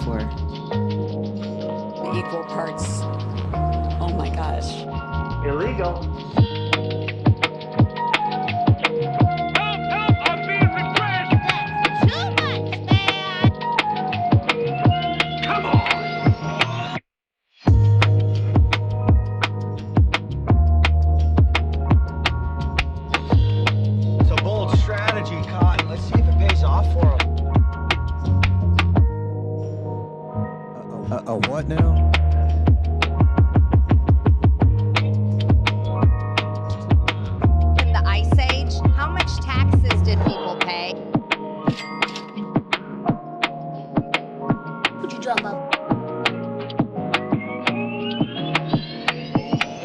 for the equal parts. Oh my gosh. Illegal. What now? In the Ice Age, how much taxes did people pay? Would you drum up?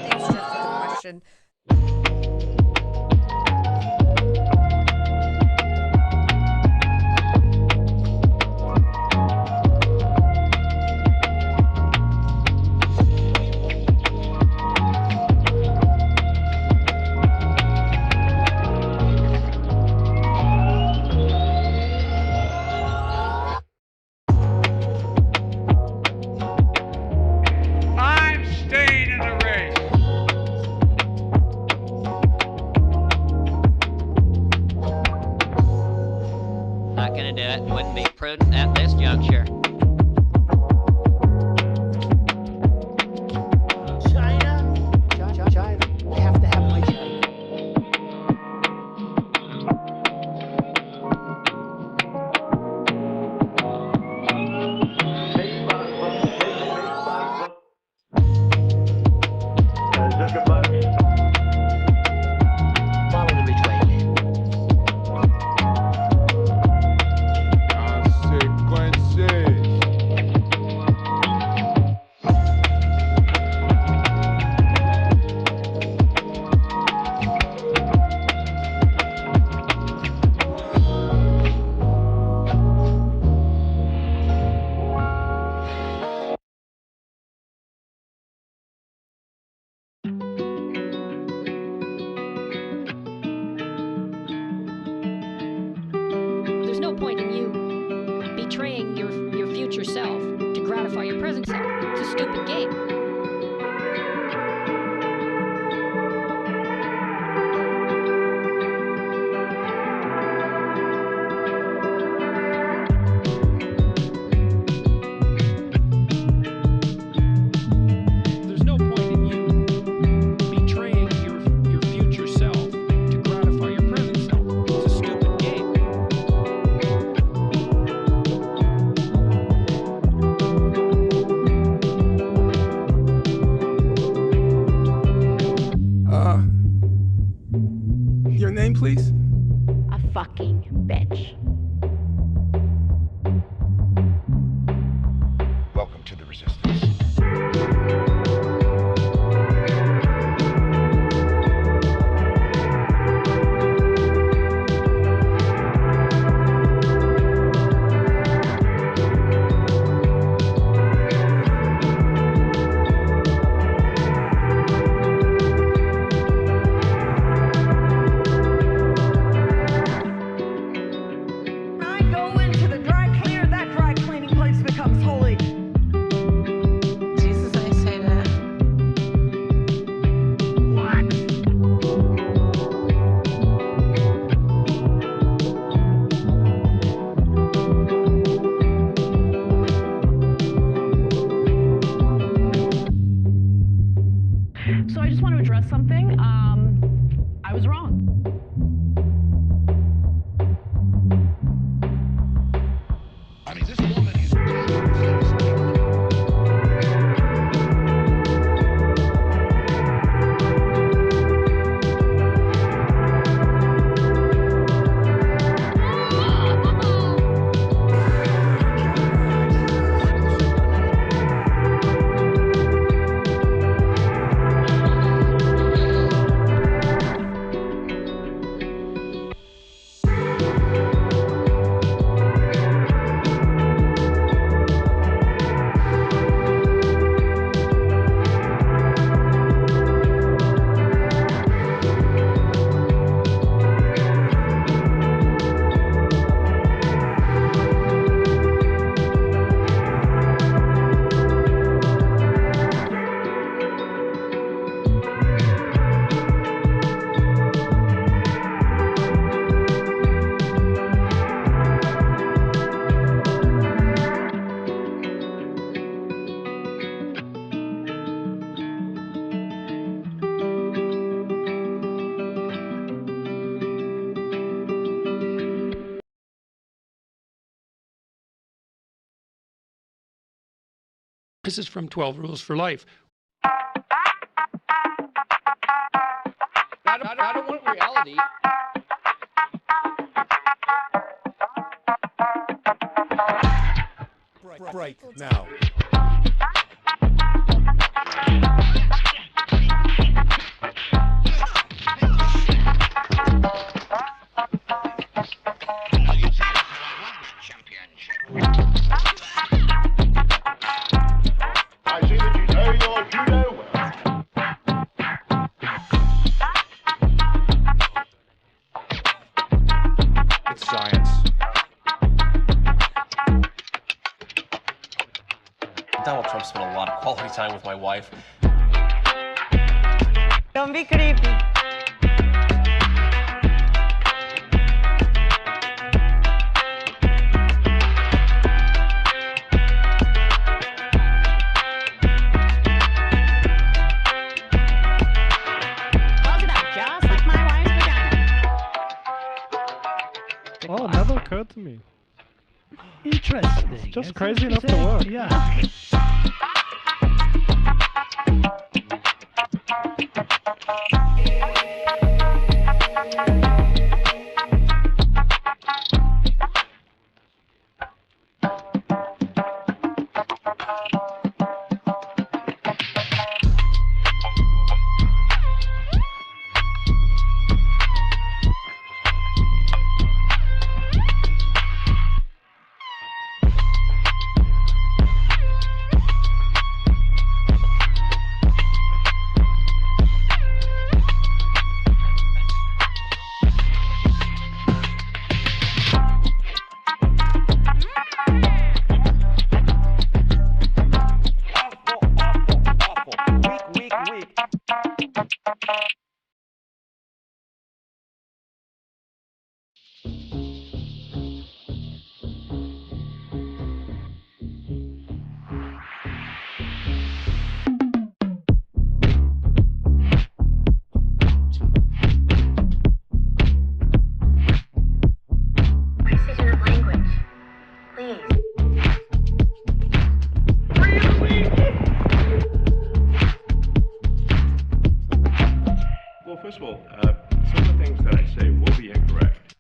Thanks, Jeff, for the question. At this juncture. China. I have to have my China. Follow the ridgeway. There's no point in you betraying your future self to gratify your present self. It's a stupid game. Your name, please? A fucking bitch. Welcome to the resistance. So I just want to address something. I was wrong. I mean, this woman is This is from 12 Rules for Life. I don't want reality. Break now. I see that you know your judo well. It's science. Donald Trump spent a lot of quality time with my wife. Don't be creepy. Close it up, just like my wife's vagina. Oh, never occurred to me. Interesting. It's just crazy enough to work. Yeah. Precision of language. Please. Well, first of all, some of the things that I say will be incorrect.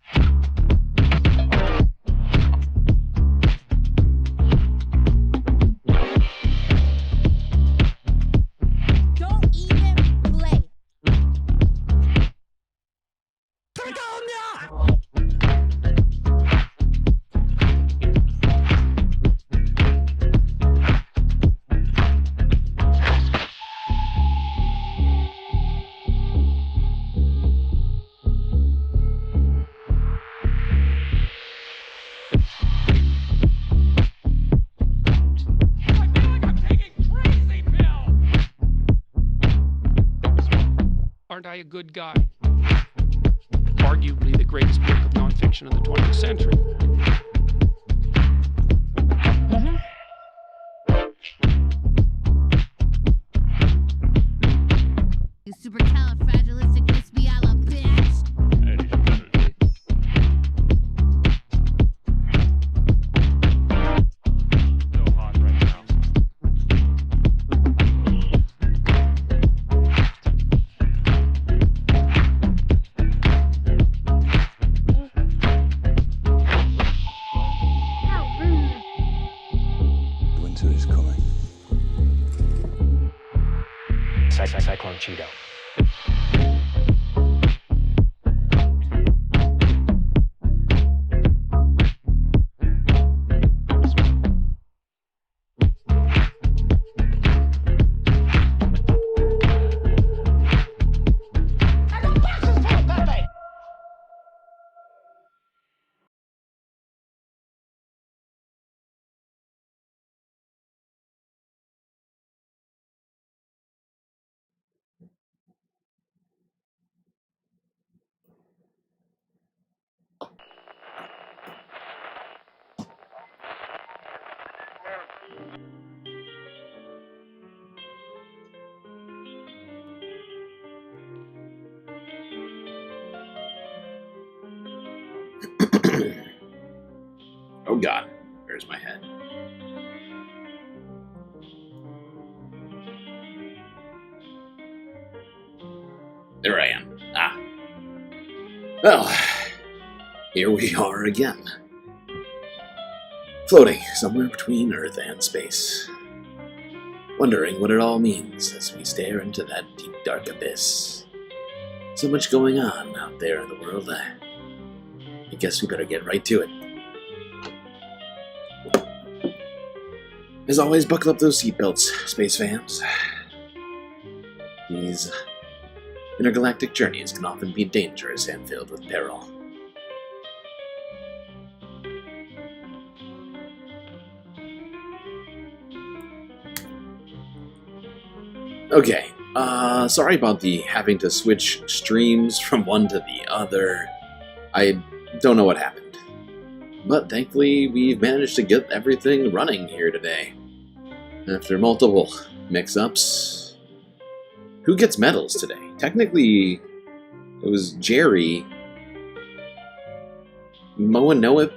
Don't even play. Aren't I a good guy? Arguably the greatest book of nonfiction of the 20th century. You supercalifragilisticexpialidocious bitch. So hot right now. Winter is coming. Cyclone Cheeto. Oh God, where's my head? there I am. Ah. Well, here we are again. Floating somewhere between Earth and space. Wondering what it all means as we stare into that deep, dark abyss. So much going on out there in the world. I guess we better get right to it. As always, buckle up those seatbelts, space fans. These intergalactic journeys can often be dangerous and filled with peril. Okay, sorry about the having to switch streams from one to the other. I don't know what happened. But thankfully, we've managed to get everything running here today. After multiple mix-ups. Who gets medals today? Technically, it was Jerry. Moanoip?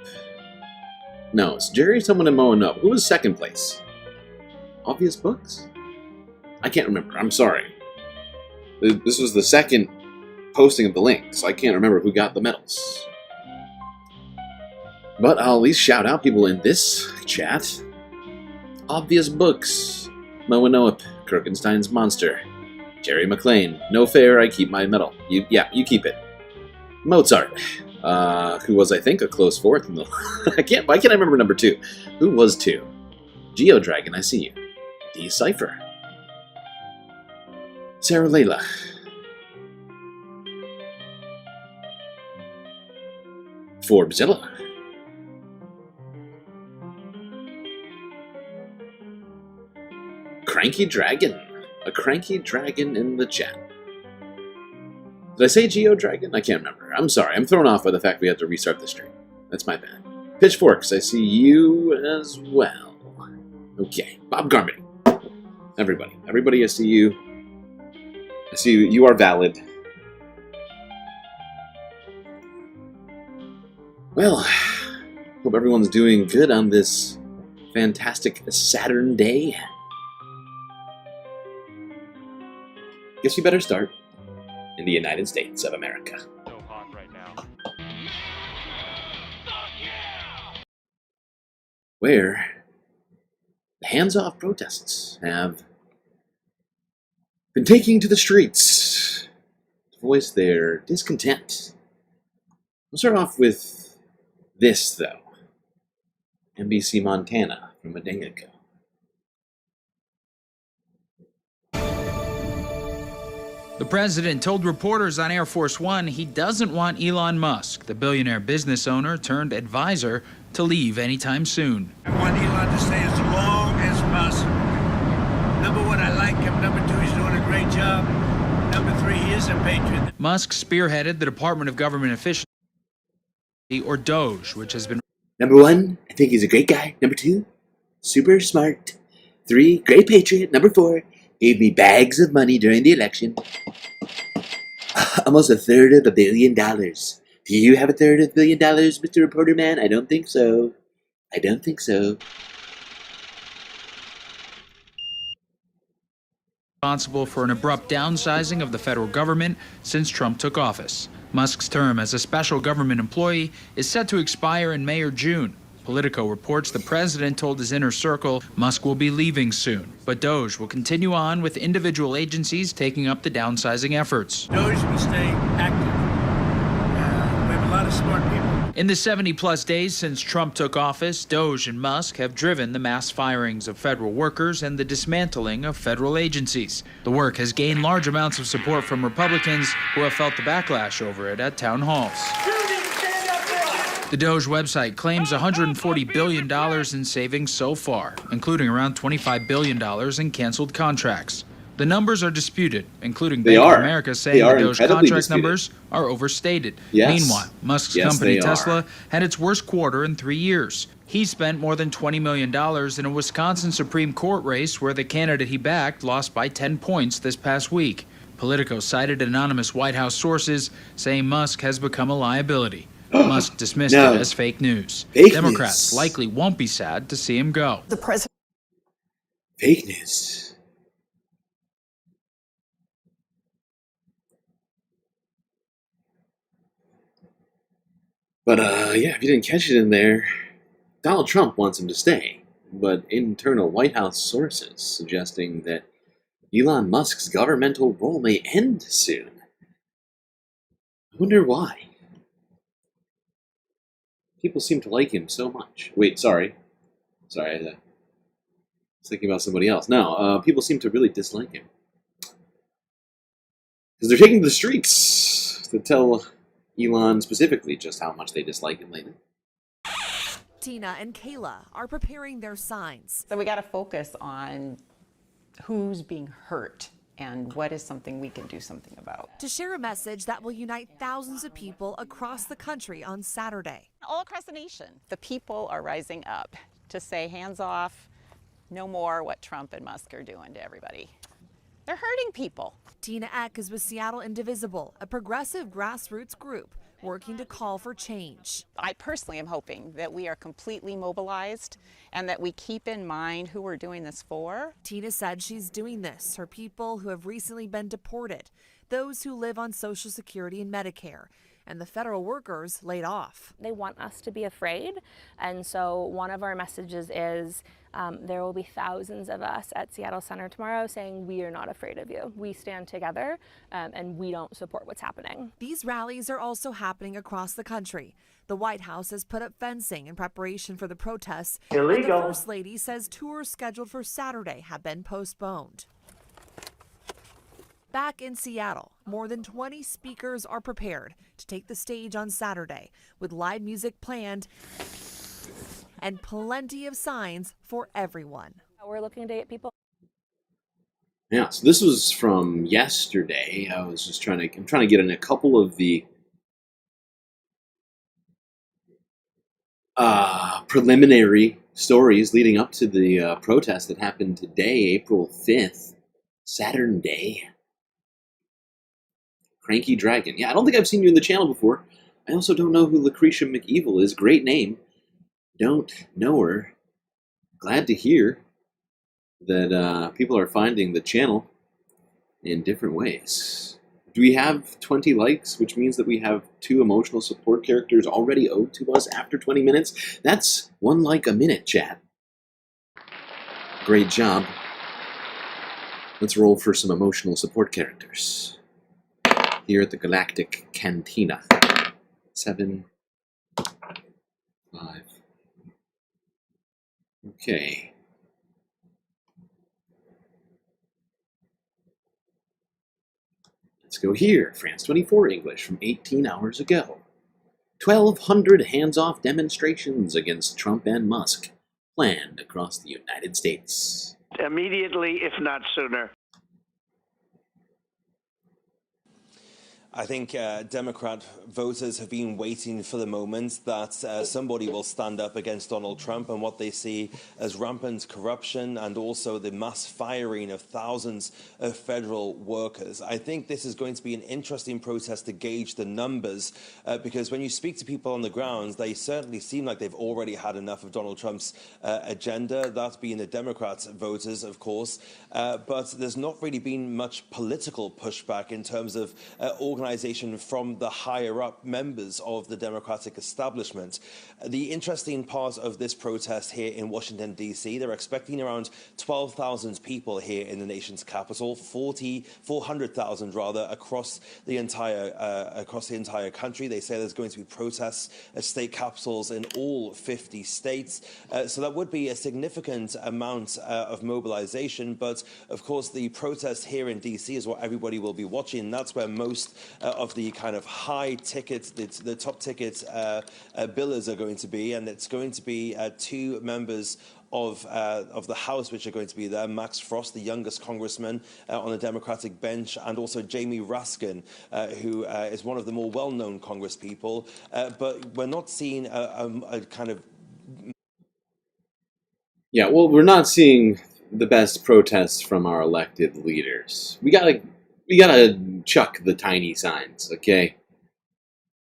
No, it's Jerry, someone, and Moanoip. Who was second place? Obvious Books? I can't remember. I'm sorry. This was the second posting of the link, so I can't remember who got the medals. But I'll at least shout out people in this chat. Obvious Books, Moanoip, Krokenstein's Monster, Jerry McLean, No Fair, I keep my medal. You keep it. Mozart, who was, I think, a close fourth in the... Why can't I remember number 2? Who was 2? Geodragon, I see you. Decipher. Sarah Layla. Forbezilla. Cranky Dragon. A cranky dragon in the chat. Did I say Geodragon? I can't remember. I'm sorry. I'm thrown off by the fact we had to restart the stream. That's my bad. Pitchforks, I see you as well. Okay. Bob Garmity. Everybody, I see you. I see you. You are valid. Well, hope everyone's doing good on this fantastic Saturn day. Guess we better start in the United States of America. So hot right now. Where the hands-off protests have been taking to the streets to voice their discontent. We'll start off with this, though. NBC Montana from a day ago. The president told reporters on Air Force One he doesn't want Elon Musk, the billionaire business owner turned advisor, to leave anytime soon. I want Elon to stay as long as possible. Number 1, I like him. Number 2, he's doing a great job. Number 3, he is a patriot. Musk spearheaded the Department of Government Efficiency, or DOGE, which has been... Number 1, I think he's a great guy. Number 2, super smart. 3, great patriot. Number 4, gave me bags of money during the election. Almost $1/3 of $1 billion. Do you have $1/3 of $1 billion, Mr. Reporter Man? I don't think so. I don't think so. Responsible for an abrupt downsizing of the federal government since Trump took office. Musk's term as a special government employee is set to expire in May or June. Politico reports the president told his inner circle Musk will be leaving soon, but DOGE will continue on with individual agencies taking up the downsizing efforts. DOGE will stay active. We have a lot of smart people. In the 70-plus days since Trump took office, DOGE and Musk have driven the mass firings of federal workers and the dismantling of federal agencies. The work has gained large amounts of support from Republicans who have felt the backlash over it at town halls. The DOGE website claims $140 billion in savings so far, including around $25 billion in canceled contracts. The numbers are disputed, including Bank of America saying the DOGE contract numbers are overstated. Yes. Meanwhile, Musk's company Tesla had its worst quarter in 3 years. He spent more than $20 million in a Wisconsin Supreme Court race where the candidate he backed lost by 10 points this past week. Politico cited anonymous White House sources saying Musk has become a liability. Musk dismissed it as fake news. Democrats likely won't be sad to see him go. The president. Fake news. But, yeah, if you didn't catch it in there, Donald Trump wants him to stay, but internal White House sources suggesting that Elon Musk's governmental role may end soon. I wonder why. People seem to like him so much. Wait, sorry, I was thinking about somebody else. No, people seem to really dislike him. Because they're taking to the streets to tell Elon specifically just how much they dislike him lately. Tina and Kayla are preparing their signs. So we got to focus on who's being hurt and what is something we can do something about. To share a message that will unite thousands of people across the country on Saturday. All across the nation, the people are rising up to say hands off, no more what Trump and Musk are doing to everybody. They're hurting people. Tina Eck is with Seattle Indivisible, a progressive grassroots group working to call for change. I personally am hoping that we are completely mobilized and that we keep in mind who we're doing this for. Tina said she's doing this for people who have recently been deported, those who live on Social Security and Medicare, and the federal workers laid off. They want us to be afraid, and so one of our messages is there will be thousands of us at Seattle Center tomorrow saying we are not afraid of you. We stand together and we don't support what's happening. These rallies are also happening across the country. The White House has put up fencing in preparation for the protests. Illegal. And the First Lady says tours scheduled for Saturday have been postponed. Back in Seattle, more than 20 speakers are prepared to take the stage on Saturday with live music planned and plenty of signs for everyone. We're looking to get people. Yeah, so this was from yesterday. I was just trying to get in a couple of the preliminary stories leading up to the protest that happened today, April 5th, Saturday. Cranky Dragon. Yeah, I don't think I've seen you in the channel before. I also don't know who Lucretia McEvil is. Great name. Don't know her. Glad to hear that people are finding the channel in different ways. Do we have 20 likes, which means that we have 2 emotional support characters already owed to us after 20 minutes? That's 1 like a minute, chat. Great job. Let's roll for some emotional support characters. Here at the Galactic Cantina. 7, 5. Okay. Let's go here. France 24 English from 18 hours ago. 1,200 hands-off demonstrations against Trump and Musk planned across the United States. Immediately, if not sooner. I think Democrat voters have been waiting for the moment that somebody will stand up against Donald Trump and what they see as rampant corruption and also the mass firing of thousands of federal workers. I think this is going to be an interesting protest to gauge the numbers because when you speak to people on the ground, they certainly seem like they've already had enough of Donald Trump's agenda, that being the Democrat voters, of course. But there's not really been much political pushback in terms of organization from the higher-up members of the Democratic establishment. The interesting part of this protest here in Washington, D.C., they're expecting around 12,000 people here in the nation's capital, 400,000 rather, across the entire country. They say there's going to be protests at state capitals in all 50 states. So that would be a significant amount of mobilization. But, of course, the protest here in D.C. is what everybody will be watching. That's where most of the kind of high tickets, the top ticket billers are going to be, and it's going to be 2 members of the House which are going to be there, Max Frost, the youngest congressman on the Democratic bench, and also Jamie Raskin, who is one of the more well-known congresspeople. But we're not seeing a kind of... Yeah, well, we're not seeing the best protests from our elected leaders. We gotta chuck the tiny signs, okay?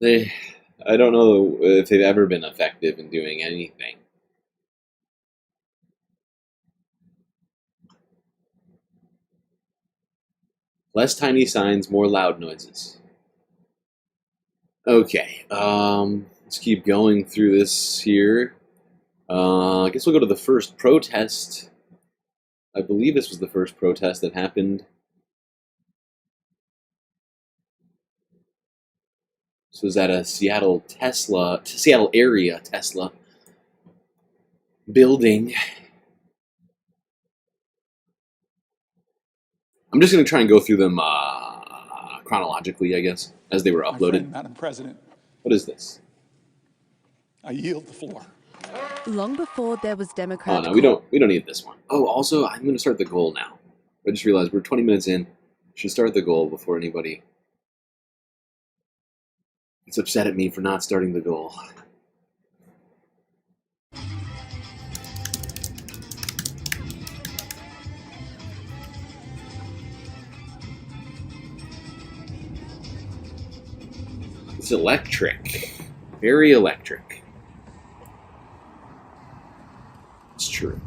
I don't know if they've ever been effective in doing anything. Less tiny signs, more loud noises. Okay, Let's keep going through this here. I guess we'll go to the first protest. I believe this was the first protest that happened. This was at a Seattle area Tesla building. I'm just going to try and go through them chronologically, I guess, as they were uploaded. Friend, Madam President. What is this? I yield the floor. Long before there was Democrat. Oh no, we don't need this one. Oh, also, I'm going to start the goal now. I just realized we're 20 minutes in. Should start the goal before anybody gets upset at me for not starting the goal. It's electric. Very electric. It's true.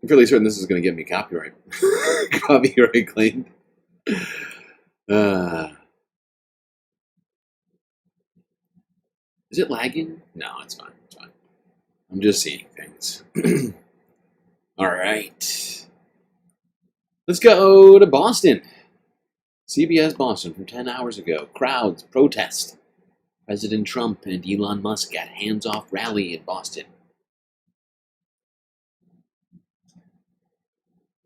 I'm fairly certain this is going to get me copyright claimed. Is it lagging? No, it's fine. It's fine. I'm just seeing things. All right. Let's go to Boston. CBS Boston from 10 hours ago. Crowds protest. President Trump and Elon Musk at hands-off rally in Boston.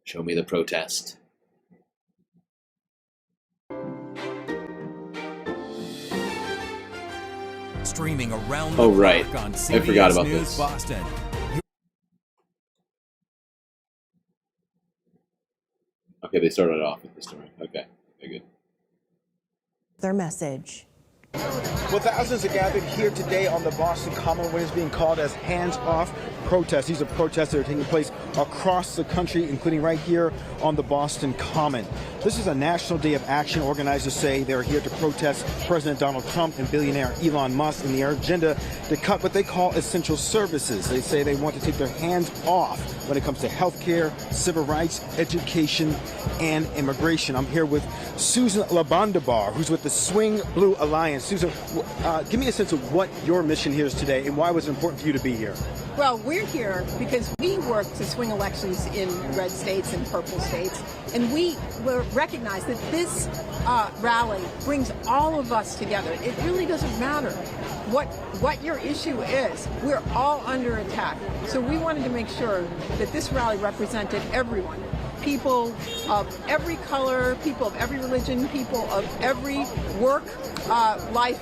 Show me the protest. Streaming around the oh, right. clock on CBS I forgot about News this. Boston. Okay, they started off with the story. Okay, good. Their message. Well, thousands are gathered here today on the Boston Common, what is being called as hands-off protests. These are protests that are taking place across the country, including right here on the Boston Common. This is a national day of action. Organizers say they're here to protest President Donald Trump and billionaire Elon Musk in their agenda to cut what they call essential services. They say they want to take their hands off when it comes to health care, civil rights, education, and immigration. I'm here with Susan Labandabar, who's with the Swing Blue Alliance. Susan, give me a sense of what your mission here is today and why was it important for you to be here? Well, we're here because we work to swing elections in red states and purple states, and we recognize that this rally brings all of us together. It really doesn't matter what your issue is. We're all under attack. So we wanted to make sure that this rally represented everyone. People of every color, people of every religion, people of every work, life.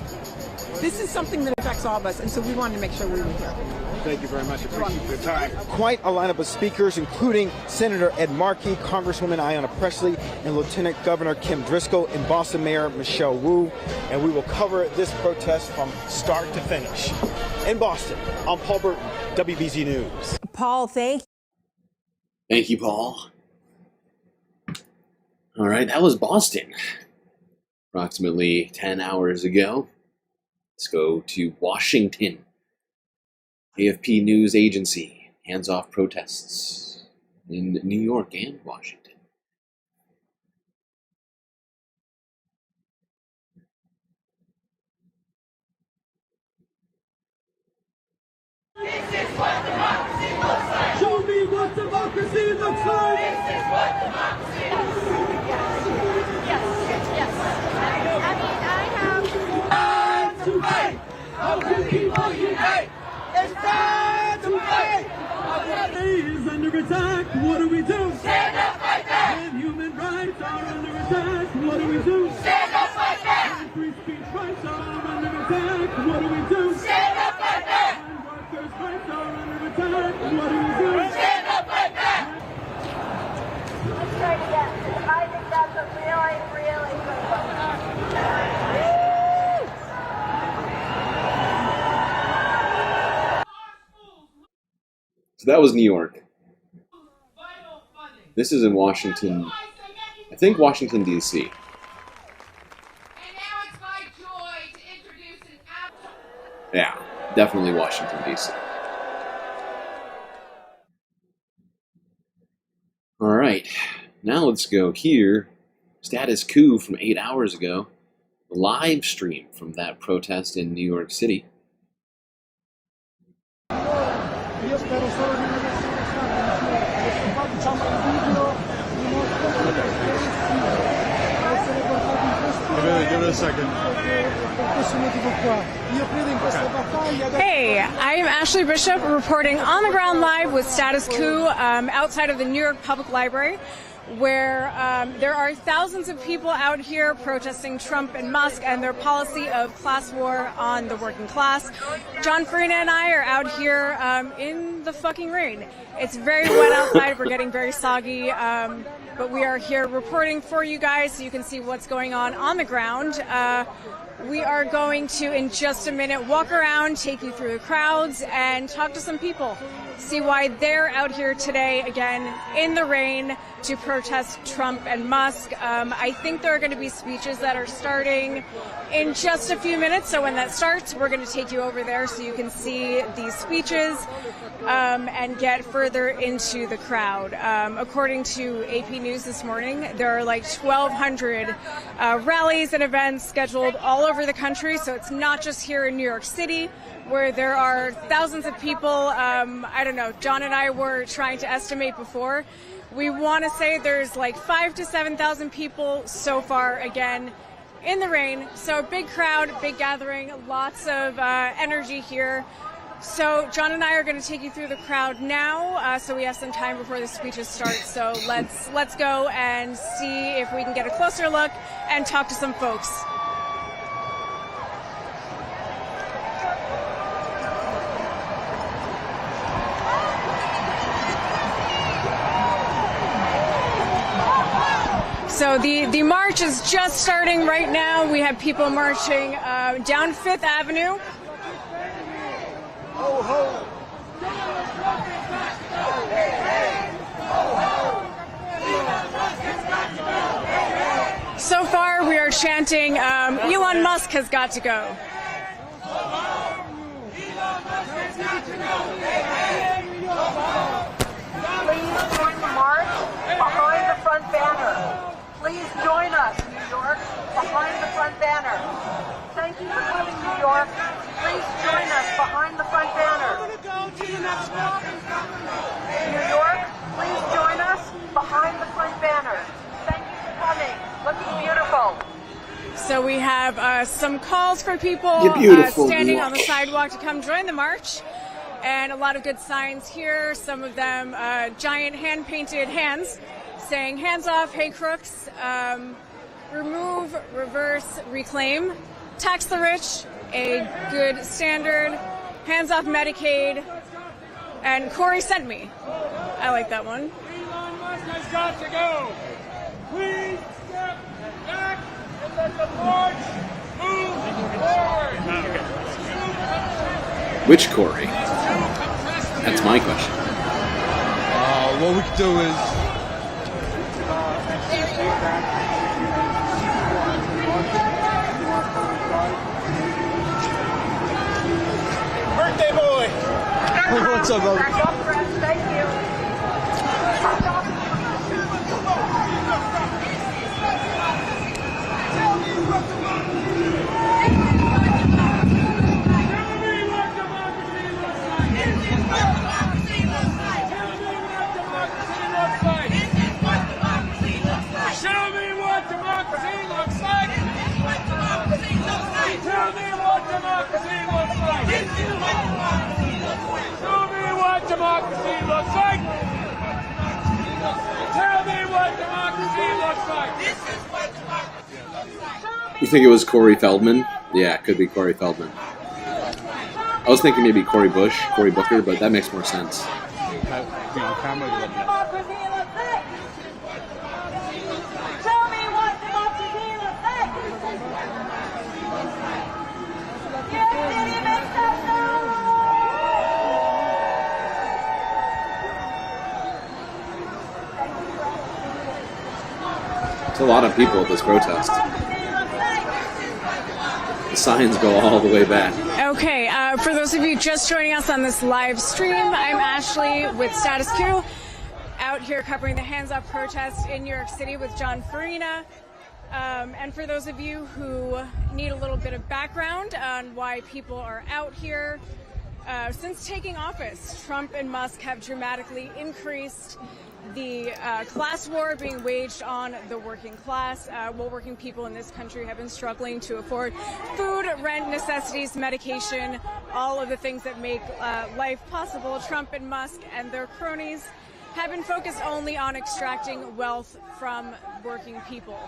This is something that affects all of us, and so we wanted to make sure we were here. Thank you very much. Appreciate your time. Quite a lineup of speakers, including Senator Ed Markey, Congresswoman Ayanna Pressley, and Lieutenant Governor Kim Driscoll, and Boston Mayor Michelle Wu. And we will cover this protest from start to finish. In Boston, I'm Paul Burton, WBZ News. Paul, thank you. Thank you, Paul. All right, that was Boston. Approximately 10 hours ago. Let's go to Washington. AFP News Agency. Hands-off protests in New York and Washington. This is what democracy looks like. Show me what democracy looks like. This is what democracy looks like. Yes. I mean, I have to fight. How can people unite? It's time to fight. Our day is under attack. What do we do? Stand up like that. When human rights are under attack, what do we do? Stand up like that. When free speech rights are under attack, what do we do? Stand up like that. When workers' rights are under attack, what do we do? Stand up like that. Let's try it again. I think that's a really good one. So that was New York. This is in Washington, I think Washington, D.C. Yeah, definitely Washington, D.C. Alright, now let's go here. Status coup from 8 hours ago. Live stream from that protest in New York City. Give it a second. Hey, I'm Ashley Bishop reporting on the ground live with Status Coup outside of the New York Public Library, where there are thousands of people out here protesting Trump and Musk and their policy of class war on the working class. John Farina and I are out here in the fucking rain. It's very wet outside. We're getting very soggy, but we are here reporting for you guys so you can see what's going on the ground. We are going to, in just a minute, walk around, take you through the crowds, and talk to some people. See why they're out here today, again, in the rain, to protest Trump and Musk. I think there are going to be speeches that are starting in just a few minutes. So when that starts, we're going to take you over there so you can see these speeches and get further into the crowd. According to AP News this morning, there are like 1,200 rallies and events scheduled all over the country. So it's not just here in New York City, where there are thousands of people. I don't know, John and I were trying to estimate before. We want to say there's like 5,000 to 7,000 people so far, again, in the rain. So a big crowd, big gathering, lots of energy here. So John and I are going to take you through the crowd now, so we have some time before the speeches start. So let's go and see if we can get a closer look and talk to some folks. So the march is just starting right now. We have people marching down 5th Avenue. So far, we are chanting, Elon Musk has got to go. Please join the march behind the front banner. Please join us, New York, behind the front banner. Thank you for coming, New York. Please join us behind the front banner. New York, please join us behind the front banner. Thank you for coming. Looking beautiful. So we have some calls for people standing on the sidewalk to come join the march. And a lot of good signs here. Some of them giant hand-painted hands saying, hands off, hey crooks, remove, reverse, reclaim, tax the rich, a good standard, hands off Medicaid, and Corey sent me. I like that one. Elon Musk has got to go. Please step back and let the march move forward. Which Corey? That's my question. What we could do is... Birthday boy! What's up, brother? Thank you. Show me what democracy looks like. Tell me what democracy looks like. Show me what democracy looks like. Tell me what democracy looks like. This is what democracy looks like. You think it was Corey Feldman? Yeah, it could be Corey Feldman. I was thinking maybe Cory Bush, Cory Booker, but that makes more sense. There's a lot of people at this protest. The signs go all the way back. Okay, for those of you just joining us on this live stream, I'm Ashley with Status Coup. out here covering the Hands Off protest in New York City with John Farina. And for those of you who need a little bit of background on why people are out here, since taking office, Trump and Musk have dramatically increased the class war being waged on the working class. While working people in this country have been struggling to afford food, rent, necessities, medication, all of the things that make life possible, Trump and Musk and their cronies have been focused only on extracting wealth from working people.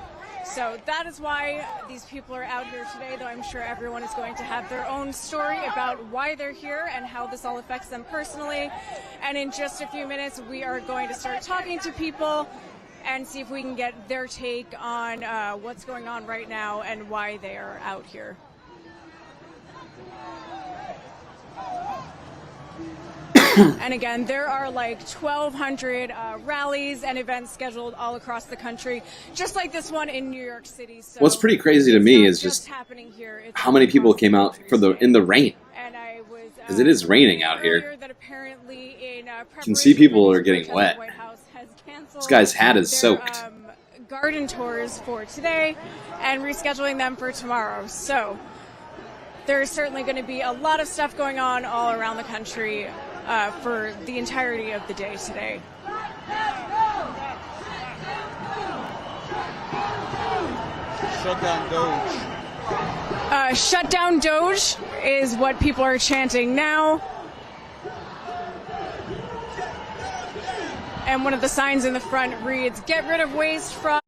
So that is why these people are out here today, though I'm sure everyone is going to have their own story about why they're here and how this all affects them personally. And in just a few minutes, we are going to start talking to people and see if we can get their take on what's going on right now and why they are out here. And again, there are like 1,200 rallies and events scheduled all across the country, just like this one in New York City. So what's pretty crazy to me is just how many people came out in the rain. Because it is raining out here. You can see people are getting wet. This guy's hat is soaked. Garden tours for today and rescheduling them for tomorrow. So there's certainly going to be a lot of stuff going on all around the country for the entirety of the day today. Shut down DOGE. Shut down DOGE is what people are chanting now. And one of the signs in the front reads, "Get rid of waste from..."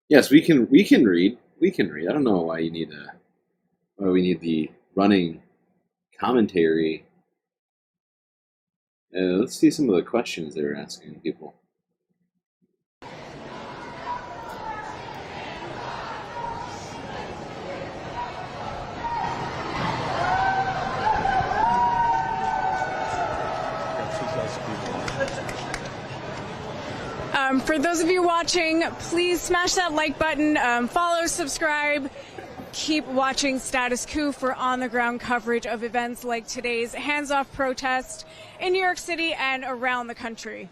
Yes, we can read. We can read. I don't know why you need why we need the running commentary. Let's see some of the questions they're asking people. For those of you watching, please smash that like button, follow, subscribe. Keep watching Status Coup for on-the-ground coverage of events like today's hands-off protest in New York City and around the country.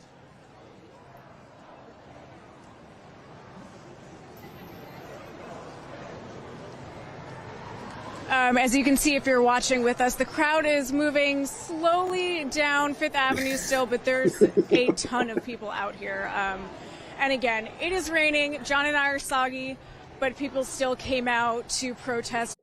As you can see if you're watching with us, the crowd is moving slowly down Fifth Avenue still, but there's a ton of people out here. And again, it is raining. John and I are soggy, but people still came out to protest.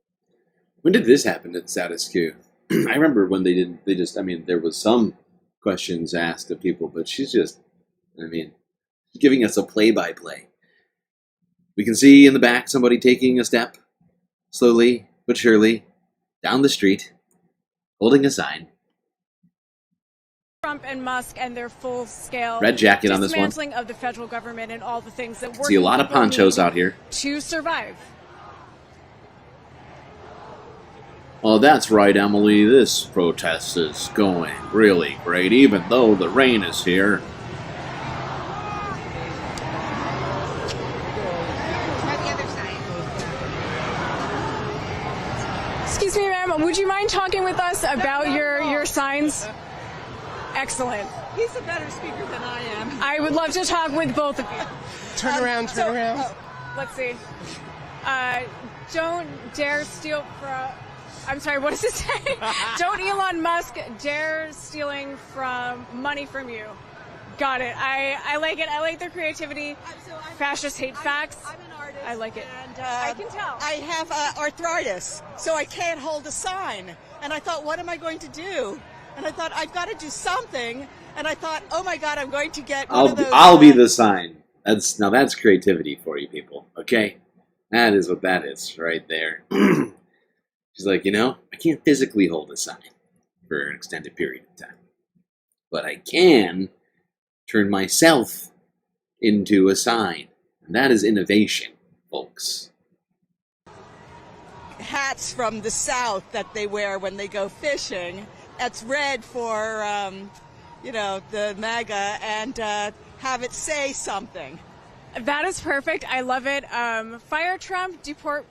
When did this happen at Status Coup? I remember when there was some questions asked of people, but she's just, giving us a play-by-play. We can see in the back somebody taking a step, slowly but surely, down the street, holding a sign. Trump and Musk and their full-scale red jacket on this one. Dismantling of the federal government and all the things that see a lot of ponchos out here to survive. Oh, that's right, Emily. This protest is going really great, even though the rain is here. Excuse me, ma'am. Would you mind talking with us about your signs? Excellent. He's a better speaker than I am. I would love to talk with both of you. Turn around. Let's see. Don't dare steal from... I'm sorry, what does it say? Don't Elon Musk dare stealing from money from you. Got it. I like it. I like their creativity. Fascists hate facts. I'm an artist. I like it. And, I can tell. I have arthritis, so I can't hold a sign. And I thought, what am I going to do? And I thought, I've got to do something. And I thought, oh my God, I'm going to get one of those. I'll be the sign. That's creativity for you people, okay? That is what that is right there. She's like, I can't physically hold a sign for an extended period of time. But I can turn myself into a sign. And that is innovation, folks. Hats from the South that they wear when they go fishing. That's red for, the MAGA, and have it say something. That is perfect. I love it. Fire Trump, deport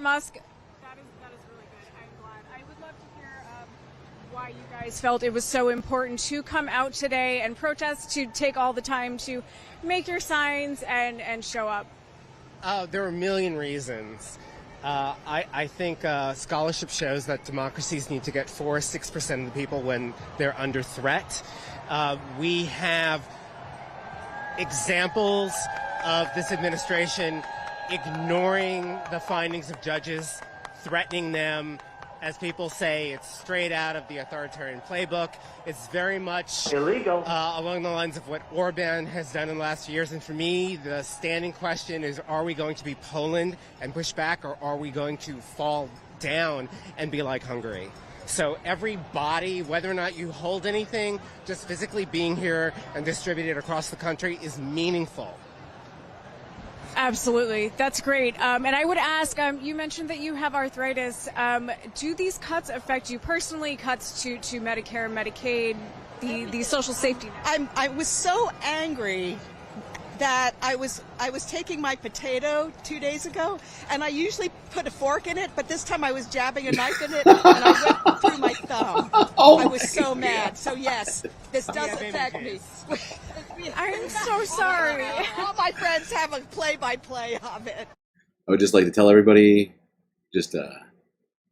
Musk. That is really good. I'm glad. I would love to hear why you guys guys felt it was so important to come out today and protest, to take all the time to make your signs and show up? There are a million reasons. I think scholarship shows that democracies need to get 4 or 6% of the people when they're under threat. We have examples of this administration ignoring the findings of judges, threatening them. As people say, it's straight out of the authoritarian playbook. It's very much illegal along the lines of what Orban has done in the last few years. And for me, the standing question is, are we going to be Poland and push back, or are we going to fall down and be like Hungary? So every body, whether or not you hold anything, just physically being here and distributed across the country is meaningful. Absolutely. That's great. And I would ask, you mentioned that you have arthritis. Do these cuts affect you personally, cuts to Medicare, Medicaid, the social safety net? I was so angry that I was taking my potato 2 days ago, and I usually put a fork in it, but this time I was jabbing a knife in it, and I went through my thumb. I was so mad. So yes, this does affect me. I'm so sorry. All my friends have a play-by-play of it. I would just like to tell everybody, just a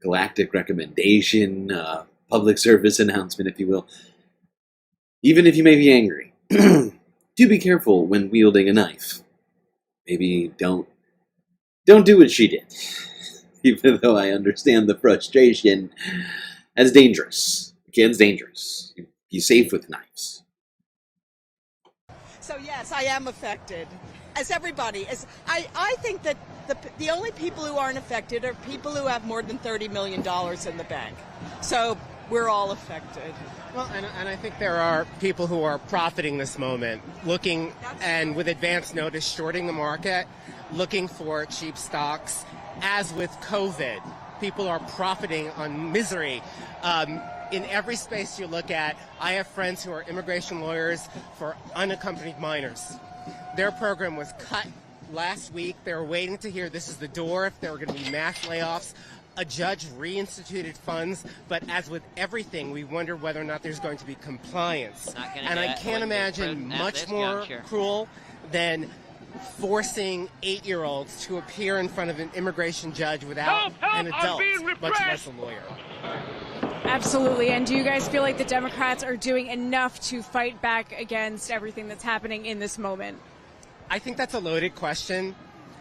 galactic recommendation, public service announcement, if you will. Even if you may be angry, do be careful when wielding a knife. Maybe don't do what she did. Even though I understand the frustration, that's dangerous. Again's dangerous. Be safe with knives. So yes, I am affected, as everybody is. I think that the only people who aren't affected are people who have more than $30 million in the bank. So we're all affected. Well, and I think there are people who are profiting this moment, looking and with advance notice shorting the market, looking for cheap stocks. As with COVID, people are profiting on misery. In every space you look at, I have friends who are immigration lawyers for unaccompanied minors. Their program was cut last week. They were waiting to hear this is the door if there were going to be mass layoffs. A judge reinstituted funds, but as with everything, we wonder whether or not there's going to be compliance. And I can't imagine much more cruel than forcing 8-year-olds to appear in front of an immigration judge without an adult, much less a lawyer. Absolutely. And do you guys feel like the Democrats are doing enough to fight back against everything that's happening in this moment? I think that's a loaded question.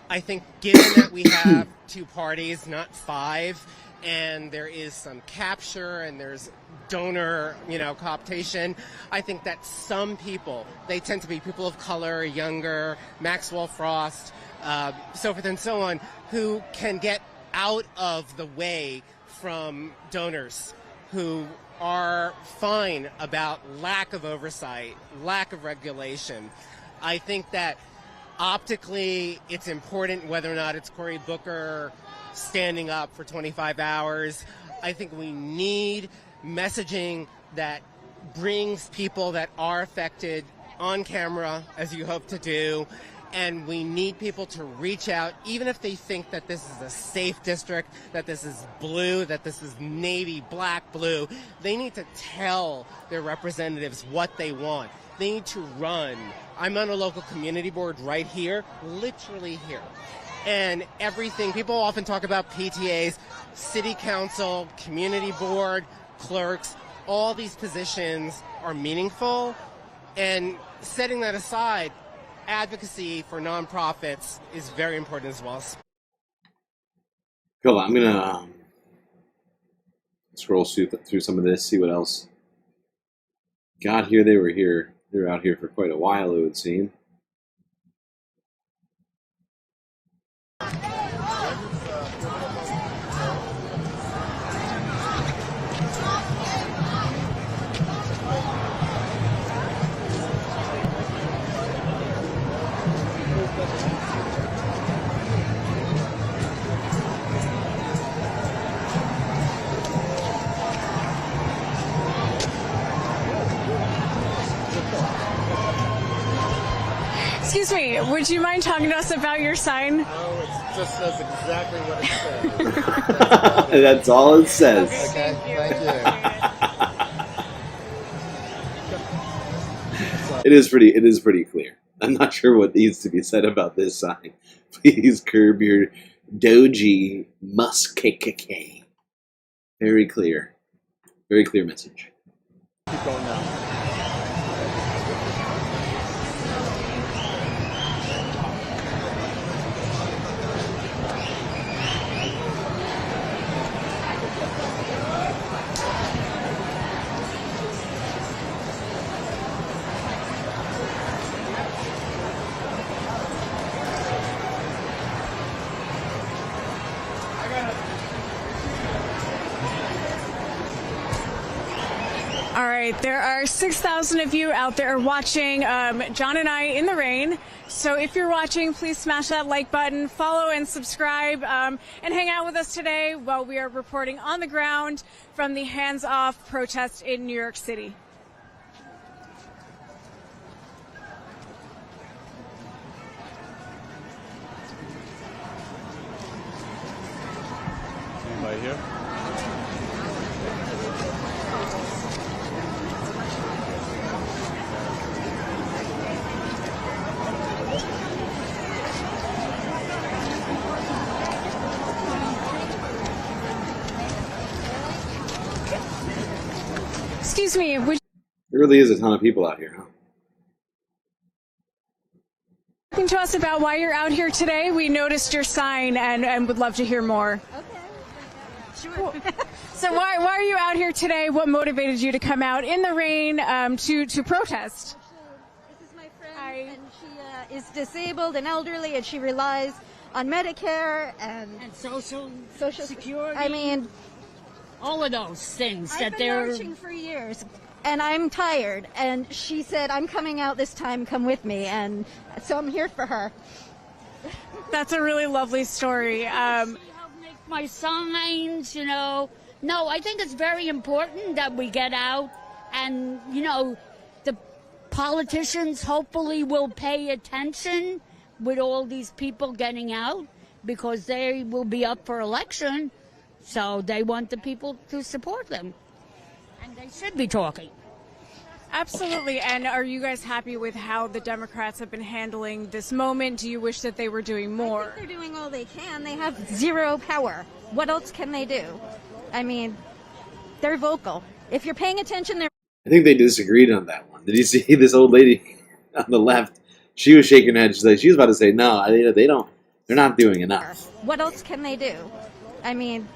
I think given that we have 2 parties, not 5, and there is some capture and there's donor, cooptation, I think that some people, they tend to be people of color, younger, Maxwell Frost, so forth and so on, who can get out of the way from donors who are fine about lack of oversight, lack of regulation. I think that optically it's important whether or not it's Cory Booker standing up for 25 hours. I think we need messaging that brings people that are affected on camera, as you hope to do, and we need people to reach out, even if they think that this is a safe district, that this is blue, that this is navy, black, blue. They need to tell their representatives what they want. They need to run. I'm on a local community board right here, literally here. And everything, people often talk about PTAs, city council, community board, clerks, all these positions are meaningful. And setting that aside, advocacy for nonprofits is very important as well. Cool, I'm gonna scroll through some of this, see what else got here. They were out here for quite a while, it would seem. Excuse me, would you mind talking to us about your sign? Oh, it just says exactly what it says. That's all it says. Okay, thank you. but It is pretty clear. I'm not sure what needs to be said about this sign. Please curb your DOGE Musk KKK. Very clear message. keep going now. All right, there are 6,000 of you out there watching John and I in the rain. So if you're watching, please smash that like button, follow and subscribe, and hang out with us today while we are reporting on the ground from the Hands Off protest in New York City. Anybody here? Excuse me, would There really is a ton of people out here, huh? talking to us about why you're out here today? We noticed your sign and would love to hear more. Okay. Sure. So why are you out here today? What motivated you to come out in the rain to protest? This is my friend, and she is disabled and elderly, and she relies on Medicare and social security. I mean, all of those things I've that been they're marching for years, and I'm tired. And she said, "I'm coming out this time. Come with me." And so I'm here for her. That's a really lovely story. She helped make my signs, you know. No, I think it's very important that we get out, and you know, the politicians hopefully will pay attention with all these people getting out, because they will be up for election, so they want the people to support them, and they should be talking. Absolutely. And are you guys happy with how the Democrats have been handling this moment? Do you wish that they were doing more? I think they're doing all they can. They have zero power. What else can they do? I mean, they're vocal. If you're paying attention, they're... I think they disagreed on that one. Did you see this old lady on the left? She was shaking her head. She was about to say, no, they're not doing enough. What else can they do? I mean,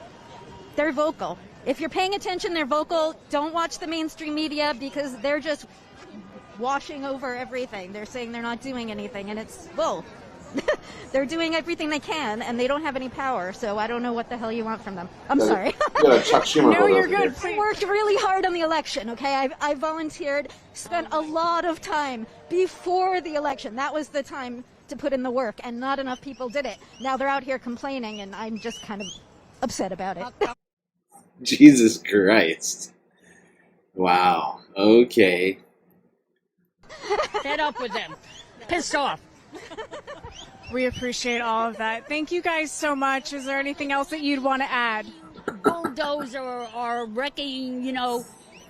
they're vocal. If you're paying attention, they're vocal. Don't watch the mainstream media, because they're just washing over everything. They're saying they're not doing anything, and it's bull. They're doing everything they can, and they don't have any power, so I don't know what the hell you want from them. I'm sorry. Chuck Schumer. No, you're good. I worked really hard on the election, okay? I volunteered, spent a lot of time before the election. That was the time to put in the work, and not enough people did it. Now they're out here complaining, and I'm just kind of upset about it. Jesus Christ. Wow. Okay. Fed up with them. Pissed off. We appreciate all of that. Thank you guys so much. Is there anything else that you'd want to add? Bulldozer are wrecking, you know,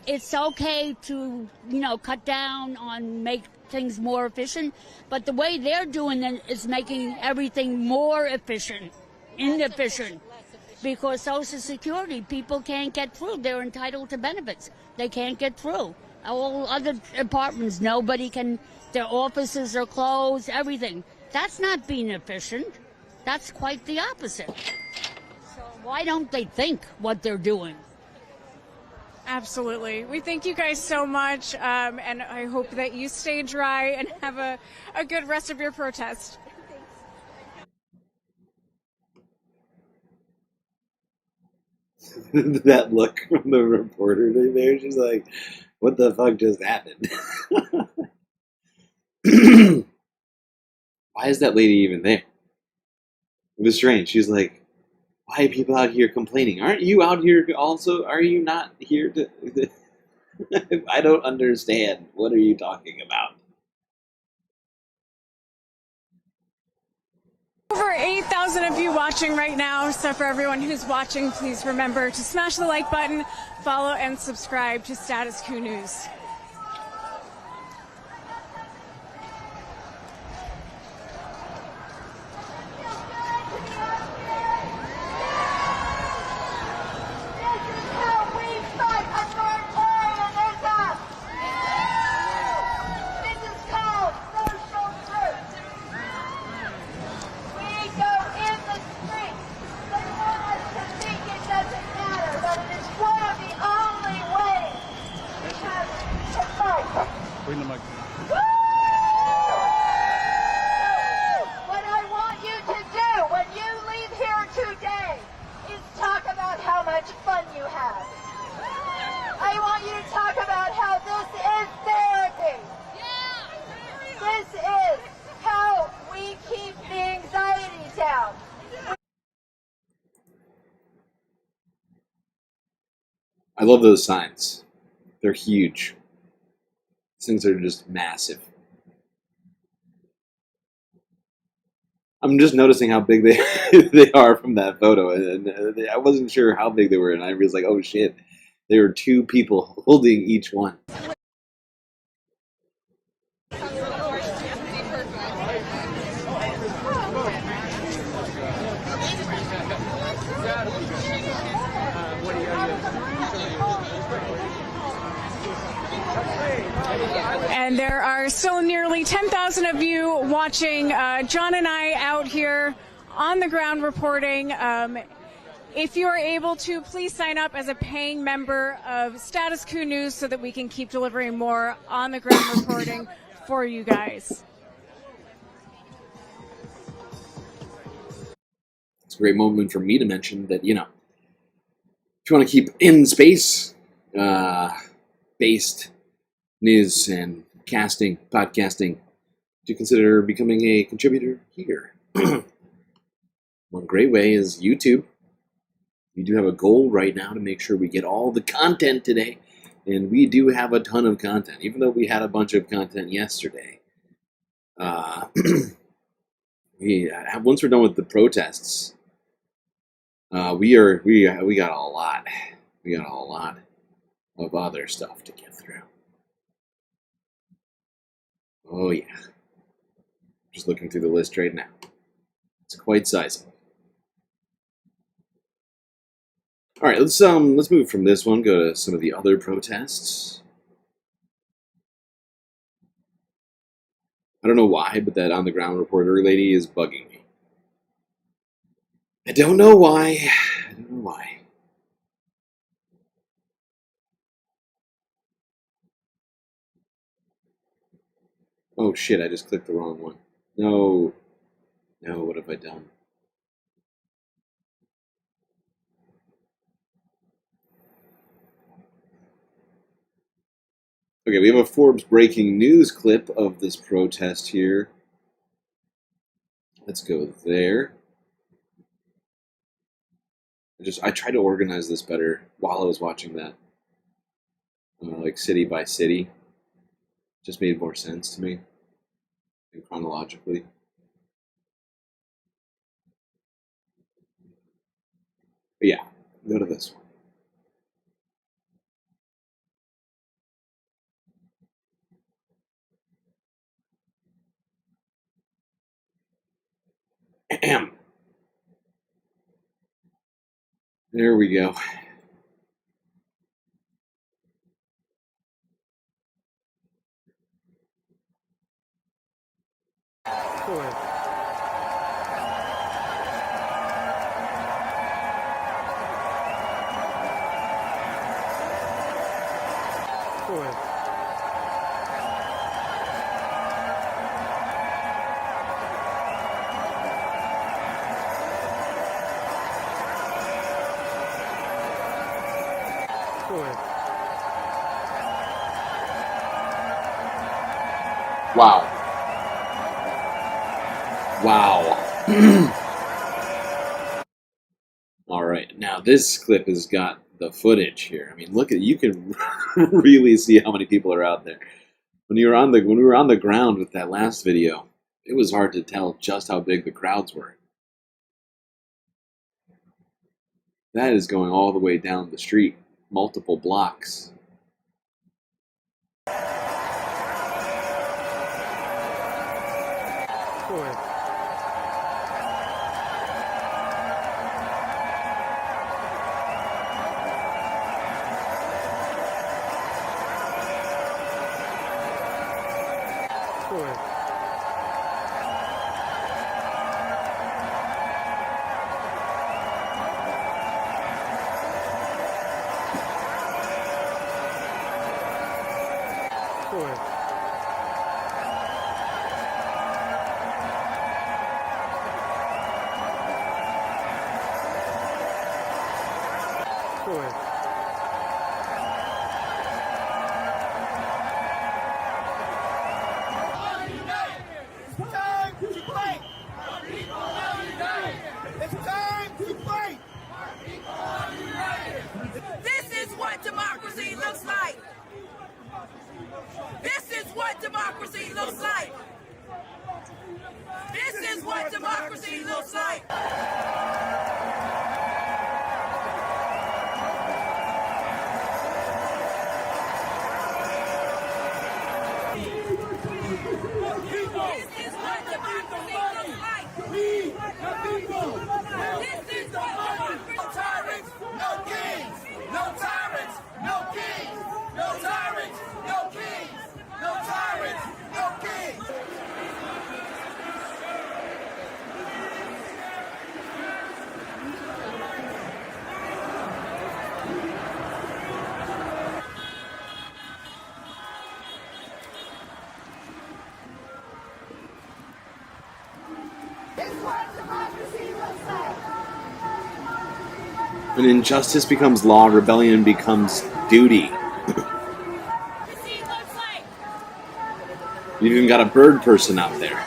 it's okay to, you know, cut down on make things more efficient, but the way they're doing it is making everything more inefficient. Because Social Security, people can't get through. They're entitled to benefits. They can't get through. All other departments, nobody can, their offices are closed, everything. That's not being efficient. That's quite the opposite. So why don't they think what they're doing? Absolutely. We thank you guys so much, and I hope that you stay dry and have a good rest of your protest. That look from the reporter there, she's like, what the fuck just happened? Why is that lady even there? It was strange. She's like, why are people out here complaining? Aren't you out here also? Are you not here to... I don't understand. What are you talking about? Over 8,000 of you watching right now, so for everyone who's watching, please remember to smash the like button, follow and subscribe to Status Quo News. What I want you to do when you leave here today is talk about how much fun you have. I want you to talk about how this is therapy. This is how we keep the anxiety down. I love those signs. They're huge. These things are just massive. I'm just noticing how big they they are from that photo, and I wasn't sure how big they were, and I was like, oh shit, there were two people holding each one. And there are still nearly 10,000 of you watching John and I out here on the ground reporting. If you are able to, please sign up as a paying member of Status Quo News so that we can keep delivering more on the ground reporting for you guys. It's a great moment for me to mention that, you know, if you want to keep in space based news and casting, podcasting, do consider becoming a contributor here. One great way is YouTube. We do have a goal right now to make sure we get all the content today, and we do have a ton of content, even though we had a bunch of content yesterday. Once we're done with the protests, we got a lot. We got a lot of other stuff to get through. Oh yeah. Just looking through the list right now. It's quite sizable. All right, let's move from this one, go to some of the other protests. I don't know why, but that on-the-ground reporter lady is bugging me. I don't know why. I don't know why. Oh shit, I just clicked the wrong one. No. No, what have I done? Okay, we have a Forbes breaking news clip of this protest here. Let's go there. I tried to organize this better while I was watching that. Like city by city. Just made more sense to me. And chronologically. But yeah, go to this one. Ahem. There we go. Forward. Forward. Forward. Wow. Wow. All right, now this clip has got the footage here. I mean, look at, you can really see how many people are out there. When we were on the ground with that last video, it was hard to tell just how big the crowds were. That is going all the way down the street, multiple blocks. Forward. Forward. Forward. looks like. This is what democracy looks like. When injustice becomes law, rebellion becomes duty. You've even got a bird person out there.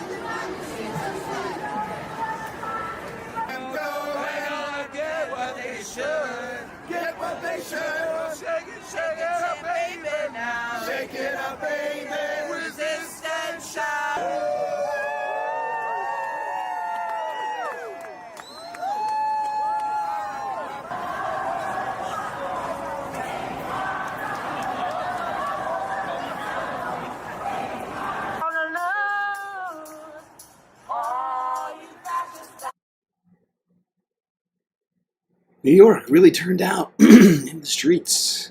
New York really turned out in the streets.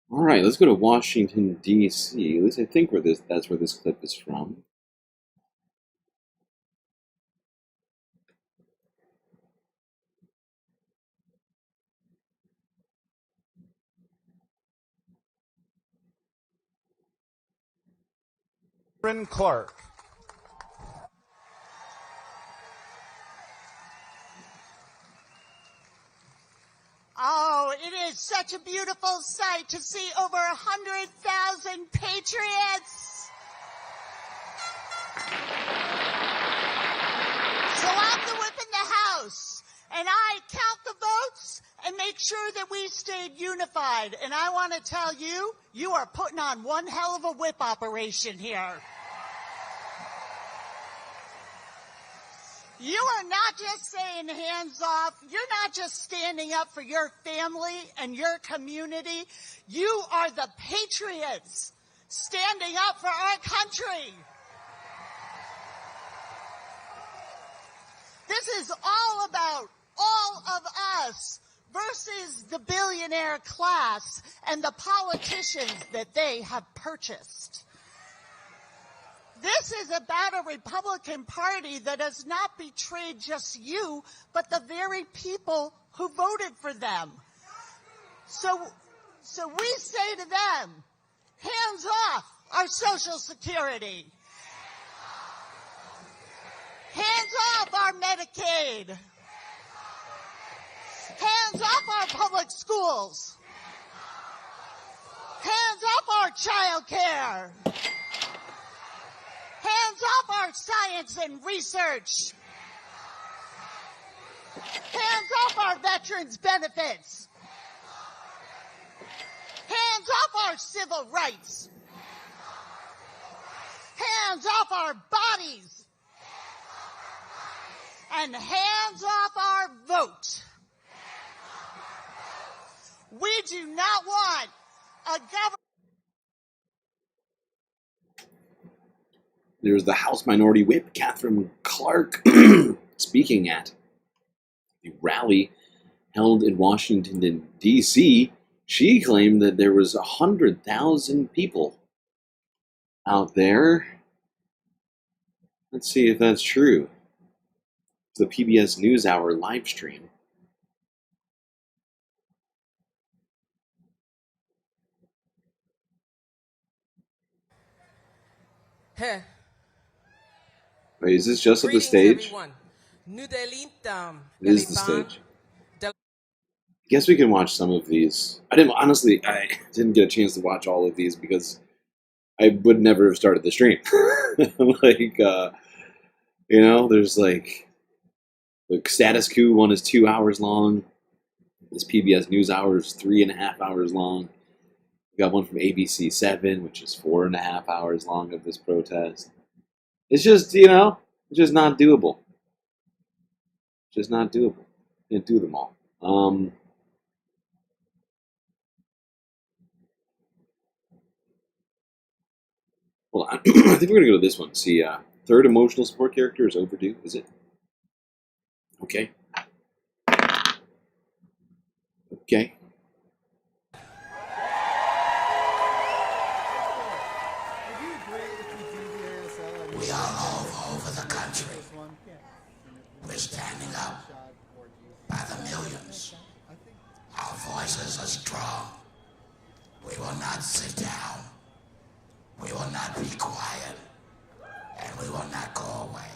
All right, let's go to Washington, D.C. At least I think that's where this clip is from. Clark. Oh, it is such a beautiful sight to see over 100,000 patriots. So I'm the whip in the House, and I count the votes and make sure that we stayed unified. And I want to tell you, you are putting on one hell of a whip operation here. You are not just saying hands off. You're not just standing up for your family and your community. You are the patriots standing up for our country. This is all about all of us versus the billionaire class and the politicians that they have purchased. This is about a Republican Party that has not betrayed just you, but the very people who voted for them. So we say to them, hands off our Social Security. Hands off our Medicaid. Hands off our public schools. Hands off our child care. Hands off our science and research. Hands off our veterans' benefits. Hands off our civil rights. Hands off our bodies. And hands off our vote. We do not want a government. There's the House Minority Whip, Catherine Clark, speaking at a rally held in Washington, D.C. She claimed that there was 100,000 people out there. Let's see if that's true. It's the PBS NewsHour live stream. Hey. Wait, is this just at the stage? It is the stage. I guess we can watch some of these. I didn't get a chance to watch all of these because I would never have started the stream. There's like the status quo one is 2 hours long. This PBS NewsHour is 3.5 hours long. We got one from ABC 7, which is 4.5 hours long of this protest. It's just, it's just not doable. Just not doable. Can't do them all. Hold on. I think we're going to go to this one. See, third emotional support character is overdue. Is it? Okay. Okay. We are all over the country. We're standing up by the millions. Our voices are strong. We will not sit down. We will not be quiet. And we will not go away.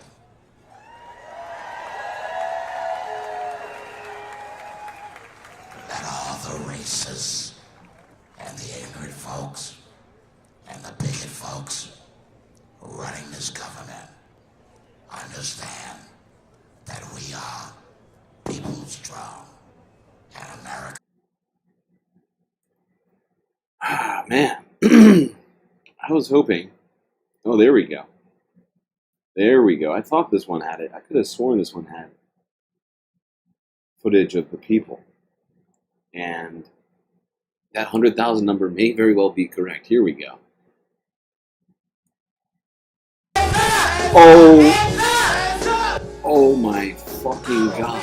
Let all the racists and the ignorant folks and the bigot folks running this government understand that we are people strong and America. Ah, man. I was hoping. Oh, there we go. There we go. I thought this one had it. I could have sworn this one had footage of the people. And that 100,000 number may very well be correct. Here we go. Oh my fucking God.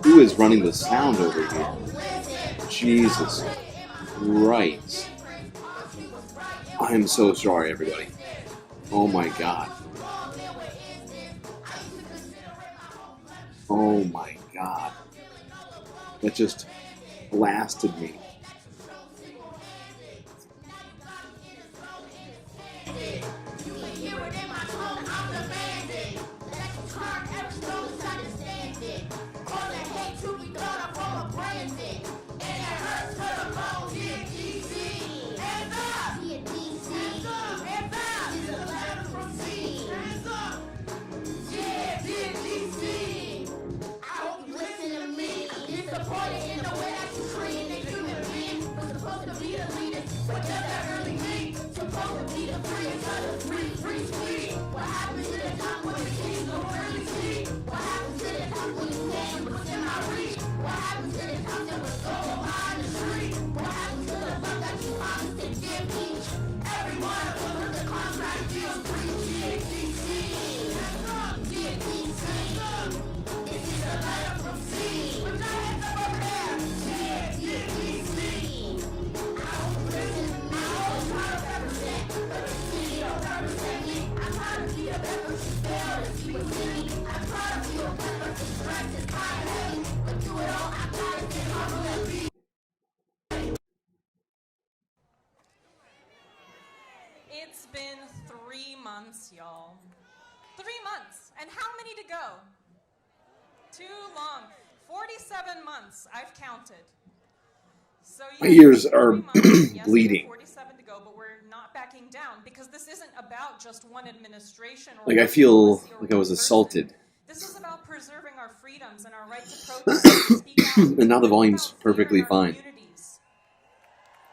Who is running the sound over here? Jesus Christ. I am so sorry, everybody. Oh my God. Oh my God. That just blasted me. It's been 3 months, y'all. 3 months. And how many to go? Too long. 47 months, I've counted. So My ears are bleeding. 47 to go, but we're not backing down because this isn't about just one administration or Like I feel like I was assaulted. This is about preserving our freedoms and our right to protest and speak out. And now the volume's perfectly fine.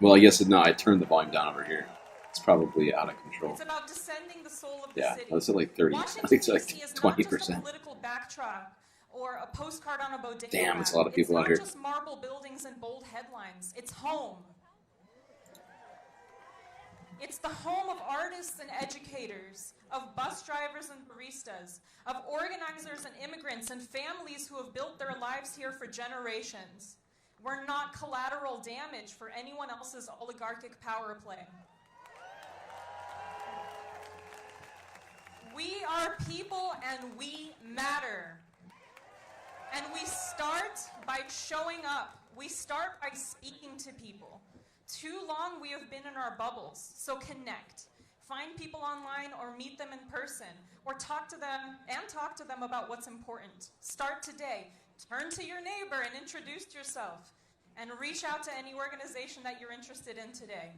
Well, I guess not. I turned the volume down over here. It's probably out of control. It's about descending the soul of the Yeah, city. it's at like 30. I think it's like 20%. Political backdrop or a postcard on a bodega. Damn, it's a lot of people out here. It's not just marble buildings and bold headlines. It's home. It's the home of artists and educators, of bus drivers and baristas, of organizers and immigrants and families who have built their lives here for generations. We're not collateral damage for anyone else's oligarchic power play. We are people and we matter. And we start by showing up. We start by speaking to people. Too long we have been in our bubbles, so connect. Find people online or meet them in person, or talk to them about what's important. Start today. Turn to your neighbor and introduce yourself, and reach out to any organization that you're interested in today.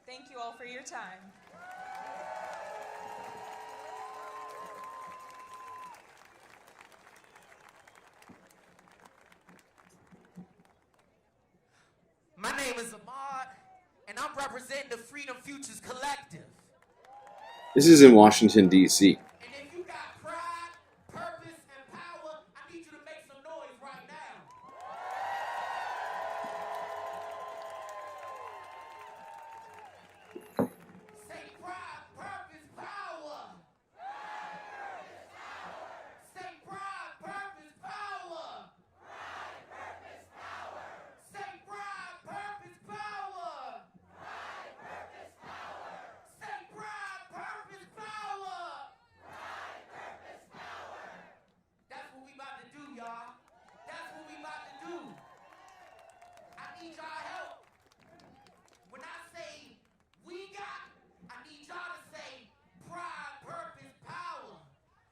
Thank you all for your time. My name is Ahmad, and I'm representing the Freedom Futures Collective. This is in Washington, D.C. And if you got pride, purpose, and power, I need you to make some noise right now. Say pride, purpose, power. Pride, purpose, power. Say pride, purpose, power. Pride, purpose, power. Say pride, purpose, power. Pride, purpose, power. Say pride, purpose, power. Pride, purpose, power. That's what we about to do, y'all. That's what we about to do. I need y'all help. When I say we got, I need y'all to say pride, purpose, power.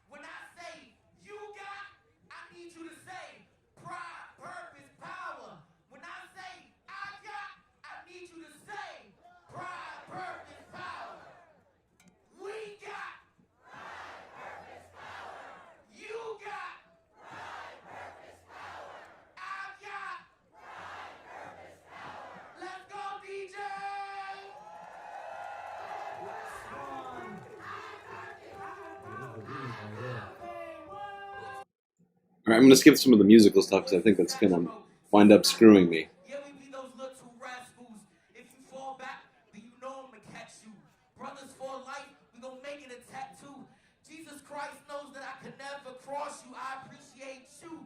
When I say you got, I need you to say pride, purpose, power. When I say I got, I need you to say pride, purpose, power. We got pride, purpose, power. You got pride, purpose, power. I got pride, purpose, power. Let's go, DJ! Alright, I'm gonna skip some of the musical stuff because I think that's gonna wind up screwing me. Yeah, we be those little rascals. If you fall back, then you know I'ma catch you. Brothers for life, we gon' make it a tattoo. Jesus Christ knows that I could never cross you. I appreciate you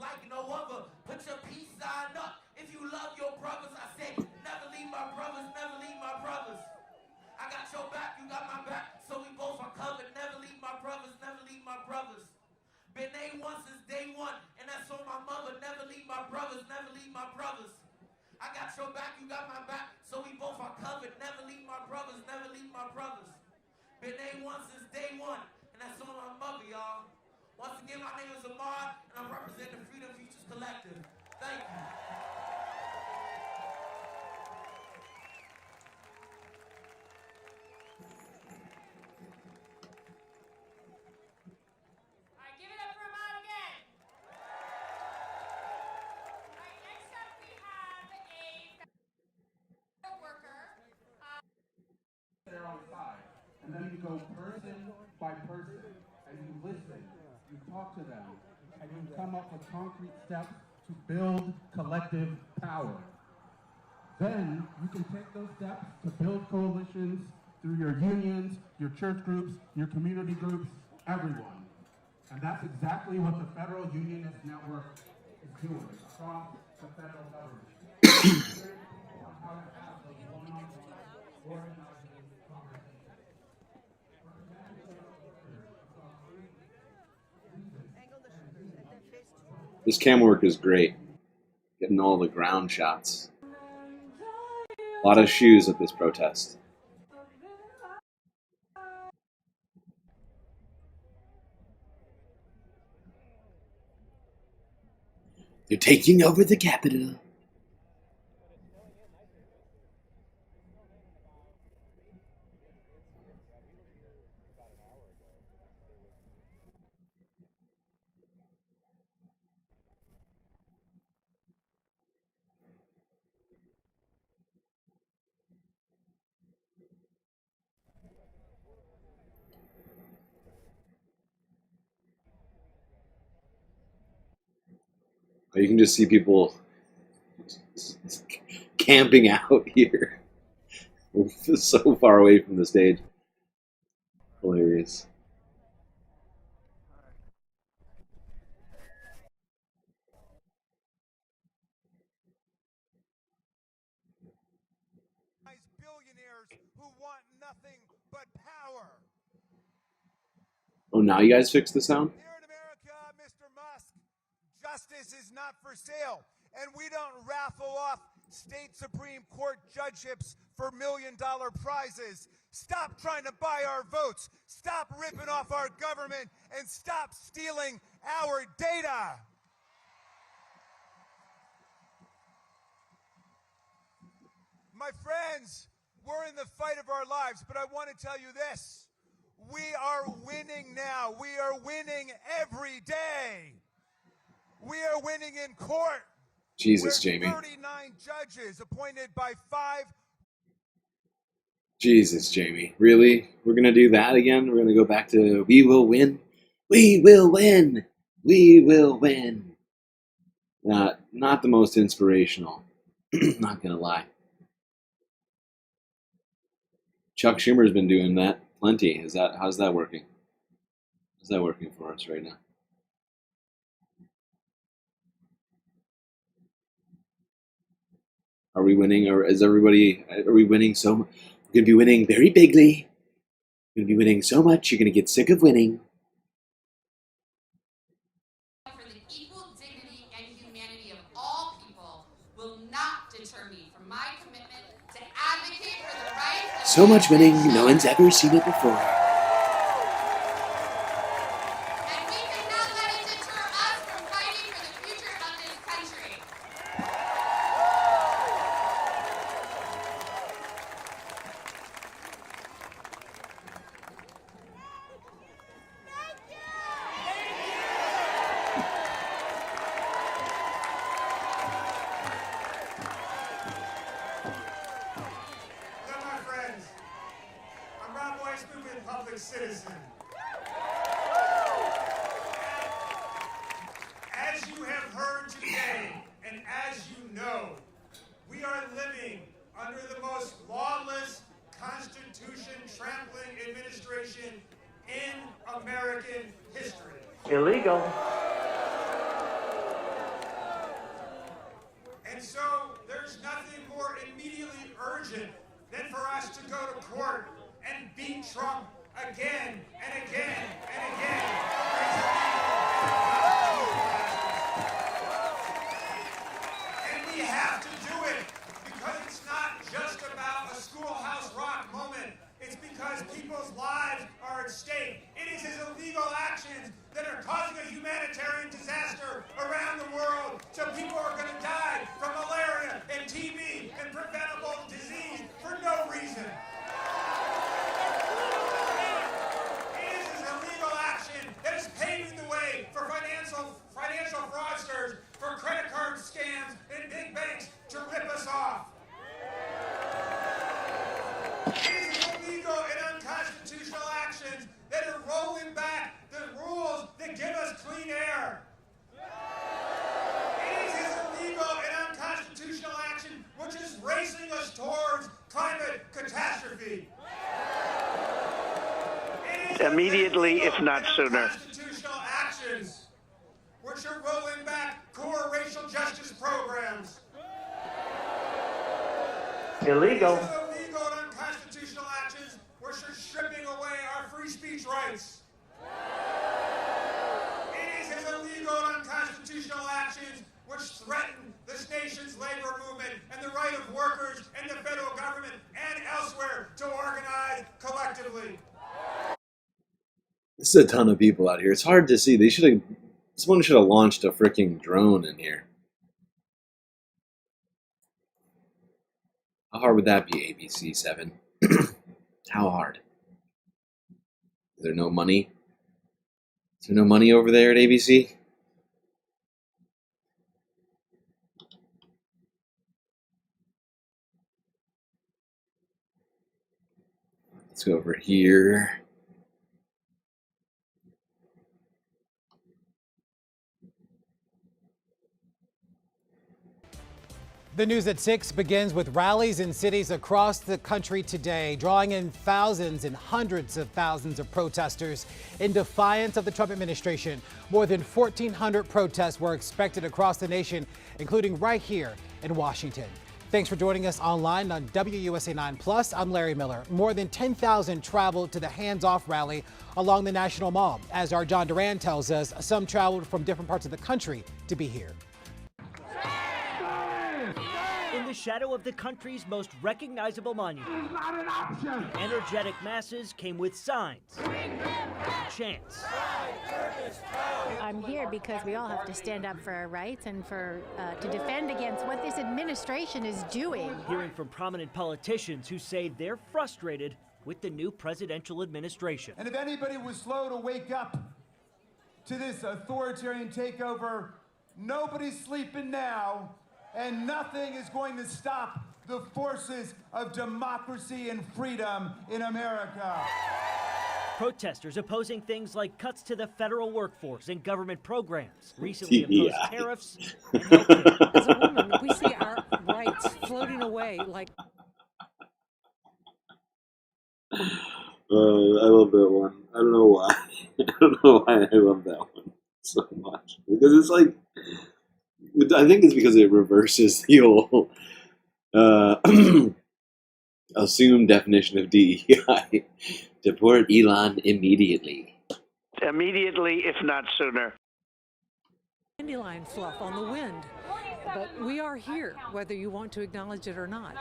like no other. Put your peace sign up. If you love your brothers, I said, never leave my brothers, never leave my brothers. I got your back, you got my back, so we both are covered. Never leave my brothers, never leave my brothers. Been A1 since day one, and that's on my mother. Never leave my brothers, never leave my brothers. I got your back, you got my back, so we both are covered. Never leave my brothers, never leave my brothers. Been A1 since day one, and that's on my mother, y'all. Once again, my name is Ahmad, and I'm representing the Freedom Futures Collective. Thank you. They're on side, and then you go person by person, and you listen, you talk to them, and you come up with concrete steps to build collective power. Then you can take those steps to build coalitions through your unions, your church groups, your community groups, everyone. And that's exactly what the Federal Unionist Network is doing across the federal government. On how to have those one-on-one organizing conversations. This cam work is great. Getting all the ground shots. A lot of shoes at this protest. They're taking over the Capitol. You can just see people camping out here. So far away from the stage. Hilarious. Billionaires who want nothing but power. Oh, now you guys fixed the sound? Here in America, Mr. Musk, justice is not for sale, and we don't raffle off state Supreme Court judgeships for million-dollar prizes. Stop trying to buy our votes. Stop ripping off our government, and stop stealing our data. My friends, we're in the fight of our lives, but I want to tell you this. We are winning now. We are winning every day. We are winning in court. Jesus, Jamie. 39 judges appointed by 5. Jesus, Jamie. Really? We're going to do that again? We're going to go back to we will win? We will win! We will win! Not the most inspirational. Not going to lie. Chuck Schumer's been doing that plenty. How's that working? How's that working for us right now? Are we winning, or are we winning so much? We're going to be winning very bigly. We're going to be winning so much, you're going to get sick of winning. For the equal dignity and humanity of all people will not deter me from my commitment to advocate for the rights of So much winning, no one's ever seen it before. and we cannot let it deter us from fighting for the future of this country. Hello, my friends. I'm Rob Weissman, public citizen. As you have heard today, and as you know, we are living under the most lawless, constitution-trampling administration in American history. Illegal. And so there's nothing more immediately urgent than for us to go to court and beat Trump again and again and again. And we have to do it because it's not just about a Schoolhouse Rock moment. It's because people's lives are at stake. It is his illegal actions that are causing a humanitarian disaster around the world. So people are going to die from malaria and TB and preventable disease for no reason. It is his illegal action that is paving the way for financial fraudsters, for credit card scams and big banks to rip us off. It is his illegal and unconstitutional actions that are rolling back the rules that give us clean air. It is his illegal and unconstitutional action which is racing us towards climate catastrophe. It is Immediately, if not sooner. unconstitutional actions which are rolling back core racial justice programs. Illegal. It is illegal and unconstitutional actions which are stripping away our free speech rights. It is his illegal and unconstitutional actions which threaten this nation's labor movement and the right of workers and the federal government and elsewhere to organize collectively. This is a ton of people out here. It's hard to see. Someone should have launched a freaking drone in here. How hard would that be, ABC 7? How hard? Is there no money? Is there no money over there at ABC? Let's go over here. The news at 6 begins with rallies in cities across the country today, drawing in thousands and hundreds of thousands of protesters in defiance of the Trump administration. More than 1,400 protests were expected across the nation, including right here in Washington. Thanks for joining us online on WUSA 9+. I'm Larry Miller. More than 10,000 traveled to the Hands Off rally along the National Mall. As our John Duran tells us, some traveled from different parts of the country to be here. In the shadow of the country's most recognizable monument, Not an option. energetic masses came with signs, chants. I'm here because we all have to stand up for our rights and to defend against what this administration is doing. Hearing from prominent politicians who say they're frustrated with the new presidential administration. And if anybody was slow to wake up to this authoritarian takeover, nobody's sleeping now. And nothing is going to stop the forces of democracy and freedom in America. Protesters opposing things like cuts to the federal workforce and government programs. Recently opposed tariffs and healthcare. As a woman, we see our rights floating away like... I love that one. I don't know why. I don't know why I love that one so much. Because it's like, I think it's because it reverses the whole assumed definition of DEI. Deport Elon immediately. Immediately, if not sooner. Dandelion fluff on the wind. But we are here, whether you want to acknowledge it or not.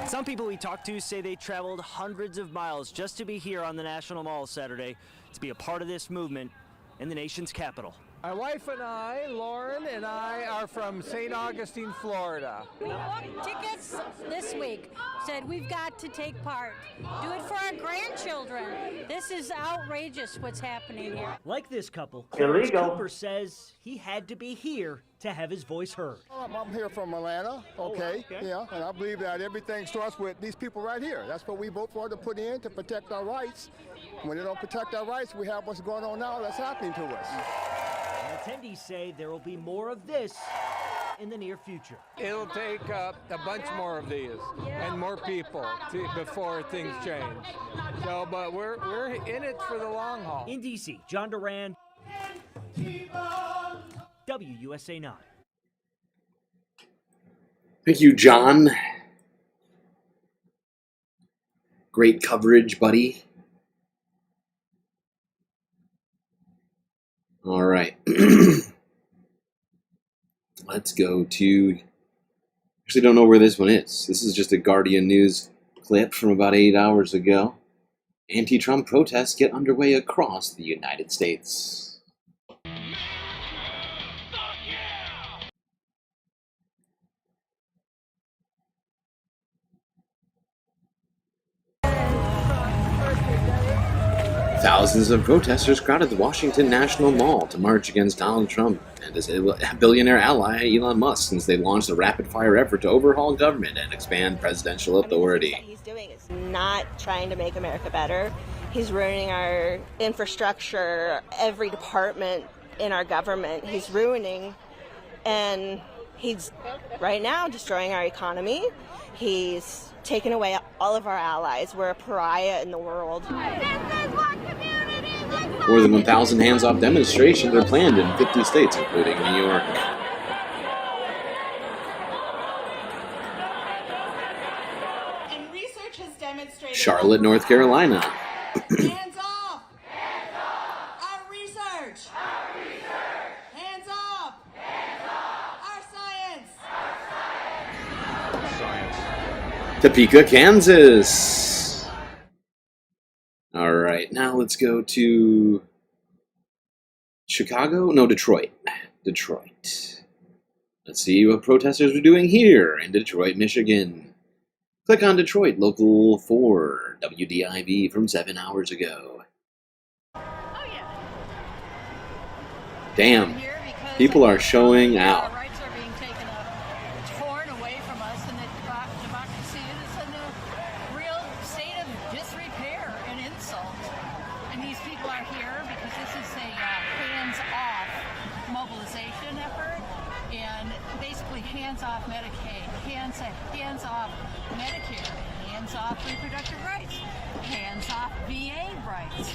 Some people we talked to say they traveled hundreds of miles just to be here on the National Mall Saturday to be a part of this movement in the nation's capital. My wife and I, Lauren and I, are from St. Augustine, Florida. We bought tickets this week, said we've got to take part. Do it for our grandchildren. This is outrageous what's happening here. Like this couple, Illegal. Cooper says he had to be here to have his voice heard. I'm here from Atlanta, okay, yeah, and I believe that everything starts with these people right here. That's what we vote for, to put in to protect our rights. When they don't protect our rights, we have what's going on now that's happening to us. Attendees say there will be more of this in the near future. It'll take a bunch more of these and more people before things change. So, but we're in it for the long haul. In D.C., John Duran, WUSA 9. Thank you, John. Great coverage, buddy. All right. Let's go to... Actually, don't know where this one is. This is just a Guardian News clip from about 8 hours ago. Anti-Trump protests get underway across the United States. Thousands of protesters crowded the Washington National Mall to march against Donald Trump and his billionaire ally Elon Musk since they launched a rapid-fire effort to overhaul government and expand presidential authority. What he's doing is not trying to make America better. He's ruining our infrastructure, every department in our government. He's ruining, and he's right now destroying our economy. He's taken away all of our allies. We're a pariah in the world. More than 1,000 hands-off demonstrations are planned in 50 states, including New York. And research has demonstrated Charlotte, North Carolina. Hands off! Hands off! Our research! Our research! Hands off! Hands off! Our science! Topeka, Kansas. All right, now let's go to Chicago? No, Detroit. Detroit. Let's see what protesters are doing here in Detroit, Michigan. Click on Detroit, Local 4, WDIV from 7 hours ago. Damn, people are showing out. Rights are being taken torn away from us, and that democracy is in a real state of disrepair and insult. And these people are here because this is a hands-off mobilization effort, and basically hands-off Medicaid, hands-off Medicare, hands-off reproductive rights, hands-off VA rights,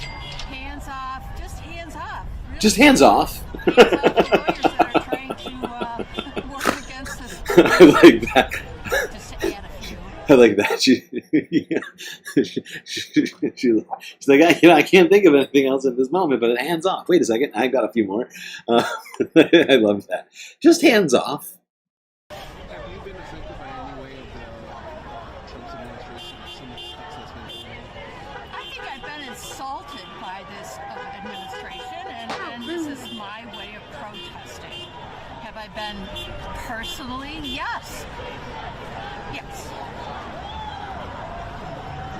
hands-off, just hands-off. Really. Just hands off. Hands-off the lawyers that are trying to work against this. I like that. Just to add a few. I like that. She's like, I can't think of anything else at this moment, but hands off. Wait a second, I got a few more. I love that. Just hands off. Have you been affected by any way of Trump's administration? I think I've been insulted by this administration, and this is my way of protesting. Have I been personally? Yes. Yes.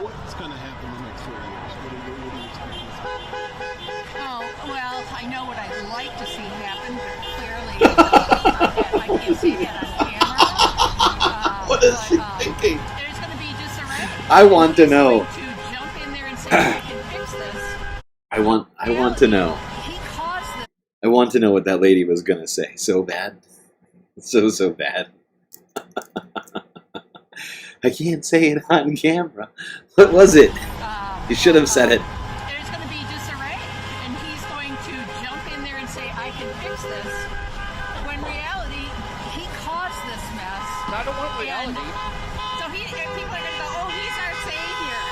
What's going to happen in the next 4 years? What do you expect? Oh, well, I know what I'd like to see happen, but clearly I can't see that on camera. is she thinking? There's going to be disarray. I want to know. To jump in there and say, I can fix this. I want to know. He caused this. I want to know what that lady was gonna say. So bad. So bad. I can't say it on camera. What was it? You should have said it. There's going to be disarray, and he's going to jump in there and say, I can fix this. When reality, he caused this mess. I don't want reality. So people are going to go, oh, he's our savior.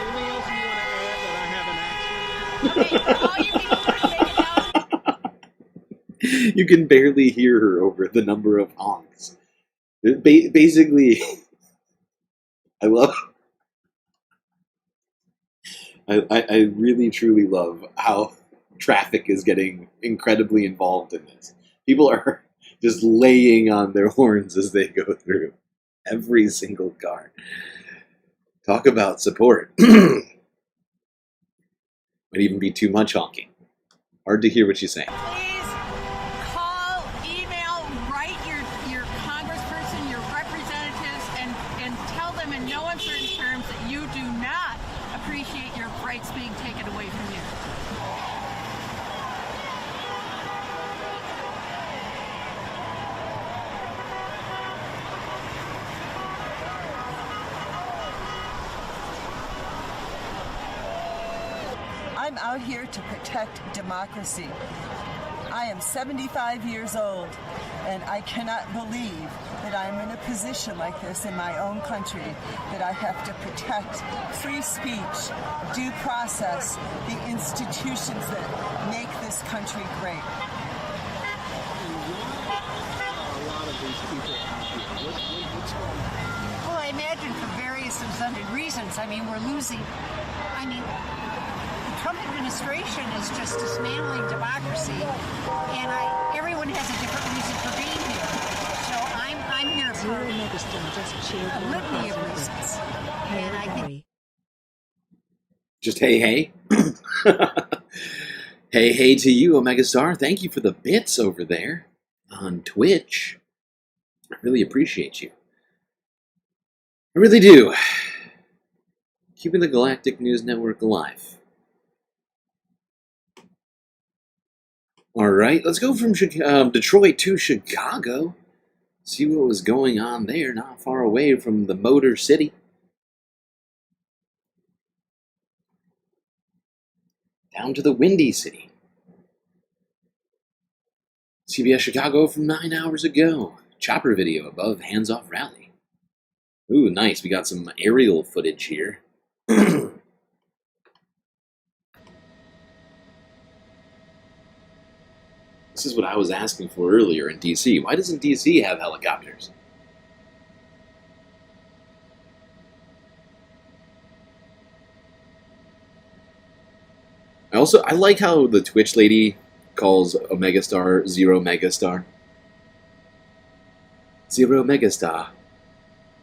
Anything else you want to add that I haven't asked? Okay, for all you people who are taking down. You can barely hear her over the number of honks. Basically, I really truly love how traffic is getting incredibly involved in this. People are just laying on their horns as they go through every single car. Talk about support. Might even be too much honking. Hard to hear what she's saying. Please call, email, write your congressperson, your representatives, and tell them in no uncertain terms that you do not appreciate your rights being taken away from you. I'm out here to protect democracy. I am 75 years old, and I cannot believe that I'm in a position like this in my own country, that I have to protect free speech, due process, the institutions that make this country great. Well, I imagine for various and sundry reasons. I mean, we're losing. I mean, the Trump administration is just dismantling democracy, and everyone has a different reason for being here. So I'm here for a litany of reasons, and I think. Just hey. Hey to you, Omega Star. Thank you for the bits over there on Twitch. I really appreciate you. I really do. Keeping the Galactic News Network alive. Alright, let's go from Detroit to Chicago. See what was going on there, not far away from the Motor City. Down to the Windy City. CBS Chicago from 9 hours ago. Chopper video above hands-off rally. Ooh, nice. We got some aerial footage here. This is what I was asking for earlier in DC. Why doesn't DC have helicopters? I like how the Twitch lady calls a megastar Zero Megastar. Zero Megastar.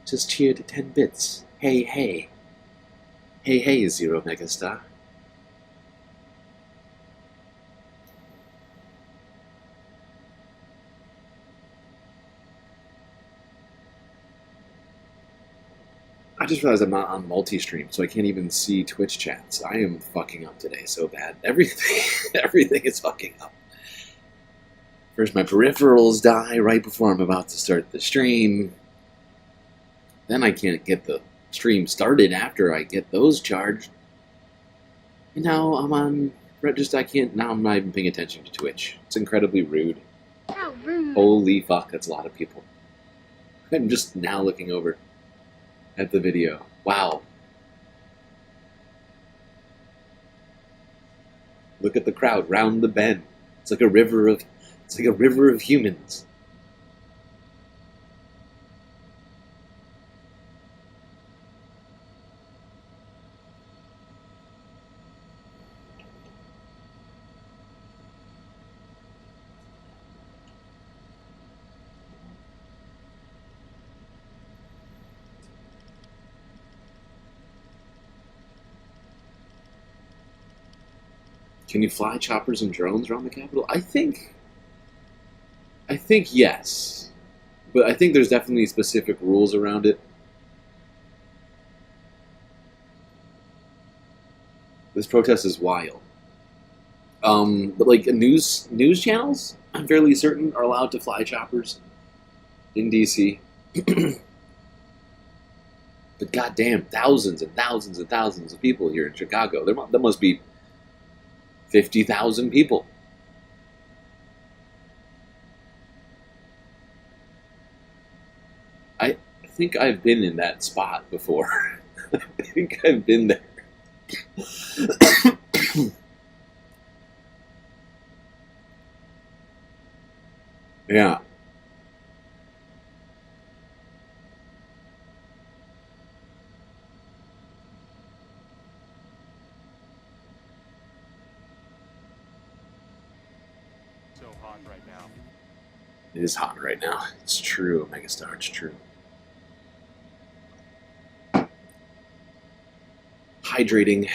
Just cheered 10 bits. Hey, hey. Hey, Zero Megastar. I just realized I'm not on multi-stream, so I can't even see Twitch chats. I am fucking up today so bad. Everything is fucking up. First, my peripherals die right before I'm about to start the stream. Then I can't get the stream started after I get those charged. And now I'm on... now I'm not even paying attention to Twitch. It's incredibly rude. How rude. Holy fuck, that's a lot of people. I'm just now looking over at the video. Wow. Look at the crowd round the bend. It's like a river of humans. Can you fly choppers and drones around the Capitol? I think yes. But I think there's definitely specific rules around it. This protest is wild. But like news channels, I'm fairly certain, are allowed to fly choppers in DC. But goddamn, thousands and thousands and thousands of people here in Chicago. There must be 50,000 people. I think I've been in that spot before. I think I've been there. Yeah. So hot right now. It is hot right now. It's true, Megastar. It's true. Hydrating.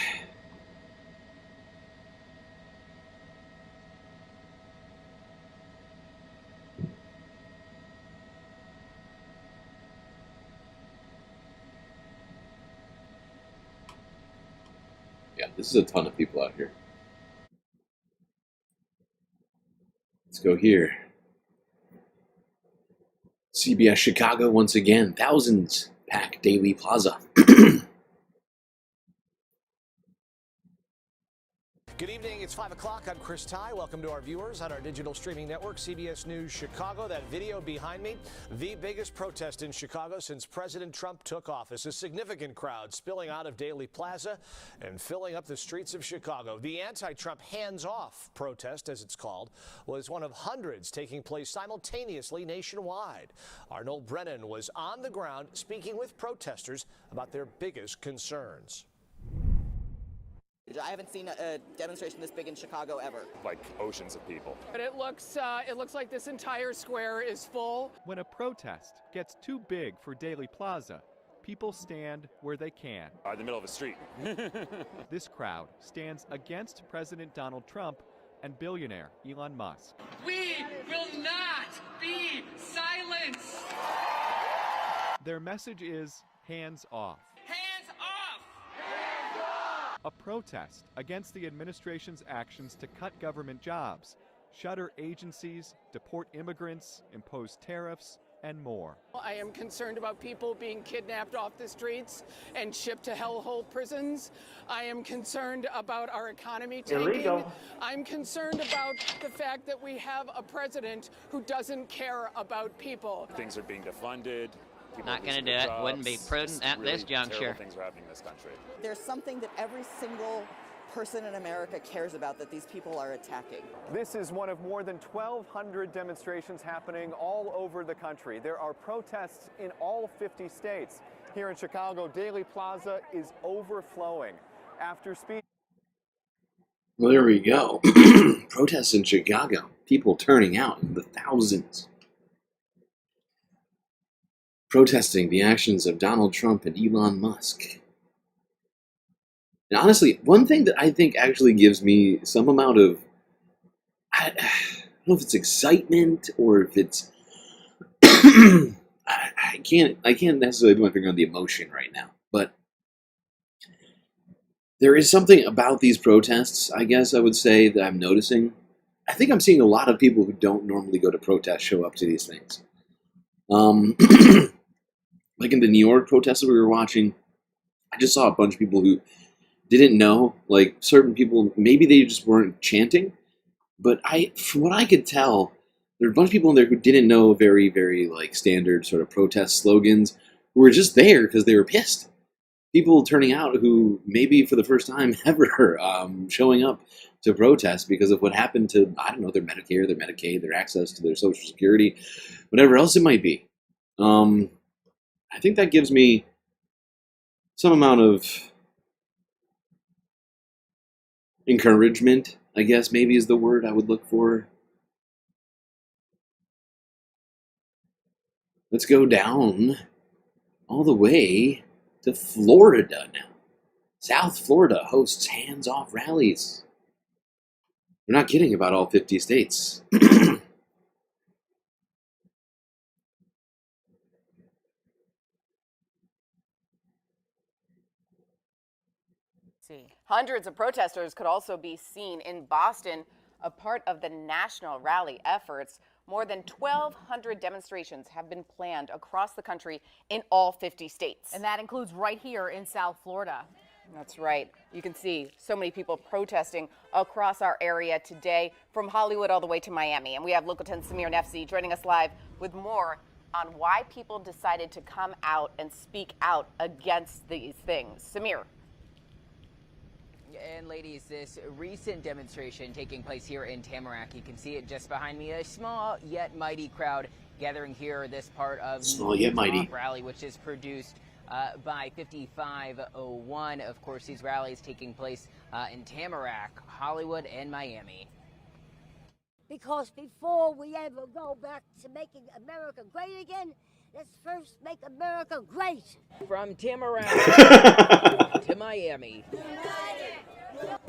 Yeah, this is a ton of people out here. Let's go here. CBS Chicago once again. Thousands pack Daily Plaza. Good evening, it's 5 o'clock. I'm Chris Ty. Welcome to our viewers on our digital streaming network, CBS News Chicago. That video behind me, the biggest protest in Chicago since President Trump took office. A significant crowd spilling out of Daley Plaza and filling up the streets of Chicago. The anti-Trump hands-off protest, as it's called, was one of hundreds taking place simultaneously nationwide. Arnold Brennan was on the ground speaking with protesters about their biggest concerns. I haven't seen a demonstration this big in Chicago ever. Like oceans of people. But it looks like this entire square is full. When a protest gets too big for Daley Plaza, people stand where they can. In the middle of a street. This crowd stands against President Donald Trump and billionaire Elon Musk. We will not be silenced. Their message is hands off. Hands off! A protest against the administration's actions to cut government jobs, shutter agencies, deport immigrants, impose tariffs, and more. I am concerned about people being kidnapped off the streets and shipped to hellhole prisons. I am concerned about our economy tanking. Illegal. I'm concerned about the fact that we have a president who doesn't care about people. Things are being defunded. Not going to do it. Wouldn't be prudent at this juncture. Terrible things are happening in this country. There's something that every single person in America cares about that these people are attacking. This is one of more than 1,200 demonstrations happening all over the country. There are protests in all 50 states. Here in Chicago, Daley Plaza is overflowing. After speech. Well, there we go. Protests in Chicago. People turning out in the thousands. Protesting the actions of Donald Trump and Elon Musk. And honestly, one thing that I think actually gives me some amount of, I don't know if it's excitement or if it's, I can't necessarily put my finger on the emotion right now, but there is something about these protests, I guess I would say, that I'm noticing. I think I'm seeing a lot of people who don't normally go to protests show up to these things. Like in the New York protests that we were watching, I just saw a bunch of people who didn't know, like certain people, maybe they just weren't chanting, but from what I could tell, there were a bunch of people in there who didn't know very, very like standard sort of protest slogans, who were just there because they were pissed. People turning out who maybe for the first time ever showing up to protest because of what happened to, I don't know, their Medicare, their Medicaid, their access to their Social Security, whatever else it might be. I think that gives me some amount of encouragement, I guess maybe is the word I would look for. Let's go down all the way to Florida now. South Florida hosts hands-off rallies. We're not kidding about all 50 states. Hundreds of protesters could also be seen in Boston, a part of the national rally efforts. More than 1,200 demonstrations have been planned across the country in all 50 states. And that includes right here in South Florida. That's right. You can see so many people protesting across our area today, from Hollywood all the way to Miami. And we have local 10 Samir Nefsi joining us live with more on why people decided to come out and speak out against these things. Samir. And ladies, this recent demonstration taking place here in Tamarack, you can see it just behind me, a small yet mighty crowd gathering here, this part of the rally, which is produced by 5501. Of course, these rallies taking place in Tamarack, Hollywood, and Miami. Because before we ever go back to making America great again, let's first make America great. From Tamarack to Miami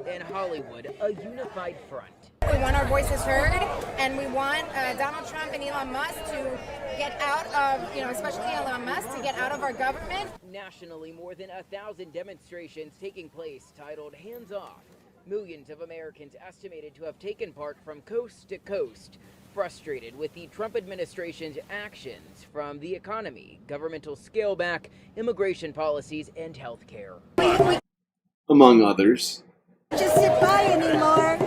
and Hollywood, a unified front. We want our voices heard, and we want Donald Trump and Elon Musk to get out of, especially Elon Musk, to get out of our government. Nationally, more than 1,000 demonstrations taking place titled Hands Off. Millions of Americans estimated to have taken part from coast to coast, frustrated with the Trump administration's actions from the economy, governmental scale back, immigration policies, and health care. Among others. Just sit by anymore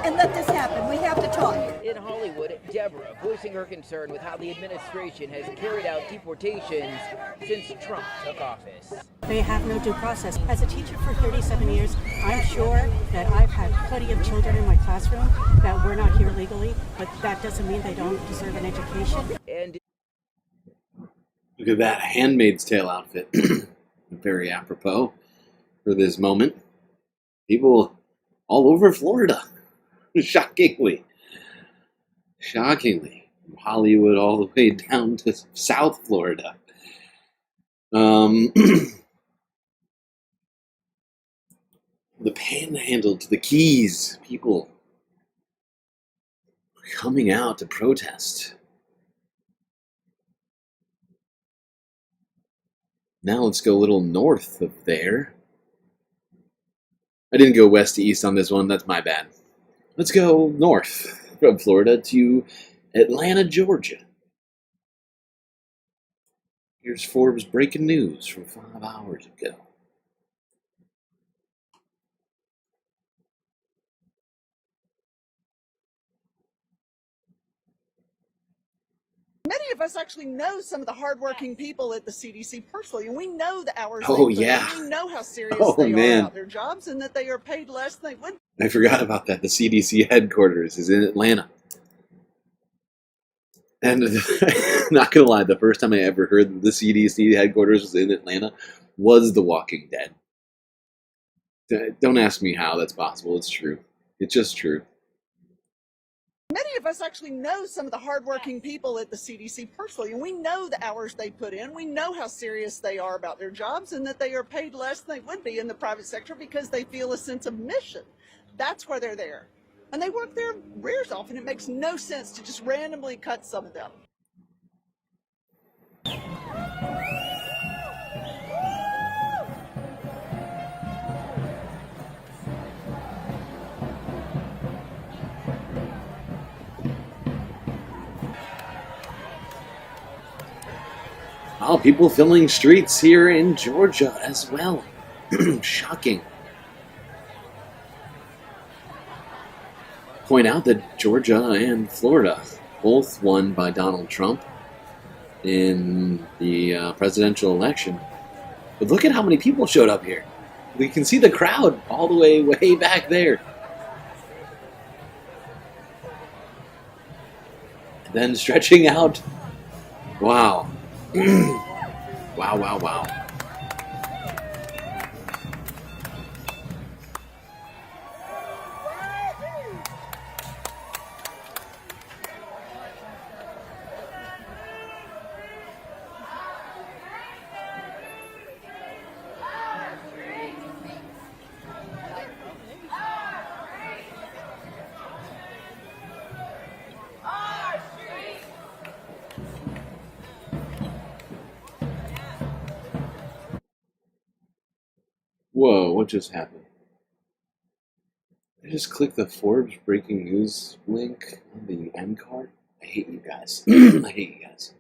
and let this happen. We have to talk. In Hollywood, Deborah voicing her concern with how the administration has carried out deportations since Trump took office. They have no due process. As a teacher for 37 years, I'm sure that I've had plenty of children in my classroom that were not here legally, but that doesn't mean they don't deserve an education. And look at that Handmaid's Tale outfit. Very apropos for this moment. People all over Florida. Shockingly. From Hollywood all the way down to South Florida. The Panhandle to the Keys. People coming out to protest. Now let's go a little north of there. I didn't go west to east on this one. That's my bad. Let's go north from Florida to Atlanta, Georgia. Here's Forbes breaking news from 5 hours ago. Many of us actually know some of the hardworking people at the CDC personally, and we know the hours Oh, they put in. yeah. We know how serious Oh, they man. are about their jobs and that they are paid less than they would. I forgot about that. The CDC headquarters is in Atlanta. And not gonna lie, the first time I ever heard that the CDC headquarters was in Atlanta was The Walking Dead. Don't ask me how that's possible. It's true. It's just true. Many of us actually know some of the hardworking people at the CDC personally, and we know the hours they put in. We know how serious they are about their jobs and that they are paid less than they would be in the private sector because they feel a sense of mission. That's why they're there. And they work their rears off, and it makes no sense to just randomly cut some of them. Oh, people filling streets here in Georgia as well. Shocking. Point out that Georgia and Florida both won by Donald Trump in the presidential election. But look at how many people showed up here. We can see the crowd all the way back there. And then stretching out. Wow. Wow. Whoa, what just happened? I just click the Forbes breaking news link on the end card. I hate you guys. I hate you guys.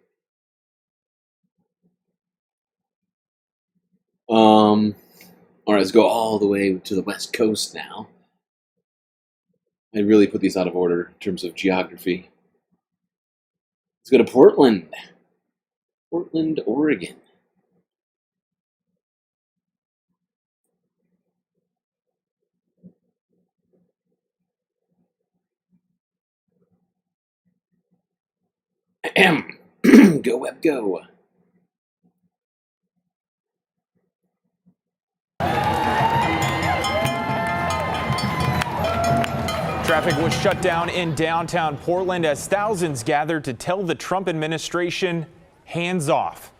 All right, let's go all the way to the West Coast now. I really put these out of order in terms of geography. Let's go to Portland. Portland, Oregon. Go web go. Traffic was shut down in downtown Portland as thousands gathered to tell the Trump administration, hands off.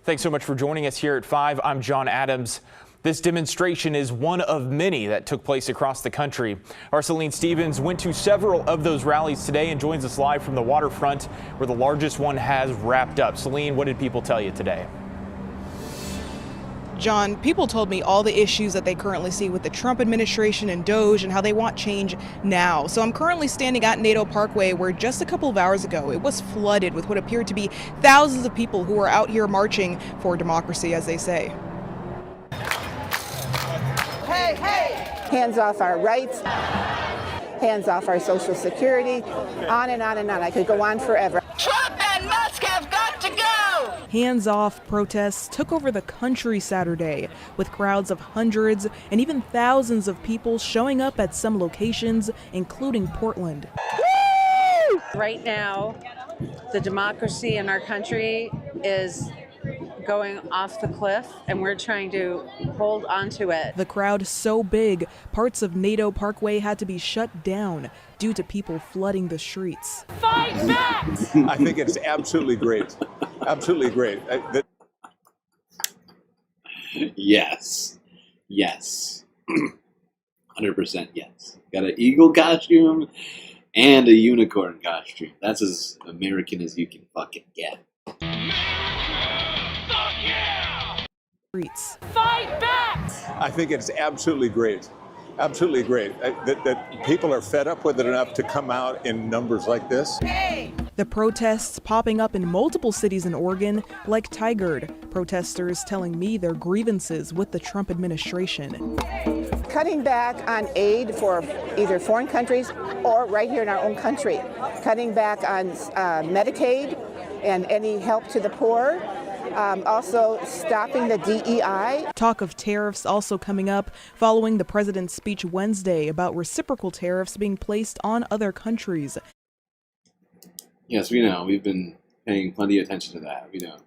Thanks so much for joining us here at 5. I'm John Adams. This demonstration is one of many that took place across the country. Our Celine Stevens went to several of those rallies today and joins us live from the waterfront where the largest one has wrapped up. Celine, what did people tell you today? John, people told me all the issues that they currently see with the Trump administration and DOGE and how they want change now. So I'm currently standing at NATO Parkway where just a couple of hours ago it was flooded with what appeared to be thousands of people who were out here marching for democracy, as they say. Hey, hey! Hands off our rights, hands off our Social Security, on and on and on. I could go on forever. Trump and Musk have got to go! Hands-off protests took over the country Saturday, with crowds of hundreds and even thousands of people showing up at some locations, including Portland. Woo! Right now, the democracy in our country is going off the cliff, and we're trying to hold on to it. The crowd so big, parts of NATO Parkway had to be shut down due to people flooding the streets. Fight back! I think it's absolutely great. Absolutely great. Yes. Yes. 100% yes. Got an eagle costume and a unicorn costume. That's as American as you can fucking get. Streets. Fight back! I think it's absolutely great. Absolutely great. That people are fed up with it enough to come out in numbers like this. The protests popping up in multiple cities in Oregon, like Tigard. Protesters telling me their grievances with the Trump administration. Cutting back on aid for either foreign countries or right here in our own country. Cutting back on Medicaid and any help to the poor. Also stopping the DEI. Talk of tariffs also coming up following the president's speech Wednesday about reciprocal tariffs being placed on other countries. Yes, we know. We've been paying plenty of attention to that. We know.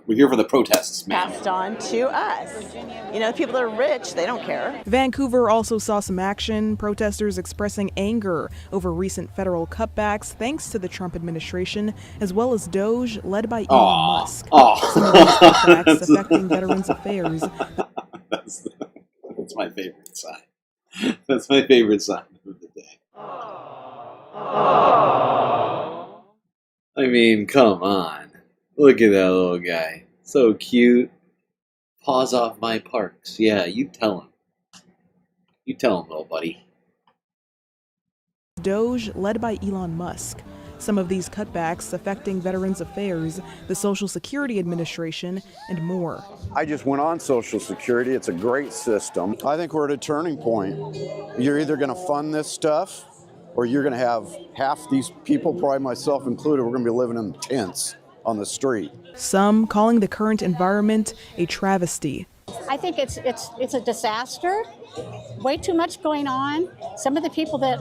We're here for the protests, man. Passed on to us. You know, people that are rich, they don't care. Vancouver also saw some action, protesters expressing anger over recent federal cutbacks thanks to the Trump administration, as well as DOGE led by Elon Musk. Some of these cutbacks affecting Veterans Affairs. That's my favorite sign. That's my favorite sign of the day. I mean, come on. Look at that little guy. So cute. Paws off my parks. Yeah, you tell him. You tell him, little buddy. DOGE led by Elon Musk. Some of these cutbacks affecting Veterans Affairs, the Social Security Administration, and more. I just went on Social Security. It's a great system. I think we're at a turning point. You're either going to fund this stuff or you're going to have half these people, probably myself included, we're going to be living in tents on the street. Some calling the current environment a travesty. I think it's a disaster. Way too much going on. Some of the people that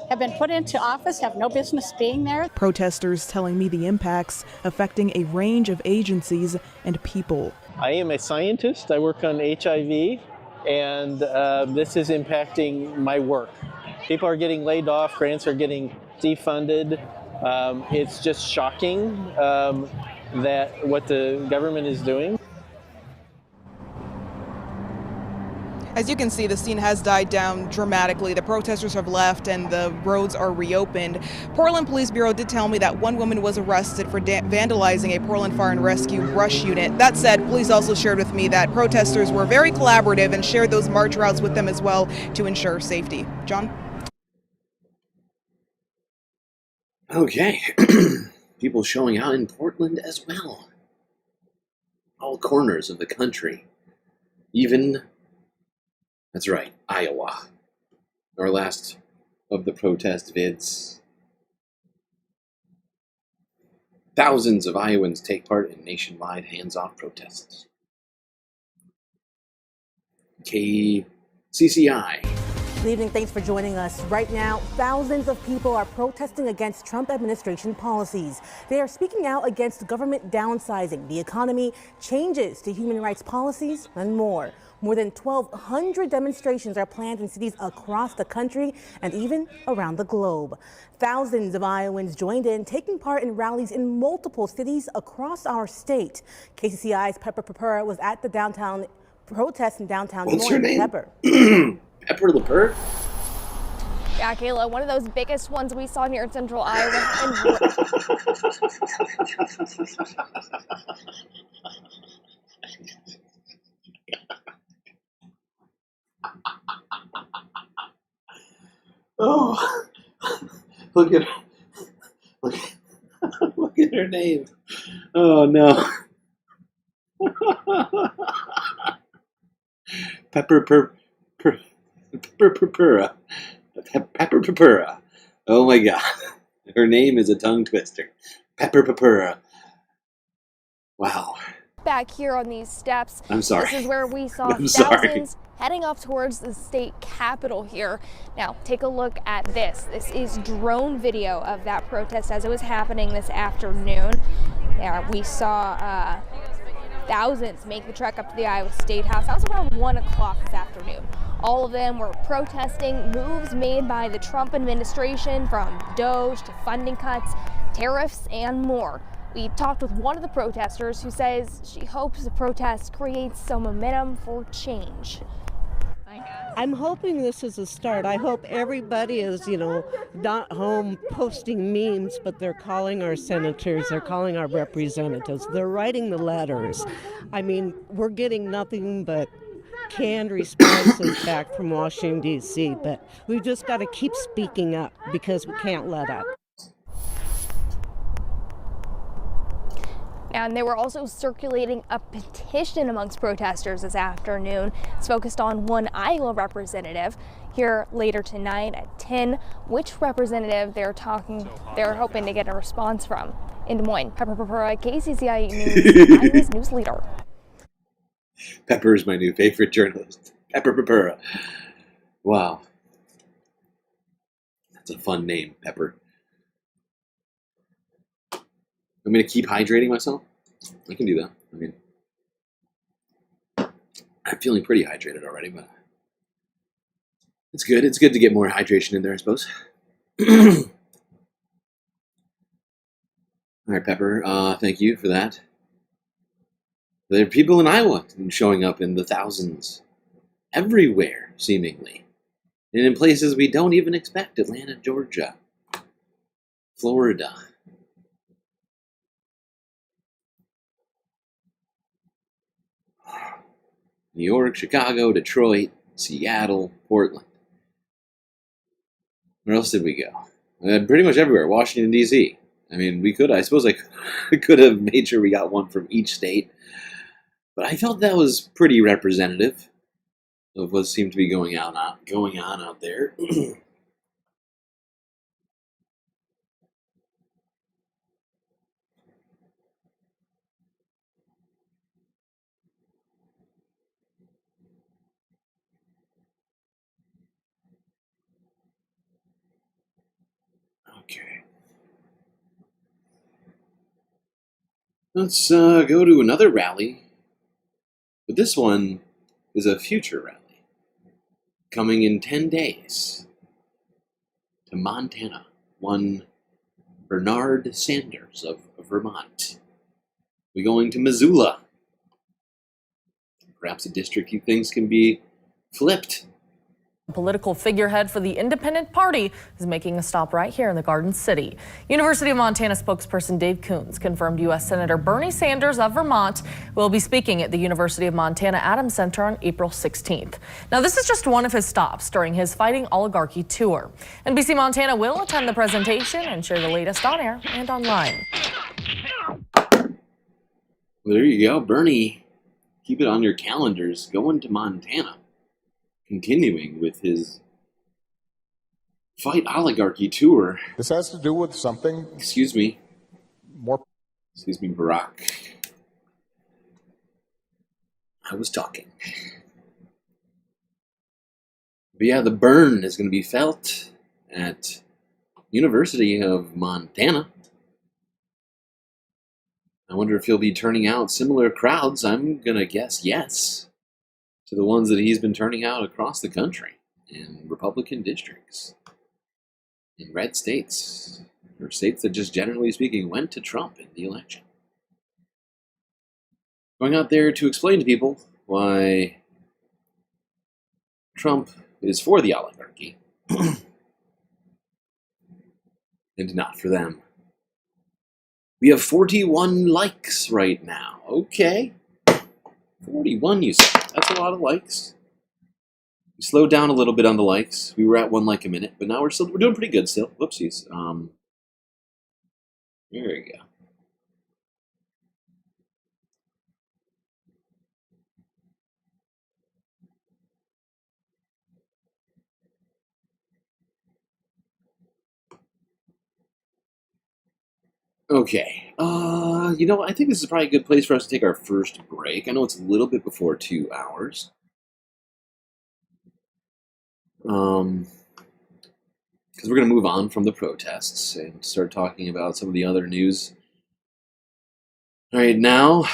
have been put into office have no business being there. Protesters telling me the impacts affecting a range of agencies and people. I am a scientist. I work on HIV, and this is impacting my work. People are getting laid off. Grants are getting defunded. It's just shocking that what the government is doing. As you can see, the scene has died down dramatically. The protesters have left and the roads are reopened. Portland Police Bureau did tell me that one woman was arrested for vandalizing a Portland Fire and Rescue brush unit. That said, police also shared with me that protesters were very collaborative and shared those march routes with them as well to ensure safety. John? Okay. People showing out in Portland as well. All corners of the country. Even, that's right, Iowa. Our last of the protest vids. Thousands of Iowans take part in nationwide hands-off protests. KCCI. Good evening, thanks for joining us. Right now, thousands of people are protesting against Trump administration policies. They are speaking out against government downsizing, the economy, changes to human rights policies, and more. More than 1,200 demonstrations are planned in cities across the country and even around the globe. Thousands of Iowans joined in, taking part in rallies in multiple cities across our state. KCCI's Pepper Papura was at the downtown protest in downtown Des Moines. What's her name? Pepper. Pepper LePeur? Yeah, Kayla, one of those biggest ones we saw near central Iowa. Oh, look at look at her name. Oh no. Pepper Papura. Pepper Papura. Oh my god. Her name is a tongue twister. Pepper Papura. Wow. Back here on these steps, I'm sorry. This is where we saw I'm sorry. thousands heading up towards the state capitol here. Now, take a look at this. This is drone video of that protest as it was happening this afternoon. Yeah, we saw thousands make the trek up to the Iowa State House. That was around 1 o'clock this afternoon. All of them were protesting moves made by the Trump administration, from DOGE to funding cuts, tariffs, and more. We talked with one of the protesters who says she hopes the protest creates some momentum for change. I'm hoping this is a start. I hope everybody is, not home posting memes, but they're calling our senators, they're calling our representatives, they're writing the letters. I mean, we're getting nothing but canned responses back from Washington, D.C., but we've just got to keep speaking up because we can't let up. And they were also circulating a petition amongst protesters this afternoon. It's focused on one Iowa representative. Here later tonight at 10, which representative they're hoping to get a response from. In Des Moines, Pepper Papura, KCCI News, Iowa's news leader. Pepper is my new favorite journalist. Pepper Papura. Wow. That's a fun name, Pepper. I'm going to keep hydrating myself? I can do that. I mean, I'm feeling pretty hydrated already, but it's good. It's good to get more hydration in there, I suppose. All right, Pepper, thank you for that. There are people in Iowa showing up in the thousands. Everywhere, seemingly. And in places we don't even expect. Atlanta, Georgia, Florida. New York, Chicago, Detroit, Seattle, Portland. Where else did we go? Pretty much everywhere. Washington, D.C. I mean, I suppose I could have made sure we got one from each state. But I felt that was pretty representative of what seemed to be going on out there. Okay. Let's go to another rally. But this one is a future rally. Coming in 10 days to Montana. One Bernard Sanders of Vermont. We're going to Missoula. Perhaps a district he thinks can be flipped. Political figurehead for the Independent Party is making a stop right here in the Garden City. University of Montana spokesperson Dave Coons confirmed U.S. Senator Bernie Sanders of Vermont will be speaking at the University of Montana Adams Center on April 16th. Now, this is just one of his stops during his Fighting Oligarchy tour. NBC Montana will attend the presentation and share the latest on air and online. Well, there you go, Bernie. Keep it on your calendars. Going to Montana. Continuing with his Fight Oligarchy tour. This has to do with something. Excuse me. Excuse me, Barack. I was talking. But yeah, the burn is going to be felt at University of Montana. I wonder if he'll be turning out similar crowds. I'm going to guess yes, to the ones that he's been turning out across the country in Republican districts, in red states, or states that just generally speaking went to Trump in the election. Going out there to explain to people why Trump is for the oligarchy and not for them. We have 41 likes right now. Okay. 41, you said. That's a lot of likes. We slowed down a little bit on the likes. We were at 1 like a minute, but now we're doing pretty good still. Whoopsies. There we go. Okay, I think this is probably a good place for us to take our first break. I know it's a little bit before 2 hours. Because we're going to move on from the protests and start talking about some of the other news. All right, now,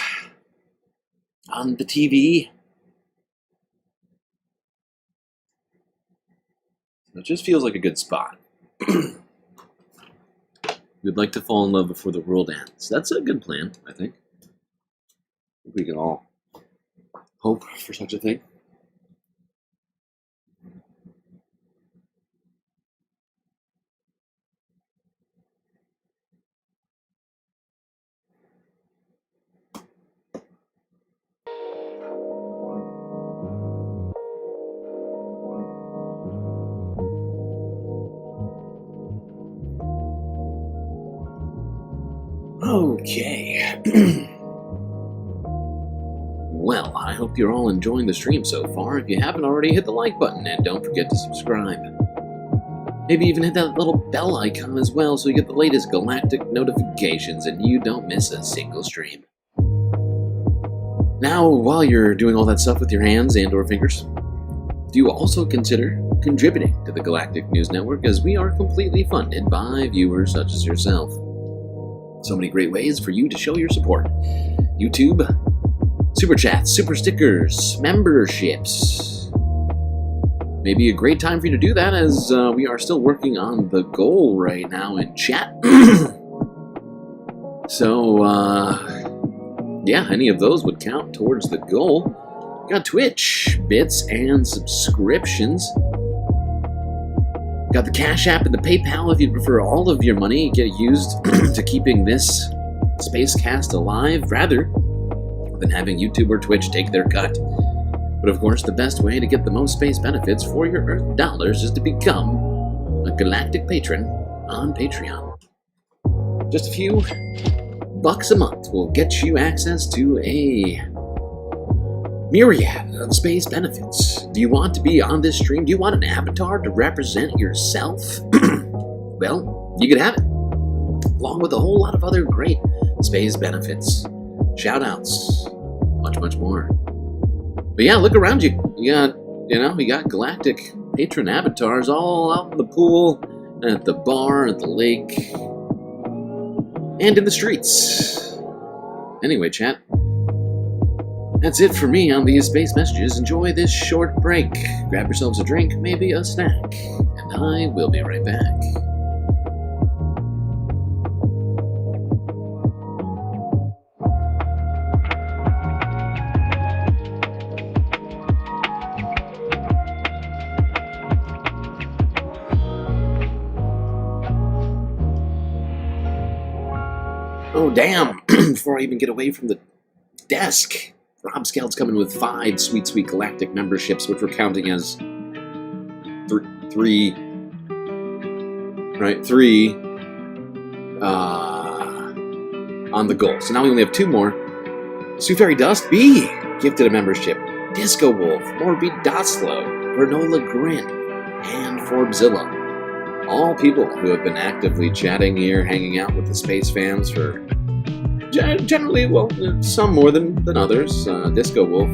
on the TV. It just feels like a good spot. We'd like to fall in love before the world ends. That's a good plan, I think. We can all hope for such a thing. Okay. Well, I hope you're all enjoying the stream so far. If you haven't already, hit the like button and don't forget to subscribe. Maybe even hit that little bell icon as well so you get the latest galactic notifications and you don't miss a single stream. Now, while you're doing all that stuff with your hands and or fingers, do you also consider contributing to the Galactic News Network, as we are completely funded by viewers such as yourself. So many great ways for you to show your support. YouTube, super chats, super stickers, memberships. Maybe a great time for you to do that, as we are still working on the goal right now in chat. So, yeah, any of those would count towards the goal. Got Twitch, bits, and subscriptions. Got the Cash App and the PayPal if you prefer all of your money get used to keeping this spacecast alive, rather than having YouTube or Twitch take their cut. But of course, the best way to get the most space benefits for your Earth dollars is to become a galactic patron on Patreon. Just a few bucks a month will get you access to a myriad of space benefits. Do you want to be on this stream? Do you want an avatar to represent yourself? Well, you could have it, along with a whole lot of other great space benefits, shout-outs, much more. But yeah, look around you. You got galactic patron avatars all out in the pool, at the bar, at the lake, and in the streets. Anyway, chat, that's it for me on these space messages. Enjoy this short break. Grab yourselves a drink, maybe a snack, and I will be right back. Oh, damn. Before I even get away from the desk, Rob Skeld's coming with 5 sweet, sweet galactic memberships, which we're counting as three on the goal. So now we only have 2 more. Sue Fairy Dust B gifted a membership. Disco Wolf, Morbid Dotslow, Granola Grin, and Forbezilla. All people who have been actively chatting here, hanging out with the space fans for generally, well, some more than others. Disco Wolf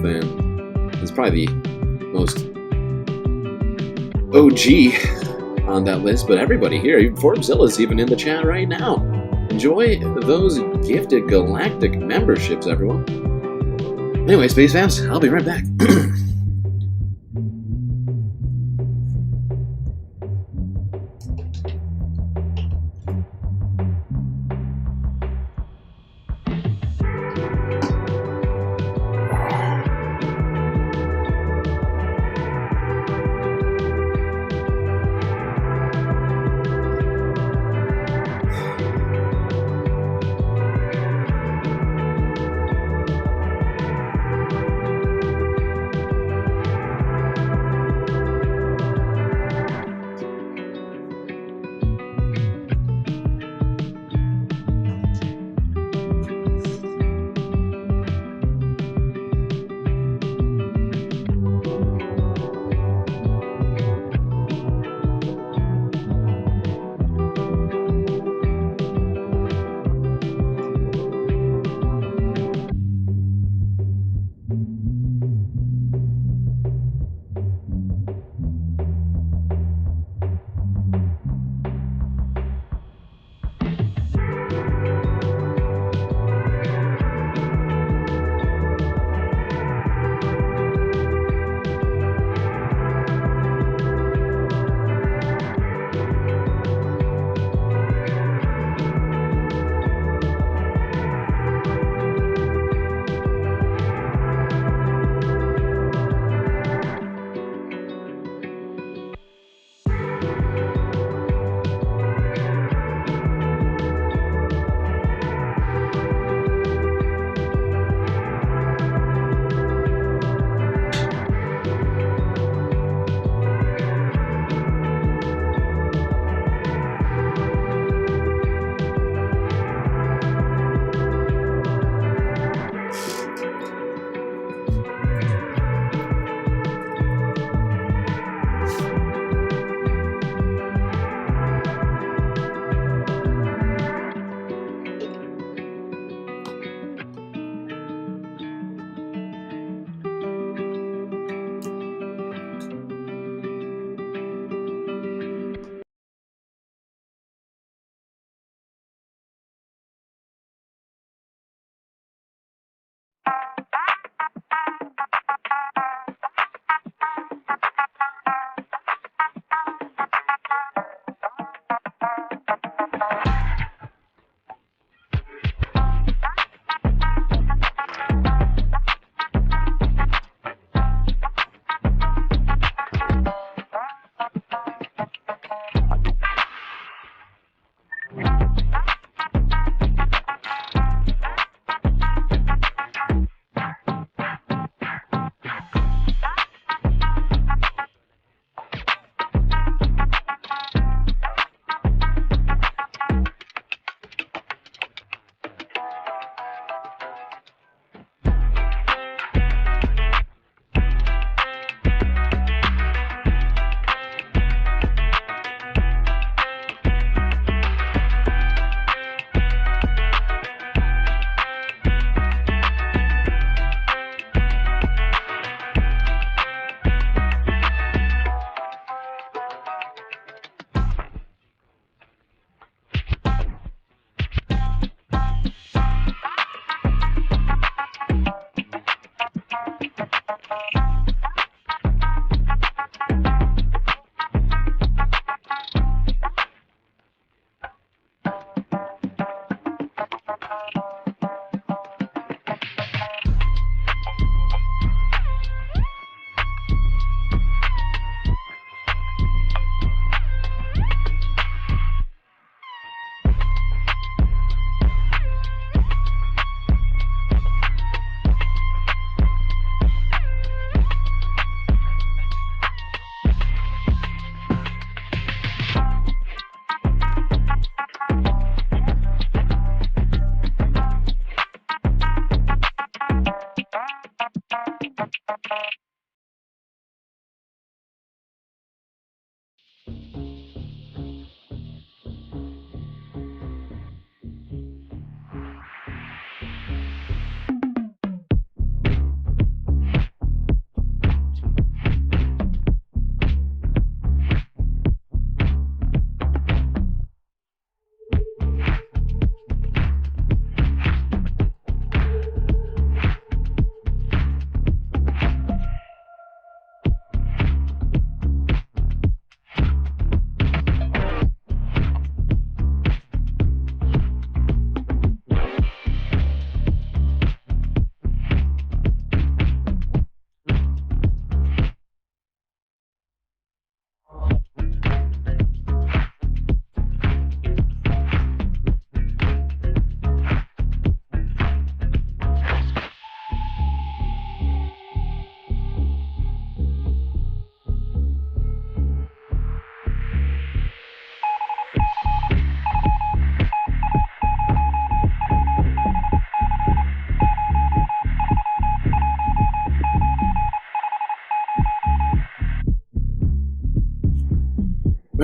is probably the most OG on that list, but everybody here, even Forbezilla's even in the chat right now. Enjoy those gifted galactic memberships, everyone. Anyway, space fans, I'll be right back.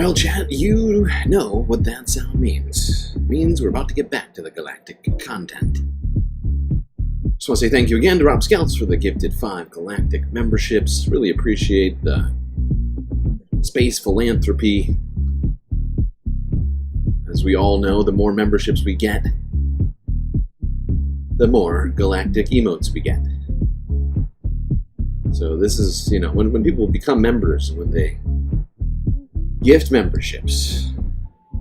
Well, chat, you know what that sound means. It means we're about to get back to the galactic content. Just want to say thank you again to Rob Scouts for the gifted 5 galactic memberships. Really appreciate the space philanthropy. As we all know, the more memberships we get, the more galactic emotes we get. So this is, when people become members, when they gift memberships,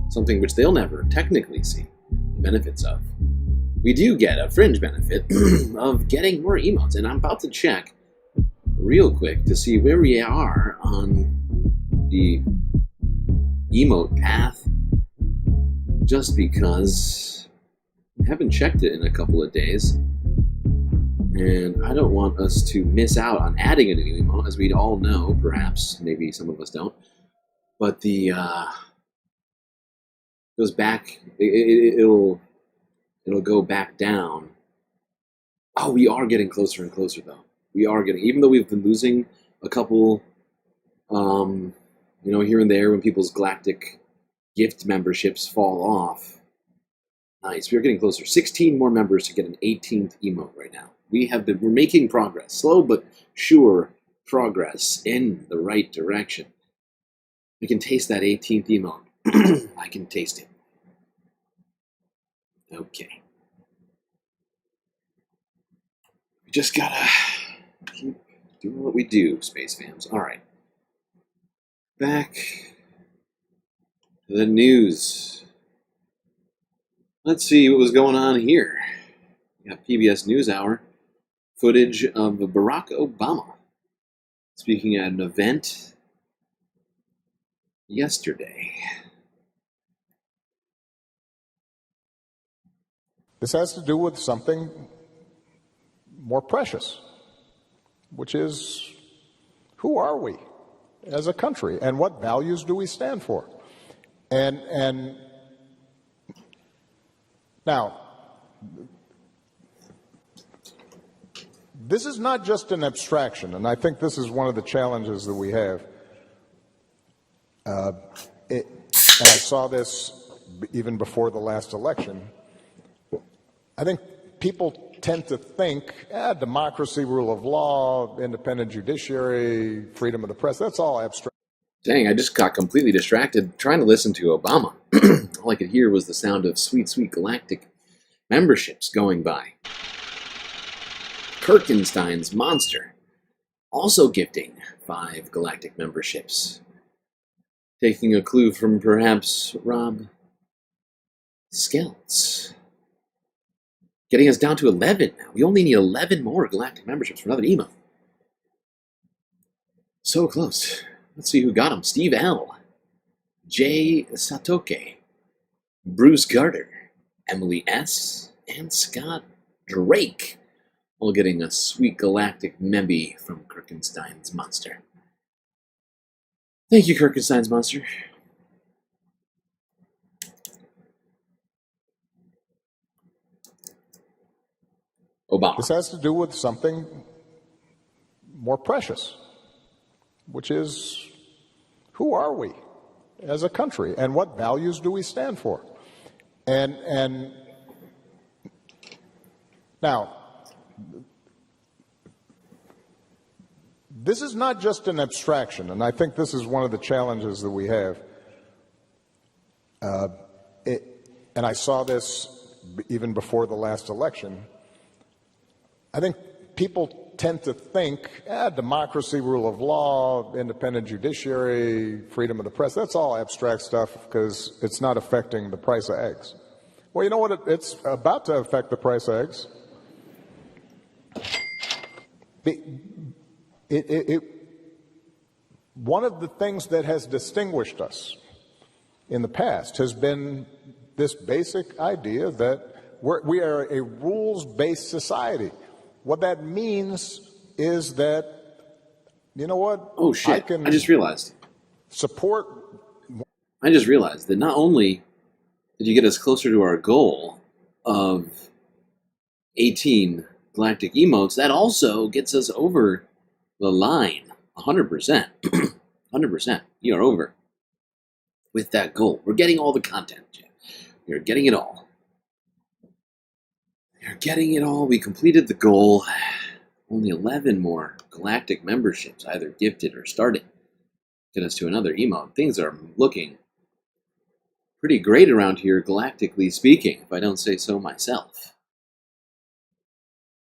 something which they'll never technically see the benefits of, we do get a fringe benefit of getting more emotes. And I'm about to check real quick to see where we are on the emote path, just because I haven't checked it in a couple of days. And I don't want us to miss out on adding a new emote, as we all know, perhaps, maybe some of us don't. But the goes back. It'll go back down. Oh, we are getting closer and closer, though. We are getting, even though we've been losing a couple, here and there when people's galactic gift memberships fall off. Nice. We're getting closer. 16 more members to get an 18th emote right now. We're making progress. Slow but sure progress in the right direction. We can taste that 18th emote. I can taste it. Okay. We just gotta keep doing what we do, Space Fams. All right. Back to the news. Let's see what was going on here. We got PBS NewsHour footage of Barack Obama speaking at an event yesterday. This has to do with something more precious, which is, who are we as a country and what values do we stand for? And now, this is not just an abstraction, and I think this is one of the challenges that we have. And I saw this even before the last election. I think people tend to think, democracy, rule of law, independent judiciary, freedom of the press, that's all abstract. Dang, I just got completely distracted trying to listen to Obama. All I could hear was the sound of sweet, sweet galactic memberships going by. Kirkenstein's Monster also gifting 5 galactic memberships. Taking a clue from perhaps Rob Skelts. Getting us down to 11 now. We only need 11 more galactic memberships for another emote. So close. Let's see who got them. Steve L., Jay Satoke, Bruce Garter, Emily S., and Scott Drake, all getting a sweet galactic memby from Kirkenstein's Monster. Thank you, Kirkenstein's Monster. Obama. This has to do with something more precious, which is, who are we as a country and what values do we stand for? And now, this is not just an abstraction, and I think this is one of the challenges that we have. And I saw this even before the last election. I think people tend to think, democracy, rule of law, independent judiciary, freedom of the press, that's all abstract stuff because it's not affecting the price of eggs. Well, you know what? It's about to affect the price of eggs. One of the things that has distinguished us in the past has been this basic idea that we are a rules-based society. What that means is that, you know what? Oh, shit. I just realized. Support. I just realized that not only did you get us closer to our goal of 18 galactic emotes, that also gets us over the line. 100%. 100%. You are over. with that goal. We're getting all the content, Jeff. We're getting it all. We're getting it all. We completed the goal. Only 11 more galactic memberships, either gifted or started. Get us to another emote. Things are looking pretty great around here, galactically speaking, if I don't say so myself.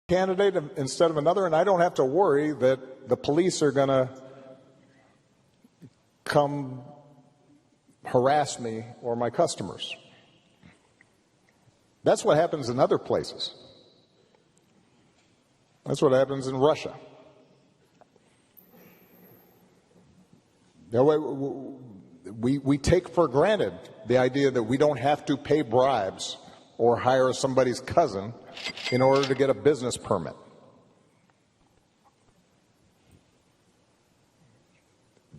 Candidate instead of another, and I don't have to worry that the police are going to come harass me or my customers. That's what happens in other places. That's what happens in Russia. We take for granted the idea that we don't have to pay bribes or hire somebody's cousin in order to get a business permit.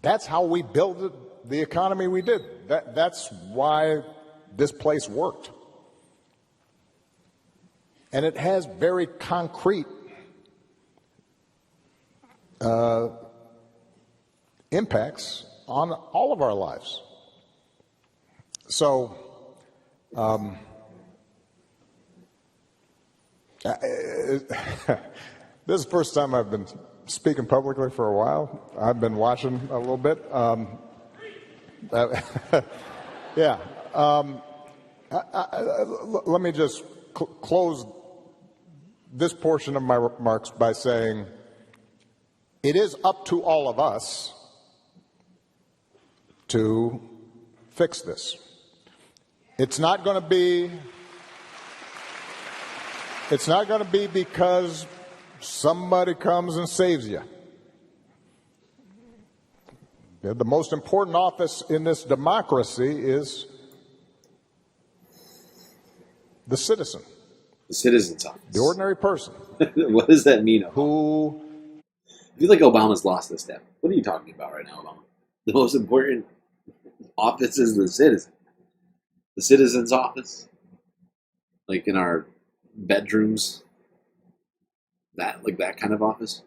That's how we built the economy we did. That's why this place worked. And it has very concrete impacts on all of our lives. So, this is the first time I've been speaking publicly for a while. I've been watching a little bit. Yeah. Let me just close this portion of my remarks by saying it is up to all of us to fix this. It's not going to be because somebody comes and saves you. The most important office in this democracy is the citizen. The citizen's office. The ordinary person. What does that mean? Who? I feel like Obama's lost this step. What are you talking about right now, Obama? The most important office is the citizen. The citizen's office. Like in our bedrooms. That kind of office.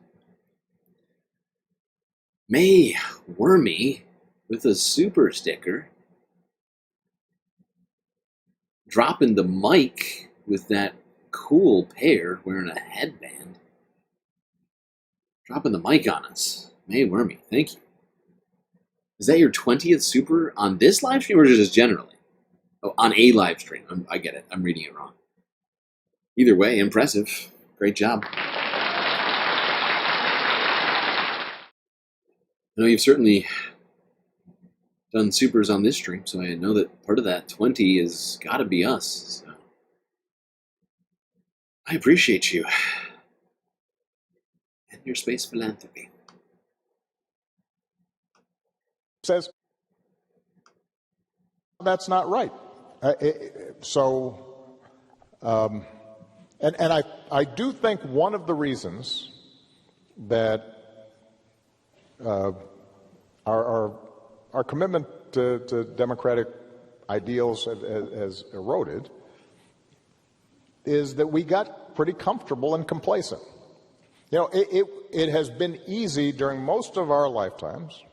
May Wormy with a super sticker. Dropping the mic with that cool pair wearing a headband. Dropping the mic on us. May Wormy, thank you. Is that your 20th super on this live stream or just generally? Oh, on a live stream. I get it. I'm reading it wrong. Either way, impressive. Great job. I know you've certainly done supers on this stream, so I know that part of that 20 has got to be us. So I appreciate you and your space philanthropy. Says that's not right. And I do think one of the reasons that our commitment to democratic ideals has eroded is that we got pretty comfortable and complacent. You know, it has been easy during most of our lifetimes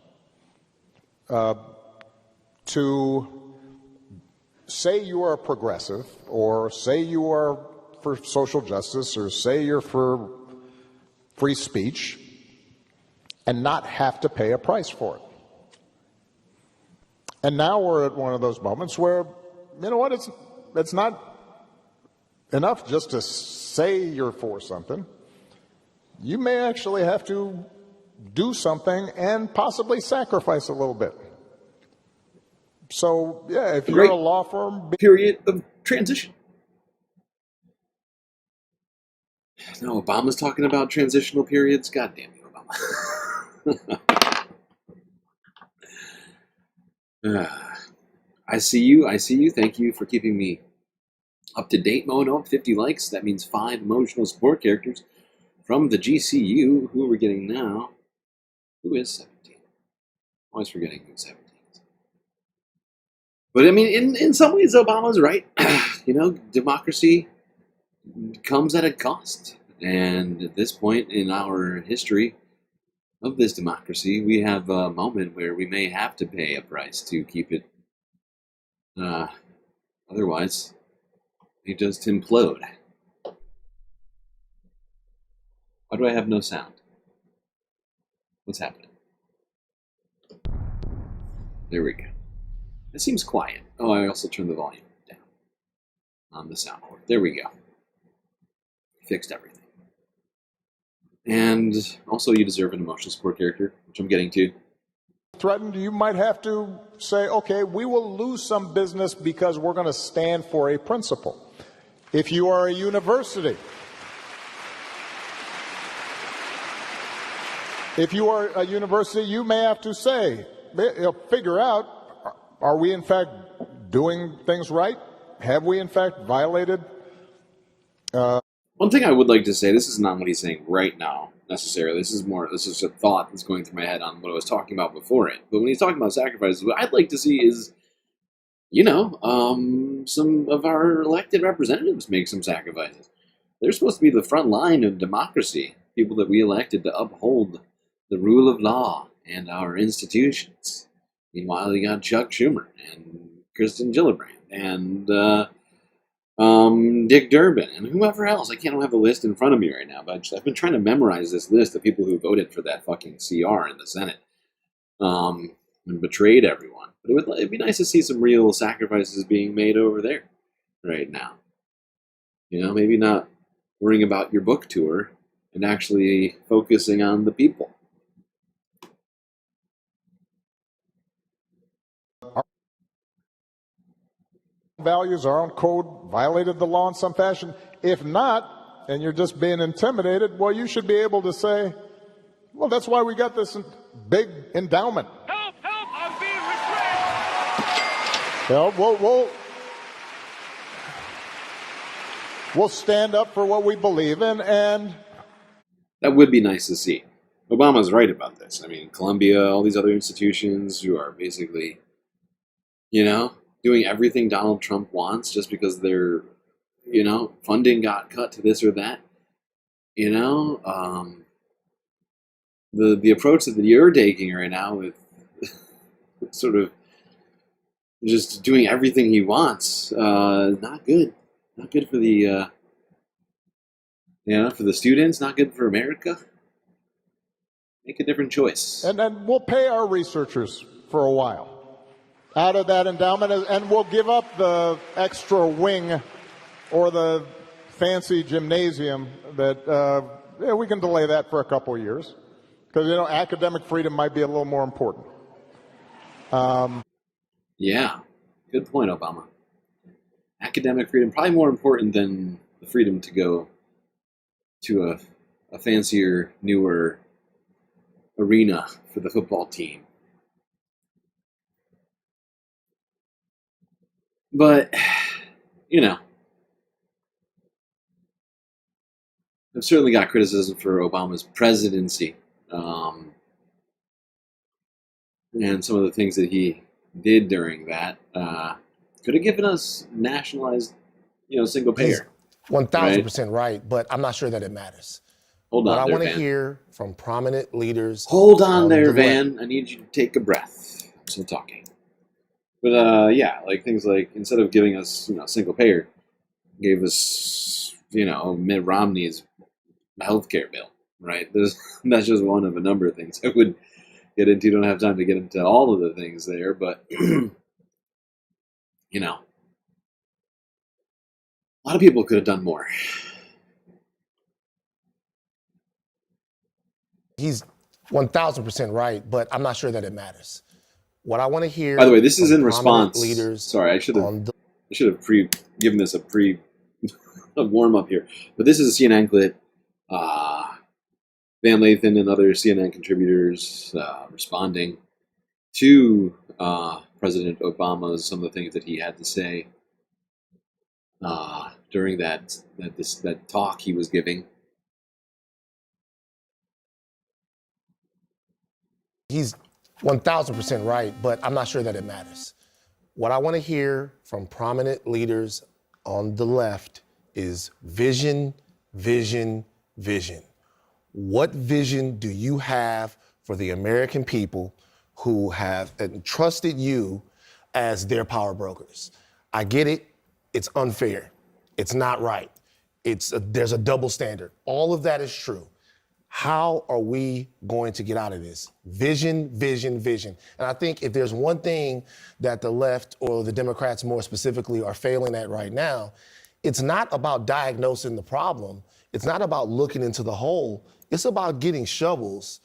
to say you are a progressive, or say you are for social justice, or say you're for free speech, and not have to pay a price for it. And now we're at one of those moments where, you know what, it's not enough just to say you're for something. You may actually have to do something and possibly sacrifice a little bit. So, yeah, if you're a law firm... Period of transition. No, Obama's talking about transitional periods. God damn you, Obama. I see you. Thank you for keeping me up to date. Mono, 50 likes. That means 5 emotional support characters from the GCU. Who are we getting now? Who is 17? Always forgetting who's 17. But I mean, in some ways, Obama's right. You know, democracy comes at a cost. And at this point in our history of this democracy, we have a moment where we may have to pay a price to keep it Otherwise, they just implode. Why do I have no sound? What's happening? There we go. It seems quiet. Oh, I also turned the volume down on the soundboard. There we go. Fixed everything. And also, you deserve an emotional support character, which I'm getting to. Threatened, you might have to say, okay, we will lose some business because we're going to stand for a principle. If you are a university, you may have to say, figure out, are we in fact doing things right? Have we in fact violated? One thing I would like to say, this is not what he's saying right now, necessarily. This is a thought that's going through my head on what I was talking about before it. But when he's talking about sacrifices, what I'd like to see is, some of our elected representatives make some sacrifices. They're supposed to be the front line of democracy, people that we elected to uphold the rule of law and our institutions. Meanwhile, you got Chuck Schumer and Kristen Gillibrand and Dick Durbin and whoever else. I don't have the list in front of me right now, but I've been trying to memorize this list of people who voted for that fucking CR in the Senate and betrayed everyone. But it'd be nice to see some real sacrifices being made over there right now. Maybe not worrying about your book tour and actually focusing on the people. Values, our own code violated the law in some fashion. If not, and you're just being intimidated, well, you should be able to say, well, that's why we got this big endowment. Help, I'm being restrained. We'll stand up for what we believe in, and that would be nice to see. Obama's right about this. I mean, Columbia, all these other institutions who are basically, doing everything Donald Trump wants just because their, funding got cut to this or that. The approach that you're taking right now with sort of just doing everything he wants, not good. Not good for the, for the students, not good for America. Make a different choice. And then we'll pay our researchers for a while out of that endowment, and we'll give up the extra wing or the fancy gymnasium that we can delay that for a couple of years because academic freedom might be a little more important. Yeah, good point, Obama. Academic freedom probably more important than the freedom to go to a fancier, newer arena for the football team. But, I've certainly got criticism for Obama's presidency and some of the things that he did during that. Could have given us nationalized, single payer. 1,000% right, but I'm not sure that it matters. Hold on, what I want to Van. hear from prominent leaders. Hold on there, Van. I need you to take a breath. I'm still talking. But things like instead of giving us, single payer, gave us, Mitt Romney's healthcare bill, right? That's just one of a number of things I would get into. Don't have time to get into all of the things there, but a lot of people could have done more. He's 1,000% right, but I'm not sure that it matters. What I want to hear. By the way, this is in response. Leaders. Sorry, I should have given this a warm up here. But this is a CNN clip. Van Lathan and other CNN contributors responding to President Obama's some of the things that he had to say during that talk he was giving. He's 1,000% right, but I'm not sure that it matters. What I want to hear from prominent leaders on the left is vision, vision, vision. What vision do you have for the American people who have entrusted you as their power brokers. I get it. It's unfair. It's not right. There's a double standard. All of that is true. How are we going to get out of this? Vision, vision, vision. And I think if there's one thing that the left, or the Democrats more specifically, are failing at right now, it's not about diagnosing the problem. It's not about looking into the hole. It's about getting shovels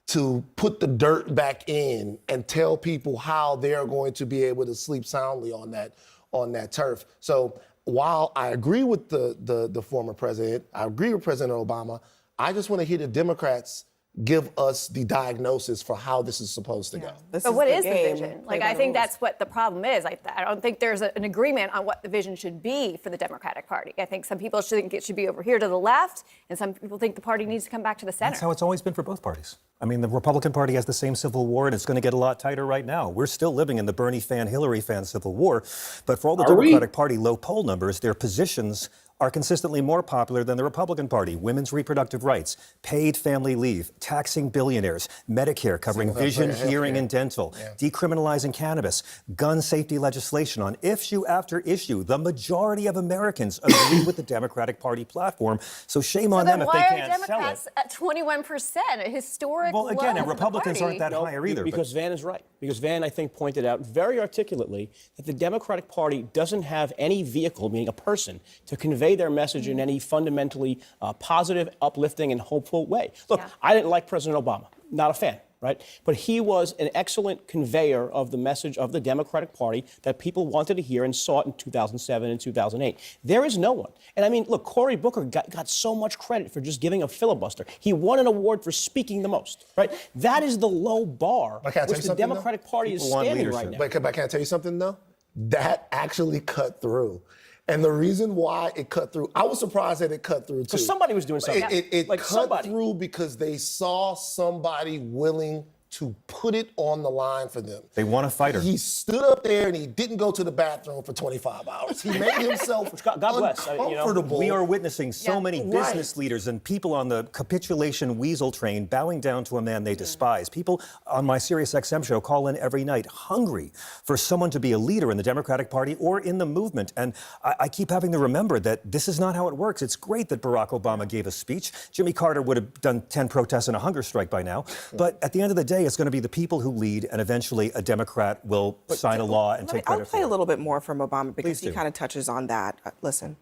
to put the dirt back in and tell people how they're going to be able to sleep soundly on that turf. So while I agree with the former president, I agree with President Obama, I just want to hear the Democrats give us the diagnosis for how this is supposed to go. But what is the vision? Like, I think that's what the problem is. I don't think there's an agreement on what the vision should be for the Democratic Party. I think some people think it should be over here to the left, and some people think the party needs to come back to the center. That's how it's always been for both parties. I mean, the Republican Party has the same civil war, and it's going to get a lot tighter right now. We're still living in the Bernie fan, Hillary fan civil war. But for all the Democratic Party low poll numbers, their positions are consistently more popular than the Republican Party. Women's reproductive rights, paid family leave, taxing billionaires, Medicare covering vision, hearing, and dental, decriminalizing cannabis, gun safety legislation. On issue after issue, the majority of Americans agree with the Democratic Party platform. So shame on them if they can't sell it. Democrats at 21%, a historic Well, again, low and Republicans aren't that No, higher either. Because Van is right. Because Van, I think, pointed out very articulately that the Democratic Party doesn't have any vehicle, meaning a person, to convey their message in any fundamentally positive, uplifting, and hopeful way. Look, I didn't like President Obama. Not a fan, right? But he was an excellent conveyor of the message of the Democratic Party that people wanted to hear and saw it in 2007 and 2008. There is no one. And I mean, look, Cory Booker got so much credit for just giving a filibuster. He won an award for speaking the most, right? That is the low bar which the Democratic Party is standing right now. But can I tell you something, though? That actually cut through. And the reason why it cut through, I was surprised that it cut through, too. Because somebody was doing something. It cut through because they saw somebody willing to put it on the line for them. They want a fighter. He stood up there and he didn't go to the bathroom for 25 hours. He made himself uncomfortable. We are witnessing so many business leaders and people on the capitulation weasel train bowing down to a man they despise. People on my SiriusXM show call in every night hungry for someone to be a leader in the Democratic Party or in the movement. And I keep having to remember that this is not how it works. It's great that Barack Obama gave a speech. Jimmy Carter would have done 10 protests and a hunger strike by now. But at the end of the day, it's going to be the people who lead, and eventually a Democrat will sign a law and take credit for it. I'll play a little bit more from Obama because he kind of touches on that. Listen.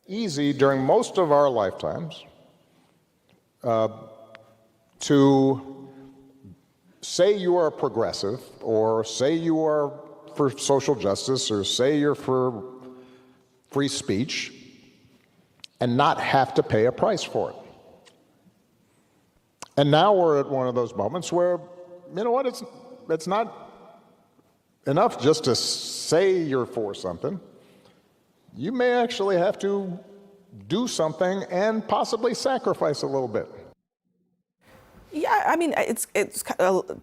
Easy during most of our lifetimes to say you are progressive, or say you are for social justice, or say you're for free speech, and not have to pay a price for it. And now we're at one of those moments where, you know what, it's not enough just to say you're for something. You may actually have to do something and possibly sacrifice a little bit. Yeah, I mean, it's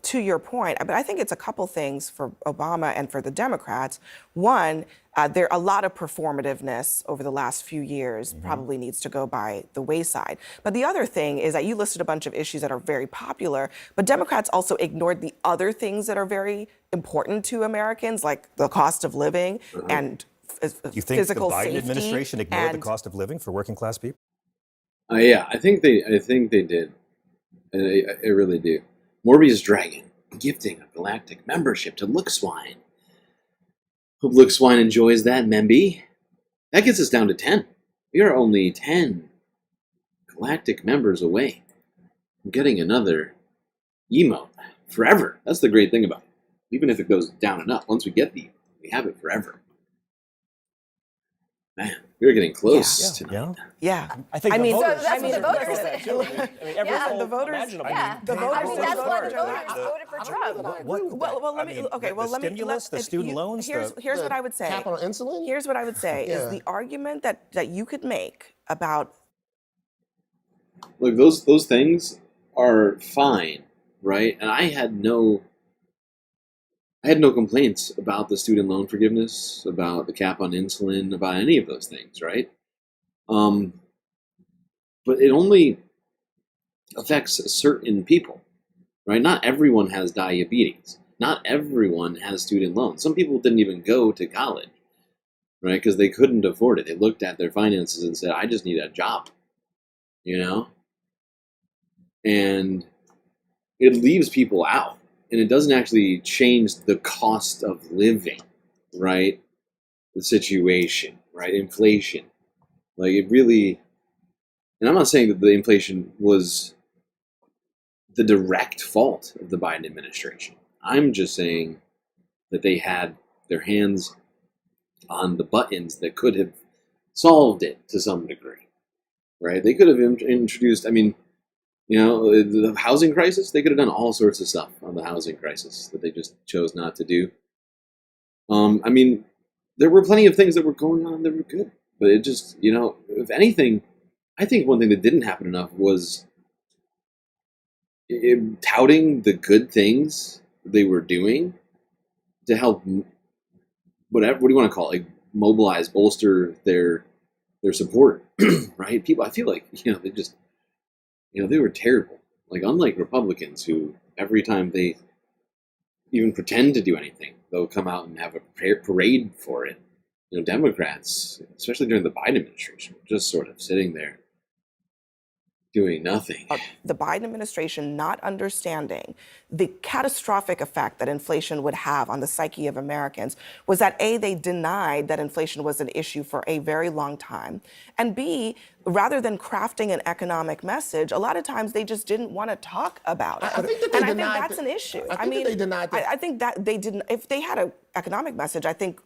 to your point, but I think it's a couple things for Obama and for the Democrats. One, there a lot of performativeness over the last few years probably needs to go by the wayside. But the other thing is that you listed a bunch of issues that are very popular, but Democrats also ignored the other things that are very important to Americans, like the cost of living and You think physical the Biden safety administration ignored the and cost of living for working class people? Yeah, I think they did. I really do. Morbius Dragon gifting a galactic membership to Lookswine. Hope Lookswine enjoys that, Memby. That gets us down to 10. We are only 10 galactic members away from getting another emote forever. That's the great thing about it. Even if it goes down and up, once we get the emote, we have it forever. Man, we're getting close tonight. Yeah. I think the voters, that's what the voters said. said. Every poll the voters. imaginable. Yeah, The voters. I mean, that's why the voters voted for Trump. The stimulus, the student loans. Here's what I would say. Cap on insulin? Here's what I would say is the argument that you could make about. Look, those things are fine, right? And I had no complaints about the student loan forgiveness, about the cap on insulin, about any of those things, right? But it only affects certain people, right? Not everyone has diabetes. Not everyone has student loans. Some people didn't even go to college, right? Because they couldn't afford it. They looked at their finances and said, I just need a job, you know? And it leaves people out. And it doesn't actually change the cost of living, right? The situation, right? Inflation. Like, it really... And I'm not saying that the inflation was the direct fault of the Biden administration. I'm just saying that they had their hands on the buttons that could have solved it to some degree, right? They could have introduced, I mean, you know, the housing crisis, they could have done all sorts of stuff on the housing crisis that they just chose not to do. I mean, there were plenty of things that were going on that were good, but it just, you know, if anything, I think one thing that didn't happen enough was touting the good things they were doing to help, whatever, what do you want to call it, like mobilize, bolster their support, right? People, I feel like, you know, they just, you know, they were terrible. Like, unlike Republicans who every time they even pretend to do anything, they'll come out and have a parade for it. You know, Democrats, especially during the Biden administration, were just sort of sitting there doing nothing. The Biden administration not understanding the catastrophic effect that inflation would have on the psyche of Americans was that A, they denied that inflation was an issue for a very long time, and B, rather than crafting an economic message, a lot of times they just didn't want to talk about it. I think that they and I denied think that's an issue. I think that they denied that. I think that they didn't, if they had an economic message, I think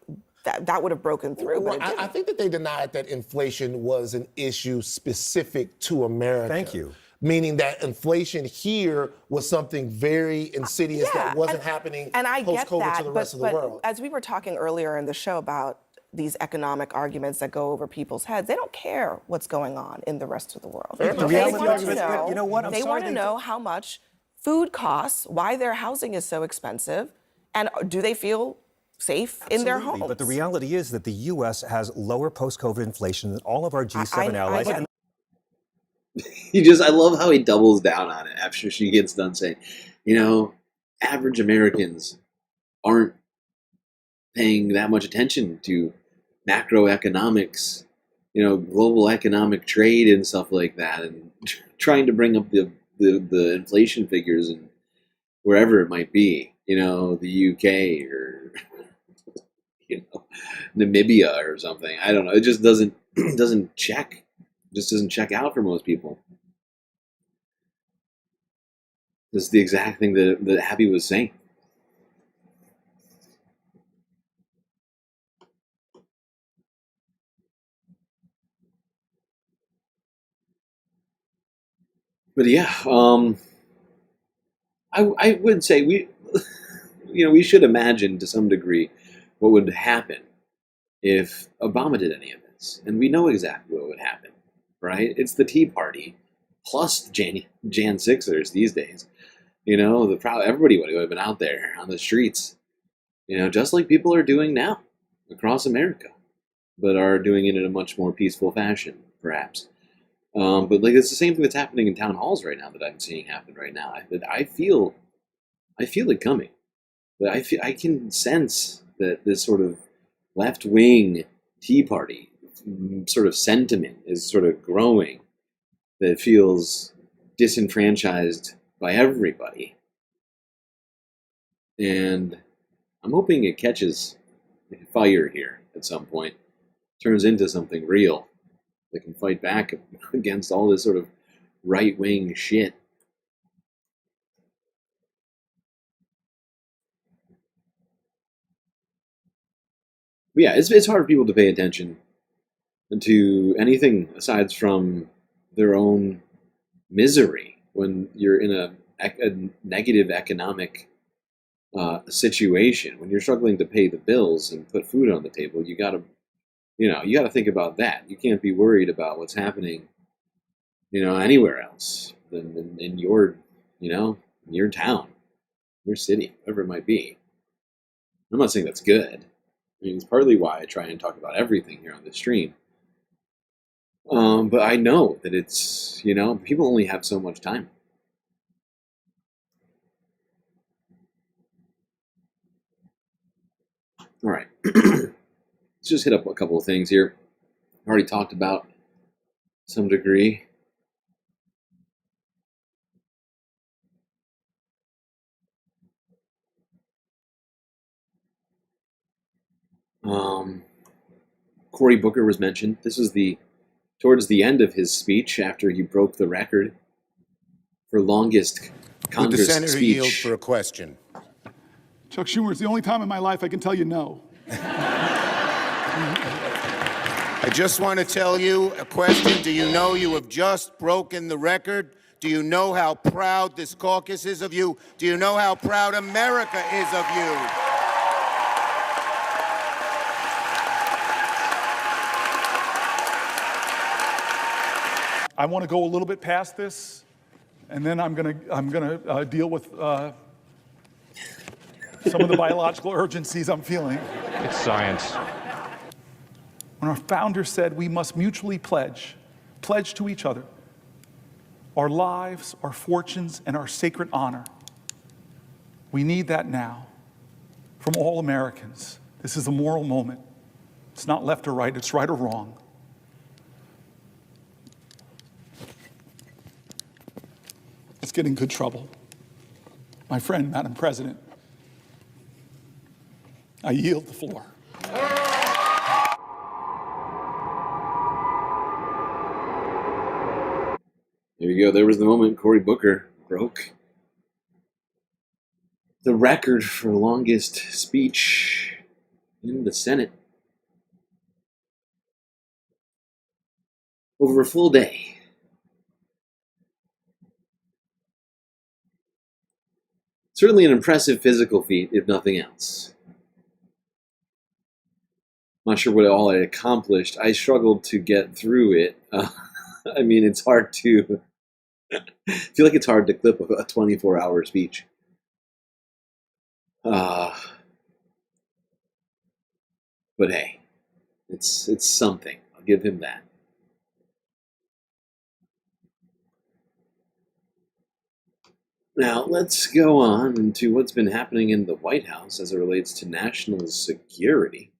that would have broken through. But I think that they denied that inflation was an issue specific to America. Thank you. Meaning that inflation here was something very insidious that wasn't happening post-COVID to the rest of the world. As we were talking earlier in the show about these economic arguments that go over people's heads, they don't care what's going on in the rest of the world. The reality is, you know what? They want to know how much food costs, why their housing is so expensive, and do they feel safe in their homes. But the reality is that the U.S. has lower post-COVID inflation than all of our G7 allies. I love how he doubles down on it after she gets done saying, you know, average Americans aren't paying that much attention to macroeconomics, you know, global economic trade and stuff like that, and trying to bring up the inflation figures and wherever it might be, you know, the UK or you know, Namibia or something. I don't know. It just doesn't check. It just doesn't check out for most people. This is the exact thing that Abby was saying. But yeah, I would say we should imagine to some degree what would happen if Obama did any of this. And we know exactly what would happen, right? It's the Tea Party plus Jan 6ers these days. You know, everybody would have been out there on the streets, you know, just like people are doing now across America, but are doing it in a much more peaceful fashion, perhaps. But like it's the same thing that's happening in town halls right now that I'm seeing happen right now. I feel it coming. But I can sense that this sort of left-wing Tea Party sort of sentiment is sort of growing. That feels disenfranchised by everybody. And I'm hoping it catches fire here at some point. Turns into something real that can fight back against all this sort of right-wing shit. But yeah, it's hard for people to pay attention to anything aside from their own misery when you're in a negative economic situation. When you're struggling to pay the bills and put food on the table, you gotta think about that. You can't be worried about what's happening, you know, anywhere else than in your, you know, in your town, your city, whatever it might be. I'm not saying that's good. I mean, it's partly why I try and talk about everything here on the stream. But I know that it's, you know, people only have so much time. All right. Let's just hit up a couple of things here. I already talked about some degree. Cory Booker was mentioned. This was towards the end of his speech after he broke the record for longest Congress Would the senator speech. yield for a question? Chuck Schumer, it's the only time in my life I can tell you no. I just want to tell you a question. Do you know you have just broken the record? Do you know how proud this caucus is of you? Do you know how proud America is of you? I want to go a little bit past this, and then I'm gonna deal with some of the biological urgencies I'm feeling. It's science. When our founder said we must mutually pledge to each other our lives, our fortunes, and our sacred honor, we need that now from all Americans. This is a moral moment. It's not left or right, it's right or wrong. Let's get in good trouble. My friend, Madam President, I yield the floor. There you go. There was the moment Cory Booker broke the record for longest speech in the Senate. Over a full day. Certainly an impressive physical feat, if nothing else. I'm not sure what all I accomplished. I struggled to get through it. I mean, it's hard to... I feel like it's hard to clip a 24-hour speech. But hey, it's something. I'll give him that. Now, let's go on into what's been happening in the White House as it relates to national security.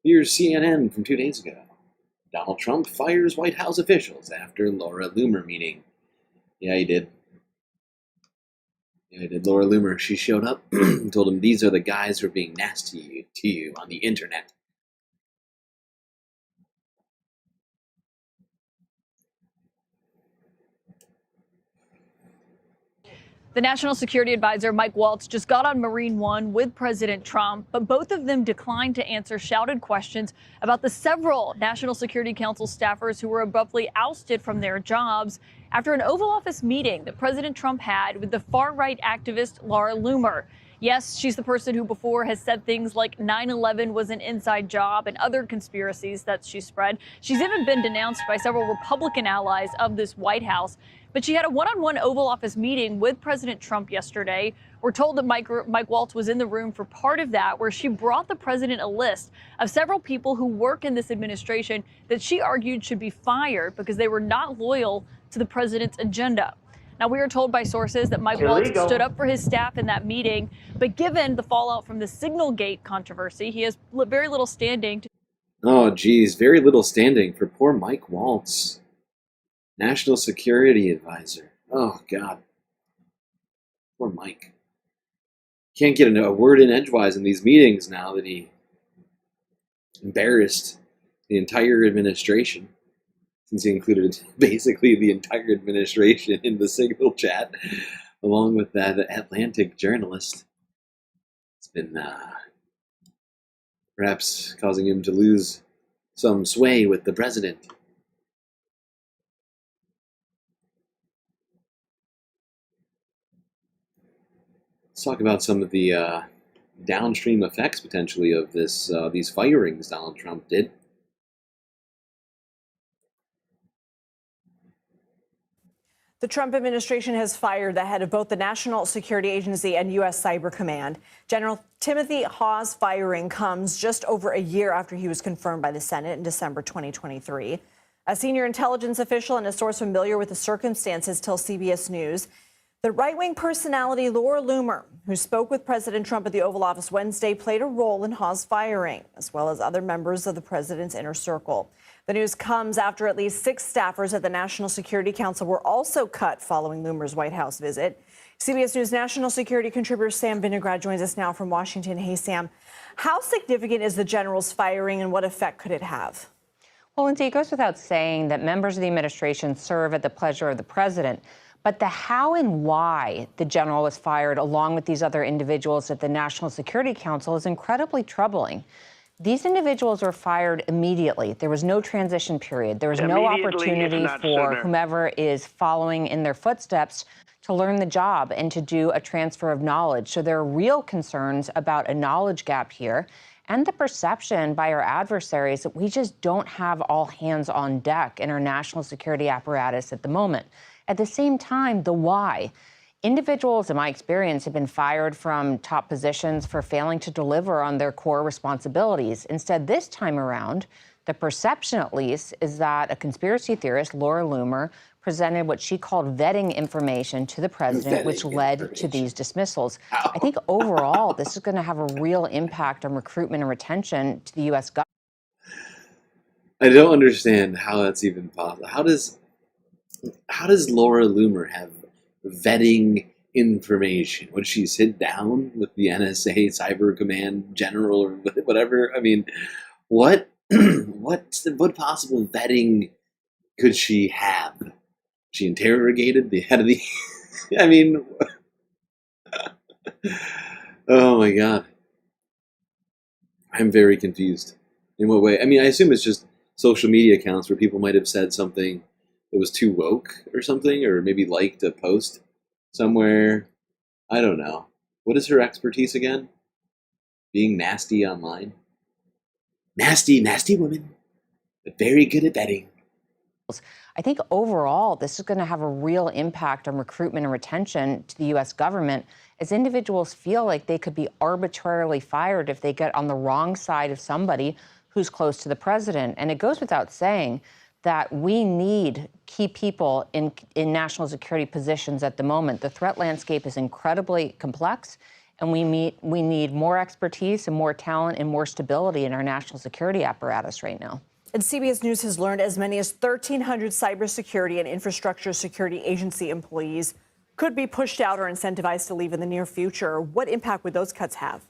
Here's CNN from 2 days ago. Donald Trump fires White House officials after Laura Loomer meeting. Yeah, he did. Laura Loomer, she showed up and told him, these are the guys who are being nasty to you on the internet. The National Security Advisor, Mike Waltz, just got on Marine One with President Trump, but both of them declined to answer shouted questions about the several National Security Council staffers who were abruptly ousted from their jobs after an Oval Office meeting that President Trump had with the far-right activist Laura Loomer. Yes, she's the person who before has said things like 9/11 was an inside job and other conspiracies that she spread. She's even been denounced by several Republican allies of this White House. But she had a one-on-one Oval Office meeting with President Trump yesterday. We're told that Mike Waltz was in the room for part of that, where she brought the president a list of several people who work in this administration that she argued should be fired because they were not loyal to the president's agenda. Now, we are told by sources that Mike Waltz stood up for his staff in that meeting, but given the fallout from the Signalgate controversy, he has very little standing. Oh, geez, very little standing for poor Mike Waltz. National Security Advisor. Oh, God. Poor Mike. Can't get a word in edgewise in these meetings now that he embarrassed the entire administration, since he included basically the entire administration in the Signal chat, along with that Atlantic journalist. It's been perhaps causing him to lose some sway with the president. Let's talk about some of the downstream effects, potentially, of these firings Donald Trump did. The Trump administration has fired the head of both the National Security Agency and U.S. Cyber Command. General Timothy Hawes' firing comes just over a year after he was confirmed by the Senate in December 2023. A senior intelligence official and a source familiar with the circumstances tell CBS News The right-wing personality Laura Loomer, who spoke with President Trump at the Oval Office Wednesday, played a role in Ha's firing, as well as other members of the president's inner circle. The news comes after at least 6 staffers at the National Security Council were also cut following Loomer's White House visit. CBS News national security contributor Sam Vinograd joins us now from Washington. Hey, Sam, how significant is the general's firing and what effect could it have? Well, Lindsay, it goes without saying that members of the administration serve at the pleasure of the president. But the how and why the general was fired, along with these other individuals at the National Security Council, is incredibly troubling. These individuals were fired immediately. There was no transition period. There was no opportunity for whomever is following in their footsteps to learn the job and to do a transfer of knowledge. So there are real concerns about a knowledge gap here and the perception by our adversaries that we just don't have all hands on deck in our national security apparatus at the moment. At the same time, the why. Individuals, in my experience, have been fired from top positions for failing to deliver on their core responsibilities. Instead, this time around, the perception, at least, is that a conspiracy theorist, Laura Loomer, presented what she called vetting information to the president, which led to these dismissals. I think overall, this is going to have a real impact on recruitment and retention to the U.S. government. I don't understand how that's even possible. How does Laura Loomer have vetting information? Would she sit down with the NSA Cyber Command General or whatever? I mean, what possible vetting could she have? She interrogated the head of the... I mean... Oh my God. I'm very confused. In what way? I mean, I assume it's just social media accounts where people might have said something that was too woke or something, or maybe liked a post somewhere. I don't know. What is her expertise again? Being nasty online? Nasty woman, but very good at betting. I think overall, this is going to have a real impact on recruitment and retention to the U.S. government as individuals feel like they could be arbitrarily fired if they get on the wrong side of somebody who's close to the president. And it goes without saying that we need key people in national security positions at the moment. The threat landscape is incredibly complex, and we need more expertise and more talent and more stability in our national security apparatus right now. And CBS News has learned as many as 1,300 cybersecurity and infrastructure security agency employees could be pushed out or incentivized to leave in the near future. What impact would those cuts have?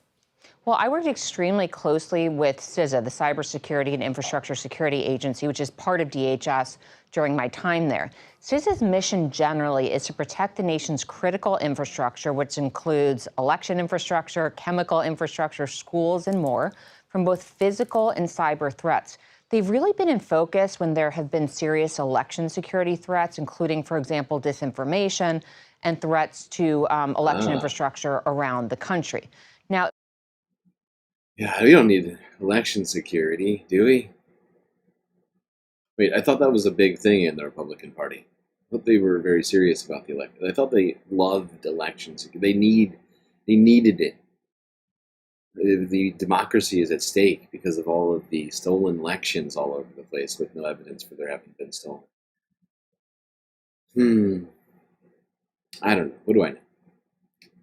Well, I worked extremely closely with CISA, the Cybersecurity and Infrastructure Security Agency, which is part of DHS, during my time there. CISA's mission generally is to protect the nation's critical infrastructure, which includes election infrastructure, chemical infrastructure, schools, and more, from both physical and cyber threats. They've really been in focus when there have been serious election security threats, including, for example, disinformation and threats to election infrastructure around the country. Now, yeah, we don't need election security, do we? Wait, I thought that was a big thing in the Republican Party. I thought they were very serious about the election. I thought they loved election security. They needed it. The democracy is at stake because of all of the stolen elections all over the place with no evidence for there having been stolen. I don't know. What do I know?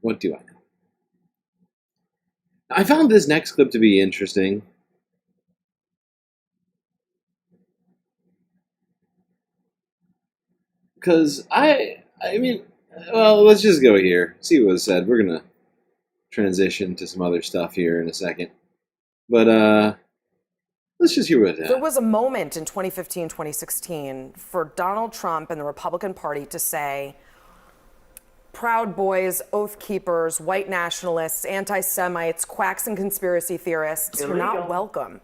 What do I know? I found this next clip to be interesting. Because I mean, well, let's just go here. See what was said. We're going to transition to some other stuff here in a second. But let's just hear what happened. There was a moment in 2015, 2016 for Donald Trump and the Republican Party to say, Proud Boys, Oath Keepers, white nationalists, anti-Semites, quacks and conspiracy theorists, you're not welcome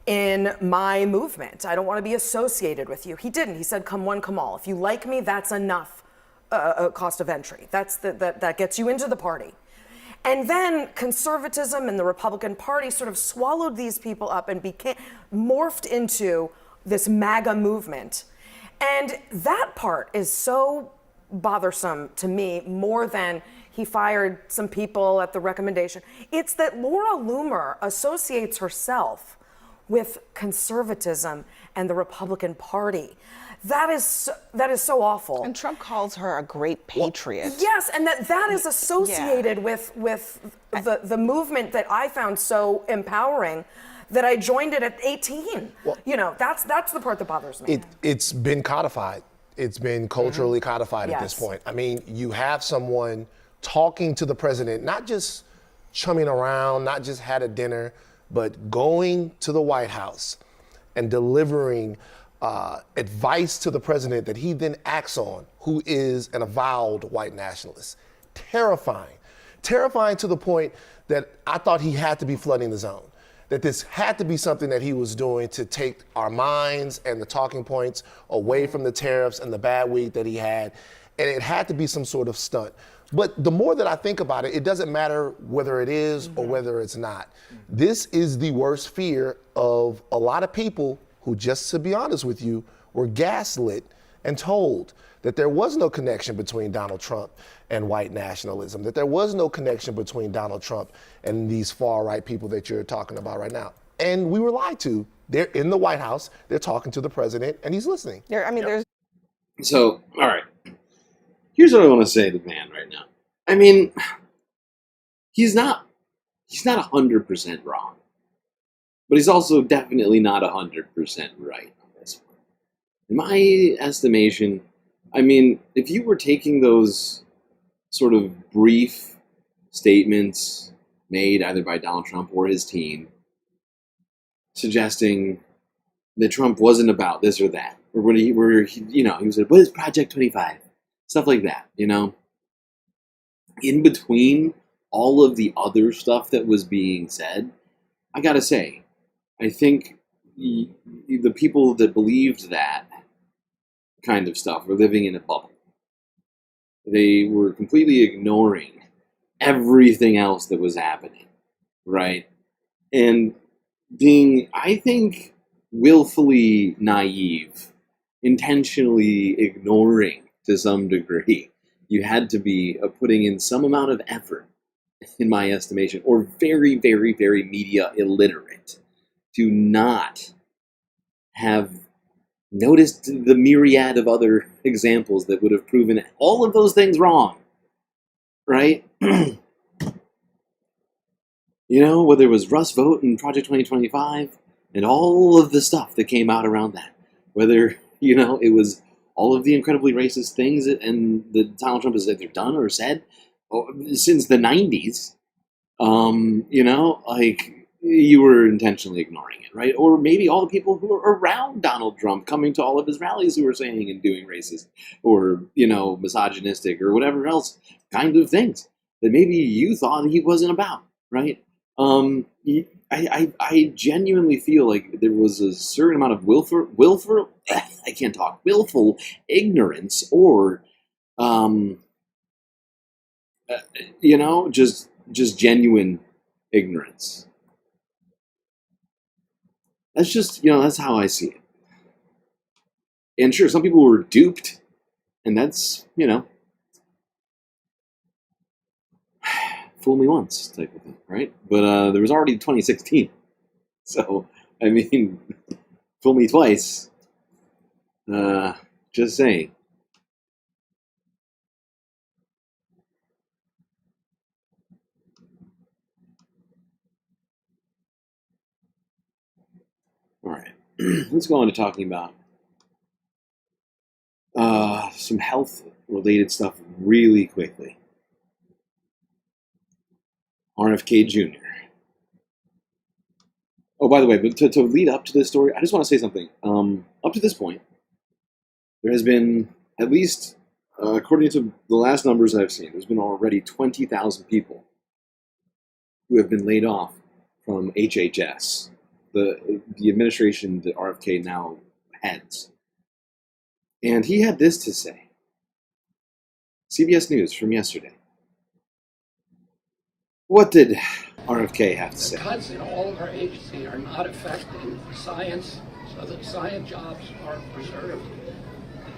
in my movement. I don't want to be associated with you. He didn't. He said, come one, come all. If you like me, that's enough cost of entry. That gets you into the party. And then conservatism and the Republican Party sort of swallowed these people up and morphed into this MAGA movement. And that part is so bothersome to me more than he fired some people at the recommendation. It's that Laura Loomer associates herself with conservatism and the Republican Party. That is so awful. And Trump calls her a great patriot. Yes, and that is associated with the movement that I found so empowering that I joined it at 18. Well, that's the part that bothers me. It's been codified. It's been culturally codified at this point. I mean, you have someone talking to the president, not just chumming around, not just had a dinner, but going to the White House and delivering advice to the president that he then acts on, who is an avowed white nationalist. Terrifying. Terrifying to the point that I thought he had to be flooding the zone, that this had to be something that he was doing to take our minds and the talking points away from the tariffs and the bad week that he had, and it had to be some sort of stunt. But the more that I think about it, it doesn't matter whether it is or whether it's not. This is the worst fear of a lot of people who, just to be honest with you, were gaslit and told that there was no connection between Donald Trump and white nationalism, that there was no connection between Donald Trump and these far-right people that you're talking about right now. And we were lied to. They're in the White House, they're talking to the president, and he's listening. There's... So, all right. Here's what I want to say to the man right now. I mean, he's not 100% wrong. But he's also definitely not 100% right on this one. In my estimation, I mean, if you were taking those sort of brief statements made either by Donald Trump or his team, suggesting that Trump wasn't about this or that, or when he was like, what is Project 25? Stuff like that, In between all of the other stuff that was being said, I gotta say, I think the people that believed that kind of stuff were living in a bubble. They were completely ignoring everything else that was happening, right? And being, I think, willfully naive, intentionally ignoring to some degree. You had to be putting in some amount of effort, in my estimation, or very, very, very media illiterate, to not have noticed the myriad of other examples that would have proven all of those things wrong, right? Whether it was Rust Vote and Project 2025 and all of the stuff that came out around that, whether, it was all of the incredibly racist things and that Donald Trump has either done or said since the 90s, you were intentionally ignoring it, right? Or maybe all the people who were around Donald Trump coming to all of his rallies who were saying and doing racist or, misogynistic or whatever else kind of things that maybe you thought he wasn't about, right? I genuinely feel like there was a certain amount of willful ignorance or, just genuine ignorance. That's just, that's how I see it. And sure, some people were duped, and that's, fool me once type of thing, right? But there was already 2016. So, I mean, fool me twice. Just saying. All right, let's go on to talking about some health-related stuff really quickly. RFK Jr. Oh, by the way, but to lead up to this story, I just want to say something. Up to this point, there has been, at least according to the last numbers I've seen, there's been already 20,000 people who have been laid off from HHS, the administration that RFK now heads. And he had this to say. CBS News from yesterday. What did RFK have to say? The cuts in all of our agencies are not affecting science, so that science jobs are preserved.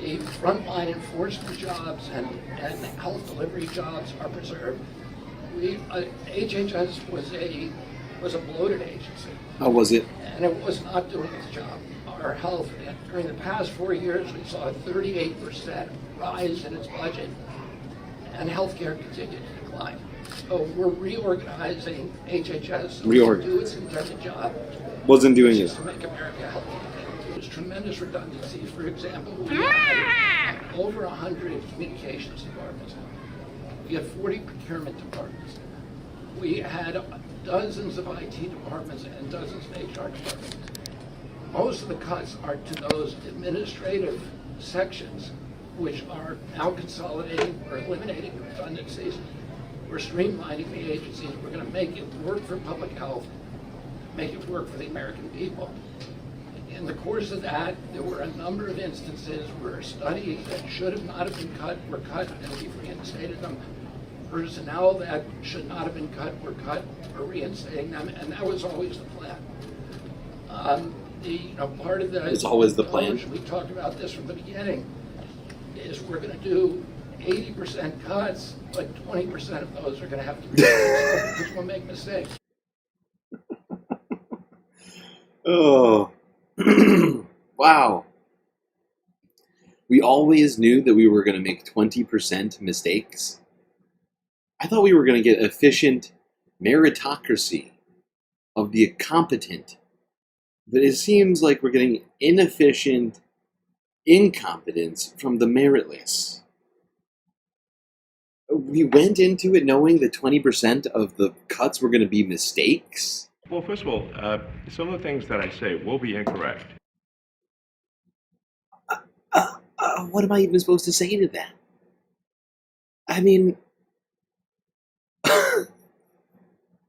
The frontline enforcement jobs and health delivery jobs are preserved. HHS was a was a bloated agency. How was it? And it was not doing its job. Our health, during the past 4 years, we saw a 38% rise in its budget, and healthcare continued to decline. So we're reorganizing HHS so it can do its intended job. Wasn't doing which it. is to make America healthy. There's tremendous redundancy. For example, we had over 100 communications departments. We had 40 procurement departments. We had dozens of IT departments and dozens of HR departments. Most of the cuts are to those administrative sections, which are now consolidating. We're eliminating the redundancies. We're streamlining the agencies. We're going to make it work for public health, make it work for the American people. In the course of that, there were a number of instances where studies that should have not have been cut were cut, and we've reinstated them. Personnel that should not have been cut were cut, we're reinstating them, and that was always the plan. Part of the It's always the plan. DOGE, we talked about this from the beginning, is we're going to do 80% cuts, but 20% of those are going to have to be because we'll make mistakes. Oh, wow. We always knew that we were going to make 20% mistakes. I thought we were going to get efficient meritocracy of the competent. But it seems like we're getting inefficient incompetence from the meritless. We went into it knowing that 20% of the cuts were going to be mistakes. Well, first of all, some of the things that I say will be incorrect. What am I even supposed to say to that? I mean,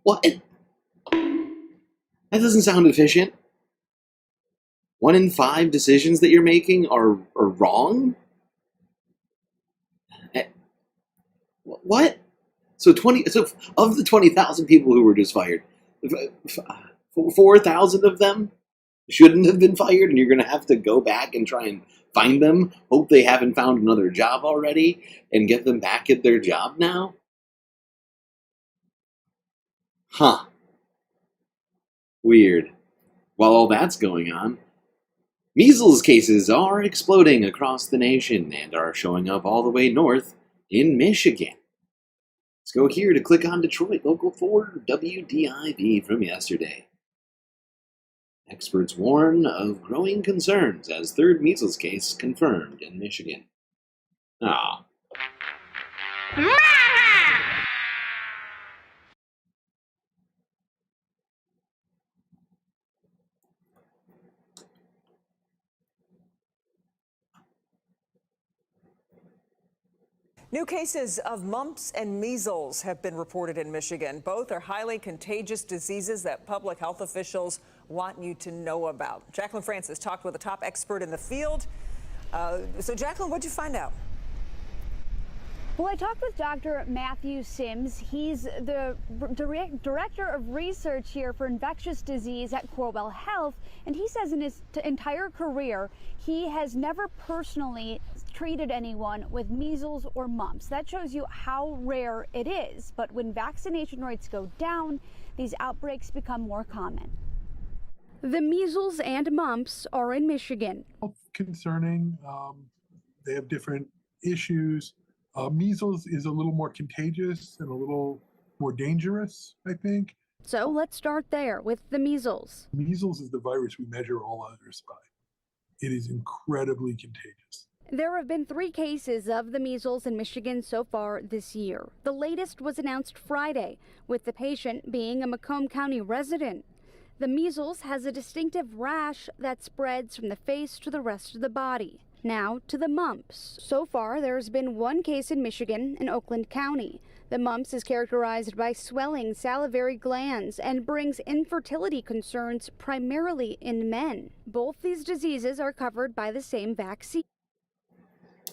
what? That doesn't sound efficient. 1 in 5 decisions that you're making are wrong? What? So of the 20,000 people who were just fired, 4,000 of them shouldn't have been fired, and you're going to have to go back and try and find them, hope they haven't found another job already, and get them back at their job now? Huh. Weird. While all that's going on, measles cases are exploding across the nation and are showing up all the way north in Michigan. Let's go here to click on Detroit, local 4 WDIV from yesterday. Experts warn of growing concerns as third measles case confirmed in Michigan. Ah. New cases of mumps and measles have been reported in Michigan. Both are highly contagious diseases that public health officials want you to know about. Jacqueline Francis talked with a top expert in the field. So Jacqueline, what'd you find out? Well, I talked with Dr. Matthew Sims. He's the director of research here for infectious disease at Corewell Health, and he says in his entire career, he has never personally treated anyone with measles or mumps. That shows you how rare it is. But when vaccination rates go down, these outbreaks become more common. The measles and mumps are in Michigan. Concerning, they have different issues. Measles is a little more contagious and a little more dangerous, I think. So let's start there with the measles. Measles is the virus we measure all others by. It is incredibly contagious. There have been 3 cases of the measles in Michigan so far this year. The latest was announced Friday, with the patient being a Macomb County resident. The measles has a distinctive rash that spreads from the face to the rest of the body. Now to the mumps. So far, there has been 1 case in Michigan in Oakland County. The mumps is characterized by swelling salivary glands and brings infertility concerns primarily in men. Both these diseases are covered by the same vaccine.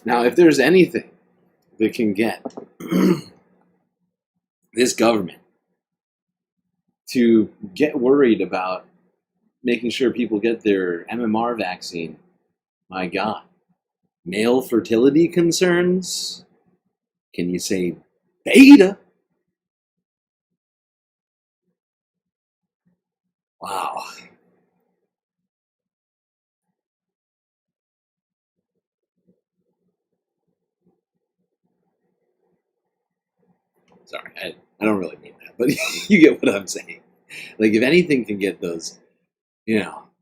Now, if there's anything that can get this government to get worried about making sure people get their MMR vaccine, my God, male fertility concerns? Can you say beta? Sorry, I don't really mean that, but you get what I'm saying. Like, if anything can get those,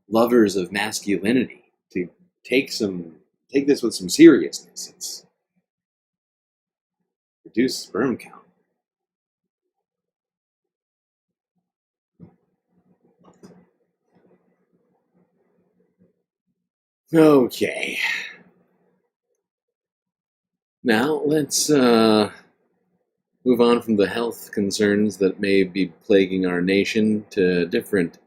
lovers of masculinity to take this with some seriousness, it's reduce sperm count. Okay. Now let's move on from the health concerns that may be plaguing our nation to a different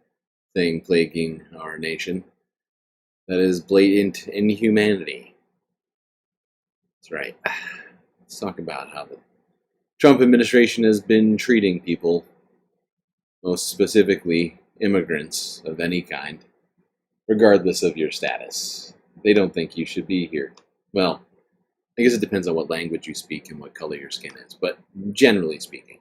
thing plaguing our nation. That is blatant inhumanity. That's right. Let's talk about how the Trump administration has been treating people, most specifically immigrants of any kind, regardless of your status. They don't think you should be here. Well, I guess it depends on what language you speak and what color your skin is, but generally speaking.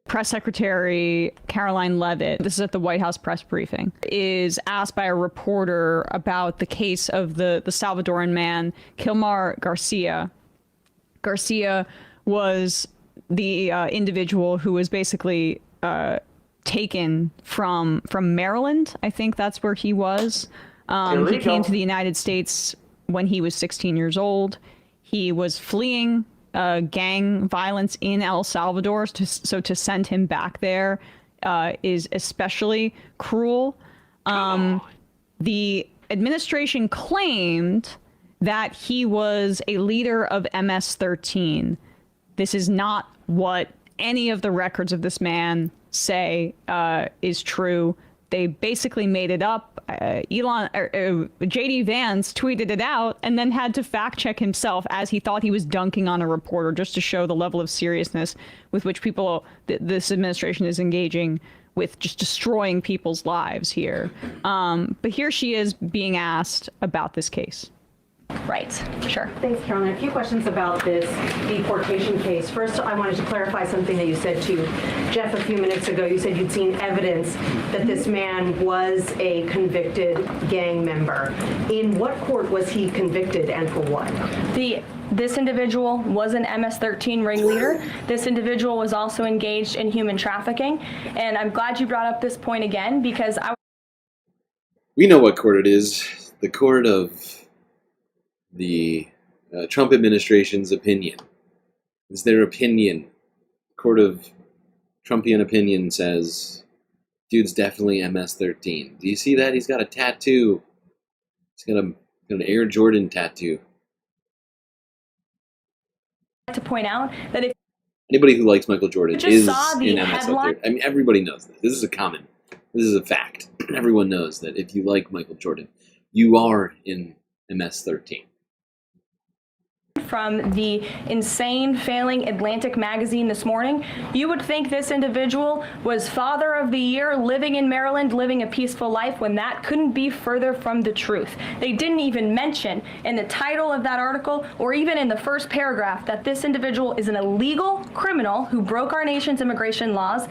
Press Secretary Caroline Leavitt, this is at the White House press briefing, is asked by a reporter about the case of the Salvadoran man, Kilmar Garcia. Garcia was the individual who was basically taken from Maryland. I think that's where he was. He came to the United States when he was 16 years old. He was fleeing gang violence in El Salvador, so to send him back there is especially cruel. The administration claimed that he was a leader of MS-13. This is not what any of the records of this man say is true. They basically made it up. Elon, J.D. Vance tweeted it out and then had to fact check himself as he thought he was dunking on a reporter, just to show the level of seriousness with which this administration is engaging with just destroying people's lives here. But here she is being asked about this case. Right, sure. Thanks, Caroline. A few questions about this deportation case. First, I wanted to clarify something that you said to Jeff a few minutes ago. You said you'd seen evidence that this man was a convicted gang member. In what court was he convicted and for what? This individual was an MS-13 ringleader. This individual was also engaged in human trafficking. And I'm glad you brought up this point again, because We know what court it is. The court of the Trump administration's opinion. It's their opinion. Court of Trumpian opinion says, dude's definitely MS-13. Do you see that? He's got a tattoo. He's got an Air Jordan tattoo. to point out that if Anybody who likes Michael Jordan is saw the in MS-13. I mean, everybody knows this. This is a fact. Everyone knows that if you like Michael Jordan, you are in MS-13. From the insane, failing Atlantic magazine this morning, you would think this individual was Father of the Year, living in Maryland, living a peaceful life, when that couldn't be further from the truth. They didn't even mention in the title of that article, or even in the first paragraph, that this individual is an illegal criminal who broke our nation's immigration laws.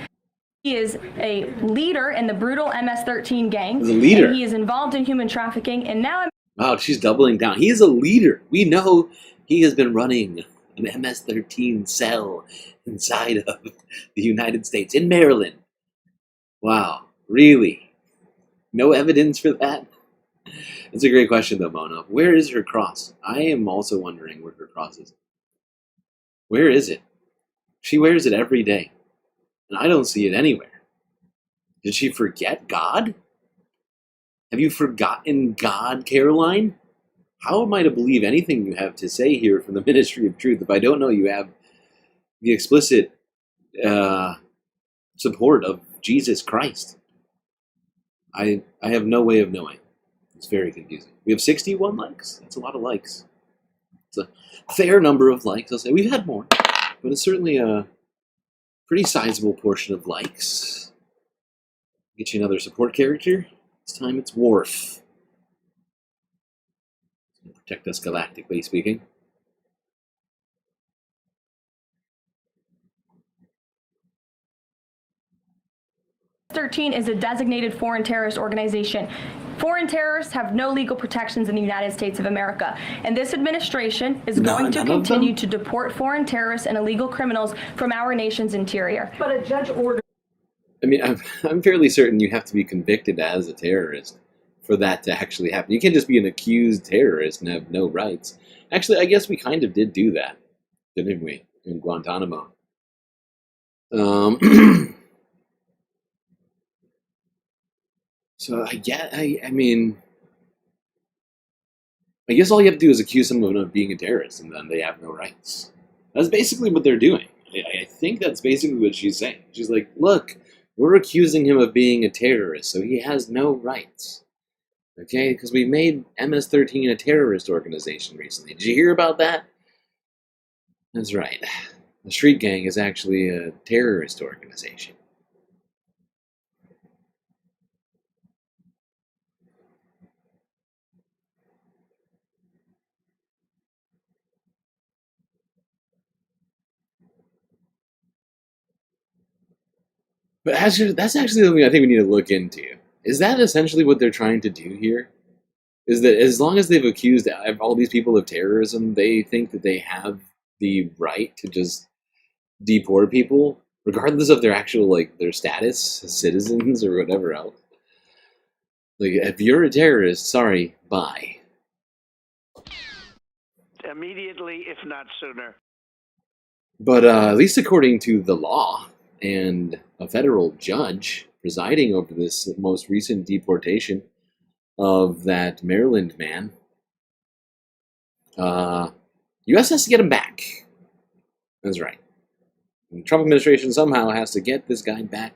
He is a leader in the brutal MS-13 gang. He's a leader. And he is involved in human trafficking, and now Wow, she's doubling down. He is a leader. We know he has been running an MS-13 cell inside of the United States, in Maryland. Wow, really? No evidence for that? That's a great question, though, Mona. Where is her cross? I am also wondering where her cross is. Where is it? She wears it every day, and I don't see it anywhere. Did she forget God? Have you forgotten God, Caroline? How am I to believe anything you have to say here from the Ministry of Truth if I don't know you have the explicit support of Jesus Christ? I have no way of knowing. It's very confusing. We have 61 likes. That's a lot of likes. It's a fair number of likes. I'll say we've had more, but it's certainly a pretty sizable portion of likes. Get you another support character. This time it's Worf. Protect us galactically speaking. MS-13 is a designated foreign terrorist organization. Foreign terrorists have no legal protections in the United States of America, and this administration is going to continue to deport foreign terrorists and illegal criminals from our nation's interior. But a judge ordered. I mean, I'm fairly certain you have to be convicted as a terrorist for that to actually happen. You can't just be an accused terrorist and have no rights. Actually, I guess we kind of did do that, didn't we, in Guantanamo? So I mean, I guess all you have to do is accuse someone of being a terrorist, and then they have no rights. That's basically what they're doing. I think that's basically what she's saying. She's like, look, we're accusing him of being a terrorist, so he has no rights. Okay? Because we made MS-13 a terrorist organization recently. Did you hear about that? That's right. The Street Gang is actually a terrorist organization. But that's actually something I think we need to look into. Is that essentially what they're trying to do here? Is that as long as they've accused all these people of terrorism, they think that they have the right to just deport people, regardless of their actual, like, their status as citizens or whatever else? Like, if you're a terrorist, sorry, bye. Immediately, if not sooner. But at least according to the law, and a federal judge presiding over this most recent deportation of that Maryland man, U.S. has to get him back. That's right. The Trump administration somehow has to get this guy back.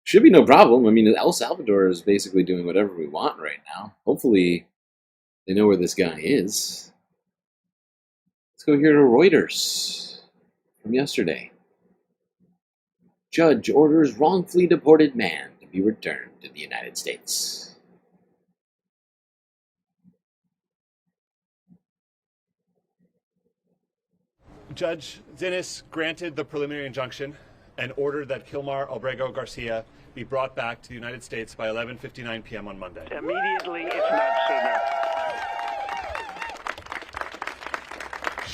Should be no problem. I mean, El Salvador is basically doing whatever we want right now. Hopefully, they know where this guy is. Let's go here to Reuters. From yesterday. Judge orders wrongfully deported man to be returned to the United States. Judge Zinnes granted the preliminary injunction and ordered that Kilmar Albrego Garcia be brought back to the United States by 11:59 p.m. on Monday. Immediately, if not sooner.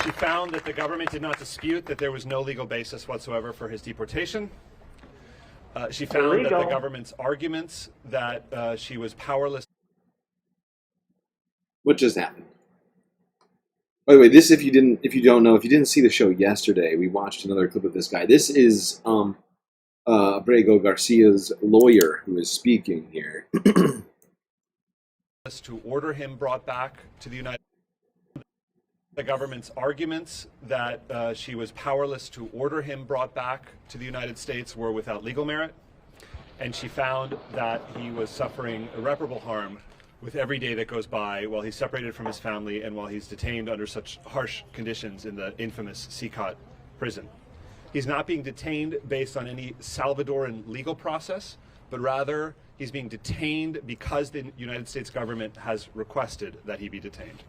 She found that the government did not dispute that there was no legal basis whatsoever for his deportation. She found that the government's arguments that she was powerless. What just happened? By the way, this, if you didn't see the show yesterday, we watched another clip of this guy. This is Abrego Garcia's lawyer who is speaking here. To order him brought back to the United States. The government's arguments that she was powerless to order him brought back to the United States were without legal merit, and she found that he was suffering irreparable harm with every day that goes by while he's separated from his family and while he's detained under such harsh conditions in the infamous Sikot prison. He's not being detained based on any Salvadoran legal process, but rather he's being detained because the United States government has requested that he be detained.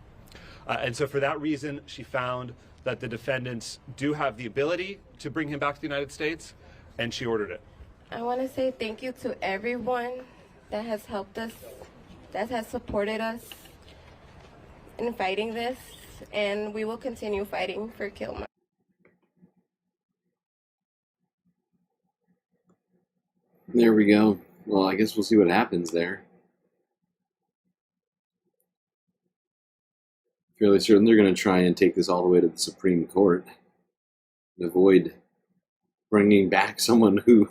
And so for that reason, she found that the defendants do have the ability to bring him back to the United States, and she ordered it. I want to say thank you to everyone that has helped us, that has supported us in fighting this, and we will continue fighting for Kilmar. There we go. Well, I guess we'll see what happens there. Fairly certain they're going to try and take this all the way to the Supreme Court and avoid bringing back someone who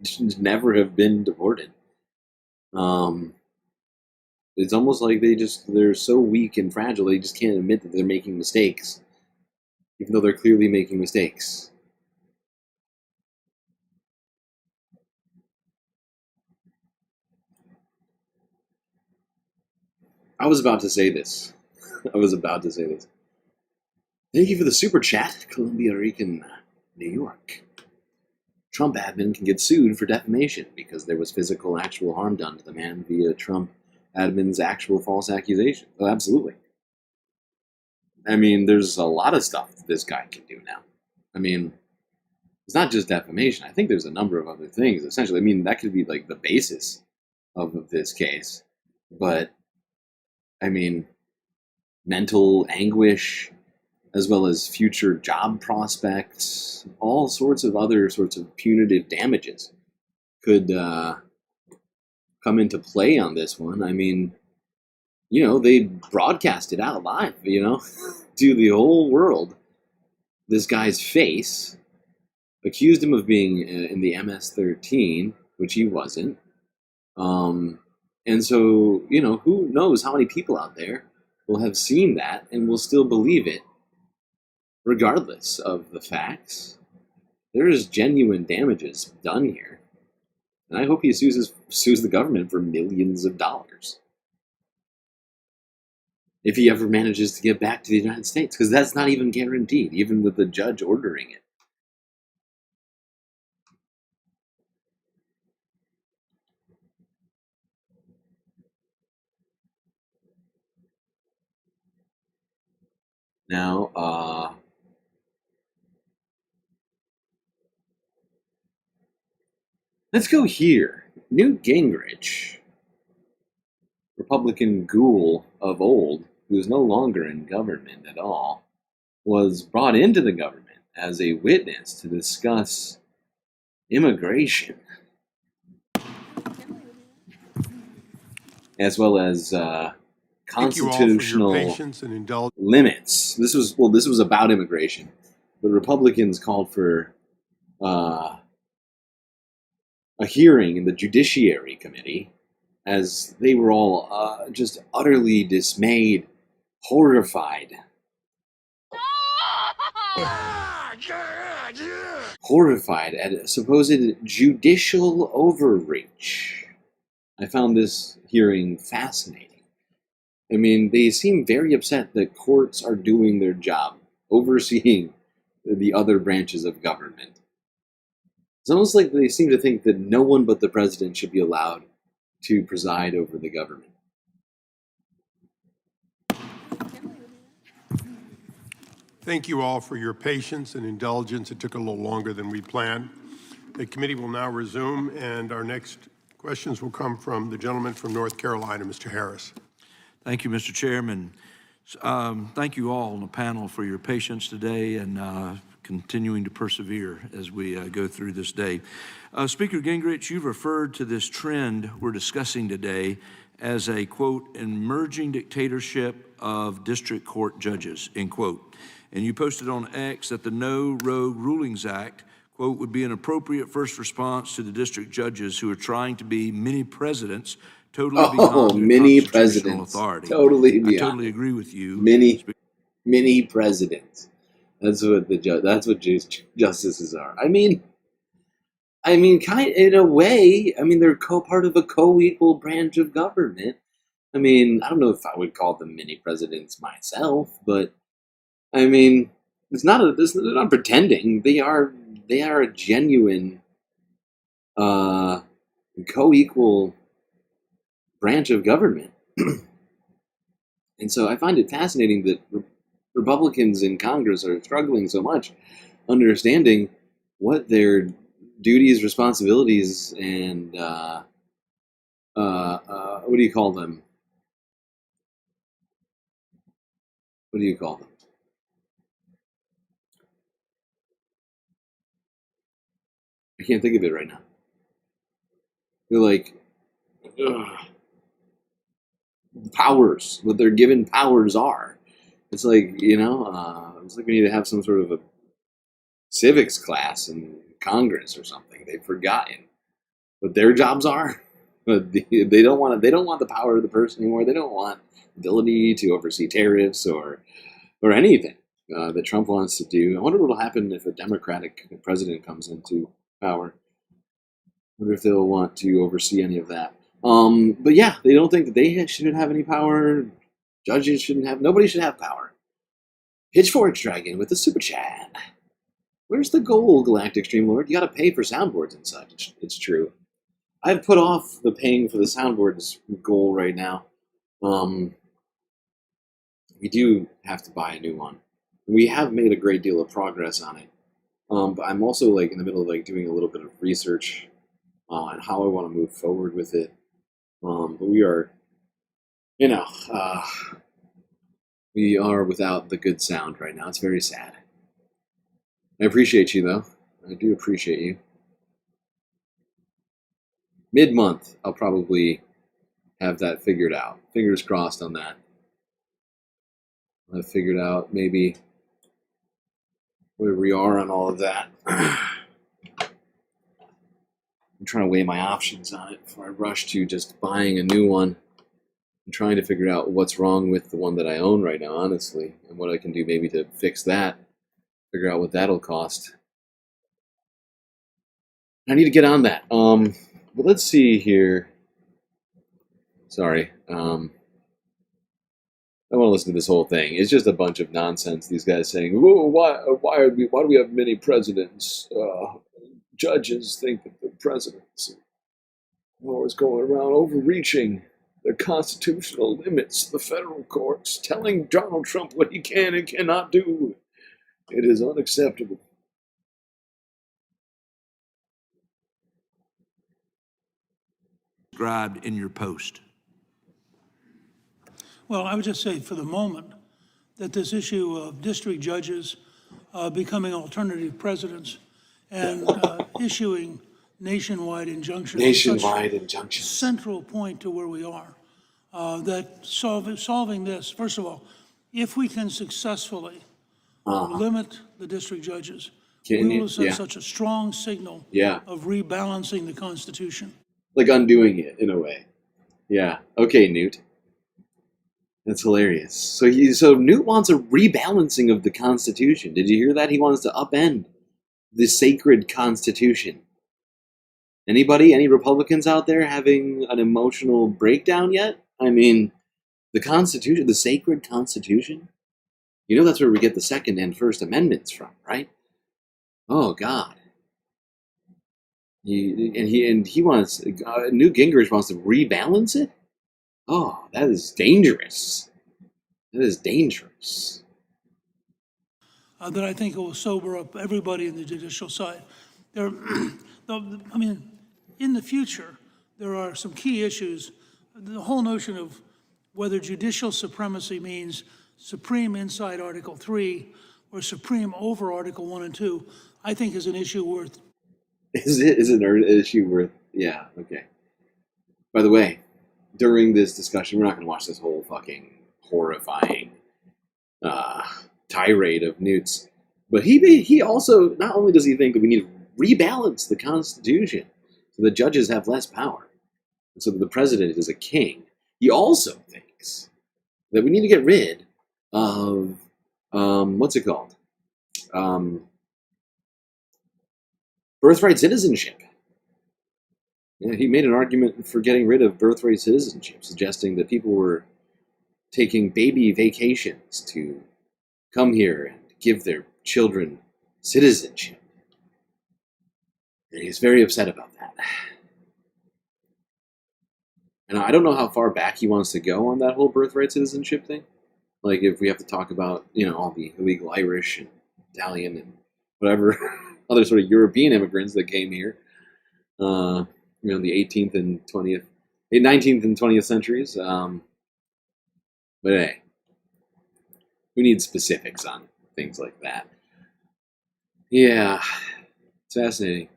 should never have been deported. It's almost like they're so weak and fragile they just can't admit that they're making mistakes, even though they're clearly making mistakes. I was about to say this. Thank you for the super chat, Columbia Rican, New York. Trump admin can get sued for defamation because there was physical, actual harm done to the man via Trump admin's actual false accusation. Oh, absolutely. I mean, there's a lot of stuff that this guy can do now. I mean, It's not just defamation. I think there's a number of other things. Essentially, I mean, that could be like the basis of this case. But, I mean, mental anguish, as well as future job prospects, all sorts of other sorts of punitive damages could come into play on this one. I mean, you know, they broadcast it out live, you know, to the whole world. This guy's face, accused him of being in the MS-13, which he wasn't. And so, you know, who knows how many people out there will have seen that and will still believe it, regardless of the facts. There is genuine damages done here. And I hope he sues the government for millions of dollars. If he ever manages to get back to the United States, because that's not even guaranteed, even with the judge ordering it. Now, let's go here. Newt Gingrich, Republican ghoul of old, who is no longer in government at all, was brought into the government as a witness to discuss immigration, as well as constitutional limits. This was about immigration, but Republicans called for a hearing in the Judiciary Committee, as they were all just utterly dismayed, horrified. Horrified at supposed judicial overreach. I found this hearing fascinating. I mean, they seem very upset that courts are doing their job, overseeing the other branches of government. It's almost like they seem to think that no one but the president should be allowed to preside over the government. Thank you all for your patience and indulgence. It took a little longer than we planned. The committee will now resume, and our next questions will come from the gentleman from North Carolina, Mr. Harris. Thank you, Mr. Chairman. Thank you all on the panel for your patience today and continuing to persevere as we go through this day. Speaker Gingrich, you've referred to this trend we're discussing today as a, quote, emerging dictatorship of district court judges, end quote. And you posted on X that the No Rogue Rulings Act, quote, would be an appropriate first response to the district judges who are trying to be mini presidents, totally beyond their constitutional authority. Totally beyond. I totally agree with you. Mini presidents. That's what justices are. I mean, kind in a way. I mean, they're part of a co-equal branch of government. I mean, I don't know if I would call them mini presidents myself, but I mean, they're not pretending. They are a genuine co-equal branch of government. And so I find it fascinating that Republicans in Congress are struggling so much understanding what their duties, responsibilities, and what do you call them? What do you call them? I can't think of it right now. They're like, powers, what their given powers are. It's like, it's like we need to have some sort of a civics class in Congress or something. They've forgotten what their jobs are. But they don't want the power of the purse anymore. They don't want ability to oversee tariffs or anything that Trump wants to do. I wonder what will happen if a Democratic president comes into power. I wonder if they'll want to oversee any of that. But yeah, they don't think that they shouldn't have any power. Judges shouldn't have. Nobody should have power. Pitchfork Dragon with the super chat. Where's the goal, GalacticStreamLord? You got to pay for soundboards and such. It's true. I've put off the paying for the soundboards goal right now. We do have to buy a new one. We have made a great deal of progress on it. But I'm also like in the middle of like doing a little bit of research on how I want to move forward with it. But we are, we are without the good sound right now. It's very sad. I appreciate you though. I do appreciate you. Mid-month, I'll probably have that figured out. Fingers crossed on that. I've figured out maybe where we are on all of that. I'm trying to weigh my options on it before I rush to just buying a new one. I'm trying to figure out what's wrong with the one that I own right now, honestly, and what I can do maybe to fix that. Figure out what that'll cost. I need to get on that. But let's see here. Sorry. I want to listen to this whole thing. It's just a bunch of nonsense. These guys saying, why do we have many presidents? Judges think that the presidents are always going around overreaching the constitutional limits, the federal courts, telling Donald Trump what he can and cannot do. It is unacceptable. Described in your post. Well, I would just say for the moment that this issue of district judges becoming alternative presidents and issuing nationwide injunctions. Nationwide injunctions. Central point to where we are. That solving this, first of all, if we can successfully limit the district judges, we will send such a strong signal of rebalancing the Constitution. Like undoing it in a way. Yeah. Okay, Newt. That's hilarious. So Newt wants a rebalancing of the Constitution. Did you hear that? He wants to upend the sacred Constitution. Anybody? Any Republicans out there having an emotional breakdown yet? I mean, the Constitution, the sacred Constitution? You know that's where we get the Second and First Amendments from, right? Oh, God. He wants, Newt Gingrich wants to rebalance it? Oh, that is dangerous. That is dangerous. That I think will sober up everybody in the judicial side. In the future, there are some key issues. The whole notion of whether judicial supremacy means supreme inside Article 3 or supreme over Article 1 and 2, I think is an issue worth. Is it an issue worth? Yeah, okay. By the way, during this discussion, we're not going to watch this whole fucking horrifying tirade of Newt's, but he also, not only does he think that we need to rebalance the Constitution so the judges have less power, and so that the president is a king, he also thinks that we need to get rid of, what's it called? Birthright citizenship. Yeah, he made an argument for getting rid of birthright citizenship, suggesting that people were taking baby vacations to come here and give their children citizenship. And he's very upset about that. And I don't know how far back he wants to go on that whole birthright citizenship thing. Like if we have to talk about, all the illegal Irish and Italian and whatever other sort of European immigrants that came here. The 19th and 20th centuries. But hey, we need specifics on things like that. Yeah, it's fascinating.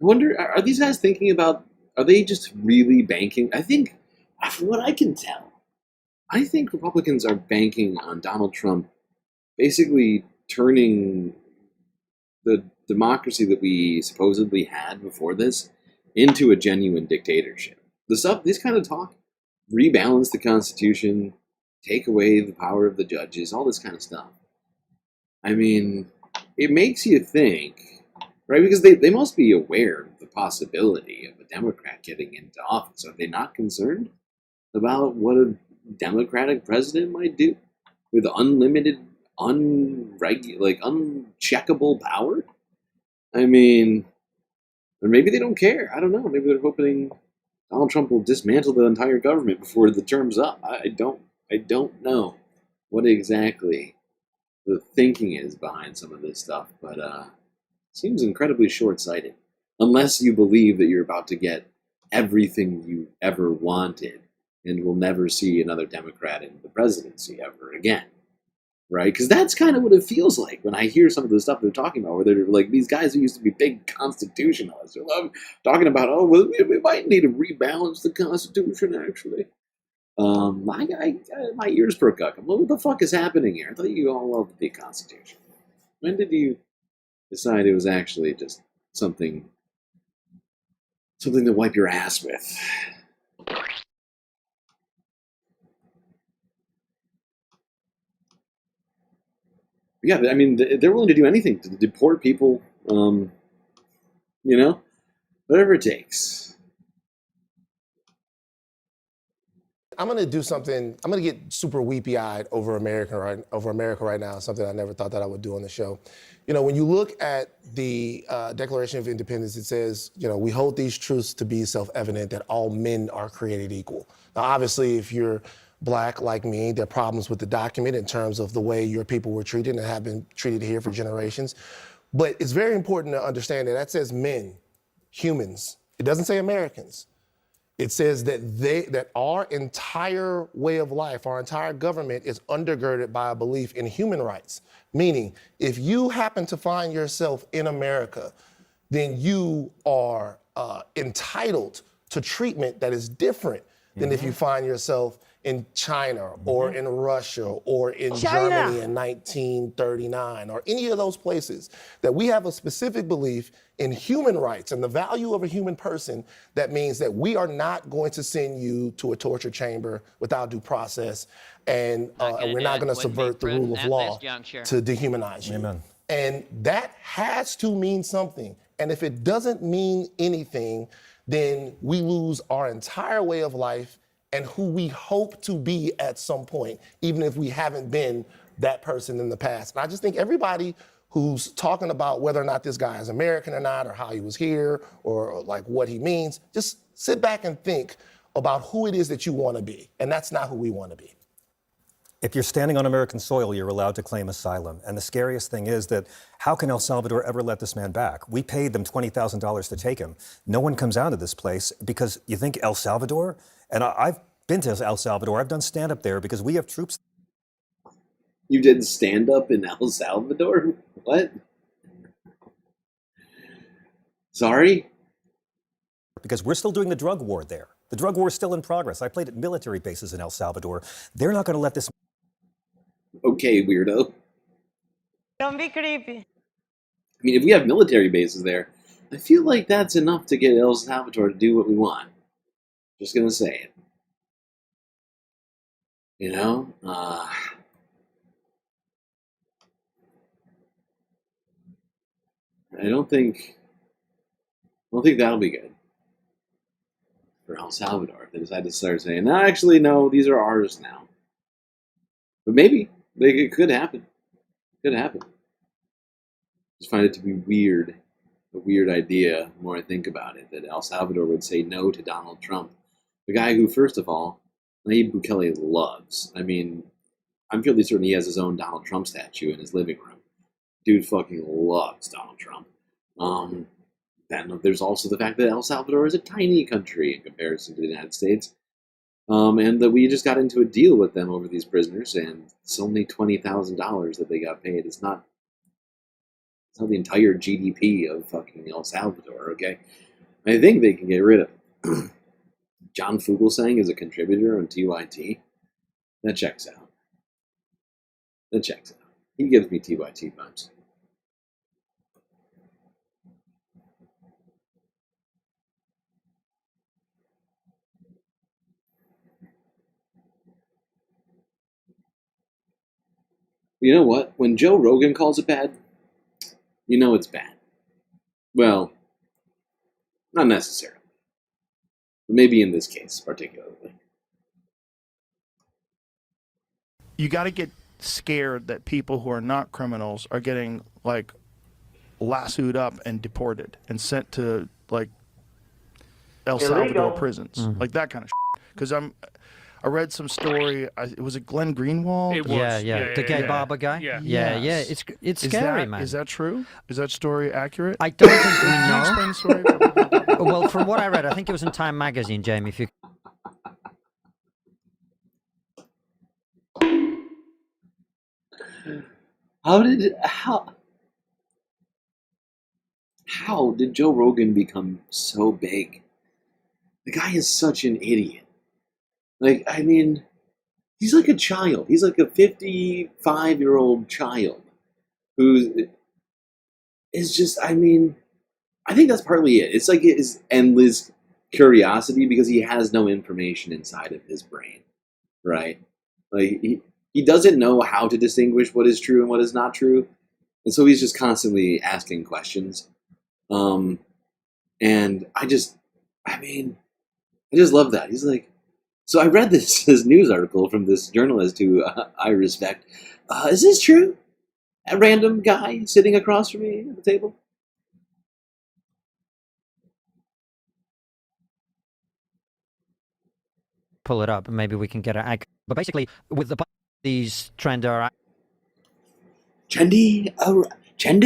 I wonder, are these guys thinking about, are they just really banking? I think, from what I can tell, I think Republicans are banking on Donald Trump basically turning the democracy that we supposedly had before this into a genuine dictatorship. This kind of talk, rebalance the Constitution, take away the power of the judges, all this kind of stuff. I mean, it makes you think, right? Because they must be aware of the possibility of a Democrat getting into office. Are they not concerned about what a Democratic president might do with unlimited, uncheckable power? I mean, or maybe they don't care. I don't know. Maybe they're hoping Donald Trump will dismantle the entire government before the term's up. I don't know what exactly the thinking is behind some of this stuff, but Seems incredibly short-sighted. Unless you believe that you're about to get everything you ever wanted and will never see another Democrat in the presidency ever again. Right? Because that's kind of what it feels like when I hear some of the stuff they're talking about, where they're like, these guys who used to be big constitutionalists are talking about, oh, well, we might need to rebalance the Constitution, actually. My ears perk up. What the fuck is happening here? I thought you all loved the Constitution. When did you decide it was actually just something to wipe your ass with? Yeah, I mean, they're willing to do anything to deport people, you know, whatever it takes. I'm going to do something. I'm going to get super weepy-eyed over America right now, something I never thought that I would do on the show. You know, when you look at the Declaration of Independence, it says, you know, we hold these truths to be self-evident that all men are created equal. Now, obviously, if you're Black like me, there are problems with the document in terms of the way your people were treated and have been treated here for generations. But it's very important to understand that says men, humans. It doesn't say Americans. It says that our entire way of life, our entire government is undergirded by a belief in human rights. Meaning, if you happen to find yourself in America, then you are entitled to treatment that is different than if you find yourself in China or in Russia or in Germany in 1939 or any of those places. That we have a specific belief in human rights and the value of a human person. That means that we are not going to send you to a torture chamber without due process, and we're not going to subvert the rule of law to dehumanize you. Amen. And that has to mean something. And if it doesn't mean anything, then we lose our entire way of life and who we hope to be at some point, even if we haven't been that person in the past. And I just think everybody who's talking about whether or not this guy is American or not, or how he was here, or like what he means, just sit back and think about who it is that you want to be. And that's not who we want to be. If you're standing on American soil, you're allowed to claim asylum. And the scariest thing is that how can El Salvador ever let this man back? We paid them $20,000 to take him. No one comes out of this place because you think El Salvador? And I've been to El Salvador. I've done stand-up there because we have troops. You did stand-up in El Salvador? What? Sorry? Because we're still doing the drug war there. The drug war is still in progress. I played at military bases in El Salvador. They're not going to let this... Okay, weirdo. Don't be creepy. I mean, if we have military bases there, I feel like that's enough to get El Salvador to do what we want. Just gonna say it. You know? I don't think that'll be good for El Salvador if they decide to start saying, no, actually, no, these are ours now. But maybe. It could happen. Could happen. Just find it to be weird. A weird idea, the more I think about it, that El Salvador would say no to Donald Trump. The guy who, first of all, Nayib Bukele loves. I mean, I'm fairly certain he has his own Donald Trump statue in his living room. Dude fucking loves Donald Trump. Then there's also the fact that El Salvador is a tiny country in comparison to the United States. And that we just got into a deal with them over these prisoners, and it's only $20,000 that they got paid. It's not the entire GDP of fucking El Salvador, okay? I think they can get rid of it. John Fugelsang is a contributor on TYT. That checks out. He gives me TYT vibes. You know what? When Joe Rogan calls it bad, you know it's bad. Well, not necessarily. But maybe in this case, particularly. You got to get scared that people who are not criminals are getting, like, lassoed up and deported and sent to, like, El Salvador prisons. Like, that kind of shit. Because I read some story. Was it Glenn Greenwald? It was. The gay barber guy. Yeah. It's Is scary, that, man. Is that true? Is that story accurate? I don't think we Can you know. explain the story for people? Well, from what I read, I think it was in Time magazine, Jamie. If you How did Joe Rogan become so big? The guy is such an idiot. Like, I mean, he's like a child. He's like a 55-year-old child who is just, I mean, I think that's partly it. It's like his endless curiosity because he has no information inside of his brain, right? Like, he doesn't know how to distinguish what is true and what is not true. And so he's just constantly asking questions. And I just love that. He's like, so I read this news article from this journalist who I respect. Is this true? A random guy sitting across from me at the table? pull it up, maybe we can get it. But basically, with these trendy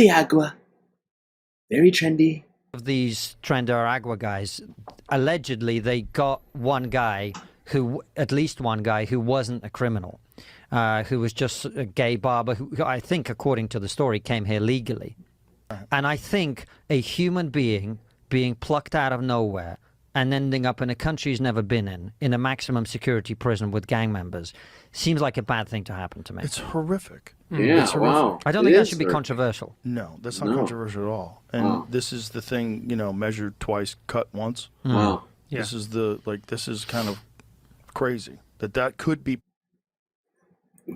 agua, very trendy. Of these Trender Agua guys, allegedly they got at least one guy who wasn't a criminal, who was just a gay barber who I think, according to the story, came here legally. And I think a human being plucked out of nowhere and ending up in a country he's never been in a maximum security prison with gang members, seems like a bad thing to happen to me. It's horrific. Yeah, it's horrific. wow. I don't think that should be controversial. No, that's not controversial at all. And this is the thing, measured twice, cut once. Wow. Yeah. This is kind of crazy that could be.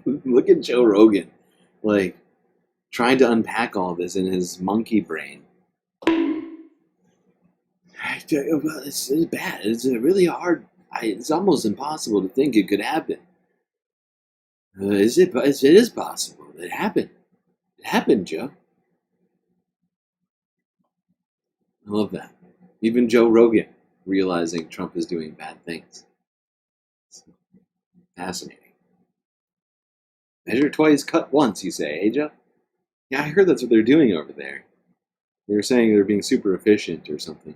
Look at Joe Rogan, like, trying to unpack all this in his monkey brain. It's bad. It's really hard. It's almost impossible to think it could happen. It is possible. It happened. It happened, Joe. I love that. Even Joe Rogan realizing Trump is doing bad things. It's fascinating. Measure twice, cut once, you say, eh, Joe? Yeah, I heard that's what they're doing over there. They were saying they're being super efficient or something.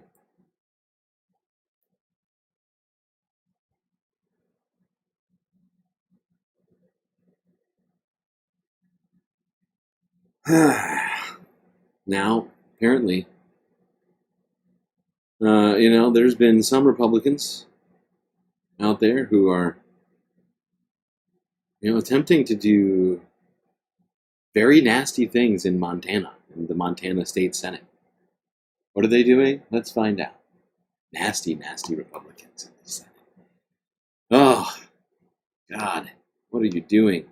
Now, apparently, there's been some Republicans out there who are, attempting to do very nasty things in Montana, in the Montana State Senate. What are they doing? Let's find out. Nasty, nasty Republicans in the Senate. Oh, God, what are you doing?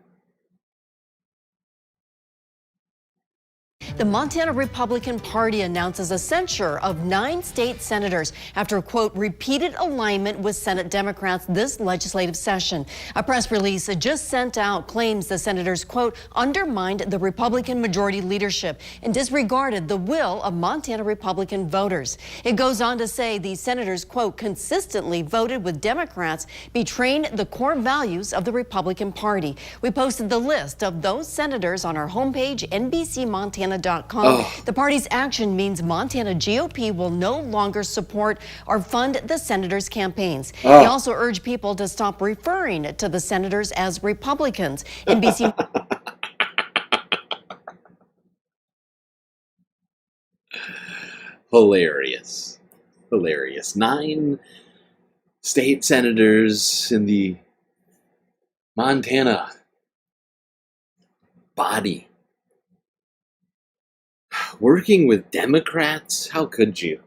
The Montana Republican Party announces a censure of 9 state senators after, quote, repeated alignment with Senate Democrats this legislative session. A press release just sent out claims the senators, quote, undermined the Republican majority leadership and disregarded the will of Montana Republican voters. It goes on to say the senators, quote, consistently voted with Democrats, betraying the core values of the Republican Party. We posted the list of those senators on our homepage, NBCMontana.com. The party's action means Montana GOP will no longer support or fund the senators' campaigns. They also urge people to stop referring to the senators as Republicans. NBC. Hilarious. 9 state senators in the Montana body working with Democrats? How could you?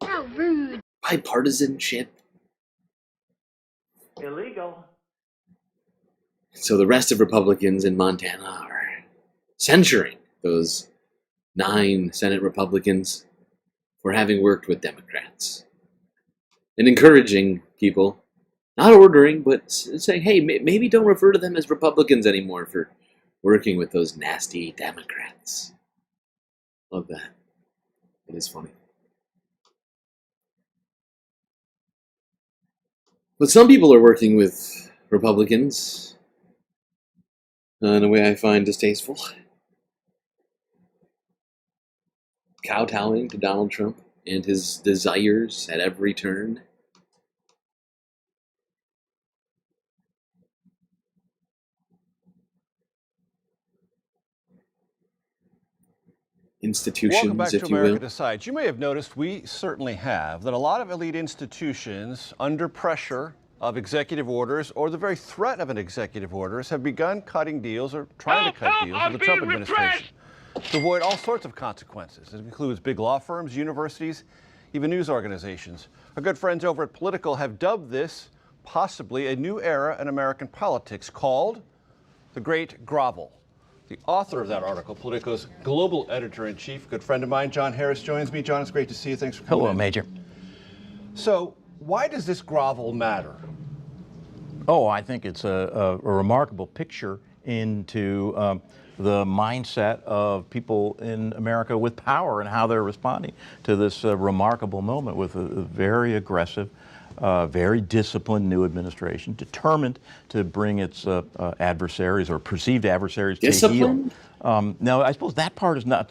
How rude. Bipartisanship. Illegal. So the rest of Republicans in Montana are censuring those 9 Senate Republicans for having worked with Democrats. And encouraging people, not ordering, but saying, hey, maybe don't refer to them as Republicans anymore for working with those nasty Democrats. Love that. It is funny. But some people are working with Republicans in a way I find distasteful. Kowtowing to Donald Trump and his desires at every turn. Institutions, Welcome back if to you America will. Decides. You may have noticed, we certainly have, that a lot of elite institutions, under pressure of executive orders or the very threat of an executive orders, have begun cutting deals or trying to cut deals with the Trump administration to avoid all sorts of consequences. It includes big law firms, universities, even news organizations. Our good friends over at Political have dubbed this possibly a new era in American politics called the Great Grovel. The author of that article, Politico's global editor-in-chief, good friend of mine, John Harris, joins me. John, it's great to see you. Thanks for coming in. Hello, Major. So, why does this grovel matter? Oh, I think it's a remarkable picture into the mindset of people in America with power and how they're responding to this remarkable moment with a very aggressive, very disciplined new administration, determined to bring its adversaries or perceived adversaries to heel. Now, I suppose that part is not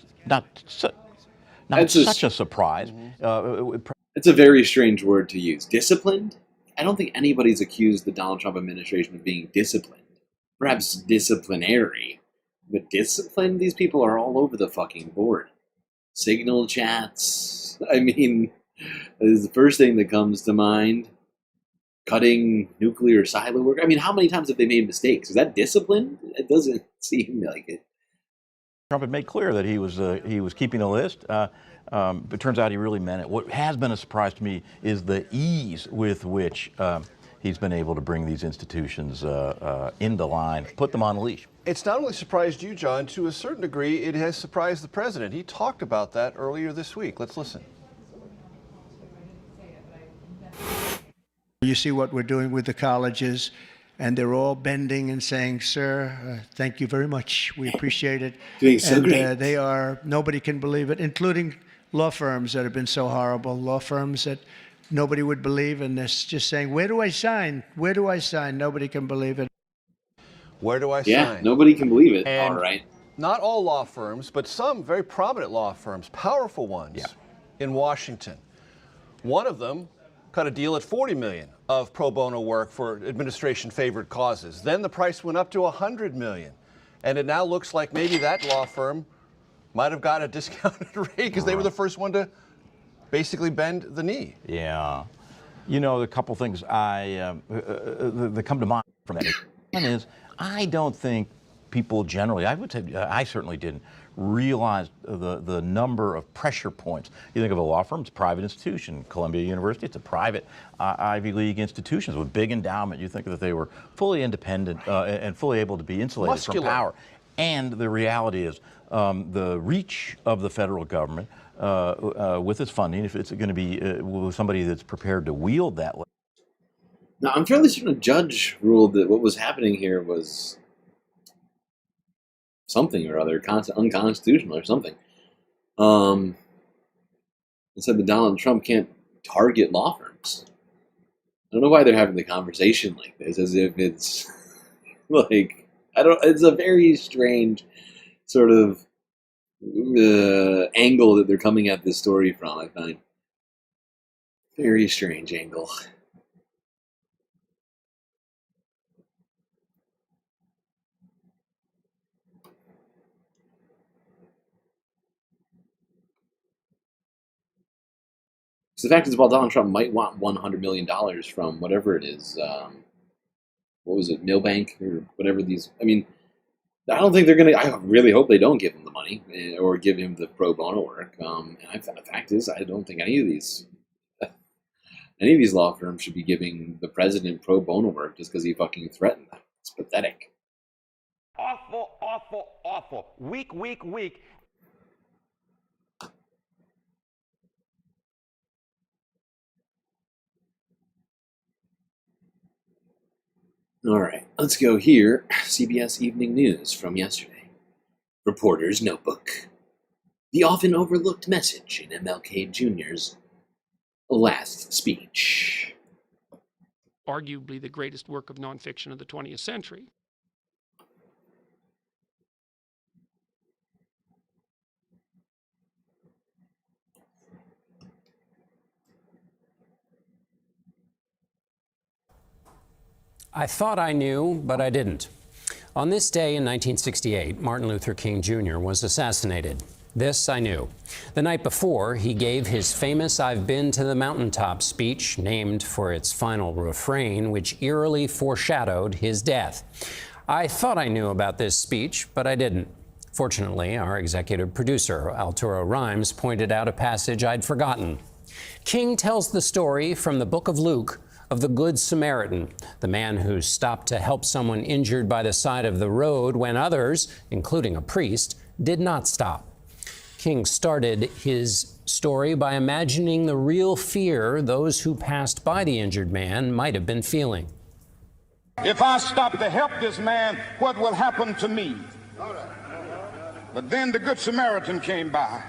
such a surprise. It's a very strange word to use. Disciplined? I don't think anybody's accused the Donald Trump administration of being disciplined. Perhaps disciplinary. But disciplined? These people are all over the fucking board. Signal chats. I mean, this is the first thing that comes to mind. Cutting nuclear silo work. I mean, how many times have they made mistakes? Is that disciplined? It doesn't seem like it. Trump had made clear that he was keeping a list, but it turns out he really meant it. What has been a surprise to me is the ease with which he's been able to bring these institutions into line, put them on a leash. It's not only surprised you, John, to a certain degree, it has surprised the president. He talked about that earlier this week. Let's listen. You see what we're doing with the colleges, and they're all bending and saying, "Sir, thank you very much. We appreciate it." Doing so great. They are, nobody can believe it, including law firms that have been so horrible, law firms that nobody would believe, and they're just saying, "Where do I sign? Where do I sign?" Nobody can believe it. Where do I Yeah, sign? nobody can believe it. And all right. Not all law firms, but some very prominent law firms, powerful ones in Washington. One of them cut a deal at $40 million of pro bono work for administration-favored causes. Then the price went up to $100 million. And it now looks like maybe that law firm might have got a discounted rate because they were the first one to basically bend the knee. Yeah. You know, a couple things that come to mind from that. One is, I don't think people generally, I would say, I certainly didn't, realize the number of pressure points. You think of a law firm, it's a private institution. Columbia University, it's a private Ivy League institution with big endowment. You think that they were fully independent and fully able to be insulated from power. And the reality is the reach of the federal government with its funding, if it's going to be somebody that's prepared to wield that. Now, I'm fairly certain a judge ruled that what was happening here was something or other, unconstitutional or something. It said that Donald Trump can't target law firms. I don't know why they're having the conversation like this, as if it's like, it's a very strange sort of angle that they're coming at this story from, I find. Very strange angle. So the fact is, while Donald Trump might want $100 million from whatever it is, what was it, Milbank or whatever these, I mean, I don't think they're going to, I really hope they don't give him the money or give him the pro bono work. And the fact is, I don't think any of these law firms should be giving the president pro bono work just because he fucking threatened them. It's pathetic. Awful, awful, awful. Weak, weak, weak. All right, let's go here. CBS Evening News from yesterday. Reporter's Notebook. The often overlooked message in MLK Jr.'s last speech. arguably the greatest work of nonfiction of the 20th century. I thought I knew, but I didn't. On this day in 1968, Martin Luther King Jr. was assassinated. This I knew. The night before, he gave his famous "I've Been to the Mountaintop" speech, named for its final refrain, which eerily foreshadowed his death. I thought I knew about this speech, but I didn't. Fortunately, our executive producer, Arturo Rhymes, pointed out a passage I'd forgotten. King tells the story from the book of Luke of the Good Samaritan, the man who stopped to help someone injured by the side of the road when others, including a priest, did not stop. King started his story by imagining the real fear those who passed by the injured man might have been feeling. If I stop to help this man, what will happen to me? But then the Good Samaritan came by,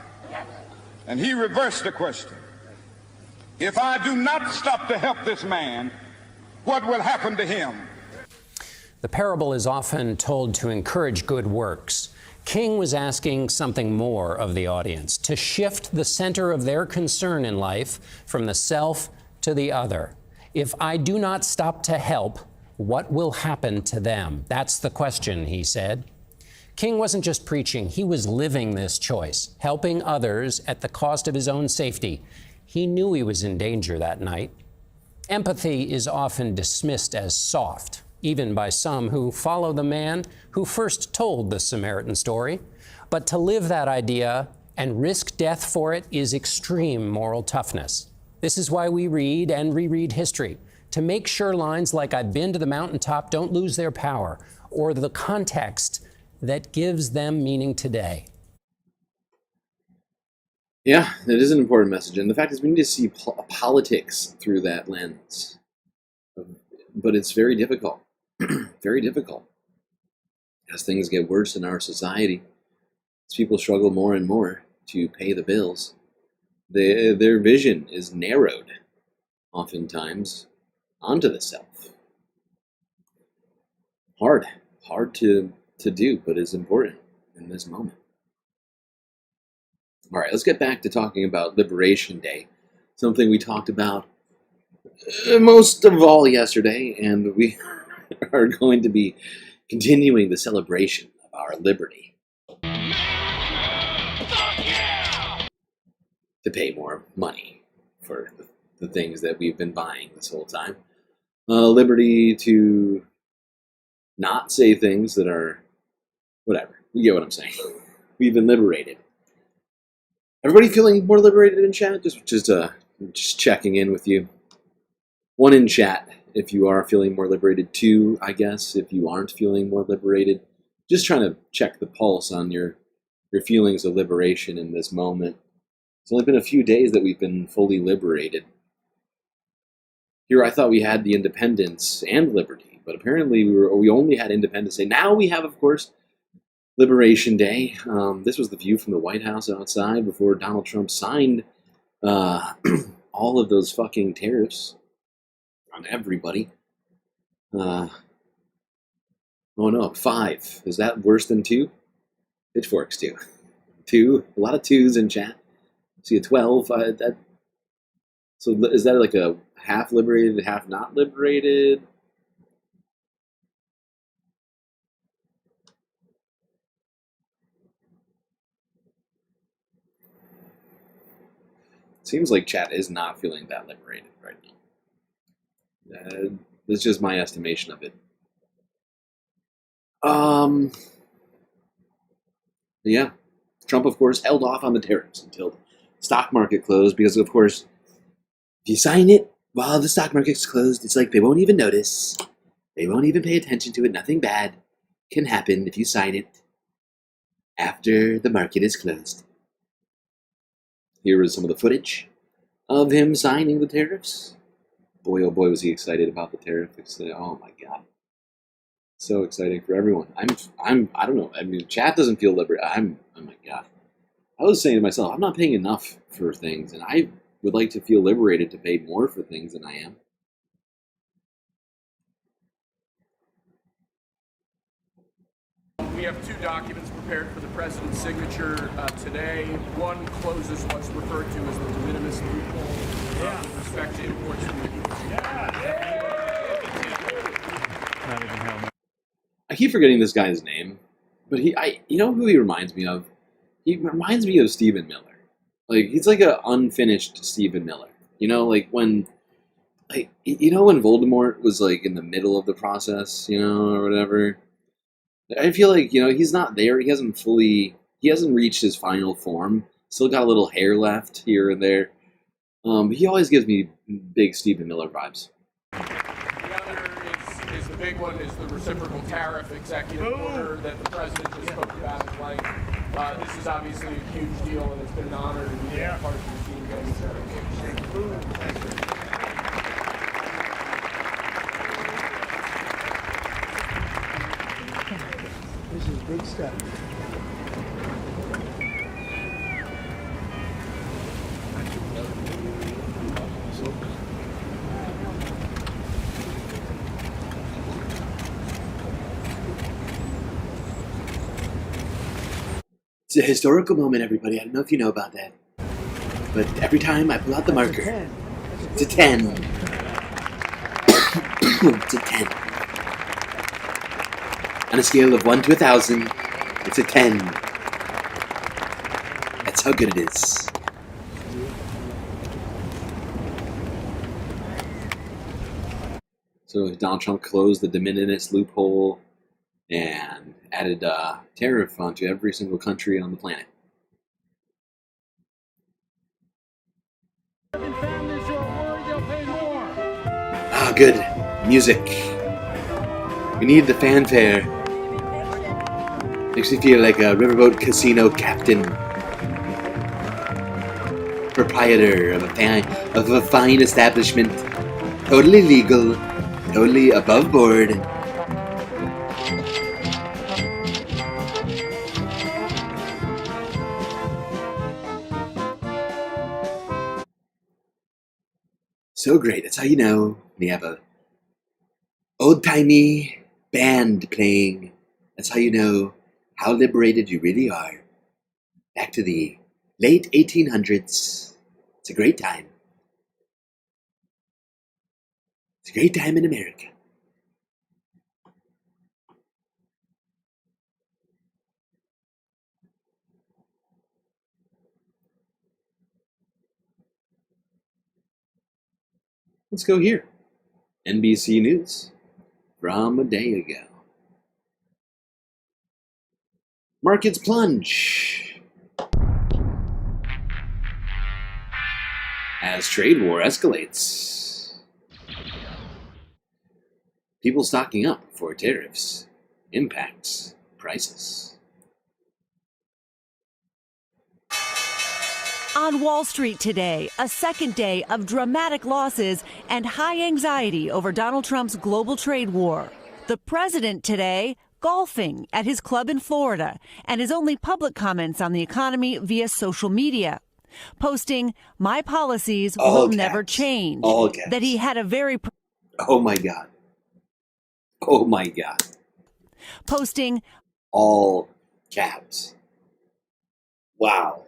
and he reversed the question. If I do not stop to help this man, what will happen to him? The parable is often told to encourage good works. King was asking something more of the audience, to shift the center of their concern in life from the self to the other. If I do not stop to help, what will happen to them? That's the question, he said. King wasn't just preaching, he was living this choice, helping others at the cost of his own safety. He knew he was in danger that night. Empathy is often dismissed as soft, even by some who follow the man who first told the Samaritan story. But to live that idea and risk death for it is extreme moral toughness. This is why we read and reread history, to make sure lines like "I've been to the mountaintop" don't lose their power, or the context that gives them meaning today. Yeah, it is an important message, and the fact is we need to see politics through that lens. But it's very difficult, very difficult. As things get worse in our society, as people struggle more and more to pay the bills, their vision is narrowed, oftentimes, onto the self. Hard to do, but is important in this moment. All right, let's get back to talking about Liberation Day, something we talked about most of all yesterday, and we are going to be continuing the celebration of our liberty. To pay more money for the things that we've been buying this whole time. Liberty to not say things that are whatever. You get what I'm saying. We've been liberated. Everybody feeling more liberated in chat? Just checking in with you. 1 in chat if you are feeling more liberated. 2, I guess, if you aren't feeling more liberated. Just trying to check the pulse on your feelings of liberation in this moment. It's only been a few days that we've been fully liberated. Here I thought we had the independence and liberty, but apparently we only had Independence Day. Now we have, of course, Liberation Day. This was the view from the White House outside before Donald Trump signed all of those fucking tariffs on everybody. Oh no, 5. Is that worse than 2? Pitchforks 2. 2. A lot of 2s in chat. See a 12. So is that like a half liberated, half not liberated? Seems like chat is not feeling that liberated right now. That's just my estimation of it. Yeah. Trump, of course, held off on the tariffs until the stock market closed because, of course, if you sign it while the stock market's closed, it's like they won't even notice. They won't even pay attention to it. Nothing bad can happen if you sign it after the market is closed. Here is some of the footage of him signing the tariffs. Boy, oh boy, was he excited about the tariff. Oh my God. So exciting for everyone. I don't know. I mean, chat doesn't feel liberated. Oh my God. I was saying to myself, I'm not paying enough for things, and I would like to feel liberated to pay more for things than I am. have two documents prepared for the president's signature today. One closes what's referred to as the de minimis loophole with respect to imports from the I keep forgetting this guy's name, but you know who he reminds me of? He reminds me of Stephen Miller. Like, he's like an unfinished Stephen Miller. You know, like when Voldemort was like in the middle of the process, you know, or whatever. I feel like, you know, he's not there. He hasn't reached his final form. Still got a little hair left here and there. But he always gives me big Stephen Miller vibes. The other is the big one, is the reciprocal tariff executive order that the president just spoke about. This is obviously a huge deal, and it's been an honor to be part of the team getting started. This is big stuff. It's a historical moment, everybody. I don't know if you know about that. But every time I pull out the marker, it's a 10. It's a 10. On a scale of 1 to 1,000, it's a 10. That's how good it is. So Donald Trump closed the de minimis loophole and added a tariff onto every single country on the planet. Ah, good. Music. We need the fanfare. Makes me feel like a riverboat casino captain. Proprietor of a fine establishment. Totally legal. Totally above board. So great. That's how you know we have a old-timey band playing. That's how you know how liberated you really are. Back to the late 1800s. It's a great time. It's a great time in America. Let's go here. NBC News from a day ago. Markets plunge as trade war escalates. People stocking up for tariffs impacts prices. On Wall Street today, a second day of dramatic losses and high anxiety over Donald Trump's global trade war. The president today golfing at his club in Florida, and his only public comments on the economy via social media, posting, "My policies will never change." All caps. That he had a very... Oh my God. Oh my God. Posting... All caps. Wow.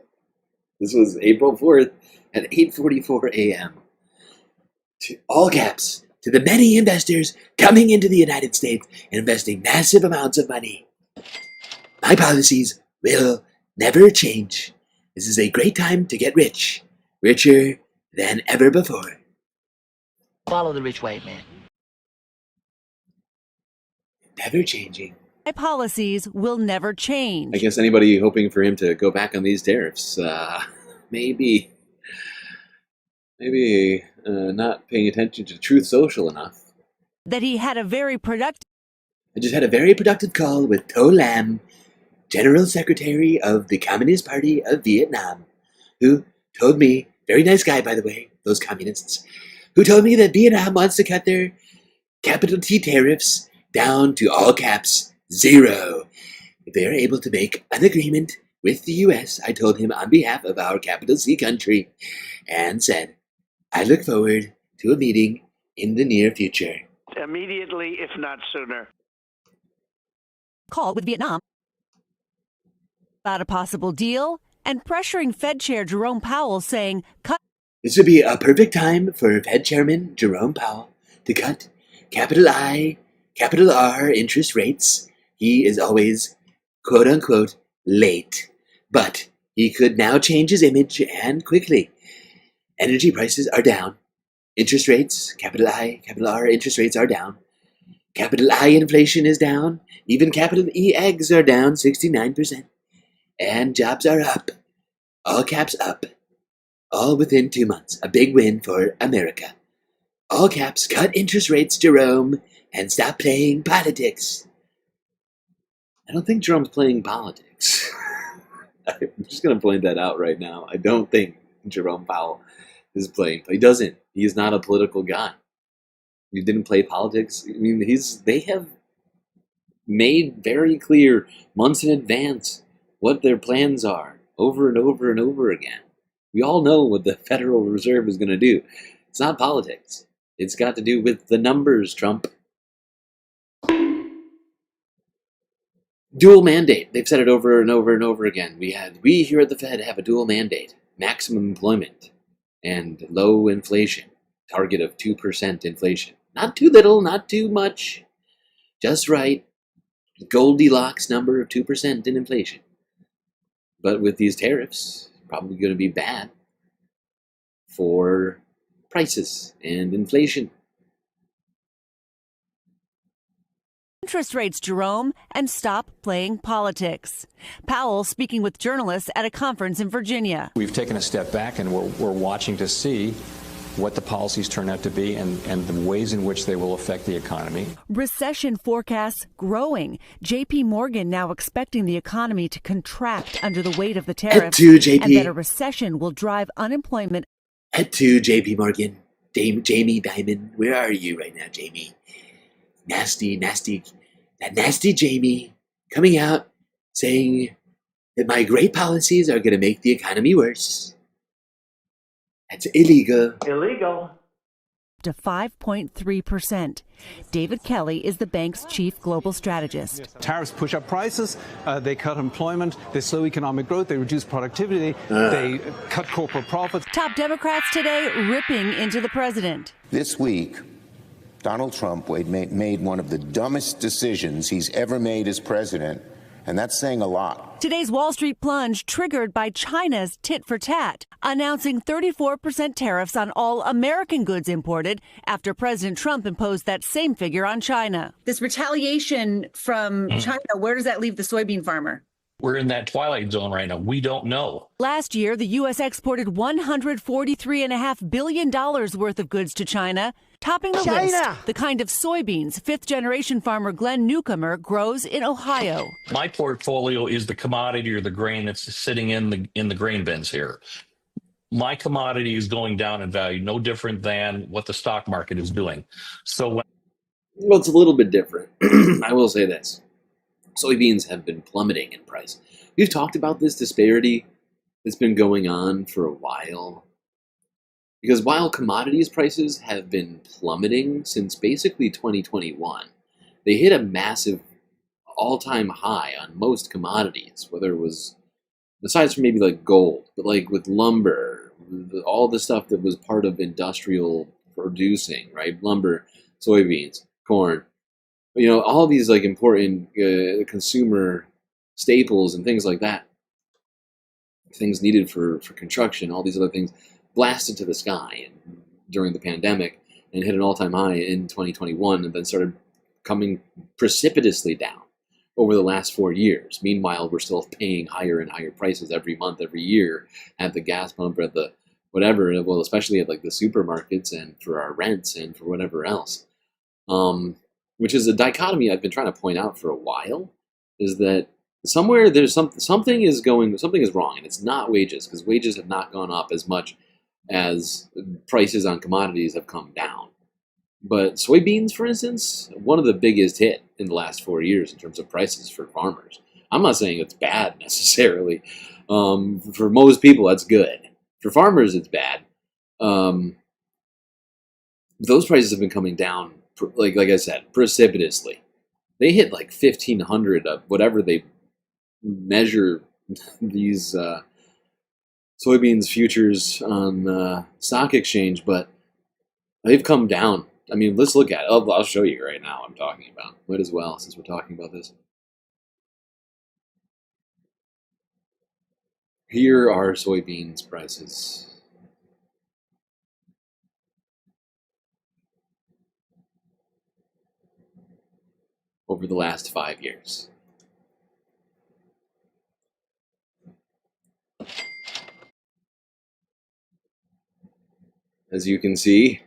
This was April 4th at 8:44 a.m. To all caps, to the many investors coming into the United States and investing massive amounts of money. My policies will never change. This is a great time to get rich. Richer than ever before. Follow the rich white man. Never changing. My policies will never change. I guess anybody hoping for him to go back on these tariffs, maybe not paying attention to Truth Social enough. That he had a very productive... I just had a very productive call with To Lam, General Secretary of the Communist Party of Vietnam, who told me, very nice guy by the way, those communists, who told me that Vietnam wants to cut their capital T tariffs down to all caps 0. If they are able to make an agreement with the U.S., I told him on behalf of our capital C country, and said, I look forward to a meeting in the near future. Immediately, if not sooner. Call with Vietnam. about a possible deal and pressuring Fed Chair Jerome Powell, saying cut. This would be a perfect time for Fed Chairman Jerome Powell to cut capital I, capital R interest rates. He is always, quote unquote, late. But he could now change his image, and quickly. Energy prices are down. Interest rates, capital I, capital R interest rates are down. Capital I inflation is down. Even capital E eggs are down 69%. And jobs are up. All caps up. All within 2 months. A big win for America. All caps, cut interest rates, Jerome, and stop playing politics. I don't think Jerome's playing politics. I'm just going to point that out right now. I don't think Jerome Powell is playing. He doesn't. He is not a political guy. He didn't play politics. I mean, they have made very clear months in advance what their plans are over and over and over again. We all know what the Federal Reserve is going to do. It's not politics. It's got to do with the numbers, Trump. Dual mandate. They've said it over and over and over again. We here at the Fed have a dual mandate. Maximum employment and low inflation. Target of 2% inflation. Not too little, not too much. Just right. Goldilocks number of 2% in inflation. But with these tariffs, probably going to be bad for prices and inflation. Interest rates, Jerome, and stop playing politics. Powell speaking with journalists at a conference in Virginia. We've taken a step back and we're watching to see what the policies turn out to be and the ways in which they will affect the economy. Recession forecasts growing. J.P. Morgan now expecting the economy to contract under the weight of the tariffs, and that a recession will drive unemployment. At 2, J.P. Morgan. Jamie Dimon, where are you right now, Jamie? That nasty Jamie coming out saying that my great policies are going to make the economy worse. That's illegal. Illegal. To 5.3%. David Kelly is the bank's chief global strategist. Tariffs push up prices, they cut employment, they slow economic growth, they reduce productivity, they cut corporate profits. Top Democrats today ripping into the president. This week, Donald Trump made one of the dumbest decisions he's ever made as president, and that's saying a lot. Today's Wall Street plunge triggered by China's tit for tat, announcing 34% tariffs on all American goods imported after President Trump imposed that same figure on China. This retaliation from China, where does that leave the soybean farmer? We're in that twilight zone right now. We don't know. Last year, the U.S. exported $143.5 billion worth of goods to China, topping the list, the kind of soybeans fifth-generation farmer Glenn Newcomer grows in Ohio. My portfolio is the commodity or the grain that's sitting in the grain bins here. My commodity is going down in value, no different than what the stock market is doing. So, well, it's a little bit different. I will say this. Soybeans have been plummeting in price. We've talked about this disparity that's been going on for a while. Because while commodities prices have been plummeting since basically 2021, they hit a massive all-time high on most commodities, whether it was, besides from maybe like gold, but like with lumber, all the stuff that was part of industrial producing, right? Lumber, soybeans, corn, all these like important consumer staples and things like that, things needed for construction, all these other things blasted to the sky during the pandemic and hit an all-time high in 2021 and then started coming precipitously down over the last 4 years. Meanwhile, we're still paying higher and higher prices every month, every year at the gas pump or at the whatever, well, especially at like the supermarkets and for our rents and for whatever else. Which is a dichotomy I've been trying to point out for a while, is that somewhere there's something is wrong, and it's not wages, because wages have not gone up as much as prices on commodities have come down. But soybeans, for instance, one of the biggest hit in the last 4 years in terms of prices for farmers. I'm not saying it's bad necessarily. For most people, that's good. For farmers, it's bad. Those prices have been coming down, like I said, precipitously. They hit like 1,500 of whatever they measure these soybeans futures on stock exchange, but they've come down. I mean, let's look at it. I'll show you right now what I'm talking about. Might as well, since we're talking about this. Here are soybeans prices. Over the last 5 years. As you can see,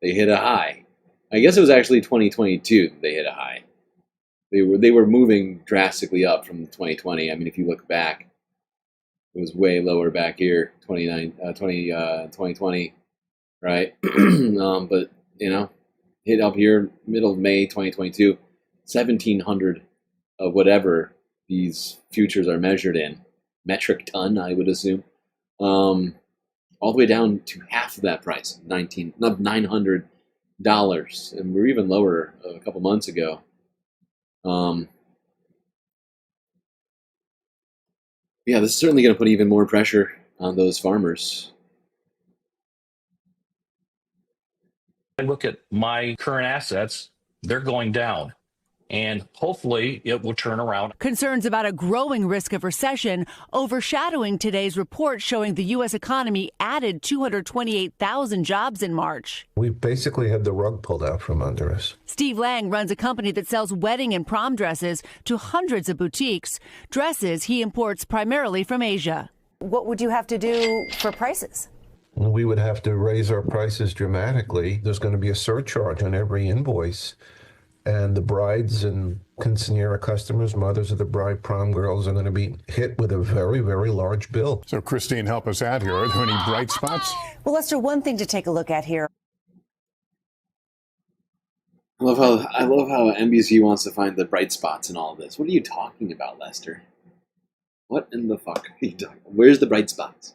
they hit a high. I guess it was actually 2022 that they hit a high. They were moving drastically up from 2020. I mean, if you look back, it was way lower back here, 2020, right? But, you know, hit up here, middle of May 2022, 1,700 of whatever these futures are measured in, metric ton, I would assume, all the way down to half of that price, $900, and we're even lower a couple months ago. Yeah, this is certainly going to put even more pressure on those farmers. I look at my current assets, they're going down. And hopefully it will turn around. Concerns about a growing risk of recession overshadowing today's report showing the U.S. economy added 228,000 jobs in March. We've basically had the rug pulled out from under us. Steve Lang runs a company that sells wedding and prom dresses to hundreds of boutiques, dresses he imports primarily from Asia. What would you have to do for prices? We would have to raise our prices dramatically. There's going to be a surcharge on every invoice. And the brides and quinceanera customers, mothers of the bride, prom girls, are going to be hit with a very, very large bill. So, Christine, help us out here. Are there any bright spots? Well, Lester, one thing to take a look at here. I love how NBC wants to find the bright spots in all of this. What are you talking about, Lester? What in the fuck are you talking about? Where's the bright spots?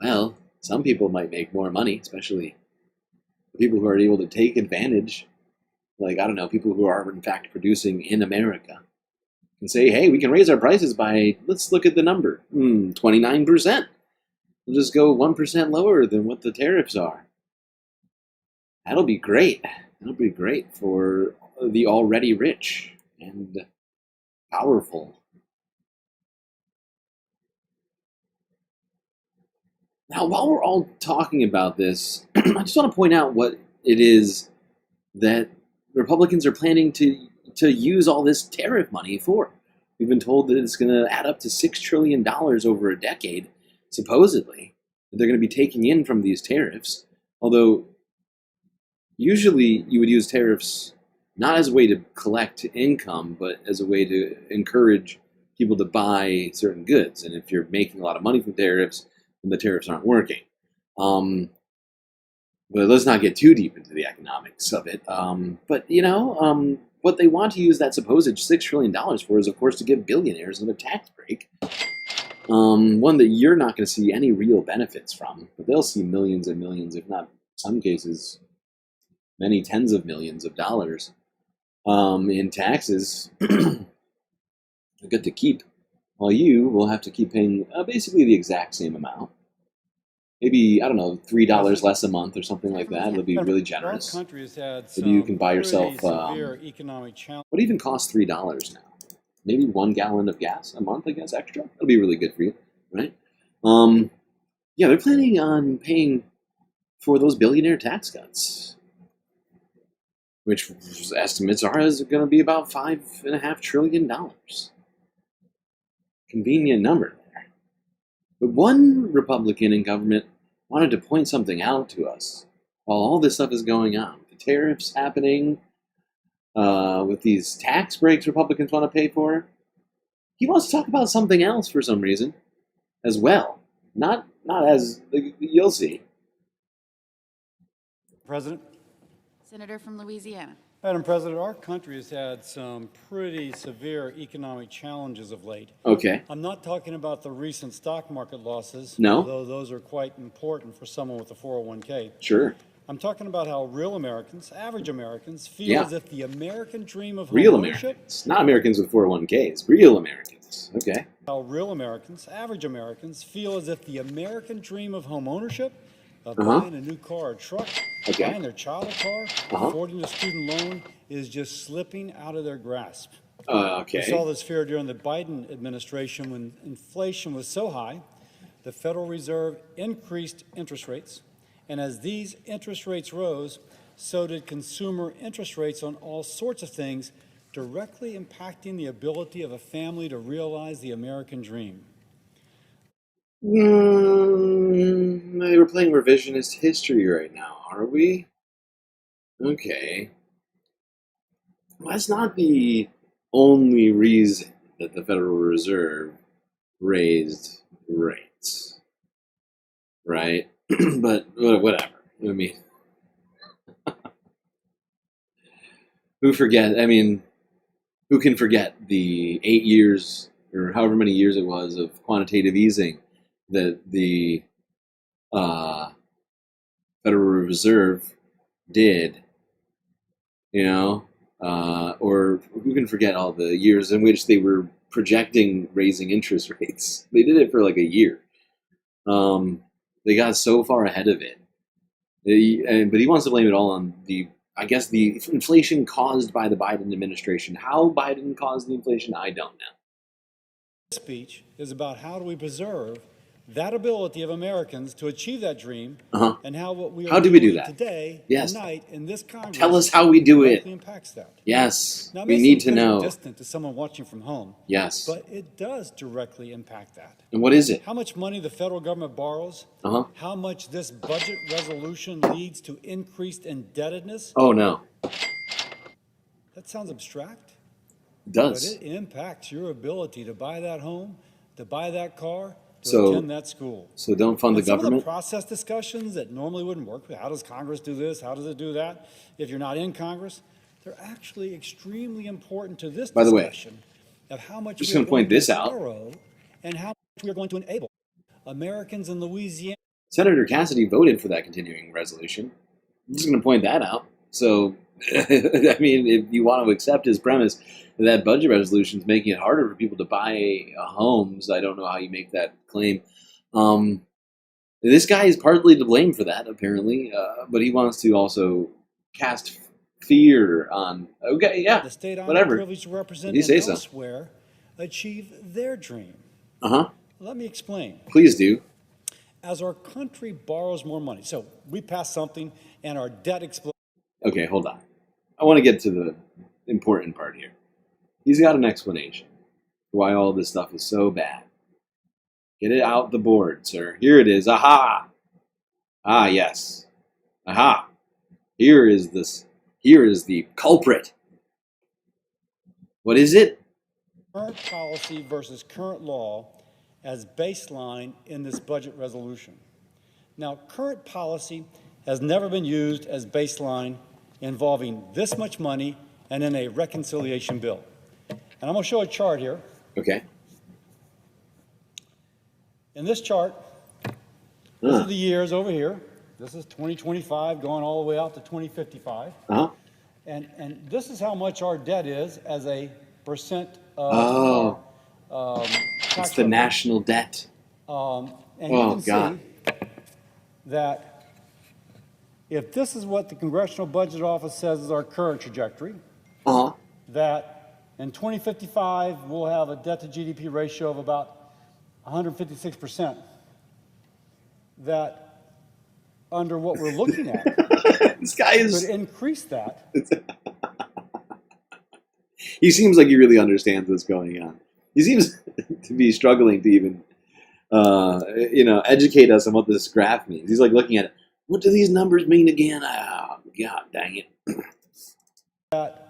Well, some people might make more money, especially the people who are able to take advantage. Like, I don't know, people who are in fact producing in America can say, hey, we can raise our prices by, let's look at the number, 29%. We'll just go 1% lower than what the tariffs are. That'll be great. That'll be great for the already rich and powerful. Now, while we're all talking about this, I just want to point out what it is that Republicans are planning to use all this tariff money for. We've been told that it's going to add up to $6 trillion over a decade, supposedly, that they're going to be taking in from these tariffs. Although, usually you would use tariffs not as a way to collect income, but as a way to encourage people to buy certain goods. And if you're making a lot of money from tariffs, then the tariffs aren't working. But let's not get too deep into the economics of it. But, you know, what they want to use that supposed $6 trillion for is, of course, to give billionaires another tax break. One that you're not going to see any real benefits from. But they'll see millions and millions, if not, in some cases, many tens of millions of dollars in taxes good to keep. While you will have to keep paying basically the exact same amount. Maybe, I don't know, $3 less a month or something like that. It'll be really generous. Maybe you can buy yourself, what even costs $3 now? Maybe 1 gallon of gas a month, I guess, extra? That'll be really good for you, right? Yeah, they're planning on paying for those billionaire tax cuts, which estimates are is going to be about $5.5 trillion. Convenient number. But one Republican in government wanted to point something out to us while all this stuff is going on. The tariffs happening, with these tax breaks Republicans want to pay for. He wants to talk about something else for some reason as well. Not as, you'll see. President? Senator from Louisiana. Madam President, our country has had some pretty severe economic challenges of late. Okay. I'm not talking about the recent stock market losses, No. although those are quite important for someone with a 401k. Sure. I'm talking about how real Americans, average Americans, feel as if the American dream of Real homeownership. Americans. Not Americans with 401ks. Real Americans. this. Okay. How real Americans, average Americans, feel as if the American dream of home ownership, of buying a new car or truck, buying their child a car, affording a student loan, is just slipping out of their grasp. Okay. We saw this fear during the Biden administration when inflation was so high, the Federal Reserve increased interest rates, and as these interest rates rose, so did consumer interest rates on all sorts of things, directly impacting the ability of a family to realize the American dream. We're playing revisionist history right now, are we? Okay. Well, that's not the only reason that the Federal Reserve raised rates, right? But whatever. I mean, who can forget the 8 years or however many years it was of quantitative easing that the Federal Reserve did, or who can forget all the years in which they were projecting raising interest rates? They did it for like a year. They got so far ahead of it. But he wants to blame it all on the inflation caused by the Biden administration. How Biden caused the inflation, I don't know. This speech is about how do we preserve that ability of Americans to achieve that dream, and how what we are doing today, tonight, in this Congress, tell us how we do it. Impacts that. Yes, now, it we may need seem to know. Distant to someone watching from home. Yes, but it does directly impact that. And what is it? How much money the federal government borrows? How much this budget resolution leads to increased indebtedness? Oh no, that sounds abstract. It does. But it impacts your ability to buy that home, to buy that car, to attend that school. So don't fund the government? Some of the process discussions that normally wouldn't work, how does Congress do this, how does it do that, if you're not in Congress, they're actually extremely important to this discussion of how much just we're going to point this out, borrow and how much we're going to enable Americans in Louisiana. Senator Cassidy voted for that continuing resolution. I'm just going to point that out. So, I mean, if you want to accept his premise that budget resolution is making it harder for people to buy homes, I don't know how you make that claim. This guy is partly to blame for that, apparently, but he wants to also cast fear on. Okay, yeah, the state whatever. Privileged to represent You say and so. elsewhere achieve their dream. Let me explain. Please do. As our country borrows more money, so we pass something and our debt explodes. Okay, hold on. I want to get to the important part here. He's got an explanation for why all this stuff is so bad. Get it out the board, sir. Here it is. Aha! Ah, yes. Aha! Here is the culprit. What is it? Current policy versus current law as baseline in this budget resolution. Now, current policy has never been used as baseline involving this much money and in a reconciliation bill. And I'm going to show a chart here. Okay. In this chart, these are the years over here. This is 2025 going all the way out to 2055. And this is how much our debt is as a percent of it's the national debt. And you can see that if this is what the Congressional Budget Office says is our current trajectory, that in 2055 we'll have a debt to GDP ratio of about 156%. That under what we're looking at, this guy is could increase that. He seems like he really understands what's going on. He seems to be struggling to even, educate us on what this graph means. He's like looking at it. What do these numbers mean again? Oh, God dang it. That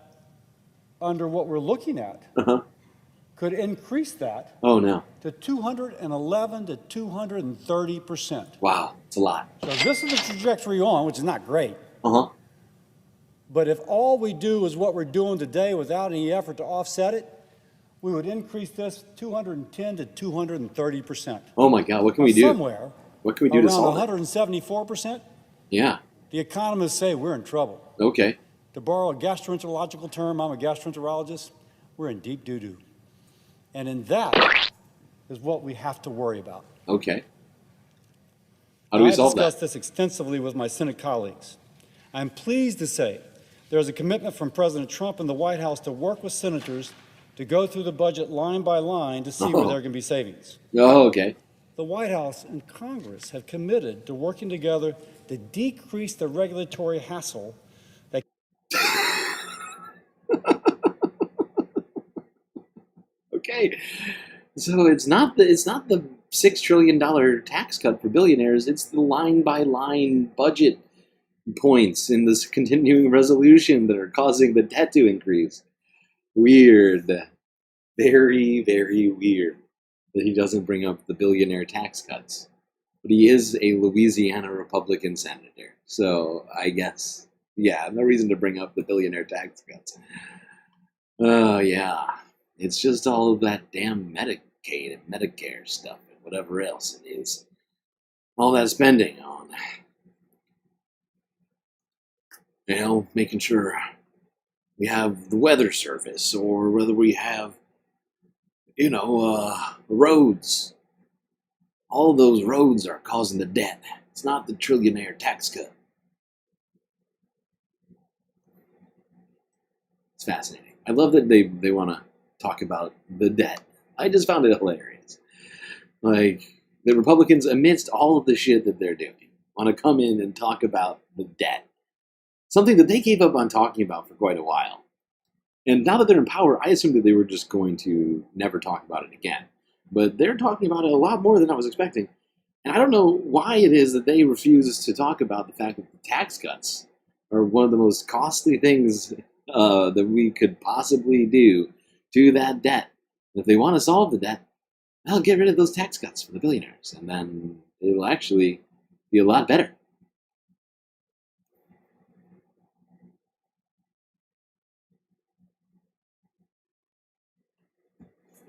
under what we're looking at could increase that to 211 to 230%. Wow, it's a lot. So this is the trajectory on, which is not great. But if all we do is what we're doing today without any effort to offset it, we would increase this 210 to 230%. Oh my God, what can we do? Somewhere, what can we do to solve it? Around 174%. Yeah. The economists say we're in trouble. Okay. To borrow a gastroenterological term, I'm a gastroenterologist, we're in deep doo-doo. And that is what we have to worry about. Okay. How do we solve I discussed that? this extensively with my Senate colleagues. I'm pleased to say there is a commitment from President Trump and the White House to work with senators to go through the budget line by line to see where there can be savings. Oh, okay. The White House and Congress have committed to working together to decrease the regulatory hassle that Okay. So it's not the $6 trillion tax cut for billionaires. It's the line by line budget points in this continuing resolution that are causing the debt to increase. Weird. Very, very weird that he doesn't bring up the billionaire tax cuts. But he is a Louisiana Republican senator. So I guess, yeah, no reason to bring up the billionaire tax cuts. Oh, yeah. It's just all of that damn Medicaid and Medicare stuff and whatever else it is. All that spending on, making sure we have the weather service or whether we have, roads. All those roads are causing the debt. It's not the trillionaire tax cut. It's fascinating. I love that they want to talk about the debt. I just found it hilarious. Like, the Republicans, amidst all of the shit that they're doing, want to come in and talk about the debt. Something that they gave up on talking about for quite a while. And now that they're in power, I assumed that they were just going to never talk about it again. But they're talking about it a lot more than I was expecting. And I don't know why it is that they refuse to talk about the fact that the tax cuts are one of the most costly things that we could possibly do to that debt. And if they want to solve the debt, they'll get rid of those tax cuts for the billionaires. And then it'll actually be a lot better.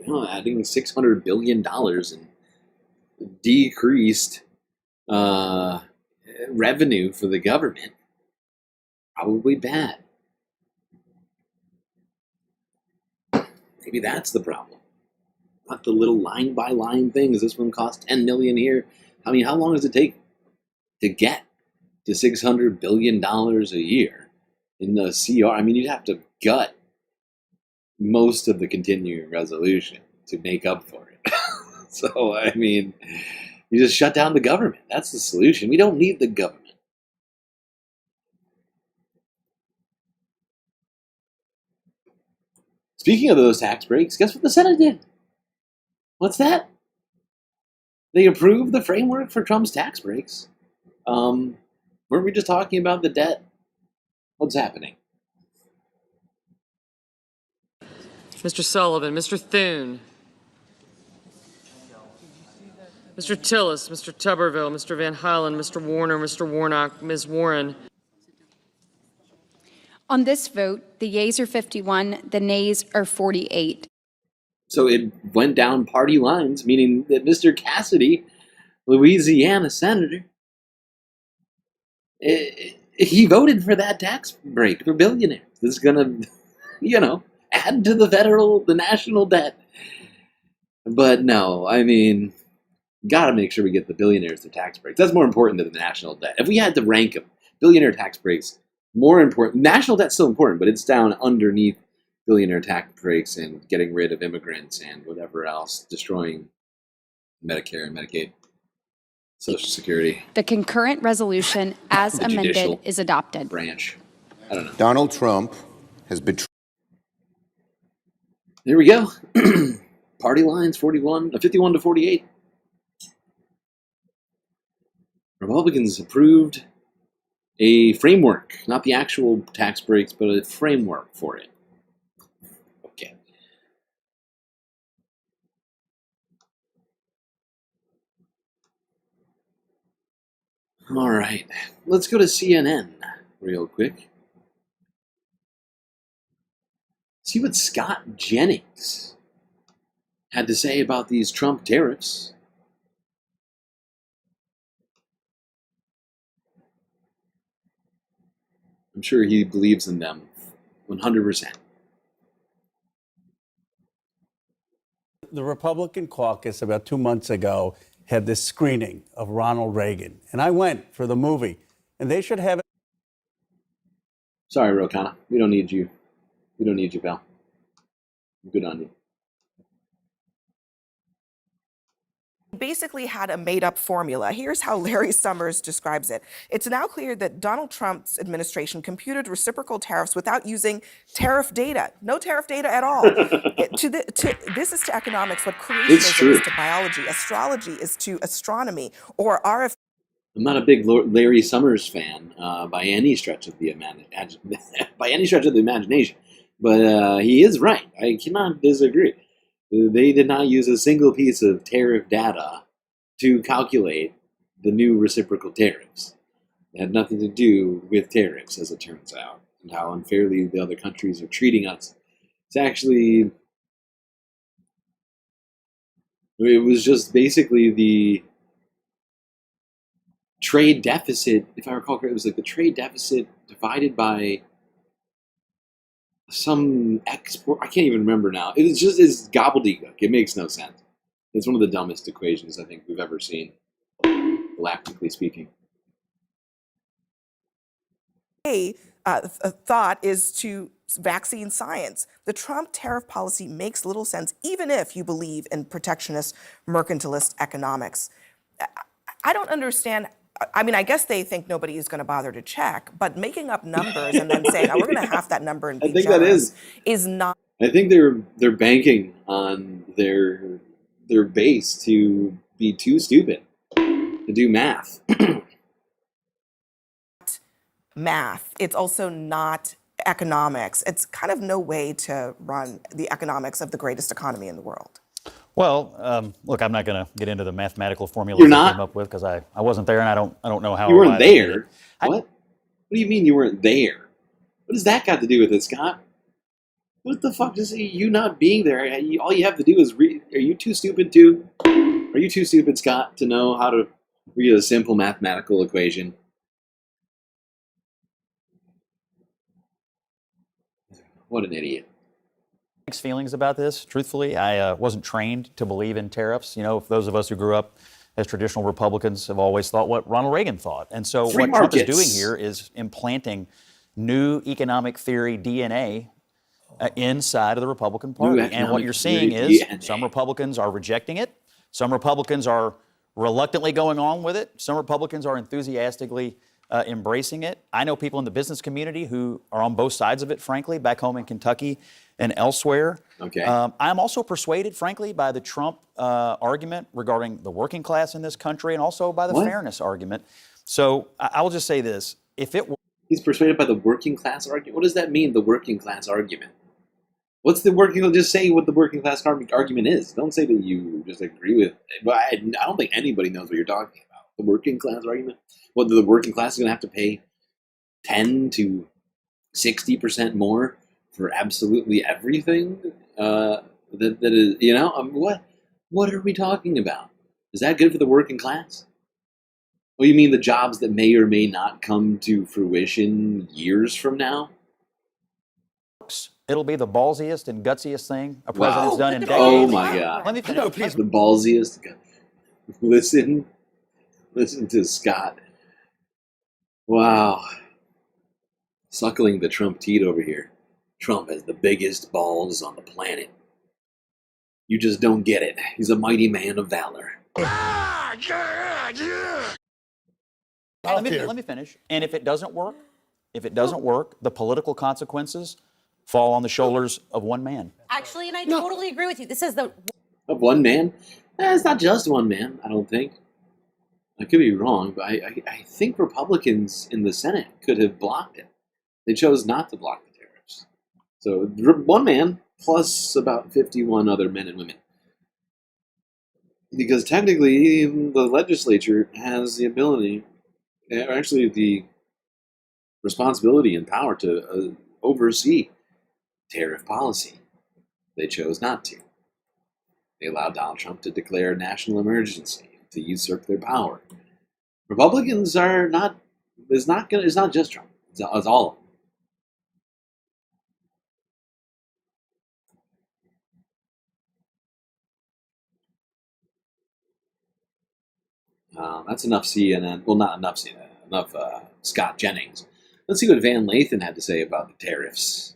Adding $600 billion in decreased revenue for the government, probably bad. Maybe that's the problem. Not the little line by line things. This one costs $10 million here. I mean, how long does it take to get to $600 billion a year in the CR? I mean, you'd have to gut most of the continuing resolution to make up for it. So, I mean, you just shut down the government. That's the solution. We don't need the government. Speaking of those tax breaks, guess what the Senate did? What's that? They approved the framework for Trump's tax breaks. Weren't we just talking about the debt? What's happening? Mr. Sullivan, Mr. Thune, Mr. Tillis, Mr. Tuberville, Mr. Van Hollen, Mr. Warner, Mr. Warnock, Ms. Warren. On this vote, the yeas are 51, the nays are 48. So it went down party lines, meaning that Mr. Cassidy, Louisiana senator, he voted for that tax break for billionaires. This is going to, add to the national debt. But no, I mean, got to make sure we get the billionaires the tax breaks. That's more important than the national debt. If we had to rank them, billionaire tax breaks, more important. National debt's still important, but it's down underneath billionaire tax breaks and getting rid of immigrants and whatever else, destroying Medicare and Medicaid, Social Security. The concurrent resolution, as The amended, judicial is adopted. branch. I don't know. Donald Trump has betrayed. There we go. Party lines 51 to 48. Republicans approved a framework, not the actual tax breaks, but a framework for it. Okay. All right. Let's go to CNN real quick. See what Scott Jennings had to say about these Trump tariffs. I'm sure he believes in them 100%. The Republican caucus about 2 months ago had this screening of Ronald Reagan, and I went for the movie, and they should have. Sorry, Rokana. We don't need you. We don't need you, pal. Good on you. Basically had a made-up formula. Here's how Larry Summers describes it. It's now clear that Donald Trump's administration computed reciprocal tariffs without using tariff data. No tariff data at all. This is to economics what creationism is to biology, astrology is to astronomy, or RF. I'm not a big Larry Summers fan by any stretch of the imagination, but he is right. I cannot disagree. They did not use a single piece of tariff data to calculate the new reciprocal tariffs. It had nothing to do with tariffs, as it turns out, and how unfairly the other countries are treating us. It's actually, it was just basically the trade deficit, if I recall correctly, it was like the trade deficit divided by some export. I can't even remember now. It's gobbledygook. It makes no sense. It's one of the dumbest equations I think we've ever seen, galactically speaking. Thought is to vaccine science. The Trump tariff policy makes little sense, even if you believe in protectionist, mercantilist economics. I don't understand. I mean, I guess they think nobody is going to bother to check, but making up numbers and then saying, "Oh, we're going to half that number and be generous," is not. I think they're banking on their base to be too stupid to do math. Math. It's also not economics. It's kind of no way to run the economics of the greatest economy in the world. Well, look, I'm not going to get into the mathematical formula You're they not? came up with because I wasn't there and I don't know how. You weren't there. What? What do you mean you weren't there? What does that got to do with it, Scott? What the fuck does you not being there? All you have to do is read. Are you too stupid to? Are you too stupid, Scott, to know how to read a simple mathematical equation? What an idiot. Mixed feelings about this. Truthfully, I wasn't trained to believe in tariffs. You know, those of us who grew up as traditional Republicans have always thought what Ronald Reagan thought. And so what Trump is doing here is implanting new economic theory DNA inside of the Republican Party. And what you're seeing is some Republicans are rejecting it. Some Republicans are reluctantly going on with it. Some Republicans are enthusiastically embracing it. I know people in the business community who are on both sides of it, frankly, back home in Kentucky and elsewhere. Okay. I'm also persuaded, frankly, by the Trump argument regarding the working class in this country and also by the fairness argument. So I will just say this. If it were... He's persuaded by the working class argument? What does that mean, the working class argument? What's the working... Just say what the working class argument is. Don't say that you just agree with it. But I don't think anybody knows what you're talking about. The working class argument? Well, the working class is going to have to pay 10 to 60% more for absolutely everything? That is, you know, what are we talking about? Is that good for the working class? Well, you mean the jobs that may or may not come to fruition years from now? It'll be the ballsiest and gutsiest thing a president's done in decades. Oh my God. Let me finish. No, please. The ballsiest. Listen to Scott. Wow. Suckling the Trump teat over here. Trump has the biggest balls on the planet. You just don't get it. He's a mighty man of valor. Let me finish. And if it doesn't work, the political consequences fall on the shoulders of one man. Actually, and I totally agree with you. This is the... Of one man? It's not just one man, I don't think. I could be wrong, but I think Republicans in the Senate could have blocked it. They chose not to block the tariffs. So one man plus about 51 other men and women. Because technically, the legislature has the ability, actually the responsibility and power to oversee tariff policy. They chose not to. They allowed Donald Trump to declare a national emergency, to usurp their power. Republicans are not. It's not just Trump. It's all of them. That's enough CNN. Well, not enough CNN. Enough Scott Jennings. Let's see what Van Lathan had to say about the tariffs.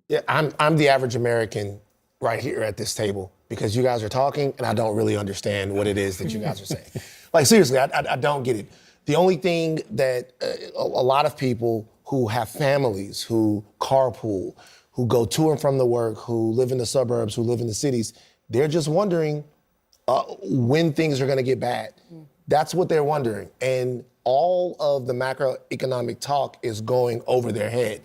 Yeah, I'm the average American right here at this table because you guys are talking and I don't really understand what it is that you guys are saying. Like, seriously, I don't get it. The only thing that a lot of people who have families, who carpool, who go to and from the work, who live in the suburbs, who live in the cities, they're just wondering when things are going to get bad. That's what they're wondering. And all of the macroeconomic talk is going over their head.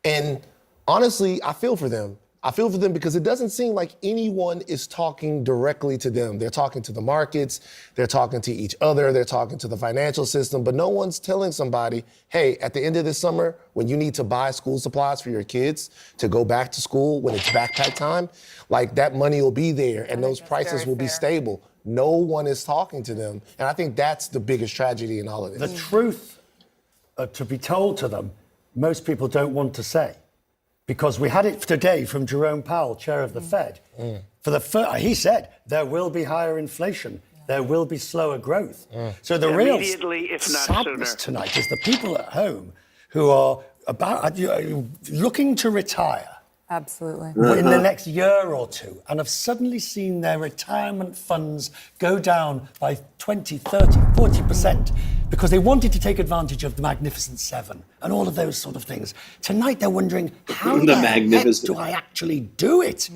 And honestly, I feel for them. I feel for them because it doesn't seem like anyone is talking directly to them. They're talking to the markets, they're talking to each other, they're talking to the financial system, but no one's telling somebody, hey, at the end of this summer, when you need to buy school supplies for your kids to go back to school when it's backpack time, like that money will be there and those prices will be stable. No one is talking to them. And I think that's the biggest tragedy in all of this. The truth to be told to them, most people don't want to say. Because we had it today from Jerome Powell, chair of the Fed. For the he said there will be higher inflation, there will be slower growth. So the real sadness tonight is the people at home who are looking to retire. Absolutely. In the next year or two, and have suddenly seen their retirement funds go down by 20, 30, 40% because they wanted to take advantage of the Magnificent Seven and all of those sort of things. Tonight they're wondering, how the heck do I actually do it?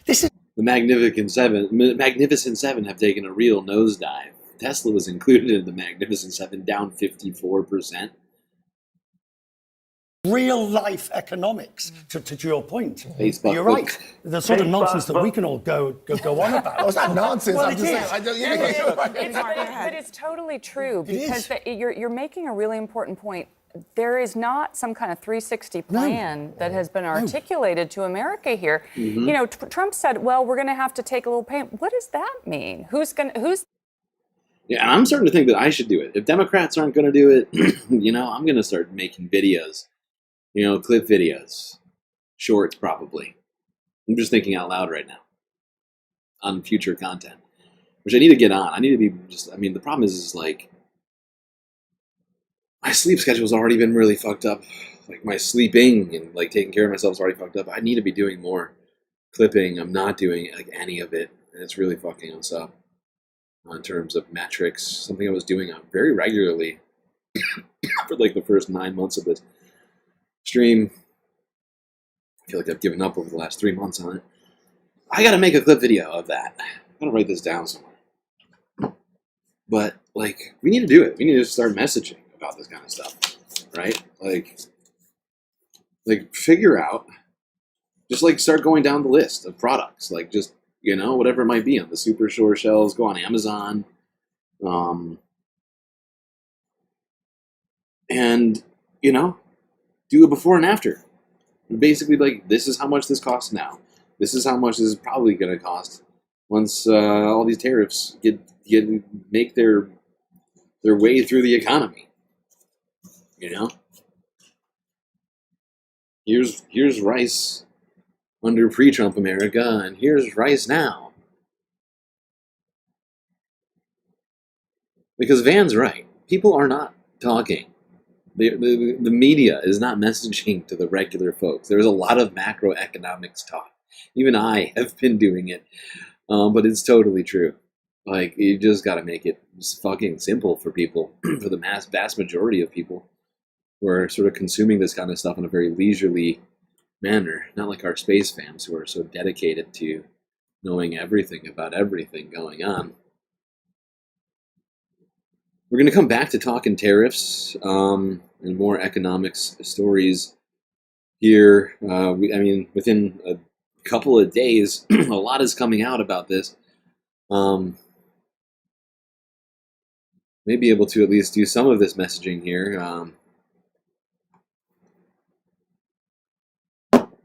This is the Magnificent Seven have taken a real nosedive. Tesla was included in the Magnificent Seven, down 54%. real life economics, to your point. Facebook. You're right. The sort of nonsense that we can all go on about. Oh, it's not nonsense. Well, I'm just saying. But it's totally true because you're making a really important point. There is not some kind of 360 plan that has been articulated to America here. Mm-hmm. You know, Trump said, well, we're going to have to take a little pain. What does that mean? Who's Yeah, and I'm starting to think that I should do it. If Democrats aren't going to do it, I'm going to start making videos. Clip videos. Shorts, probably. I'm just thinking out loud right now. On future content. Which I need to get on. I need to be the problem is like, my sleep schedule's already been really fucked up. Like, my sleeping and, taking care of myself is already fucked up. I need to be doing more clipping. I'm not doing, any of it. And it's really fucking us up. In terms of metrics, something I was doing very regularly for the first 9 months of this stream. I feel like I've given up over the last 3 months on it. I gotta make a clip video of that. I'm gonna write this down somewhere. But, we need to do it. We need to start messaging about this kind of stuff, right? Figure out, just start going down the list of products, whatever it might be on the super short shelves, go on Amazon, and, do a before and after. Basically, this is how much this costs now. This is how much this is probably going to cost once all these tariffs make their way through the economy. Here's rice under pre-Trump America, and here's rice now. Because Van's right. People are not talking. The media is not messaging to the regular folks. There's a lot of macroeconomics talk. Even I have been doing it. But it's totally true. You just got to make it fucking simple for people, for the vast majority of people who are sort of consuming this kind of stuff in a very leisurely manner. Not like our space fams who are so dedicated to knowing everything about everything going on. We're going to come back to talking tariffs and more economics stories here. Within a couple of days, a lot is coming out about this. May be able to at least do some of this messaging here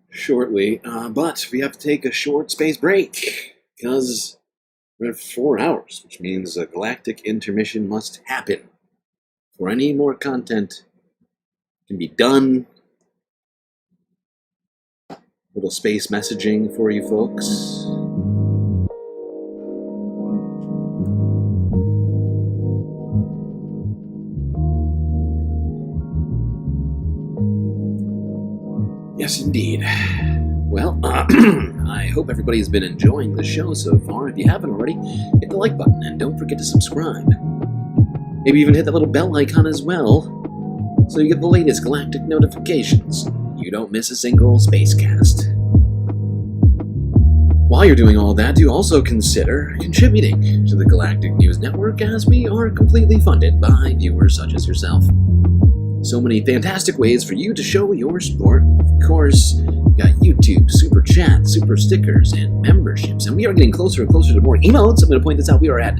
shortly. But we have to take a short space break because we're at 4 hours, which means a galactic intermission must happen for any more content can be done. A little space messaging for you folks. Yes, indeed. Well, I hope everybody's been enjoying the show so far. If you haven't already, hit the like button and don't forget to subscribe. Maybe even hit that little bell icon as well, so you get the latest galactic notifications. You don't miss a single spacecast. While you're doing all that, do also consider contributing to the Galactic News Network, as we are completely funded by viewers such as yourself. So many fantastic ways for you to show your support. Of course, you got YouTube, Super Chat, Super Stickers, and memberships. And we are getting closer and closer to more emotes. I'm going to point this out. We are at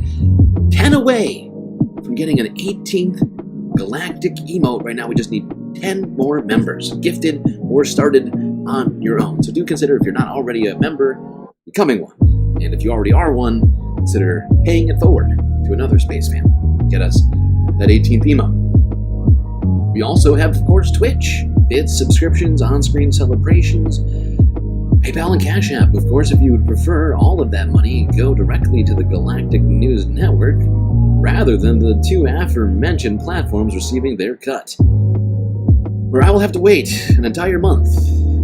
10 away from getting an 18th galactic emote. Right now, we just need 10 more members, gifted or started on your own. So do consider, if you're not already a member, becoming one. And if you already are one, consider paying it forward to another space fan. Get us that 18th emote. We also have, of course, Twitch, bits, subscriptions, on-screen celebrations, PayPal and Cash App. Of course, if you would prefer all of that money go directly to the Galactic News Network, rather than the two aforementioned platforms receiving their cut. Where I will have to wait an entire month,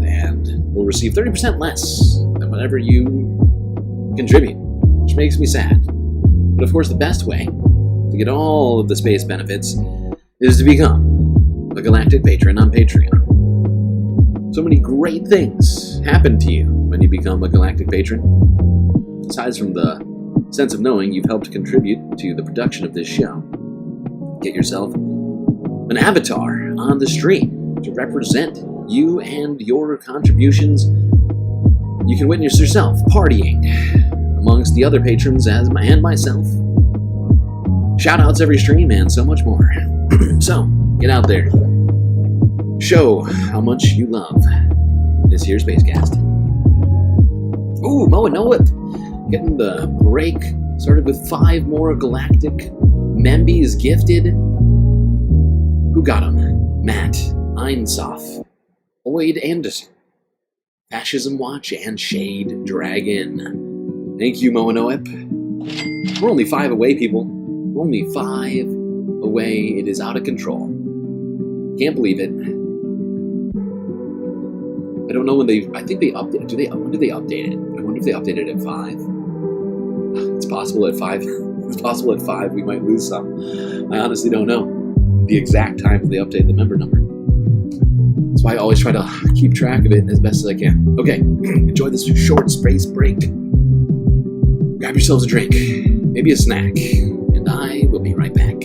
and will receive 30% less than whatever you contribute, which makes me sad. But of course, the best way to get all of the space benefits is to become a Galactic Patron on Patreon. So many great things happen to you when you become a Galactic Patron. Aside from the sense of knowing you've helped contribute to the production of this show, get yourself an avatar on the stream to represent you and your contributions. You can witness yourself partying amongst the other patrons and myself. Shoutouts every stream and so much more. So, get out there. Show how much you love this here Spacecast. Ooh, Moa Noah getting the break. Started with 5 more galactic Membies gifted. Who got them? Matt, Einsoff, Boyd Anderson, Fascism Watch, and Shade Dragon. Thank you, Moa Noah. We're only 5 away, people. We're only 5 away. It is out of control. Can't believe it. I don't know when I think they update. When did they update it? I wonder if they updated it at 5. It's possible at 5. It's possible at 5 we might lose some. I honestly don't know the exact time they update the member number. That's why I always try to keep track of it as best as I can. Okay, enjoy this short space break. Grab yourselves a drink, maybe a snack, and I will be right back.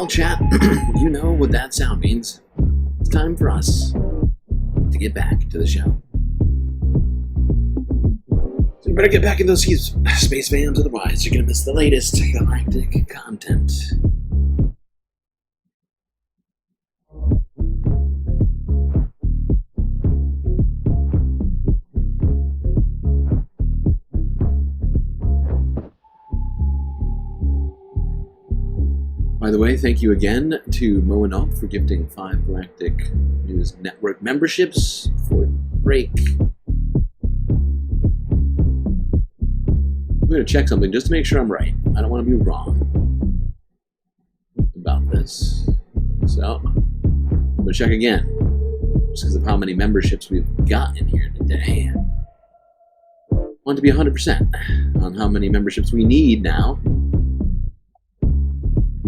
chat, you know what that sound means. It's time for us to get back to the show. So you better get back in those seats, space fans, otherwise you're going to miss the latest galactic content. By the way, thank you again to Mo and Op for gifting 5 Galactic News Network memberships for break. I'm going to check something just to make sure I'm right. I don't want to be wrong about this. So, I'm going to check again, just because of how many memberships we've got in here today. I want to be 100% on how many memberships we need now.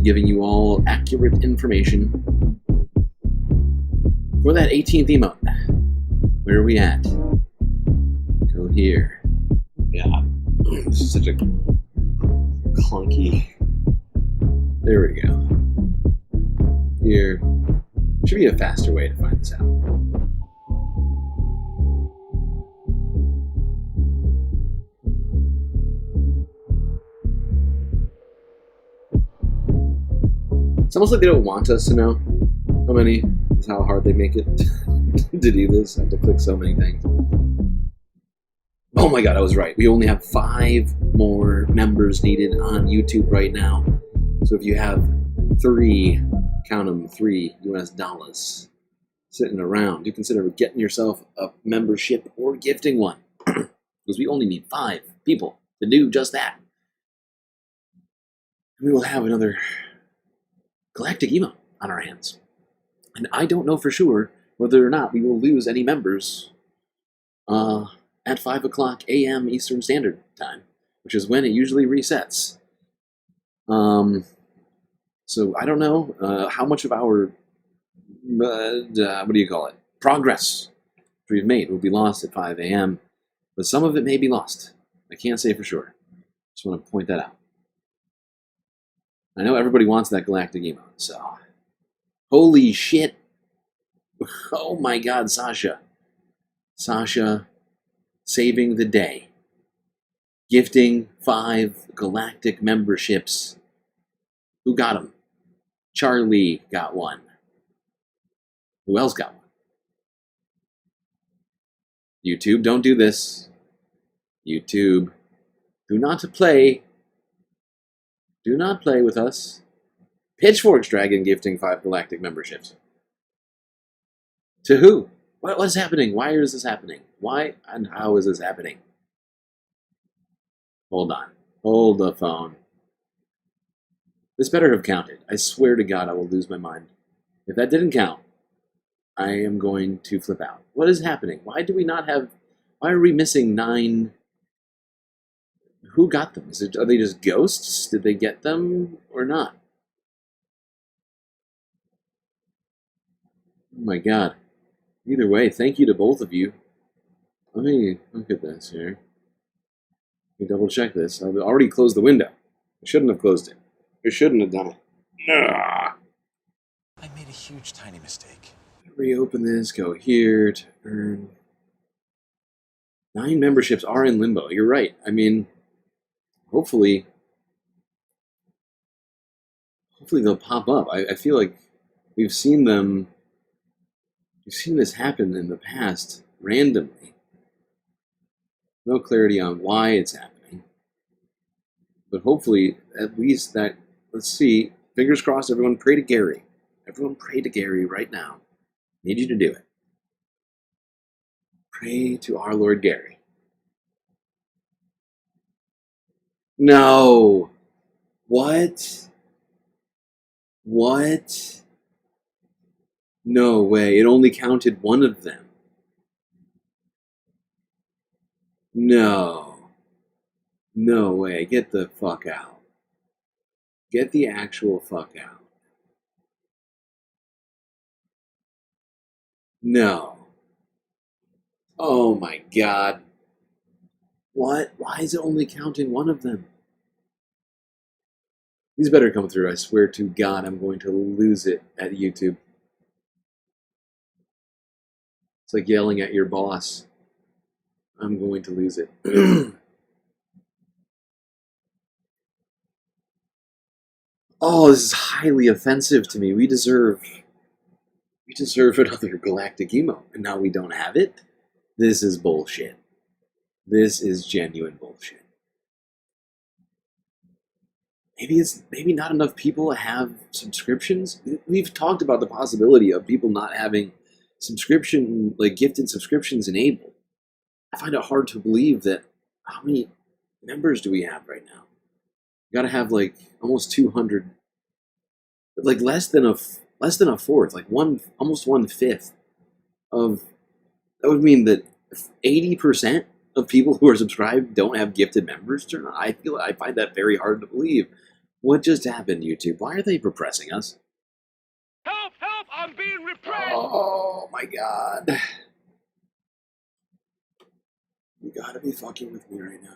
Giving you all accurate information for that 18th emote. Where are we at? Go here. Yeah, this is such a clunky. There we go. Here. Should be a faster way to find this out. It's almost like they don't want us to know how many, is how hard they make it to do this. I have to click so many things. Oh my god, I was right. We only have 5 more members needed on YouTube right now. So if you have 3, count them, 3 US dollars sitting around, you consider getting yourself a membership or gifting one. Because we only need 5 people to do just that. We will have another galactic emo on our hands. And I don't know for sure whether or not we will lose any members at 5 o'clock a.m. Eastern Standard Time, which is when it usually resets. So I don't know how much of our, progress we've made will be lost at 5 a.m., but some of it may be lost. I can't say for sure. Just want to point that out. I know everybody wants that galactic emote, so. Holy shit. Oh my god, Sasha. Sasha saving the day. Gifting 5 galactic memberships. Who got them? Charlie got one. Who else got one? YouTube, don't do this. YouTube, do not play. Do not play with us. Pitchfork's Dragon gifting 5 galactic memberships. To who? What is happening? Why is this happening? Why and how is this happening? Hold on. Hold the phone. This better have counted. I swear to God I will lose my mind. If that didn't count, I am going to flip out. What is happening? Why do we not have... Why are we missing 9... Who got them? Are they just ghosts? Did they get them or not? Oh my god. Either way, thank you to both of you. Let me look at this here. Let me double check this. I've already closed the window. I shouldn't have closed it. I shouldn't have done it. Ugh. I made a huge tiny mistake. Reopen this, go here to earn. 9 memberships are in limbo. You're right. I mean, hopefully they'll pop up. I feel like we've seen this happen in the past randomly. No clarity on why it's happening. But hopefully, at least that, let's see, fingers crossed, everyone pray to Gary. Everyone pray to Gary right now. Need you to do it. Pray to our Lord Gary. No. What? What? No way. It only counted one of them. No. No way. Get the fuck out. Get the actual fuck out. No. Oh my god. What? Why is it only counting one of them? These better come through. I swear to God, I'm going to lose it at YouTube. It's like yelling at your boss. I'm going to lose it. Oh, this is highly offensive to me. We deserve another galactic emote, and now we don't have it? This is bullshit. This is genuine bullshit. Maybe not enough people have subscriptions. We've talked about the possibility of people not having subscription, like gifted subscriptions enabled. I find it hard to believe that how many members do we have right now? You gotta have like almost 200, like less than a fourth, like almost 1/5 of. That would mean that 80% of people who are subscribed don't have gifted members. I find that very hard to believe. What just happened, YouTube? Why are they repressing us? Help! Help! I'm being repressed! Oh my God. You gotta be fucking with me right now.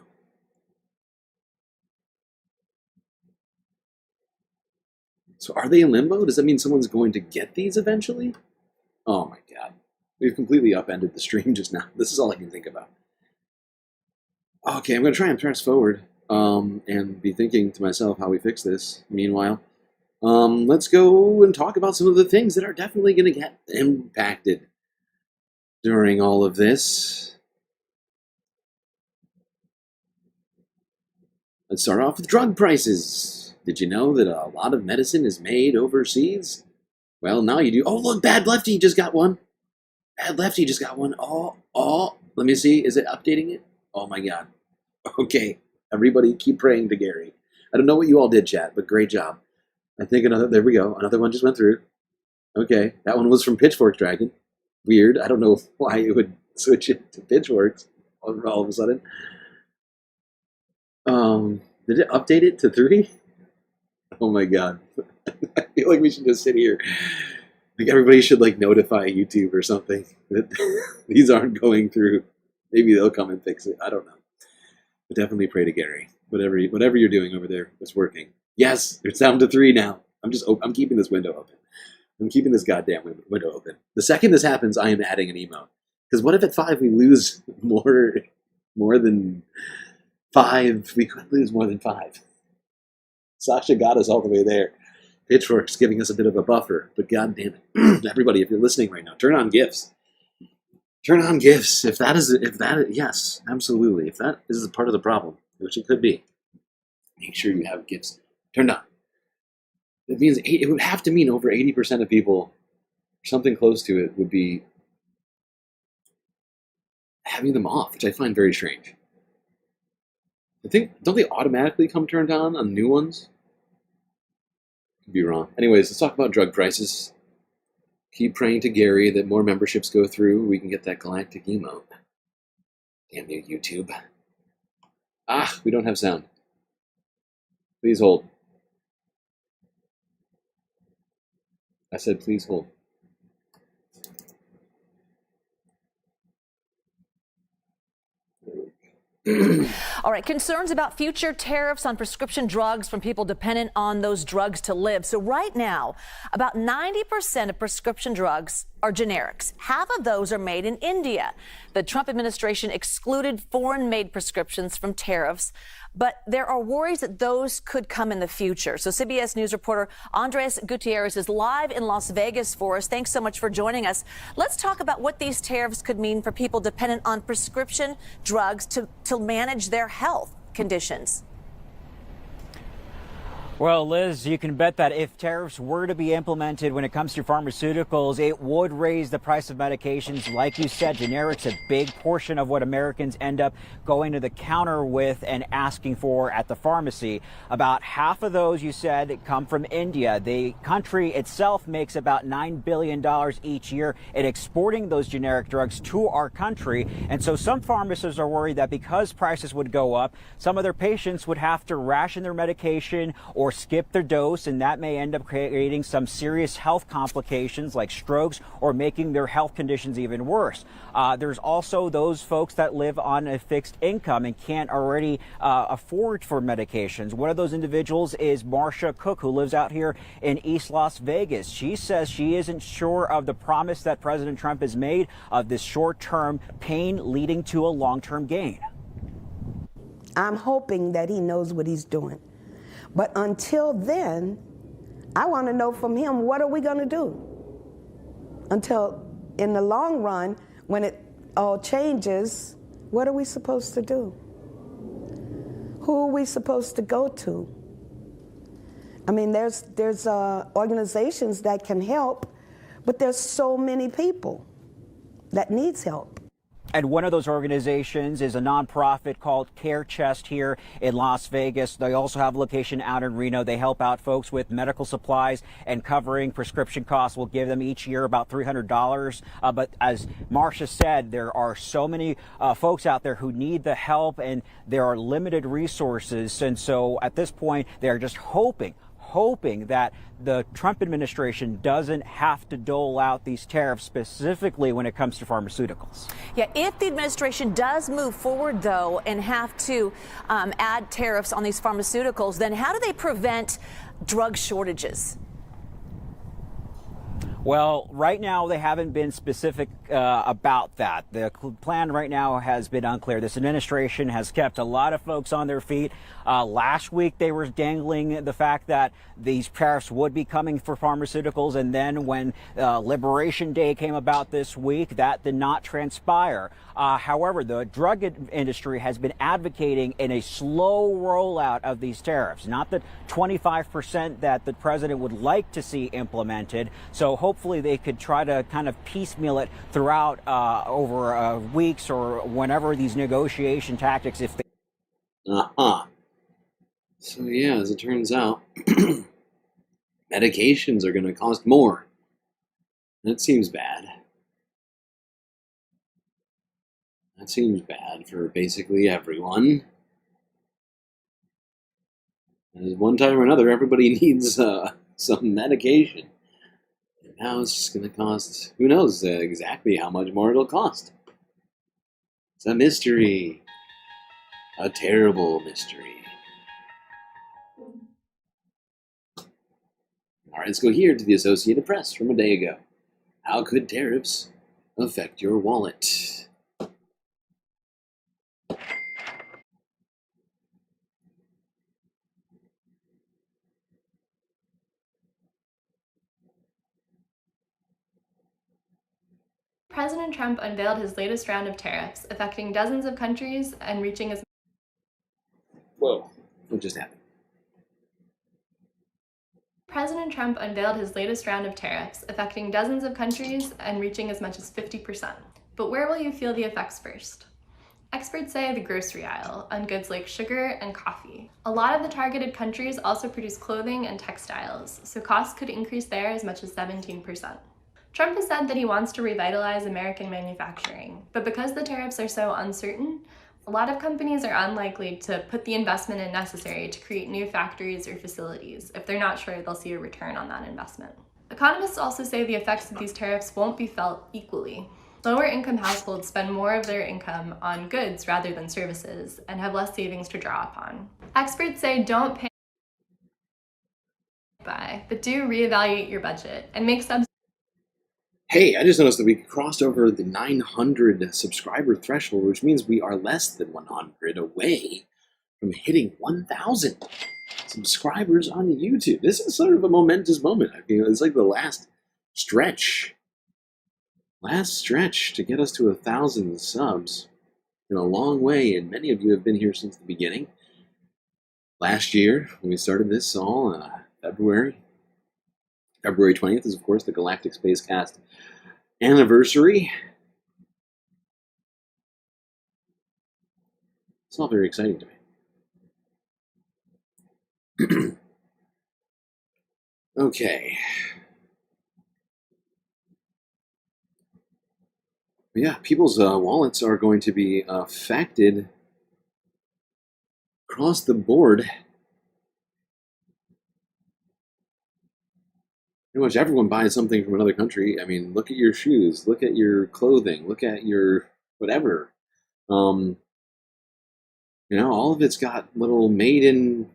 So are they in limbo? Does that mean someone's going to get these eventually? Oh my God. We've completely upended the stream just now. This is all I can think about. Okay, I'm going to try and press forward and be thinking to myself how we fix this. Meanwhile, let's go and talk about some of the things that are definitely going to get impacted during all of this. Let's start off with drug prices. Did you know that a lot of medicine is made overseas? Well, now you do. Oh, look, Bad Lefty just got one. Bad Lefty just got one. Oh, let me see. Is it updating it? Oh my God. Okay, everybody keep praying to Gary. I don't know what you all did, chat, but great job. I think there we go. Another one just went through. Okay, that one was from Pitchfork Dragon. Weird. I don't know why it would switch it to Pitchforks all of a sudden. Did it update it to 3? Oh my God. I feel like we should just sit here. Like everybody should like notify YouTube or something that these aren't going through. Maybe they'll come and fix it. I don't know. But definitely pray to Gary. Whatever you're doing over there, it's working. Yes, it's down to 3 now. I'm keeping this window open. I'm keeping this goddamn window open. The second this happens, I am adding an emote. Because what if at 5 we lose more than 5? We could lose more than 5. Sasha got us all the way there. Pitchfork's giving us a bit of a buffer, but god damn it. Everybody, if you're listening right now, turn on GIFs. Turn on GIFs. Yes, absolutely. If that is a part of the problem, which it could be, make sure you have GIFs turned on. It means it would have to mean over 80% of people, something close to it, would be having them off, which I find very strange. I think, don't they automatically come turned on new ones? Could be wrong. Anyways, let's talk about drug prices. Keep praying to Gary that more memberships go through. We can get that galactic emote. Damn you, YouTube. We don't have sound. Please hold. I said please hold. All right, concerns about future tariffs on prescription drugs from people dependent on those drugs to live. So right now, about 90% of prescription drugs are generics. Half of those are made in India. The Trump administration excluded foreign-made prescriptions from tariffs, but there are worries that those could come in the future. So CBS News reporter Andres Gutierrez is live in Las Vegas for us. Thanks so much for joining us. Let's talk about what these tariffs could mean for people dependent on prescription drugs to manage their health conditions. Well, Liz, you can bet that if tariffs were to be implemented when it comes to pharmaceuticals, it would raise the price of medications. Like you said, generics, a big portion of what Americans end up going to the counter with and asking for at the pharmacy. About half of those, you said, come from India. The country itself makes about $9 billion each year in exporting those generic drugs to our country. And so some pharmacists are worried that because prices would go up, some of their patients would have to ration their medication or or skip their dose, and that may end up creating some serious health complications like strokes or making their health conditions even worse. There's also those folks that live on a fixed income and can't already afford for medications. One of those individuals is Marcia Cook, who lives out here in East Las Vegas. She says she isn't sure of the promise that President Trump has made of this short-term pain leading to a long-term gain. I'm hoping that he knows what he's doing. But until then, I want to know from him, what are we going to do? Until in the long run, when it all changes, what are we supposed to do? Who are we supposed to go to? I mean, there's organizations that can help, but there's so many people that needs help. And one of those organizations is a nonprofit called Care Chest here in Las Vegas. They also have a location out in Reno. They help out folks with medical supplies and covering prescription costs. We'll give them each year about $300. But as Marcia said, there are so many folks out there who need the help, and there are limited resources. And so at this point, they're just hoping that the Trump administration doesn't have to dole out these tariffs, specifically when it comes to pharmaceuticals. Yeah, if the administration does move forward, though, and have to add tariffs on these pharmaceuticals, then how do they prevent drug shortages? Well, right now, they haven't been specific about that. The plan right now has been unclear. This administration has kept a lot of folks on their feet. Last week, they were dangling the fact that these tariffs would be coming for pharmaceuticals. And then when Liberation Day came about this week, that did not transpire. However, the drug industry has been advocating in a slow rollout of these tariffs, not the 25% that the president would like to see implemented. So hopefully they could try to kind of piecemeal it throughout over weeks or whenever these negotiation tactics, if they... So yeah, as it turns out, medications are going to cost more. That seems bad. That seems bad for basically everyone. And at one time or another, everybody needs some medication. And now it's just going to cost, who knows exactly how much more it'll cost. It's a mystery. A terrible mystery. All right, let's go here to the Associated Press from a day ago. How could tariffs affect your wallet? President Trump unveiled his latest round of tariffs, affecting dozens of countries and reaching as... Whoa, what just happened? President Trump unveiled his latest round of tariffs, affecting dozens of countries and reaching as much as 50%. But where will you feel the effects first? Experts say the grocery aisle, on goods like sugar and coffee. A lot of the targeted countries also produce clothing and textiles, so costs could increase there as much as 17%. Trump has said that he wants to revitalize American manufacturing, but because the tariffs are so uncertain, a lot of companies are unlikely to put the investment in necessary to create new factories or facilities if they're not sure they'll see a return on that investment. Economists also say the effects of these tariffs won't be felt equally. Lower income households spend more of their income on goods rather than services and have less savings to draw upon. Experts say don't pay but do reevaluate your budget and make subsidies. Hey, I just noticed that we crossed over the 900 subscriber threshold, which means we are less than 100 away from hitting 1,000 subscribers on YouTube. This is sort of a momentous moment. I feel it's like the last stretch to get us to 1,000 subs. In a long way, and many of you have been here since the beginning. Last year, when we started this all, February 20th is, of course, the Galactic Spacecast anniversary. It's all very exciting to me. Okay. Yeah, people's wallets are going to be affected across the board pretty much everyone buys something from another country. I mean, look at your shoes, look at your clothing, look at your whatever. You know, all of it's got little made in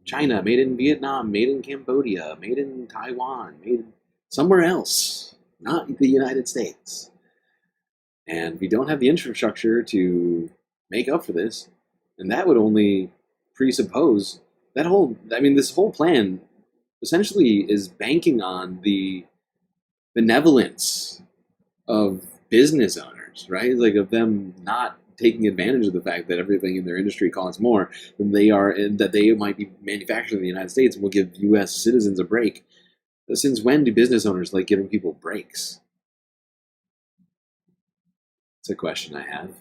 China, made in Vietnam, made in Cambodia, made in Taiwan, made somewhere else, not the United States. And we don't have the infrastructure to make up for this. And that would only presuppose that this whole plan essentially is banking on the benevolence of business owners, right? Like of them not taking advantage of the fact that everything in their industry costs more than they are, and that they might be manufactured in the United States and will give U.S. citizens a break. But since when do business owners like giving people breaks? It's a question I have,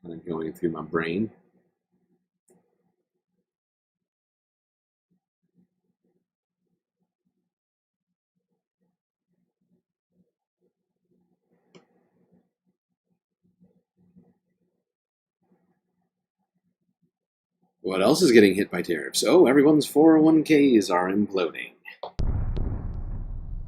kind of going through my brain. What else is getting hit by tariffs? Oh, everyone's 401ks are imploding.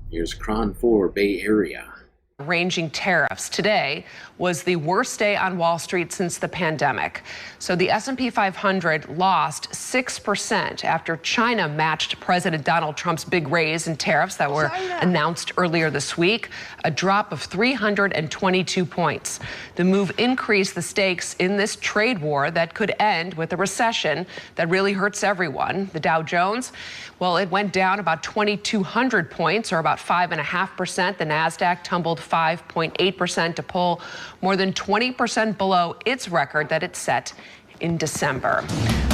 Here's Cron 4 Bay Area. Ranging tariffs. Today was the worst day on Wall Street since the pandemic. So the S&P 500 lost 6% after China matched President Donald Trump's big raise in tariffs that were announced earlier this week, a drop of 322 points. The move increased the stakes in this trade war that could end with a recession that really hurts everyone. The Dow Jones, well, it went down about 2,200 points, or about 5.5%. The NASDAQ tumbled 5.8% to pull more than 20% below its record that it set in December.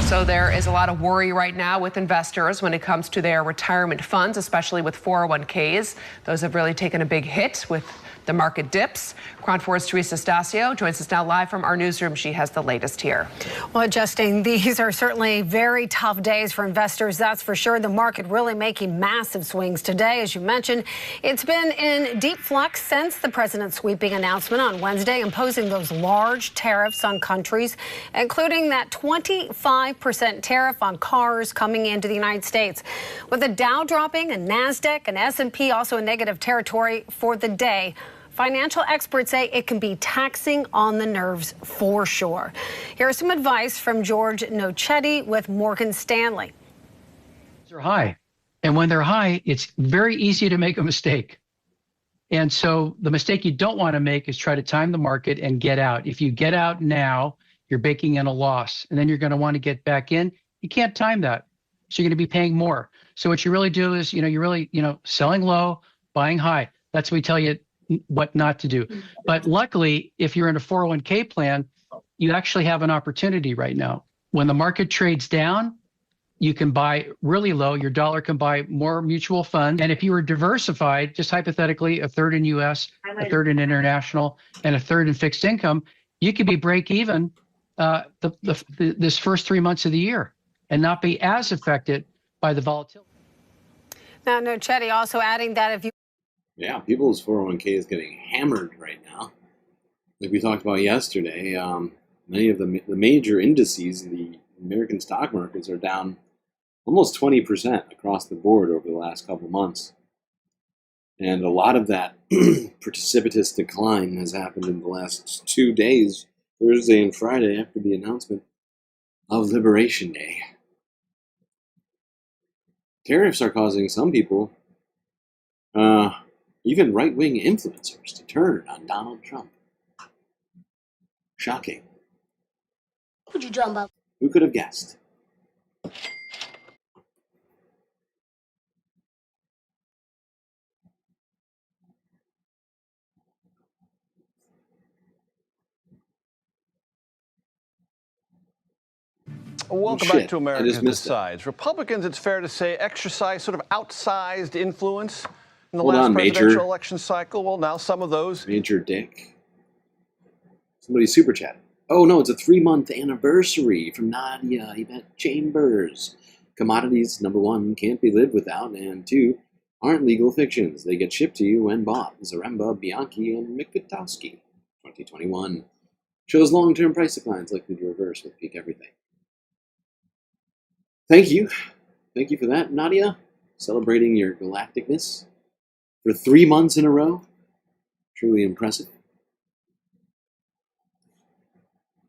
So there is a lot of worry right now with investors when it comes to their retirement funds, especially with 401ks. Those have really taken a big hit with the market dips. Cron 4's Teresa Stasio joins us now live from our newsroom. She has the latest here. Well, Justine, these are certainly very tough days for investors, that's for sure. The market really making massive swings today. As you mentioned, it's been in deep flux since the president's sweeping announcement on Wednesday, imposing those large tariffs on countries, including that 25% tariff on cars coming into the United States. With the Dow dropping and NASDAQ and S&P also in negative territory for the day, financial experts say it can be taxing on the nerves for sure. Here's some advice from George Nocetti with Morgan Stanley. They're high. And when they're high, it's very easy to make a mistake. And so the mistake you don't want to make is try to time the market and get out. If you get out now, you're baking in a loss. And then you're going to want to get back in. You can't time that. So you're going to be paying more. So what you really do is, you're really, selling low, buying high. That's what we tell you what not to do. But luckily, if you're in a 401k plan, you actually have an opportunity right now. When the market trades down, you can buy really low. Your dollar can buy more mutual funds. And if you were diversified, just hypothetically, a third in U.S., a third in international, and a third in fixed income, you could be break even this first 3 months of the year and not be as affected by the volatility. Now, Nocetti also adding that if you Yeah, people's 401k is getting hammered right now. Like we talked about yesterday, many of the major indices in the American stock markets are down almost 20% across the board over the last couple months. And a lot of that precipitous decline has happened in the last 2 days, Thursday and Friday, after the announcement of Liberation Day. Tariffs are causing some people, even right-wing influencers, to turn on Donald Trump. Shocking. Who'd you drum up? Who could have guessed? Welcome back to America Decides. Republicans, it's fair to say, exercise sort of outsized influence in the last presidential election cycle. Well, now some of those. Major Dick. Somebody super chatted. Oh no, it's a 3-month anniversary from Nadia Yvette Chambers. Commodities, number 1, can't be lived without, and 2, aren't legal fictions. They get shipped to you when bought. Zaremba, Bianchi, and Mikutowski. 2021. Shows long-term price declines likely to reverse with peak everything. Thank you. Thank you for that, Nadia. celebrating your galacticness for 3 months in a row. Truly impressive.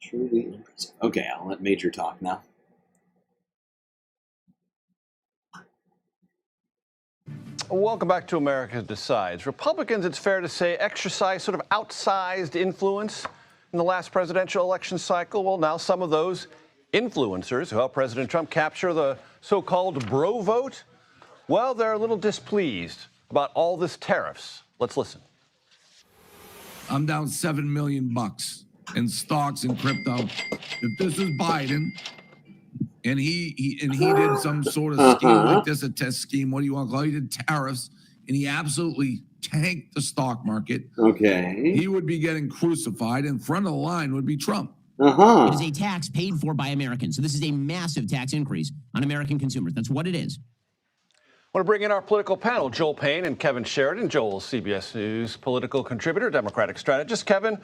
Truly impressive. Okay, I'll let Major talk now. Welcome back to America Decides. Republicans, it's fair to say, exercised sort of outsized influence in the last presidential election cycle. Well, now some of those influencers who helped President Trump capture the so-called bro vote, well, they're a little displeased about all this tariffs. Let's listen. I'm down $7 million in stocks and crypto. If this is Biden and he did some sort of scheme like this, a test scheme, what do you want to call it? He did tariffs, and he absolutely tanked the stock market. Okay. He would be getting crucified. In front of the line would be Trump. It is a tax paid for by Americans. So this is a massive tax increase on American consumers. That's what it is. I want to bring in our political panel, Joel Payne and Kevin Sheridan. Joel, CBS News political contributor, Democratic strategist. Kevin,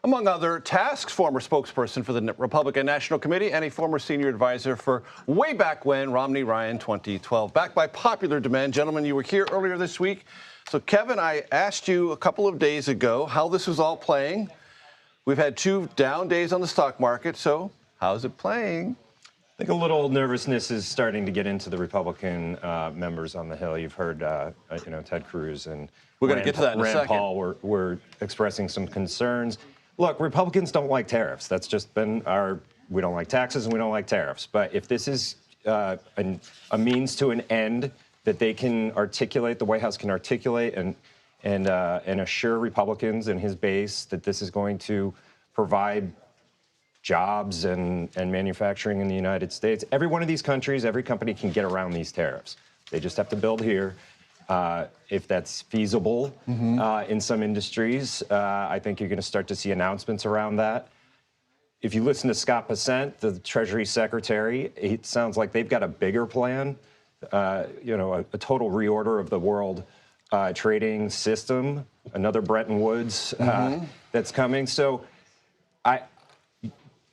among other tasks, former spokesperson for the Republican National Committee and a former senior advisor for way back when, Romney-Ryan 2012. Back by popular demand. Gentlemen, you were here earlier this week. So, Kevin, I asked you a couple of days ago how this was all playing. We've had 2 down days on the stock market, so how's it playing? I think a little nervousness is starting to get into the Republican members on the Hill. You've heard, Ted Cruz and we're going to get to that in a second. Paul were expressing some concerns. Look, Republicans don't like tariffs. That's just been we don't like taxes and we don't like tariffs. But if this is a means to an end that they can articulate, the White House can articulate and assure Republicans and his base that this is going to provide jobs and manufacturing in the United States. Every one of these countries, every company can get around these tariffs. They just have to build here. If that's feasible in some industries, I think you're going to start to see announcements around that. If you listen to Scott Bessent, the Treasury Secretary, it sounds like they've got a bigger plan, a total reorder of the world trading system, another Bretton Woods that's coming. So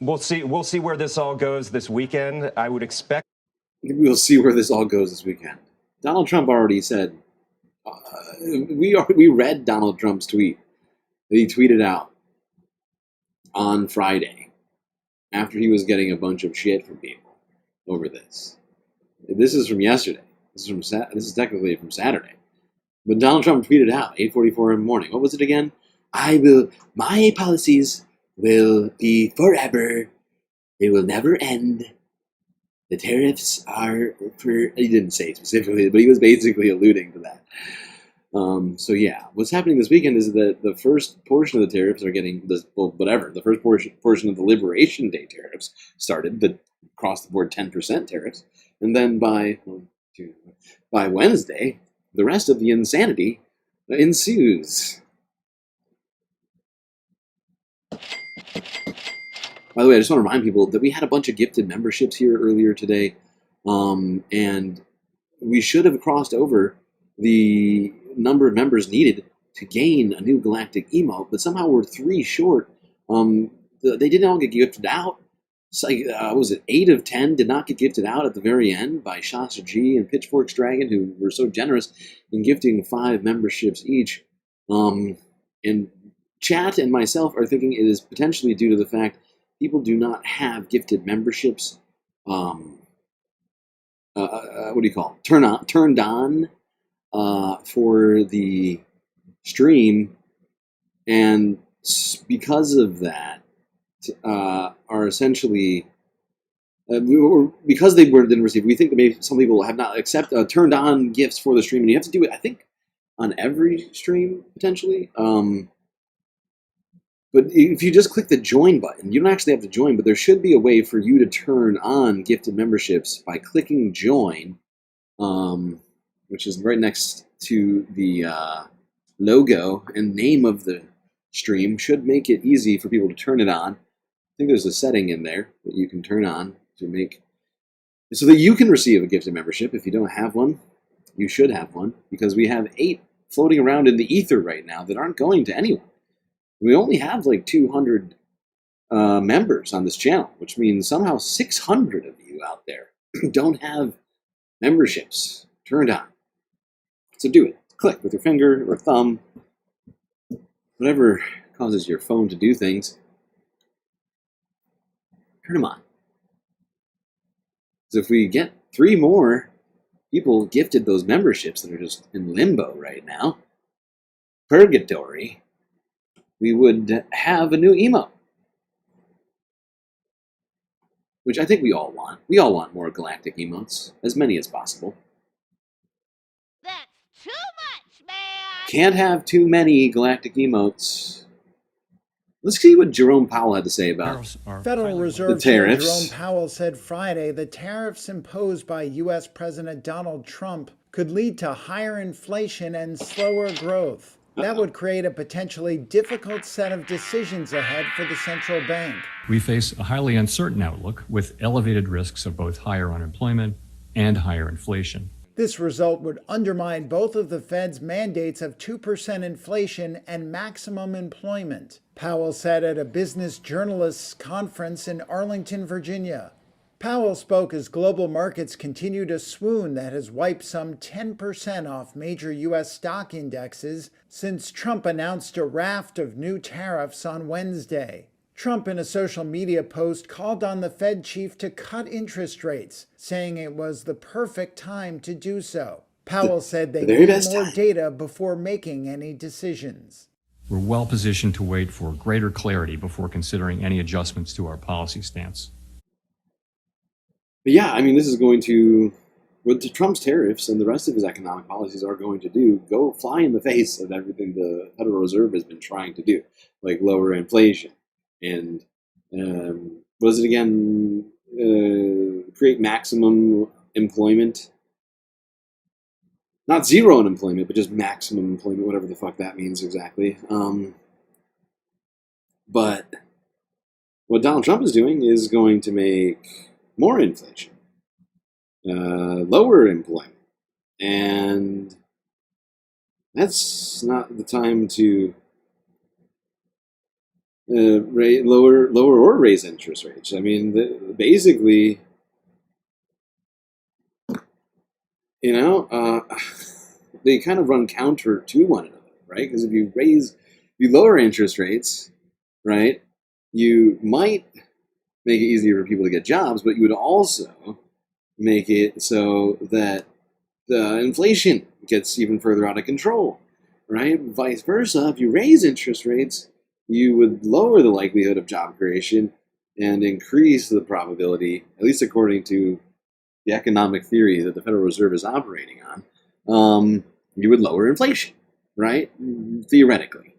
we'll see where this all goes this weekend. I would expect. We'll see where this all goes this weekend. Donald Trump already said, we read Donald Trump's tweet that he tweeted out on Friday after he was getting a bunch of shit from people over this. This is from yesterday. This is technically from Saturday. But Donald Trump tweeted out 8:44 in the morning. What was it again? My policies will be forever. They will never end. The tariffs are for, he didn't say specifically, but he was basically alluding to that. So yeah, what's happening this weekend is that the first portion of the tariffs are getting, the first portion of the Liberation Day tariffs started, the across-the-board 10% tariffs. And then by Wednesday, the rest of the insanity ensues. By the way, I just want to remind people that we had a bunch of gifted memberships here earlier today, and we should have crossed over the number of members needed to gain a new galactic emote, but somehow we're 3 short. They didn't all get gifted out. So, was it 8 of 10 did not get gifted out at the very end by Shasta G and Pitchforks Dragon, who were so generous in gifting 5 memberships each. And Chat and myself are thinking it is potentially due to the fact people do not have gifted memberships. What do you call it? Turned on for the stream, and because of that, are essentially because they didn't receive. We think that maybe some people have not turned on gifts for the stream, and you have to do it, I think, on every stream potentially. But if you just click the join button, you don't actually have to join, but there should be a way for you to turn on gifted memberships by clicking join, which is right next to the logo and name of the stream. Should make it easy for people to turn it on. I think there's a setting in there that you can turn on to make so that you can receive a gifted membership. If you don't have one, you should have one, because we have 8 floating around in the ether right now that aren't going to anyone. We only have like 200 members on this channel, which means somehow 600 of you out there don't have memberships turned on. So do it. Click with your finger or thumb, whatever causes your phone to do things. Turn them on. So if we get 3 more people gifted those memberships that are just in limbo right now, purgatory, we would have a new emote. Which I think we all want. We all want more galactic emotes, as many as possible. That's too much, man! Can't have too many galactic emotes. Let's see what Jerome Powell had to say about Federal Reserve the Chair tariffs. Jerome Powell said Friday the tariffs imposed by U.S. President Donald Trump could lead to higher inflation and slower growth. That would create a potentially difficult set of decisions ahead for the central bank. We face a highly uncertain outlook with elevated risks of both higher unemployment and higher inflation. This result would undermine both of the Fed's mandates of 2% inflation and maximum employment, Powell said at a business journalists conference in Arlington, Virginia. Powell spoke as global markets continue to swoon that has wiped some 10% off major U.S. stock indexes since Trump announced a raft of new tariffs on Wednesday. Trump, in a social media post, called on the Fed chief to cut interest rates, saying it was the perfect time to do so. Powell said they need more data before making any decisions. We're well positioned to wait for greater clarity before considering any adjustments to our policy stance. But yeah, I mean, this is going to, what Trump's tariffs and the rest of his economic policies are going to do, go fly in the face of everything the Federal Reserve has been trying to do, like lower inflation and, what is it again, create maximum employment. Not zero unemployment, but just maximum employment, whatever the fuck that means exactly. But what Donald Trump is doing is going to make more inflation, lower employment, and that's not the time to lower or raise interest rates. I mean, basically, you know, they kind of run counter to one another, right? Because if you lower interest rates, right, you might make it easier for people to get jobs, but you would also make it so that the inflation gets even further out of control, right? Vice versa, if you raise interest rates, you would lower the likelihood of job creation and increase the probability, at least according to the economic theory that the Federal Reserve is operating on, you would lower inflation, right? Theoretically.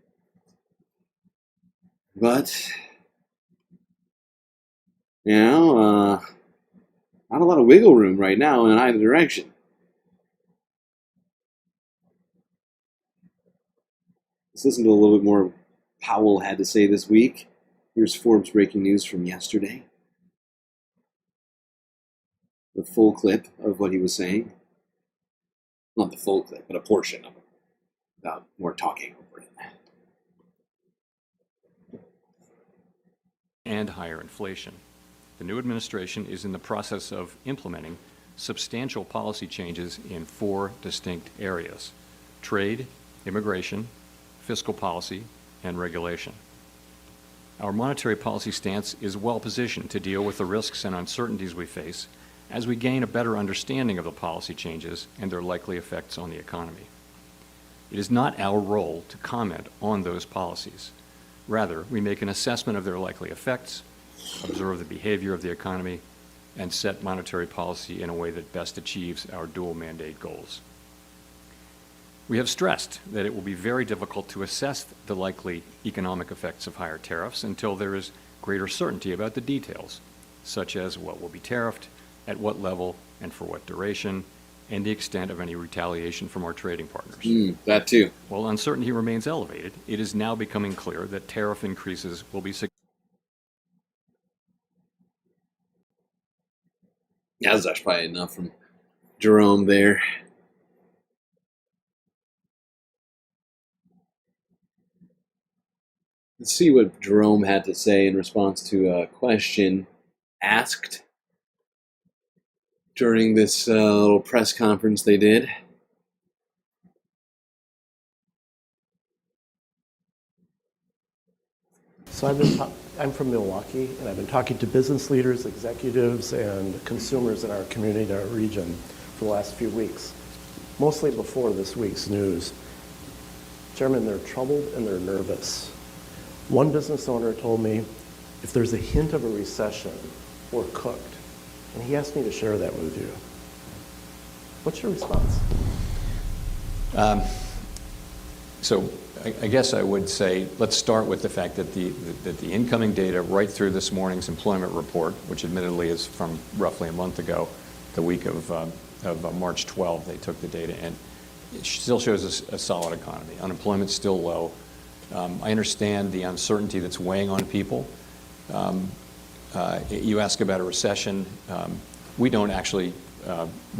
But, you know, not a lot of wiggle room right now in either direction. Let's listen to a little bit more Powell had to say this week. Here's Forbes breaking news from yesterday. The full clip of what he was saying. Not the full clip, but a portion of it. Without more talking over it. And higher inflation. The new administration is in the process of implementing substantial policy changes in 4 distinct areas: trade, immigration, fiscal policy, and regulation. Our monetary policy stance is well positioned to deal with the risks and uncertainties we face as we gain a better understanding of the policy changes and their likely effects on the economy. It is not our role to comment on those policies. Rather, we make an assessment of their likely effects, observe the behavior of the economy, and set monetary policy in a way that best achieves our dual mandate goals. We have stressed that it will be very difficult to assess the likely economic effects of higher tariffs until there is greater certainty about the details, such as what will be tariffed, at what level, and for what duration, and the extent of any retaliation from our trading partners. That too. While uncertainty remains elevated, it is now becoming clear that tariff increases will be significant. Yeah, that's probably enough from Jerome there. Let's see what Jerome had to say in response to a question asked during this little press conference they did. So I'm from Milwaukee, and I've been talking to business leaders, executives, and consumers in our community, in our region, for the last few weeks, mostly before this week's news. Chairman, they're troubled and they're nervous. One business owner told me, if there's a hint of a recession, we're cooked. And he asked me to share that with you. What's your response? So I guess I would say, let's start with the fact that the incoming data right through this morning's employment report, which admittedly is from roughly a month ago, the week of March 12, they took the data, and it still shows us a solid economy. Unemployment's still low. I understand the uncertainty that's weighing on people. You ask about a recession. We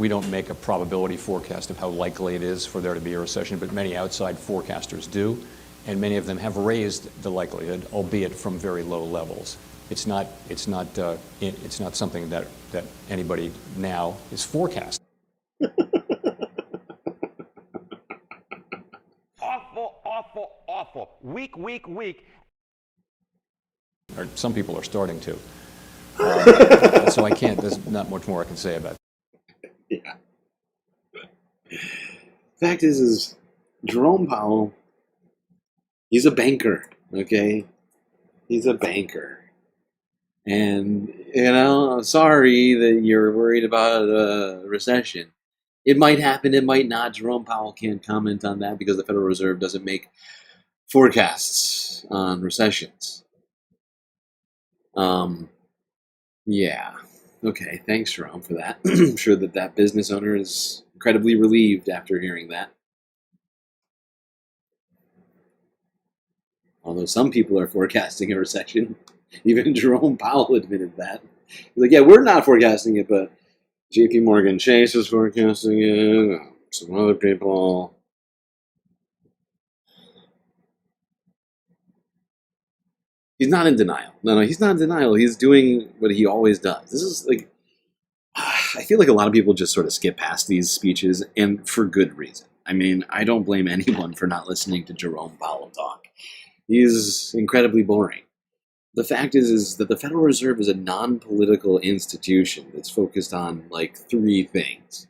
don't make a probability forecast of how likely it is for there to be a recession, but many outside forecasters do, and many of them have raised the likelihood, albeit from very low levels. It's not something that anybody now is forecasting. Awful. Weak. Or some people are starting to. So I can't, there's not much more I can say about it. Yeah. Fact is Jerome Powell, he's a banker, okay? He's a banker. And, I'm sorry that you're worried about a recession. It might happen, it might not. Jerome Powell can't comment on that because the Federal Reserve doesn't make forecasts on recessions. Yeah. Okay, thanks, Jerome, for that. I'm sure that business owner is incredibly relieved after hearing that. Although some people are forecasting a recession. Even Jerome Powell admitted that. He's like, yeah, we're not forecasting it, but JP Morgan Chase is forecasting it. Some other people. He's not in denial. No, he's not in denial. He's doing what he always does. This is like, I feel like a lot of people just sort of skip past these speeches, and for good reason. I mean, I don't blame anyone for not listening to Jerome Powell talk. He's incredibly boring. The fact is that the Federal Reserve is a non-political institution that's focused on like 3 things.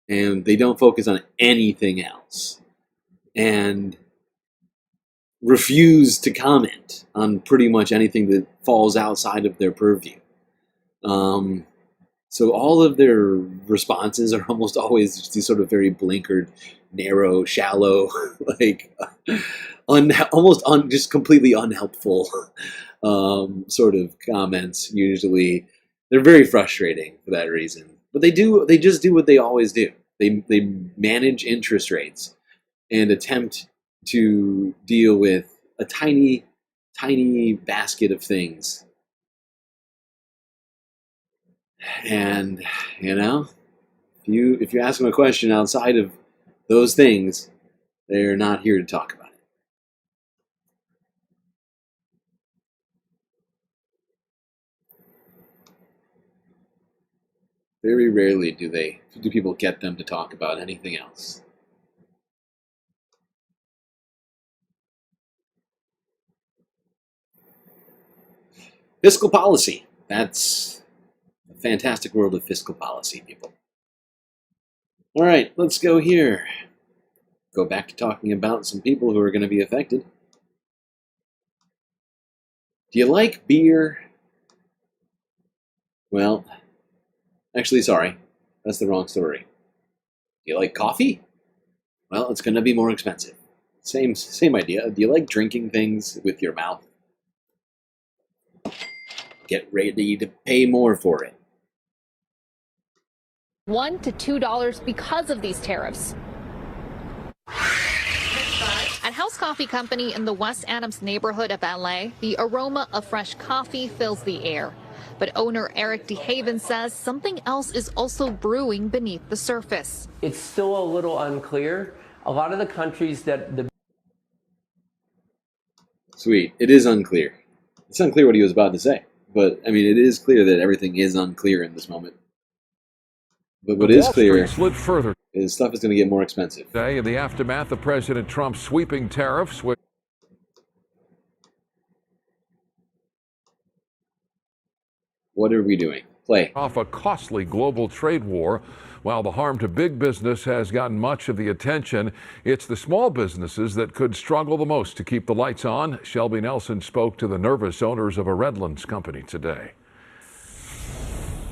And they don't focus on anything else. And refuse to comment on pretty much anything that falls outside of their purview. So all of their responses are almost always just these sort of very blinkered, narrow, shallow, like just completely unhelpful sort of comments. Usually, they're very frustrating for that reason. But they just do what they always do. They manage interest rates and attempt to deal with a tiny, tiny basket of things. And, if you ask them a question outside of those things, they're not here to talk about it. Very rarely do people get them to talk about anything else. Fiscal policy. That's a fantastic world of fiscal policy, people. All right, let's go here. Go back to talking about some people who are going to be affected. Do you like beer? Well, actually, sorry. That's the wrong story. Do you like coffee? Well, it's going to be more expensive. Same idea. Do you like drinking things with your mouth? Get ready to pay more for it. $1 to $2 because of these tariffs. At House Coffee Company in the West Adams neighborhood of LA, the aroma of fresh coffee fills the air. But owner Eric DeHaven says something else is also brewing beneath the surface. It's still a little unclear. A lot of the countries that the Sweet. It is unclear. It's unclear what he was about to say. But, I mean, it is clear that everything is unclear in this moment. But what is clear is stuff is going to get more expensive. Today, in the aftermath of President Trump's sweeping tariffs, What are we doing? Play. Off a costly global trade war. While the harm to big business has gotten much of the attention, it's the small businesses that could struggle the most to keep the lights on. Shelby Nelson spoke to the nervous owners of a Redlands company today.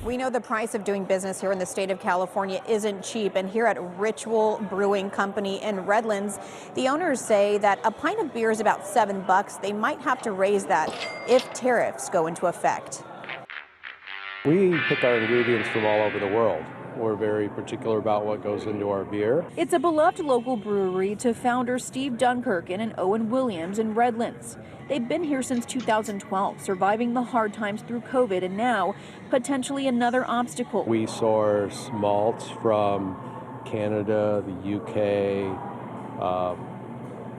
We know the price of doing business here in the state of California isn't cheap, and here at Ritual Brewing Company in Redlands, the owners say that a pint of beer is about $7. They might have to raise that if tariffs go into effect. We pick our ingredients from all over the world. We're very particular about what goes into our beer. It's a beloved local brewery to founder Steve Dunkirkin and Owen Williams in Redlands. They've been here since 2012, surviving the hard times through COVID, and now potentially another obstacle. We source malts from Canada, the UK,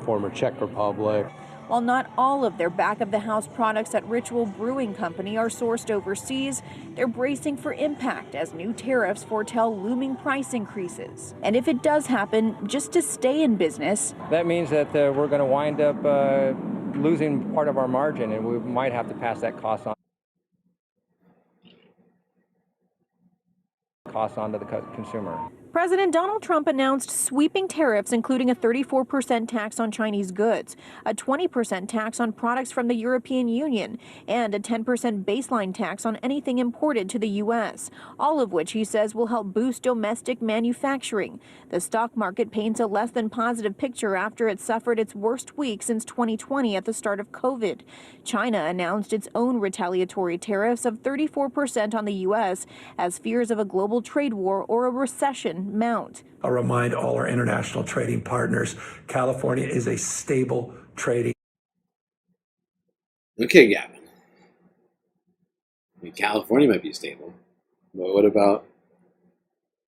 former Czech Republic. While not all of their back-of-the-house products at Ritual Brewing Company are sourced overseas, they're bracing for impact as new tariffs foretell looming price increases. And if it does happen, just to stay in business, that means that we're going to wind up losing part of our margin, and we might have to pass that cost on to the consumer. President Donald Trump announced sweeping tariffs, including a 34% tax on Chinese goods, a 20% tax on products from the European Union, and a 10% baseline tax on anything imported to the U.S., all of which he says will help boost domestic manufacturing. The stock market paints a less than positive picture after it suffered its worst week since 2020 at the start of COVID. China announced its own retaliatory tariffs of 34% on the U.S. as fears of a global trade war or a recession mount. I'll remind all our international trading partners, California is a stable trading. Okay, Gavin. I mean, California might be stable, but what about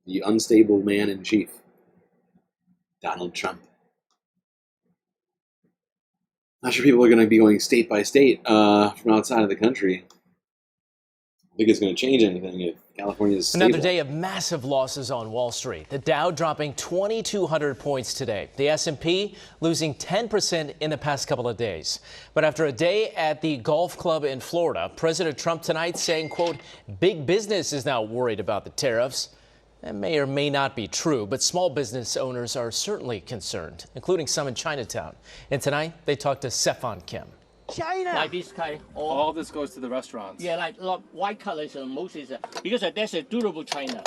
the unstable man in chief, Donald Trump? Not sure people are going to be going state by state from outside of the country. I think it's going to change anything if California is stable. Another day of massive losses on Wall Street. The Dow dropping 2,200 points today. The S&P losing 10% in the past couple of days. But after a day at the golf club in Florida, President Trump tonight saying, quote, big business is now worried about the tariffs. That may or may not be true, but small business owners are certainly concerned, including some in Chinatown. And tonight, they talked to Stefan Kim. China. Like this kind. All this goes to the restaurants. Yeah, like white colors and mostly because that's a durable China.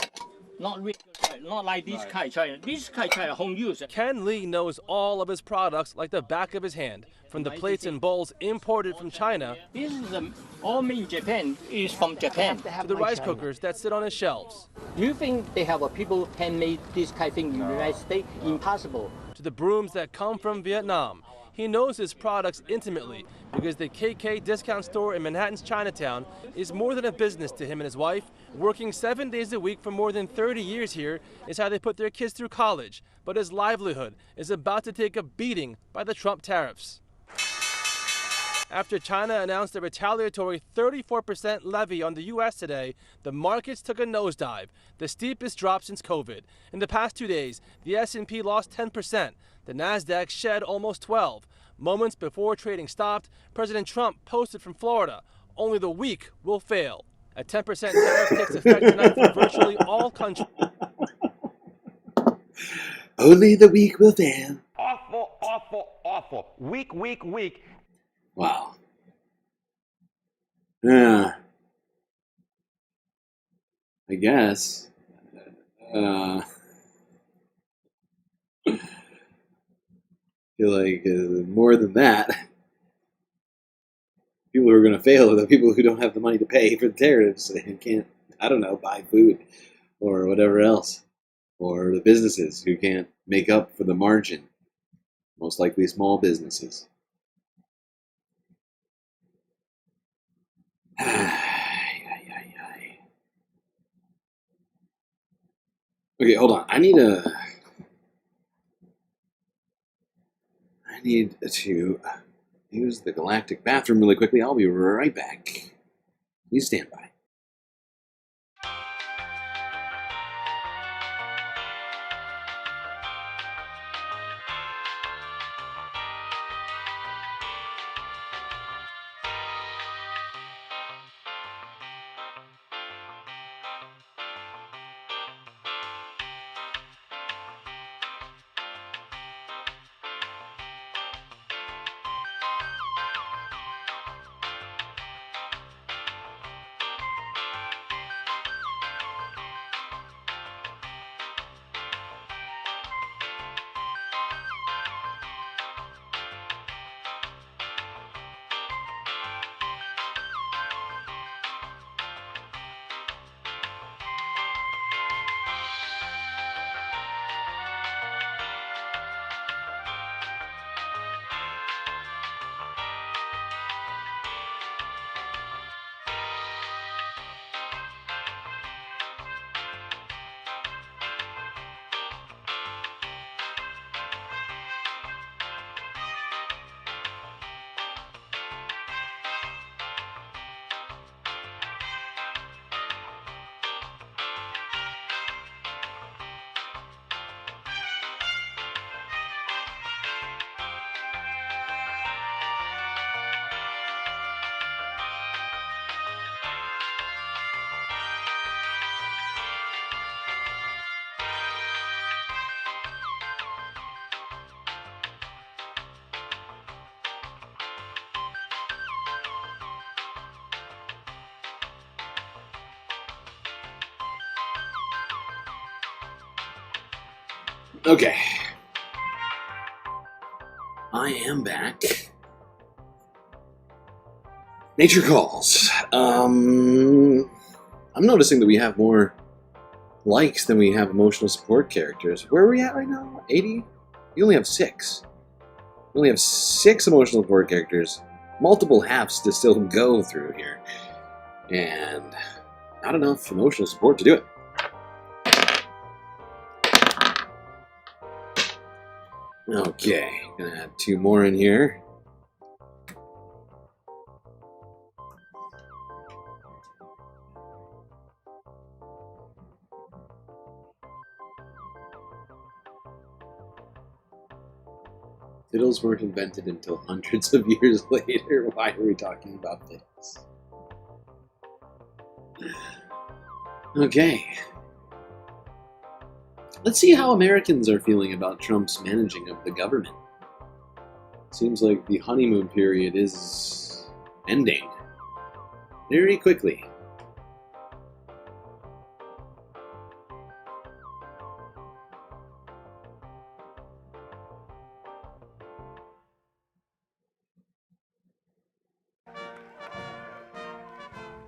Not real, not like this kind of China. This kind of China home use. Ken Lee knows all of his products like the back of his hand, from the plates and bowls imported from China. This is all made in Japan. Is from Japan. To the rice cookers that sit on his shelves. Do you think they have people handmade this kind of thing in the United States? Impossible. To the brooms that come from Vietnam. He knows his products intimately because the KK discount store in Manhattan's Chinatown is more than a business to him and his wife. Working 7 days a week for more than 30 years here is how they put their kids through college. But his livelihood is about to take a beating by the Trump tariffs. After China announced a retaliatory 34% levy on the U.S. today, the markets took a nosedive, the steepest drop since COVID. In the past 2 days, the S&P lost 10%. The Nasdaq shed almost 12. Moments before trading stopped, President Trump posted from Florida, only the weak will fail. A 10% tariff takes effect tonight for virtually all countries. Only the weak will fail. Awful, awful, awful. Weak, weak, weak. Wow. Yeah. I guess. Feel like more than that, people who are going to fail are the people who don't have the money to pay for the tariffs and can't, I don't know, buy food or whatever else, or the businesses who can't make up for the margin, most likely small businesses. Okay, hold on. I need to use the galactic bathroom really quickly. I'll be right back. Please stand by. Okay. I am back. Nature calls. I'm noticing that we have more likes than we have emotional support characters. Where are we at right now? 80? We only have 6. We only have 6 emotional support characters. Multiple halves to still go through here. And not enough emotional support to do it. Okay, gonna add 2 more in here. Fiddles weren't invented until hundreds of years later. Why are we talking about this? Okay. Let's see how Americans are feeling about Trump's managing of the government. Seems like the honeymoon period is ending very quickly.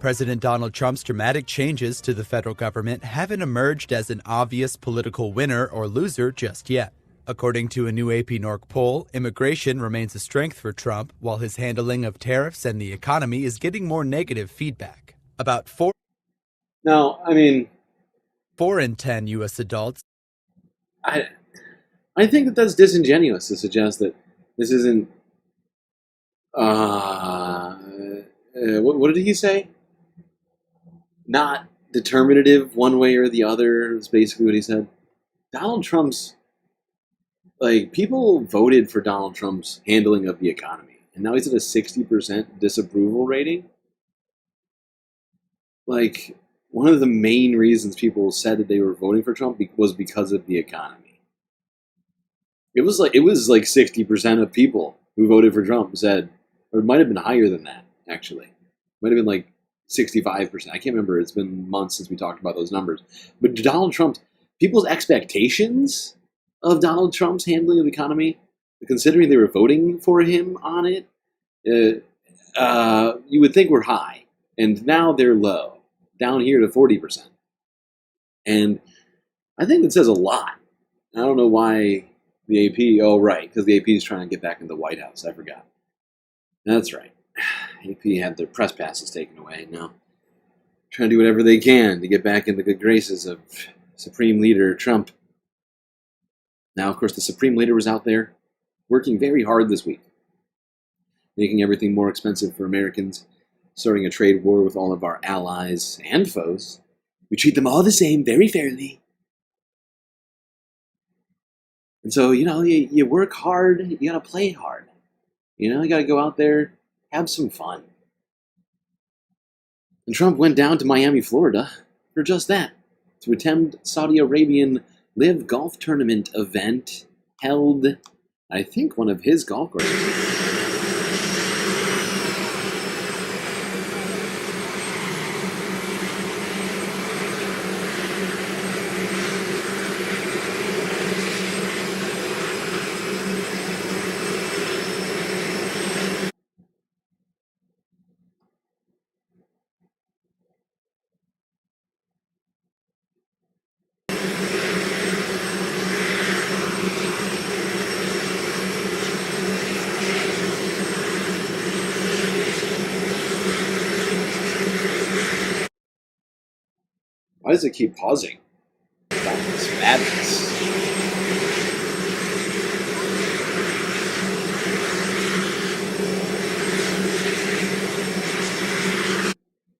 President Donald Trump's dramatic changes to the federal government haven't emerged as an obvious political winner or loser just yet. According to a new AP NORC poll, immigration remains a strength for Trump, while his handling of tariffs and the economy is getting more negative feedback. About 4 in 10 U.S. adults. I think that that's disingenuous to suggest that this isn't. What did he say? Not determinative one way or the other is basically what he said. Donald Trump's, people voted for Donald Trump's handling of the economy, and now he's at a 60% disapproval rating. One of the main reasons people said that they were voting for Trump was because of the economy. It was like 60% of people who voted for Trump said, or it might have been higher than that, actually. It might have been 65%. I can't remember. It's been months since we talked about those numbers. But Donald Trump, people's expectations of Donald Trump's handling of the economy, considering they were voting for him on it, you would think were high. And now they're low, down here to 40%. And I think that says a lot. I don't know why the AP, oh right, because the AP is trying to get back into the White House. I forgot. That's right. AP had their press passes taken away. Now, trying to do whatever they can to get back in the good graces of Supreme Leader Trump. Now, of course, the Supreme Leader was out there working very hard this week, making everything more expensive for Americans, starting a trade war with all of our allies and foes. We treat them all the same, very fairly. And so, you work hard, you gotta play hard. You gotta go out there, have some fun. And Trump went down to Miami, Florida for just that, to attend Saudi Arabian Live Golf Tournament event held, I think, one of his golf courses. Why does it keep pausing? That's madness.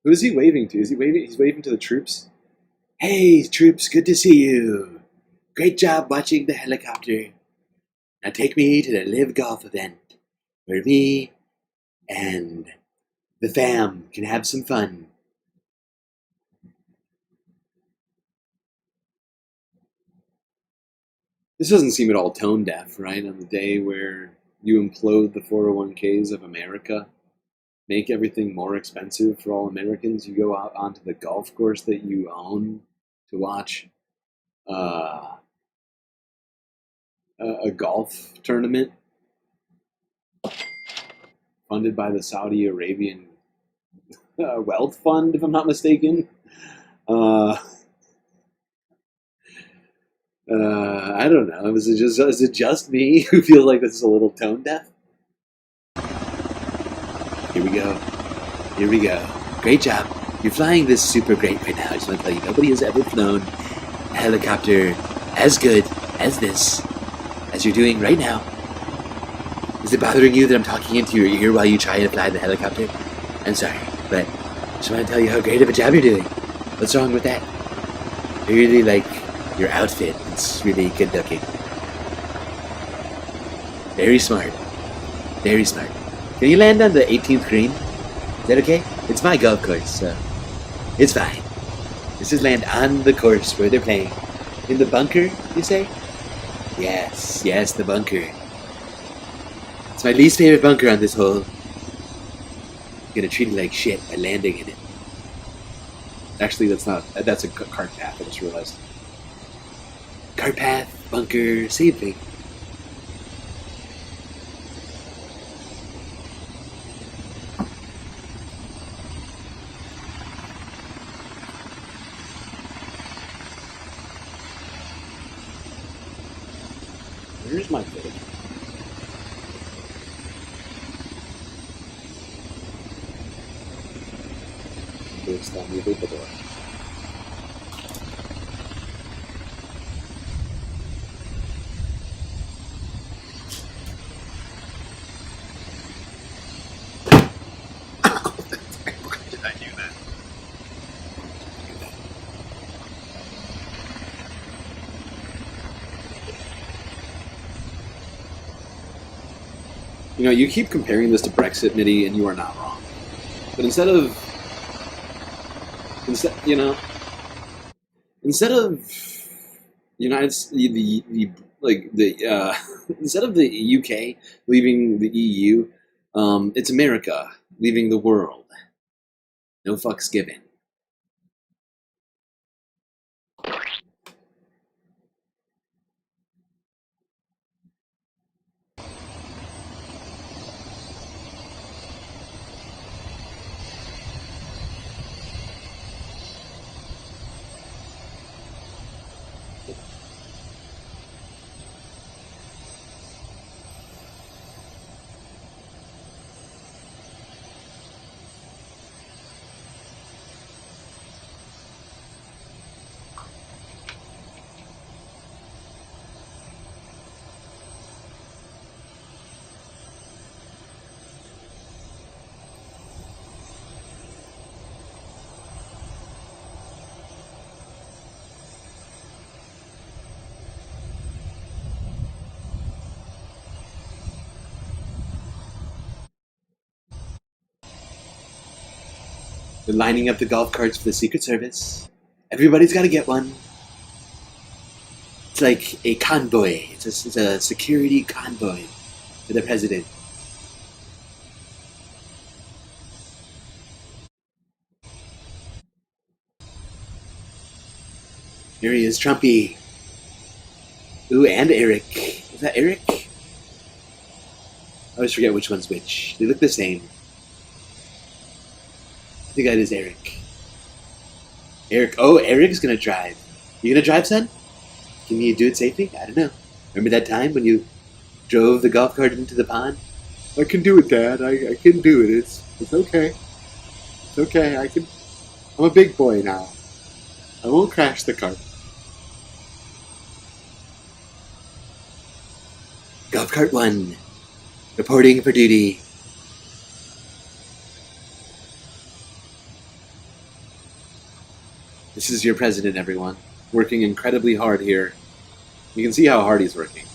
Who is he waving to? He's waving to the troops? Hey, troops, good to see you. Great job watching the helicopter. Now take me to the Live Golf event, where me and the fam can have some fun. This doesn't seem at all tone deaf, right? On the day where you implode the 401ks of America, make everything more expensive for all Americans, you go out onto the golf course that you own to watch a golf tournament funded by the Saudi Arabian Wealth Fund, if I'm not mistaken. I don't know. Is it just me who feels like this is a little tone deaf? Here we go. Here we go. Great job. You're flying this super great right now. I just want to tell you, nobody has ever flown a helicopter as good as this, as you're doing right now. Is it bothering you that I'm talking into your ear while you try to fly the helicopter? I'm sorry, but I just want to tell you how great of a job you're doing. What's wrong with that? I really like your outfit. It's really good looking. Very smart. Very smart. Can you land on the 18th green? Is that okay? It's my golf course, so it's fine. This is land on the course where they're playing. In the bunker, you say? Yes, the bunker. It's my least favorite bunker on this hole. I'm gonna treat it like shit by landing in it. Actually, that's a cart path, I just realized. Cart path, bunker, same thing. Where's my foot? Está muy rico. Did I do that? You know, you keep comparing this to Brexit, Mitty, and you are not wrong. But instead of instead of the UK leaving the EU, it's America leaving the world. No fucks given. They're lining up the golf carts for the Secret Service. Everybody's got to get one. It's like a convoy. It's a security convoy for the president. Here he is, Trumpy. Ooh, and Eric. Is that Eric? I always forget which one's which. They look the same. I think that is Eric. Eric. Oh, Eric's gonna drive. You gonna drive, son? Can you do it safely? I don't know. Remember that time when you drove the golf cart into the pond? I can do it, Dad. I can do it. It's okay. It's okay. I'm a big boy now. I won't crash the cart. Golf cart 1. Reporting for duty. This is your president, everyone. Working incredibly hard here. You can see how hard he's working.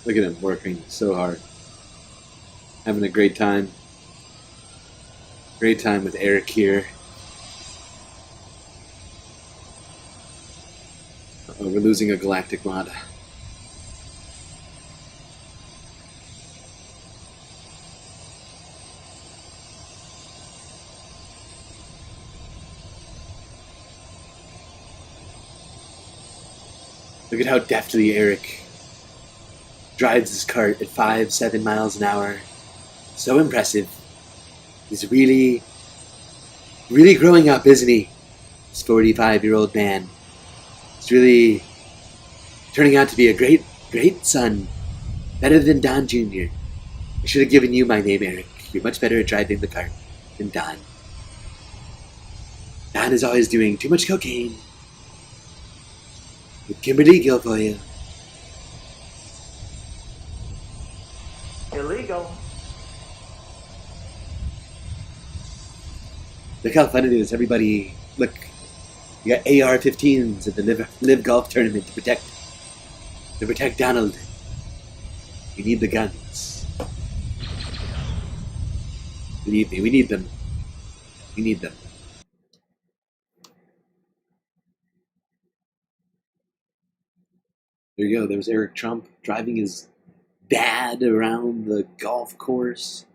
Look at him working so hard. Having a great time. Great time with Eric here. Uh-oh, we're losing a galactic mod. Look at how deftly Eric Drives his cart at 5-7 miles an hour. So impressive. He's really growing up, isn't he? This 45-year-old man. He's really turning out to be a great son. Better than Don Jr. I should have given you my name, Eric. You're much better at driving the cart than Don. Don is always doing too much cocaine. With Kimberly Guilfoyle. Illegal. Look how fun it is. Everybody, look. You got AR-15s at the Live Golf Tournament to protect Donald. We need the guns. Believe me, we need them. We need them. There you go. There was Eric Trump driving his dad around the golf course.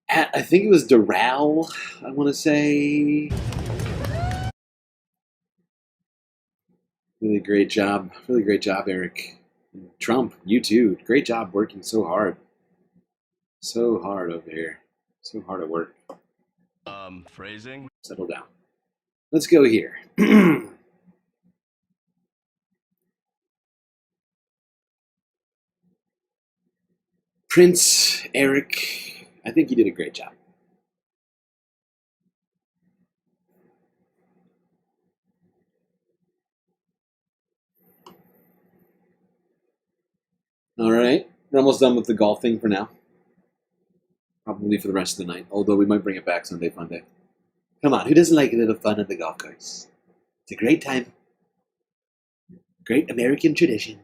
I think it was Doral, I want to say. Really great job. Really great job, Eric. Trump, you too. Great job working so hard. So hard over here. So hard at work. Phrasing? Settle down. Let's go here. Prince Eric, I think you did a great job. All right, we're almost done with the golfing for now. Probably for the rest of the night, although we might bring it back Sunday fun day. Come on, who doesn't like a little fun at the golf course? It's a great time. Great American tradition.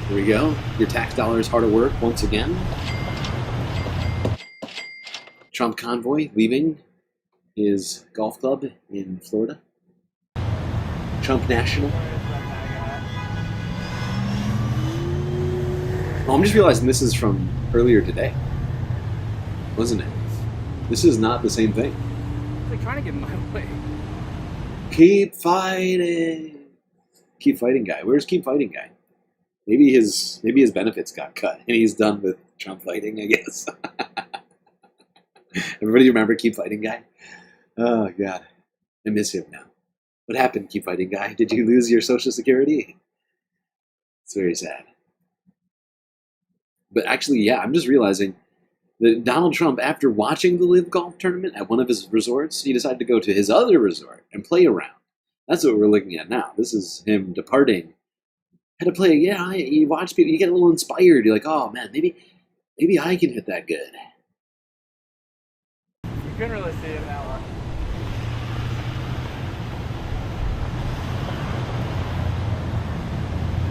Here we go. Your tax dollars hard at work once again. Trump convoy leaving his golf club in Florida. Trump National. Oh, I'm just realizing this is from earlier today, wasn't it? This is not the same thing. They're trying to get in my way. Keep fighting. Keep fighting guy. Where's Keep Fighting guy? Maybe his benefits got cut and he's done with Trump fighting, I guess. Everybody remember Keep Fighting guy? Oh God, I miss him now. What happened, Keep Fighting guy? Did you lose your Social Security? It's very sad. But actually, yeah, I'm just realizing that Donald Trump, after watching the Live Golf Tournament at one of his resorts, he decided to go to his other resort and play around. That's what we're looking at now. This is him departing. Had to play, yeah, you watch people, you get a little inspired. You're like, oh man, maybe I can hit that good. You couldn't really see it that one.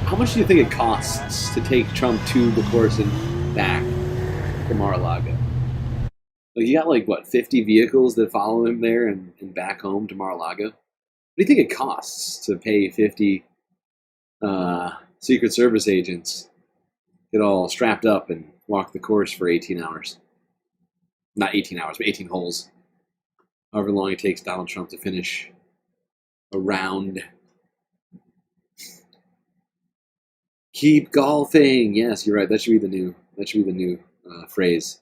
How much do you think it costs to take Trump to the course and back from Mar-a-Lago? Like, you got, like, what, 50 vehicles that follow him there and back home to Mar-a-Lago? What do you think it costs to pay 50 Secret Service agents, get all strapped up and walk the course for 18 hours? Not 18 hours, but 18 holes. However long it takes Donald Trump to finish a round. Keep golfing. Yes, you're right. That should be the new phrase.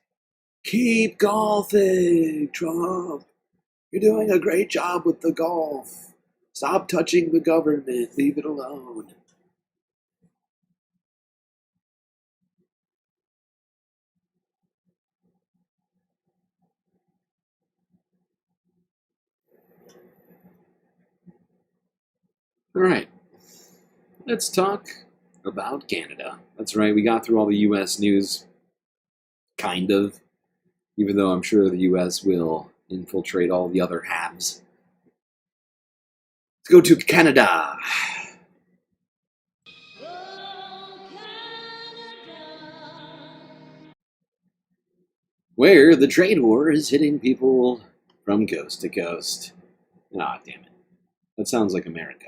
Keep golfing, Trump. You're doing a great job with the golf. Stop touching the government. Leave it alone. All right. Let's talk about Canada. That's right. We got through all the U.S. news, kind of, even though I'm sure the U.S. will infiltrate all the other halves. Let's go to Canada. Where the trade war is hitting people from coast to coast. Ah, damn it. That sounds like America.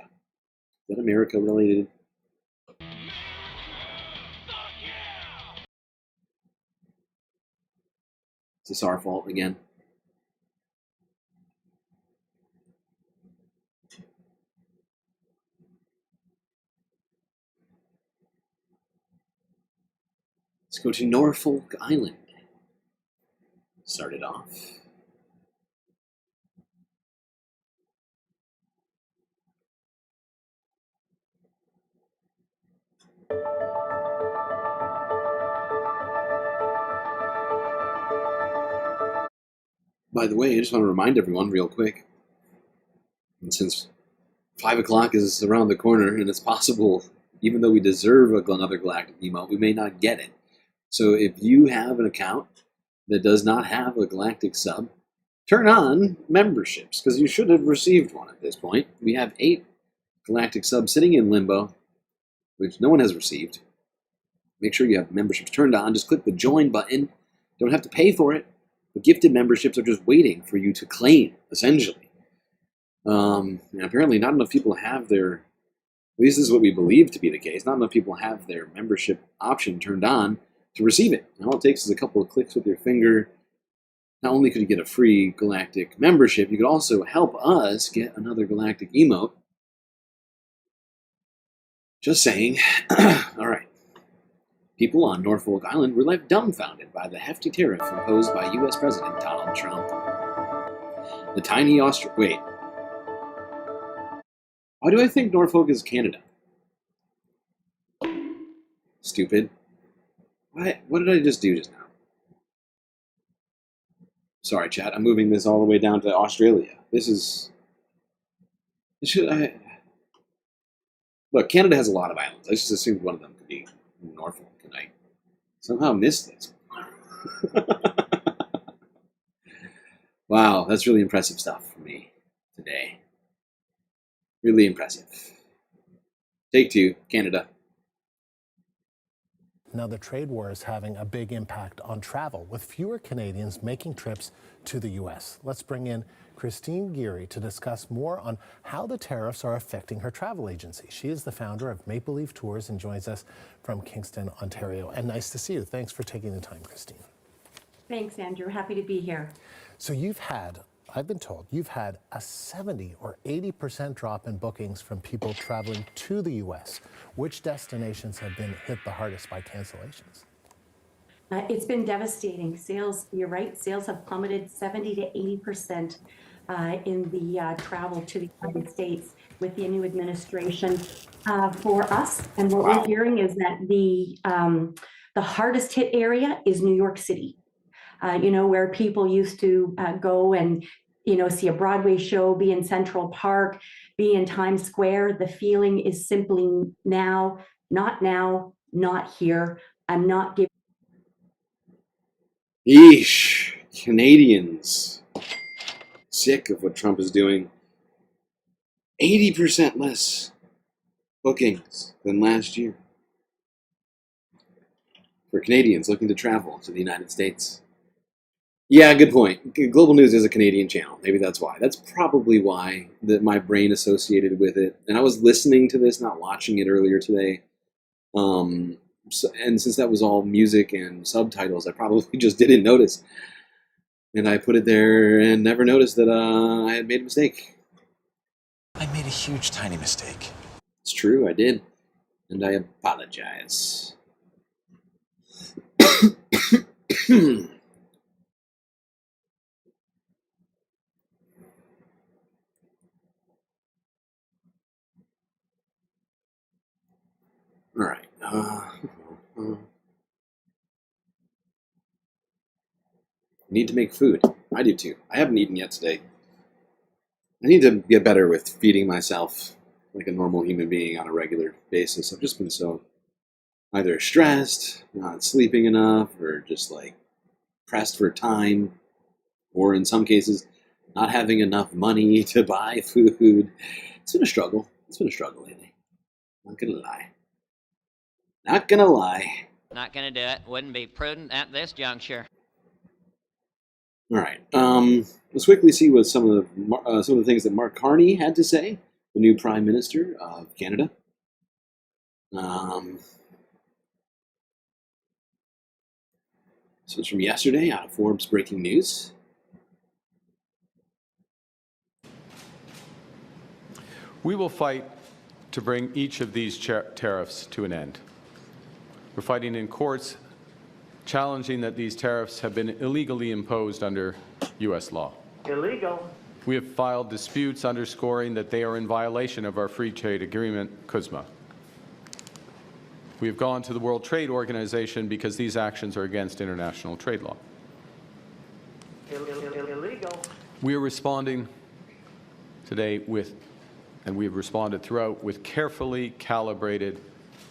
Is that America related? Is this our fault again? Let's go to Norfolk Island. Start it off. By the way, I just want to remind everyone real quick, and since 5 o'clock is around the corner and it's possible, even though we deserve another galactic emote, we may not get it. So if you have an account that does not have a galactic sub, turn on memberships, because you should have received one at this point. We have 8 galactic subs sitting in limbo, which no one has received. Make sure you have memberships turned on. Just click the join button. Don't have to pay for it. The gifted memberships are just waiting for you to claim, essentially. And apparently not enough people have their, at least this is what we believe to be the case, not enough people have their membership option turned on to receive it. And all it takes is a couple of clicks with your finger. Not only could you get a free galactic membership, you could also help us get another galactic emote. Just saying. All right. People on Norfolk Island were left dumbfounded by the hefty tariff imposed by U.S. President Donald Trump. The tiny Wait. Why do I think Norfolk is Canada? Stupid. What did I just do just now? Sorry, chat. I'm moving this all the way down to Australia. Look, Canada has a lot of islands. I just assumed one of them could be Norfolk, and I somehow missed this. Wow, that's really impressive stuff for me today. Really impressive. Take 2, Canada. Now, the trade war is having a big impact on travel, with fewer Canadians making trips to the U.S. Let's bring in Christine Geary to discuss more on how the tariffs are affecting her travel agency. She is the founder of Maple Leaf Tours and joins us from Kingston, Ontario. And nice to see you. Thanks for taking the time, Christine. Thanks, Andrew. Happy to be here. So I've been told, you've had a 70 or 80% drop in bookings from people traveling to the U.S. Which destinations have been hit the hardest by cancellations? It's been devastating. Sales, you're right, sales have plummeted 70 to 80% in the travel to the United States with the new administration. For us, and what we're hearing is that the hardest hit area is New York City. Where people used to go and, see a Broadway show, be in Central Park, be in Times Square. The feeling is simply now, not here. I'm not giving. Yeesh. Canadians. Sick of what Trump is doing. 80% less bookings than last year. For Canadians looking to travel to the United States. Yeah, good point. Global News is a Canadian channel. Maybe that's why. That's probably why my brain associated with it. And I was listening to this, not watching it earlier today. And since that was all music and subtitles, I probably just didn't notice. And I put it there and never noticed that I had made a mistake. I made a huge, tiny mistake. It's true, I did. And I apologize. All right. Need to make food. I do too. I haven't eaten yet today. I need to get better with feeding myself like a normal human being on a regular basis. I've just been so either stressed, not sleeping enough, or just like pressed for time, or in some cases, not having enough money to buy food. It's been a struggle. It's been a struggle lately. Not gonna lie. Not gonna lie. Not gonna do it. Wouldn't be prudent at this juncture. All right. Let's quickly see what some of the things that Mark Carney had to say, the new Prime Minister of Canada. This is from yesterday out of Forbes Breaking News. We will fight to bring each of these tariffs to an end. We're fighting in courts, challenging that these tariffs have been illegally imposed under U.S. law. Illegal. We have filed disputes underscoring that they are in violation of our free trade agreement, CUSMA. We have gone to the World Trade Organization because these actions are against international trade law. Illegal. We are responding today with, and we have responded throughout, with carefully calibrated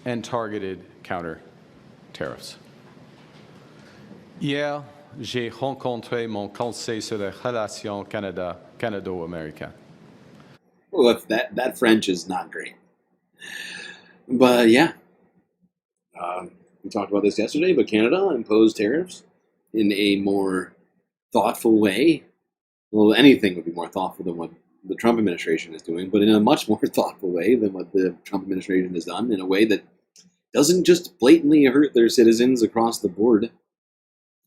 and targeted counter tariffs. Hier, j'ai rencontré mon conseil sur les relations canado-américaines. Well, that French is not great. But yeah, we talked about this yesterday, but Canada imposed tariffs in a more thoughtful way. Well, anything would be more thoughtful than what the Trump administration is doing, but in a much more thoughtful way than what the Trump administration has done, in a way that doesn't just blatantly hurt their citizens across the board.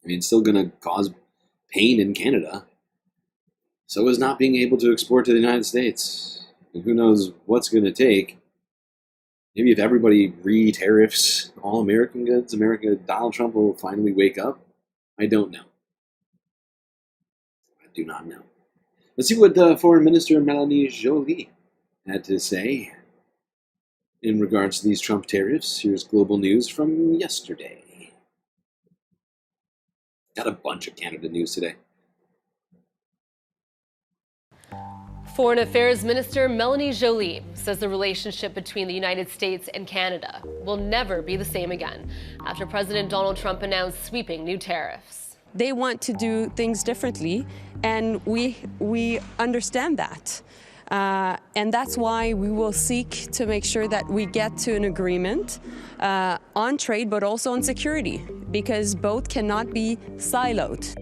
I mean, it's still going to cause pain in Canada. So is not being able to export to the United States. And who knows what's going to take. Maybe if everybody re-tariffs all American goods, Donald Trump will finally wake up. I don't know. I do not know. Let's see what Foreign Minister Melanie Joly had to say in regards to these Trump tariffs. Here's global news from yesterday. Got a bunch of Canada news today. Foreign Affairs Minister Melanie Joly says the relationship between the United States and Canada will never be the same again after President Donald Trump announced sweeping new tariffs. They want to do things differently, and we understand that. And that's why we will seek to make sure that we get to an agreement on trade, but also on security, because both cannot be siloed.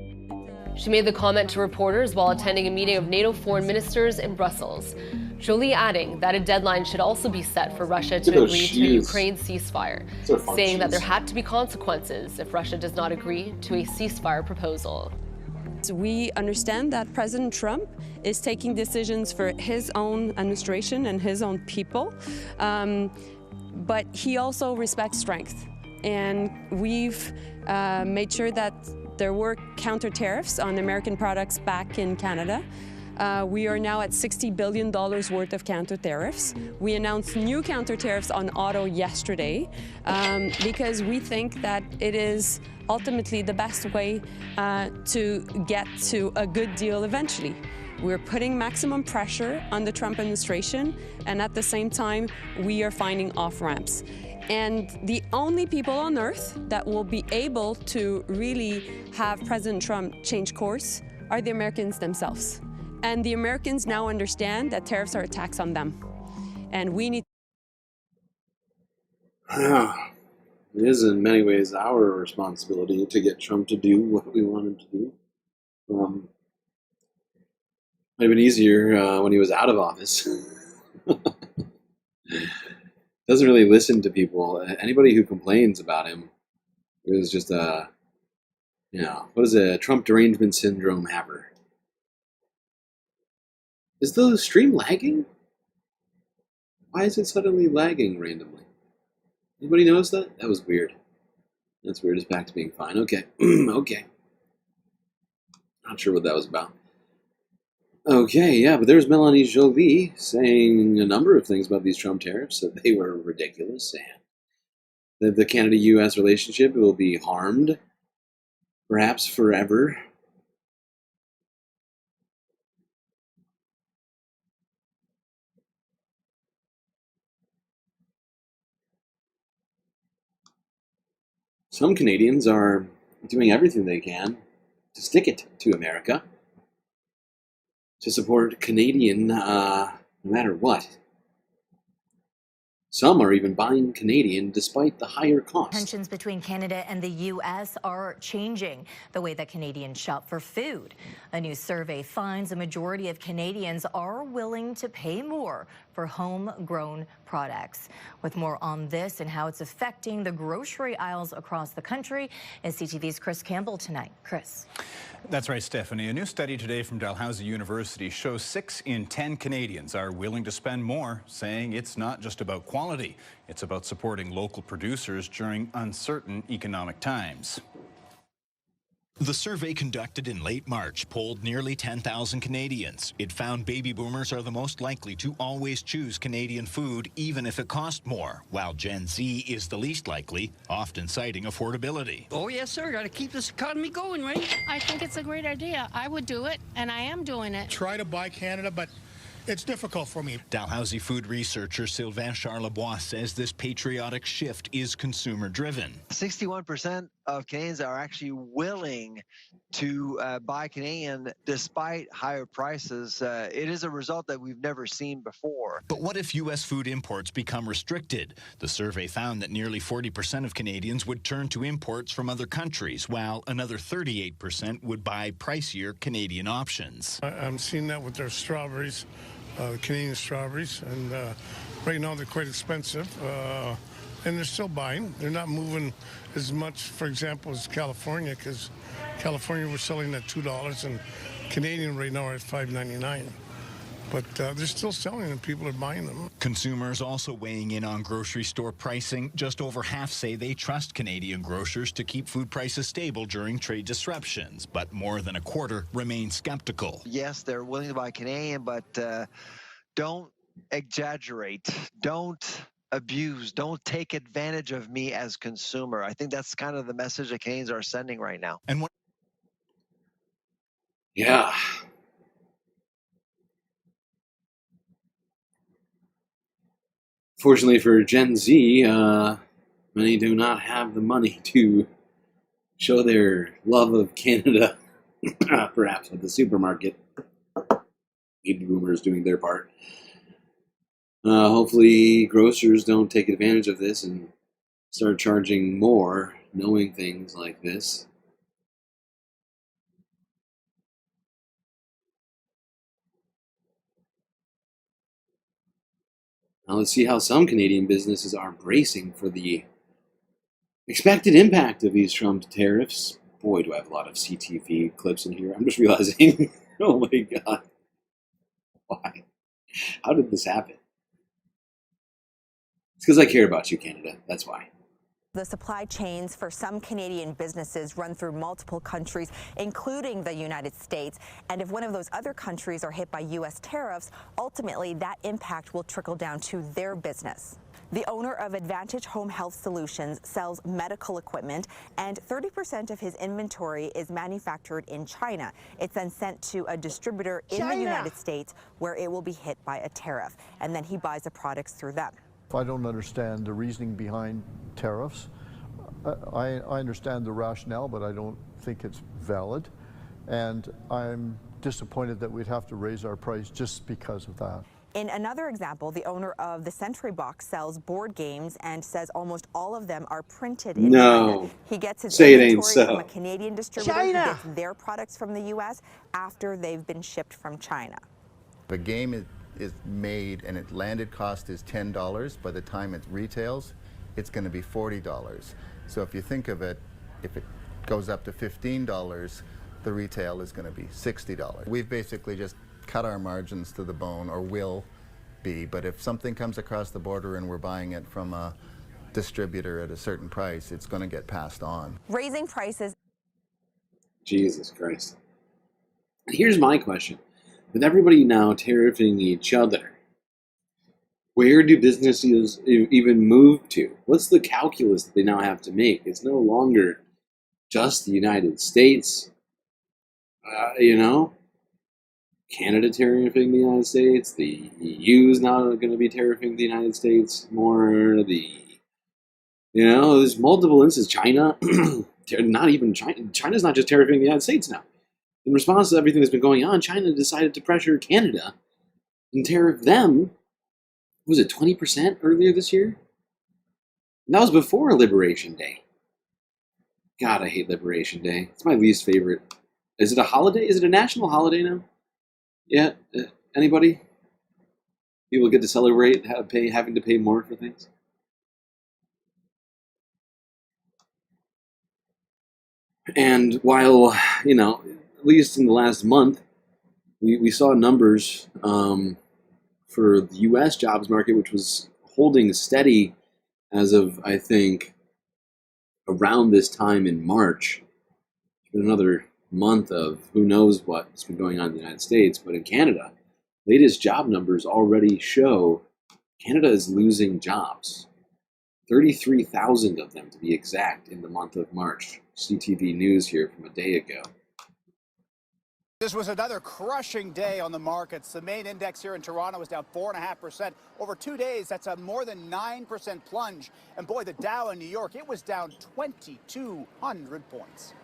She made the comment to reporters while attending a meeting of NATO foreign ministers in Brussels. Joly adding that a deadline should also be set for Russia to agree to a Ukraine ceasefire, saying that there had to be consequences if Russia does not agree to a ceasefire proposal. We understand that President Trump is taking decisions for his own administration and his own people, but he also respects strength. And we've made sure that there were counter tariffs on American products back in Canada. We are now at $60 billion worth of counter tariffs. We announced new counter tariffs on auto yesterday because we think that it is ultimately the best way to get to a good deal eventually. We're putting maximum pressure on the Trump administration, and at the same time, we are finding off-ramps. And the only people on earth that will be able to really have President Trump change course are the Americans themselves. And the Americans now understand that tariffs are a tax on them. And we need... It is in many ways our responsibility to get Trump to do what we want him to do. Might have been easier when he was out of office. Doesn't really listen to people. Anybody who complains about him is just a, what is a Trump derangement syndrome haver. Is the stream lagging? Why is it suddenly lagging randomly? Anybody notice that? That was weird. That's weird. It's back to being fine. Okay. Okay. Not sure what that was about. Okay, yeah, but there's Melanie Joly saying a number of things about these Trump tariffs, that they were ridiculous, and that the Canada-U.S. relationship will be harmed, perhaps forever. Some Canadians are doing everything they can to stick it to America, to support Canadian no matter what. Some are even buying Canadian despite the higher cost. Tensions between Canada and the U.S. are changing the way that Canadians shop for food. A new survey finds a majority of Canadians are willing to pay more for homegrown products. With more on this and how it's affecting the grocery aisles across the country is CTV's Chris Campbell tonight. Chris. That's right, Stephanie. A new study today from Dalhousie University shows 6 in 10 Canadians are willing to spend more, saying it's not just about quality, it's about supporting local producers during uncertain economic times. The survey conducted in late March polled nearly 10,000 Canadians. It found baby boomers are the most likely to always choose Canadian food, even if it cost more, while Gen Z is the least likely, often citing affordability. Oh, yes, sir. Got to keep this economy going, right? I think it's a great idea. I would do it, and I am doing it. Try to buy Canada, but it's difficult for me. Dalhousie food researcher Sylvain Charlebois says this patriotic shift is consumer-driven. 61% of Canadians are actually willing to buy Canadian despite higher prices. It is a result that we've never seen before. But what if U.S. food imports become restricted? The survey found that nearly 40% of Canadians would turn to imports from other countries, while another 38% would buy pricier Canadian options. I'm seeing that with their strawberries. Canadian strawberries, and right now they're quite expensive, and they're still buying. They're not moving as much, for example, as California, because California we're selling at $2, and Canadian right now are at $5.99. But they're still selling and people are buying them. Consumers also weighing in on grocery store pricing. Just over half say they trust Canadian grocers to keep food prices stable during trade disruptions, but more than a quarter remain skeptical. Yes, they're willing to buy Canadian, but don't exaggerate. Don't abuse. Don't take advantage of me as consumer. I think that's kind of the message that Canadians are sending right now. And what? Yeah. Fortunately for Gen Z, many do not have the money to show their love of Canada, perhaps at the supermarket. Baby boomers doing their part. Hopefully grocers don't take advantage of this and start charging more, knowing things like this. Now let's see how some Canadian businesses are bracing for the expected impact of these Trump tariffs. Boy, do I have a lot of CTV clips in here. I'm just realizing, oh my God. Why? How did this happen? It's because I care about you, Canada. That's why. The supply chains for some Canadian businesses run through multiple countries, including the United States. And if one of those other countries are hit by U.S. tariffs, ultimately that impact will trickle down to their business. The owner of Advantage Home Health Solutions sells medical equipment, and 30% of his inventory is manufactured in China. It's then sent to a distributor in the United States where it will be hit by a tariff, and then he buys the products through them. I don't understand the reasoning behind tariffs. I understand the rationale, but I don't think it's valid. And I'm disappointed that we'd have to raise our price just because of that. In another example, the owner of the Sentry Box sells board games and says almost all of them are printed in China. He gets his inventory from a Canadian distributor who gets their products from the U.S. after they've been shipped from China. The game is made and its landed cost is $10. By the time it retails, it's going to be $40. So if you think of it, if it goes up to $15, the retail is going to be $60. We've basically just cut our margins to the bone, or will be, but if something comes across the border and we're buying it from a distributor at a certain price, it's going to get passed on. Raising prices. Jesus Christ. Here's my question. With everybody now tariffing each other, where do businesses even move to? What's the calculus that they now have to make? It's no longer just the United States. Canada tariffing the United States. The EU is now going to be tariffing the United States more. There's multiple instances. China, not even China. China's not just tariffing the United States now. In response to everything that's been going on, China decided to pressure Canada and tariff them was it 20% earlier this year? And that was before Liberation Day. God, I hate Liberation Day. It's my least favorite. Is it a holiday? Is it a national holiday now? Yeah? Anybody? People get to celebrate having to pay more for things? And while, you know, at least in the last month, we saw numbers for the U.S. jobs market, which was holding steady as of, I think, around this time in March. It's been another month of who knows what's been going on in the United States, but in Canada, latest job numbers already show Canada is losing jobs. 33,000 of them, to be exact, in the month of March. CTV News here from a day ago. This was another crushing day on the markets. The main index here in Toronto was down 4.5%. Over 2 days, that's a more than 9% plunge. And boy, the Dow in New York, it was down 2,200 points.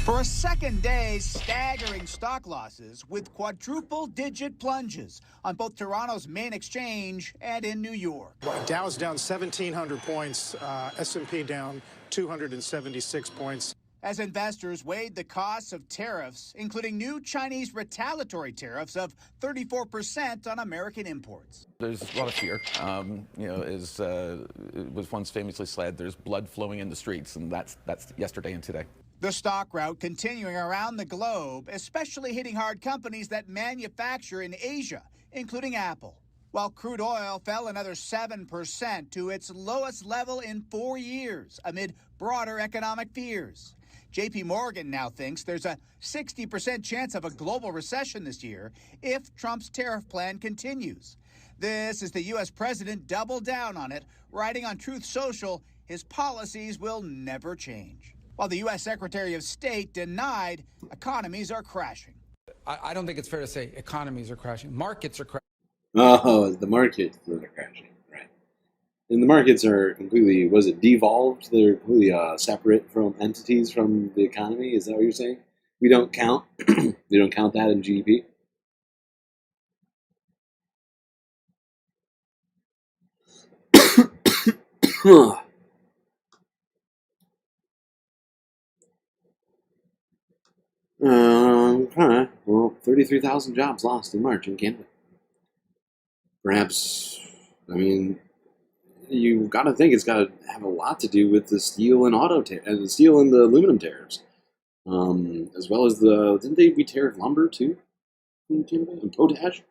For a second day, staggering stock losses with quadruple-digit plunges on both Toronto's main exchange and in New York. Dow's down 1,700 points, S&P down 276 points. As investors weighed the costs of tariffs, including new Chinese retaliatory tariffs of 34% on American imports. There's a lot of fear. You know, it was once famously said, there's blood flowing in the streets, and that's yesterday and today. The stock rout continuing around the globe, especially hitting hard companies that manufacture in Asia, including Apple. While crude oil fell another 7% to its lowest level in 4 years amid broader economic fears. JP Morgan now thinks there's a 60% chance of a global recession this year if Trump's tariff plan continues. This as the U.S. president doubled down on it, writing on Truth Social, his policies will never change. While the U.S. Secretary of State denied economies are crashing. I don't think it's fair to say economies are crashing. Markets are crashing. Oh, the markets are crashing, right. And the markets are completely, was it devolved? They're completely separate from entities from the economy? Is that what you're saying? We don't count? We don't count that in GDP? Okay. Well, 33,000 jobs lost in March in Canada. Perhaps, I mean, you got to think it's got to have a lot to do with the steel and the steel and the aluminum tariffs, as well as didn't they tariff lumber too in Canada and potash?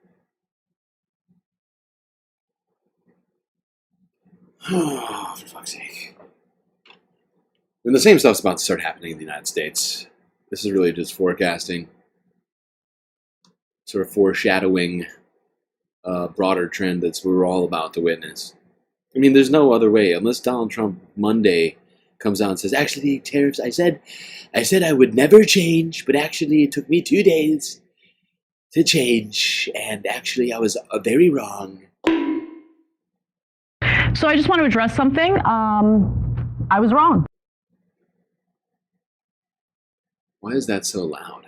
Oh, for fuck's sake! And the same stuff's about to start happening in the United States. This is really just forecasting, sort of foreshadowing a broader trend that's we're all about to witness. I mean, there's no other way unless Donald Trump Monday comes out and says, actually, tariffs, I said I would never change, but actually it took me 2 days to change, and actually I was very wrong. So I just want to address something. I was wrong. Why is that so loud?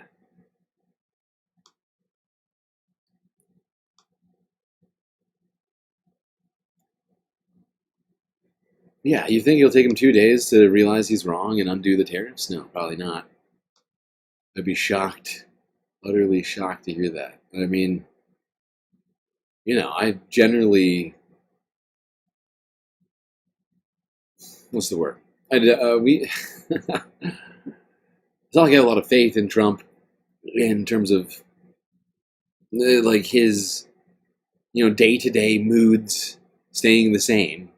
Yeah, you think it'll take him 2 days to realize he's wrong and undo the tariffs? No, probably not. I'd be shocked, utterly shocked to hear that. I mean, you know, I generally, what's the word? It's not like I have a lot of faith in Trump in terms of like his, you know, day-to-day moods staying the same.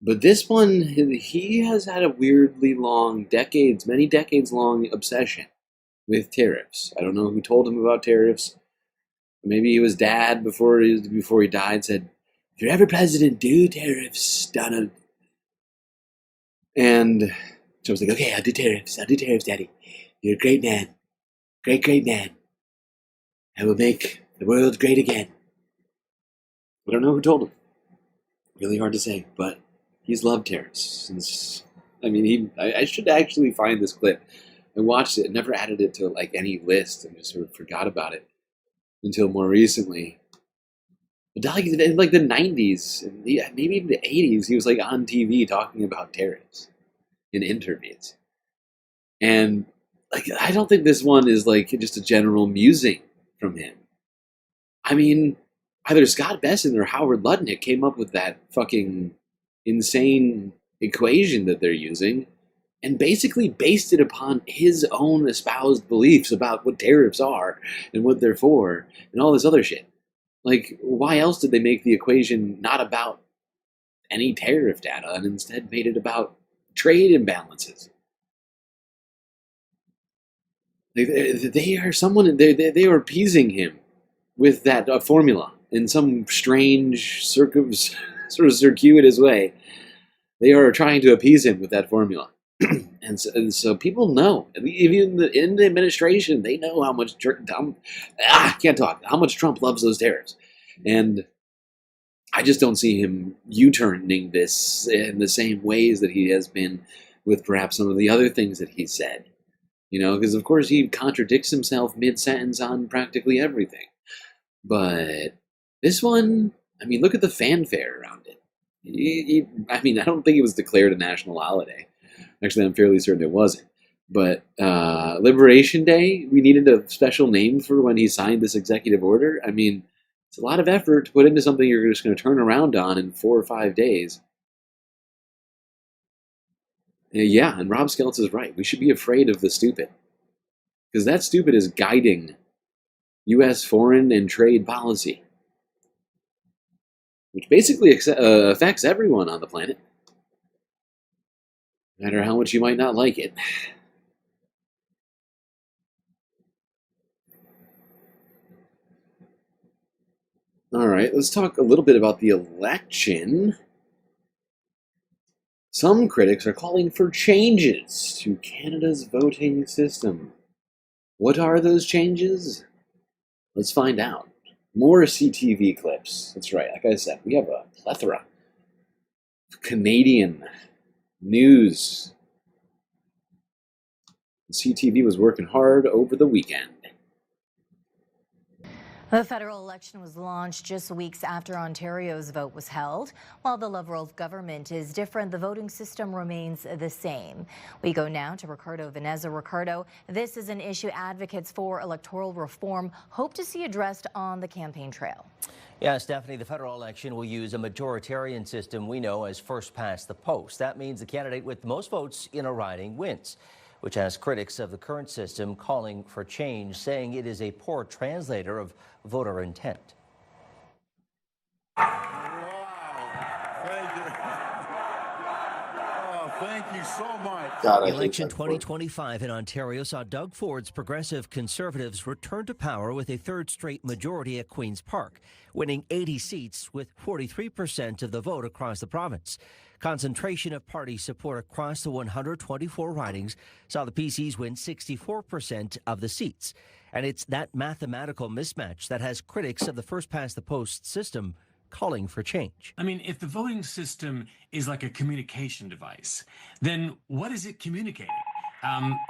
But this one, he has had a weirdly long, many decades long obsession with tariffs. I don't know who told him about tariffs. Maybe he was dad before he died said, if you're ever president, do tariffs, Donald. And Trump's like, okay, I'll do tariffs, Daddy. You're a great man. Great man. I will make the world great again. I don't know who told him. Really hard to say, but he's loved tariffs since, I mean, I should actually find this clip. I watched it, never added it to like any list, and just sort of forgot about it until more recently. But in like the 90s, maybe even the 80s, he was like on TV talking about tariffs in interviews. And like, I don't think this one is like just a general musing from him. I mean, either Scott Besson or Howard Lutnick came up with that fucking insane equation that they're using and basically based it upon his own espoused beliefs about what tariffs are and what they're for and all this other shit. Like, why else did they make the equation not about any tariff data and instead made it about trade imbalances? They are appeasing him with that formula in some strange, sort of circuitous way. They are trying to appease him with that formula. And so people know, even in the administration, they know how much how much Trump loves those tariffs. And I just don't see him U-turning this in the same ways that he has been with perhaps some of the other things that he said. You know, because of course he contradicts himself mid-sentence on practically everything. But this one, I mean, look at the fanfare around it. I mean, I don't think it was declared a national holiday. Actually, I'm fairly certain it wasn't. But Liberation Day, we needed a special name for when he signed this executive order. I mean, it's a lot of effort to put into something you're just going to turn around on in 4 or 5 days. Yeah, and Rob Skeltz is right. We should be afraid of the stupid. Because that stupid is guiding U.S. foreign and trade policy. Which basically affects everyone on the planet. No matter how much you might not like it. Alright, let's talk a little bit about the election. Some critics are calling for changes to Canada's voting system. What are those changes? Let's find out. More CTV clips. That's right, like I said, we have a plethora of Canadian news. CTV was working hard over the weekend. The federal election was launched just weeks after Ontario's vote was held. While the Liberal government is different, the voting system remains the same. We go now to Ricardo Veneza. Ricardo, this is an issue advocates for electoral reform hope to see addressed on the campaign trail. Yeah, Stephanie, the federal election will use a majoritarian system we know as first past the post. That means the candidate with the most votes in a riding wins, which has critics of the current system calling for change, saying it is a poor translator of voter intent. Thank you so much. Election 2025 in Ontario saw Doug Ford's progressive Conservatives return to power with a third straight majority at Queen's Park, winning 80 seats with 43% of the vote across the province. Concentration of party support across the 124 ridings saw the PCs win 64% of the seats. And it's that mathematical mismatch that has critics of the first-past-the-post system calling for change. I mean, if the voting system is like a communication device, then what is it communicating?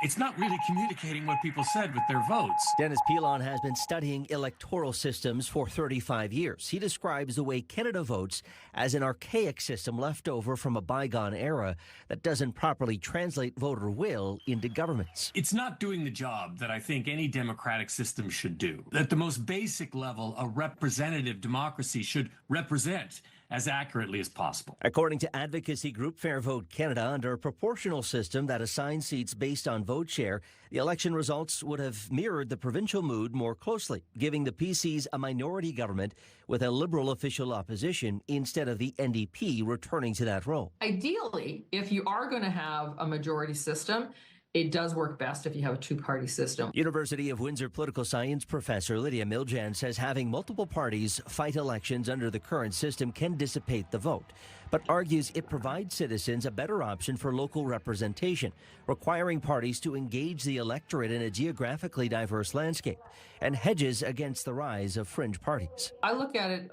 It's not really communicating what people said with their votes. Dennis Pilon has been studying electoral systems for 35 years. He describes the way Canada votes as an archaic system left over from a bygone era that doesn't properly translate voter will into governments. It's not doing the job that I think any democratic system should do. At the most basic level, a representative democracy should represent as accurately as possible. According to advocacy group Fair Vote Canada, under a proportional system that assigns seats based on vote share, the election results would have mirrored the provincial mood more closely, giving the PCs a minority government with a Liberal official opposition instead of the NDP returning to that role. Ideally, if you are going to have a majority system, it does work best if you have a two-party system. University of Windsor political science professor Lydia Miljan says having multiple parties fight elections under the current system can dissipate the vote, but argues it provides citizens a better option for local representation, requiring parties to engage the electorate in a geographically diverse landscape, and hedges against the rise of fringe parties. I look at it...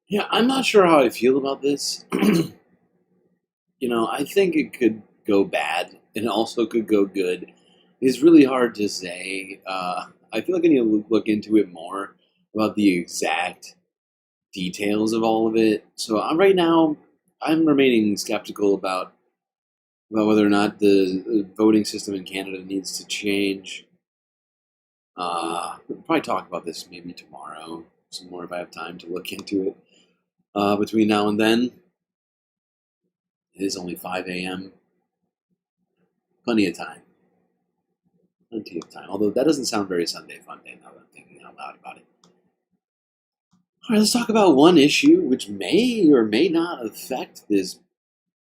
Yeah, I'm not sure how I feel about this. You know, I think it could go bad and also could go good. It's really hard to say. I feel like I need to look into it more. about the exact details of all of it. So right now, I'm remaining skeptical about whether or not the voting system in Canada needs to change. We'll probably talk about this maybe tomorrow, some more if I have time to look into it. Between now and then, it is only 5 a.m. Plenty of time. Plenty of time. Although that doesn't sound very Sunday Funday now that I'm thinking out loud about it. All right, let's talk about one issue which may or may not affect this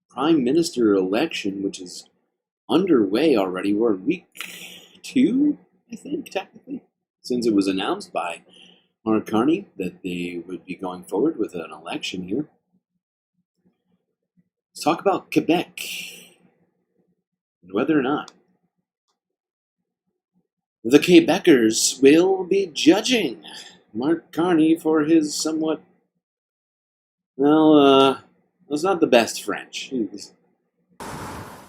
Prime Minister election, which is underway already. We're in week 2, I think, technically, since it was announced by Mark Carney that they would be going forward with an election here. Let's talk about Quebec and whether or not the Quebecers will be judging Mark Carney for his somewhat, well, it's not the best French. It's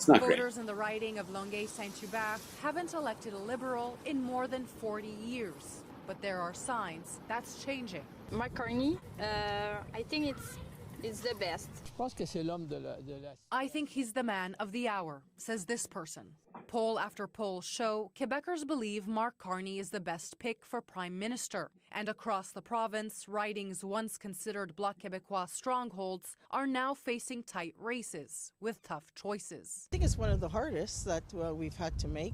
not great. Voters in the riding of Longueuil-Saint-Hubert haven't elected a Liberal in more than 40 years. But there are signs that's changing. Mark Carney, I think it's the best. I think he's the man of the hour, says this person. Poll after poll show Quebecers believe Mark Carney is the best pick for Prime Minister. And across the province, ridings once considered Bloc Québécois strongholds are now facing tight races with tough choices. I think it's one of the hardest that we've had to make.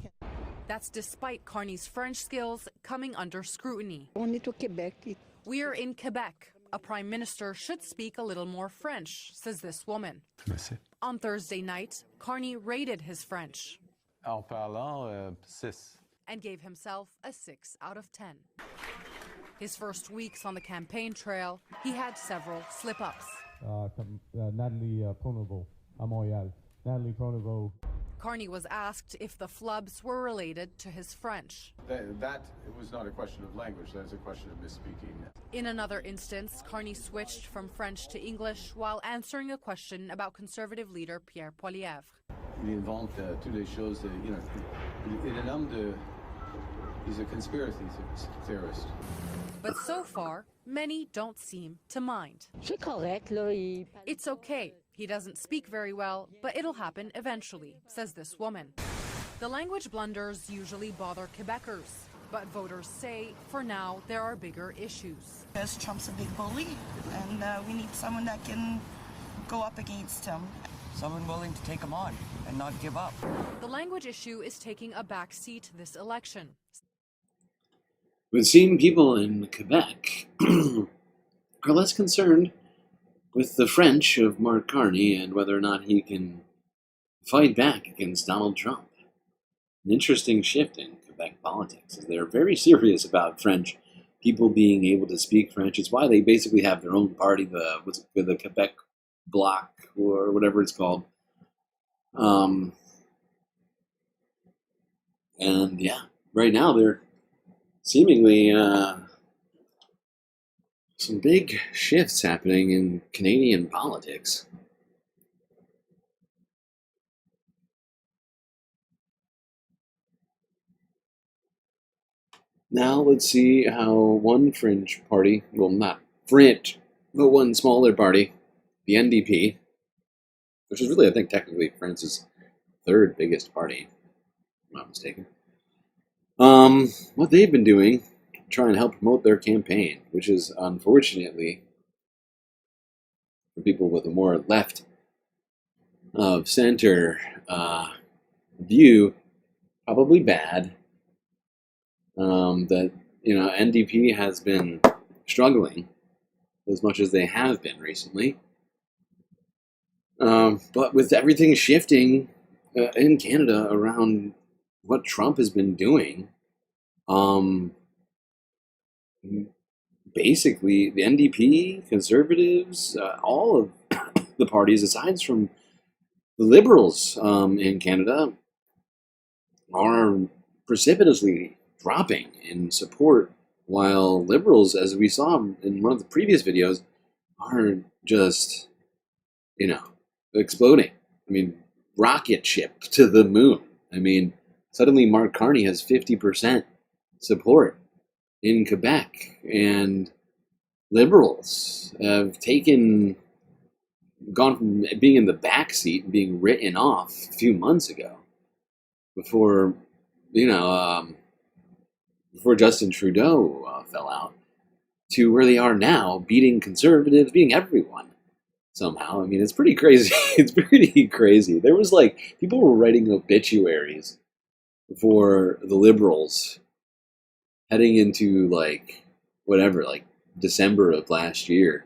That's despite Carney's French skills coming under scrutiny. Only to Quebec. We're in Quebec. A prime minister should speak a little more French, says this woman. Merci. On Thursday night, Carney rated his French. En parlant, 6. And gave himself a 6 out of 10. His first weeks on the campaign trail, he had several slip-ups. Natalie Pronovo, à Montréal. Natalie Pronovo. Carney was asked if the flubs were related to his French. That was not a question of language, that was a question of misspeaking. In another instance, Carney switched from French to English while answering a question about Conservative leader Pierre Poilievre. Il invente toutes les choses, il est un homme he's a conspiracy theorist. But so far, many don't seem to mind. It's okay. He doesn't speak very well, but it'll happen eventually, says this woman. The language blunders usually bother Quebecers, but voters say, for now, there are bigger issues. Because Trump's a big bully, and we need someone that can go up against him. Someone willing to take him on and not give up. The language issue is taking a back seat this election. We've seen people in Quebec are less concerned with the French of Mark Carney and whether or not he can fight back against Donald Trump. An interesting shift in Quebec politics is they're very serious about French people being able to speak French. It's why they basically have their own party, the Quebec Bloc or whatever it's called. And yeah, right now they're seemingly some big shifts happening in Canadian politics. Now let's see how one fringe party, well not fringe, but one smaller party, the NDP, which is really I think technically France's third biggest party, if I'm not mistaken. What they've been doing to try and help promote their campaign, which is unfortunately for people with a more left of center view, probably bad. That NDP has been struggling as much as they have been recently. But with everything shifting in Canada around what Trump has been doing, basically the NDP, Conservatives, all of the parties, aside from the Liberals in Canada, are precipitously dropping in support, while Liberals, as we saw in one of the previous videos, are just, exploding. I mean, rocket ship to the moon. I mean, suddenly Mark Carney has 50% support in Quebec, and liberals have gone from being in the back seat and being written off a few months ago before, before Justin Trudeau fell out, to where they are now, beating conservatives, beating everyone somehow. I mean, it's pretty crazy. It's pretty crazy. There was people were writing obituaries for the liberals heading into December of last year.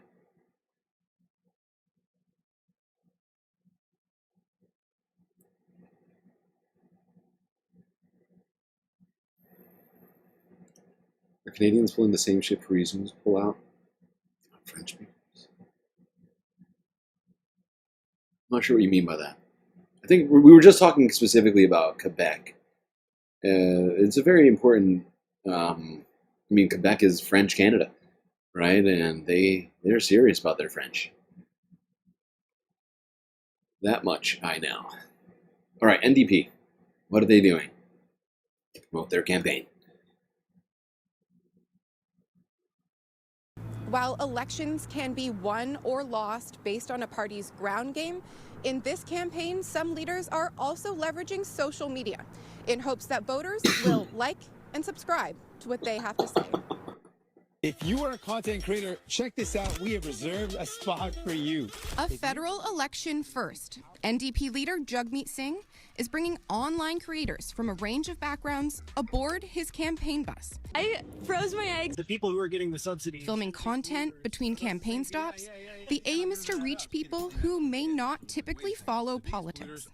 Are Canadians pulling the same shit Parisians pull out? French speakers. I'm not sure what you mean by that. I think we were just talking specifically about Quebec. It's a very important. Quebec is French Canada, right? And they're serious about their French. That much I know. All right, NDP. What are they doing to promote their campaign? While elections can be won or lost based on a party's ground game, in this campaign, some leaders are also leveraging social media in hopes that voters will like and subscribe to what they have to say. If you are a content creator, check this out. We have reserved a spot for you. A federal election first. NDP leader Jagmeet Singh is bringing online creators from a range of backgrounds aboard his campaign bus. I froze my eggs. The people who are getting the subsidy. Filming content between campaign stops. The aim is to reach people who may not typically follow politics.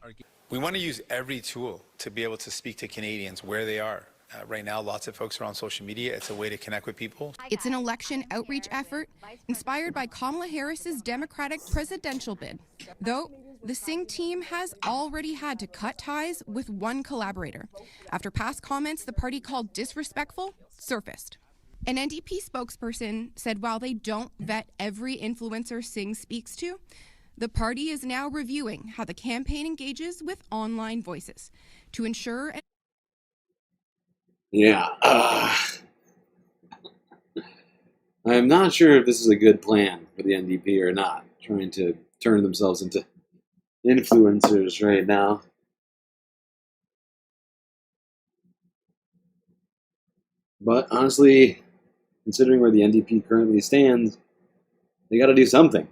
We want to use every tool to be able to speak to Canadians where they are. Right now, lots of folks are on social media. It's a way to connect with people. It's an election outreach effort inspired by Kamala Harris's Democratic presidential bid. Though, the Singh team has already had to cut ties with one collaborator after past comments the party called disrespectful surfaced. An NDP spokesperson said while they don't vet every influencer Singh speaks to, the party is now reviewing how the campaign engages with online voices to ensure. Yeah. I'm not sure if this is a good plan for the NDP or not, trying to turn themselves into influencers right now. But honestly, considering where the NDP currently stands, they got to do something.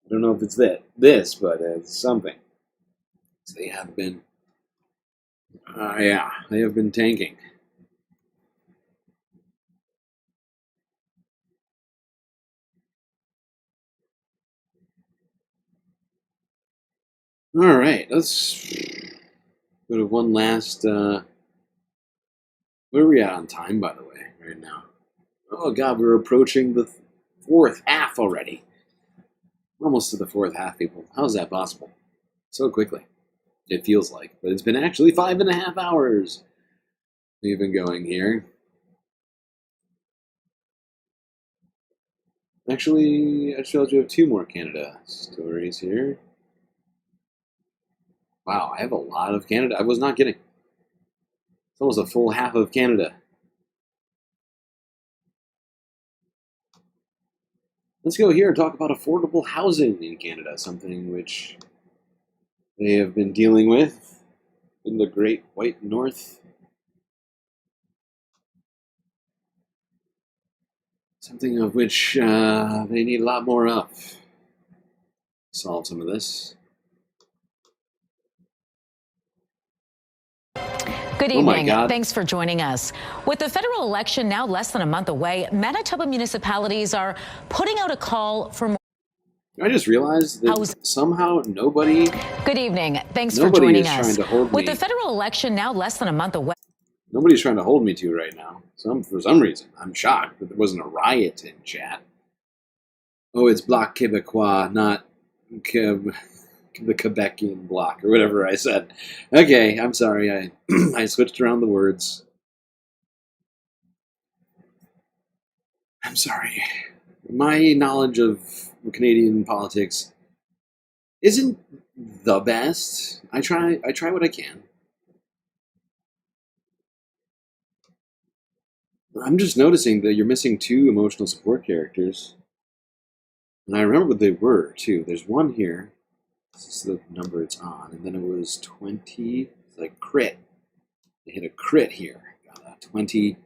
I don't know if it's this, but it's something. So they have been, they have been tanking. All right, let's go to one last. Where are we at on time, by the way, right now? Oh God, we're approaching the fourth half already. We're almost to the fourth half, people. How is that possible? So quickly, it feels like, but it's been actually 5.5 hours we've been going here. Actually, I just realized we have 2 more Canada stories here. Wow, I have a lot of Canada. I was not kidding. It's almost a full half of Canada. Let's go here and talk about affordable housing in Canada, something which they have been dealing with in the Great White North. Something of which they need a lot more of. Solve some of this. Good evening. Thanks for joining us. With the federal election now less than a month away, Manitoba municipalities are putting out a call for more. I just realized that somehow nobody. Good evening. Thanks for joining us. Trying to hold With me. the federal election now less than a month away. Nobody's trying to hold me to right now. For some reason, I'm shocked that there wasn't a riot in chat. Oh, it's Bloc Québécois, not the Quebecian bloc, or whatever I said. Okay, I'm sorry. I switched around the words. I'm sorry. My knowledge of Canadian politics isn't the best. I try what I can. I'm just noticing that you're missing 2 emotional support characters. And I remember what they were, too. There's one here. This is the number it's on. And then it was 20. It's like crit. They hit a crit here. Got a 20.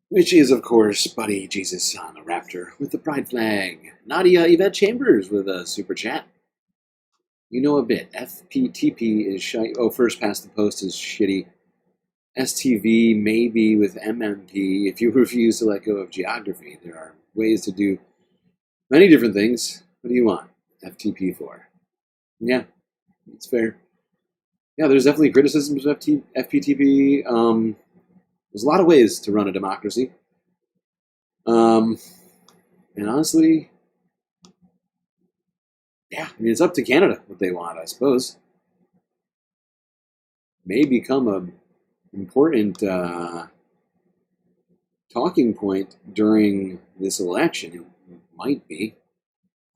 Which is, of course, Buddy Jesus on a Raptor with the pride flag. Nadia Yvette Chambers with a super chat. You know a bit. FPTP is shy. Oh, first past the post is shitty. STV maybe with MMP if you refuse to let go of geography. There are ways to do many different things. What do you want FTP for? Yeah, it's fair. Yeah, there's definitely criticisms of FPTP. There's a lot of ways to run a democracy. And honestly, yeah, I mean, it's up to Canada what they want, I suppose. May become a important talking point during this election. It might be. I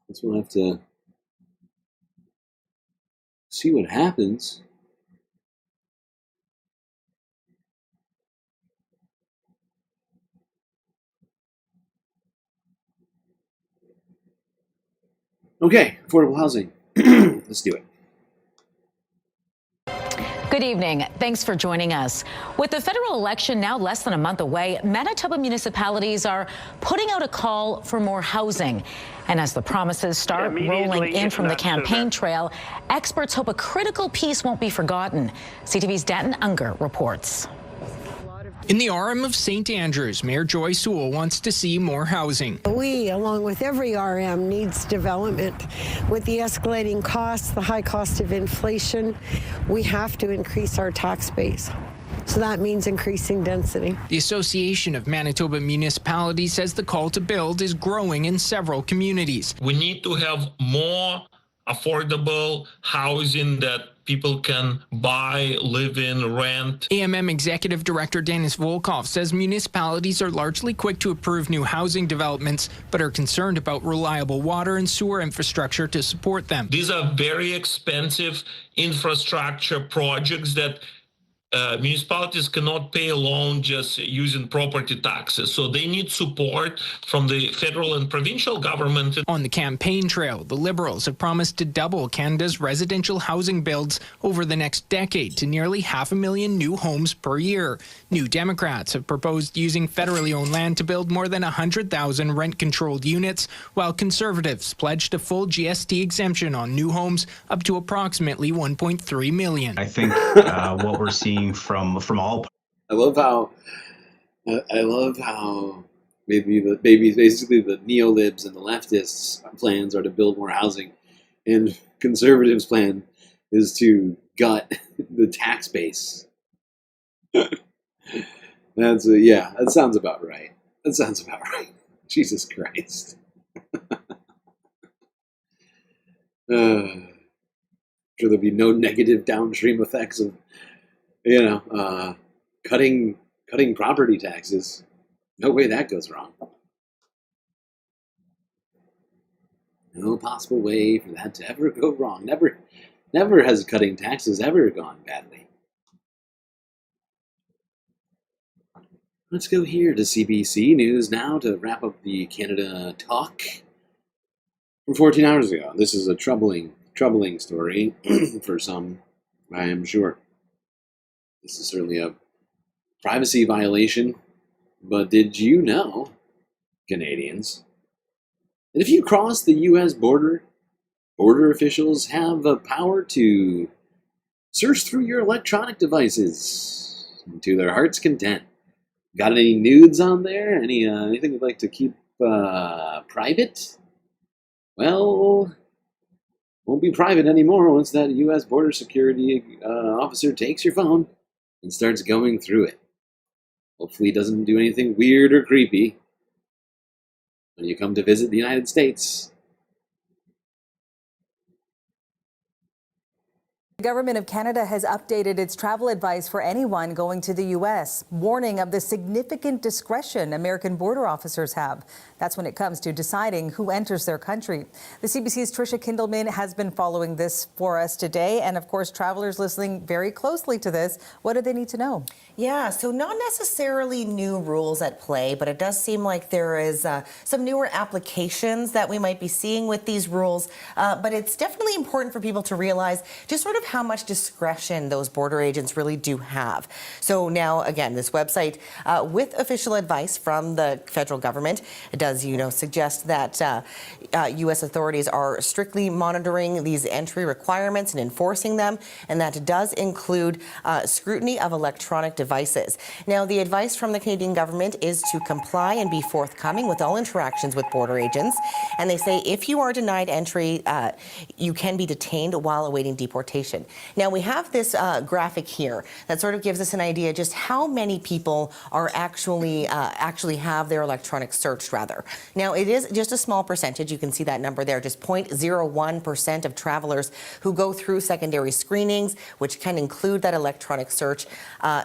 guess we'll have to see what happens. Okay, affordable housing. Let's do it. Good evening. Thanks for joining us. With the federal election now less than a month away, Manitoba municipalities are putting out a call for more housing. And as the promises start rolling in from the campaign trail, experts hope a critical piece won't be forgotten. CTV's Danton Unger reports. In the RM of St. Andrews, Mayor Joy Sewell wants to see more housing. We, along with every RM, needs development. With the escalating costs, the high cost of inflation, we have to increase our tax base. So that means increasing density. The Association of Manitoba Municipalities says the call to build is growing in several communities. We need to have more affordable housing that people can buy, live in, rent. AMM Executive Director Dennis Volkov says municipalities are largely quick to approve new housing developments, but are concerned about reliable water and sewer infrastructure to support them. These are very expensive infrastructure projects that municipalities cannot pay alone just using property taxes. So they need support from the federal and provincial government. On the campaign trail, the Liberals have promised to double Canada's residential housing builds over the next decade to nearly 500,000 new homes per year. New Democrats have proposed using federally owned land to build more than 100,000 rent-controlled units, while Conservatives pledged a full GST exemption on new homes up to approximately 1.3 million. I think what we're seeing from all. I love how basically the neolibs and the leftists' plans are to build more housing, and conservatives' plan is to gut the tax base. That sounds about right. Jesus Christ. Sure, there'll be no negative downstream effects of cutting property taxes. No way that goes wrong. No possible way for that to ever go wrong. Never has cutting taxes ever gone badly. Let's go here to CBC News now to wrap up the Canada talk from 14 hours ago. This is a troubling story for some, I am sure. This is certainly a privacy violation, but did you know, Canadians, that if you cross the U.S. border officials have the power to search through your electronic devices to their heart's content? Got any nudes on there? Anything you'd like to keep private? Well, won't be private anymore once that U.S. border security officer takes your phone and starts going through it. Hopefully he doesn't do anything weird or creepy when you come to visit the United States. The government of Canada has updated its travel advice for anyone going to the U.S., warning of the significant discretion American border officers have. That's when it comes to deciding who enters their country. The CBC's Tricia Kindleman has been following this for us today. And of course, travelers listening very closely to this, what do they need to know? Yeah, so not necessarily new rules at play, but it does seem like there is some newer applications that we might be seeing with these rules. But it's definitely important for people to realize just sort of how much discretion those border agents really do have. So now, again, this website with official advice from the federal government, it does, suggest that U.S. authorities are strictly monitoring these entry requirements and enforcing them, and that does include scrutiny of electronic devices. Now, the advice from the Canadian government is to comply and be forthcoming with all interactions with border agents. And they say if you are denied entry, you can be detained while awaiting deportation. Now, we have this graphic here that sort of gives us an idea just how many people are actually have their electronic searched, rather. Now, it is just a small percentage. You can see that number there, just 0.01% of travelers who go through secondary screenings, which can include that electronic search.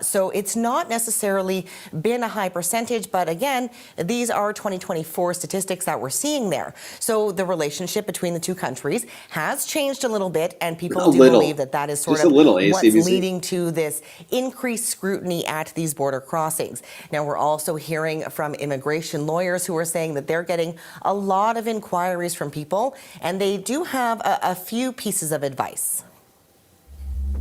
So it's not necessarily been a high percentage, but again, these are 2024 statistics that we're seeing there. So the relationship between the two countries has changed a little bit, and people do believe that that is sort of what's leading to this increased scrutiny at these border crossings. Now, we're also hearing from immigration lawyers who are saying that they're getting a lot of inquiries from people, and they do have a few pieces of advice.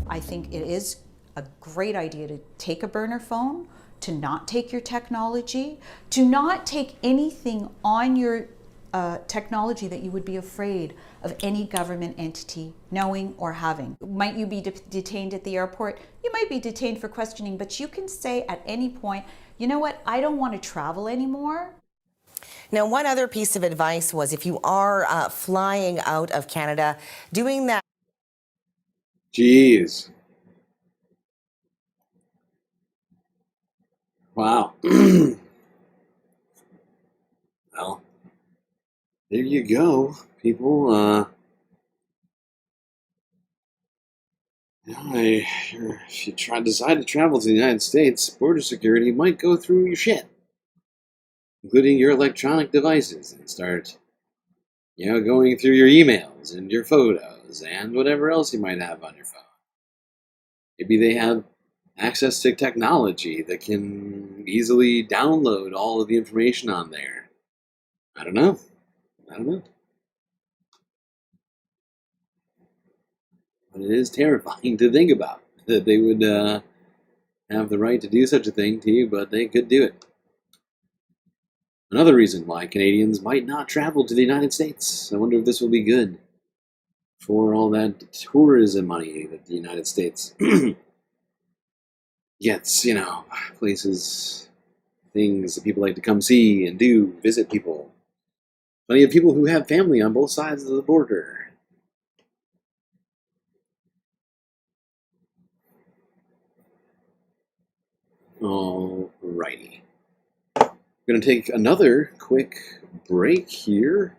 I think it is a great idea to take a burner phone, to not take your technology, to not take anything on your technology that you would be afraid of any government entity knowing or having. Might you be detained at the airport? You might be detained for questioning, but you can say at any point, you know what, I don't want to travel anymore. Now, one other piece of advice was if you are flying out of Canada, doing that. Jeez. Wow. Well, there you go, people. If you decide to travel to the United States, border security might go through your shit, including your electronic devices, and start, going through your emails and your photos and whatever else you might have on your phone. Maybe they have access to technology that can easily download all of the information on there. I don't know. But it is terrifying to think about that they would have the right to do such a thing to you, but they could do it. Another reason why Canadians might not travel to the United States. I wonder if this will be good for all that tourism money that the United States gets, places, things that people like to come see and do, visit people. Plenty of people who have family on both sides of the border. Alrighty. We're going to take another quick break here.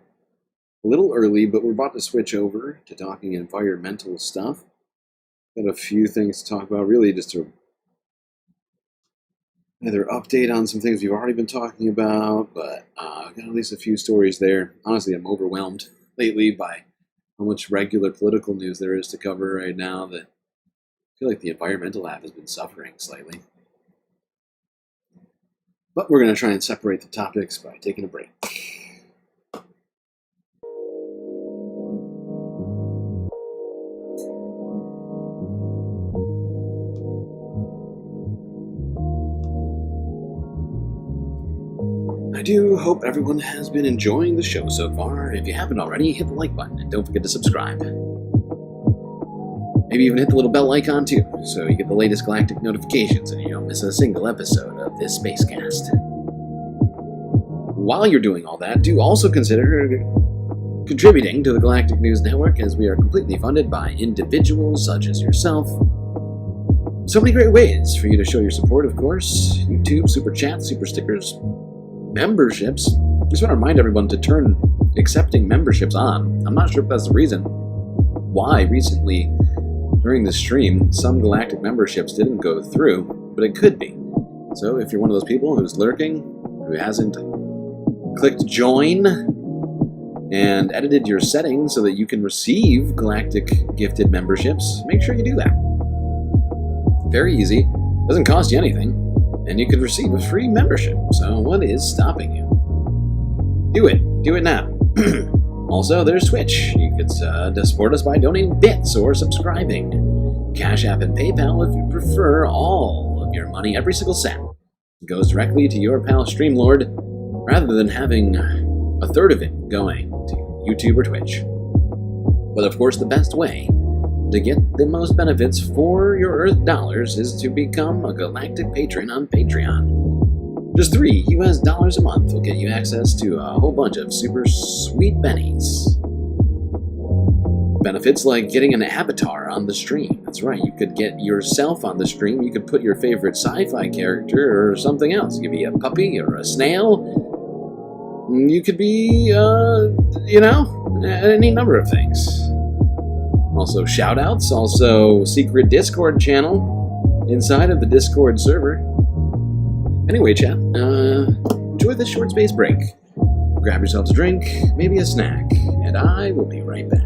A little early, but we're about to switch over to talking environmental stuff. Got a few things to talk about, really just to either update on some things we've already been talking about, but I've got at least a few stories there. Honestly, I'm overwhelmed lately by how much regular political news there is to cover right now that I feel like the environmental app has been suffering slightly. But we're going to try and separate the topics by taking a break. I do hope everyone has been enjoying the show so far. If you haven't already, hit the like button and don't forget to subscribe. Maybe even hit the little bell icon too, so you get the latest galactic notifications and you don't miss a single episode of this spacecast. While you're doing all that, do also consider contributing to the Galactic News Network, as we are completely funded by individuals such as yourself. So many great ways for you to show your support, of course. YouTube, Super Chats, Super Stickers, memberships. I just want to remind everyone to turn accepting memberships on. I'm not sure if that's the reason why recently During the stream, some Galactic memberships didn't go through, but it could be. So if you're one of those people who's lurking, who hasn't clicked join, and edited your settings so that you can receive Galactic gifted memberships, make sure you do that. Very easy, doesn't cost you anything, and you could receive a free membership. So what is stopping you? Do it now. Also, there's Twitch. You could support us by donating bits or subscribing. Cash App and PayPal if you prefer. All of your money, every single cent, goes directly to your pal StreamLord, rather than having a third of it going to YouTube or Twitch. But of course, the best way to get the most benefits for your Earth dollars is to become a Galactic patron on Patreon. Just $3 US a month will get you access to a whole bunch of super sweet bennies. Benefits like getting an avatar on the stream. That's right, you could get yourself on the stream. You could put your favorite sci-fi character or something else. You could be a puppy or a snail. You could be, any number of things. Also shoutouts, also secret Discord channel inside of the Discord server. Anyway, chat, enjoy this short space break. Grab yourselves a drink, maybe a snack, and I will be right back.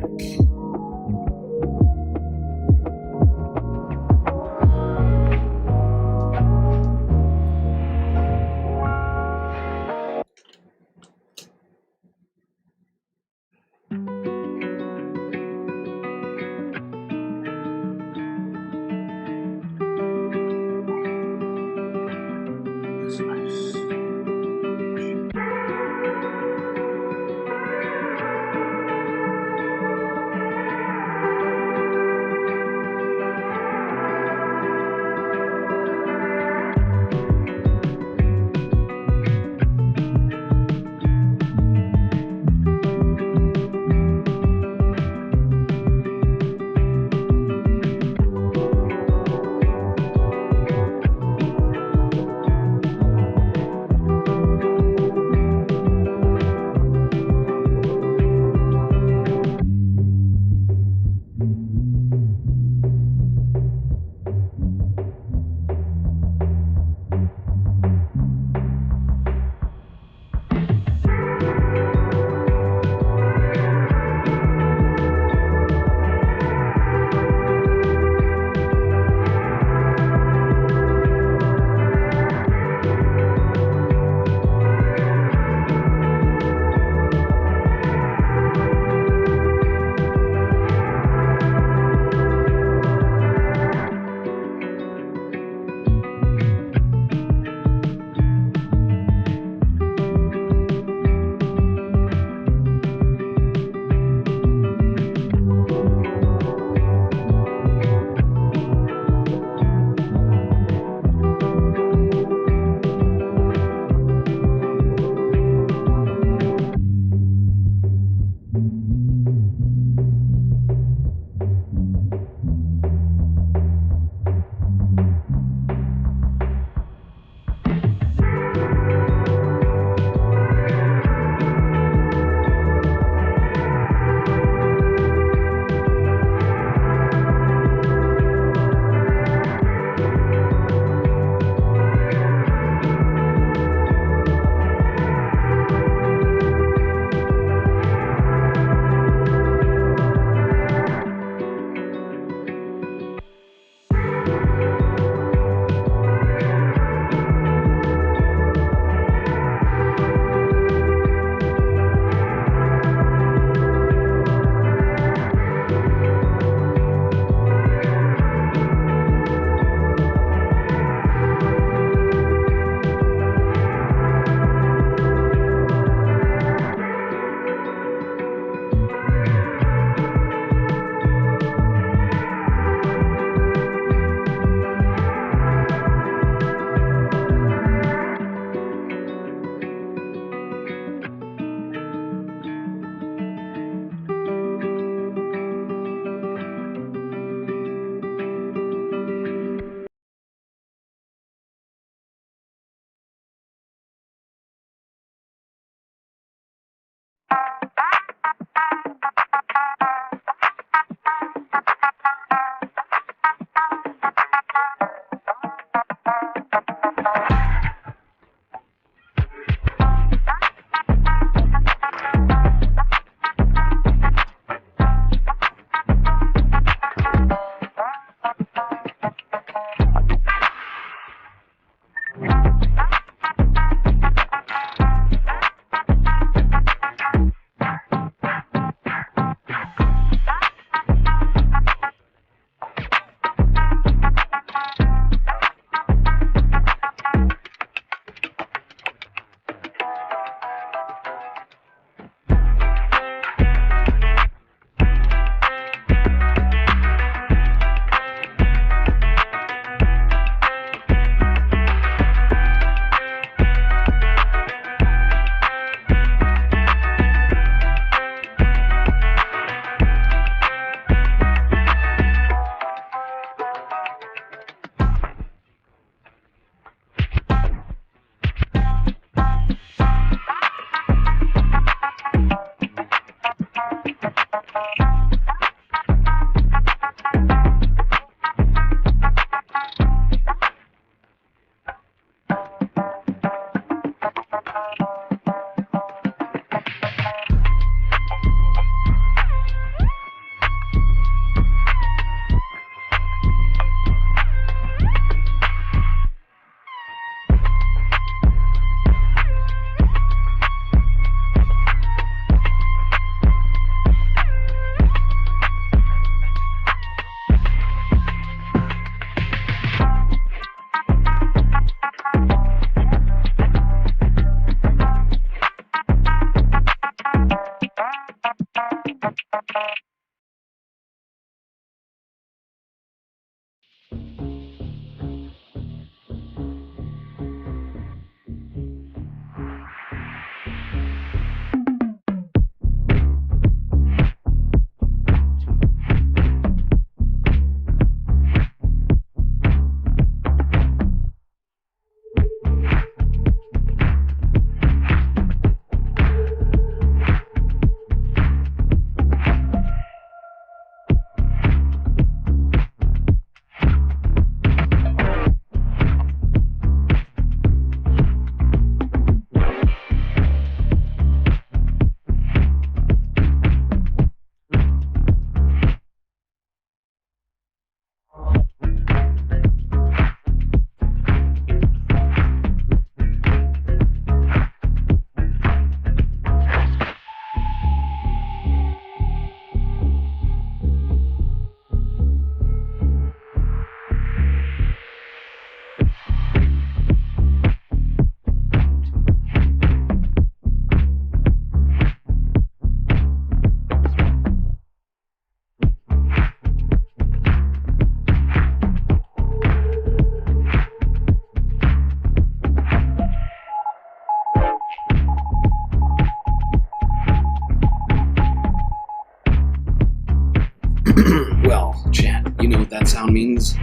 Well, chat, you know what that sound means.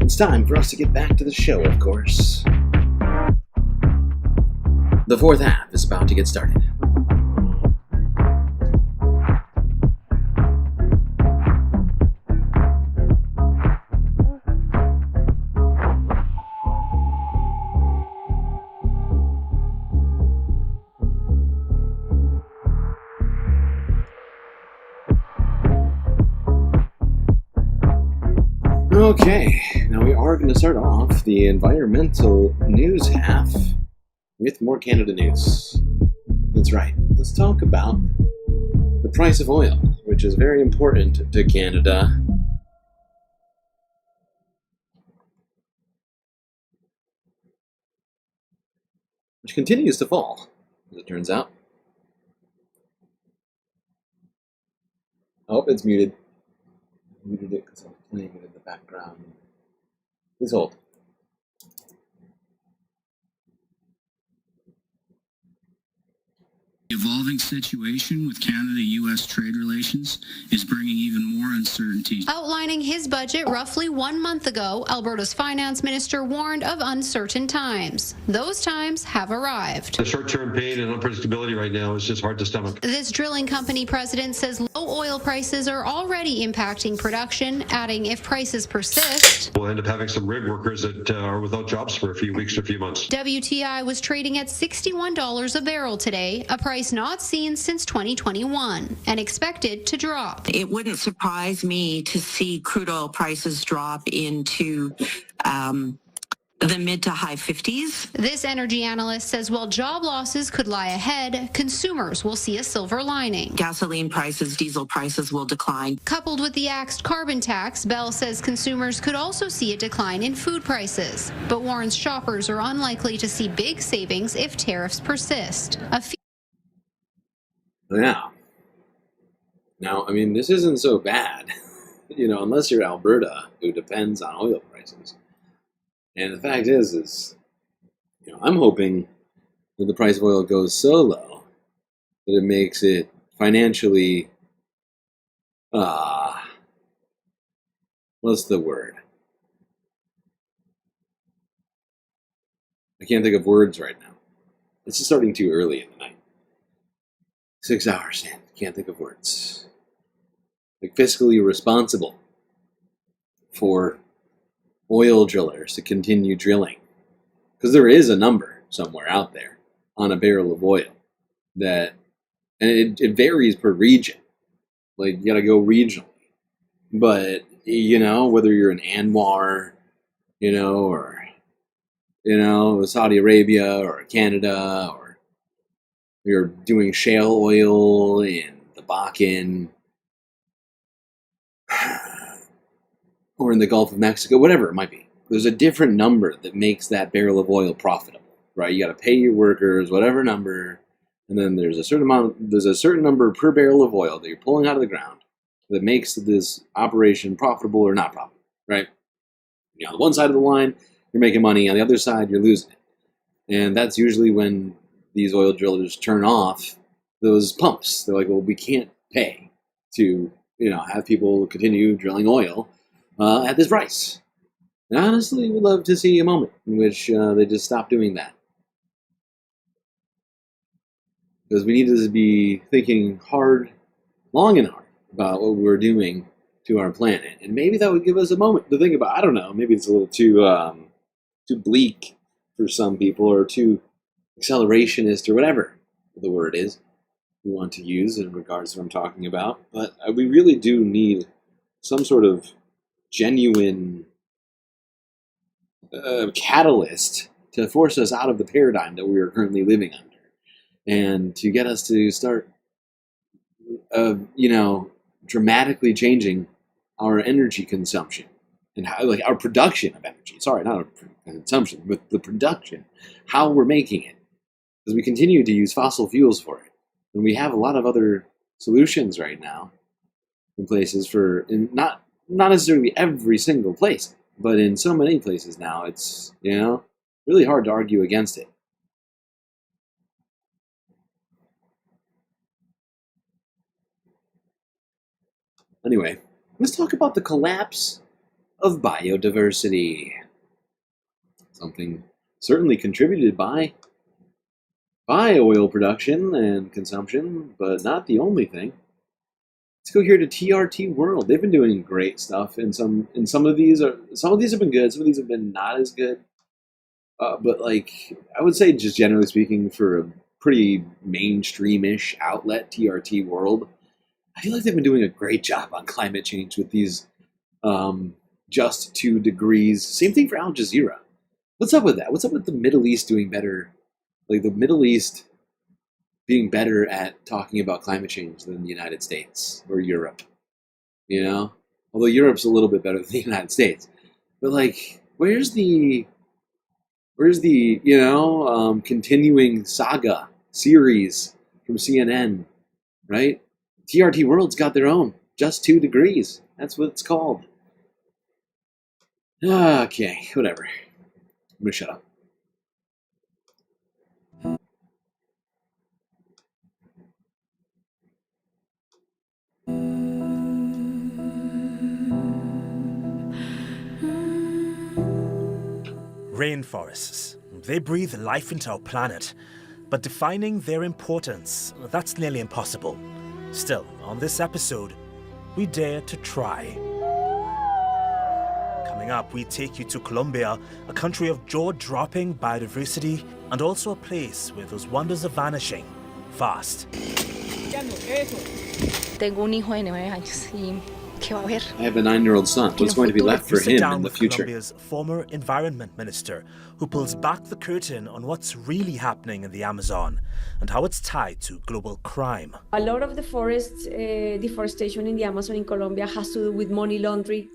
It's time for us to get back to the show, of course. The fourth half is about to get started. Okay, now we are going to start off the environmental news half with more Canada news. That's right, let's talk about the price of oil, which is very important to Canada. Which continues to fall, as it turns out. Oh, it's muted. I muted it because I'm playing it in the background. Please hold. The evolving situation with Canada-U.S. trade relations is bringing even more uncertainty. Outlining his budget roughly 1 month ago, Alberta's finance minister warned of uncertain times. Those times have arrived. The short-term pain and unpredictability right now is just hard to stomach. This drilling company president says low oil prices are already impacting production, adding if prices persist, We'll end up having some rig workers that are without jobs for a few weeks or a few months. WTI was trading at $61 a barrel today, a price not seen since 2021, and expected to drop. It wouldn't surprise me to see crude oil prices drop into the mid to high 50s. This energy analyst says while job losses could lie ahead, consumers will see a silver lining. Gasoline prices, diesel prices will decline. Coupled with the axed carbon tax, Bell says consumers could also see a decline in food prices, but warns shoppers are unlikely to see big savings if tariffs persist. Yeah. Now, I mean, this isn't so bad, you know, unless you're Alberta, who depends on oil prices. And the fact is, you know, I'm hoping that the price of oil goes so low that it makes it financially, what's the word? I can't think of words right now. It's just starting too early in the night. 6 hours in. Can't think of words. Like fiscally responsible for oil drillers to continue drilling. Because there is a number somewhere out there on a barrel of oil that, and it varies per region. Like, you gotta go regionally. But, you know, whether you're in Anwar, you know, or, you know, Saudi Arabia or Canada, or you're doing shale oil in the Bakken, or in the Gulf of Mexico, whatever it might be. There's a different number that makes that barrel of oil profitable, right? You got to pay your workers, whatever number, and then there's a certain number per barrel of oil that you're pulling out of the ground that makes this operation profitable or not profitable, right? You know, on one side of the line, you're making money. On the other side, you're losing it. And that's usually when these oil drillers turn off those pumps. They're like, well, we can't pay to, you know, have people continue drilling oil at this price. And I honestly would love to see a moment in which they just stop doing that. Because we need to be thinking hard, long and hard, about what we're doing to our planet. And maybe that would give us a moment to think about. I don't know, maybe it's a little too bleak for some people, or too accelerationist, or whatever the word is you want to use in regards to what I'm talking about. But we really do need some sort of genuine catalyst to force us out of the paradigm that we are currently living under, and to get us to start, you know, dramatically changing our energy consumption and how, like, our production of energy. Sorry, not our consumption, but the production, how we're making it, because we continue to use fossil fuels for it, and we have a lot of other solutions right now in places for, in not necessarily every single place, but in so many places now, it's, you know, really hard to argue against it. Anyway, let's talk about the collapse of biodiversity. Something certainly contributed by oil production and consumption, but not the only thing. Let's go here to TRT World. They've been doing great stuff, and some of these have been good. Some of these have been not as good. But, like, I would say, just generally speaking, for a pretty mainstream-ish outlet, TRT World, I feel like they've been doing a great job on climate change with these just 2 degrees. Same thing for Al Jazeera. What's up with that? What's up with the Middle East doing better? Like, the Middle East being better at talking about climate change than the United States or Europe, you know? Although Europe's a little bit better than the United States. But, like, where's the you know, continuing saga series from CNN, right? TRT World's got their own, just 2 degrees. That's what it's called. Okay, whatever. I'm gonna shut up. Rainforests. They breathe life into our planet, but defining their importance, that's nearly impossible. Still, on this episode, we dare to try. Coming up, we take you to Colombia, a country of jaw-dropping biodiversity, and also a place where those wonders are vanishing fast. Tengo un hijo de 9 años y ¿qué va a ver? I have a 9-year-old son. What's going to be left for him in the future? Colombia's former environment minister, who pulls back the curtain on what's really happening in the Amazon and how it's tied to global crime. A lot of the forest deforestation in the Amazon in Colombia has to do with money laundering,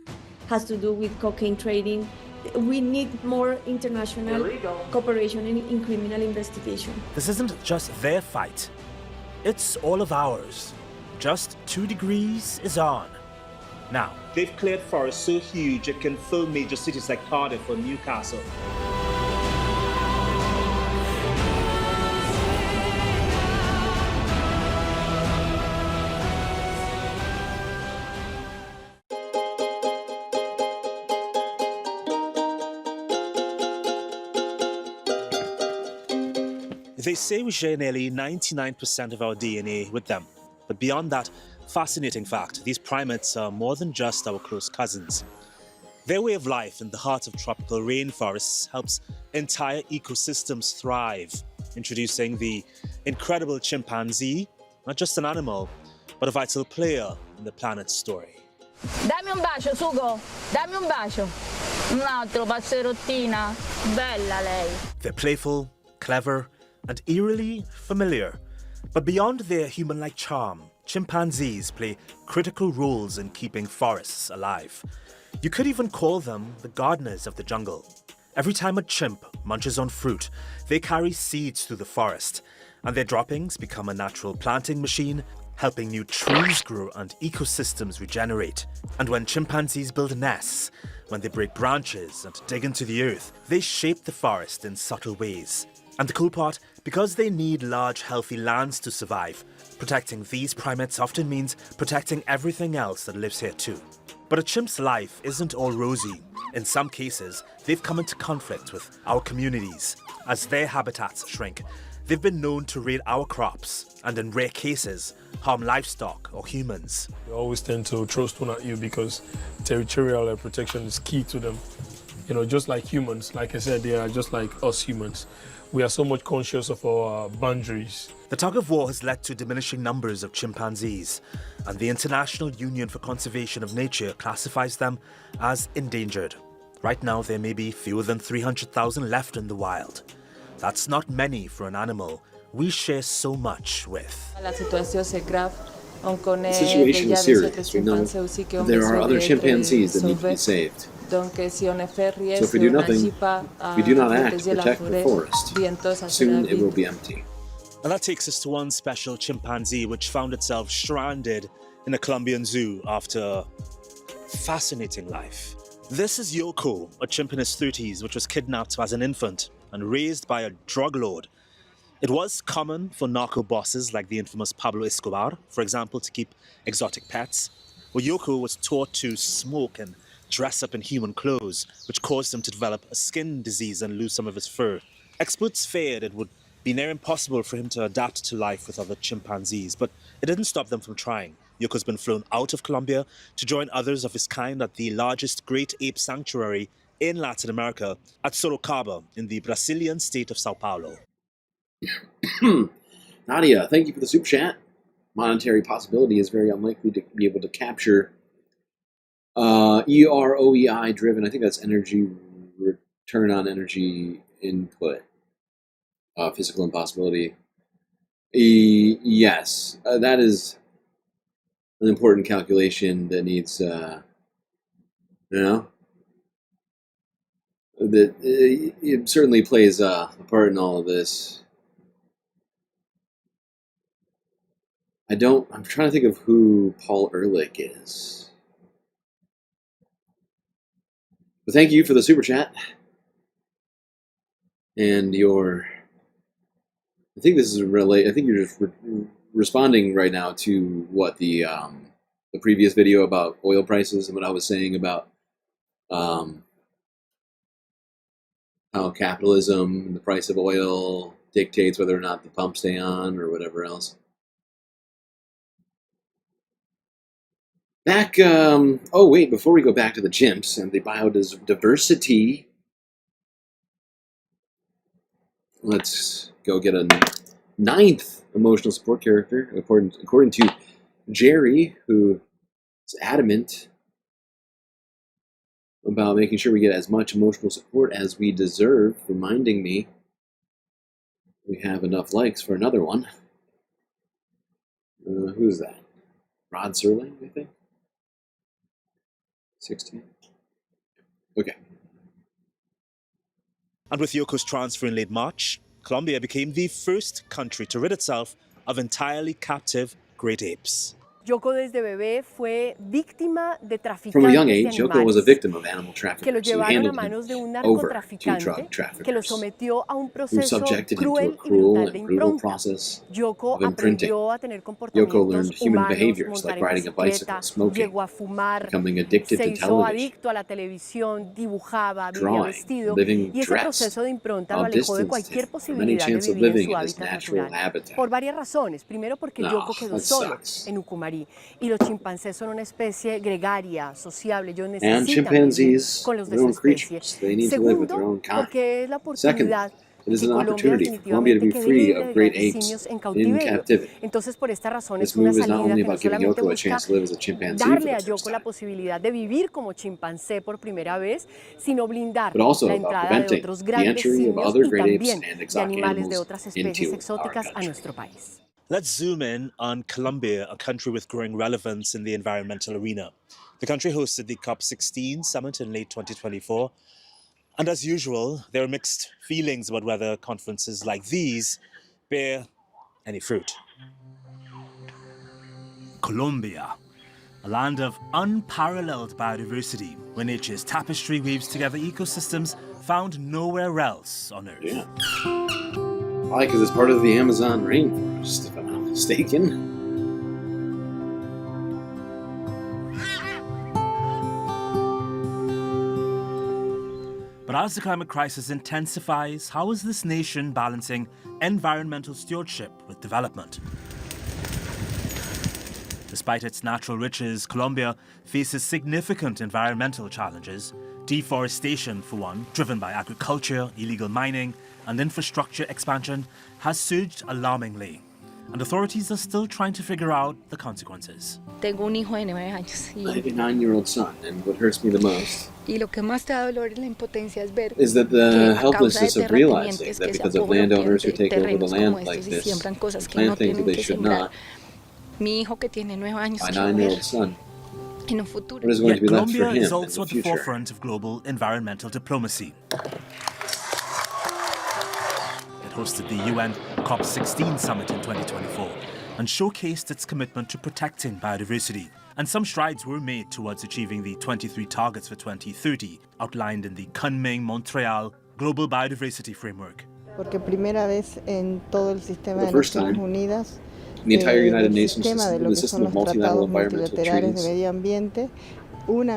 has to do with cocaine trading. We need more international cooperation in criminal investigation. This isn't just their fight. It's all of ours. Just 2 degrees is on. Now, they've cleared forests so huge it can fill major cities like Cardiff or Newcastle. They say we share nearly 99% of our DNA with them. But beyond that fascinating fact, these primates are more than just our close cousins. Their way of life in the heart of tropical rainforests helps entire ecosystems thrive, introducing the incredible chimpanzee, not just an animal, but a vital player in the planet's story. Dammi un bacio, Sugo! Dammi un bacio! Un altro, passerottina. Bella lei. They're playful, clever, and eerily familiar. But beyond their human-like charm, chimpanzees play critical roles in keeping forests alive. You could even call them the gardeners of the jungle. Every time a chimp munches on fruit, they carry seeds through the forest, and their droppings become a natural planting machine, helping new trees grow and ecosystems regenerate. And when chimpanzees build nests, when they break branches and dig into the earth, they shape the forest in subtle ways. And the cool part, because they need large, healthy lands to survive, protecting these primates often means protecting everything else that lives here too. But a chimp's life isn't all rosy. In some cases, they've come into conflict with our communities. As their habitats shrink, they've been known to raid our crops and, in rare cases, harm livestock or humans. They always tend to throw stone at you because territorial protection is key to them. You know, just like humans, like I said, they are just like us humans. We are so much conscious of our boundaries. The tug of war has led to diminishing numbers of chimpanzees, and the International Union for Conservation of Nature classifies them as endangered. Right now, there may be fewer than 300,000 left in the wild. That's not many for an animal we share so much with. La situación es grave. The situation is serious. We know there are other chimpanzees that need to be saved. So if we do nothing, if we do not act to protect the forest, soon it will be empty. And that takes us to one special chimpanzee which found itself stranded in a Colombian zoo after a fascinating life. This is Yoko, a chimp in his 30s which was kidnapped as an infant and raised by a drug lord. It was common for narco bosses like the infamous Pablo Escobar, for example, to keep exotic pets. Well, Yoko was taught to smoke and dress up in human clothes, which caused him to develop a skin disease and lose some of his fur. Experts feared it would be near impossible for him to adapt to life with other chimpanzees, but it didn't stop them from trying. Yoko's been flown out of Colombia to join others of his kind at the largest great ape sanctuary in Latin America at Sorocaba in the Brazilian state of Sao Paulo. Nadia, thank you for the super chat. Monetary possibility is very unlikely to be able to capture EROEI driven. I think that's energy return on energy input. Physical impossibility. Yes, that is an important calculation that needs, that it certainly plays a part in all of this. I'm trying to think of who Paul Ehrlich is. But thank you for the super chat. And I think this is I think you're just responding right now to what the previous video about oil prices and what I was saying about how capitalism and the price of oil dictates whether or not the pumps stay on or whatever else. Back, oh wait, before we go back to the chimps and the biodiversity, let's go get a 9th emotional support character, according to Jerry, who is adamant about making sure we get as much emotional support as we deserve, reminding me we have enough likes for another one. Who's that? Rod Serling, I think? 16. Okay. And with Yoko's transfer in late March, Colombia became the first country to rid itself of entirely captive great apes. Yoko desde bebé fue víctima de From a young traficantes de age, Yoko was a animales victim of animal que lo traffickers who llevaron a handed him manos de un over to narcotraficante drug que lo traffickers, sometió a un who proceso subjected him to a cruel y cruel brutal de and brutal impronta. process Yoko of imprinting. aprendió a tener Yoko comportamientos learned human humanos, behaviors like montar en riding a bicycle, bicicleta, smoking, llegó a fumar, becoming addicted se to hizo television, adicto a la televisión, dibujaba, vivía drawing, vestido living y ese dressed, proceso de impronta lo while alejó de distanced cualquier him from any posibilidad de chance of vivir en living su in his hábitat natural natural. habitat. Por varias razones. Primero porque Yoko quedó that solo sucks. en Ucumari y los chimpancés son una especie gregaria, sociable. Ellos And necesitan vivir chimpanzees con los are de their su own especie. creatures. They need to live with their own Segundo, kind. porque es la Second, oportunidad it de is que an Colombia opportunity for Colombia to definitivamente be quede free libre of de great grandes apes simios en in cautiverio. captivity. Entonces, por esta razón This es una move is not salida only que no about giving solamente Yoko a busca chance to live as a chimpanzee for darle the a first Yoko la time, posibilidad de vivir como chimpancé por primera vez, sino blindar but also la about entrada de preventing otros the grandes entry of simios other y great apes también and de exotic animales de animals otras especies into our exóticas a country. nuestro país. Let's zoom in on Colombia, a country with growing relevance in the environmental arena. The country hosted the COP16 summit in late 2024. And as usual, there are mixed feelings about whether conferences like these bear any fruit. Colombia, a land of unparalleled biodiversity, where nature's tapestry weaves together ecosystems found nowhere else on Earth. Yeah. Probably because it's part of the Amazon rainforest, if I'm not mistaken. But as the climate crisis intensifies, how is this nation balancing environmental stewardship with development? Despite its natural riches, Colombia faces significant environmental challenges. Deforestation, for one, driven by agriculture, illegal mining, and infrastructure expansion, has surged alarmingly. And authorities are still trying to figure out the consequences. Tengo un hijo de 9 años. I have a 9-year-old son, and what hurts me the most Y lo que más te da dolor es la impotencia, es ver is that que the a causa de helplessness of realizing terratenientes that que se because of apoderan landowners who de take over the terrenos como land like estos y this, siembran cosas and que no plant things that tienen they que should sembrar. not, Mi hijo que tiene 9 años my quiero ver 9-year-old son, en un futuro. what is going to Yet be left for Colombia him is in also the at the future? forefront of global environmental diplomacy. It hosted the UN COP16 summit in 2024 and showcased its commitment to protecting biodiversity. And some strides were made towards achieving the 23 targets for 2030 outlined in the Kunming-Montreal Global Biodiversity Framework. Porque primera vez en todo el sistema de first Naciones time Unidas, in the entire United del Nations sistema de system, lo the que system son of los multilateral tratados environmental multilaterales de treaties, medio ambiente, un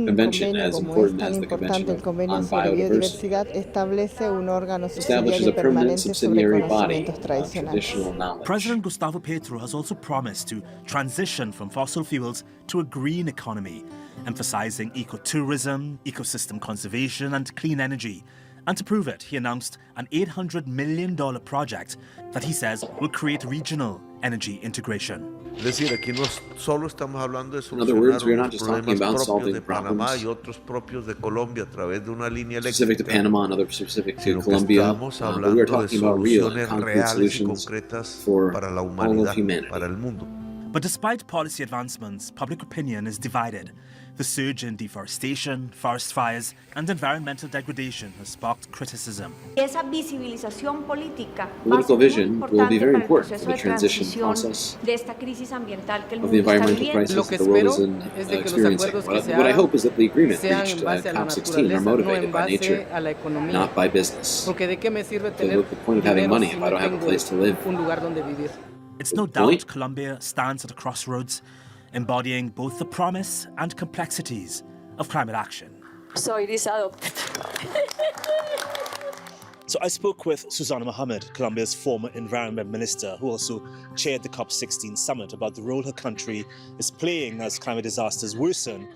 convention convenio as como es important tan as the Convention importante, el convenio on sobre Biodiversity, biodiversidad, establece un órgano establishes a subsidiario permanent permanente sobre subsidiary body conocimientos of tradicionales. traditional knowledge. President Gustavo Petro has also promised to transition from fossil fuels to a green economy, emphasizing ecotourism, ecosystem conservation, and clean energy. And to prove it, he announced an $800 million project that he says will create regional energy integration. Es decir, aquí no solo estamos hablando de In other words, solucionar we are not unos just talking problemas about propios solving de Panamá problems y otros propios de Colombia a través de una línea specific to eléctrica, Panama and other specific to sino que Colombia, estamos but we are hablando de talking about real and soluciones concrete reales y solutions concretas for para la all of humanidad, humanity. para el mundo. But despite policy advancements, public opinion is divided. The surge in deforestation, forest fires, and environmental degradation has sparked criticism. Esa visibilización política Political vision will be very important for the transition process de esta crisis ambiental que el of the mundo está environmental viviendo. crisis that the world is experiencing. What I hope is that the agreement reached at COP16 are motivated by nature, not by business. Because what's the point of having money if I don't have a place to live? It's no doubt Colombia stands at a crossroads, embodying both the promise and complexities of climate action. Soy adopted. So I spoke with Susanna Mohammed, Colombia's former environment minister, who also chaired the COP16 summit, about the role her country is playing as climate disasters worsen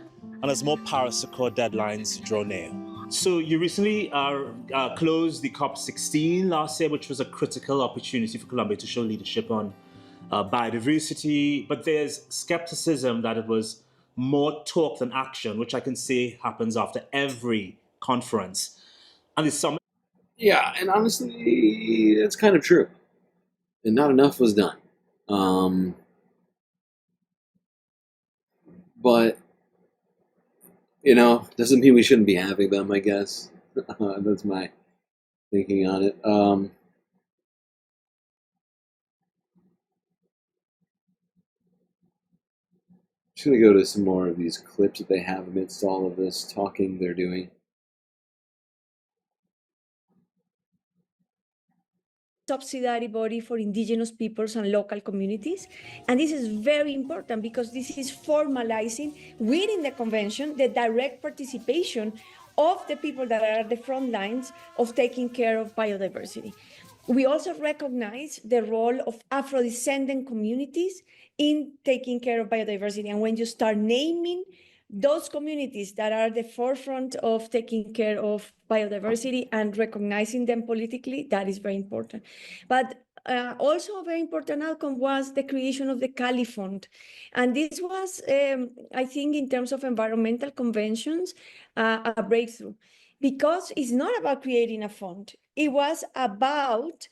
and as more Paris Accord deadlines draw near. So you recently closed the COP16 last year, which was a critical opportunity for Colombia to show leadership on biodiversity, but there's skepticism that it was more talk than action, which I can say happens after every conference. And the summit. Yeah, and honestly, it's kind of true. And not enough was done. But, you know, doesn't mean we shouldn't be having them, I guess. That's my thinking on it. Just going to go to some more of these clips that they have amidst all of this talking they're doing. Subsidiary body for indigenous peoples and local communities. And this is very important because this is formalizing within the convention the direct participation of the people that are at the front lines of taking care of biodiversity. We also recognize the role of Afro-descendant communities in taking care of biodiversity. And when you start naming those communities that are at the forefront of taking care of biodiversity and recognizing them politically, that is very important. But also a very important outcome was the creation of the Cali Fund. And this was, I think, in terms of environmental conventions, a breakthrough. Because it's not about creating a fund. It was about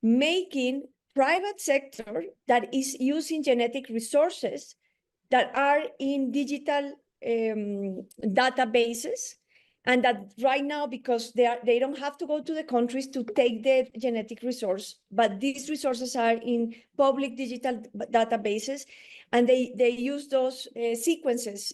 making private sector that is using genetic resources that are in digital databases, and that right now, because they don't have to go to the countries to take the genetic resource, but these resources are in public digital databases, and they use those sequences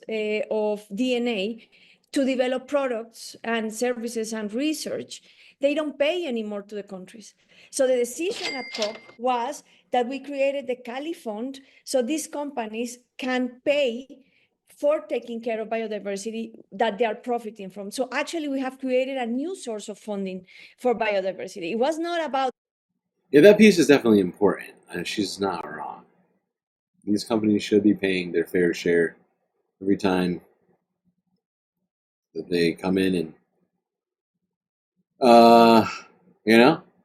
of DNA to develop products and services and research. They don't pay anymore to the countries. So the decision at COP was that we created the Cali Fund so these companies can pay for taking care of biodiversity that they are profiting from. So actually we have created a new source of funding for biodiversity. It was not about... Yeah, that piece is definitely important. She's not wrong. These companies should be paying their fair share every time that they come in and,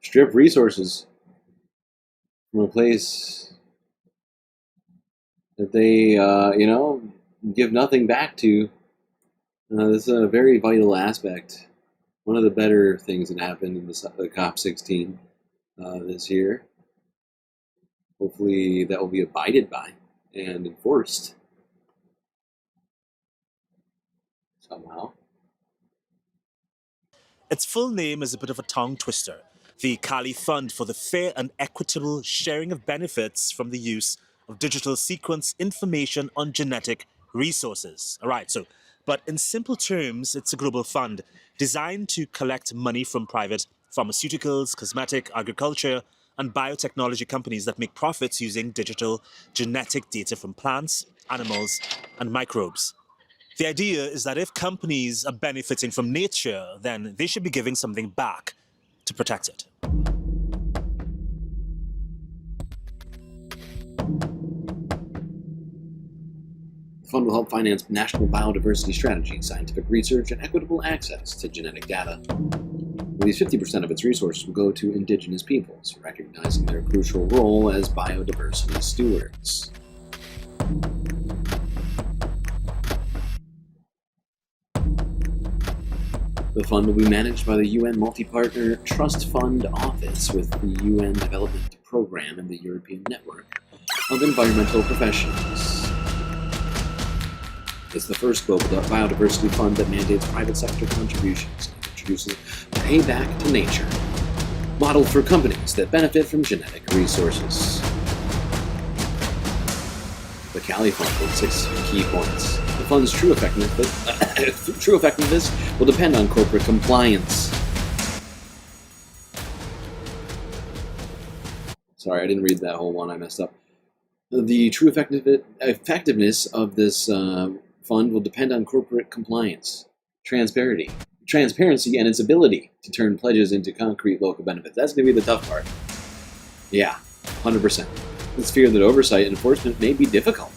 strip resources from a place that they, give nothing back to. This is a very vital aspect. One of the better things that happened in the COP16 this year. Hopefully that will be abided by and enforced somehow. Its full name is a bit of a tongue twister. The Cali Fund for the Fair and Equitable Sharing of Benefits from the Use of Digital Sequence Information on Genetic Resources. All right, but in simple terms, it's a global fund designed to collect money from private pharmaceuticals, cosmetic, agriculture, and biotechnology companies that make profits using digital genetic data from plants, animals, and microbes. The idea is that if companies are benefiting from nature, then they should be giving something back to protect it. The fund will help finance national biodiversity strategy, scientific research, and equitable access to genetic data. At least 50% of its resources will go to indigenous peoples, recognizing their crucial role as biodiversity stewards. The fund will be managed by the UN Multi-Partner Trust Fund Office with the UN Development Programme and the European Network of Environmental Professionals. It's the first global biodiversity fund that mandates private sector contributions and introduces payback to nature, model for companies that benefit from genetic resources. The Cali Fund with 6 key points. The fund's true effectiveness will depend on corporate compliance. Sorry, I didn't read that whole one. I messed up. The true effectiveness of this fund will depend on corporate compliance, transparency, and its ability to turn pledges into concrete local benefits. That's going to be the tough part. Yeah, 100%. It's feared that oversight and enforcement may be difficult,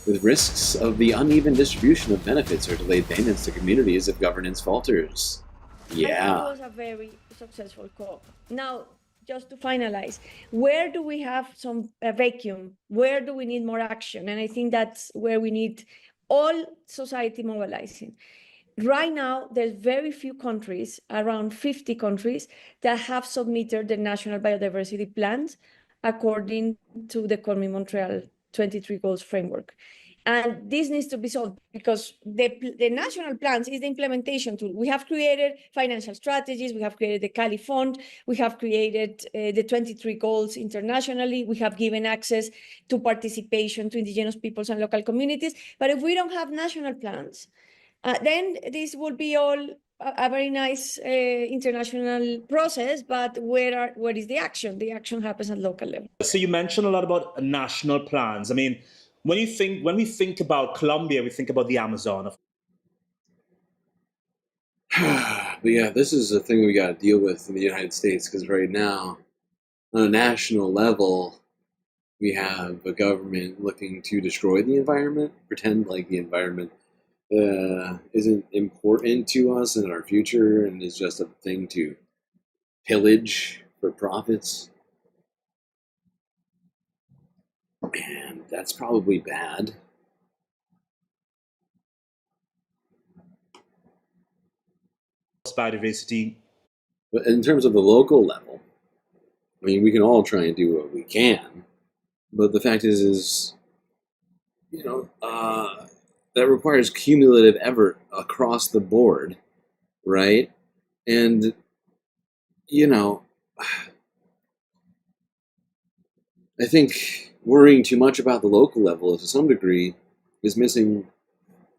with risks of the uneven distribution of benefits or delayed payments to communities if governance falters. Yeah. It was a very successful COP. Now, just to finalize, where do we have some vacuum? Where do we need more action? And I think that's where we need all society mobilizing. Right now, there's very few countries, around 50 countries, that have submitted the national biodiversity plans according to the Montreal 23 Goals framework. And this needs to be solved because the national plans is the implementation tool. We have created financial strategies, we have created the Cali Fund, we have created the 23 goals internationally, we have given access to participation to indigenous peoples and local communities. But if we don't have national plans, then this will be all a very nice international process, but where is the action? The action happens at local level. So you mentioned a lot about national plans. I mean, when we think about Colombia, we think about the Amazon. But yeah, this is a thing we got to deal with in the United States, because right now, on a national level, we have a government looking to destroy the environment, pretend like the environment isn't important to us and our future, and is just a thing to pillage for profits. And that's probably bad. Biodiversity. But in terms of the local level, I mean, we can all try and do what we can, but the fact is, that requires cumulative effort across the board, right? And, I think worrying too much about the local level to some degree is missing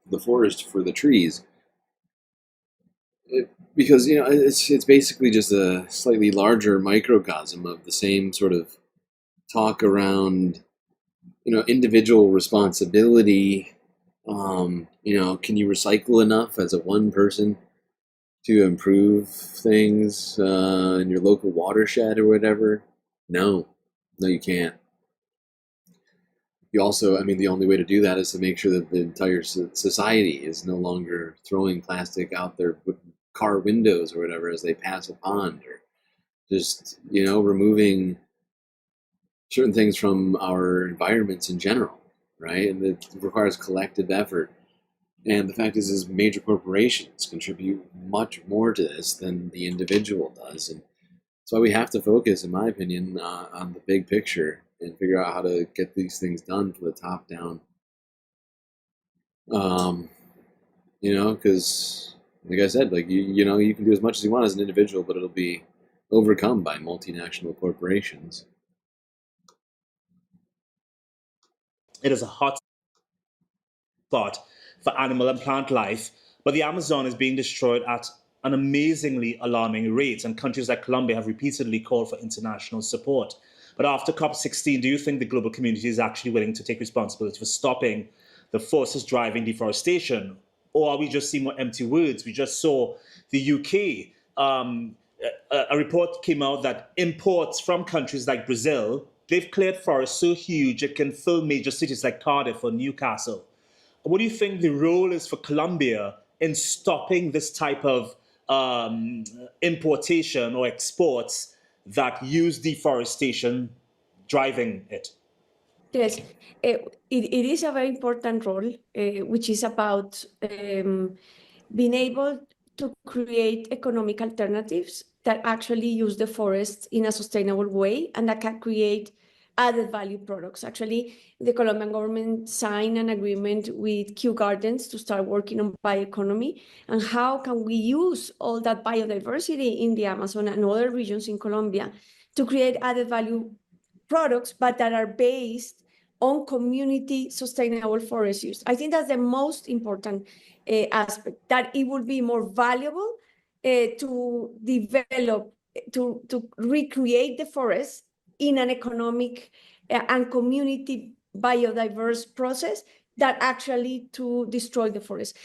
the forest for the trees. Because, it's basically just a slightly larger microcosm of the same sort of talk around, individual responsibility. Can you recycle enough as a one person to improve things in your local watershed or whatever? No, you can't. You also, the only way to do that is to make sure that the entire society is no longer throwing plastic out their car windows or whatever as they pass a pond, or just, removing certain things from our environments in general, right? And it requires collective effort. And the fact is major corporations contribute much more to this than the individual does. And that's why we have to focus, in my opinion, on the big picture and figure out how to get these things done from the top down. Because, like I said, you can do as much as you want as an individual, but it'll be overcome by multinational corporations. It is a hot spot for animal and plant life, but the Amazon is being destroyed at an amazingly alarming rate, and countries like Colombia have repeatedly called for international support. But after COP16, do you think the global community is actually willing to take responsibility for stopping the forces driving deforestation? Or are we just seeing more empty words? We just saw the UK. A report came out that imports from countries like Brazil, they've cleared forests so huge it can fill major cities like Cardiff or Newcastle. What do you think the role is for Colombia in stopping this type of importation or exports that use deforestation driving it? Yes, it is a very important role, which is about being able to create economic alternatives that actually use the forest in a sustainable way and that can create added value products. Actually, the Colombian government signed an agreement with Kew Gardens to start working on bioeconomy and how can we use all that biodiversity in the Amazon and other regions in Colombia to create added value products, but that are based on community sustainable forest use. I think that's the most important aspect, that it will be more valuable to develop, to recreate the forest in an economic and community biodiverse process that actually to destroy the forest.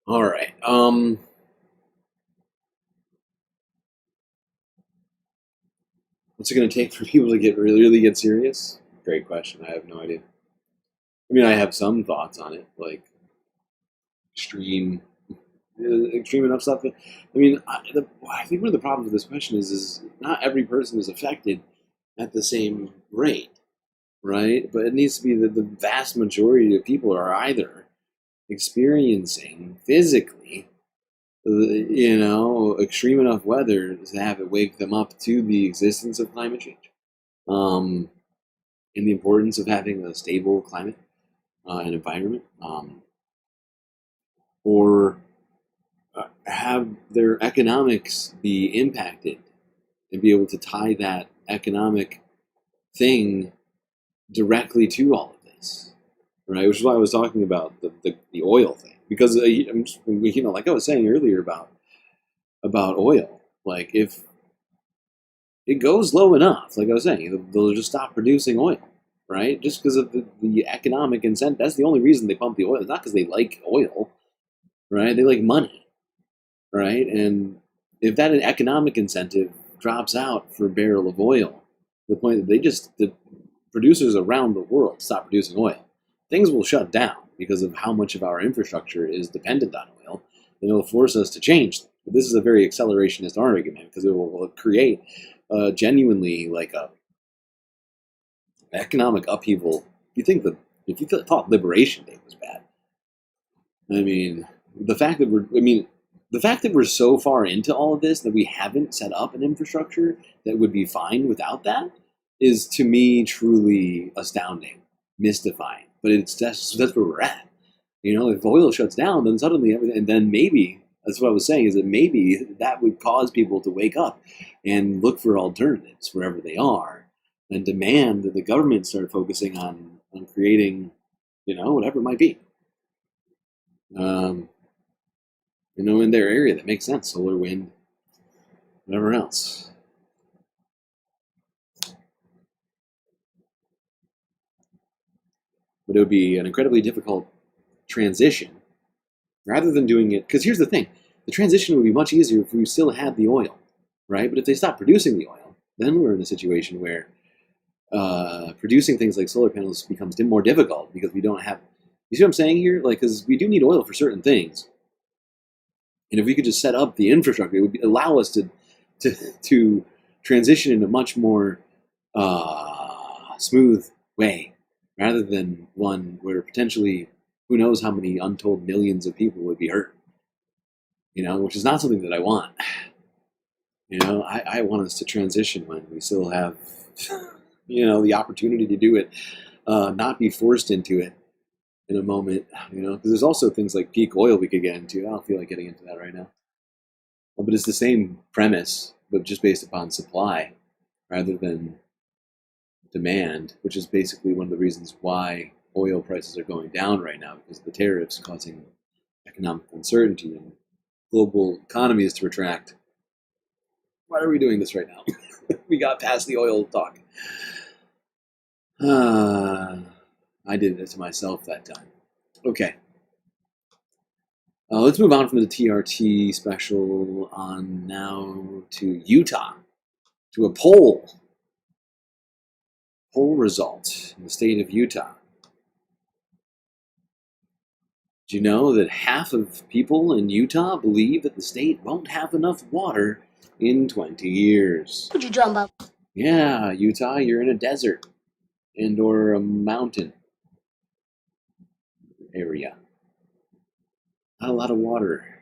All right. What's it going to take for people to really get serious? Great question. I have no idea. I have some thoughts on it, like extreme enough stuff. But, I think one of the problems with this question is not every person is affected at the same rate, right? But it needs to be that the vast majority of people are either experiencing physically extreme enough weather to have it wake them up to the existence of climate change, and the importance of having a stable climate and environment, or have their economics be impacted and be able to tie that economic thing directly to all of this, right? Which is why I was talking about the oil thing, because like I was saying earlier about oil, like if it goes low enough, like I was saying, they'll just stop producing oil, right? Just because of the economic incentive. That's the only reason they pump the oil. It's not because they like oil, right? They like money, right? And if that economic incentive drops out for a barrel of oil, to the point that the producers around the world stop producing oil, things will shut down because of how much of our infrastructure is dependent on oil, and it'll force us to change things. But this is a very accelerationist argument because it will create genuinely like a economic upheaval. If you thought Liberation Day was bad, I mean, the fact that we're so far into all of this that we haven't set up an infrastructure that would be fine without that is, to me, truly astounding, mystifying. But that's where we're at. If oil shuts down, then suddenly everything, and then maybe, that's what I was saying, is that maybe that would cause people to wake up and look for alternatives wherever they are, and demand that the government start focusing on creating, whatever it might be. In their area that makes sense, solar, wind, whatever else. But it would be an incredibly difficult transition, rather than doing it, because here's the thing, the transition would be much easier if we still had the oil, right? But if they stop producing the oil, then we're in a situation where producing things like solar panels becomes more difficult because we don't have, you see what I'm saying here? Like, because we do need oil for certain things. And if we could just set up the infrastructure, it would allow us to transition in a much more smooth way, rather than one where potentially who knows how many untold millions of people would be hurt. Which is not something that I want. I want us to transition when we still have, the opportunity to do it, not be forced into it in a moment, because there's also things like peak oil we could get into. I don't feel like getting into that right now. But it's the same premise, but just based upon supply rather than demand, which is basically one of the reasons why oil prices are going down right now, because of the tariffs causing economic uncertainty and global economies to retract. Why are we doing this right now? We got past the oil talk. I did it to myself that time. Okay. Let's move on from the TRT special on now to Utah, to a poll result in the state of Utah. Do you know that half of people in Utah believe that the state won't have enough water in 20 years? What you talking about? Yeah, Utah, you're in a desert and/or a mountain area. Not a lot of water.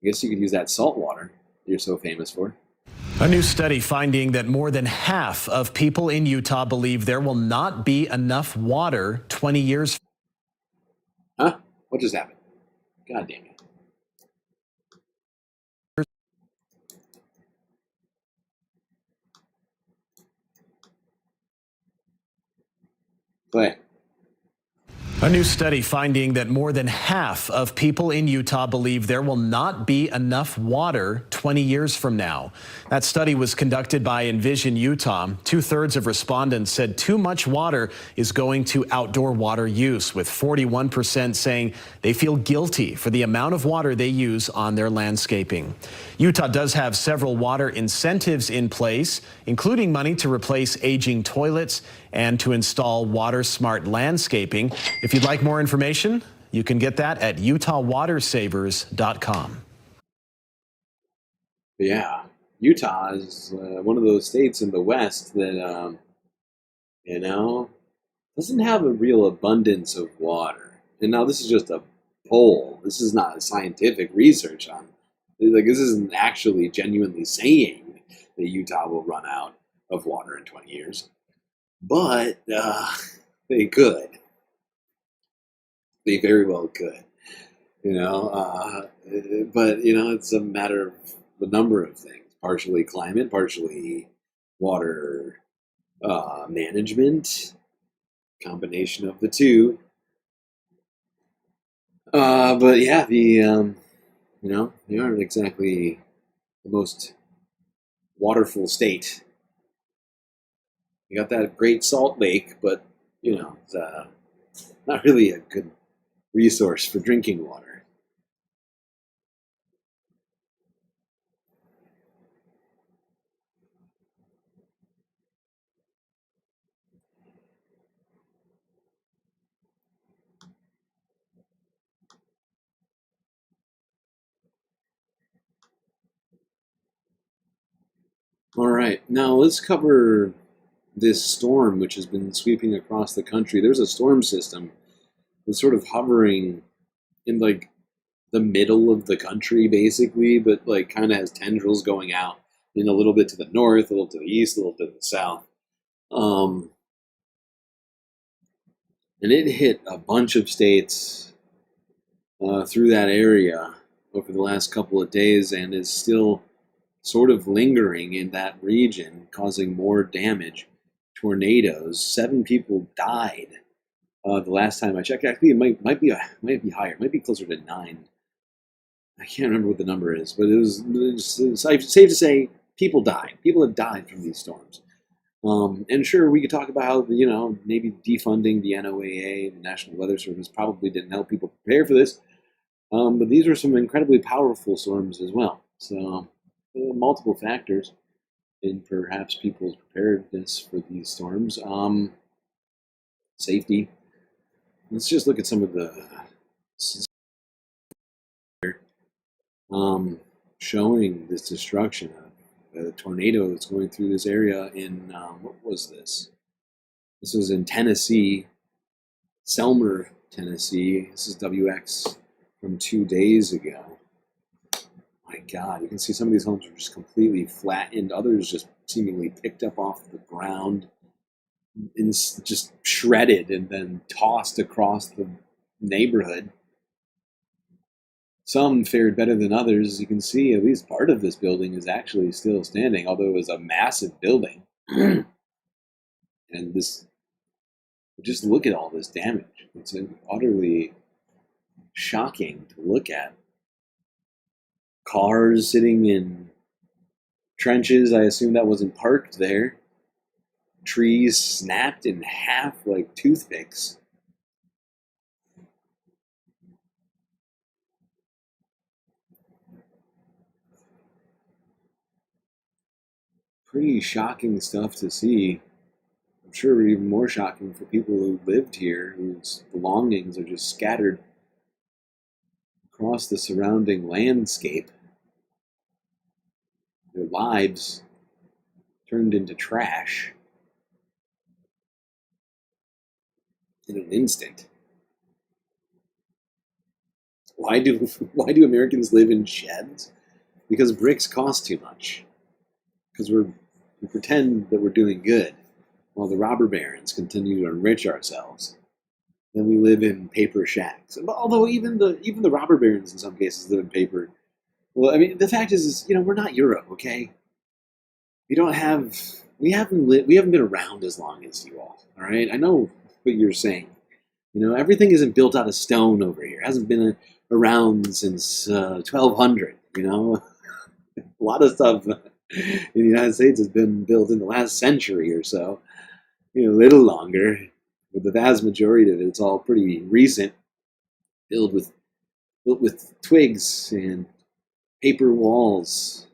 I guess you could use that salt water you're so famous for. A new study finding that more than half of people in Utah believe there will not be enough water 20 years. Huh? What just happened? God damn it. Play. A new study finding that more than half of people in Utah believe there will not be enough water 20 years from now. That study was conducted by Envision Utah. 2/3 of respondents said too much water is going to outdoor water use, with 41% saying they feel guilty for the amount of water they use on their landscaping. Utah does have several water incentives in place, including money to replace aging toilets and to install water-smart landscaping. If you'd like more information, you can get that at utahwatersavers.com. Yeah, Utah is one of those states in the West that, doesn't have a real abundance of water. And now this is just a poll. This is not scientific research on. Like, this isn't actually genuinely saying that Utah will run out of water in 20 years. But they could. They very well could. But, it's a matter of a number of things. Partially climate, partially water management, combination of the two. But yeah, they aren't exactly the most waterful state. You got that Great Salt Lake, but it's not really a good resource for drinking water. All right, now let's cover this storm which has been sweeping across the country. There's a storm system that's sort of hovering in like the middle of the country, basically, but like kind of has tendrils going out in a little bit to the north, a little to the east, a little to the south. And it hit a bunch of states through that area over the last couple of days and is still sort of lingering in that region, causing more damage. Tornadoes. 7 people died the last time I checked. Actually, it might be higher. It might be closer to 9. I can't remember what the number is, but it was safe to say people died. People have died from these storms. And sure, we could talk about how, maybe defunding the NOAA, the National Weather Service, probably didn't help people prepare for this. But these were some incredibly powerful storms as well. So, multiple factors in perhaps people's preparedness for these storms. Safety. Let's just look at some of the showing this destruction. A tornado that's going through this area in, what was this? This was in Tennessee, Selmer, Tennessee. This is WX from 2 days ago. My God, you can see some of these homes are just completely flattened. Others just seemingly picked up off the ground and just shredded and then tossed across the neighborhood. Some fared better than others. As you can see, at least part of this building is actually still standing, although it was a massive building. And just look at all this damage. It's utterly shocking to look at. Cars sitting in trenches. I assume that wasn't parked there. Trees snapped in half like toothpicks. Pretty shocking stuff to see. I'm sure even more shocking for people who lived here, whose belongings are just scattered across the surrounding landscape. Their lives turned into trash in an instant. Why do Americans live in sheds? Because bricks cost too much. Because we pretend that we're doing good while the robber barons continue to enrich ourselves. Then we live in paper shacks. Although even the robber barons in some cases live in paper. Well, I mean, the fact is we're not Europe, okay? We haven't been around as long as you all right? I know what you're saying. Everything isn't built out of stone over here. It hasn't been around since 1200, A lot of stuff in the United States has been built in the last century or so, a little longer, but the vast majority of it's all pretty recent, built with twigs and paper walls.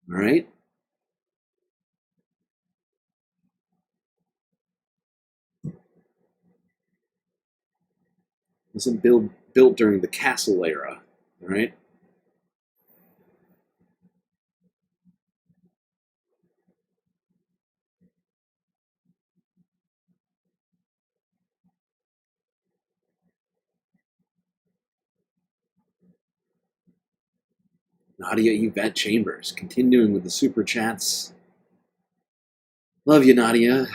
All right. Wasn't built during the castle era. All right. Nadia Yvette Chambers, continuing with the super chats. Love you, Nadia.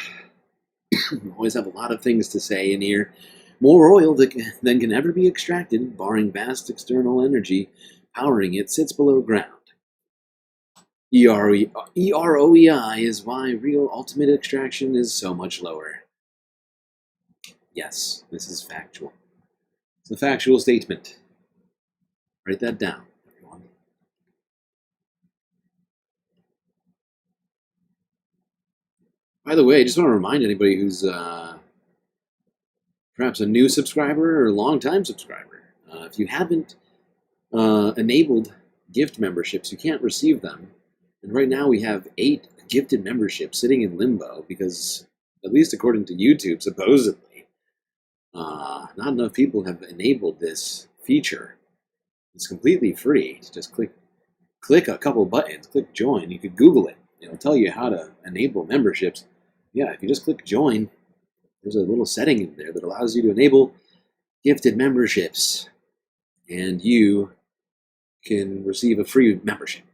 Always have a lot of things to say in here. More oil than can ever be extracted, barring vast external energy powering it, sits below ground. EROEI is why real ultimate extraction is so much lower. Yes, this is factual. It's a factual statement. Write that down, everyone. By the way, I just want to remind anybody who's perhaps a new subscriber or a long-time subscriber, if you haven't enabled gift memberships, you can't receive them. And right now we have 8 gifted memberships sitting in limbo because, at least according to YouTube, supposedly, not enough people have enabled this feature. It's completely free. Just click a couple buttons, click join. You could Google it. It'll tell you how to enable memberships. Yeah, if you just click join, there's a little setting in there that allows you to enable gifted memberships. And you can receive a free membership.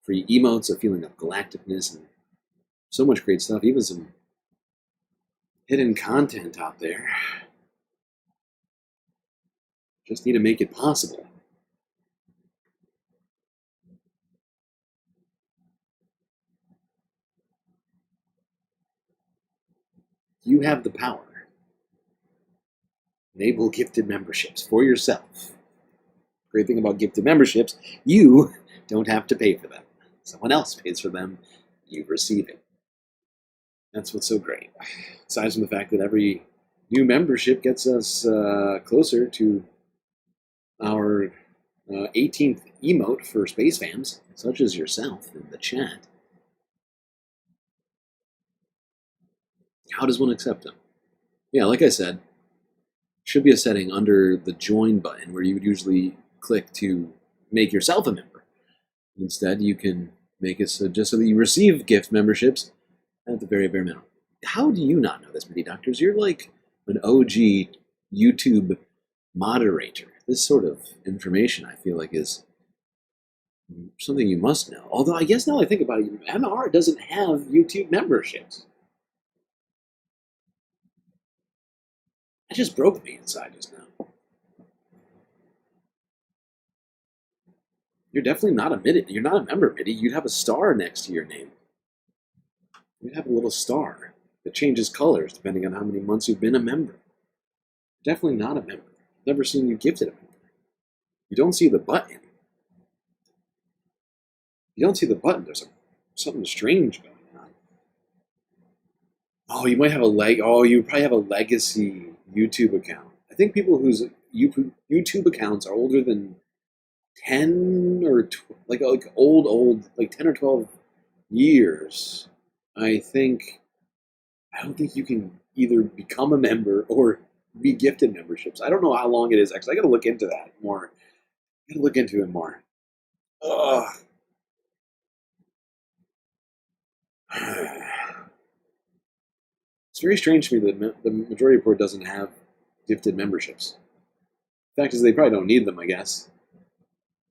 Free emotes, a feeling of galacticness, and so much great stuff. Even some hidden content out there. Just need to make it possible. You have the power. Enable gifted memberships for yourself. Great thing about gifted memberships, you don't have to pay for them. Someone else pays for them, you receive it. That's what's so great. Aside from the fact that every new membership gets us closer to our 18th emote for space fams, such as yourself in the chat. How does one accept them? Yeah, like I said, should be a setting under the join button where you would usually click to make yourself a member. Instead, you can make it so just so that you receive gift memberships at the very bare minimum. How do you not know this, Midi Doctors? You're like an OG YouTube moderator. This sort of information, I feel like, is something you must know. Although, I guess now I think about it, MR doesn't have YouTube memberships. That just broke me inside just now. You're definitely not a MIDI. You're not a member, MIDI. You'd have a star next to your name. You'd have a little star that changes colors depending on how many months you've been a member. Definitely not a member. Never seen you gifted a member. You don't see the button. You don't see the button. There's something strange going on. Oh, you might have you probably have a legacy YouTube account. I think people whose YouTube accounts are older than 10 or like old, like 10 or 12 years. I don't think you can either become a member or be gifted memberships. I don't know how long it is, actually. I gotta look into that more. I gotta look into it more. Ugh. It's very strange to me that the majority report doesn't have gifted memberships. The fact is, they probably don't need them, I guess.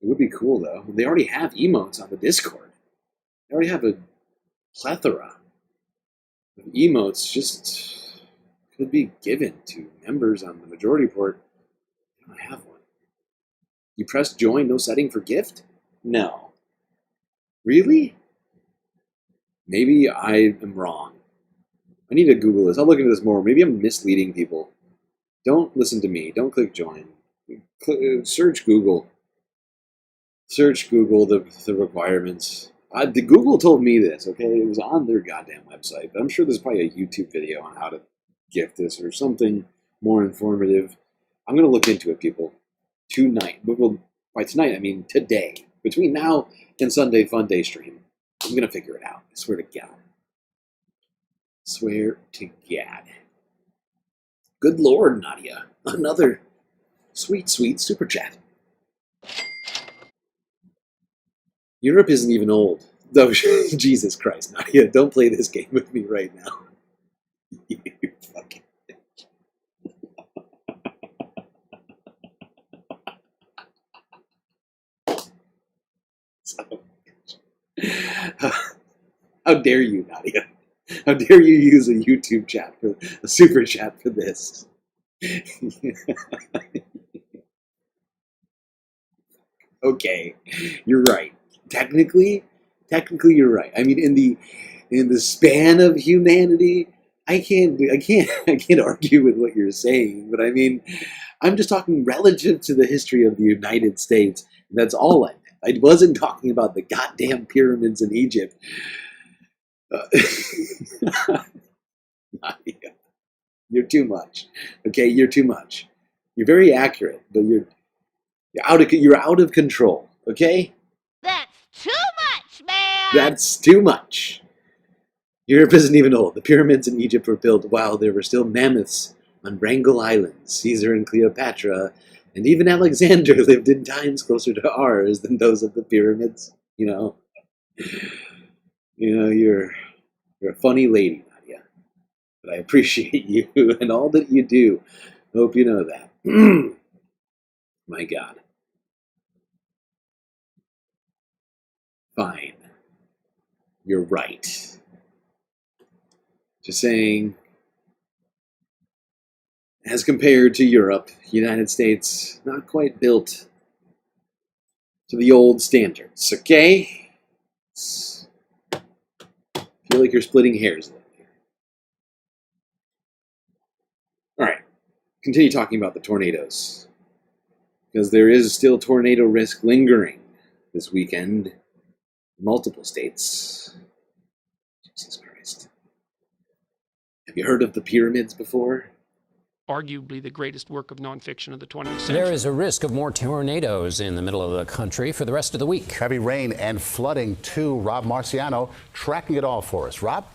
It would be cool, though. They already have emotes on the Discord. They already have a plethora of emotes just could be given to members on the majority report. I don't have one. You press join, no setting for gift? No. Really? Maybe I am wrong. I need to Google this. I'll look into this more. Maybe I'm misleading people. Don't listen to me. Don't click join. Search Google. Search Google the requirements. The Google told me this, okay? It was on their goddamn website. But I'm sure there's probably a YouTube video on how to gift this or something more informative. I'm going to look into it, people. Tonight. By tonight, I mean today. Between now and Sunday Fun Day stream, I'm going to figure it out. I swear to God. Swear to God. Good Lord, Nadia. Another sweet, sweet super chat. Europe isn't even old. Oh, Jesus Christ, Nadia. Don't play this game with me right now. You fucking How dare you, Nadia? How dare you use a YouTube chat for a super chat for this? Okay, you're right. Technically you're right. I mean, in the span of humanity, I can't argue with what you're saying. But I mean, I'm just talking relative to the history of the United States. That's all I meant. I wasn't talking about the goddamn pyramids in Egypt. You're too much. Okay, you're too much. You're very accurate, but you're out of control. Okay. That's too much, man! That's too much. Europe isn't even old. The pyramids in Egypt were built while there were still mammoths on Wrangel Island. Caesar and Cleopatra, and even Alexander lived in times closer to ours than those of the pyramids. You're a funny lady, Nadia. But I appreciate you and all that you do. Hope you know that. My God. Fine. You're right. Just saying, as compared to Europe, United States, not quite built to the old standards, okay? I feel like you're splitting hairs a little here. Alright, continue talking about the tornadoes. Because there is still tornado risk lingering this weekend in multiple states. Jesus Christ. Have you heard of the pyramids before? Arguably the greatest work of nonfiction of the 20th century. There is a risk of more tornadoes in the middle of the country for the rest of the week. Heavy rain and flooding, too. Rob Marciano tracking it all for us. Rob?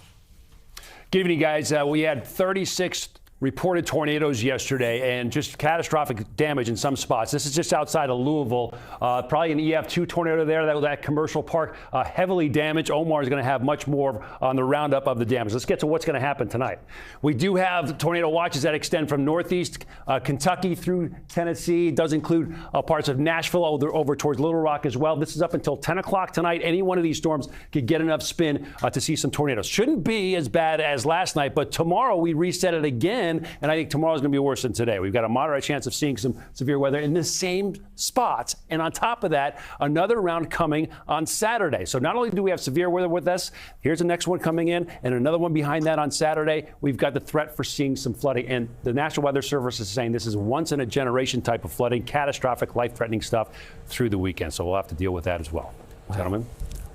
Good evening, guys. We had 36 reported tornadoes yesterday and just catastrophic damage in some spots. This is just outside of Louisville. Probably an EF2 tornado there. That commercial park heavily damaged. Omar is going to have much more on the roundup of the damage. Let's get to what's going to happen tonight. We do have tornado watches that extend from northeast Kentucky through Tennessee. It does include parts of Nashville over towards Little Rock as well. This is up until 10 o'clock tonight. Any one of these storms could get enough spin to see some tornadoes. Shouldn't be as bad as last night, but tomorrow we reset it again. And I think tomorrow's going to be worse than today. We've got a moderate chance of seeing some severe weather in the same spots. And on top of that, another round coming on Saturday. So not only do we have severe weather with us, here's the next one coming in, and another one behind that on Saturday. We've got the threat for seeing some flooding. And the National Weather Service is saying this is once in a generation type of flooding, catastrophic, life-threatening stuff through the weekend. So we'll have to deal with that as well. Wow. Gentlemen.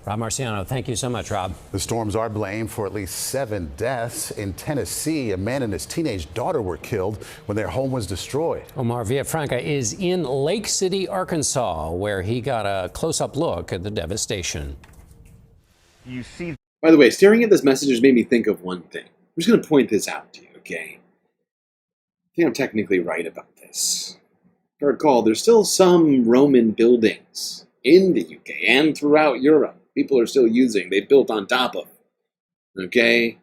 Rob Marciano, thank you so much, Rob. The storms are blamed for at least 7 deaths. In Tennessee, a man and his teenage daughter were killed when their home was destroyed. Omar Villafranca is in Lake City, Arkansas, where he got a close-up look at the devastation. You see. By the way, staring at this message has made me think of one thing. I'm just going to point this out to you, okay? I think I'm technically right about this. If I recall, there's still some Roman buildings in the UK and throughout Europe. People are still using, they built on top of, okay?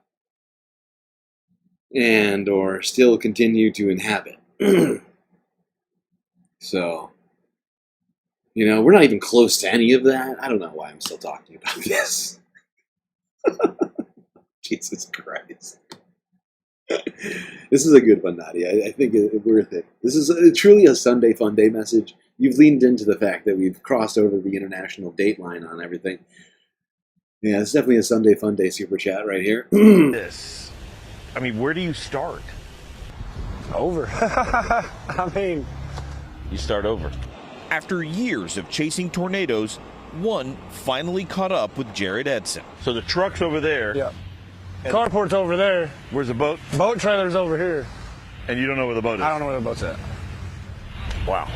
And or still continue to inhabit. So, we're not even close to any of that. I don't know why I'm still talking about this. Jesus Christ. This is a good one, Nadia. I think it's worth it. This is truly a Sunday Fun Day message. You've leaned into the fact that we've crossed over the international date line on everything. Yeah, it's definitely a Sunday Fun Day super chat right here. This. I mean, where do you start? Over. I mean, you start over. After years of chasing tornadoes, one finally caught up with Jared Edson. So the truck's over there. Yeah. Carport's over there. Where's the boat? Boat trailer's over here. And you don't know where the boat is? I don't know where the boat's at. Wow.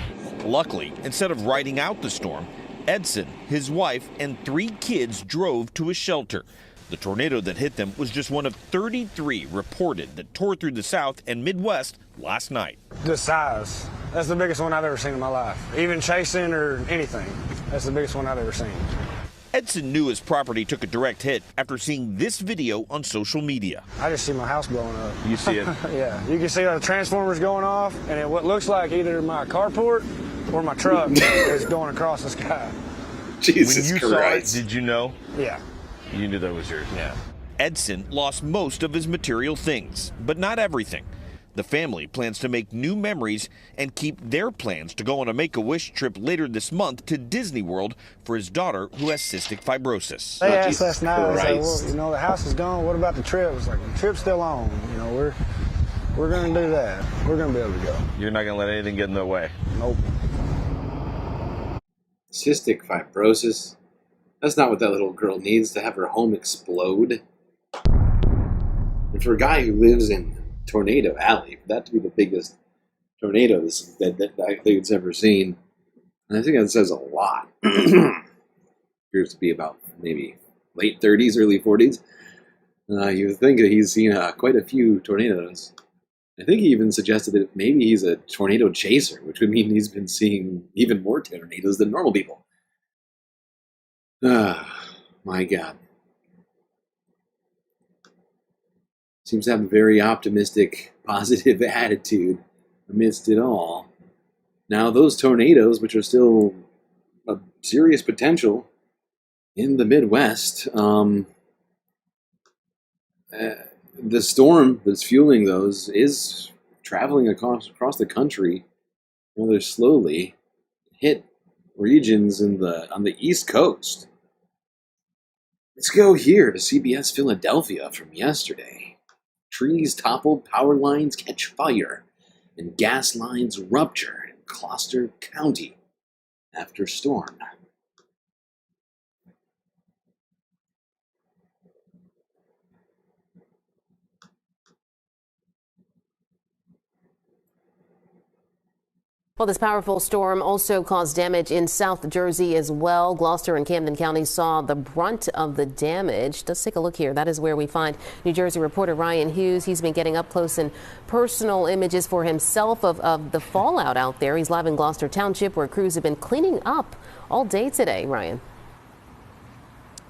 Luckily, instead of riding out the storm, Edson, his wife, and 3 kids drove to a shelter. The tornado that hit them was just one of 33 reported that tore through the South and Midwest last night. The size. That's the biggest one I've ever seen in my life. Even chasing or anything. That's the biggest one I've ever seen. Edson knew his property took a direct hit after seeing this video on social media. I just see my house blowing up. You see it? Yeah. You can see the transformers going off, and what looks like either my carport or my truck is going across the sky. Jesus when you Christ. saw it, did you know? Yeah. You knew that was yours. Yeah. Edson lost most of his material things, but not everything. The family plans to make new memories and keep their plans to go on a Make-A-Wish trip later this month to Disney World for his daughter who has cystic fibrosis. They asked us now, they say, well, you know, the house is gone. What about the trip? It's like, the trip's still on. You know, we're going to do that. We're going to be able to go. You're not going to let anything get in the way? Nope. Cystic fibrosis? That's not what that little girl needs, to have her home explode. And for a guy who lives in Tornado Alley, for that to be the biggest tornado that it's ever seen, and I think that says a lot. Appears to be about maybe late 30s, early 40s. You would think that he's seen quite a few tornadoes. I think he even suggested that maybe he's a tornado chaser, which would mean he's been seeing even more tornadoes than normal people. My God. Seems to have a very optimistic, positive attitude amidst it all. Now, those tornadoes, which are still a serious potential in the Midwest, the storm that's fueling those is traveling across the country rather slowly, hit regions on the East Coast. Let's go here to CBS Philadelphia from yesterday. Trees toppled, power lines catch fire, and gas lines rupture in Gloucester County after storm. Well, this powerful storm also caused damage in South Jersey as well. Gloucester and Camden counties saw the brunt of the damage. Let's take a look here. That is where we find New Jersey reporter Ryan Hughes. He's been getting up close and personal images for himself of the fallout out there. He's live in Gloucester Township, where crews have been cleaning up all day today. Ryan.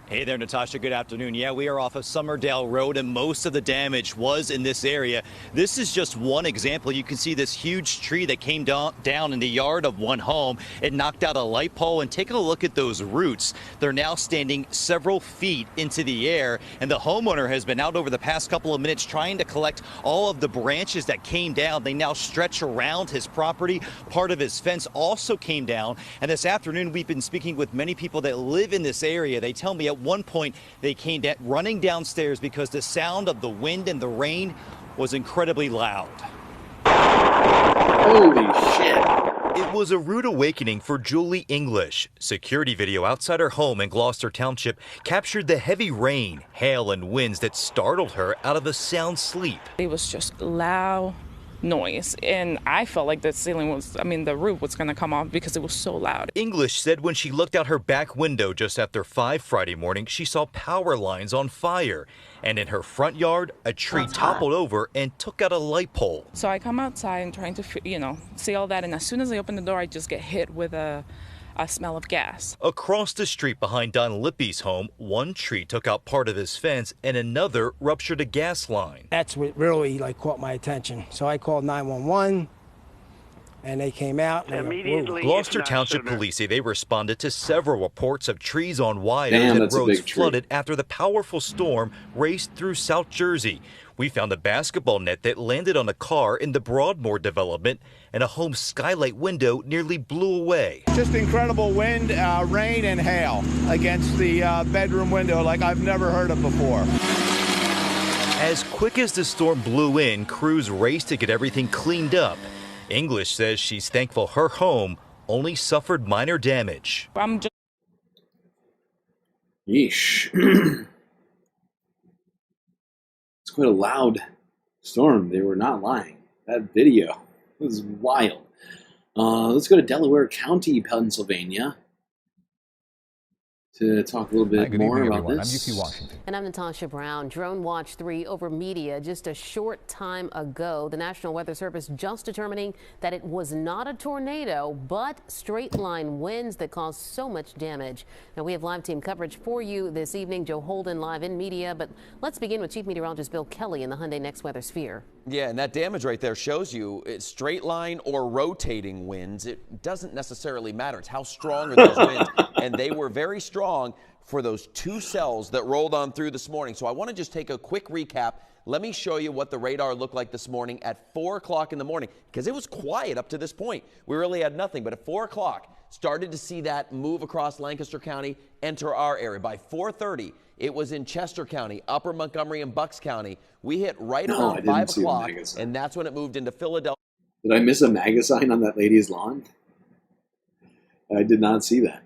Hey there, Natasha. Good afternoon. Yeah, we are off of Summerdale Road, and most of the damage was in this area. This is just one example. You can see this huge tree that came down in the yard of one home. It knocked out a light pole, and take a look at those roots. They're now standing several feet into the air, and the homeowner has been out over the past couple of minutes trying to collect all of the branches that came down. They now stretch around his property. Part of his fence also came down, and this afternoon we've been speaking with many people that live in this area. They tell me at one point they came running downstairs because the sound of the wind and the rain was incredibly loud. Holy shit. It was a rude awakening for Julie English. Security video outside her home in Gloucester Township captured the heavy rain, hail, and winds that startled her out of a sound sleep. It was just loud noise, and I felt like the roof was going to come off because it was so loud. English said when she looked out her back window just after 5 Friday morning, she saw power lines on fire. And in her front yard, a tree toppled over and took out a light pole. So I come outside and trying to, see all that. And as soon as I open the door, I just get hit with a smell of gas. Across the street behind Don Lippy's home, one tree took out part of his fence and another ruptured a gas line. That's what really caught my attention. So I called 911 and they came out. And immediately, Gloucester Township Police say they responded to several reports of trees on wires and roads flooded after the powerful storm raced through South Jersey. We found a basketball net that landed on a car in the Broadmoor development, and a home skylight window nearly blew away. Just incredible wind, rain, and hail against the bedroom window like I've never heard of before. As quick as the storm blew in, crews raced to get everything cleaned up. English says she's thankful her home only suffered minor damage. Yeesh. It's quite a loud storm. They were not lying. That video was wild. Let's go to Delaware County, Pennsylvania, to talk a little bit more about this. I'm UP Washington. And I'm Natasha Brown. Drone Watch 3 over media just a short time ago. The National Weather Service just determining that it was not a tornado, but straight line winds that caused so much damage. Now, we have live team coverage for you this evening. Joe Holden live in media. But let's begin with Chief Meteorologist Bill Kelly in the Hyundai Next Weather Sphere. Yeah, and that damage right there shows you it's straight line or rotating winds. It doesn't necessarily matter. It's how strong are those winds. And they were very strong for those 2 cells that rolled on through this morning. So I want to just take a quick recap. Let me show you what the radar looked like this morning at 4 o'clock in the morning, because it was quiet up to this point. We really had nothing, but at 4 o'clock, started to see that move across Lancaster County, enter our area. By 4:30, it was in Chester County, Upper Montgomery, and Bucks County. We hit right around 5 o'clock, and that's when it moved into Philadelphia. Did I miss a MAGA sign on that lady's lawn? I did not see that.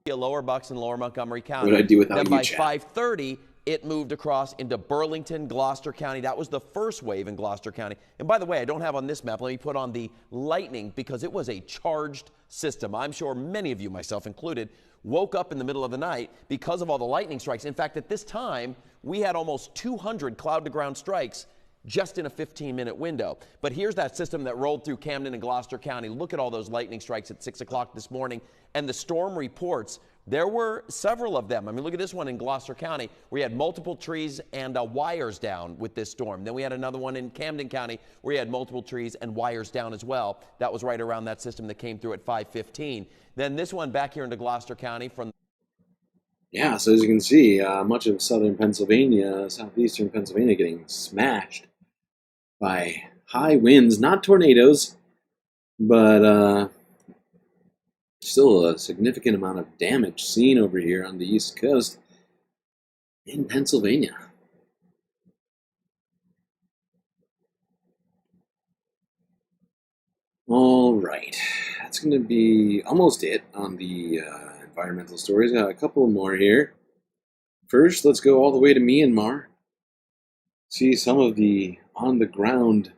Lower Bucks and Lower Montgomery County. What did I do without then you, by Chad? 5:30, it moved across into Burlington, Gloucester County. That was the first wave in Gloucester County. And by the way, I don't have on this map. Let me put on the lightning, because it was a charged system. I'm sure many of you, myself included, woke up in the middle of the night because of all the lightning strikes. In fact, at this time, we had almost 200 cloud-to-ground strikes just in a 15-minute window. But here's that system that rolled through Camden and Gloucester County. Look at all those lightning strikes at 6 o'clock this morning. And the storm reports, there were several of them. I mean, look at this one in Gloucester County. We had multiple trees and wires down with this storm. Then we had another one in Camden County where we had multiple trees and wires down as well. That was right around that system that came through at 5:15. Then this one back here into Gloucester County from... Yeah, so as you can see, much of southern Pennsylvania, southeastern Pennsylvania getting smashed by high winds, not tornadoes, but still a significant amount of damage seen over here on the East Coast in Pennsylvania. All right, that's going to be almost it on the environmental stories. Got a couple more here. First, let's go all the way to Myanmar. See some of the on-the-ground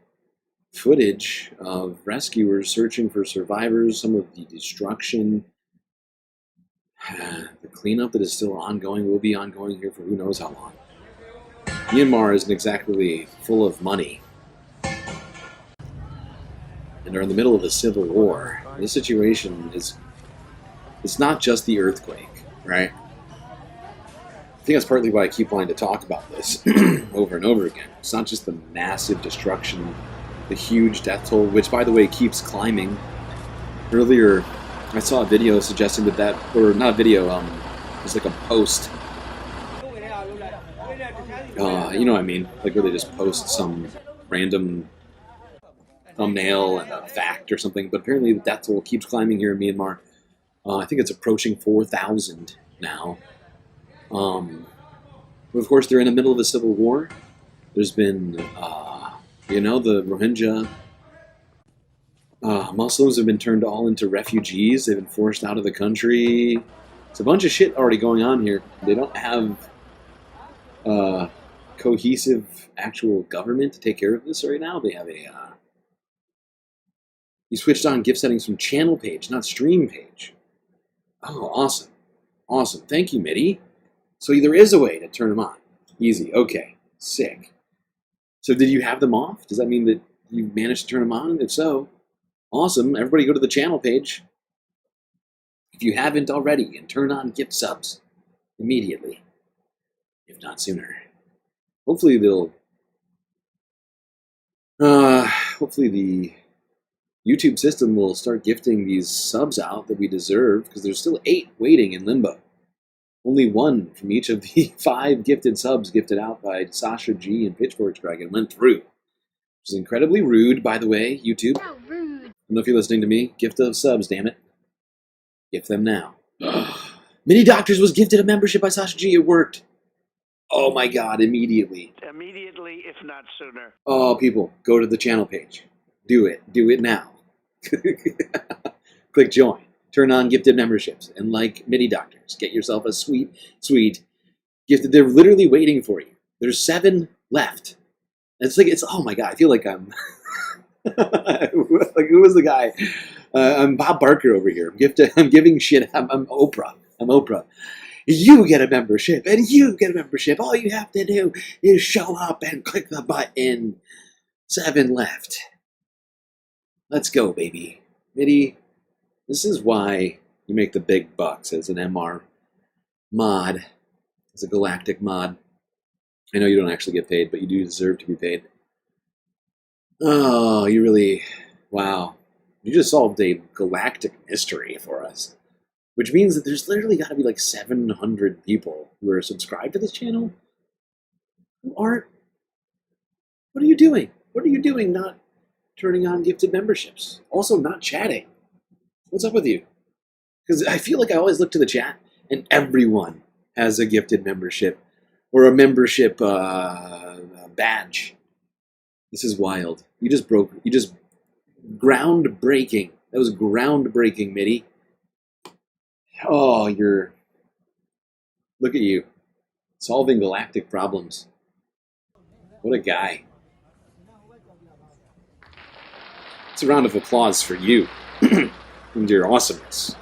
footage of rescuers searching for survivors, some of the destruction, the cleanup that is still ongoing, will be ongoing here for who knows how long. Myanmar isn't exactly full of money, and are in the middle of a civil war. This situation is, it's not just the earthquake, right? I think that's partly why I keep wanting to talk about this over and over again. It's not just the massive destruction, the huge death toll, which, by the way, keeps climbing. Earlier, I saw a video suggesting that or not a video, it was like a post. You know what I mean? Like where they just post some random thumbnail and a fact or something. But apparently the death toll keeps climbing here in Myanmar. I think it's approaching 4,000 now. Of course, they're in the middle of a civil war. There's been, the Rohingya Muslims have been turned all into refugees. They've been forced out of the country. It's a bunch of shit already going on here. They don't have cohesive actual government to take care of this right now. They have a... You switched on gift settings from channel page, not stream page. Oh, awesome. Awesome. Thank you, Mitty. So there is a way to turn them on. Easy. Okay. Sick. So did you have them off? Does that mean that you managed to turn them on? If so, awesome. Everybody go to the channel page, if you haven't already, and turn on gift subs immediately, if not sooner. Hopefully hopefully the YouTube system will start gifting these subs out that we deserve, because there's still 8 waiting in limbo. Only 1 from each of the 5 gifted subs gifted out by Sasha G and Pitchfork Dragon went through. Which is incredibly rude, by the way, YouTube. So rude. I don't know if you're listening to me. Gift of subs, damn it. Gift them now. Mini Doctors was gifted a membership by Sasha G. It worked. Oh my god, immediately. Immediately, if not sooner. Oh, people, go to the channel page. Do it. Do it now. Click join. Turn on gifted memberships. And like Mini Doctors, get yourself a sweet, sweet gift. They're literally waiting for you. There's 7 left. It's oh my god, I feel like I'm like, who was the guy? I'm Bob Barker over here. I'm giving shit. I'm Oprah. I'm Oprah. You get a membership, and you get a membership. All you have to do is show up and click the button. 7 left. Let's go, baby. Mitty, this is why you make the big bucks as an MR mod, as a galactic mod. I know you don't actually get paid, but you do deserve to be paid. Oh, you really... Wow. You just solved a galactic mystery for us. Which means that there's literally got to be like 700 people who are subscribed to this channel who aren't... What are you doing? What are you doing not turning on gifted memberships? Also not chatting. What's up with you? Because I feel like I always look to the chat and everyone has a gifted membership or a membership badge. This is wild. You just groundbreaking. That was groundbreaking, Mitty. Oh, look at you. Solving galactic problems. What a guy. It's a round of applause for you and your awesomeness.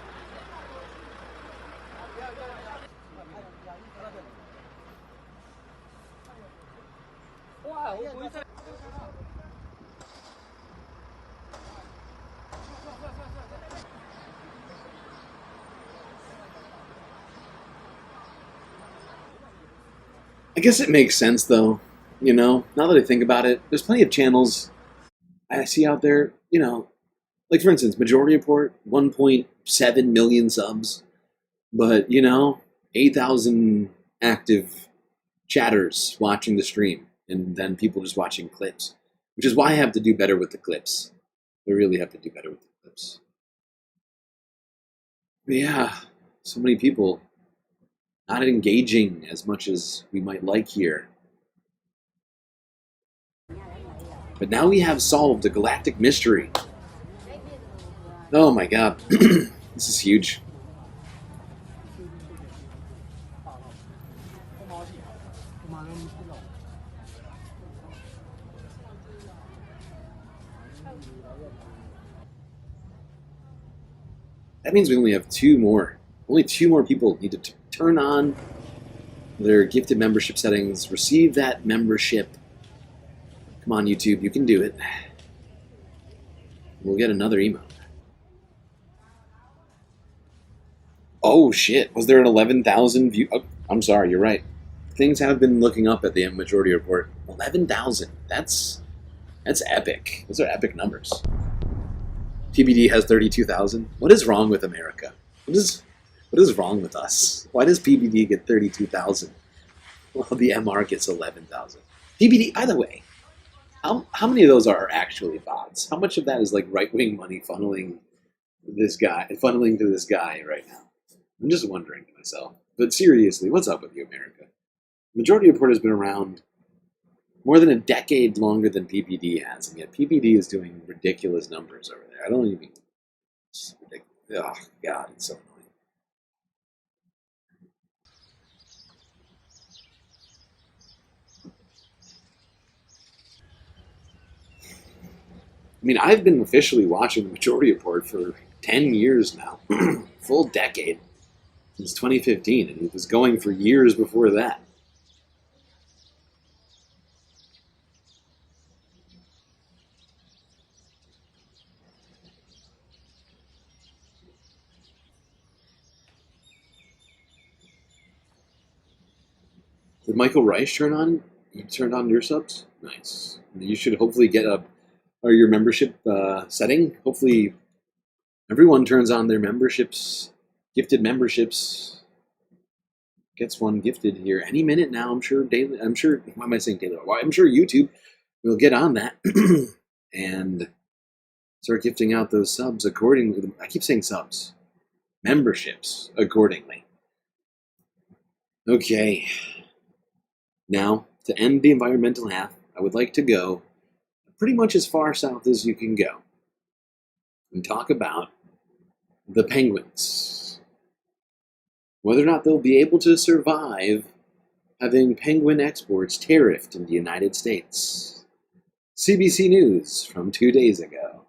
I guess it makes sense, though, you know, now that I think about it, there's plenty of channels I see out there, you know, like, for instance, Majority Report, 1.7 million subs, but, you know, 8,000 active chatters watching the stream, and then people just watching clips, which is why I have to do better with the clips. I really have to do better with the clips. But yeah, so many people not engaging as much as we might like here. But now we have solved a galactic mystery. Oh my god. This is huge. That means we only have two more. Only two more people need to turn on their gifted membership settings, receive that membership. Come on, YouTube, you can do it. We'll get another emote. Oh shit, was there an 11,000 view? Oh, I'm sorry, you're right. Things have been looking up at the Majority Report. 11,000, that's epic. Those are epic numbers. PBD has 32,000. What is wrong with America? What is wrong with us? Why does PBD get 32,000 while the MR gets 11,000? PBD, by the way, how many of those are actually bots? How much of that is like right-wing money funneling to this guy right now? I'm just wondering to myself. But seriously, what's up with you, America? Majority Report has been around more than a decade longer than PPD has, and yet PPD is doing ridiculous numbers over there. I don't even... It's ridiculous. Oh, God, it's so annoying. I mean, I've been officially watching the Majority Report for 10 years now. Full decade. Since 2015, and it was going for years before that. Did Michael Rice turn on? You turned on your subs? Nice. You should hopefully get your membership setting. Hopefully everyone turns on their memberships, gifted memberships. Gets one gifted here any minute now. I'm sure daily. Why am I saying daily? Well, I'm sure YouTube will get on that and start gifting out those subs accordingly. I keep saying subs, memberships accordingly. Okay. Now, to end the environmental half, I would like to go pretty much as far south as you can go and talk about the penguins. Whether or not they'll be able to survive having penguin exports tariffed in the United States. CBC News from 2 days ago.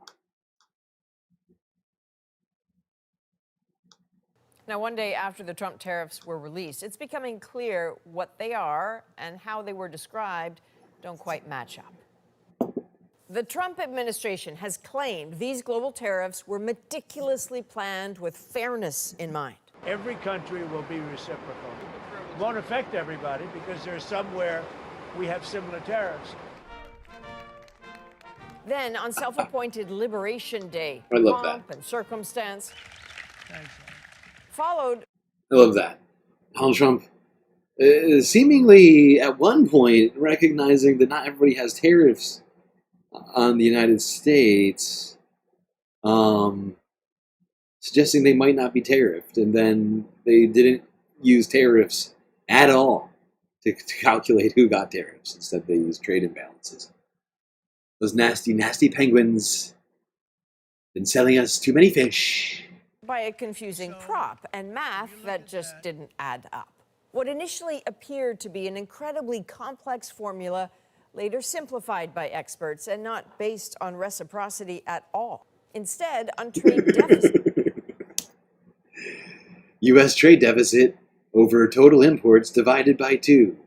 Now, one day after the Trump tariffs were released, it's becoming clear what they are and how they were described don't quite match up. The Trump administration has claimed these global tariffs were meticulously planned with fairness in mind. Every country will be reciprocal. It won't affect everybody because there's somewhere we have similar tariffs. Then, on self-appointed Liberation Day, I love pomp and circumstance, followed. I love that. Donald Trump, seemingly at one point recognizing that not everybody has tariffs on the United States, suggesting they might not be tariffed, and then they didn't use tariffs at all to calculate who got tariffs. Instead, they used trade imbalances. Those nasty, nasty penguins been selling us too many fish. By a confusing prop and math that just didn't add up. What initially appeared to be an incredibly complex formula, later simplified by experts and not based on reciprocity at all. Instead, on trade deficit. U.S. trade deficit over total imports divided by 2.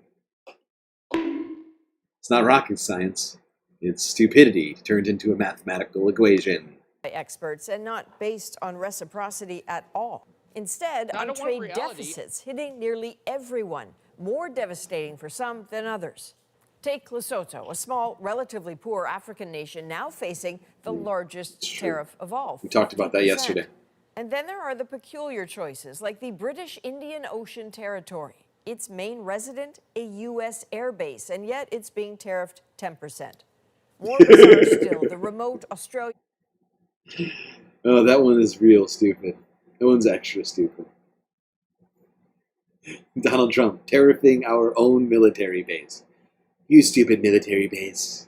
It's not rocket science. It's stupidity turned into a mathematical equation. By experts and not based on reciprocity at all. Instead, on trade deficits hitting nearly everyone, more devastating for some than others. Take Lesotho, a small, relatively poor African nation now facing the largest tariff of all. We talked about that yesterday. And then there are the peculiar choices, like the British Indian Ocean Territory. Its main resident, a U.S. airbase, and yet it's being tariffed 10%. More bizarre still, the remote Australia. Oh, that one is real stupid. That one's extra stupid. Donald Trump tariffing our own military base. You stupid military base.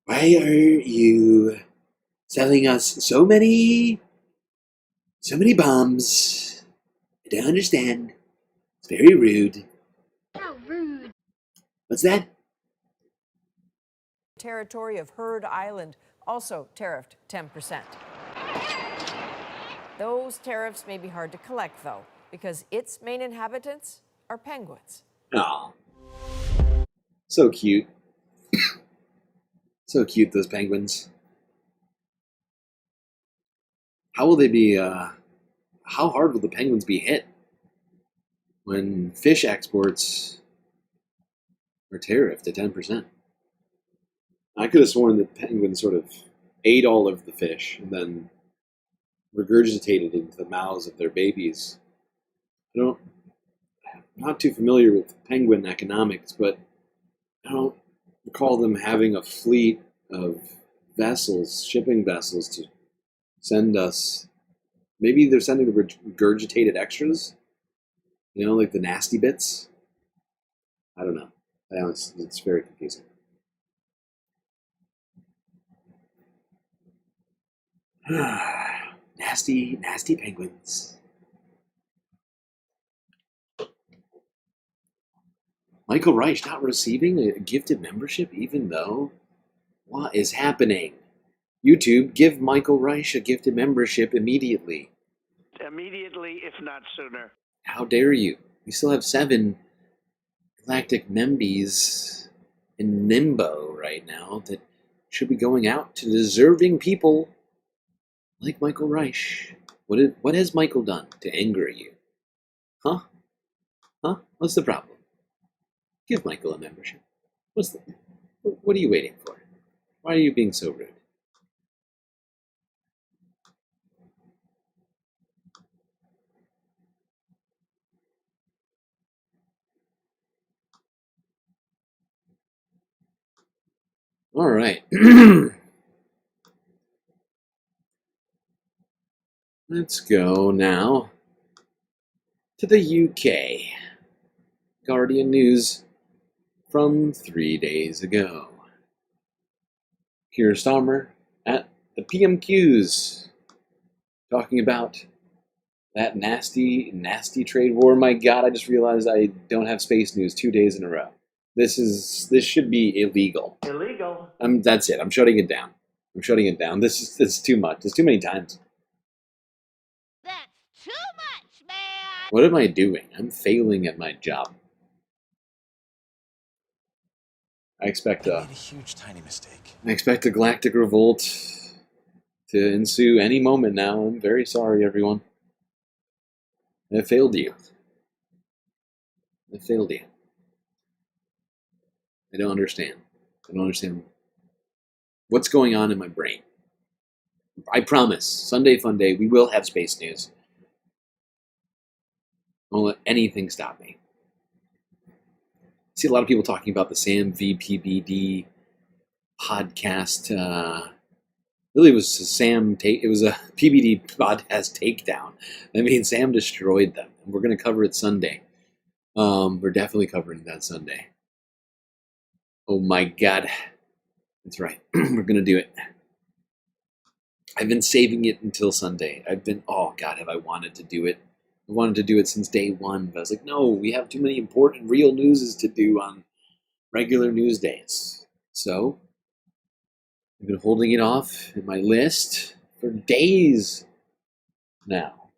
Why are you selling us so many bombs? I don't understand. It's very rude. How rude. What's that? Territory of Heard Island, also tariffed 10%. Those tariffs may be hard to collect, though, because its main inhabitants are penguins. Aw. So cute. So cute, those penguins. How will they be, how hard will the penguins be hit when fish exports are tariffed at 10%? I could have sworn that penguins sort of ate all of the fish and then regurgitated into the mouths of their babies. I'm not too familiar with penguin economics, but I don't recall them having a fleet of vessels, shipping vessels, to send us. Maybe they're sending the regurgitated extras, you know, like the nasty bits. I don't know. It's very confusing. Nasty, nasty penguins. Michael Reich not receiving a gifted membership, even though? What is happening? YouTube, give Michael Reich a gifted membership immediately. Immediately, if not sooner. How dare you? We still have 7 galactic membies in limbo right now that should be going out to deserving people like Michael Reich. What has Michael done to anger you? Huh? What's the problem? Give Michael a membership. What are you waiting for? Why are you being so rude? All right. Let's go now to the UK. Guardian News from 3 days ago. Keir Starmer at the PMQs talking about that nasty, nasty trade war. My God, I just realized I don't have space news 2 days in a row. This should be illegal. Illegal. That's it. I'm shutting it down. It's too much. It's too many times. That's too much, man. What am I doing? I'm failing at my job. I expect I made a huge, tiny mistake. I expect a galactic revolt to ensue any moment now. I'm very sorry, everyone. I failed you. I don't understand. what's going on in my brain. I promise, Sunday Fun Day, we will have space news. I won't let anything stop me. I see a lot of people talking about the Sam VPBD podcast. Really, it was it was a PBD podcast takedown. I mean, Sam destroyed them. We're going to cover it Sunday. We're definitely covering that Sunday. Oh my God. That's right. We're going to do it. I've been saving it until Sunday. Oh God, have I wanted to do it. I wanted to do it since day one, but I was like, no, we have too many important real newses to do on regular news days. So, I've been holding it off in my list for days now.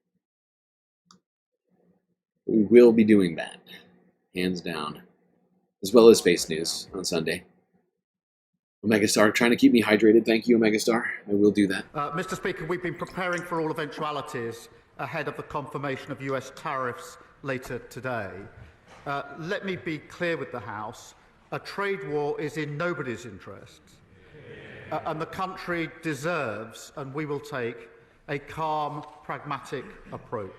We will be doing that, hands down, as well as space news on Sunday. Omega Star, trying to keep me hydrated. Thank you, Omega Star. I will do that. Mr. Speaker, we've been preparing for all eventualities ahead of the confirmation of US tariffs later today. Let me be clear with the House. A trade war is in nobody's interest. And the country deserves, and we will take, a calm, pragmatic approach.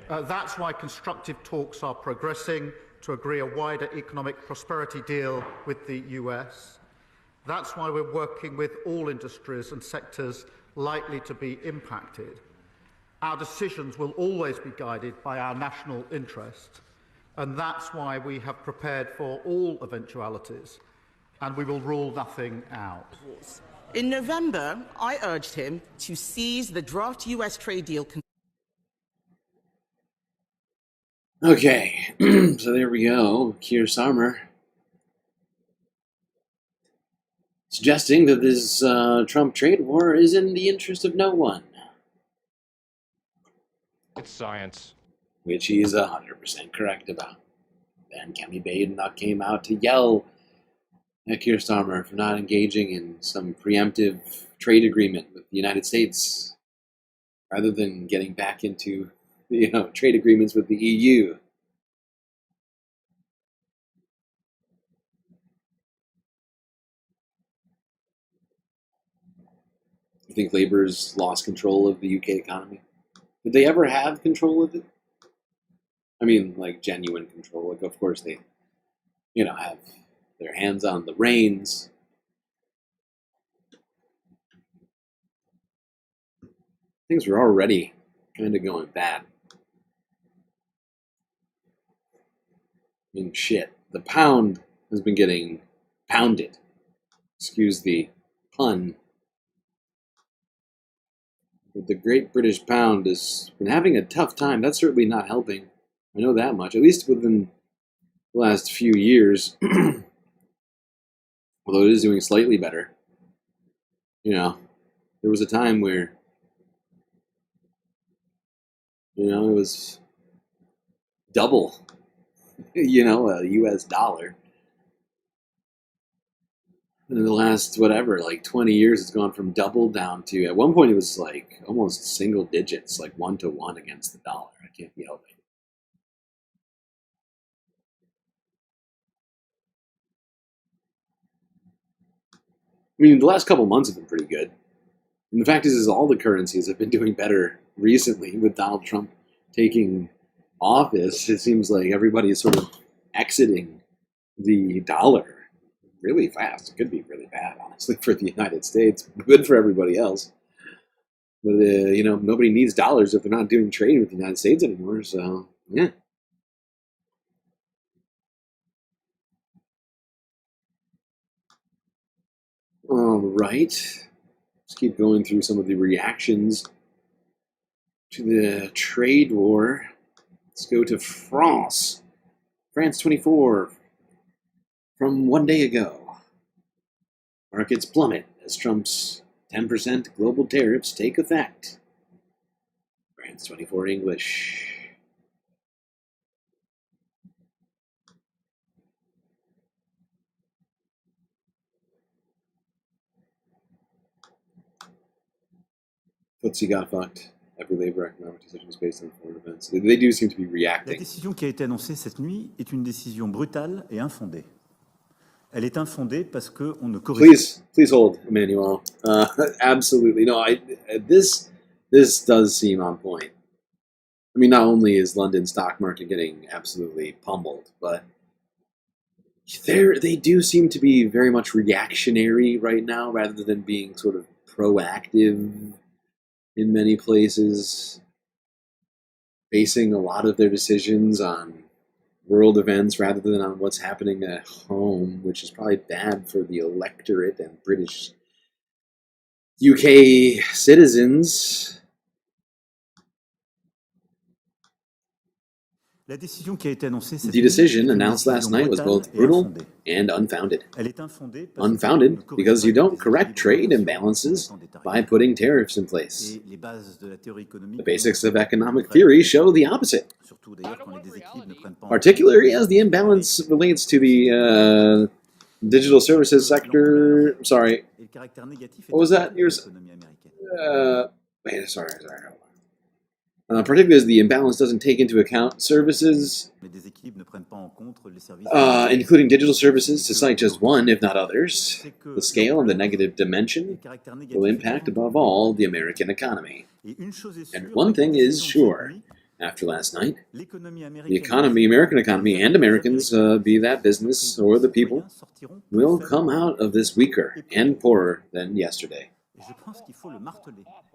That's why constructive talks are progressing to agree a wider economic prosperity deal with the US. That's why we're working with all industries and sectors likely to be impacted. Our decisions will always be guided by our national interest, and that's why we have prepared for all eventualities, and we will rule nothing out. In November, I urged him to seize the draft US trade deal. Okay, so there we go. Keir Starmer suggesting that this Trump trade war is in the interest of no one. It's science. Which he is 100% correct about. Then Kemi Badenoch came out to yell at Keir Starmer for not engaging in some preemptive trade agreement with the United States, rather than getting back into, trade agreements with the EU. I think Labour's lost control of the UK economy. Did they ever have control of it? I mean, like, genuine control. Like, of course they, have their hands on the reins. Things were already kind of going bad. I mean, shit. The pound has been getting pounded. Excuse the pun. But the Great British Pound has been having a tough time. That's certainly not helping. I know that much, at least within the last few years. Although it is doing slightly better. There was a time where, it was double, a US dollar. In the last, 20 years, it's gone from double down to, at one point it was like almost single digits, like 1-to-1 against the dollar. I can't be helping. I mean, the last couple months have been pretty good. And the fact is all the currencies have been doing better recently with Donald Trump taking office. It seems like everybody is sort of exiting the dollar really fast. It could be really bad, honestly, for the United States. Good for everybody else. But, nobody needs dollars if they're not doing trade with the United States anymore. So, yeah. All right. Let's keep going through some of the reactions to the trade war. Let's go to France. France 24 from one day ago. Markets plummet as Trump's 10% global tariffs take effect. France 24 English. FTSE got fucked. Every labor economic decision is based on foreign events. They do seem to be reacting. La décision qui a été annoncée cette nuit est une décision brutale et infondée. Please hold, Emmanuel. Absolutely no. This does seem on point. I mean, not only is London stock market getting absolutely pummeled, but they do seem to be very much reactionary right now, rather than being sort of proactive in many places, basing a lot of their decisions on world events rather than on what's happening at home, which is probably bad for the electorate and British UK citizens. The decision announced last night was both brutal and unfounded. Unfounded because you don't correct trade imbalances by putting tariffs in place. The basics of economic theory show the opposite, particularly as the imbalance relates to the digital services sector. Sorry, what was that? Particularly as the imbalance doesn't take into account services, including digital services, to cite just one, if not others. The scale and the negative dimension will impact, above all, the American economy. And one thing is sure, after last night, the American economy, and Americans, be that business or the people, will come out of this weaker and poorer than yesterday.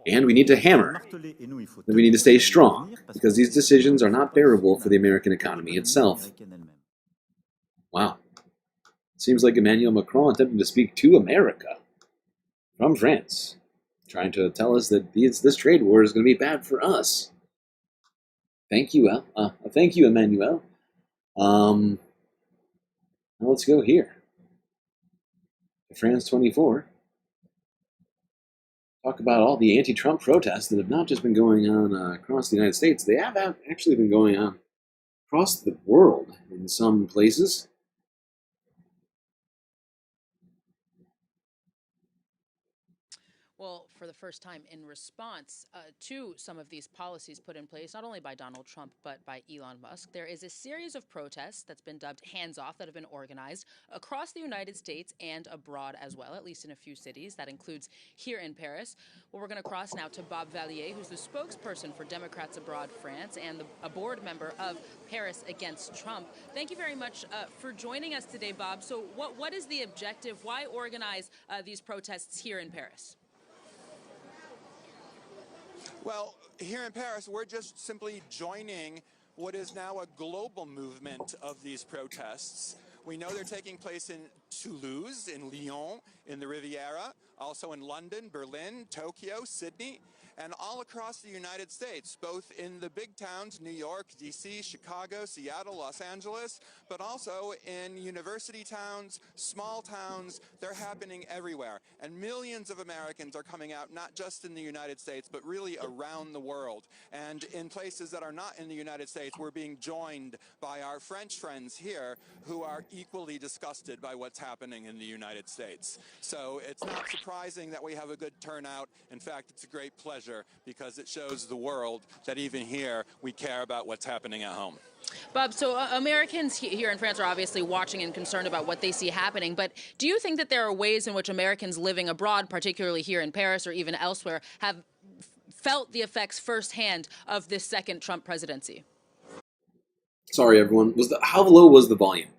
And we need to hammer that we need to stay strong, because these decisions are not bearable for the American economy itself. Wow. Seems like Emmanuel Macron attempting to speak to America from France, trying to tell us that this trade war is going to be bad for us. Thank you, thank you, Emmanuel. Now let's go here. France 24. Talk about all the anti-Trump protests that have not just been going on across the United States. They have actually been going on across the world in some places. Well, for the first time in response to some of these policies put in place, not only by Donald Trump, but by Elon Musk, there is a series of protests that's been dubbed hands-off that have been organized across the United States and abroad as well, at least in a few cities. That includes here in Paris. Well, we're going to cross now to Bob Vallier, who's the spokesperson for Democrats Abroad France and a board member of Paris Against Trump. Thank you very much for joining us today, Bob. So what is the objective? Why organize these protests here in Paris? Well, here in Paris, we're just simply joining what is now a global movement of these protests. We know they're taking place in Toulouse, in Lyon, in the Riviera, also in London, Berlin, Tokyo, Sydney, and all across the United States, both in the big towns, New York, D.C., Chicago, Seattle, Los Angeles, but also in university towns, small towns. They're happening everywhere. And millions of Americans are coming out, not just in the United States, but really around the world. And in places that are not in the United States, we're being joined by our French friends here who are equally disgusted by what's happening in the United States. So it's not surprising that we have a good turnout. In fact, it's a great pleasure, because it shows the world that even here we care about what's happening at home. Bob, so Americans here in France are obviously watching and concerned about what they see happening, but do you think that there are ways in which Americans living abroad, particularly here in Paris or even elsewhere, have felt the effects firsthand of this second Trump presidency? Sorry, everyone. How low was the volume?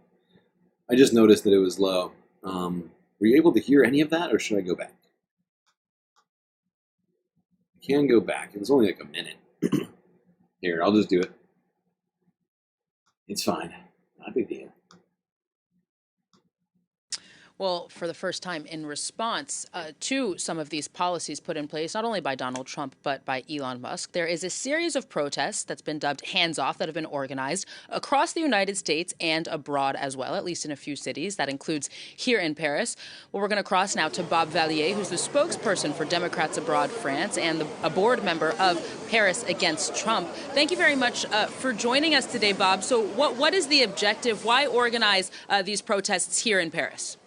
I just noticed that it was low. Were you able to hear any of that, or should I go back? Can go back. It was only like a minute. Here, I'll just do it. It's fine. Not a big deal. Well, for the first time in response to some of these policies put in place, not only by Donald Trump, but by Elon Musk, there is a series of protests that's been dubbed hands-off that have been organized across the United States and abroad as well, at least in a few cities. That includes here in Paris. Well, we're going to cross now to Bob Vallier, who's the spokesperson for Democrats Abroad France and a board member of Paris Against Trump. Thank you very much for joining us today, Bob. So what is the objective? Why organize these protests here in Paris?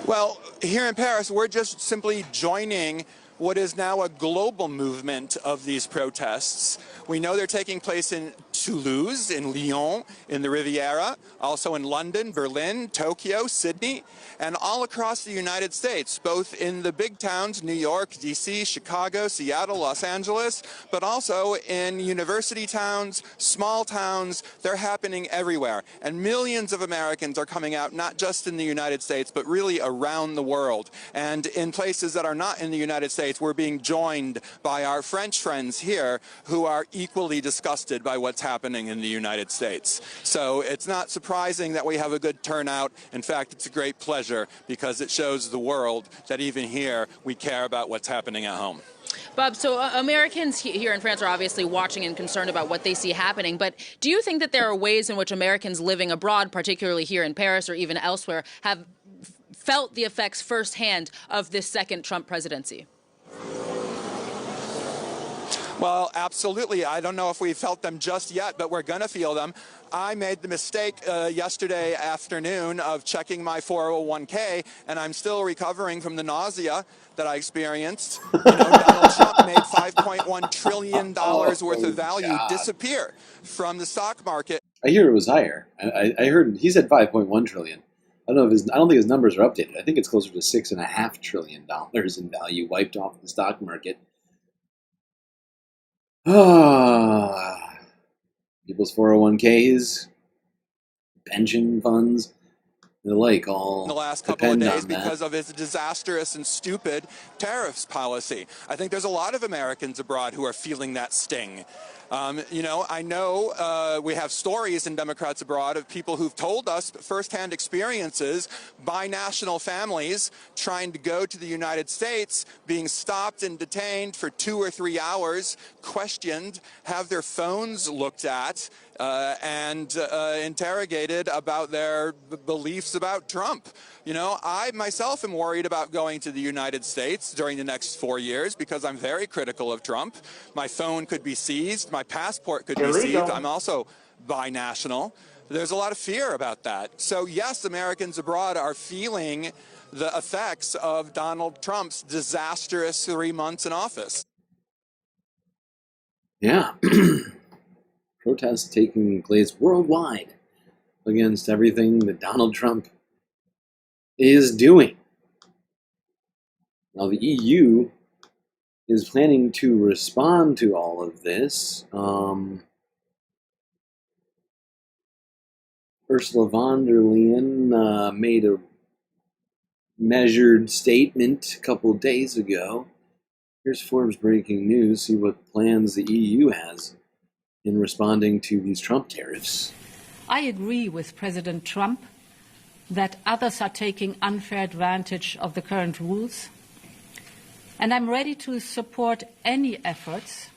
Well, here in Paris, we're just simply joining what is now a global movement of these protests. We know they're taking place in Toulouse, in Lyon, in the Riviera, also in London, Berlin, Tokyo, Sydney, and all across the United States, both in the big towns, New York, DC, Chicago, Seattle, Los Angeles, but also in university towns, small towns. They're happening everywhere. And millions of Americans are coming out, not just in the United States, but really around the world. And in places that are not in the United States, we're being joined by our French friends here who are equally disgusted by what's happening in the United States. So it's not surprising that we have a good turnout. In fact, it's a great pleasure because it shows the world that even here we care about what's happening at home. Bob, so Americans here in France are obviously watching and concerned about what they see happening, but do you think that there are ways in which Americans living abroad, particularly here in Paris or even elsewhere, have felt the effects firsthand of this second Trump presidency? Well, absolutely. I don't know if we've felt them just yet, but we're going to feel them. I made the mistake yesterday afternoon of checking my 401k, and I'm still recovering from the nausea that I experienced. Donald Trump made $5.1 trillion worth of value disappear from the stock market. I hear it was higher. I heard he said 5.1 trillion. I don't think his numbers are updated. I think it's closer to $6.5 trillion in value wiped off the stock market. People's 401ks, pension funds, the like all in the last couple of days that. because of his disastrous and stupid tariffs policy. I think there's a lot of Americans abroad who are feeling that sting. I know we have stories in Democrats abroad of people who've told us firsthand experiences, binational families trying to go to the United States, being stopped and detained for 2 or 3 hours, questioned, have their phones looked at, and interrogated about their beliefs about Trump. I myself am worried about going to the United States during the next 4 years because I'm very critical of Trump. My phone could be seized. My passport could be seized. I'm also binational. There's a lot of fear about that. So, yes, Americans abroad are feeling the effects of Donald Trump's disastrous 3 months in office. Yeah. Protests taking place worldwide against everything that Donald Trump is doing. Now, the EU is planning to respond to all of this. Ursula von der Leyen made a measured statement a couple days ago. Here's Forbes breaking news. See what plans the EU has in responding to these Trump tariffs. I agree with President Trump that others are taking unfair advantage of the current rules, and I'm ready to support any efforts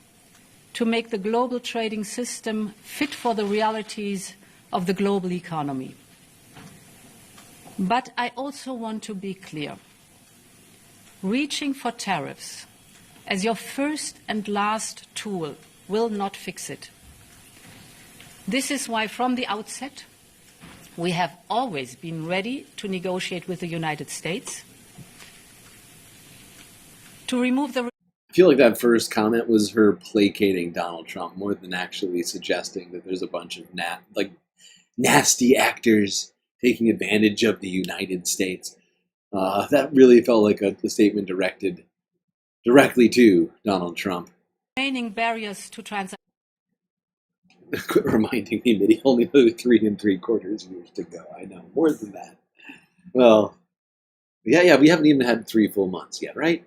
to make the global trading system fit for the realities of the global economy. But I also want to be clear. Reaching for tariffs as your first and last tool will not fix it. This is why from the outset we have always been ready to negotiate with the United States to remove the... I feel like that first comment was her placating Donald Trump more than actually suggesting that there's a bunch of nasty actors taking advantage of the United States. That really felt like a statement directed directly to Donald Trump. Remaining barriers to transaction. Quit reminding me that he only had 3 3/4 years to go. I know, more than that. Well, yeah, we haven't even had 3 full months yet, right?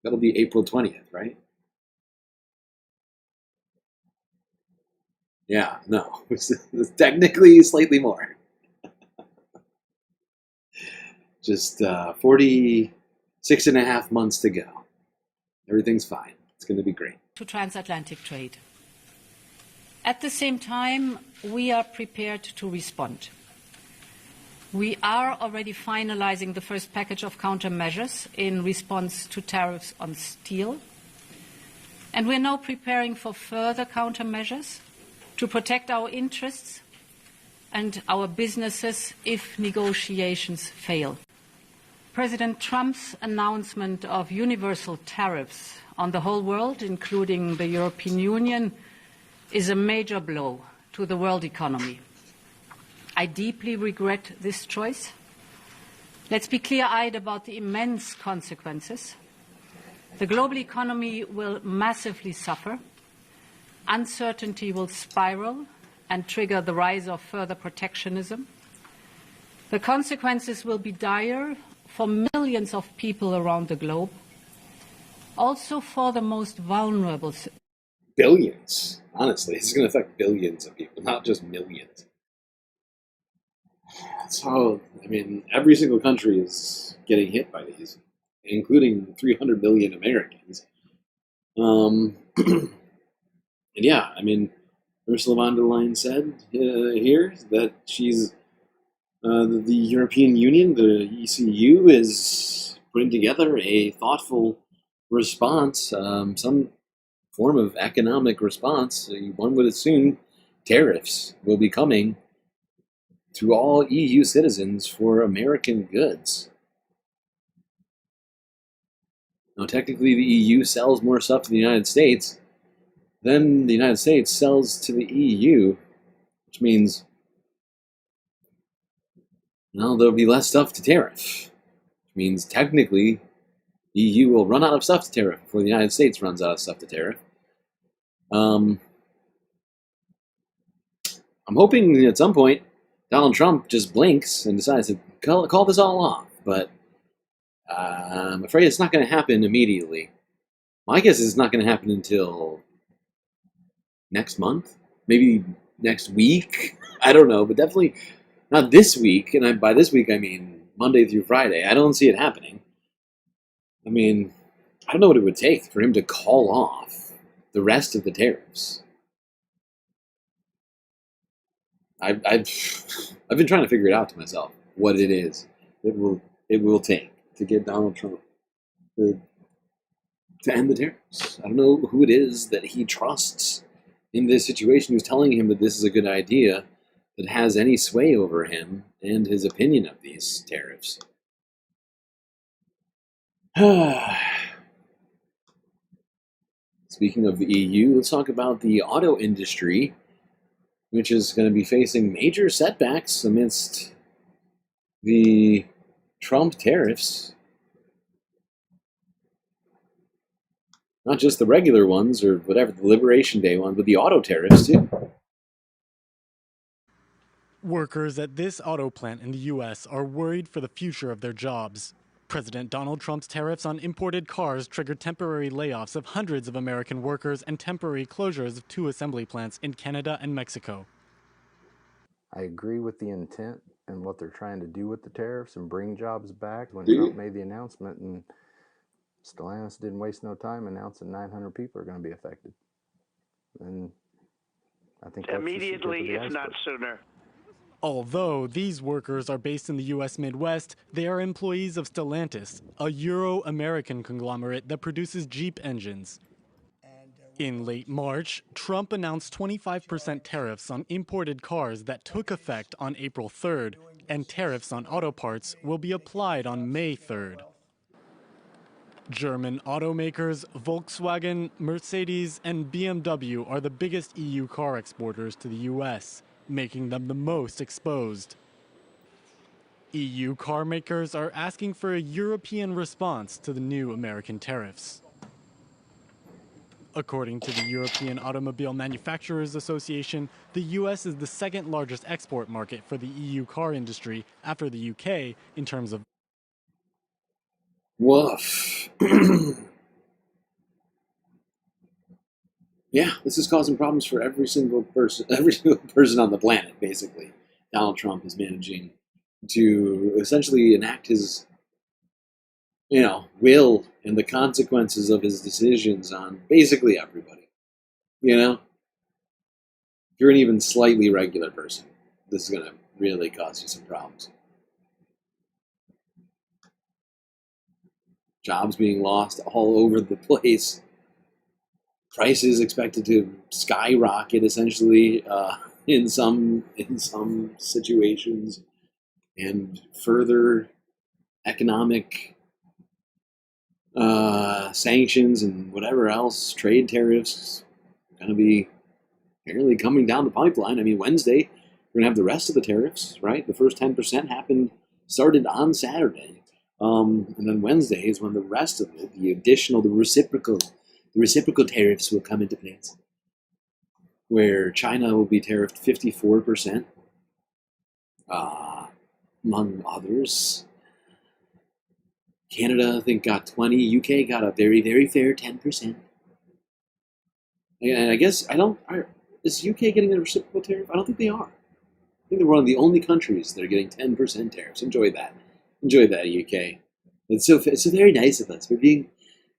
That'll be April 20th, right? Yeah, no, it's technically slightly more. Just 46.5 months to go. Everything's fine. It's going to be great. To transatlantic trade. At the same time, we are prepared to respond. We are already finalizing the first package of countermeasures in response to tariffs on steel. And we're now preparing for further countermeasures to protect our interests and our businesses if negotiations fail. President Trump's announcement of universal tariffs on the whole world, including the European Union, is a major blow to the world economy. I deeply regret this choice. Let's be clear-eyed about the immense consequences. The global economy will massively suffer. Uncertainty will spiral and trigger the rise of further protectionism. The consequences will be dire for millions of people around the globe, also for the most vulnerable. Billions. Honestly, this is going to affect billions of people, not just millions. That's how, I mean, every single country is getting hit by these, including 300 million Americans. And yeah, I mean, Ursula von der Leyen said here that she's the European Union, the ECU, is putting together a thoughtful response, some form of economic response. One would assume tariffs will be coming to all EU citizens for American goods. Now, technically, the EU sells more stuff to the United States than the United States sells to the EU, which means, well, there'll be less stuff to tariff. Which means, technically, the EU will run out of stuff to tariff before the United States runs out of stuff to tariff. I'm hoping at some point Donald Trump just blinks and decides to call this all off, but I'm afraid it's not going to happen immediately. My guess is it's not going to happen until next month, maybe next week. I don't know, but definitely not this week. And by this week, I mean Monday through Friday. I don't see it happening. I mean, I don't know what it would take for him to call off the rest of the tariffs. I've been trying to figure it out to myself what it is it will take to get Donald Trump to end the tariffs. I don't know who it is that he trusts in this situation who's telling him that this is a good idea, that has any sway over him and his opinion of these tariffs. Speaking of the EU, let's talk about the auto industry, which is going to be facing major setbacks amidst the Trump tariffs. Not just the regular ones or whatever, the Liberation Day one, but the auto tariffs too. Workers at this auto plant in the U.S. are worried for the future of their jobs. President Donald Trump's tariffs on imported cars triggered temporary layoffs of hundreds of American workers and temporary closures of 2 assembly plants in Canada and Mexico. I agree with the intent and what they're trying to do with the tariffs and bring jobs back. When Trump made the announcement, and Stellantis didn't waste no time announcing 900 people are going to be affected. And I think that's immediately, if not sooner. Although these workers are based in the U.S. Midwest, they are employees of Stellantis, a Euro-American conglomerate that produces Jeep engines. In late March, Trump announced 25% tariffs on imported cars that took effect on April 3rd, and tariffs on auto parts will be applied on May 3rd. German automakers Volkswagen, Mercedes, and BMW are the biggest EU car exporters to the U.S., making them the most exposed. EU car makers are asking for a European response to the new American tariffs. According to the European Automobile Manufacturers Association, the U.S. is the second largest export market for the EU car industry after the UK in terms of. Woof. Yeah, this is causing problems for every single person on the planet, basically. Donald Trump is managing to essentially enact his, will and the consequences of his decisions on basically everybody. If you're an even slightly regular person, this is going to really cause you some problems. Jobs being lost all over the place. Prices expected to skyrocket, essentially, in some situations, and further economic sanctions and whatever else, trade tariffs, going to be apparently coming down the pipeline. I mean, Wednesday, we're going to have the rest of the tariffs, right? The first 10% started on Saturday. And then Wednesday is when the rest of it, the reciprocal tariffs will come into place, where China will be tariffed 54%, among others. Canada, I think, got 20. UK got a very, very fair 10%. And I guess, is UK getting a reciprocal tariff? I don't think they are. I think they're one of the only countries that are getting 10% tariffs. Enjoy that. Enjoy that, UK. It's so very nice of us. We're being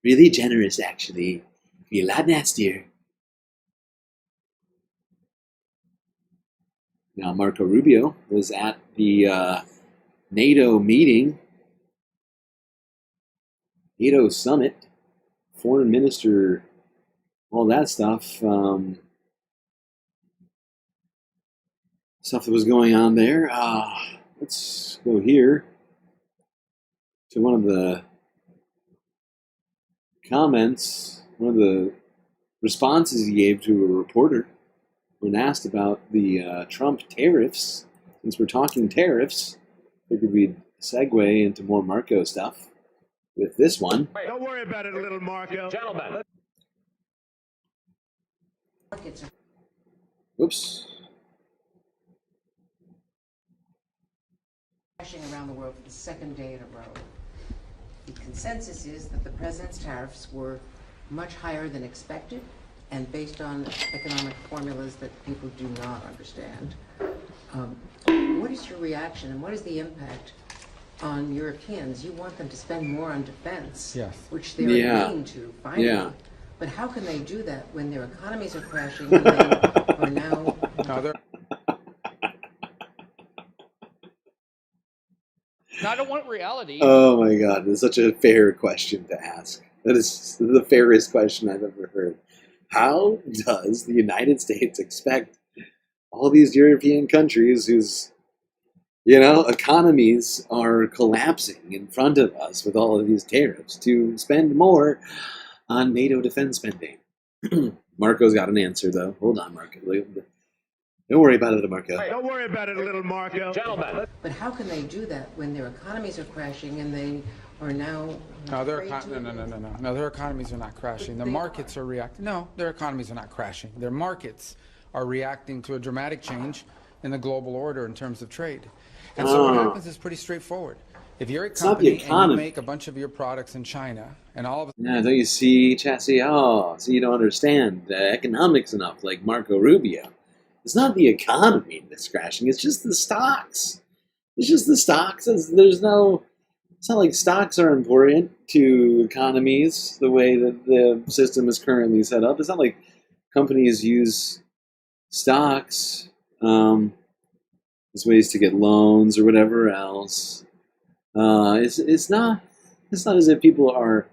really generous, actually. It'd be a lot nastier. Now, Marco Rubio was at the NATO meeting, NATO summit, foreign minister, all that stuff. Stuff that was going on there. Let's go here to one of the comments, one of the responses he gave to a reporter when asked about the Trump tariffs. Since we're talking tariffs, figured we'd segue into more Marco stuff with this one. Don't worry about it, little Marco. Gentlemen. Whoops. Crashing around the world for the second day in a row. The consensus is that the president's tariffs were much higher than expected and based on economic formulas that people do not understand. What is your reaction and what is the impact on Europeans? You want them to spend more on defense, yes, which they're agreeing to finally. Yeah. But how can they do that when their economies are crashing and they are now... I don't want reality. Oh my God, it's such a fair question to ask. That is the fairest question I've ever heard. How does the United States expect all these European countries whose, economies are collapsing in front of us with all of these tariffs to spend more on NATO defense spending? Marco's got an answer, though. Hold on, Marco. Don't worry about it, little Marco. Don't worry about it, little Marco. Gentlemen. But how can they do that when their economies are crashing and they are now... No, their economies are not crashing. The markets are reacting. No, their economies are not crashing. Their markets are reacting to a dramatic change in the global order in terms of trade. And so what happens is pretty straightforward. If you're a company and you make a bunch of your products in China and all of... Yeah, don't you see, Chassis? Oh, so you don't understand economics enough, like Marco Rubio. It's not the economy that's crashing. It's just the stocks. It's just the stocks. It's not like stocks are important to economies the way that the system is currently set up. It's not like companies use stocks as ways to get loans or whatever else. It's not as if people are.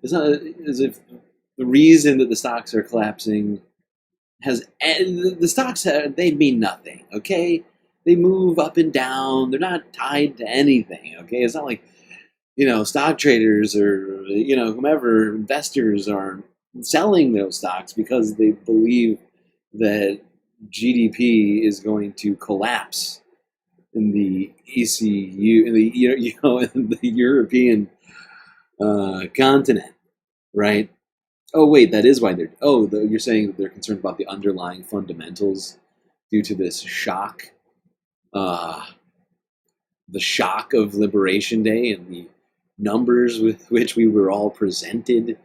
It's not as if the reason that the stocks are collapsing the stocks, they mean nothing, okay? They move up and down. They're not tied to anything, okay? It's not like, stock traders or, whomever, investors are selling those stocks because they believe that GDP is going to collapse in the ECU, in the European continent, right? Oh, wait, that is why they're... you're saying that they're concerned about the underlying fundamentals due to this shock. The shock of Liberation Day and the numbers with which we were all presented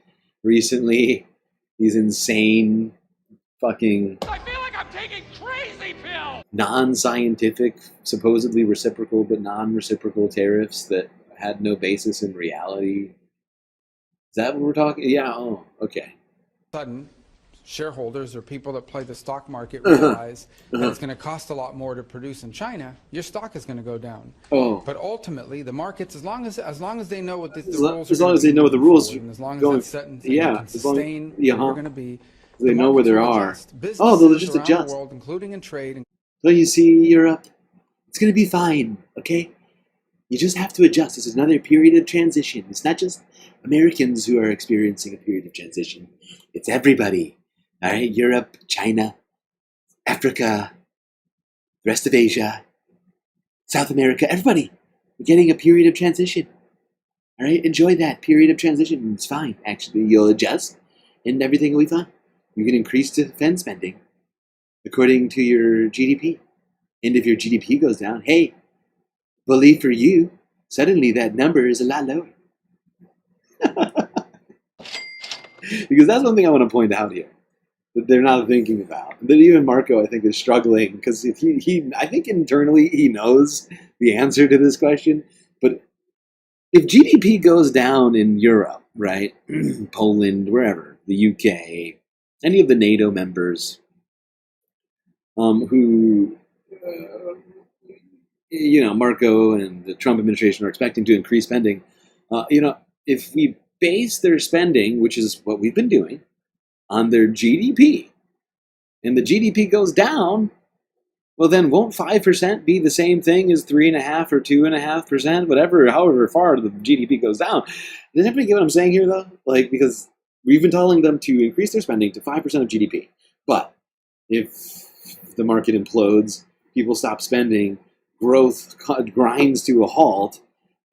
recently. These insane fucking... I feel like I'm taking crazy pills! Non-scientific, supposedly reciprocal but non-reciprocal tariffs that had no basis in reality. Is that what we're talking? Yeah. Oh, okay. Sudden, shareholders or people that play the stock market realize that it's going to cost a lot more to produce in China. Your stock is going to go down. Oh. But ultimately, the markets, as long as they know what the rules, as long as they know what the rules, as long as that's set and sustain where you're going to be, they know where they are. Oh, they'll just adjust. The world, including in trade. So you see, Europe, it's going to be fine. Okay, you just have to adjust. This is another period of transition. It's not just Americans who are experiencing a period of transition. It's everybody. All right, Europe, China, Africa, the rest of Asia, South America, everybody. We're getting a period of transition. All right, enjoy that period of transition. It's fine, actually. You'll adjust, and everything will be fine. You can increase defense spending according to your GDP. And if your GDP goes down, hey, believe for you, suddenly that number is a lot lower. Because that's one thing I want to point out here that they're not thinking about. That even Marco, I think, is struggling because if I think internally he knows the answer to this question. But if GDP goes down in Europe, right, Poland, wherever, the UK, any of the NATO members, who, Marco and the Trump administration are expecting to increase spending, if we base their spending, which is what we've been doing, on their GDP, and the GDP goes down, well then won't 5% be the same thing as 3.5% or 2.5%, whatever, however far the GDP goes down? Does everybody get what I'm saying here though? Like, because we've been telling them to increase their spending to 5% of GDP. But if the market implodes, people stop spending, growth grinds to a halt,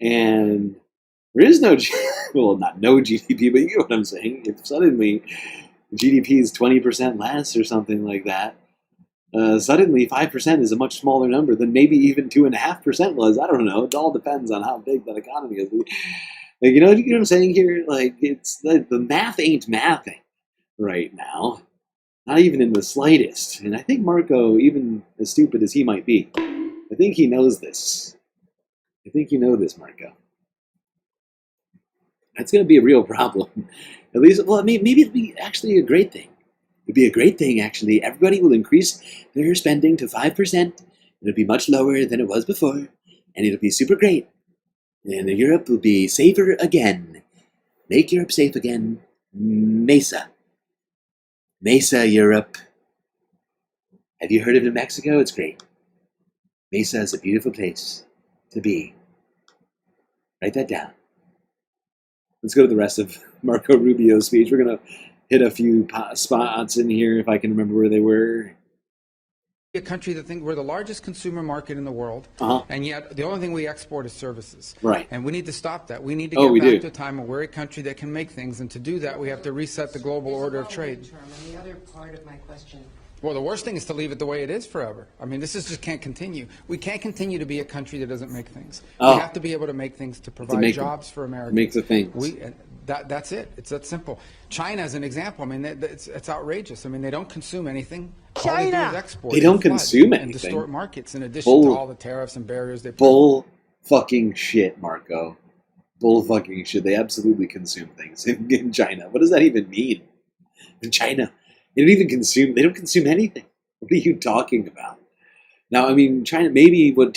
and there is no, well, not no GDP, but you get what I'm saying. If suddenly GDP is 20% less or something like that, suddenly 5% is a much smaller number than maybe even 2.5% was. I don't know. It all depends on how big that economy is. Like, you know what I'm saying here? Like, it's like the math ain't mathing right now. Not even in the slightest. And I think Marco, even as stupid as he might be, I think he knows this. I think you know this, Marco. That's going to be a real problem. At least, well, maybe it'll be actually a great thing. It'll be a great thing, actually. Everybody will increase their spending to 5%. It'll be much lower than it was before. And it'll be super great. And Europe will be safer again. Make Europe safe again. Mesa. Mesa, Europe. Have you heard of New Mexico? It's great. Mesa is a beautiful place to be. Write that down. Let's go to the rest of Marco Rubio's speech. We're going to hit a few spots in here if I can remember where they were. A country that think we're the largest consumer market in the world, and yet the only thing we export is services. Right. And we need to stop that. We need to get back to a time where we're a country that can make things, and to do that, we have to reset the global order of trade. And the other part of my question. Well, the worst thing is to leave it the way it is forever. I mean, this just can't continue. We can't continue to be a country that doesn't make things. We have to be able to make things to provide jobs for Americans. Make the things. That's it. It's that simple. China is an example. I mean, it's outrageous. I mean, they don't consume anything. All they do is export. They don't consume anything. And distort markets in addition to all the tariffs and barriers they put. Bull fucking shit, Marco. Bull fucking shit. They absolutely consume things in China. What does that even mean? In China, they don't consume anything. What are you talking about? Now, I mean, China, maybe what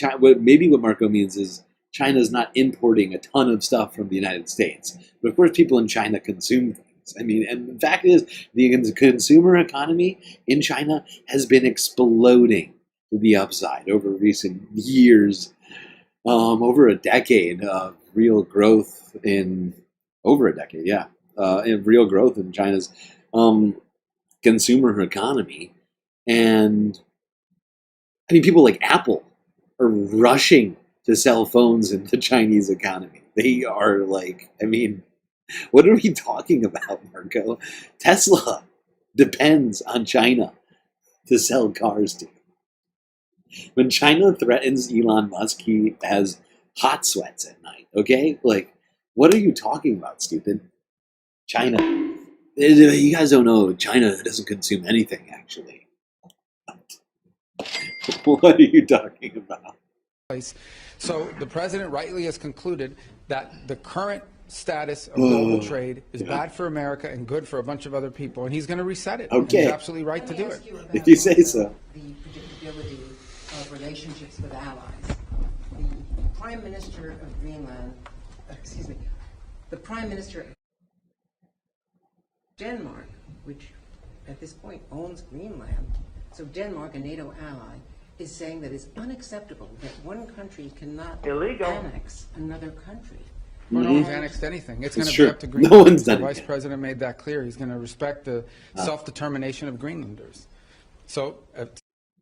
Marco means is China's not importing a ton of stuff from the United States. But of course, people in China consume things. I mean, and the fact is, the consumer economy in China has been exploding to the upside over recent years. Over a decade of real growth in real growth in China's consumer economy. And I mean, people like Apple are rushing to sell phones in the Chinese economy. They are like, I mean, what are we talking about, Marco? Tesla depends on China to sell cars to. When China threatens Elon Musk, he has hot sweats at night, okay? Like, what are you talking about, stupid? China. You guys don't know, China doesn't consume anything, actually. What are you talking about? So the president rightly has concluded that the current status of global trade is bad for America and good for a bunch of other people, and he's going to reset it. Okay. And he's absolutely right to do it. If you say so. The predictability of relationships with allies. The Prime Minister of Greenland, the Prime Minister of Denmark, which at this point owns Greenland, so Denmark, a NATO ally, is saying that it's unacceptable that one country cannot annex another country. Well, no one's annexed anything. It's going to true. be up to Greenland. No one's done The it Vice yet. President made that clear. He's going to respect the self-determination of Greenlanders. So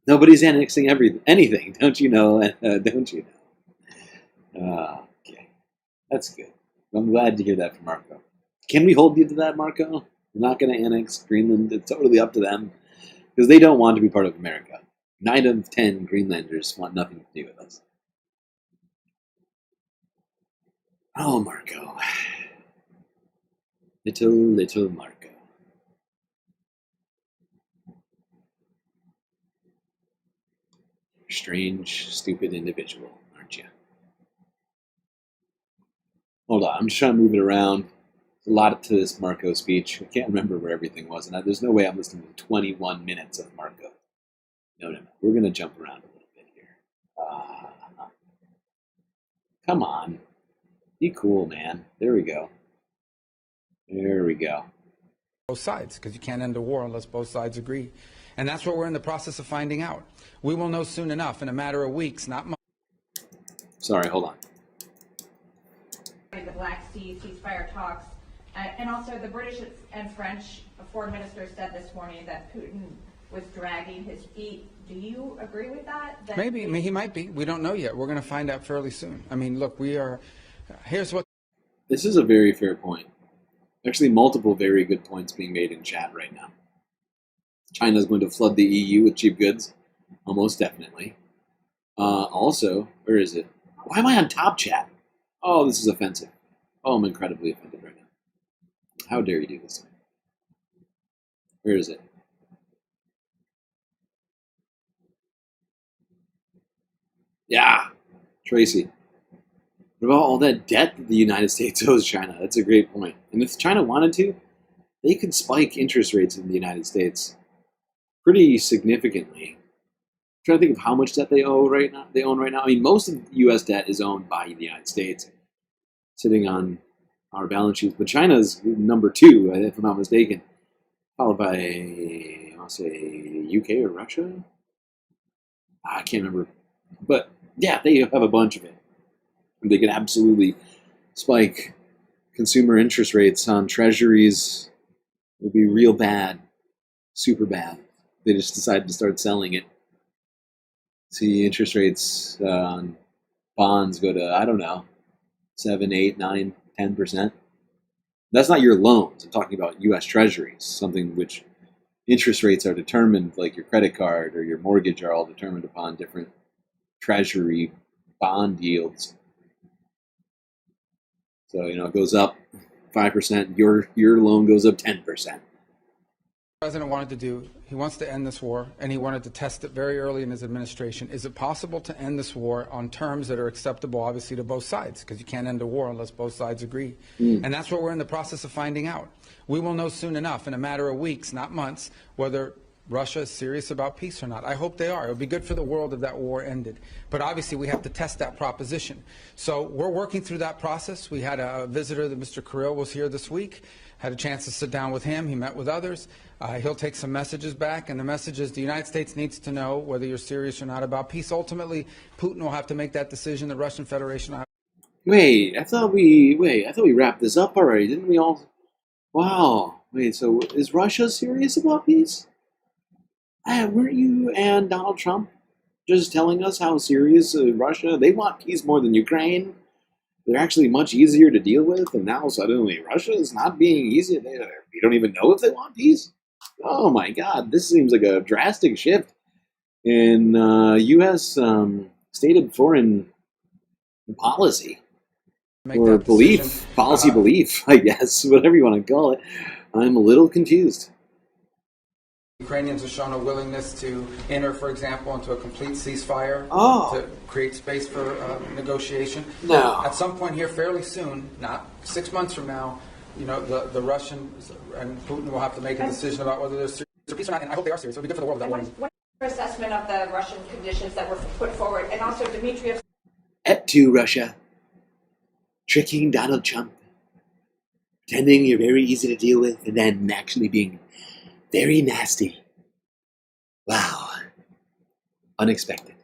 Nobody's annexing anything, don't you know? Don't you know? Okay, that's good. I'm glad to hear that from Marco. Can we hold you to that, Marco? We're not going to annex Greenland. It's totally up to them because they don't want to be part of America. 9 of 10 Greenlanders want nothing to do with us. Oh, Marco. Little Marco. Strange, stupid individual, aren't you? Hold on, I'm just trying to move it around. There's a lot to this Marco speech. I can't remember where everything was, and there's no way I'm listening to 21 minutes of Marco. No. We're going to jump around a little bit here. Come on. Be cool, man. There we go. Both sides, because you can't end a war unless both sides agree. And that's what we're in the process of finding out. We will know soon enough, in a matter of weeks, not months. Sorry, hold on. The Black Sea ceasefire talks, and also the British and French foreign ministers said this morning that Putin was dragging his feet. Do you agree with that? Maybe. I mean, he might be. We don't know yet. We're going to find out fairly soon. I mean, look, here's what. This is a very fair point. Actually, multiple very good points being made in chat right now. China's going to flood the EU with cheap goods. Almost definitely. Also, where is it? Why am I on top chat? Oh, this is offensive. Oh, I'm incredibly offended right now. How dare you do this to me? Where is it? Yeah, Tracy. What about all that debt that the United States owes China? That's a great point. And if China wanted to, they could spike interest rates in the United States pretty significantly. I'm trying to think of how much debt they own right now. I mean, most of the U.S. debt is owned by the United States, sitting on our balance sheets. But China's number 2, if I'm not mistaken, followed by, I'll say, UK or Russia? I can't remember. But yeah, they have a bunch of it. They could absolutely spike consumer interest rates on treasuries. It would be real bad, super bad. They just decided to start selling it. See interest rates on bonds go to, I don't know, 7, 8, 9, 10%. That's not your loans. I'm talking about U.S. treasuries, something which interest rates are determined, like your credit card or your mortgage are all determined upon different treasury bond yields. So, it goes up 5%, your loan goes up 10%. The president wanted to do, he wants to end this war, and he wanted to test it very early in his administration. Is it possible to end this war on terms that are acceptable, obviously, to both sides? Because you can't end a war unless both sides agree. And that's what we're in the process of finding out. We will know soon enough, in a matter of weeks, not months, whether Russia is serious about peace or not. I hope they are. It would be good for the world if that war ended. But obviously, we have to test that proposition. So we're working through that process. We had a visitor, that Mr. Keir was here this week. Had a chance to sit down with him. He met with others. He'll take some messages back, and the message is the United States needs to know whether you're serious or not about peace. Ultimately, Putin will have to make that decision. The Russian Federation will have. Wait, I thought we wrapped this up already, didn't we all? Wow. Wait, so is Russia serious about peace? Weren't you and Donald Trump just telling us how serious Russia? They want peace more than Ukraine. They're actually much easier to deal with, and now suddenly Russia is not being easy. We don't even know if they want peace. Oh my God, this seems like a drastic shift in U.S. Stated foreign policy or belief, belief, I guess, whatever you want to call it. I'm a little confused. Ukrainians have shown a willingness to enter, for example, into a complete ceasefire to create space for negotiation. No. At some point here, fairly soon, not 6 months from now, the Russians and Putin will have to make a decision about whether they're serious or peace or not. And I hope they are serious. It would be good for the world if that were. What is your assessment of the Russian conditions that were put forward, and also Dmitry? To Russia, tricking Donald Trump, pretending you're very easy to deal with, and then actually being very nasty. Wow. Unexpected.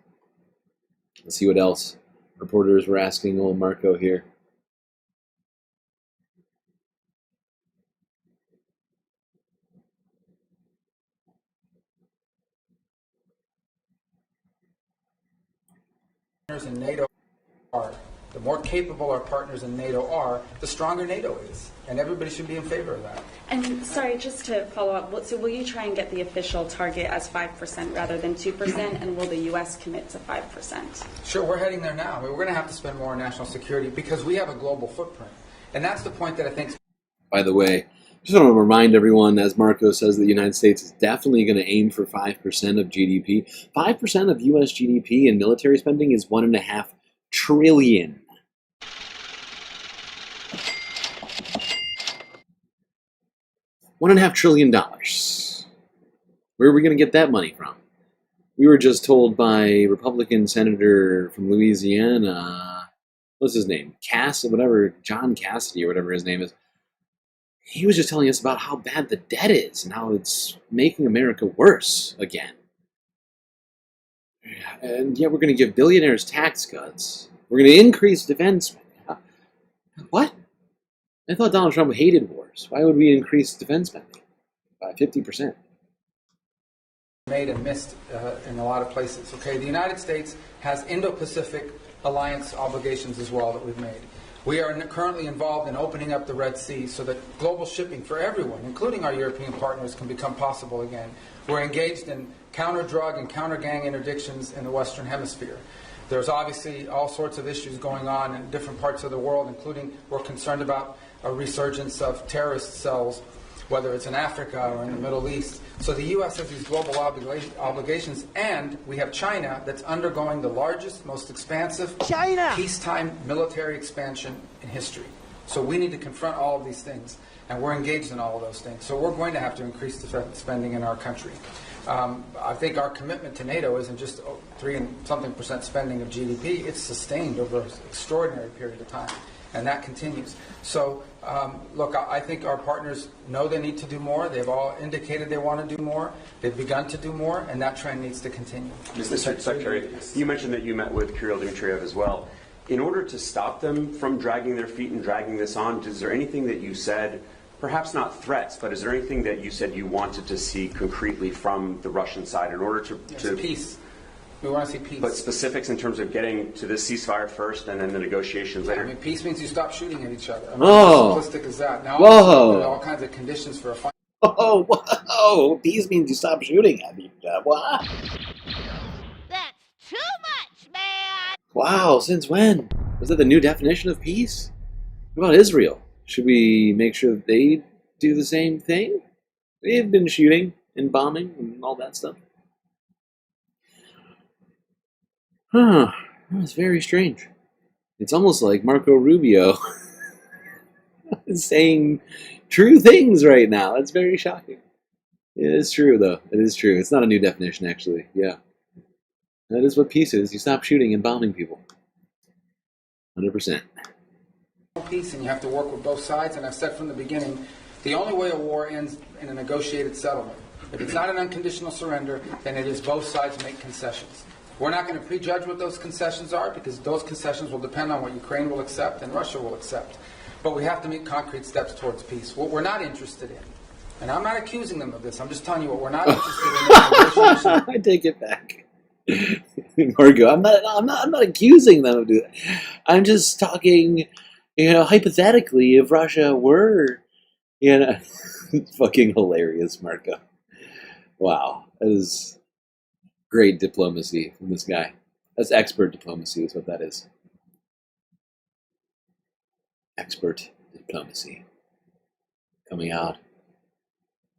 Let's see what else reporters were asking old Marco here. In NATO are, the more capable our partners in NATO are, the stronger NATO is. And everybody should be in favor of that. And sorry, just to follow up, so will you try and get the official target as 5% rather than 2%? And will the U.S. commit to 5%? Sure, we're heading there now. We're going to have to spend more on national security because we have a global footprint. And that's the point that I think. By the way, just want to remind everyone, as Marco says, that the United States is definitely going to aim for 5% of GDP. 5% of U.S. GDP in military spending is $1.5 trillion. $1.5 trillion. Where are we going to get that money from? We were just told by Republican Senator from Louisiana, what's his name? John Cassidy or whatever his name is. He was just telling us about how bad the debt is and how it's making America worse again. And yet we're going to give billionaires tax cuts. We're going to increase defense spending. What? I thought Donald Trump hated wars. Why would we increase defense spending by 50%? Made and missed in a lot of places. Okay, the United States has Indo-Pacific alliance obligations as well that we've made. We are currently involved in opening up the Red Sea so that global shipping for everyone, including our European partners, can become possible again. We're engaged in counter-drug and counter-gang interdictions in the Western Hemisphere. There's obviously all sorts of issues going on in different parts of the world, including we're concerned about a resurgence of terrorist cells, whether it's in Africa or in the Middle East. So the U.S. has these global obligations, and we have China that's undergoing the largest, most expansive peacetime military expansion in history. So we need to confront all of these things, and we're engaged in all of those things. So we're going to have to increase defense spending in our country. I think our commitment to NATO isn't just 3% spending of GDP. It's sustained over an extraordinary period of time, and that continues. So, look, I think our partners know they need to do more. They've all indicated they want to do more. They've begun to do more, and that trend needs to continue. Mr. Secretary, you mentioned that you met with Kirill Dmitriev as well. In order to stop them from dragging their feet and dragging this on, is there anything that you said, perhaps not threats, but is there anything that you said you wanted to see concretely from the Russian side in order to peace? We want to see peace. But specifics in terms of getting to this ceasefire first and then the negotiations later? I mean, peace means you stop shooting at each other. I mean, Oh. as simplistic as that. Now, Whoa. all kinds of conditions for a fight. Oh, whoa. Peace means you stop shooting at each other. What? That's too much, man! Wow, since when? Was that the new definition of peace? What about Israel? Should we make sure that they do the same thing? They've been shooting and bombing and all that stuff. Huh. That's very strange. It's almost like Marco Rubio is saying true things right now. That's very shocking. It is true, though. It is true. It's not a new definition, actually. Yeah. That is what peace is. You stop shooting and bombing people. 100%. Peace, and you have to work with both sides. And I've said from the beginning, the only way a war ends in a negotiated settlement. If it's not an unconditional surrender, then it is both sides make concessions. We're not going to prejudge what those concessions are because those concessions will depend on what Ukraine will accept and Russia will accept. But we have to make concrete steps towards peace. What we're not interested in, and I'm not accusing them of this, I'm just telling you what we're not interested in. I take it back. Marco, I'm not accusing them of doing that. I'm just talking, hypothetically, if Russia were, fucking hilarious, Marco. Wow, that is great diplomacy from this guy. That's expert diplomacy is what that is. Expert diplomacy. Coming out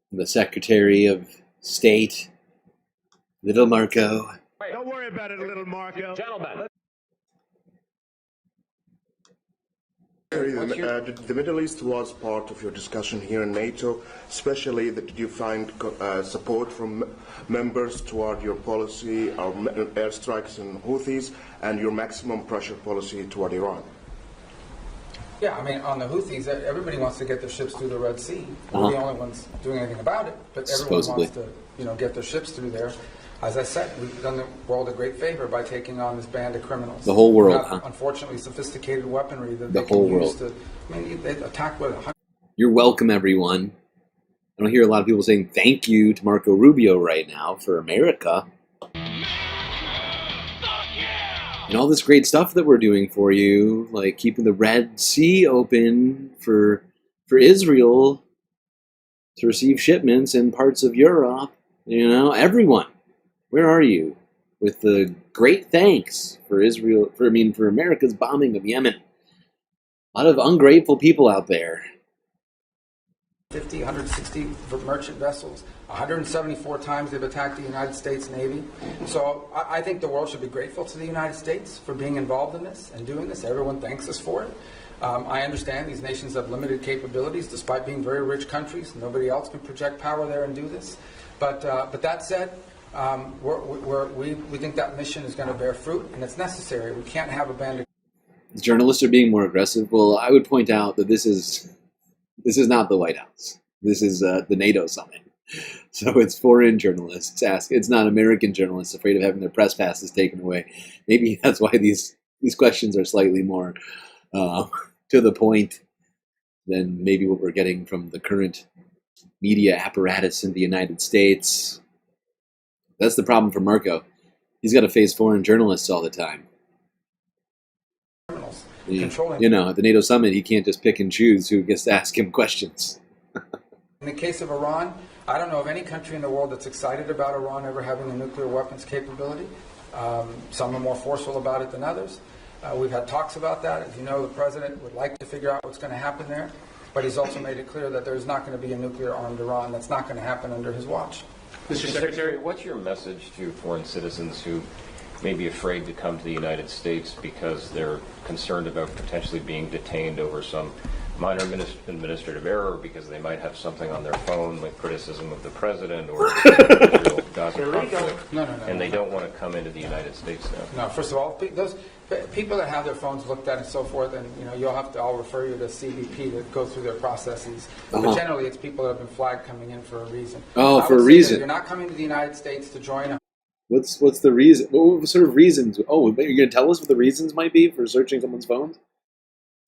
from the Secretary of State, Little Marco. Wait, don't worry about it, Little Marco. Gentlemen. The Middle East was part of your discussion here in NATO, especially did you find support from members toward your policy of airstrikes and Houthis and your maximum pressure policy toward Iran? Yeah, I mean, on the Houthis, everybody wants to get their ships through the Red Sea. We're the only ones doing anything about it, but everyone wants to, get their ships through there. As I said, we've done the world a great favor by taking on this band of criminals. The whole world, huh? Unfortunately, sophisticated weaponry that the they whole can use world. to. I mean, they attack with 100. You're welcome, everyone. I don't hear a lot of people saying thank you to Marco Rubio right now for America. And all this great stuff that we're doing for you, like keeping the Red Sea open for Israel to receive shipments in parts of Europe. You know, everyone, where are you with the great thanks for Israel? For America's bombing of Yemen. A lot of ungrateful people out there. 50, 160 merchant vessels, 174 times they've attacked the United States Navy. So I think the world should be grateful to the United States for being involved in this and doing this. Everyone thanks us for it. I understand these nations have limited capabilities despite being very rich countries. Nobody else can project power there and do this. But that said, we think that mission is going to bear fruit and it's necessary. We can't have abandoned. Journalists are being more aggressive. Well, I would point out that this is not the White House. This is the NATO summit. So it's foreign journalists. It's not American journalists afraid of having their press passes taken away. Maybe that's why these questions are slightly more to the point than maybe what we're getting from the current media apparatus in the United States. That's the problem for Marco. He's got to face foreign journalists all the time. You know, at the NATO summit, he can't just pick and choose who gets to ask him questions. In the case of Iran, I don't know of any country in the world that's excited about Iran ever having a nuclear weapons capability. Some are more forceful about it than others. We've had talks about that. As you know, the president would like to figure out what's going to happen there, but he's also made it clear that there's not going to be a nuclear-armed Iran. That's not going to happen under his watch. Mr. Secretary, what's your message to foreign citizens who may be afraid to come to the United States because they're concerned about potentially being detained over some minor administrative error, because they might have something on their phone like criticism of the president or the Gaza conflict, and they don't want to come into the United States now? No, first of all, those people that have their phones looked at and so forth, and I'll refer you to CBP to go through their processes. But generally, it's people that have been flagged coming in for a reason. Oh, for a reason. If you're not coming to the United States to join a What's the reason? What sort of reasons? Oh, you're going to tell us what the reasons might be for searching someone's phones?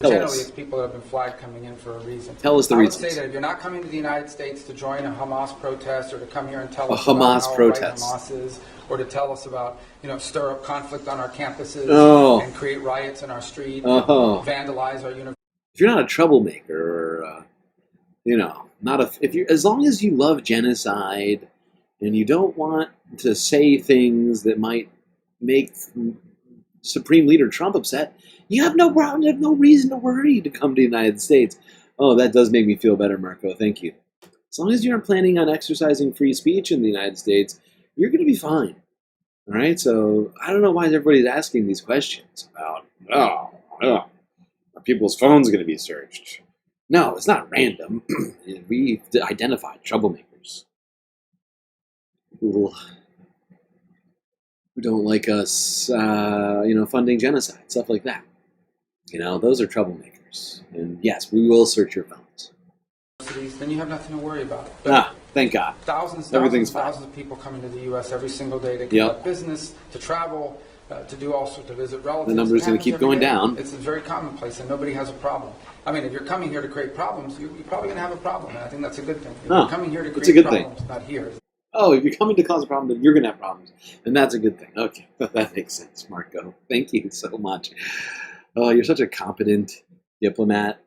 Generally, it's people that have been flagged coming in for a reason. Tell us the reasons. I would say that if you're not coming to the United States to join a Hamas protest or to come here and tell us Hamas about how protest. right Hamas is, or to tell us about, stir up conflict on our campuses and create riots in our street, vandalize our universities. If you're not a troublemaker, or as long as you love genocide and you don't want to say things that might make Supreme Leader Trump upset, you have no problem, you have no reason to worry to come to the United States. Oh, that does make me feel better, Marco. Thank you. As long as you aren't planning on exercising free speech in the United States, you're going to be fine. All right? So I don't know why everybody's asking these questions about, are people's phones going to be searched? No, it's not random. We identified troublemakers. People who don't like us, funding genocide, stuff like that. Those are troublemakers. And yes, we will search your phones. Then you have nothing to worry about. But thank God. Thousands of people coming to the U.S. every single day to conduct business, to travel, to do all sorts, to visit relatives. The number is going to keep going down. It's very commonplace, and nobody has a problem. I mean, if you're coming here to create problems, you're probably going to have a problem, and I think that's a good thing. If you're coming here to create problems, not here. Oh, if you're coming to cause a problem, then you're going to have problems. And that's a good thing. Okay, that makes sense, Marco. Thank you so much. Oh, you're such a competent diplomat.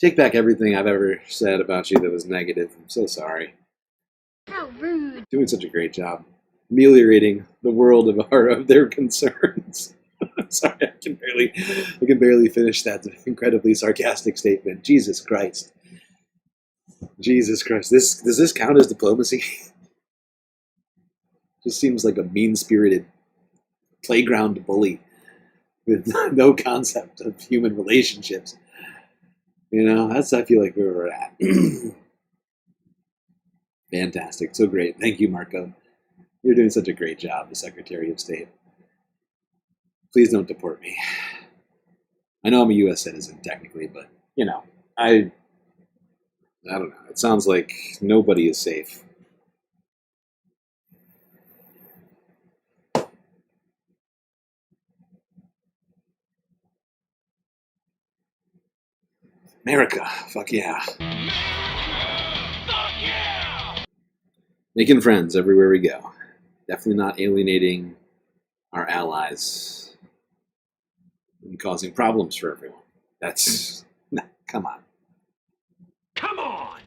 Take back everything I've ever said about you that was negative. I'm so sorry. How rude. Doing such a great job. Ameliorating the world of their concerns. I'm sorry, I can barely finish that incredibly sarcastic statement. Jesus Christ. Jesus Christ. Does this count as diplomacy? Just seems like a mean-spirited playground bully with no concept of human relationships. That's, I feel like, where we're at. Fantastic. So great. Thank you, Marco. You're doing such a great job, the Secretary of State. Please don't deport me. I know I'm a U.S. citizen, technically, but, I don't know. It sounds like nobody is safe. America, fuck yeah. Fuck yeah! Making friends everywhere we go. Definitely not alienating our allies and causing problems for everyone. That's... Nah, come on. Come on!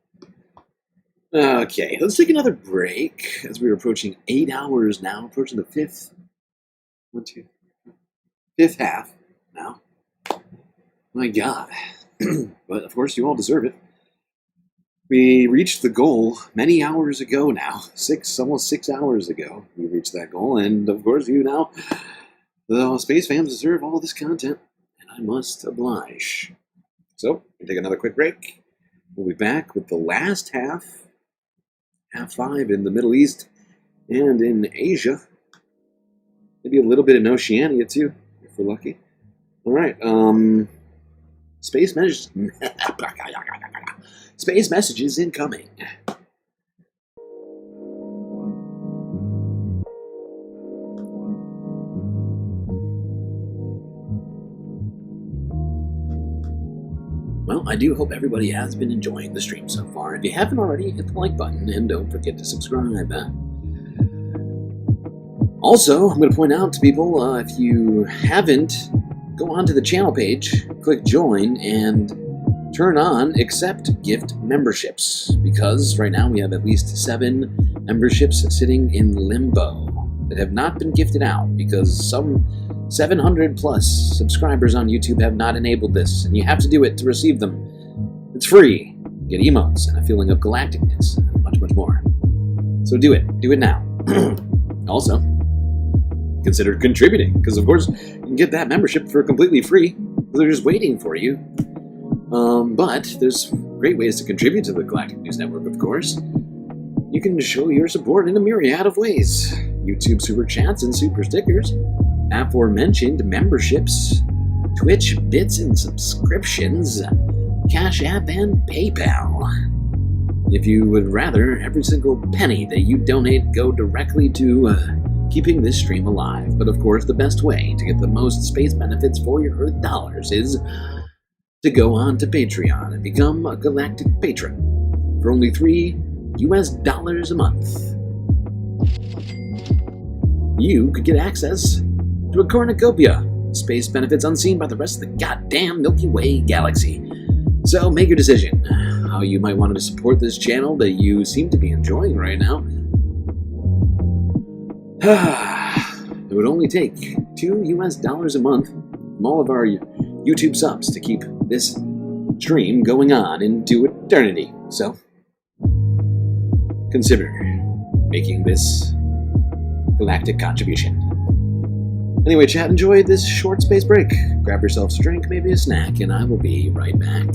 Okay, let's take another break as we're approaching 8 hours now, approaching the fifth half now. My God. But of course, you all deserve it. We reached the goal many hours ago now. Almost 6 hours ago, we reached that goal. And of course, you now, the space fans, deserve all this content. And I must oblige. So, we'll take another quick break. We'll be back with the last half 5 in the Middle East and in Asia. Maybe a little bit in Oceania, too, if we're lucky. All right, space messages incoming. Well, I do hope everybody has been enjoying the stream so far. If you haven't already, hit the like button and don't forget to subscribe. Also, I'm going to point out to people, if you haven't, go onto the channel page, click join, and turn on accept gift memberships, because right now we have at least 7 memberships sitting in limbo that have not been gifted out because some 700 plus subscribers on YouTube have not enabled this, and you have to do it to receive them. It's free. You get emotes and a feeling of galacticness and much, much more. So do it. Do it now. Also, consider contributing, because of course you can get that membership for completely free. They're just waiting for you. But there's great ways to contribute to the Galactic News Network, of course. You can show your support in a myriad of ways. YouTube super chats and super stickers, aforementioned memberships, Twitch bits and subscriptions, Cash App, and PayPal. If you would rather every single penny that you donate go directly to keeping this stream alive. But of course, the best way to get the most space benefits for your Earth dollars is to go on to Patreon and become a galactic patron for only $3 a month. You could get access to a cornucopia, space benefits unseen by the rest of the goddamn Milky Way galaxy. So make your decision how you might want to support this channel that you seem to be enjoying right now. It would only take $2 a month from all of our YouTube subs to keep this stream going on into eternity. So, consider making this galactic contribution. Anyway, chat, enjoy this short space break. Grab yourself a drink, maybe a snack, and I will be right back.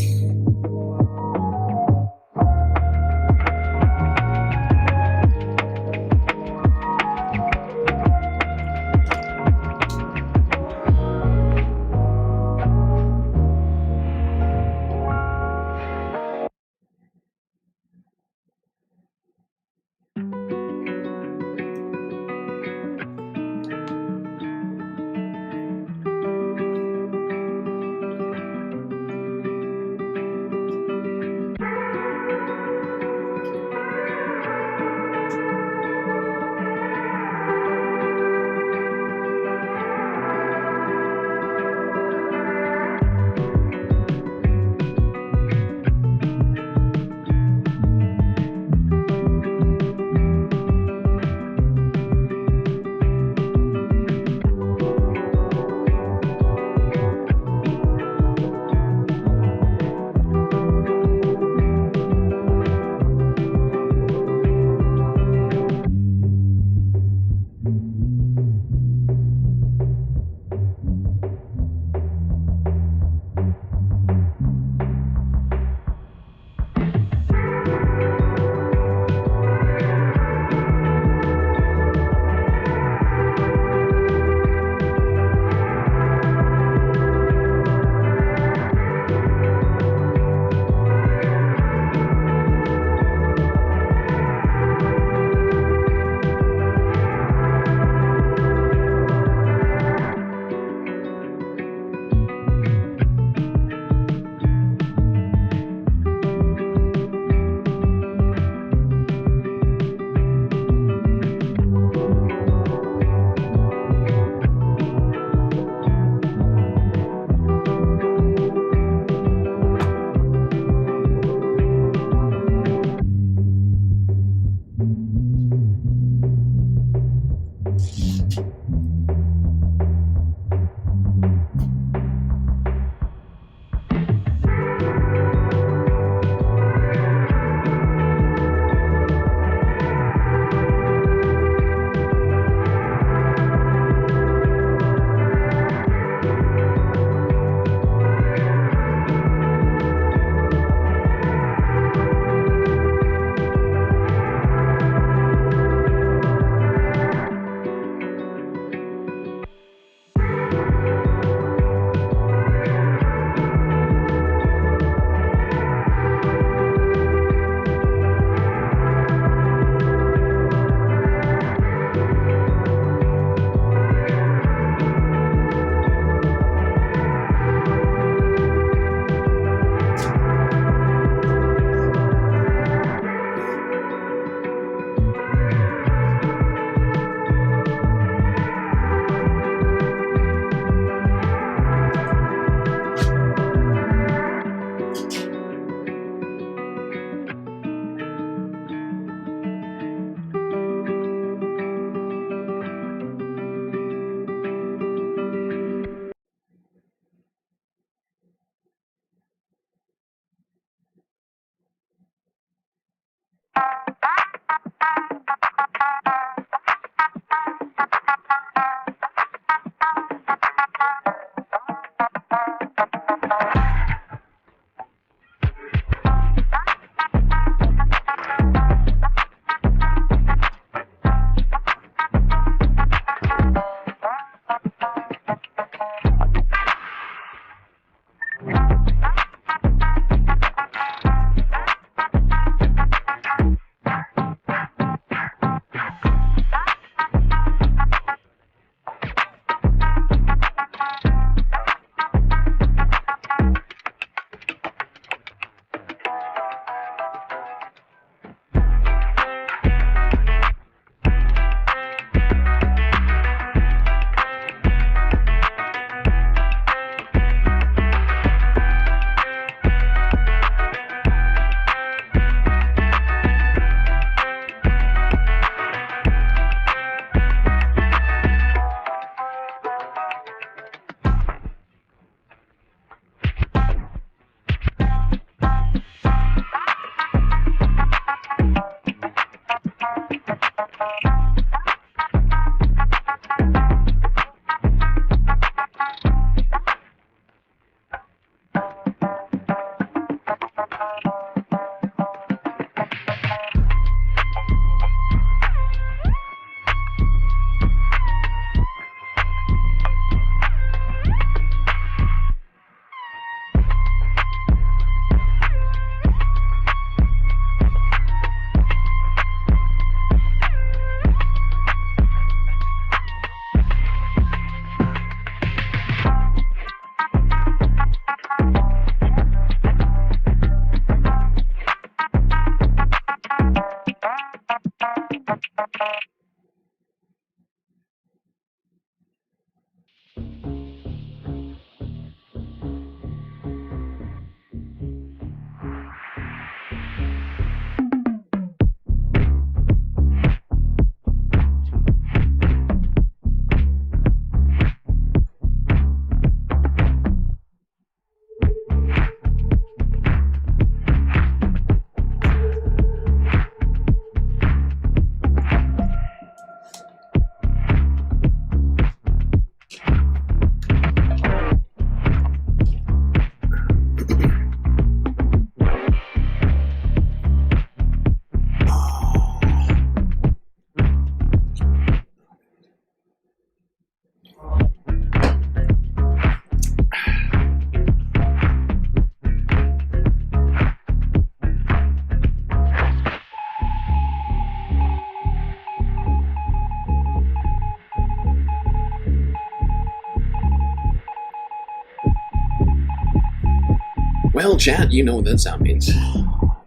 Well, chat, you know what that sound means. It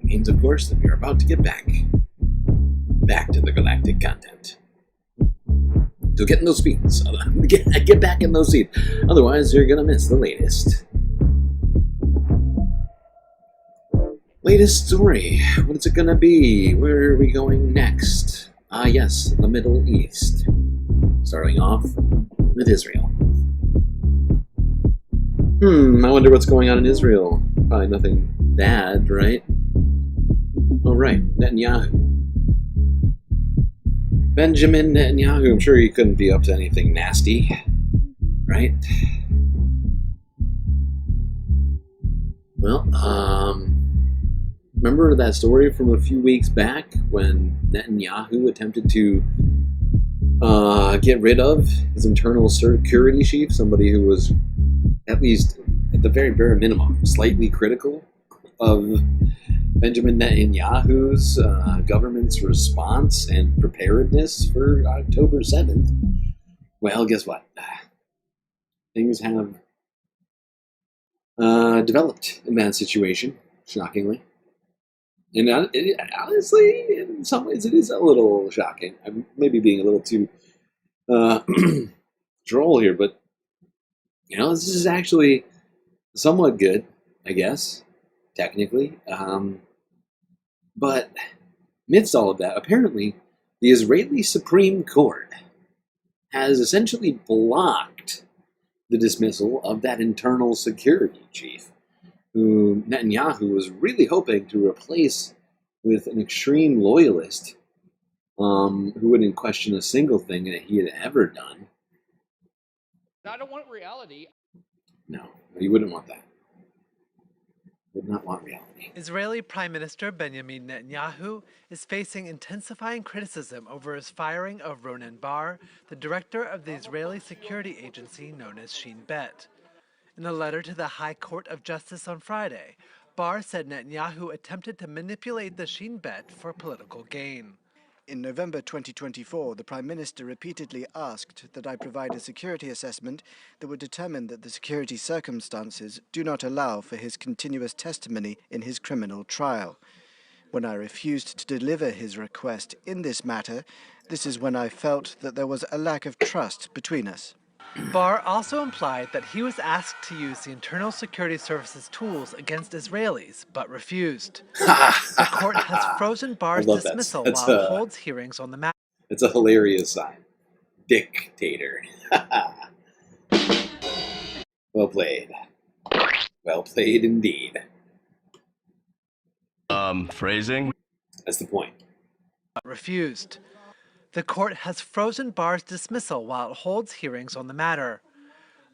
means, of course, that we're about to get back to the galactic content. So get in those feeds. Get back in those seats. Otherwise, you're gonna miss the latest. Latest story. What is it gonna be? Where are we going next? Ah, yes, the Middle East. Starting off with Israel. I wonder what's going on in Israel. Probably nothing bad, right? Oh, right, Netanyahu. Benjamin Netanyahu, I'm sure he couldn't be up to anything nasty, right? Well, remember that story from a few weeks back when Netanyahu attempted to get rid of his internal security chief, somebody who was at least, at the very bare minimum, slightly critical of Benjamin Netanyahu's government's response and preparedness for October 7th? Well, guess what? Things have developed in that situation, shockingly. And honestly, in some ways, it is a little shocking. I'm maybe being a little too droll here, but this is actually somewhat good, I guess, technically. But amidst all of that, apparently, the Israeli Supreme Court has essentially blocked the dismissal of that internal security chief, who Netanyahu was really hoping to replace with an extreme loyalist who wouldn't question a single thing that he had ever done. I don't want reality. No, he wouldn't want that. Would not want reality. Israeli Prime Minister Benjamin Netanyahu is facing intensifying criticism over his firing of Ronen Bar, the director of the Israeli security agency known as Shin Bet. In a letter to the High Court of Justice on Friday, Bar said Netanyahu attempted to manipulate the Shin Bet for political gain. In November 2024, the Prime Minister repeatedly asked that I provide a security assessment that would determine that the security circumstances do not allow for his continuous testimony in his criminal trial. When I refused to deliver his request in this matter, this is when I felt that there was a lack of trust between us. Bar also implied that he was asked to use the Internal Security Service's tools against Israelis, but refused. The court has frozen Bar's dismissal while it holds hearings on the matter. It's a hilarious sign. Dictator. Well played. Well played indeed. Phrasing? That's the point. Refused. The court has frozen Bar's dismissal while it holds hearings on the matter.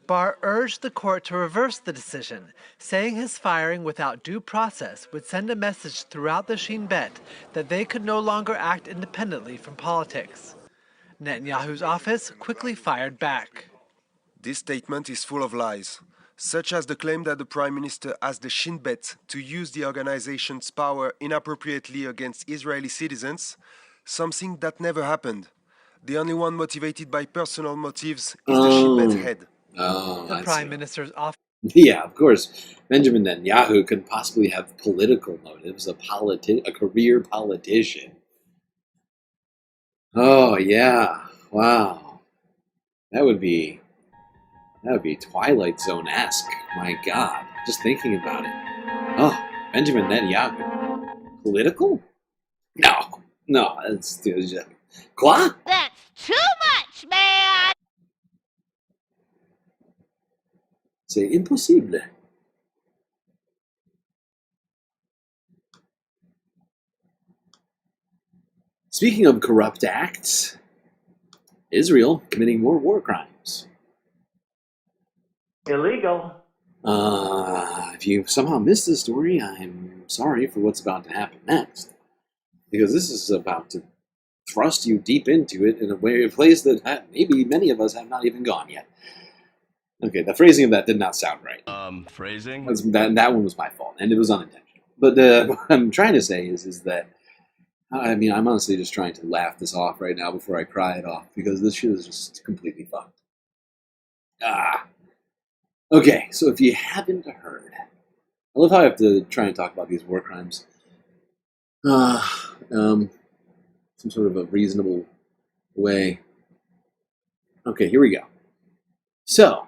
Bar urged the court to reverse the decision, saying his firing without due process would send a message throughout the Shin Bet that they could no longer act independently from politics. Netanyahu's office quickly fired back. This statement is full of lies, such as the claim that the Prime Minister asked the Shin Bet to use the organization's power inappropriately against Israeli citizens, something that never happened. The only one motivated by personal motives is the Shin Bet head. The Prime Minister's office. Yeah, of course. Benjamin Netanyahu couldn't possibly have political motives, a career politician. Oh, yeah. Wow. That would be Twilight Zone-esque. My God. Just thinking about it. Oh, Benjamin Netanyahu. Political? No, that's quoi? That's too much, man! C'est impossible. Speaking of corrupt acts, Israel committing more war crimes. Illegal. If you somehow missed this story, I'm sorry for what's about to happen next. Because this is about to thrust you deep into it in a place that maybe many of us have not even gone yet. Okay, the phrasing of that did not sound right. Phrasing? That one was my fault, and it was unintentional. But what I'm trying to say is that, I'm honestly just trying to laugh this off right now before I cry it off, because this shit is just completely fucked. Okay, so if you haven't heard, I love how I have to try and talk about these war crimes. Some sort of a reasonable way. Okay, here we go. So,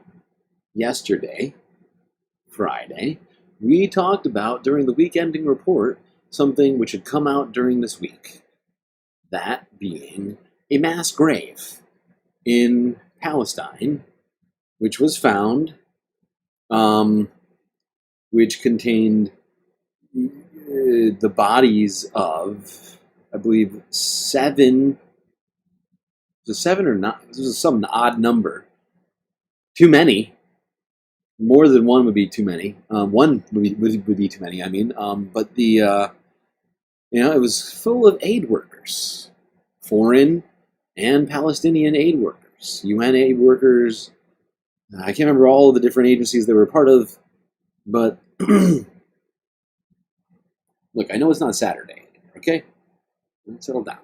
yesterday, Friday, we talked about, during the week-ending report, something which had come out during this week. That being a mass grave. in Palestine, which was found, which contained the bodies of, I believe, 7. Was it 7 or 9? This was some odd number. Too many. More than one would be too many. One would be too many. I mean, but the it was full of aid workers, foreign and Palestinian aid workers, UN aid workers. I can't remember all of the different agencies they were a part of, but look, I know it's not Saturday, okay? Let's settle down.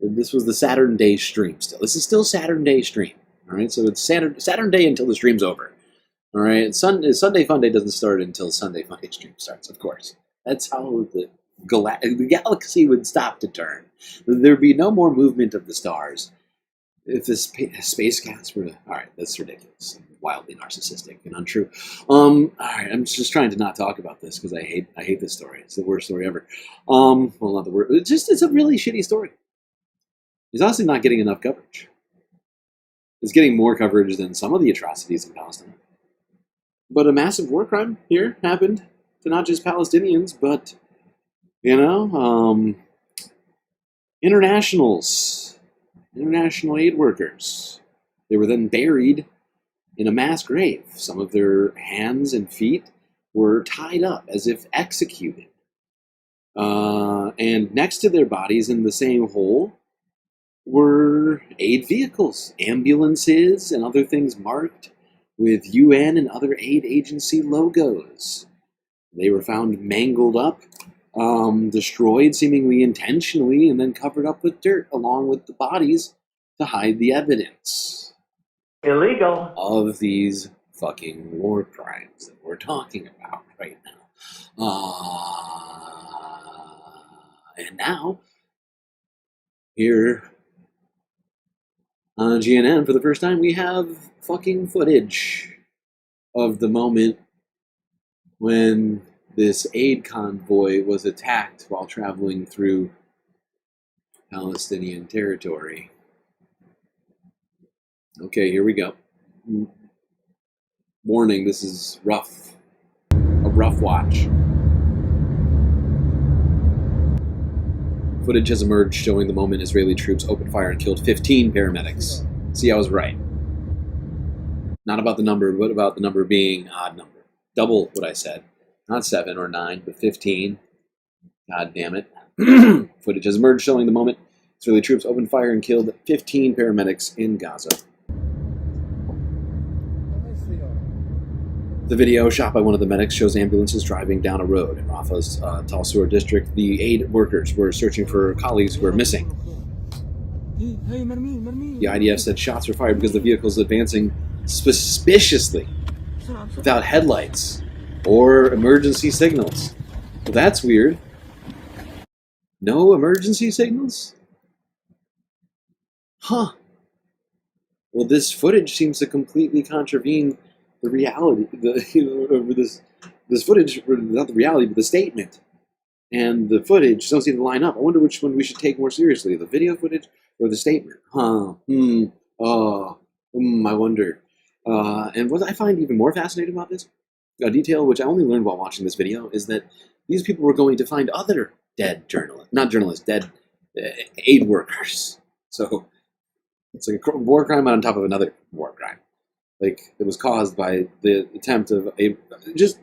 This was the Saturn Day stream still. This is still Saturn Day stream, all right? So it's Saturn Day until the stream's over, all right? Sunday Fun Day doesn't start until Sunday Fun Day stream starts, of course. That's how the galaxy would stop to turn. There'd be no more movement of the stars if the spacecast were to... All right, that's ridiculous. Wildly narcissistic and untrue. All right, I'm just trying to not talk about this because I hate this story. It's the worst story ever. Well, not the worst. It's a really shitty story. It's honestly not getting enough coverage. It's getting more coverage than some of the atrocities in Palestine. But a massive war crime here happened to not just Palestinians, but, internationals, international aid workers. They were then buried in a mass grave. Some of their hands and feet were tied up as if executed. And next to their bodies in the same hole were aid vehicles, ambulances, and other things marked with UN and other aid agency logos. They were found mangled up, destroyed seemingly intentionally, and then covered up with dirt along with the bodies to hide the evidence. Illegal. Of these fucking war crimes that we're talking about right now. And now, here on GNN, for the first time, we have fucking footage of the moment when this aid convoy was attacked while traveling through Palestinian territory. Okay, here we go. Warning, this is rough. A rough watch. Footage has emerged showing the moment Israeli troops opened fire and killed 15 paramedics. See, I was right. Not about the number, but about the number being odd number. Double what I said. Not 7 or 9, but 15. God damn it. Footage has emerged showing the moment Israeli troops opened fire and killed 15 paramedics in Gaza. The video, shot by one of the medics, shows ambulances driving down a road in Rafah's Talsur district. The aid workers were searching for colleagues who were missing. The IDF said shots were fired because the vehicle was advancing suspiciously without headlights or emergency signals. Well, that's weird. No emergency signals? Huh. Well, this footage seems to completely contravene the reality, this footage, not the reality, but the statement. And the footage don't seem to line up. I wonder which one we should take more seriously, the video footage or the statement. I wonder. And what I find even more fascinating about this, a detail which I only learned while watching this video, is that these people were going to find other dead dead aid workers. So it's like a war crime on top of another war crime. Like, it was caused by the attempt of it's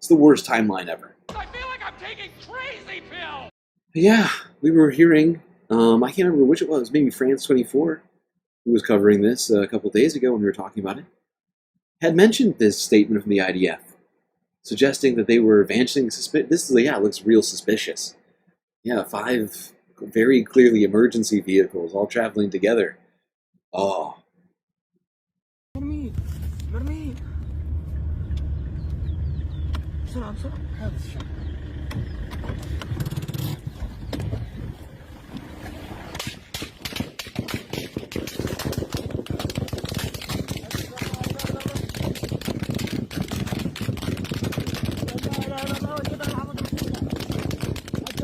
the worst timeline ever. I feel like I'm taking crazy pills. Yeah, we were hearing, I can't remember which it was, maybe France 24, who was covering this a couple days ago when we were talking about it, had mentioned this statement from the IDF, suggesting that they were advancing this looks real suspicious. Yeah, 5 very clearly emergency vehicles all traveling together. Oh.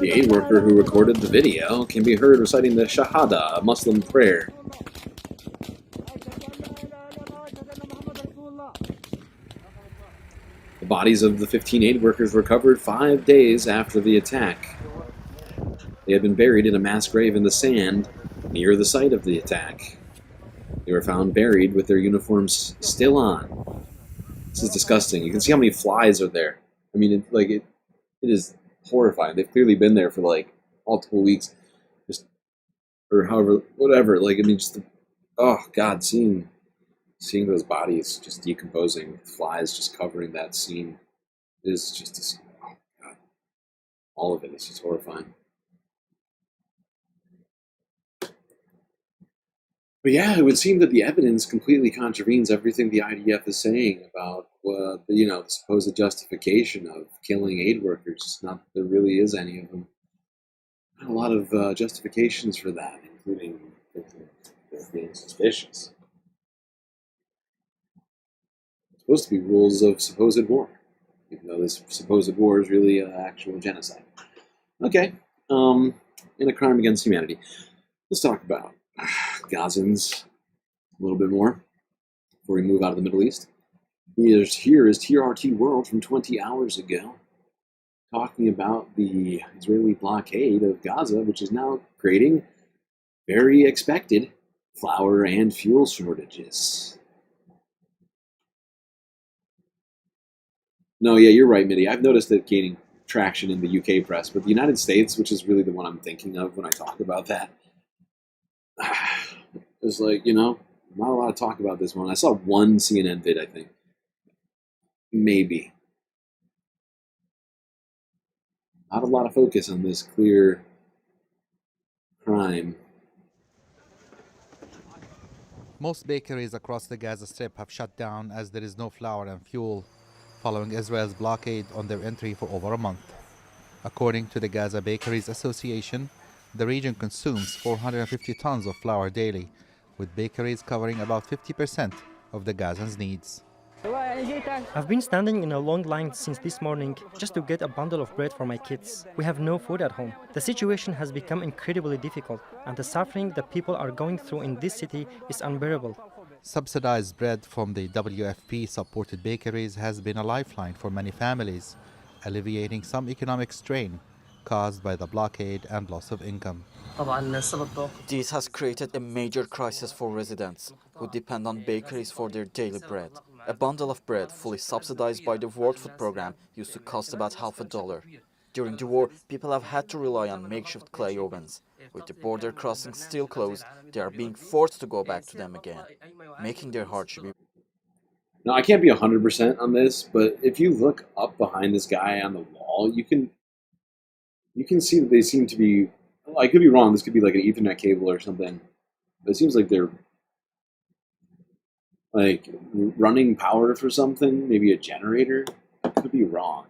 The aid worker who recorded the video can be heard reciting the Shahada, a Muslim prayer. The bodies of the 15 aid workers were recovered 5 days after the attack. They had been buried in a mass grave in the sand near the site of the attack. They were found buried with their uniforms still on. This is disgusting. You can see how many flies are there. I mean, it is horrifying. They've clearly been there for like multiple weeks, or however, whatever. Oh God, seeing those bodies just decomposing, flies just covering that scene is just, oh God, all of it is just horrifying. But yeah, it would seem that the evidence completely contravenes everything the IDF is saying about, the supposed justification of killing aid workers. Not that there really is any of them. Not a lot of justifications for that, including being suspicious. It's supposed to be rules of supposed war, even though this supposed war is really actual genocide. Okay, in a crime against humanity. Let's talk about Gazans a little bit more before we move out of the Middle East. Here is TRT World from 20 hours ago, talking about the Israeli blockade of Gaza, which is now creating very expected flour and fuel shortages. No, yeah, you're right, Mitty. I've noticed it gaining traction in the UK press, but the United States, which is really the one I'm thinking of when I talk about that, it's not a lot of talk about this one. I saw one CNN vid, I think. Maybe. Not a lot of focus on this clear crime. Most bakeries across the Gaza Strip have shut down as there is no flour and fuel following Israel's blockade on their entry for over a month. According to the Gaza Bakeries Association, the region consumes 450 tons of flour daily, with bakeries covering about 50% of the Gazans' needs. I've been standing in a long line since this morning just to get a bundle of bread for my kids. We have no food at home. The situation has become incredibly difficult, and the suffering that people are going through in this city is unbearable. Subsidized bread from the WFP-supported bakeries has been a lifeline for many families, alleviating some economic strain caused by the blockade and loss of income. This has created a major crisis for residents who depend on bakeries for their daily bread. A bundle of bread fully subsidized by the World Food Program used to cost about $50. During the war, people have had to rely on makeshift clay ovens. With the border crossings still closed, they are being forced to go back to them again, making their hardship. Now, I can't be 100% on this, but if you look up behind this guy on the wall, you can see that they seem to be, I could be wrong, this could be like an Ethernet cable or something, but it seems like they're running power for something, maybe a generator. I could be wrong.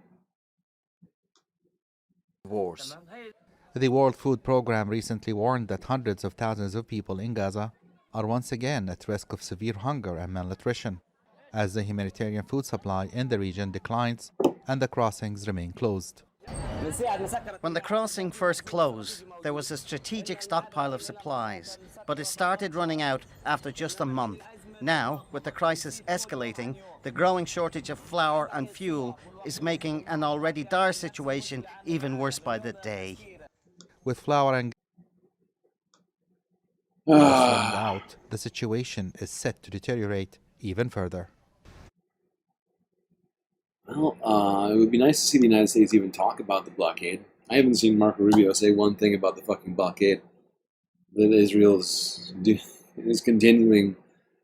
Wars. The World Food Program recently warned that hundreds of thousands of people in Gaza are once again at risk of severe hunger and malnutrition, as the humanitarian food supply in the region declines and the crossings remain closed. When the crossing first closed, there was a strategic stockpile of supplies, but it started running out after just a month. Now, with the crisis escalating, the growing shortage of flour and fuel is making an already dire situation even worse by the day. With flour and gas running out, the situation is set to deteriorate even further. Well, it would be nice to see the United States even talk about the blockade. I haven't seen Marco Rubio say one thing about the fucking blockade that Israel is continuing,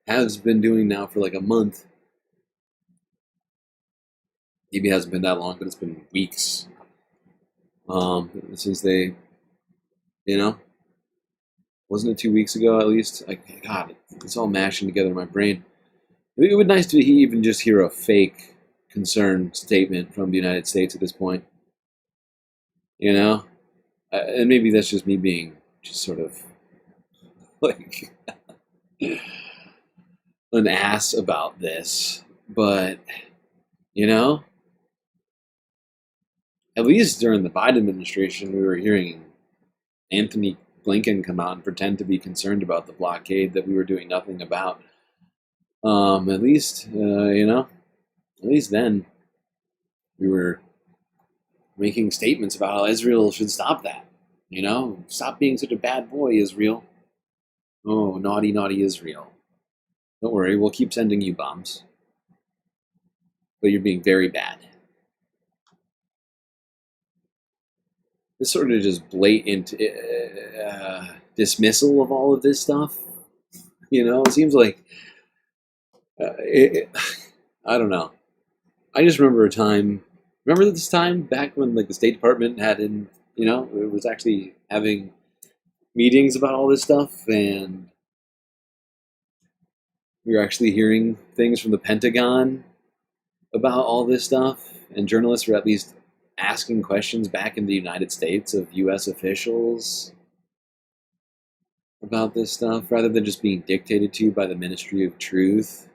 has been doing now for like a month. Maybe it hasn't been that long, but it's been weeks. Since they, wasn't it 2 weeks ago at least? God, it's all mashing together in my brain. It would be nice to even just hear a fake concern statement from the United States at this point. And maybe that's just me being just sort of like an ass about this, but at least during the Biden administration, we were hearing Anthony Blinken come out and pretend to be concerned about the blockade that we were doing nothing about. At least, at least then we were making statements about how Israel should stop that. Stop being such a bad boy, Israel. Oh, naughty, naughty Israel. Don't worry, we'll keep sending you bombs. But you're being very bad. This sort of just blatant dismissal of all of this stuff. It seems like, I don't know. I just remember this time back when the State Department it was actually having meetings about all this stuff, and we were actually hearing things from the Pentagon about all this stuff, and journalists were at least asking questions back in the United States of U.S. officials about this stuff, rather than just being dictated to by the Ministry of Truth,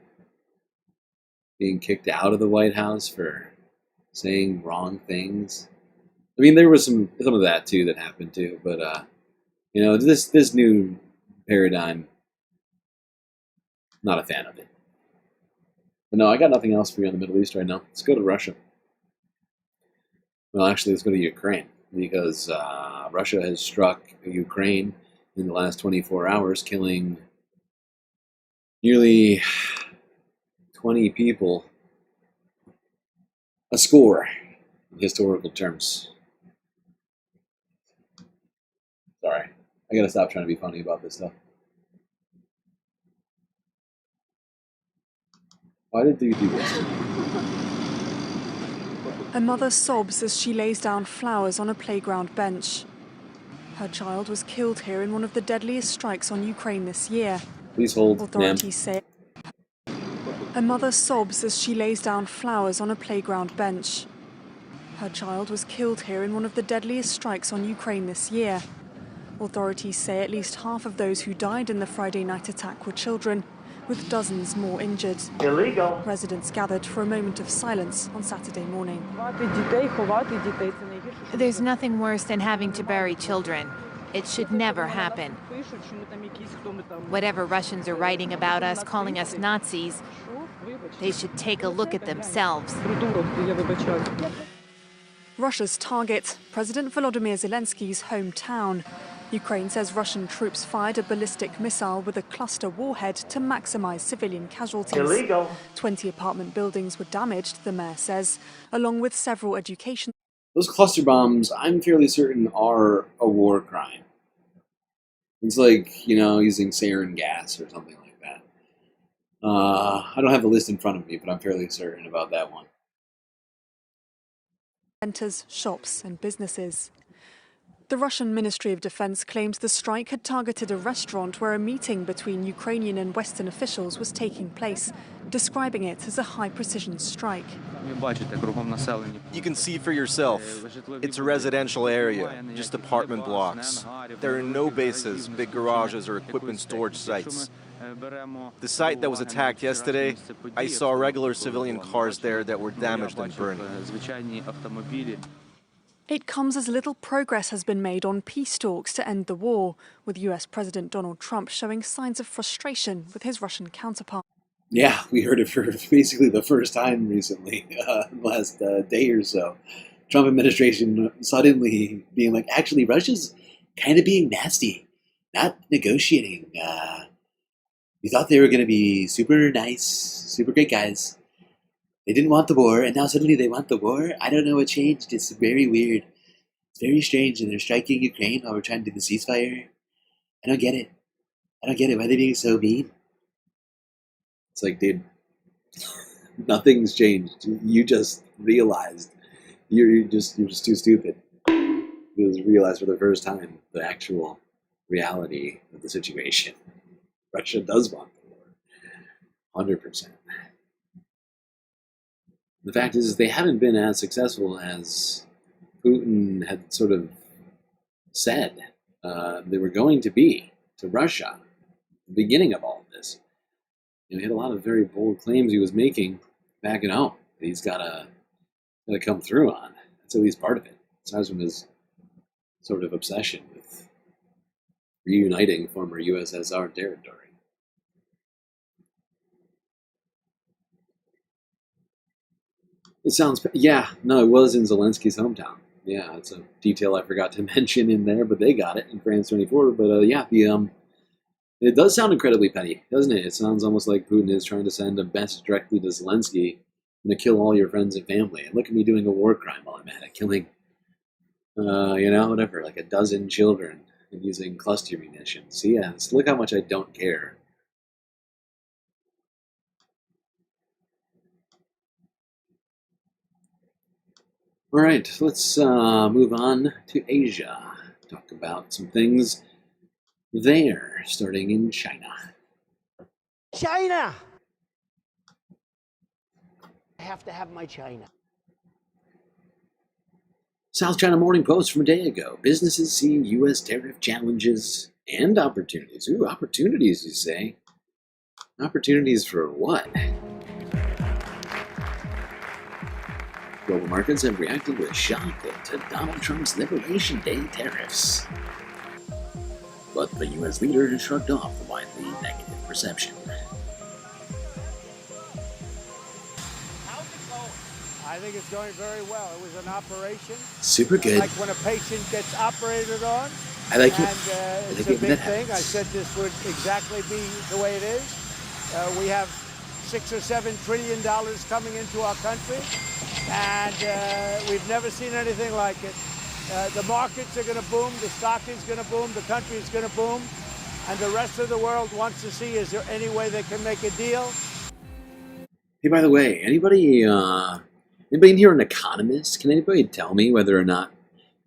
being kicked out of the White House for saying wrong things. I mean, there was some of that too that happened too, but this new paradigm, not a fan of it. But no, I got nothing else for you on the Middle East right now. Let's go to Russia. Well, actually, let's go to Ukraine, because Russia has struck Ukraine in the last 24 hours, killing nearly 20 people, a score in historical terms. Sorry, I gotta stop trying to be funny about this stuff. Why did you do this? A mother sobs as she lays down flowers on a playground bench. Her child was killed here in one of the deadliest strikes on Ukraine this year. Please hold, Authorities say. A mother sobs as she lays down flowers on a playground bench. Her child was killed here in one of the deadliest strikes on Ukraine this year. Authorities say at least half of those who died in the Friday night attack were children, with dozens more injured. Illegal. Residents gathered for a moment of silence on Saturday morning. There's nothing worse than having to bury children. It should never happen. Whatever Russians are writing about us, calling us Nazis, they should take a look at themselves. Russia's target, President Volodymyr Zelensky's hometown. Ukraine says Russian troops fired a ballistic missile with a cluster warhead to maximize civilian casualties. Illegal. 20 apartment buildings were damaged, the mayor says, along with several education. Those cluster bombs, I'm fairly certain, are a war crime. It's like, using sarin gas or something like that. I don't have the list in front of me, but I'm fairly certain about that one. Centers, shops and businesses. The Russian Ministry of Defense claims the strike had targeted a restaurant where a meeting between Ukrainian and Western officials was taking place, describing it as a high-precision strike. You can see for yourself. It's a residential area, just apartment blocks. There are no bases, big garages, or equipment storage sites. The site that was attacked yesterday, I saw regular civilian cars there that were damaged and burned. It comes as little progress has been made on peace talks to end the war, with US President Donald Trump showing signs of frustration with his Russian counterpart. Yeah, we heard it for basically the first time recently, last day or so. Trump administration suddenly being like, actually, Russia's kind of being nasty, not negotiating. We thought they were going to be super nice, super great guys. They didn't want the war, and now suddenly they want the war? I don't know what changed. It's very weird. It's very strange, and they're striking Ukraine while we're trying to do the ceasefire. I don't get it. Why are they being so mean? It's like, dude, nothing's changed. You just realized. You're just too stupid. You just realized for the first time the actual reality of the situation. Russia does want the war. 100%. The fact is they haven't been as successful as Putin had sort of said they were going to be to Russia at the beginning of all of this. He had a lot of very bold claims he was making back at home that he's got to come through on. That's at least part of it. Aside from his sort of obsession with reuniting former USSR territory. It sounds, yeah, no, it was in Zelensky's hometown. Yeah, it's a detail I forgot to mention in there, but they got it in France 24. But yeah, it does sound incredibly petty, doesn't it? It sounds almost like Putin is trying to send a message directly to Zelensky and to kill all your friends and family. And look at me doing a war crime while I'm at it, killing, whatever, like a dozen children and using cluster munitions. So yeah, look how much I don't care. All right, let's move on to Asia. Talk about some things there, starting in China. China! I have to have my China. South China Morning Post from a day ago. Businesses see U.S. tariff challenges and opportunities. Ooh, opportunities, you say? Opportunities for what? Global markets have reacted with shock to Donald Trump's Liberation Day tariffs. But the U.S. leader has shrugged off the widely negative perception. How's it going? I think it's going very well. It was an operation. Super good. Like when a patient gets operated on. I like it. And it's a big thing. I said this would exactly be the way it is. We have $6 or $7 trillion coming into our country. And we've never seen anything like it. The markets are going to boom, the stock is going to boom, the country is going to boom, and the rest of the world wants to see, is there any way they can make a deal? Hey, by the way, anybody in here an economist? Can anybody tell me whether or not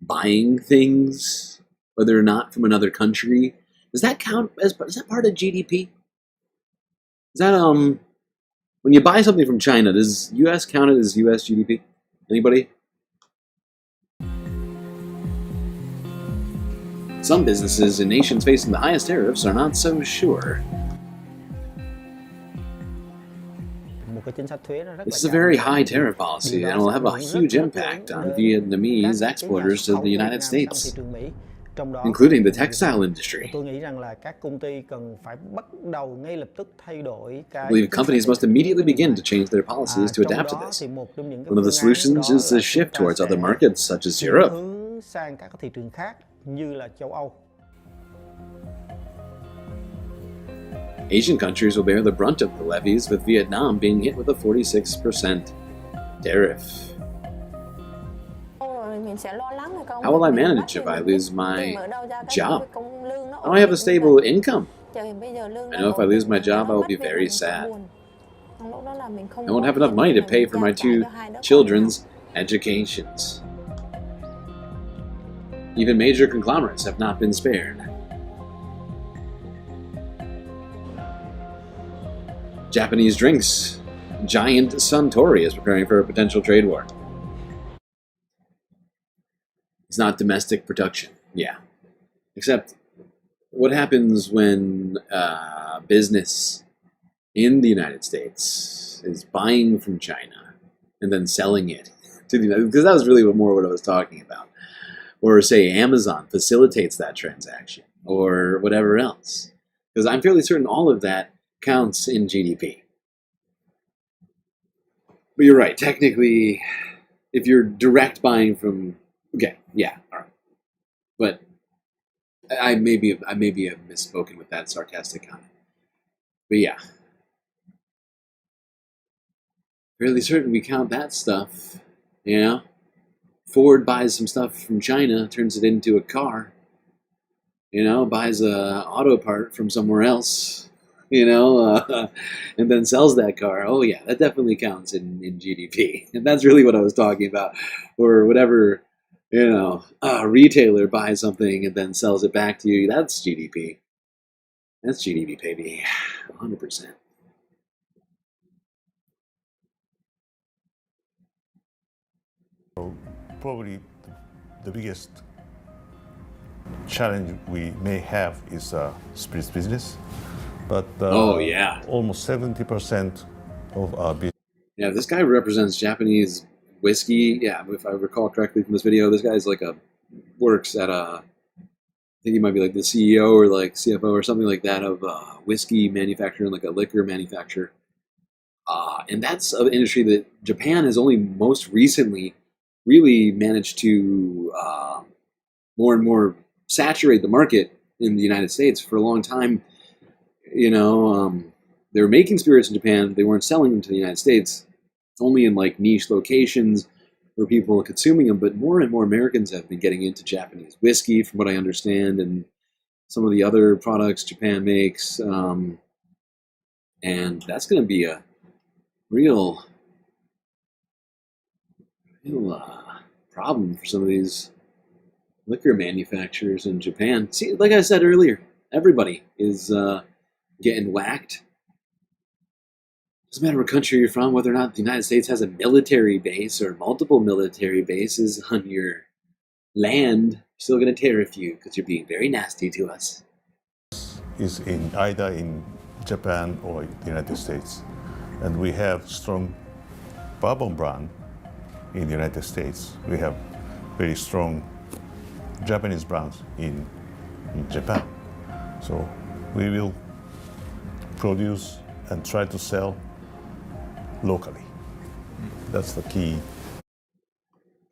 buying things, whether or not from another country, does that count as, is that part of GDP? Is that, when you buy something from China, does U.S. count it as U.S. GDP? Anybody? Some businesses in nations facing the highest tariffs are not so sure. This is a very high tariff policy and will have a huge impact on Vietnamese exporters to the United States, including the textile industry. I believe companies must immediately begin to change their policies to adapt to this. One of the solutions is to shift towards other markets, such as Europe. Asian countries will bear the brunt of the levies, with Vietnam being hit with a 46% tariff. How will I manage if I lose my job? How do I have a stable income? I know if I lose my job, I will be very sad. I won't have enough money to pay for my 2 children's educations. Even major conglomerates have not been spared. Japanese drinks. Giant Suntory is preparing for a potential trade war. It's not domestic production. Yeah. Except, what happens when business in the United States is buying from China and then selling it to the United States? Because that was really more what I was talking about. Or say Amazon facilitates that transaction, or whatever else. Because I'm fairly certain all of that counts in GDP. But you're right, technically, if you're direct buying from, okay, yeah, all right. But I maybe have misspoken with that sarcastic comment. But yeah. Fairly certain we count that stuff, you know? Ford buys some stuff from China, turns it into a car, you know, buys a auto part from somewhere else, you know, and then sells that car. Oh yeah, that definitely counts in GDP. And that's really what I was talking about. Or whatever, you know, a retailer buys something and then sells it back to you. That's GDP. That's GDP, baby. 100%. Probably the biggest challenge we may have is spirits business, but oh yeah, almost 70% of our business. Yeah, this guy represents Japanese whiskey. Yeah, if I recall correctly from this video, this guy's like works at I think he might be like the CEO or like CFO or something like that of whiskey manufacturer, like a liquor manufacturer. And that's an industry that Japan has only most recently really managed to more and more saturate the market in the United States. For a long time, they were making spirits in Japan. They weren't selling them to the United States. Only in like niche locations where people are consuming them. But more and more Americans have been getting into Japanese whiskey, from what I understand, and some of the other products Japan makes. And that's going to be a real problem for some of these liquor manufacturers in Japan. See, like I said earlier, everybody is getting whacked. Doesn't matter what country you're from, whether or not the United States has a military base or multiple military bases on your land, we're still going to tariff you because you're being very nasty to us. Is either in Japan or the United States. And we have strong bourbon brand in the United States. We have very strong Japanese brands in Japan. So we will produce and try to sell locally. That's the key.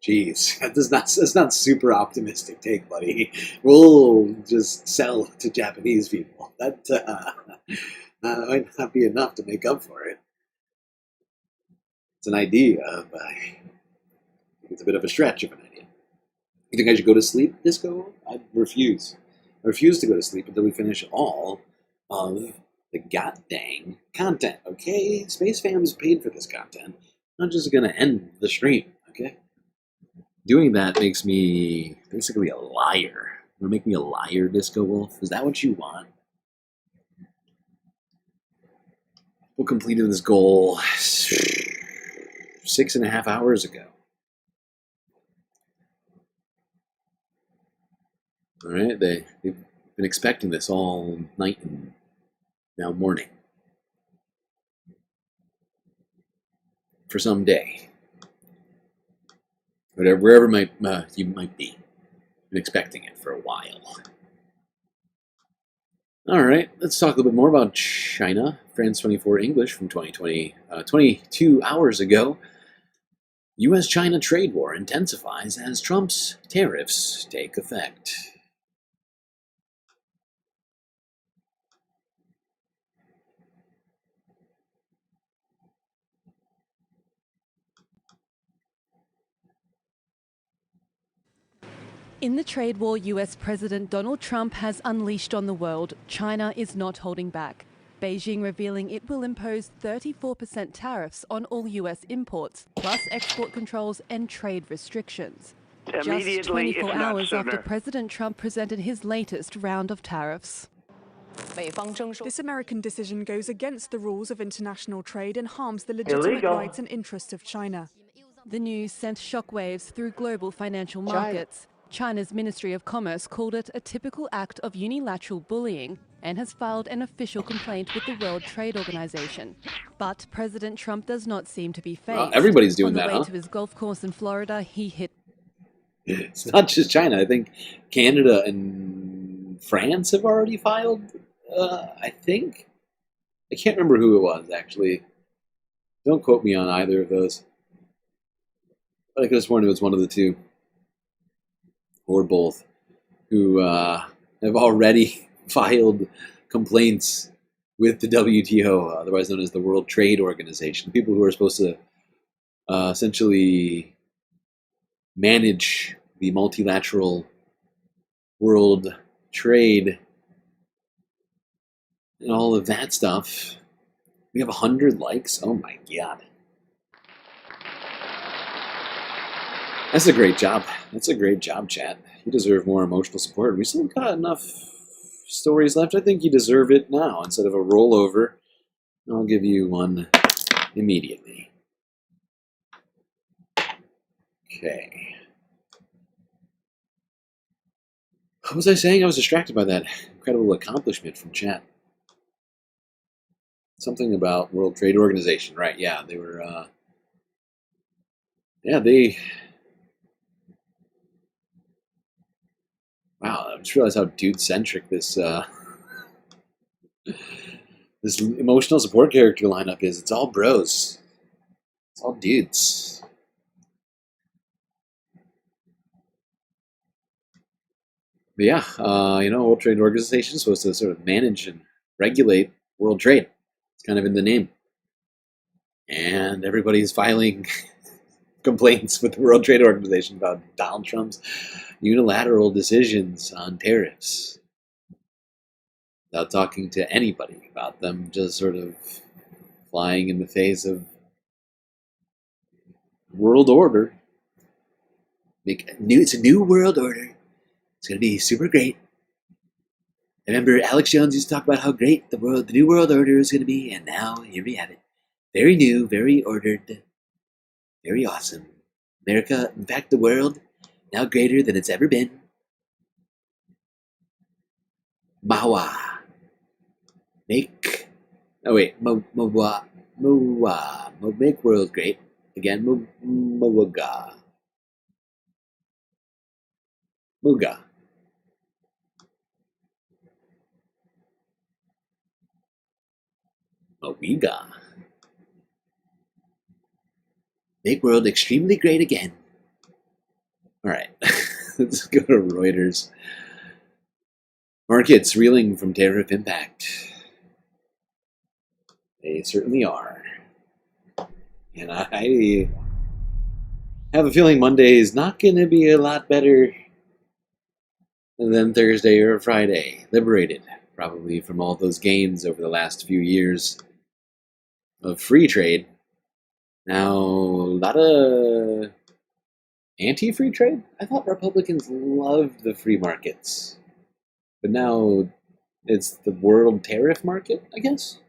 Jeez, that's not super optimistic take, buddy. We'll just sell to Japanese people. That might not be enough to make up for it. It's an idea, but I think it's a bit of a stretch of an idea. You think I should go to sleep, Disco? I refuse. I refuse to go to sleep until we finish all of the goddamn content, okay? Space Fam's paid for this content. I'm not just going to end the stream, okay? Doing that makes me basically a liar. You're making me a liar, Disco Wolf? Is that what you want? We completed this goal 6.5 hours ago. All right, they've been expecting this all night and now morning. For some day. Wherever you might be. Been expecting it for a while. All right, let's talk a little bit more about China. France 24 English from 22 hours ago. U.S.-China trade war intensifies as Trump's tariffs take effect. In the trade war US President Donald Trump has unleashed on the world, China is not holding back. Beijing revealing it will impose 34% tariffs on all US imports, plus export controls and trade restrictions. Just 24 hours after President Trump presented his latest round of tariffs. This American decision goes against the rules of international trade and harms the legitimate rights and interests of China. The news sent shockwaves through global financial markets. China's Ministry of Commerce called it a typical act of unilateral bullying and has filed an official complaint with the World Trade Organization. But President Trump does not seem to be fazed. Well, everybody's doing that, On the way to his golf course in Florida, he hit... It's not just China. I think Canada and France have already filed, I think. I can't remember who it was, actually. Don't quote me on either of those. But I could have sworn it was one of the two. Or both, who have already filed complaints with the WTO, otherwise known as the World Trade Organization. People who are supposed to essentially manage the multilateral world trade and all of that stuff. We have 100 likes? Oh my god. That's a great job. That's a great job, chat. You deserve more emotional support. We still got enough stories left. I think you deserve it now instead of a rollover. I'll give you one immediately. Okay. What was I saying? I was distracted by that incredible accomplishment from chat. Something about World Trade Organization, right? Yeah, they were Yeah, wow, I just realized how dude-centric this this emotional support character lineup is. It's all bros. It's all dudes. But yeah, World Trade Organization is supposed to sort of manage and regulate world trade. It's kind of in the name. And everybody's filing complaints with the World Trade Organization about Donald Trump's unilateral decisions on tariffs without talking to anybody about them, just sort of flying in the face of world order. It's a new world order. It's going to be super great. I remember Alex Jones used to talk about how great the new world order is going to be, and now here we have it. Very new, very ordered, very awesome. America, in fact, the world, now greater than it's ever been. Mawa. Make world great. Again, Muga. Muga. Mowiga. Make world extremely great again. Alright, let's go to Reuters. Markets reeling from tariff impact. They certainly are. And I have a feeling Monday is not going to be a lot better than Thursday or Friday. Liberated, probably, from all those gains over the last few years of free trade. Now, a lot of anti-free trade? I thought Republicans loved the free markets. But now it's the world tariff market, I guess?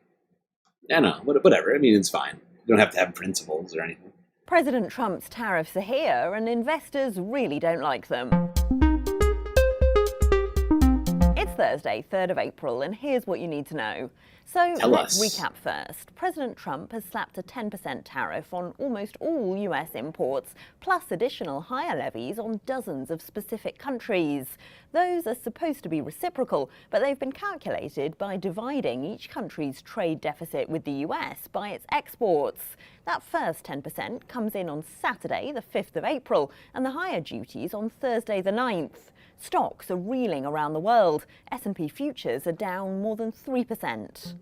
I don't know, whatever. I mean, it's fine. You don't have to have principles or anything. President Trump's tariffs are here, and investors really don't like them. It's Thursday, 3rd of April, and here's what you need to know. So let's recap first. President Trump has slapped a 10% tariff on almost all US imports, plus additional higher levies on dozens of specific countries. Those are supposed to be reciprocal, but they've been calculated by dividing each country's trade deficit with the US by its exports. That first 10% comes in on Saturday, the 5th of April, and the higher duties on Thursday, the 9th. Stocks are reeling around the world. S&P futures are down more than 3%.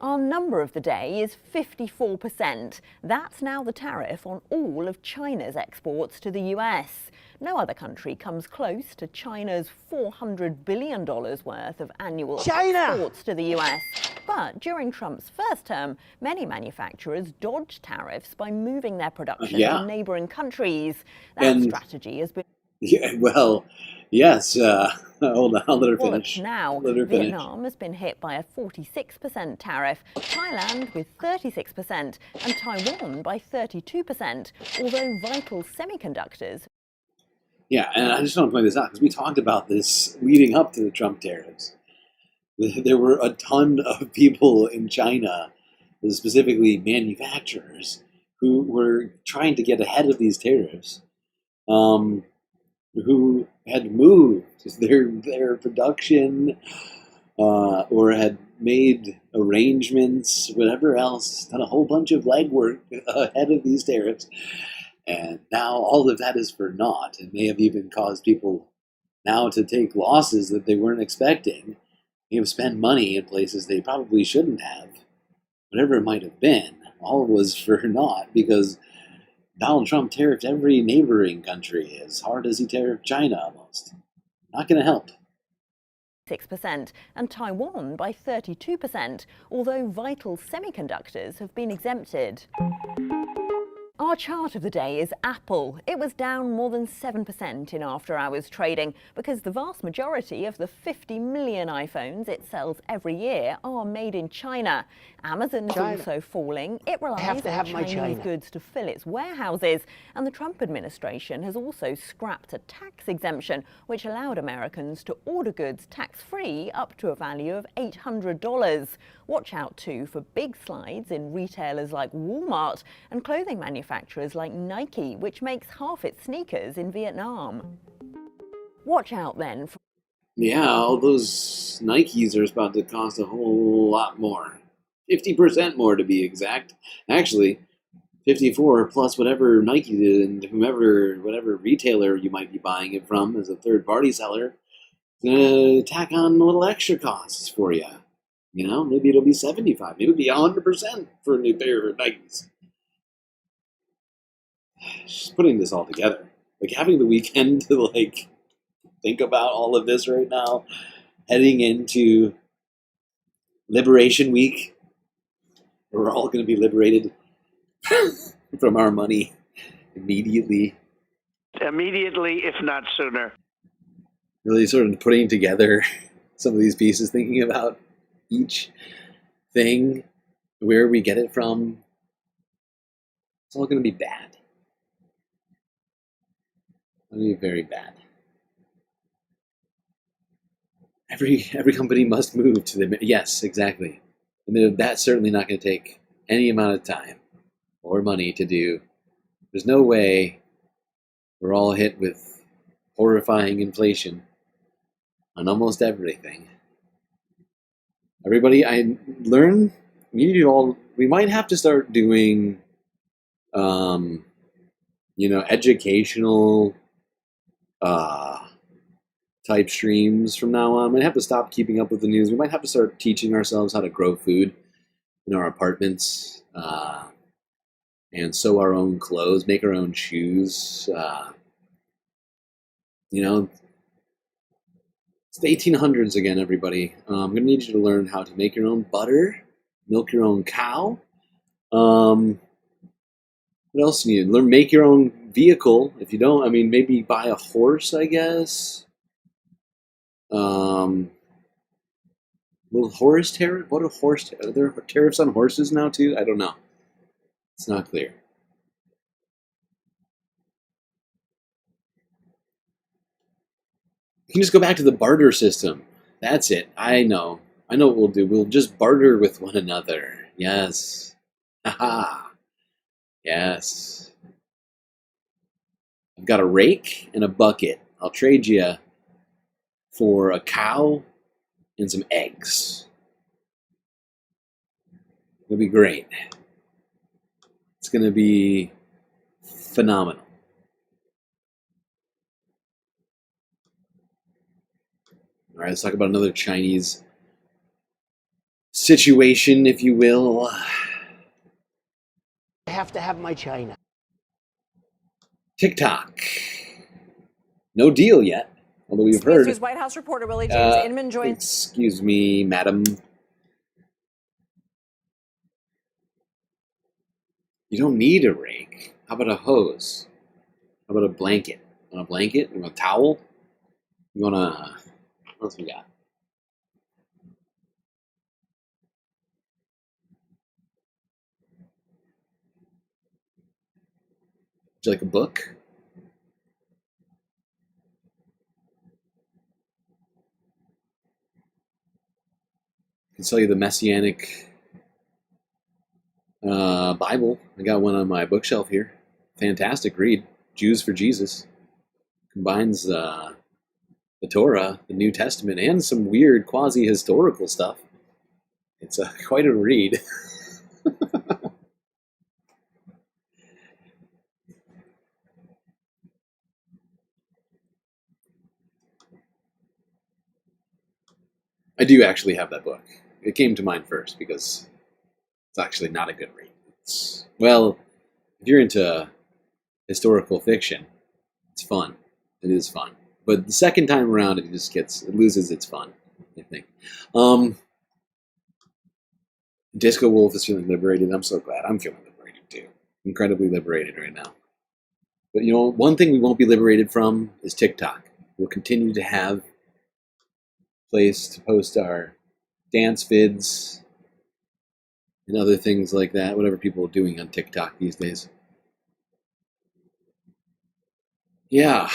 Our number of the day is 54%. That's now the tariff on all of China's exports to the US. No other country comes close to China's $400 billion worth of annual exports to the US. But during Trump's first term, many manufacturers dodged tariffs by moving their production to neighboring countries. That strategy has been... Yeah, well, yes. Hold on, I'll let her finish. Now, Vietnam has been hit by a 46% tariff, Thailand with 36%, and Taiwan by 32%, although vital semiconductors... Yeah, and I just want to point this out, because we talked about this leading up to the Trump tariffs. There were a ton of people in China, specifically manufacturers, who were trying to get ahead of these tariffs. Who had moved their production or had made arrangements, whatever else, done a whole bunch of legwork ahead of these tariffs. And now all of that is for naught. It may have even caused people now to take losses that they weren't expecting. They have spent money in places they probably shouldn't have. Whatever it might have been, all was for naught because Donald Trump tariffed every neighboring country as hard as he tariffed China almost. Not going to help. 6% and Taiwan by 32%, although vital semiconductors have been exempted. Our chart of the day is Apple. It was down more than 7% in after-hours trading because the vast majority of the 50 million iPhones it sells every year are made in China. Amazon is also falling. It relies on Chinese goods to fill its warehouses. And the Trump administration has also scrapped a tax exemption, which allowed Americans to order goods tax-free up to a value of $800. Watch out, too, for big slides in retailers like Walmart and clothing manufacturers manufacturers like Nike, which makes half its sneakers in Vietnam. Watch out then for Yeah, all those Nikes are about to cost a whole lot more. 50% more to be exact. Actually, 54 plus whatever Nike did and whatever retailer you might be buying it from as a third-party seller, gonna tack on little extra costs for you. You know, maybe it'll be 75, maybe it'll be 100% for a new pair of Nikes. Just putting this all together, like having the weekend to like think about all of this right now, heading into Liberation Week. We're all going to be liberated from our money immediately. Immediately, if not sooner. Really sort of putting together some of these pieces, thinking about each thing, where we get it from. It's all going to be bad. It's going to be very bad. Every company must move to the... Yes, exactly. And that's certainly not going to take any amount of time or money to do. There's no way we're all hit with horrifying inflation on almost everything. Everybody, I learn, we might have to start doing, educational type streams from now on. We might have to stop keeping up with the news. We might have to start teaching ourselves how to grow food in our apartments, and sew our own clothes, make our own shoes. It's the 1800s again, everybody. I'm going to need you to learn how to make your own butter, milk your own cow. What else do you need? Learn, make your own vehicle. If you don't, maybe buy a horse, I guess. Will horse tariff? What are horse? Are there tariffs on horses now too? I don't know. It's not clear. You can just go back to the barter system. That's it. I know what we'll do. We'll just barter with one another. Yes. Haha. Yes. I've got a rake and a bucket. I'll trade you for a cow and some eggs. It'll be great. It's going to be phenomenal. All right, let's talk about another Chinese situation, if you will. I have to have my China. TikTok. No deal yet, although we've heard. News White House reporter Willie James Inman joins. Excuse me, madam. You don't need a rake. How about a hose? How about a blanket? You want a blanket? You want a towel? You want a... What else we got? Would you like a book? I can sell you the Messianic Bible. I got one on my bookshelf here. Fantastic read. Jews for Jesus. Combines the Torah, the New Testament, and some weird quasi-historical stuff. It's quite a read. I do actually have that book. It came to mind first because it's actually not a good read. Well, if you're into historical fiction, it's fun. It is fun. But the second time around, it loses its fun, I think. Disco Wolf is feeling liberated. I'm so glad. I'm feeling liberated too. Incredibly liberated right now. But one thing we won't be liberated from is TikTok. We'll continue to have a place to post our dance vids and other things like that, whatever people are doing on TikTok these days. Yeah.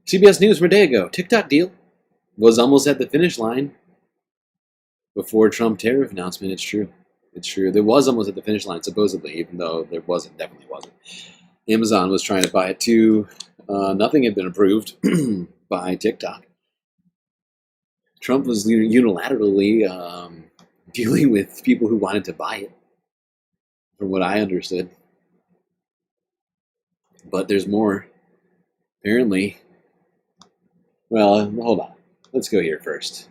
CBS News from a day ago. TikTok deal was almost at the finish line before Trump tariff announcement. It's true. It's true. There was almost at the finish line, supposedly, even though there wasn't. Definitely wasn't. Amazon was trying to buy it too. Nothing had been approved by TikTok. Trump was unilaterally dealing with people who wanted to buy it, from what I understood. But there's more. Apparently. Well, hold on. Let's go here first.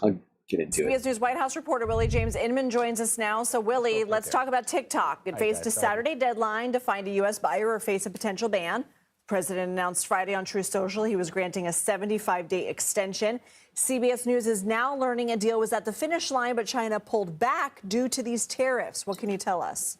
I'll get into it. CBS News White House reporter Willie James Inman joins us now. So, Willie, let's talk about TikTok. It faced a Saturday deadline to find a U.S. buyer or face a potential ban. The president announced Friday on Truth Social he was granting a 75-day extension. CBS News is now learning a deal was at the finish line, but China pulled back due to these tariffs. What can you tell us?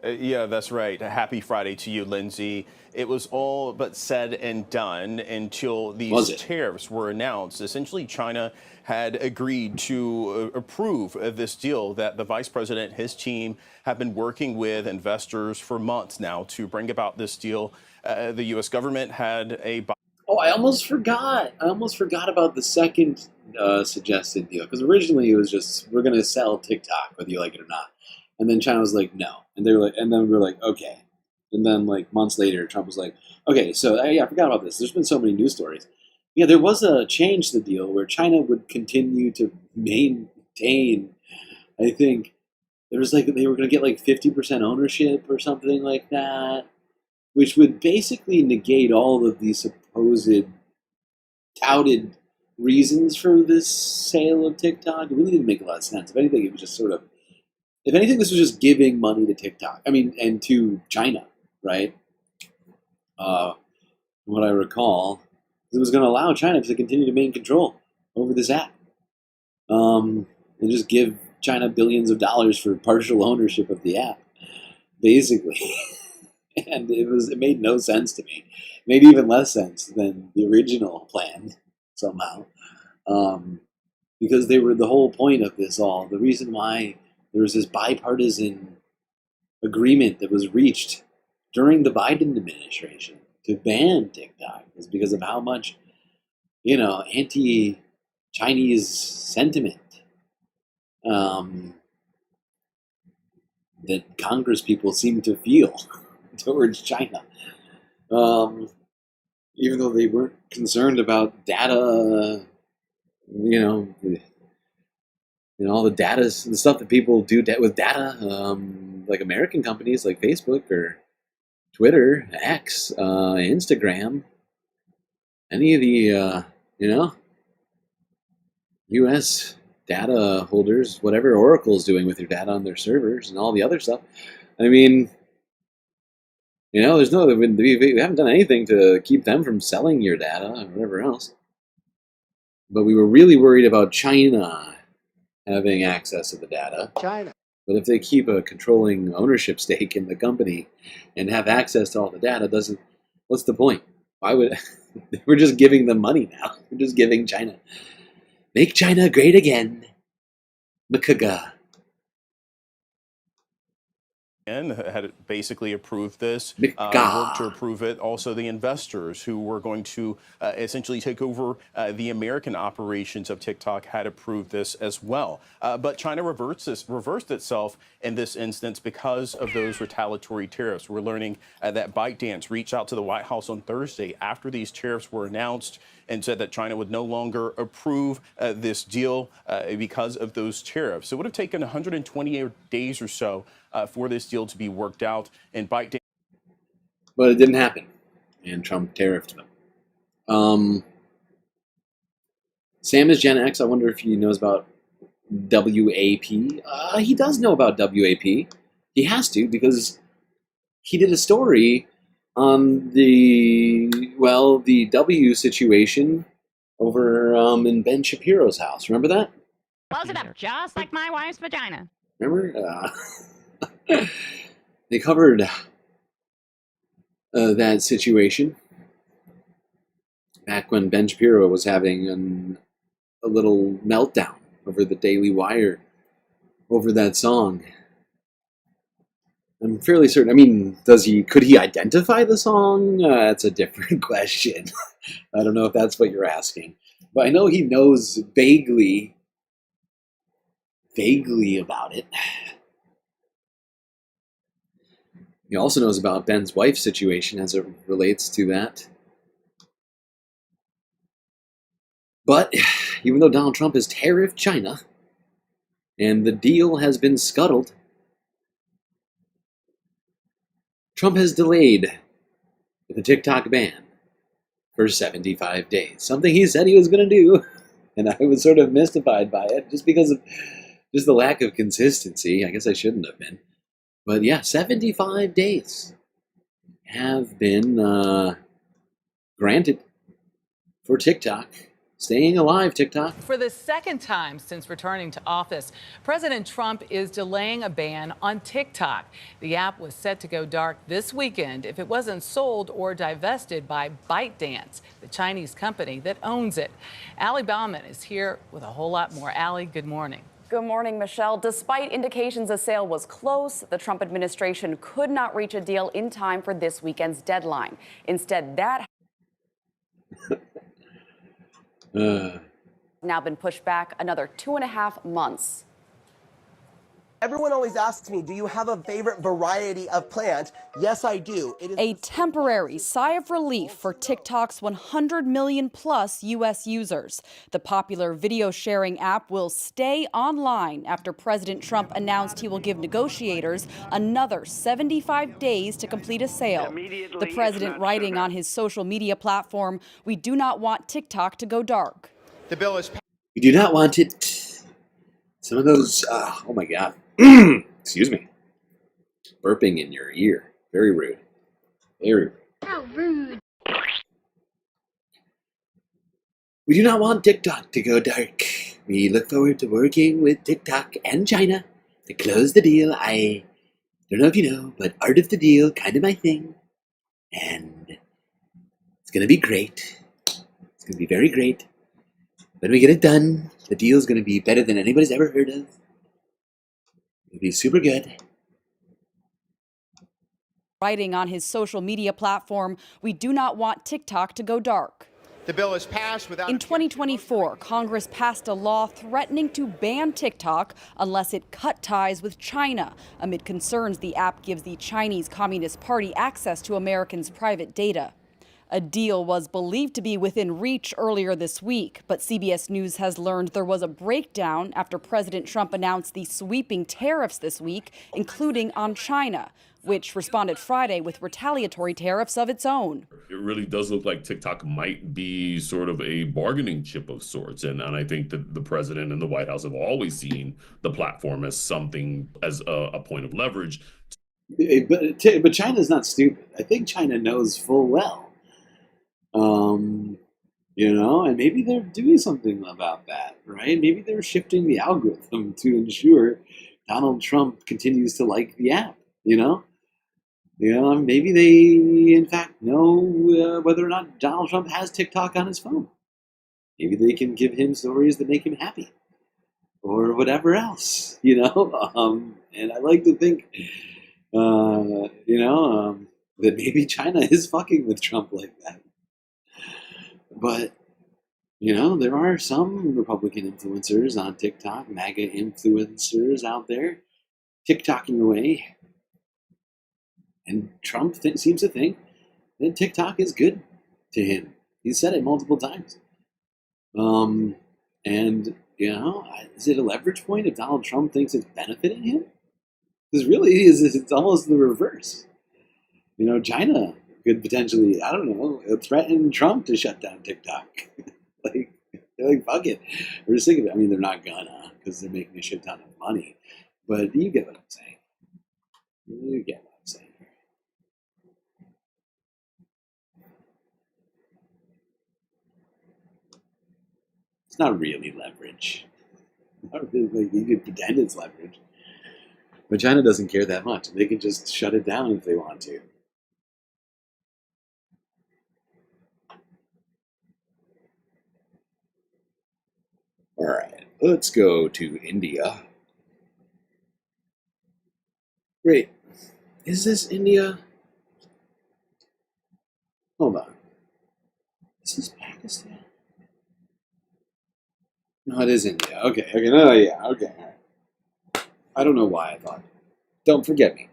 Yeah, that's right. Happy Friday to you, Lindsay. It was all but said and done until these tariffs were announced. Essentially, China had agreed to approve this deal that the vice president, his team, have been working with investors for months now to bring about this deal. The U.S. government had a... Oh, I almost forgot. I almost forgot about the second suggested deal. Because originally it was just, we're going to sell TikTok, whether you like it or not. And then China was like, no. And they were like, and then we were like, okay. And then like months later, Trump was like, okay, so yeah, I forgot about this. There's been so many news stories. Yeah, there was a change to the deal where China would continue to maintain, I think, there was like, they were going to get like 50% ownership or something like that, which would basically negate all of the supposed touted reasons for this sale of TikTok. It really didn't make a lot of sense. If anything, it was just sort of, if anything, this was just giving money to TikTok. I mean, and to China, right? What I recall, it was going to allow China to continue to maintain control over this app, and just give China billions of dollars for partial ownership of the app, basically. And it made no sense to me. It made even less sense than the original plan somehow, because they were the whole point of this all. The reason why there was this bipartisan agreement that was reached during the Biden administration to ban TikTok is because of how much, anti-Chinese sentiment that Congress people seem to feel towards China. Even though they weren't concerned about data, all the data, the stuff that people do with data, like American companies like Facebook or Twitter, X, Instagram, any of the, U.S. data holders, whatever Oracle's doing with your data on their servers and all the other stuff. I mean, we haven't done anything to keep them from selling your data or whatever else. But we were really worried about China having access to the data. China. But if they keep a controlling ownership stake in the company and have access to all the data, what's the point? Why would we're just giving them money now? We're just giving China. Make China great again. Makaga. Had basically approved this, worked to approve it. Also, the investors who were going to essentially take over the American operations of TikTok had approved this as well. But China reversed itself in this instance because of those retaliatory tariffs. We're learning that ByteDance reached out to the White House on Thursday after these tariffs were announced and said that China would no longer approve this deal because of those tariffs. It would have taken 128 days or so for this deal to be worked out, and ByteDance. But it didn't happen, and Trump tariffed them. Sam is Gen X. I wonder if he knows about WAP. He does know about WAP. He has to, because he did a story on the W situation over in Ben Shapiro's house. Remember that? Close it up, just like my wife's vagina. Remember? They covered that situation back when Ben Shapiro was having a little meltdown over the Daily Wire over that song. I'm fairly certain. I mean, could he identify the song? That's a different question. I don't know if that's what you're asking. But I know he knows vaguely about it. He also knows about Ben's wife's situation as it relates to that. But even though Donald Trump has tariffed China, and the deal has been scuttled, Trump has delayed the TikTok ban for 75 days. Something he said he was going to do, and I was sort of mystified by it, just because of just the lack of consistency. I guess I shouldn't have been. But yeah, 75 days have been granted for TikTok. Staying alive, TikTok. For the second time since returning to office, President Trump is delaying a ban on TikTok. The app was set to go dark this weekend if it wasn't sold or divested by ByteDance, the Chinese company that owns it. Allie Bauman is here with a whole lot more. Allie, good morning. Good morning, Michelle. Despite indications a sale was close, the Trump administration could not reach a deal in time for this weekend's deadline. Instead, that now been pushed back another 2.5 months. Everyone always asks me, do you have a favorite variety of plant? Yes, I do. It is a temporary sigh of relief for TikTok's 100 million plus U.S. users. The popular video sharing app will stay online after President Trump announced he will give negotiators another 75 days to complete a sale. The president writing on his social media platform, "We do not want TikTok to go dark." The bill is. We do not want it. Some of those, oh my God. Excuse me. Burping in your ear. Very rude. Very rude. How rude. We do not want TikTok to go dark. We look forward to working with TikTok and China to close the deal. I don't know if you know, but art of the deal, kind of my thing. And it's going to be great. It's going to be very great. When we get it done, the deal is going to be better than anybody's ever heard of. It'll be super good. Writing on his social media platform, "We do not want TikTok to go dark." The bill is passed without. In 2024, Congress passed a law threatening to ban TikTok unless it cut ties with China, amid concerns the app gives the Chinese Communist Party access to Americans' private data. A deal was believed to be within reach earlier this week, but CBS News has learned there was a breakdown after President Trump announced the sweeping tariffs this week, including on China, which responded Friday with retaliatory tariffs of its own. It really does look like TikTok might be sort of a bargaining chip of sorts. And I think that the president and the White House have always seen the platform as something, as a point of leverage. But China's not stupid. I think China knows full well. And maybe they're doing something about that, right? Maybe they're shifting the algorithm to ensure Donald Trump continues to like the app, maybe they, in fact, know whether or not Donald Trump has TikTok on his phone. Maybe they can give him stories that make him happy or whatever else, and I like to think, that maybe China is fucking with Trump like that. But, there are some Republican influencers on TikTok, MAGA influencers out there, TikToking away. And Trump seems to think that TikTok is good to him. He's said it multiple times. Is it a leverage point if Donald Trump thinks it's benefiting him? Because really, it's almost the reverse. China could potentially, I don't know, threaten Trump to shut down TikTok. They're like, fuck it. We're sick of it. I mean, they're not gonna, because they're making a shit ton of money. But you get what I'm saying. You get what I'm saying. It's not really leverage. Not really, you could pretend it's leverage. But China doesn't care that much. They can just shut it down if they want to. All right, let's go to India. Great. Is this India? Hold on. Is this Pakistan? No, it is India. Okay. No, yeah. Okay. All right. I don't know why I thought. Don't forget me.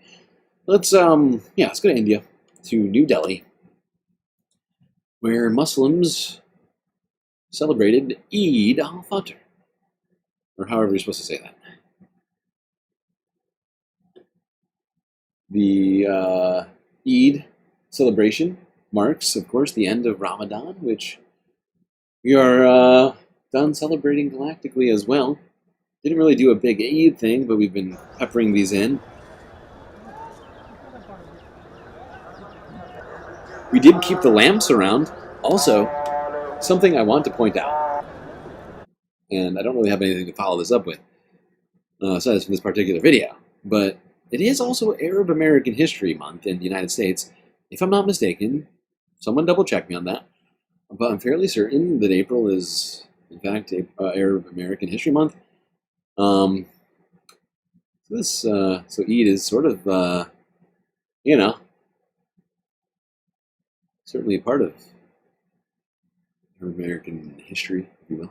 Let's go to India, to New Delhi, where Muslims celebrated Eid al-Fitr, or however you're supposed to say that. The Eid celebration marks, of course, the end of Ramadan, which we are done celebrating galactically as well. Didn't really do a big Eid thing, but we've been peppering these in. We did keep the lamps around. Also, something I want to point out, and I don't really have anything to follow this up with, aside from this particular video, but it is also Arab American History Month in the United States. If I'm not mistaken, someone double check me on that, but I'm fairly certain that April is, in fact, Arab American History Month. So Eid is sort of, certainly a part of American history, if you will.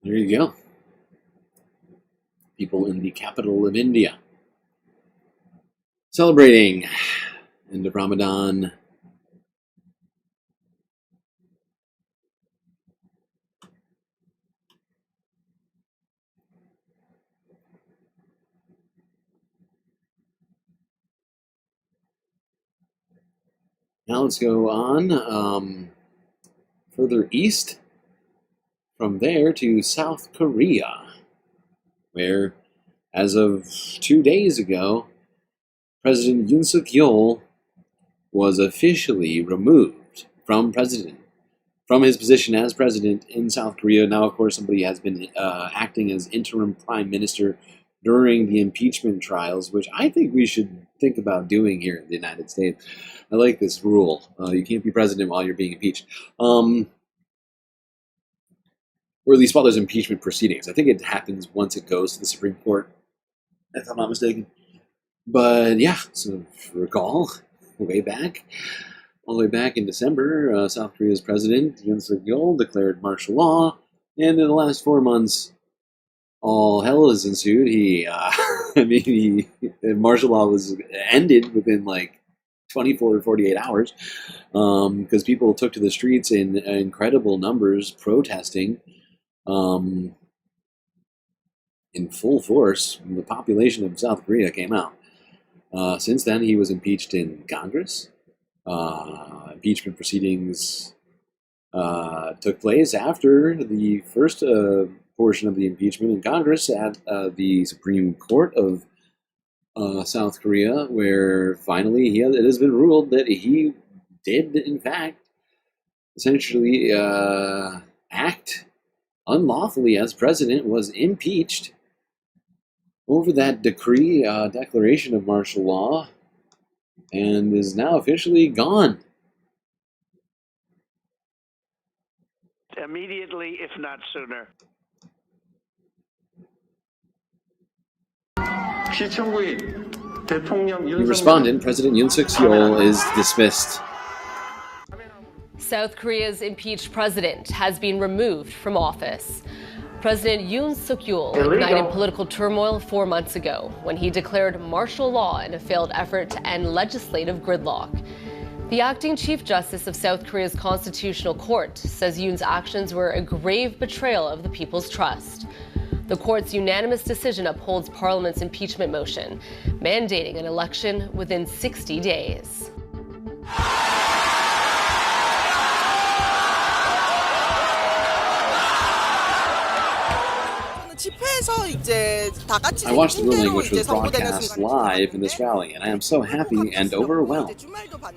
There you go. People in the capital of India celebrating end of Ramadan. Now let's go on further east. From there to South Korea, where, as of 2 days ago, President Yoon Suk-yeol was officially removed from his position as president in South Korea. Now, of course, somebody has been acting as interim prime minister during the impeachment trials, which I think we should think about doing here in the United States. I like this rule. You can't be president while you're being impeached. Or at least while there's impeachment proceedings. I think it happens once it goes to the Supreme Court, if I'm not mistaken. But yeah, so recall, all the way back in December, South Korea's president, Yoon Suk-yeol, declared martial law, and in the last 4 months, all hell has ensued. Martial law was ended within like 24 or 48 hours, because people took to the streets in incredible numbers protesting. In full force, the population of South Korea came out. Since then, he was impeached in Congress. Impeachment proceedings took place after the first portion of the impeachment in Congress at the Supreme Court of South Korea, where finally it has been ruled that he did, in fact, essentially act unlawfully as president, was impeached over that declaration of martial law, and is now officially gone. Immediately, if not sooner. The respondent, President Yoon Suk-yeol, is dismissed. South Korea's impeached president has been removed from office. President Yoon Suk-yeol ignited political turmoil 4 months ago when he declared martial law in a failed effort to end legislative gridlock. The acting Chief Justice of South Korea's Constitutional Court says Yoon's actions were a grave betrayal of the people's trust. The court's unanimous decision upholds Parliament's impeachment motion, mandating an election within 60 days. I watched the ruling, which was broadcast live in this rally, and I am so happy and overwhelmed.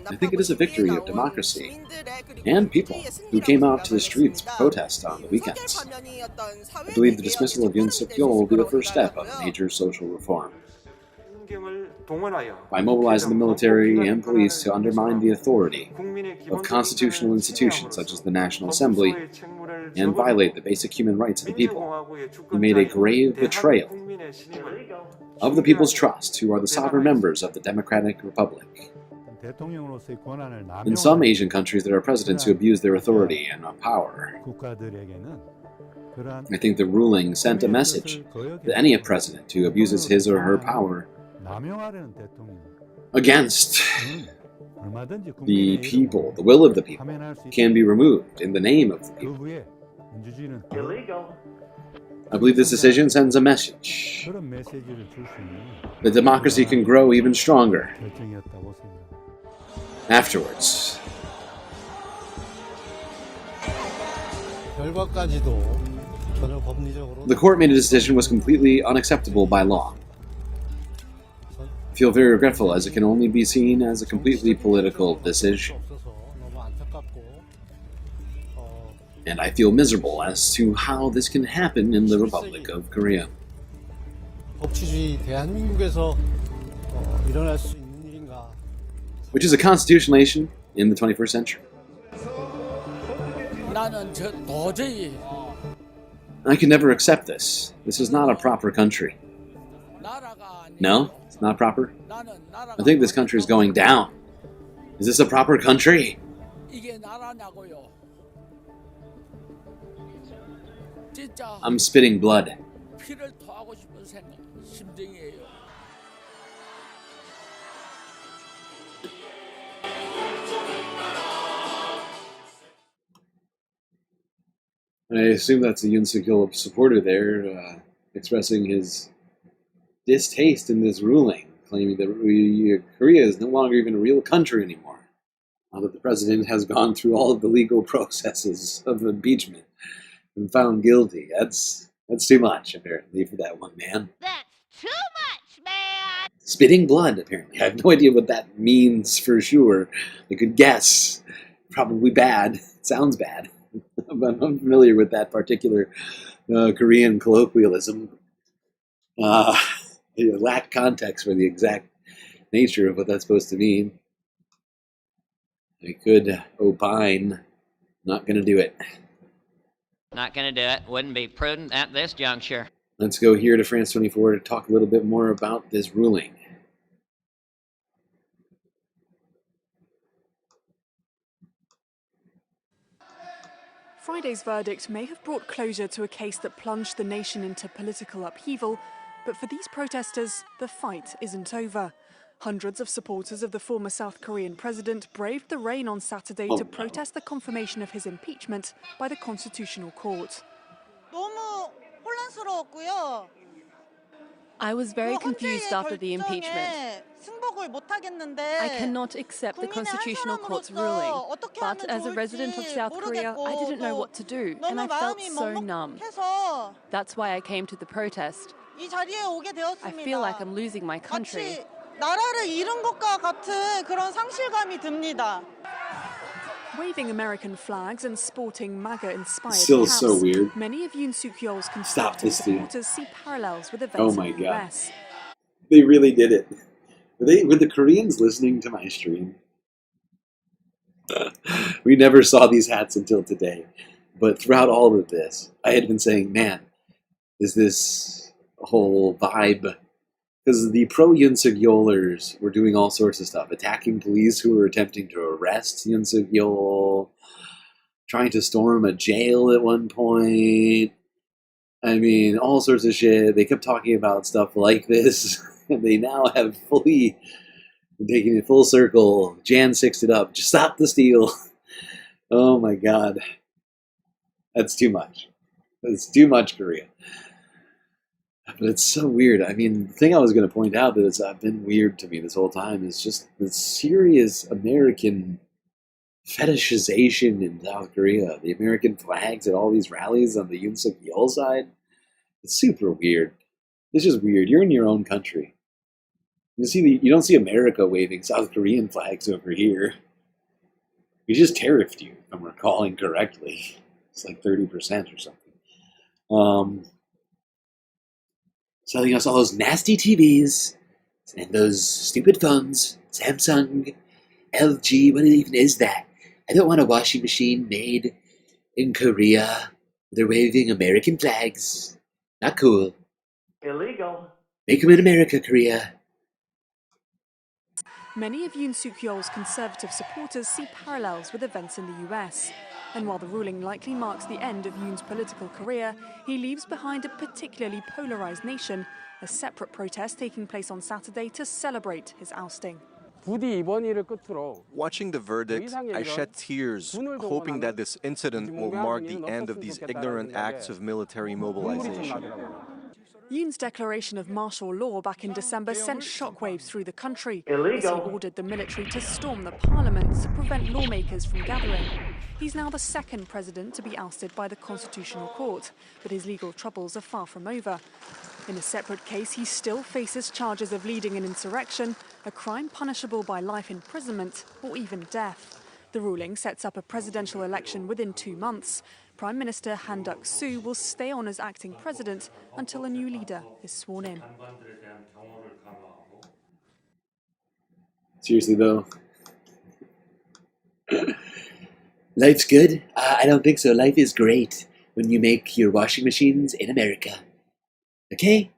I think it is a victory of democracy and people who came out to the streets to protest on the weekends. I believe the dismissal of Yoon Suk-yeol will be the first step of major social reform. By mobilizing the military and police to undermine the authority of constitutional institutions such as the National Assembly and violate the basic human rights of the people, he made a grave betrayal of the people's trust, who are the sovereign members of the Democratic Republic. In some Asian countries, there are presidents who abuse their authority and power. I think the ruling sent a message that any president who abuses his or her power against the people, the will of the people, can be removed in the name of the people. I believe this decision sends a message that democracy can grow even stronger afterwards. The court made a decision was completely unacceptable by law. I feel very regretful, as it can only be seen as a completely political decision. And I feel miserable as to how this can happen in the Republic of Korea. Which is a constitutional nation in the 21st century. I can never accept this. This is not a proper country. No? It's not proper? I think this country is going down. Is this a proper country? I'm spitting blood. I assume that's a Yoon Suk-yeol supporter there, expressing his distaste in this ruling, claiming that Korea is no longer even a real country anymore, now that the president has gone through all of the legal processes of impeachment and found guilty. That's too much, apparently, for that one man. That's too much, man! Spitting blood, apparently. I have no idea what that means for sure. I could guess. Probably bad. It sounds bad. I'm unfamiliar with that particular Korean colloquialism. I lack context for the exact nature of what that's supposed to mean. I could opine. Not going to do it. Not going to do it. Wouldn't be prudent at this juncture. Let's go here to France 24 to talk a little bit more about this ruling. Friday's verdict may have brought closure to a case that plunged the nation into political upheaval, but for these protesters, the fight isn't over. Hundreds of supporters of the former South Korean president braved the rain on Saturday to protest the confirmation of his impeachment by the Constitutional Court. I was very confused after the impeachment. I cannot accept the Constitutional Court's ruling, but as a resident of South Korea, I didn't know what to do, and I felt so numb. That's why I came to the protest. I feel like I'm losing my country. Waving American flags and sporting MAGA-inspired Still caps, so weird. many of Yoon Suk-yeol's conservative supporters see parallels with events Oh my in the God. US. They really did it. Were the Koreans listening to my stream? We never saw these hats until today. But throughout all of this, I had been saying, man, is this whole vibe? Because the pro-Yoon Suk-yeolers were doing all sorts of stuff, attacking police who were attempting to arrest Yoon Suk-yeol, trying to storm a jail at one point. I mean, all sorts of shit. They kept talking about stuff like this, and they now have fully taken it full circle. Jan 6'd it up. Just stop the steal. Oh my God. That's too much. That's too much, Korea. But it's so weird. I mean, the thing I was going to point out that has been weird to me this whole time is just the serious American fetishization in South Korea. The American flags at all these rallies on the Yoon Suk-yeol side. It's super weird. It's just weird. You're in your own country. You don't see America waving South Korean flags over here. We just tariffed you, if I'm recalling correctly. It's like 30% or something. Selling us all those nasty TVs and those stupid phones. Samsung, LG, what even is that? I don't want a washing machine made in Korea. They're waving American flags. Not cool. Illegal. Make them in America, Korea. Many of Yoon Suk-yeol's conservative supporters see parallels with events in the US. And while the ruling likely marks the end of Yoon's political career, he leaves behind a particularly polarized nation, a separate protest taking place on Saturday to celebrate his ousting. Watching the verdict, I shed tears, hoping that this incident will mark the end of these ignorant acts of military mobilization. Yoon's declaration of martial law back in December sent shockwaves through the country as he ordered the military to storm the parliament to prevent lawmakers from gathering. He's now the second president to be ousted by the Constitutional Court, but his legal troubles are far from over. In a separate case, he still faces charges of leading an insurrection, a crime punishable by life imprisonment or even death. The ruling sets up a presidential election within 2 months. Prime Minister Han Duck-soo will stay on as acting president until a new leader is sworn in. Seriously, though. Life's good? I don't think so. Life is great when you make your washing machines in America. Okay?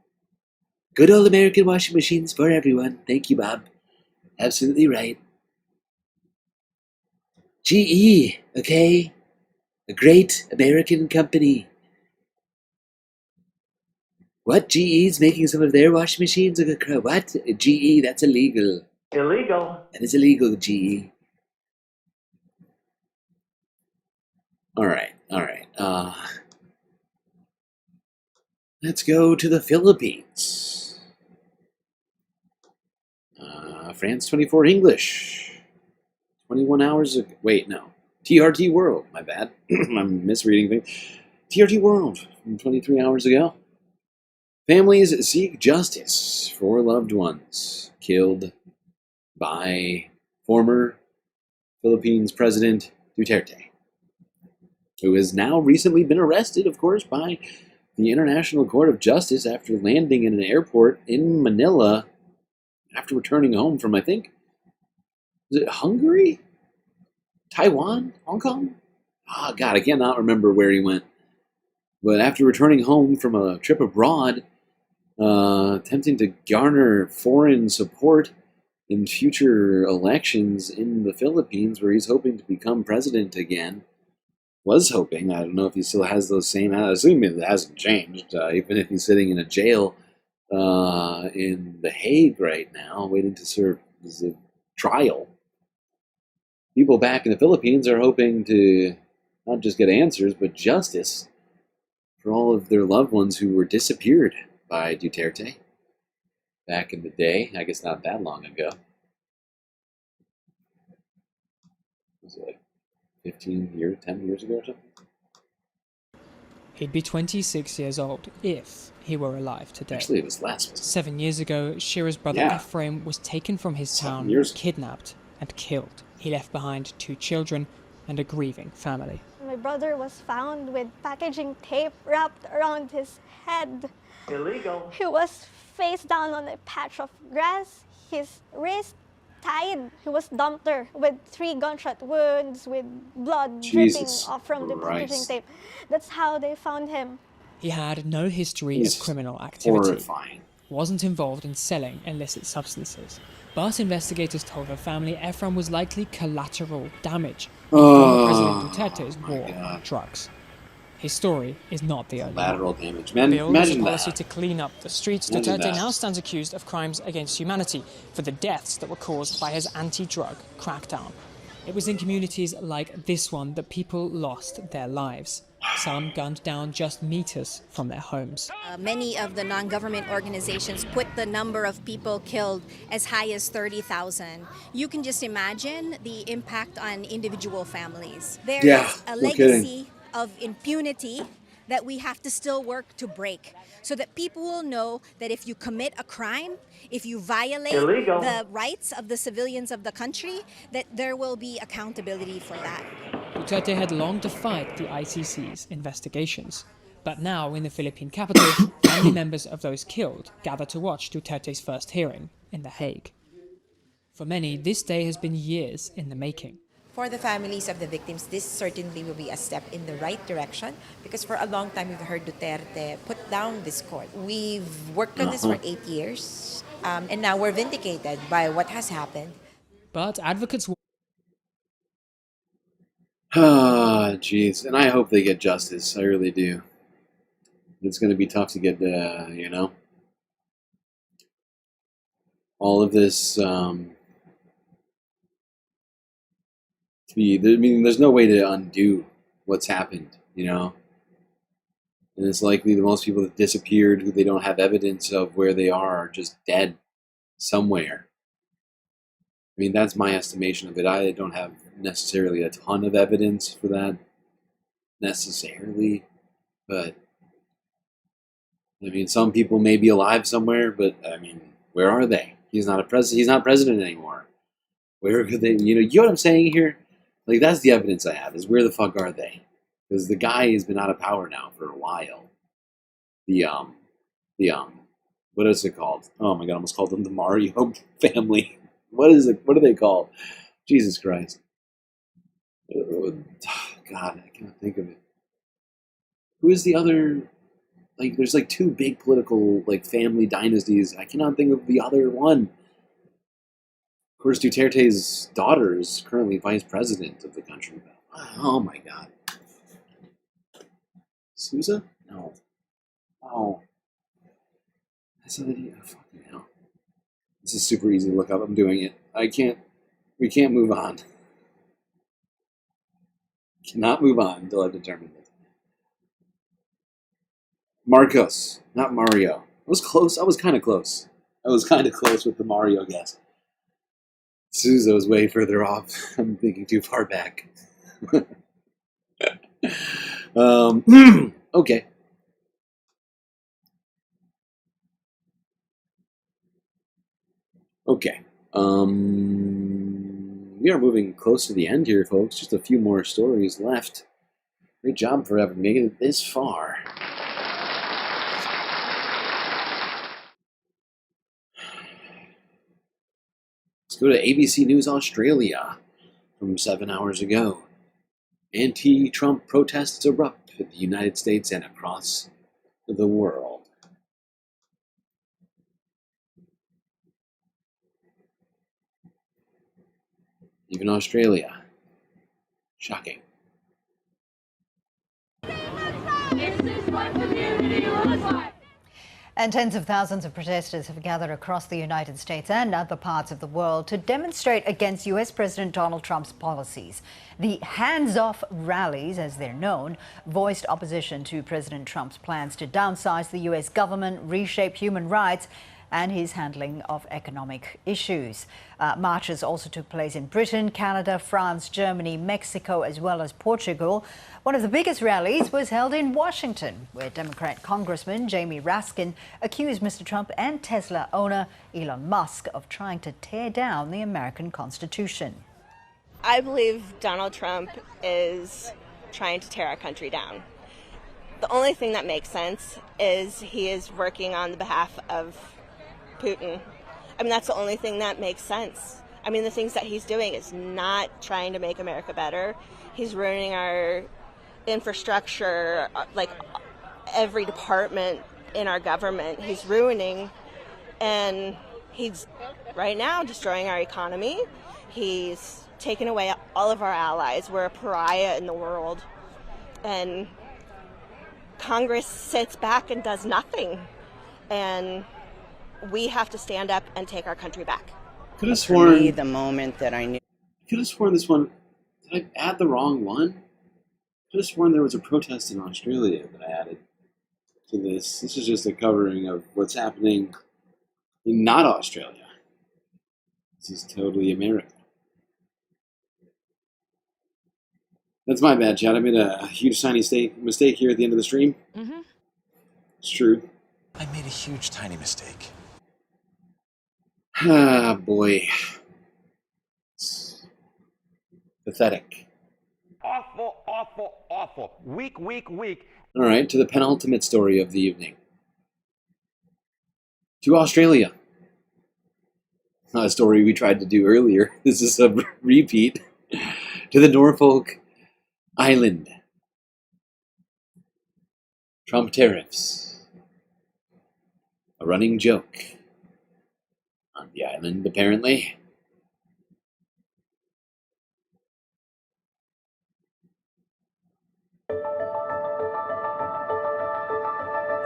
Good old American washing machines for everyone. Thank you, Bob. Absolutely right. GE, okay? A great American company. What? GE's making some of their washing machines? What? GE, that's illegal. Illegal. That is illegal, GE. Alright. Let's go to the Philippines. France 24 English. 21 hours ago. Wait, no. TRT World. My bad. I'm misreading things. TRT World from 23 hours ago. Families seek justice for loved ones killed by former Philippines President Duterte, who has now recently been arrested, of course, by the International Court of Justice after landing in an airport in Manila after returning home from, I think, is it Hungary? Taiwan? Hong Kong? Oh, God, I cannot remember where he went. But after returning home from a trip abroad, attempting to garner foreign support in future elections in the Philippines, where he's hoping to become president again. Was hoping. I don't know if he still has those same. I assume it hasn't changed. Even if he's sitting in a jail in The Hague right now, waiting to serve his trial. People back in the Philippines are hoping to not just get answers, but justice for all of their loved ones who were disappeared by Duterte back in the day. I guess not that long ago. Was it like 10 years ago or something? He'd be 26 years old if he were alive today. Actually, it was less. 7 years ago, Shira's brother Ephraim was taken from his town, kidnapped and killed. He left behind 2 children and a grieving family. My brother was found with packaging tape wrapped around his head. Illegal. He was face down on a patch of grass, his wrist tied. He was dumped there with 3 gunshot wounds, with blood dripping off from the packaging tape. That's how they found him. He had no history of criminal activity. Horrifying. Wasn't involved in selling illicit substances. But investigators told her family Ephraim was likely collateral damage in former President Duterte's war on drugs. His story is not the only Collateral one. damage. Billed as a policy to clean up the streets, Duterte now stands accused of crimes against humanity for the deaths that were caused by his anti-drug crackdown. It was in communities like this one that people lost their lives. Some gunned down just meters from their homes. Many of the non-government organizations put the number of people killed as high as 30,000. You can just imagine the impact on individual families. There is a legacy of impunity that we have to still work to break, so that people will know that if you commit a crime, if you violate Illegal. the rights of the civilians of the country, that there will be accountability for that. Duterte had long defied the ICC's investigations. But now, in the Philippine capital, family members of those killed gather to watch Duterte's first hearing in The Hague. For many, this day has been years in the making. For the families of the victims, this certainly will be a step in the right direction, because for a long time we've heard Duterte put down this court. We've worked on this for 8 years, and now we're vindicated by what has happened. But advocates... Ah, jeez. And I hope they get justice. I really do. It's going to be tough to get, you know, all of this, I mean, there's no way to undo what's happened, you know? And it's likely that most people that disappeared, who they don't have evidence of where they are just dead somewhere. I mean, that's my estimation of it. I don't have necessarily a ton of evidence for that, necessarily, but I mean, some people may be alive somewhere, but I mean, where are they? He's not president anymore. Where could they, you know what I'm saying here? Like, that's the evidence I have, is where the fuck are they? Because the guy has been out of power now for a while. What is it called? Oh my god, I almost called them the Mario family. What is it? What are they called? Jesus Christ. God, I can't think of it. Who is the other... Like, there's like two big political, like, family dynasties. I cannot think of the other one. Of course, Duterte's daughter is currently vice president of the country. Oh my god. Sousa? No. Oh. That's an idiot. Oh, fucking hell. This is super easy to look up. I'm doing it. We can't move on. Cannot move on until I've determined it. Marcos, not Mario. I was close. I was kind of close. I was kind of close with the Mario guess. Sousa was way further off. I'm thinking too far back. Okay. Okay. We are moving close to the end here, folks. Just a few more stories left. Great job for ever making it this far. Let's go to ABC News Australia from 7 hours ago. Anti-Trump protests erupt in the United States and across the world. Even Australia. Shocking. And tens of thousands of protesters have gathered across the United States and other parts of the world to demonstrate against U.S. President Donald Trump's policies. The hands-off rallies, as they're known, voiced opposition to President Trump's plans to downsize the U.S. government, reshape human rights, and his handling of economic issues. Marches also took place in Britain, Canada, France, Germany, Mexico, as well as Portugal. One of the biggest rallies was held in Washington, where Democrat Congressman Jamie Raskin accused Mr. Trump and Tesla owner Elon Musk of trying to tear down the American Constitution. I believe Donald Trump is trying to tear our country down. The only thing that makes sense is he is working on the behalf of Putin. I mean, that's the only thing that makes sense. I mean, the things that he's doing is not trying to make America better. He's ruining our infrastructure, like every department in our government he's ruining, and he's right now destroying our economy. He's taken away all of our allies. We're a pariah in the world, and Congress sits back and does nothing, and we have to stand up and take our country back. Could have sworn the moment that I knew. Could have sworn this one. Did I add the wrong one? Could have sworn there was a protest in Australia that I added to this. This is just a covering of what's happening in not Australia. This is totally America. That's my bad, Chad. I made a huge tiny mistake here at the end of the stream. Mm-hmm. It's true. I made a huge tiny mistake. Ah, boy. It's pathetic. Awful, awful, awful. Weak. All right, to the penultimate story of the evening. To Australia. A story we tried to do earlier. This is a repeat. To the Norfolk Island. Trump tariffs. A running joke on the island, apparently.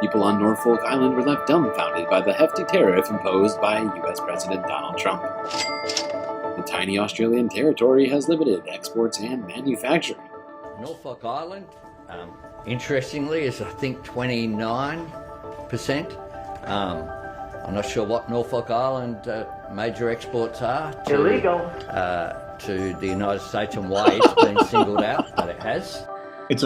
People on Norfolk Island were left dumbfounded by the hefty tariff imposed by U.S. President Donald Trump. The tiny Australian territory has limited exports and manufacturing. Norfolk Island, interestingly, is I think 29%. I'm not sure what Norfolk Island major exports are. Illegal. To the United States and why it's been singled out, but it has. It's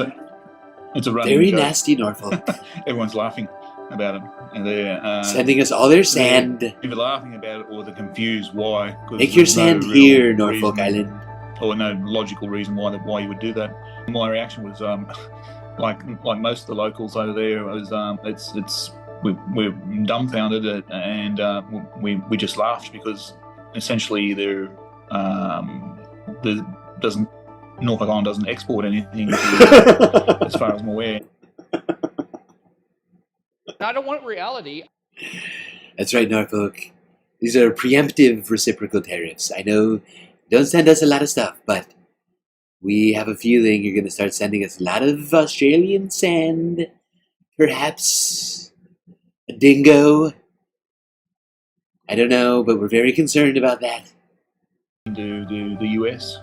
a running Very joke. nasty Norfolk. Everyone's laughing about it, and they're sending us all their sand. Either laughing about it or they're confused why. Make your sand here, Norfolk Island. Or no logical reason why you would do that. My reaction was like most of the locals over there was we're dumbfounded and we just laughed because essentially Norfolk Island doesn't export anything as far as I'm aware. I don't want reality. That's right, Norfolk. These are preemptive reciprocal tariffs. I know, don't send us a lot of stuff, but we have a feeling you're going to start sending us a lot of Australian sand. Perhaps a dingo. I don't know, but we're very concerned about that. To the US,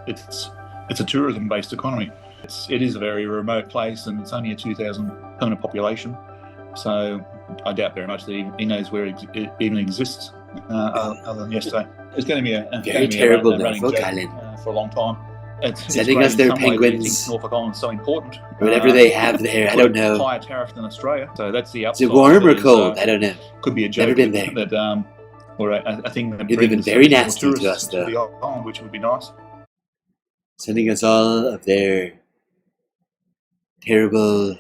it's a tourism-based economy. It is a very remote place, and it's only a 2,000 permanent population. So I doubt very much that he knows where it even exists, other than yesterday. It's going to be a very terrible running Norfolk joke Island. For a long time. Sending us their penguins. Norfolk Island's so important. Whatever they have there, I don't know. Higher tariff than Australia, so that's the upside. Is it warm or cold? I don't know. Could be a joke. Never been there. That, or a thing that they've been very nasty to us, though. To the island, which would be nice. Sending us all of their terrible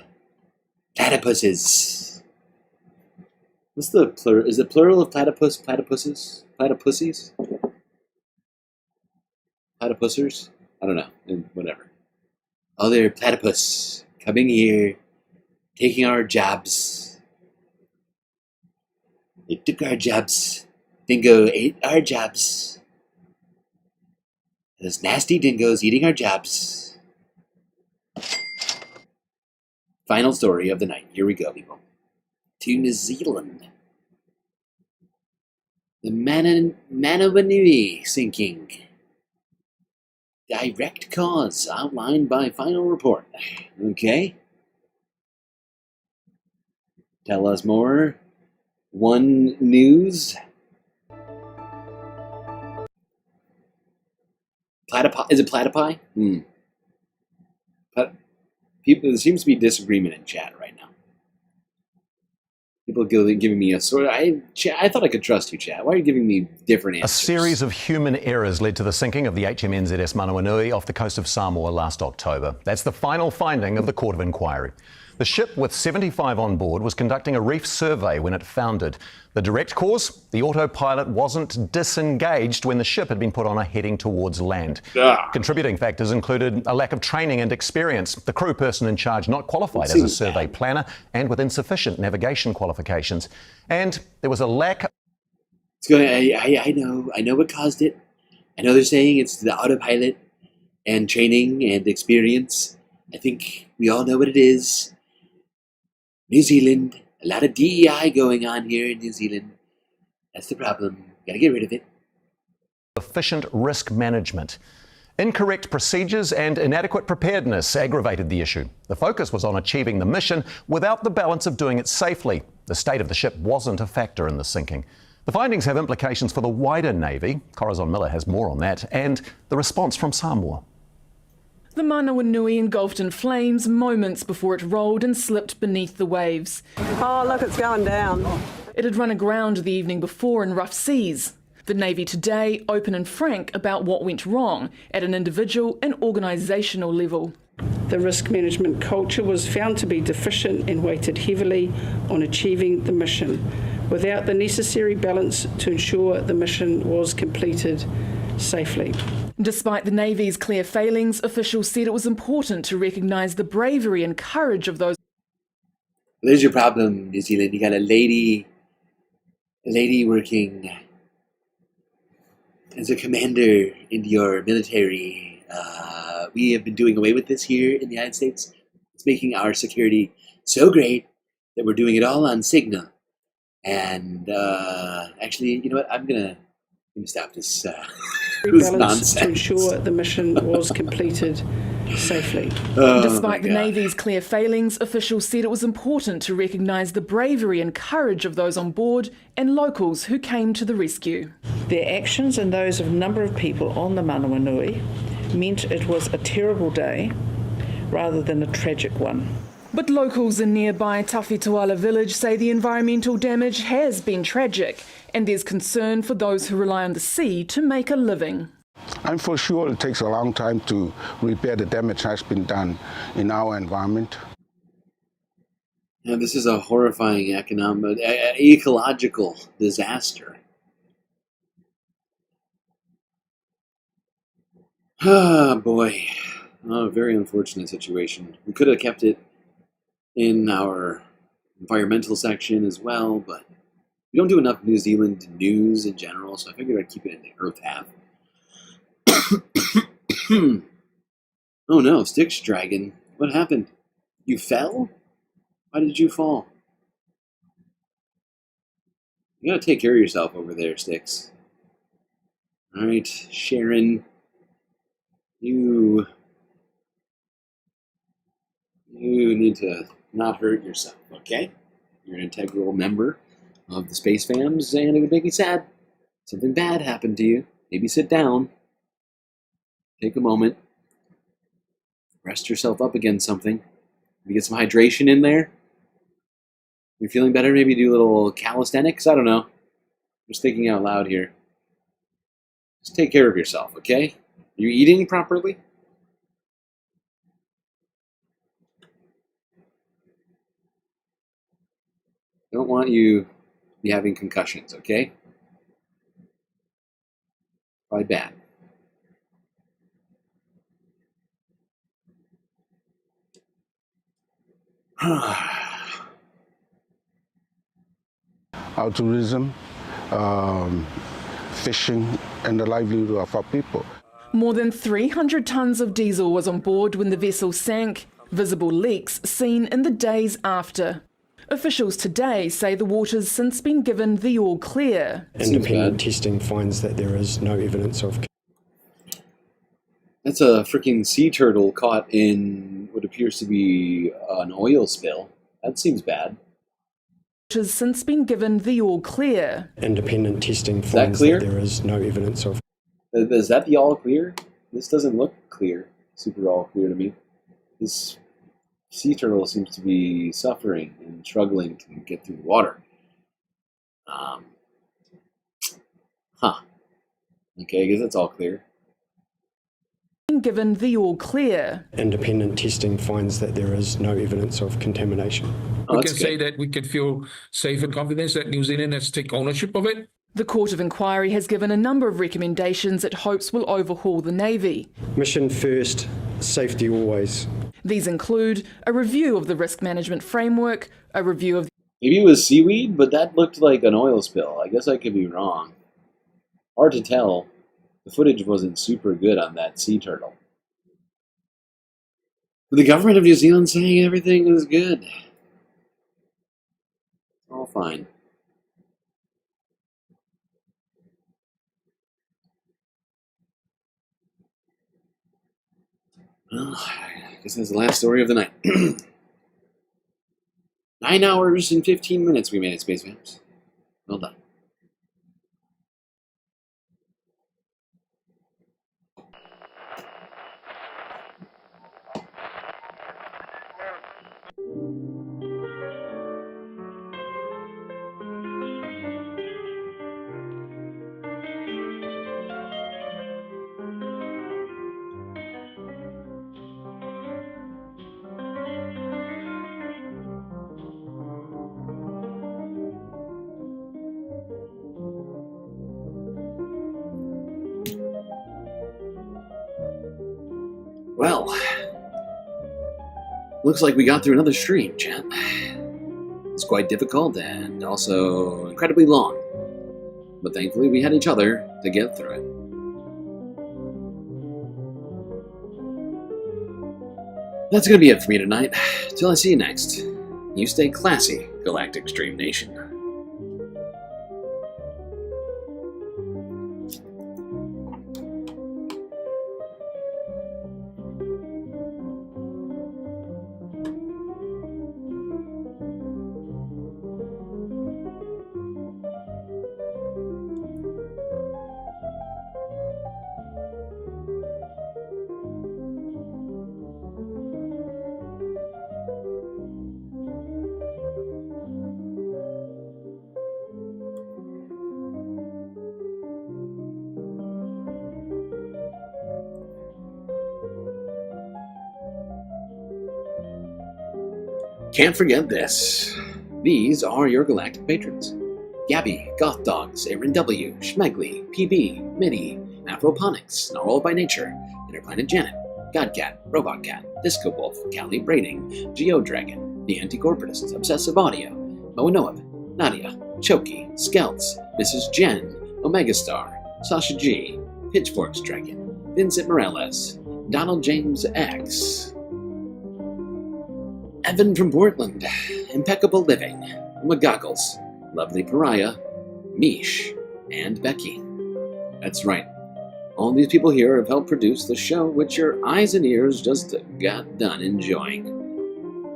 platypuses. What's the plural? Is it plural of platypus? Platypuses? Platypussies? Platypussers? I don't know. Whatever. All their platypus coming here, taking our jobs. They took our jobs. Dingo ate our jobs. Those nasty dingoes eating our jobs. Final story of the night. Here we go, people. To New Zealand. The Manawanui sinking. Direct cause outlined by final report. Okay. Tell us more. One News. Platypi? Is it platypi? People, there seems to be disagreement in chat right now. People giving me a sort of... I thought I could trust you, chat. Why are you giving me different answers? A series of human errors led to the sinking of the HMNZS Manawanui off the coast of Samoa last October. That's the final finding of the Court of Inquiry. The ship with 75 on board was conducting a reef survey when it foundered. The direct cause? The autopilot wasn't disengaged when the ship had been put on a heading towards land. Contributing factors included a lack of training and experience, the crew person in charge not qualified as a survey planner and with insufficient navigation qualifications. And there was a lack... I know what caused it. I know they're saying it's the autopilot and training and experience. I think we all know what it is. New Zealand, a lot of DEI going on here in New Zealand. That's the problem. Gotta get rid of it. Efficient risk management. Incorrect procedures and inadequate preparedness aggravated the issue. The focus was on achieving the mission without the balance of doing it safely. The state of the ship wasn't a factor in the sinking. The findings have implications for the wider Navy. Corazon Miller has more on that and the response from Samoa. The Mana Wanui engulfed in flames moments before it rolled and slipped beneath the waves. Oh, look, it's going down. It had run aground the evening before in rough seas. The Navy today open and frank about what went wrong at an individual and organisational level. The risk management culture was found to be deficient and weighted heavily on achieving the mission, without the necessary balance to ensure the mission was completed safely. Despite the Navy's clear failings, officials said it was important to recognise the bravery and courage of those. There's your problem, New Zealand. You got a lady working as a commander in your military. We have been doing away with this here in the United States. It's making our security so great that we're doing it all on Signal. And actually, you know what? I'm gonna stop this. This nonsense. To ensure the mission was completed safely. Despite the Navy's clear failings, officials said it was important to recognise the bravery and courage of those on board and locals who came to the rescue. Their actions and those of a number of people on the Mana Wanui meant it was a terrible day rather than a tragic one. But locals in nearby Tawhituala village say the environmental damage has been tragic, and there's concern for those who rely on the sea to make a living. I'm for sure it takes a long time to repair the damage that has been done in our environment. Yeah, this is a horrifying ecological disaster. Ah, boy. Oh, very unfortunate situation. We could have kept it in our environmental section as well, but we don't do enough New Zealand news in general, so I figured I'd keep it in the Earth half. Oh no, Styx Dragon. What happened? You fell? Why did you fall? You gotta take care of yourself over there, Styx. Alright, Sharon. You need to not hurt yourself, okay? You're an integral member of the Space Fams, and it would make me sad. Something bad happened to you. Maybe sit down. Take a moment. Rest yourself up against something. Maybe get some hydration in there. You're feeling better? Maybe do a little calisthenics? I don't know. Just thinking out loud here. Just take care of yourself, okay? Are you eating properly? Don't want you to be having concussions, okay? Probably bad. Our tourism, fishing, and the livelihood of our people. More than 300 tonnes of diesel was on board when the vessel sank, visible leaks seen in the days after. Officials today say the water's since been given the all clear. Independent testing finds that there is no evidence of... That's a freaking sea turtle caught in what appears to be an oil spill. That seems bad. Has since been given the all clear. Independent testing finds that there is no evidence of... Is that the all clear? This doesn't look clear, super all clear to me. This sea turtle seems to be suffering and struggling to get through the water. Okay, I guess that's all clear. Given the all clear. Independent testing finds that there is no evidence of contamination. We can say that we can feel safe and confident that New Zealand has taken ownership of it. The Court of Inquiry has given a number of recommendations it hopes will overhaul the Navy. Mission first, safety always. These include a review of the risk management framework, a review of... Maybe it was seaweed, but that looked like an oil spill. I guess I could be wrong. Hard to tell. The footage wasn't super good on that sea turtle. But the government of New Zealand saying everything is good. It's all fine. Well, I guess that's the last story of the night. 9 hours and 15 minutes we made it, Space Fams. Well done. Well, looks like we got through another stream, chat. It's quite difficult and also incredibly long. But thankfully we had each other to get through it. That's gonna be it for me tonight. Till I see you next. You stay classy, Galactic Stream Nation. Can't forget this. These are your galactic patrons. Gabby, Goth Dogs, Aaron W, Schmegley, PB, Mitty, Afroponics, Gnarl by Nature, Interplanet Janet, Godcat, Robot Cat, Disco Wolf, Callie Braiding, Geodragon, The Anti-Corporatists, Obsessive Audio, Moanoab, Nadia, Choki, Skelts, Mrs. Jen, Omega Star, Sasha G, Pitchforks Dragon, Vincent Morales, Donald James X, Evan from Portland, Impeccable Living, McGoggles, Lovely Pariah, Mish, and Becky. That's right. All these people here have helped produce the show which your eyes and ears just got done enjoying.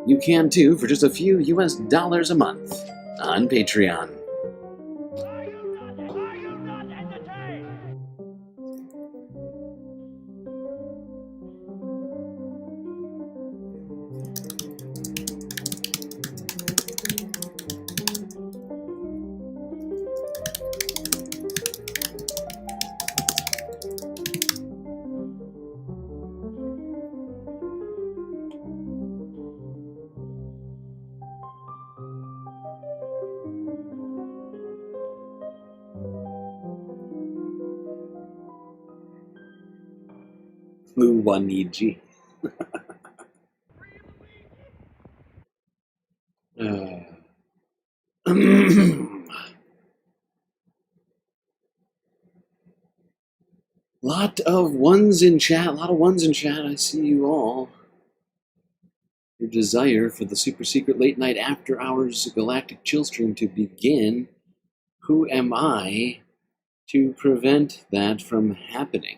You can too for just a few US dollars a month on Patreon. Blue 1 EG. Lot of ones in chat. I see you all. Your desire for the super secret late night after hours galactic chill stream to begin. Who am I to prevent that from happening?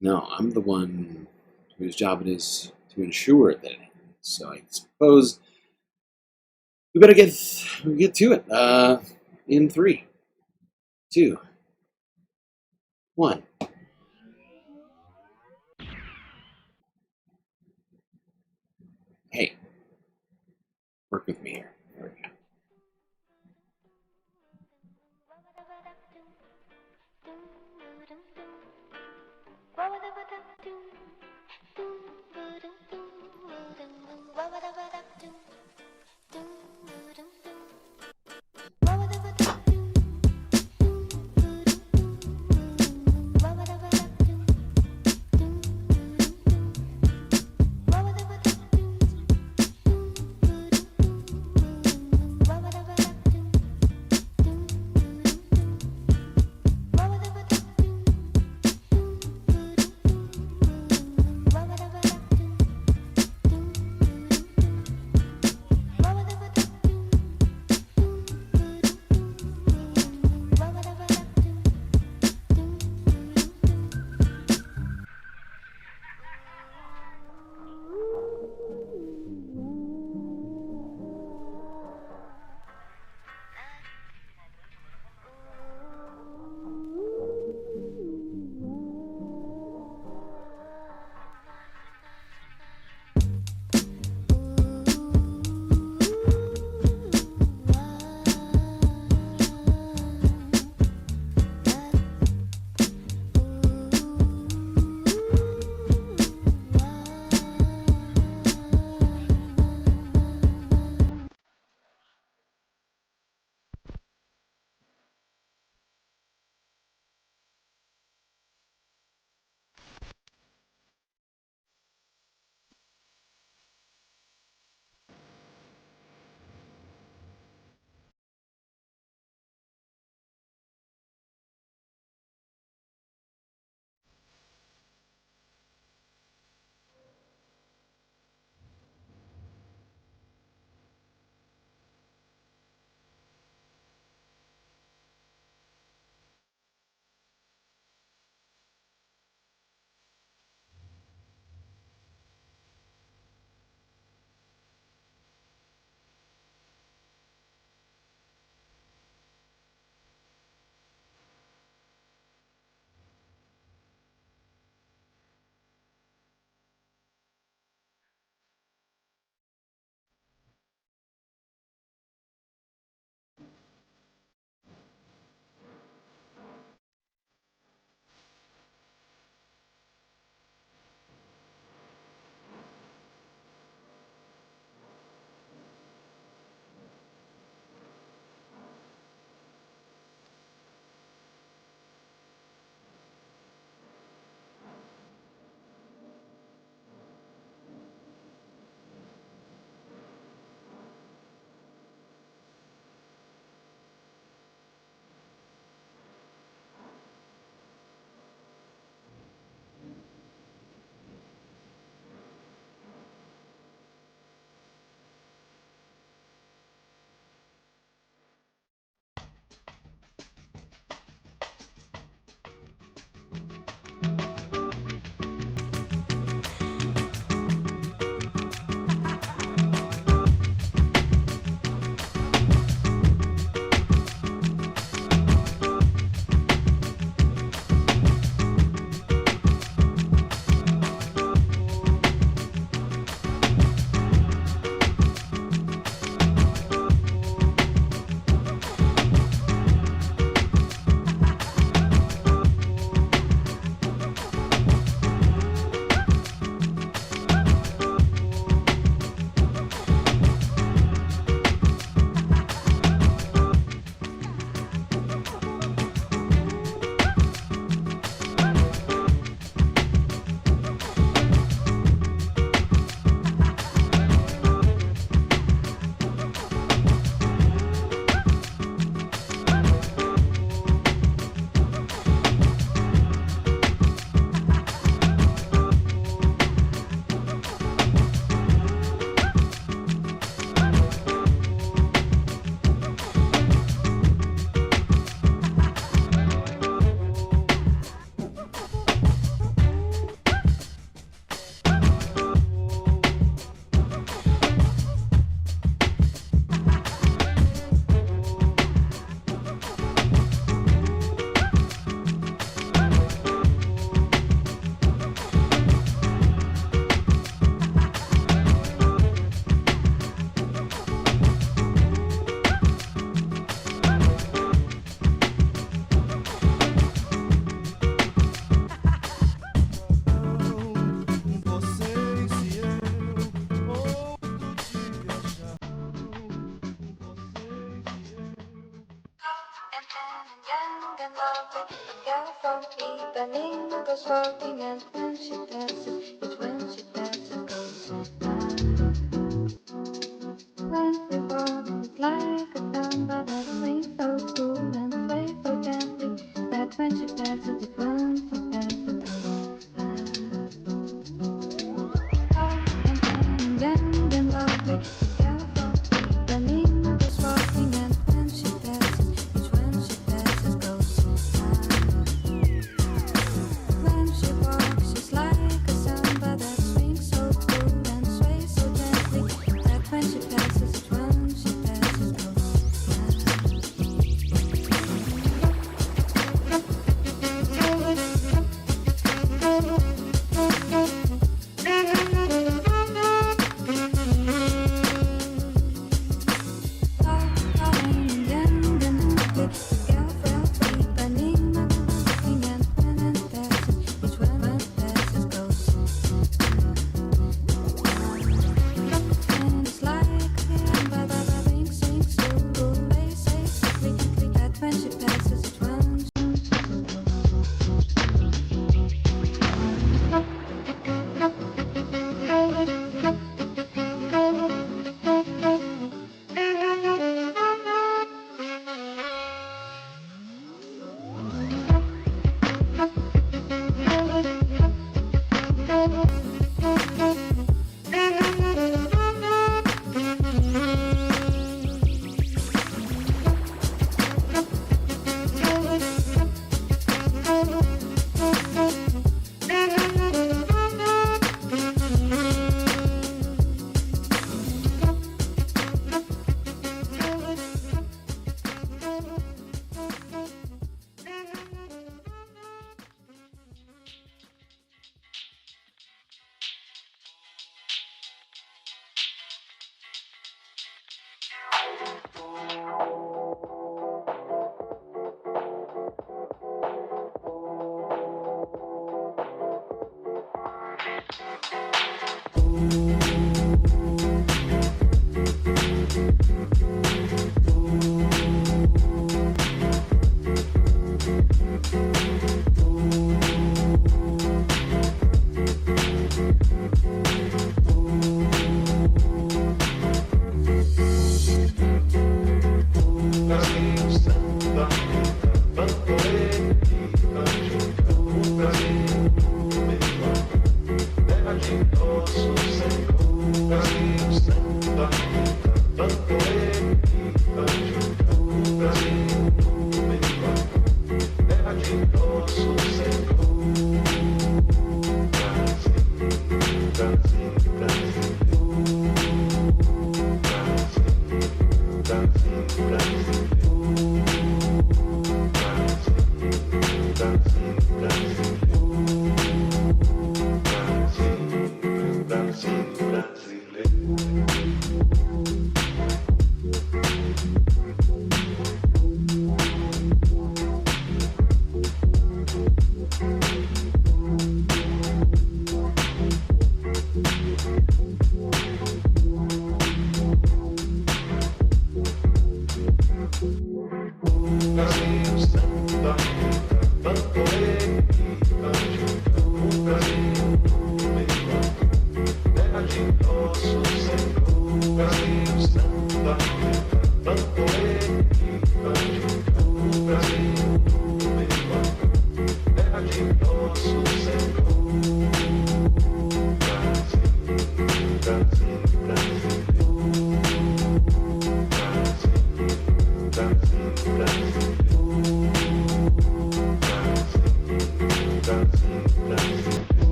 No, I'm the one whose job it is to ensure that it happens. So I suppose we better get to it. In 3, 2, 1. Hey, work with me here. There we go.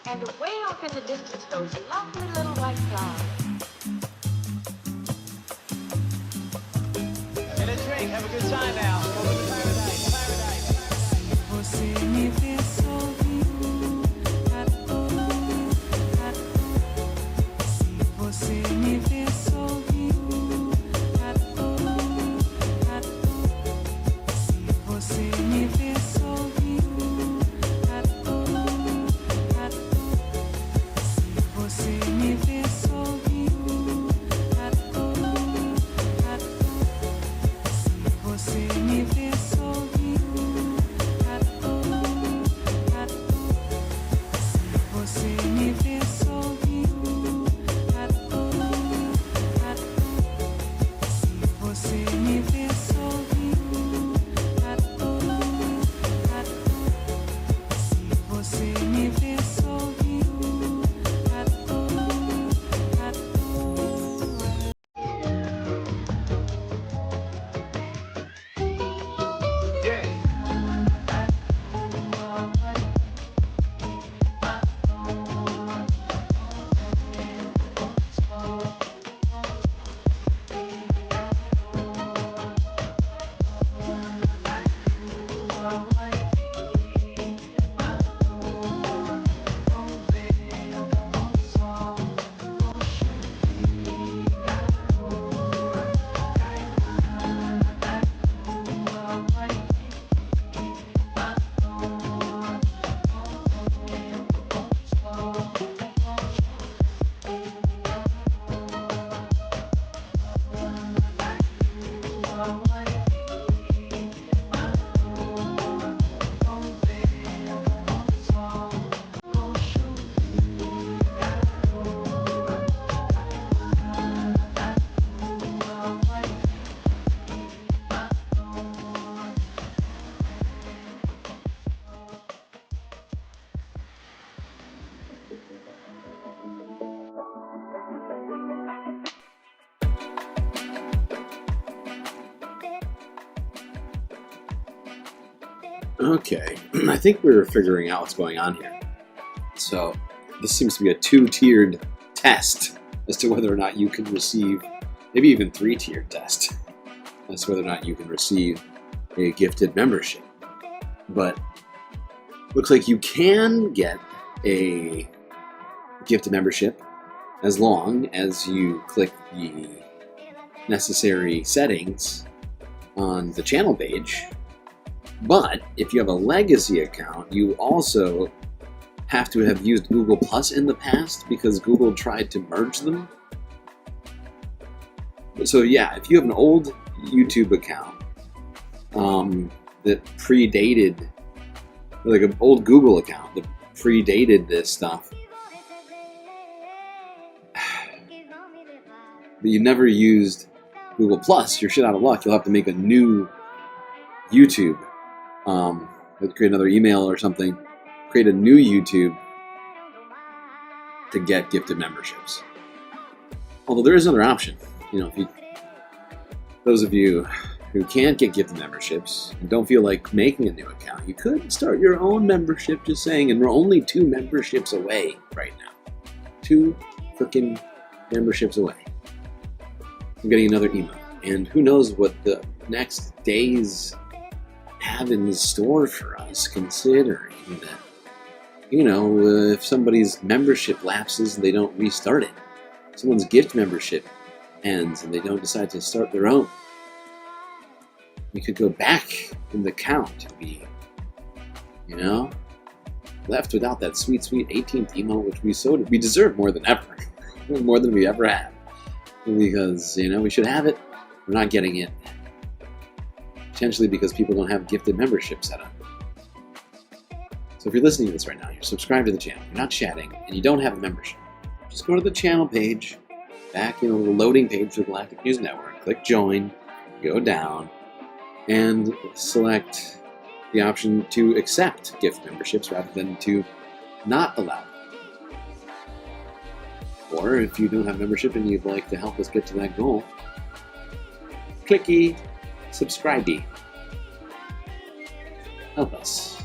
And way off in the distance goes a lovely little white cloud. Get a drink, have a good time now. Welcome to paradise, paradise. Você me vê sorrindo à toa. Se você me vê sorrindo à toa. Se você me vê sorrindo à toa. Se você me vê sorrindo à toa. Se você me vê sorrindo à toa. Se você me vê sorrindo à toa. Se você me vê sorrindo à toa. Se você me vê sorrindo à toa. Okay, I think we're figuring out what's going on here. So, this seems to be a two-tiered test as to whether or not you can receive, maybe even three-tiered test, as to whether or not you can receive a gifted membership. But looks like you can get a gifted membership as long as you click the necessary settings on the channel page. But if you have a legacy account, you also have to have used Google Plus in the past because Google tried to merge them. So yeah, if you have an old YouTube account that predated, or like an old Google account that predated this stuff, but you never used Google Plus, you're shit out of luck. You'll have to make a new YouTube. Create another email or something, create a new YouTube to get gifted memberships. Although there is another option, those of you who can't get gifted memberships and don't feel like making a new account, you could start your own membership, just saying, and we're only 2 memberships away right now. 2 freaking memberships away. I'm getting another email, and who knows what the next days have in store for us, considering that, if somebody's membership lapses and they don't restart it, someone's gift membership ends and they don't decide to start their own, we could go back in the count and be, left without that sweet, sweet 18th emote, which we deserve more than ever, more than we ever have, because, we should have it, we're not getting it. Potentially because people don't have gifted membership set up. So if you're listening to this right now, you're subscribed to the channel, you're not chatting, and you don't have a membership, just go to the channel page, back, the loading page for the Galactic News Network, click join, go down, and select the option to accept gift memberships rather than to not allow them. Or if you don't have membership and you'd like to help us get to that goal, clicky subscribe. Help us.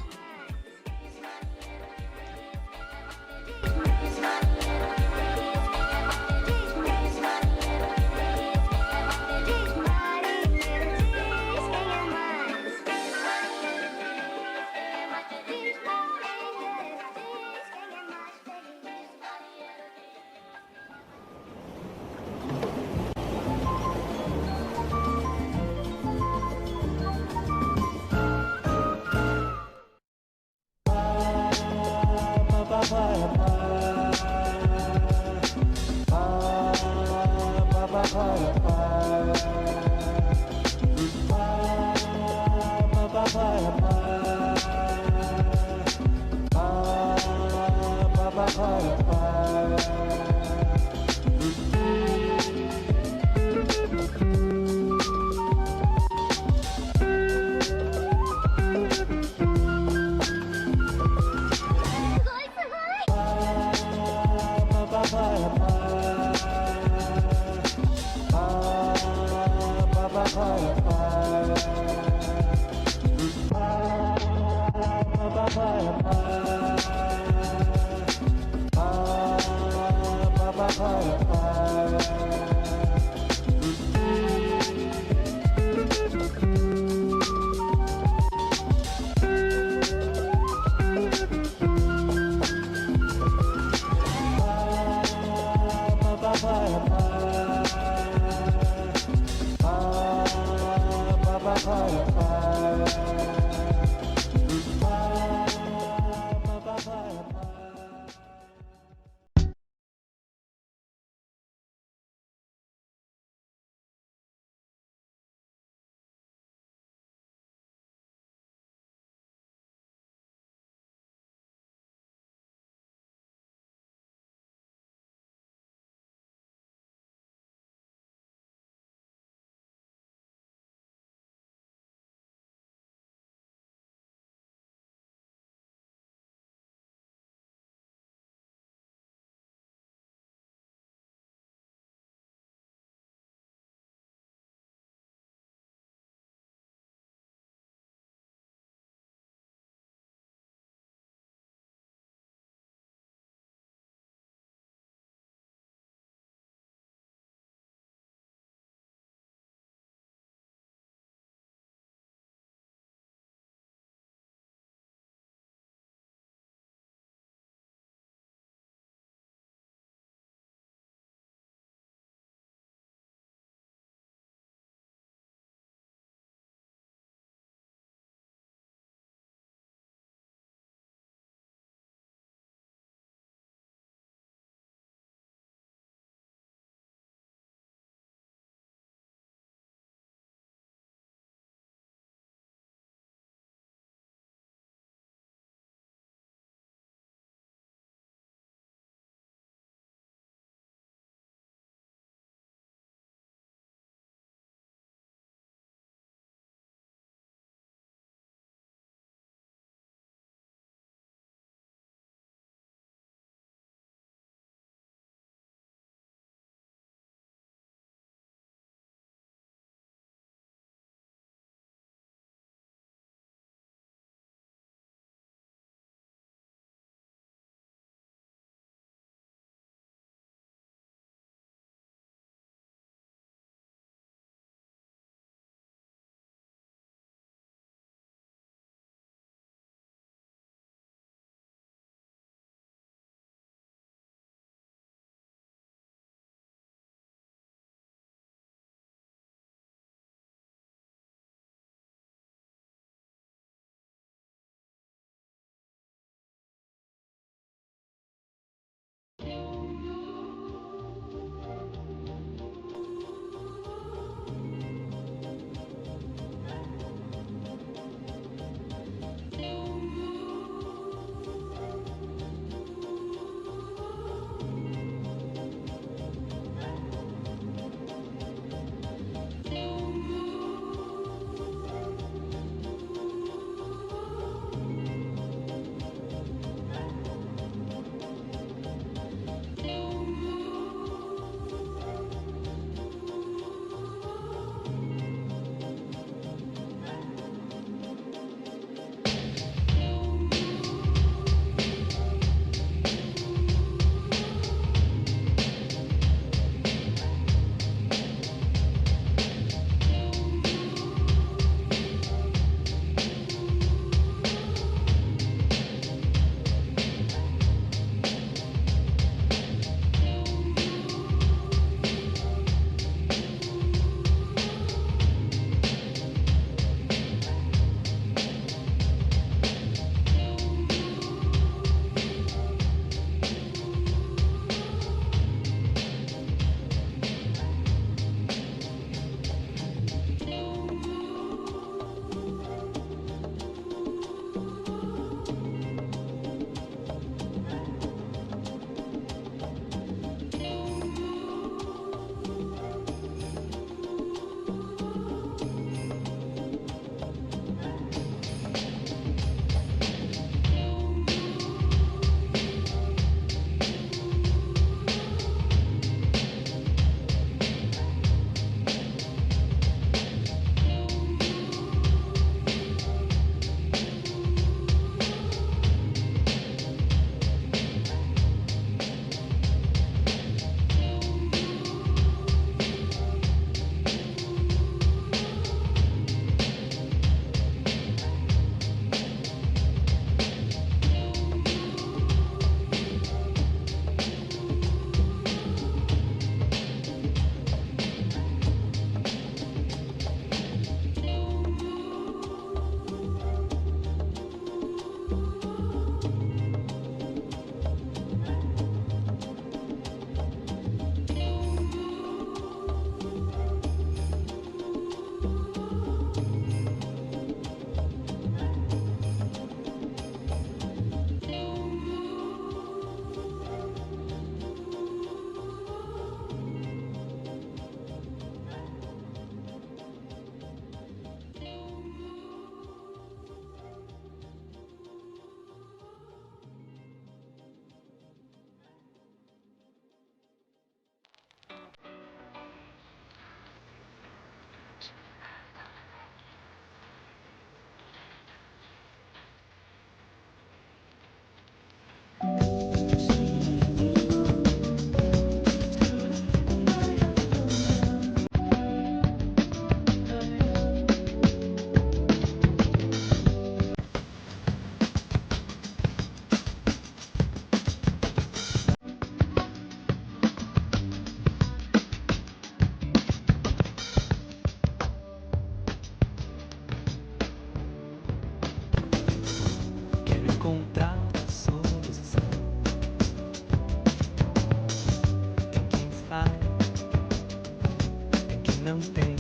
não tem,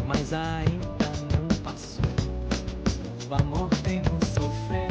mas ainda não passou. O amor tem nos sofrer.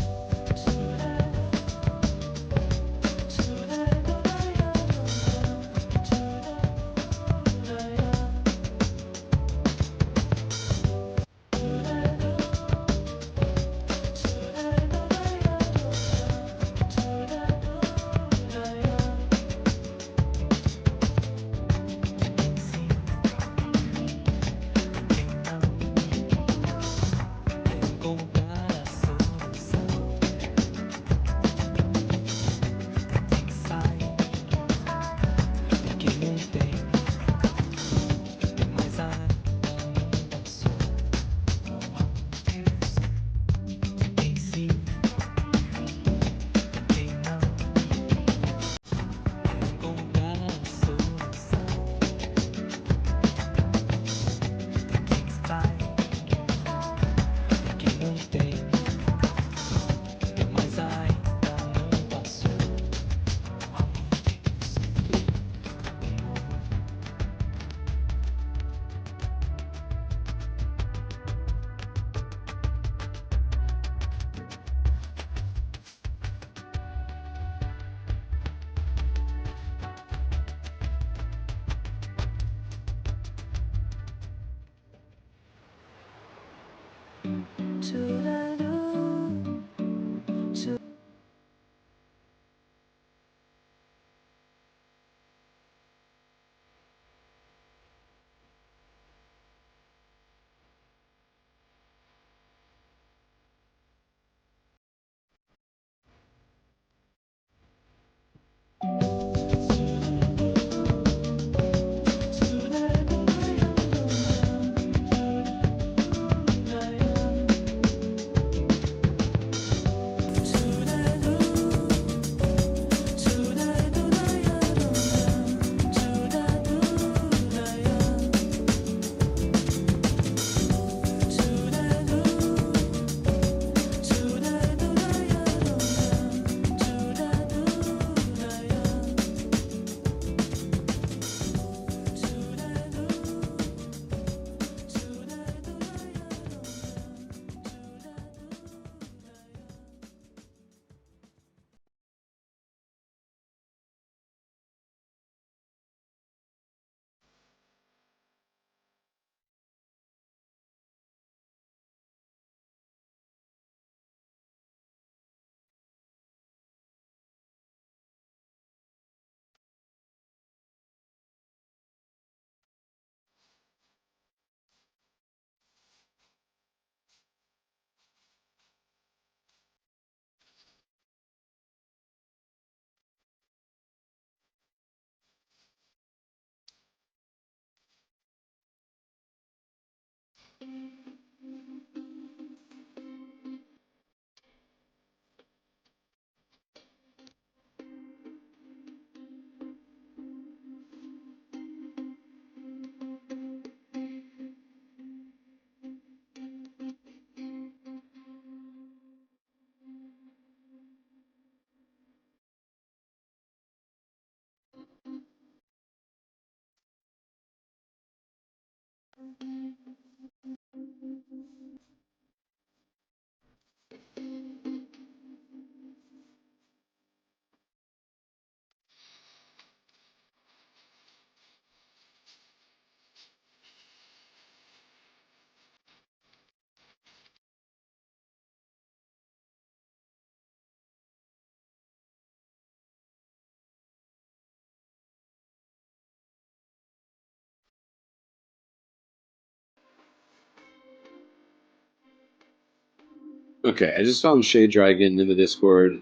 Okay, I just found Shade Dragon in the Discord.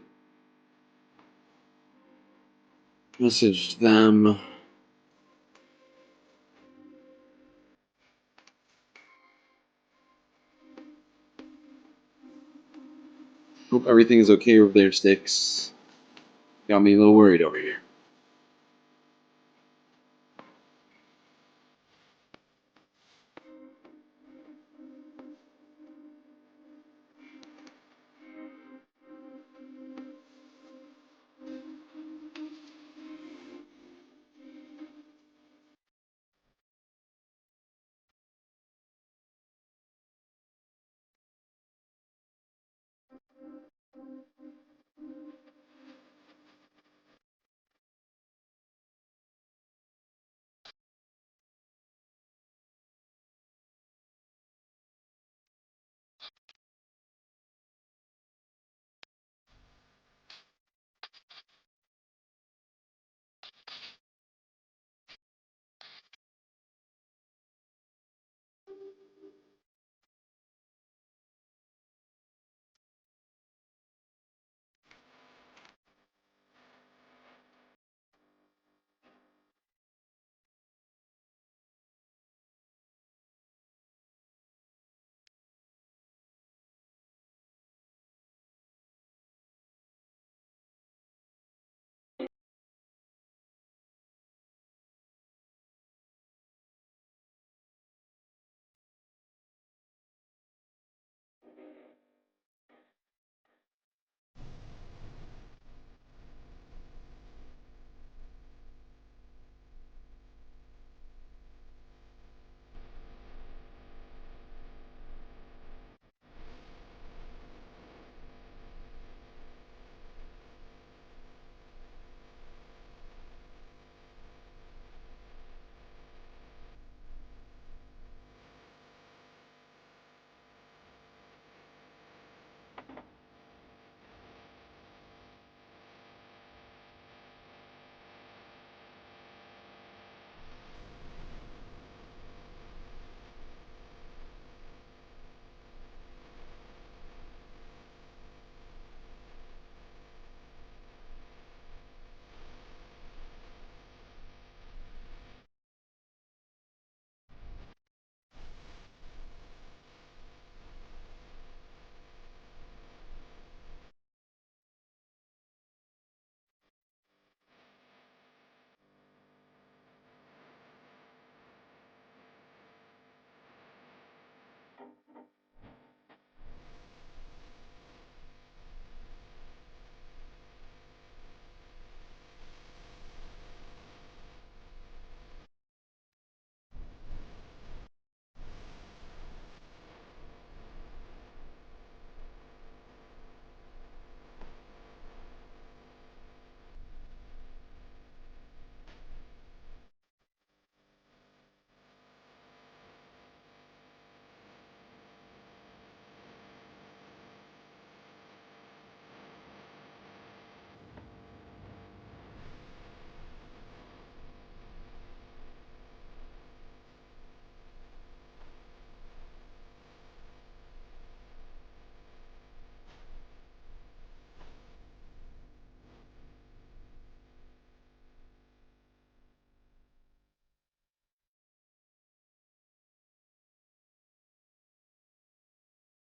Message them. Hope everything is okay over there, Sticks. Got me a little worried over here.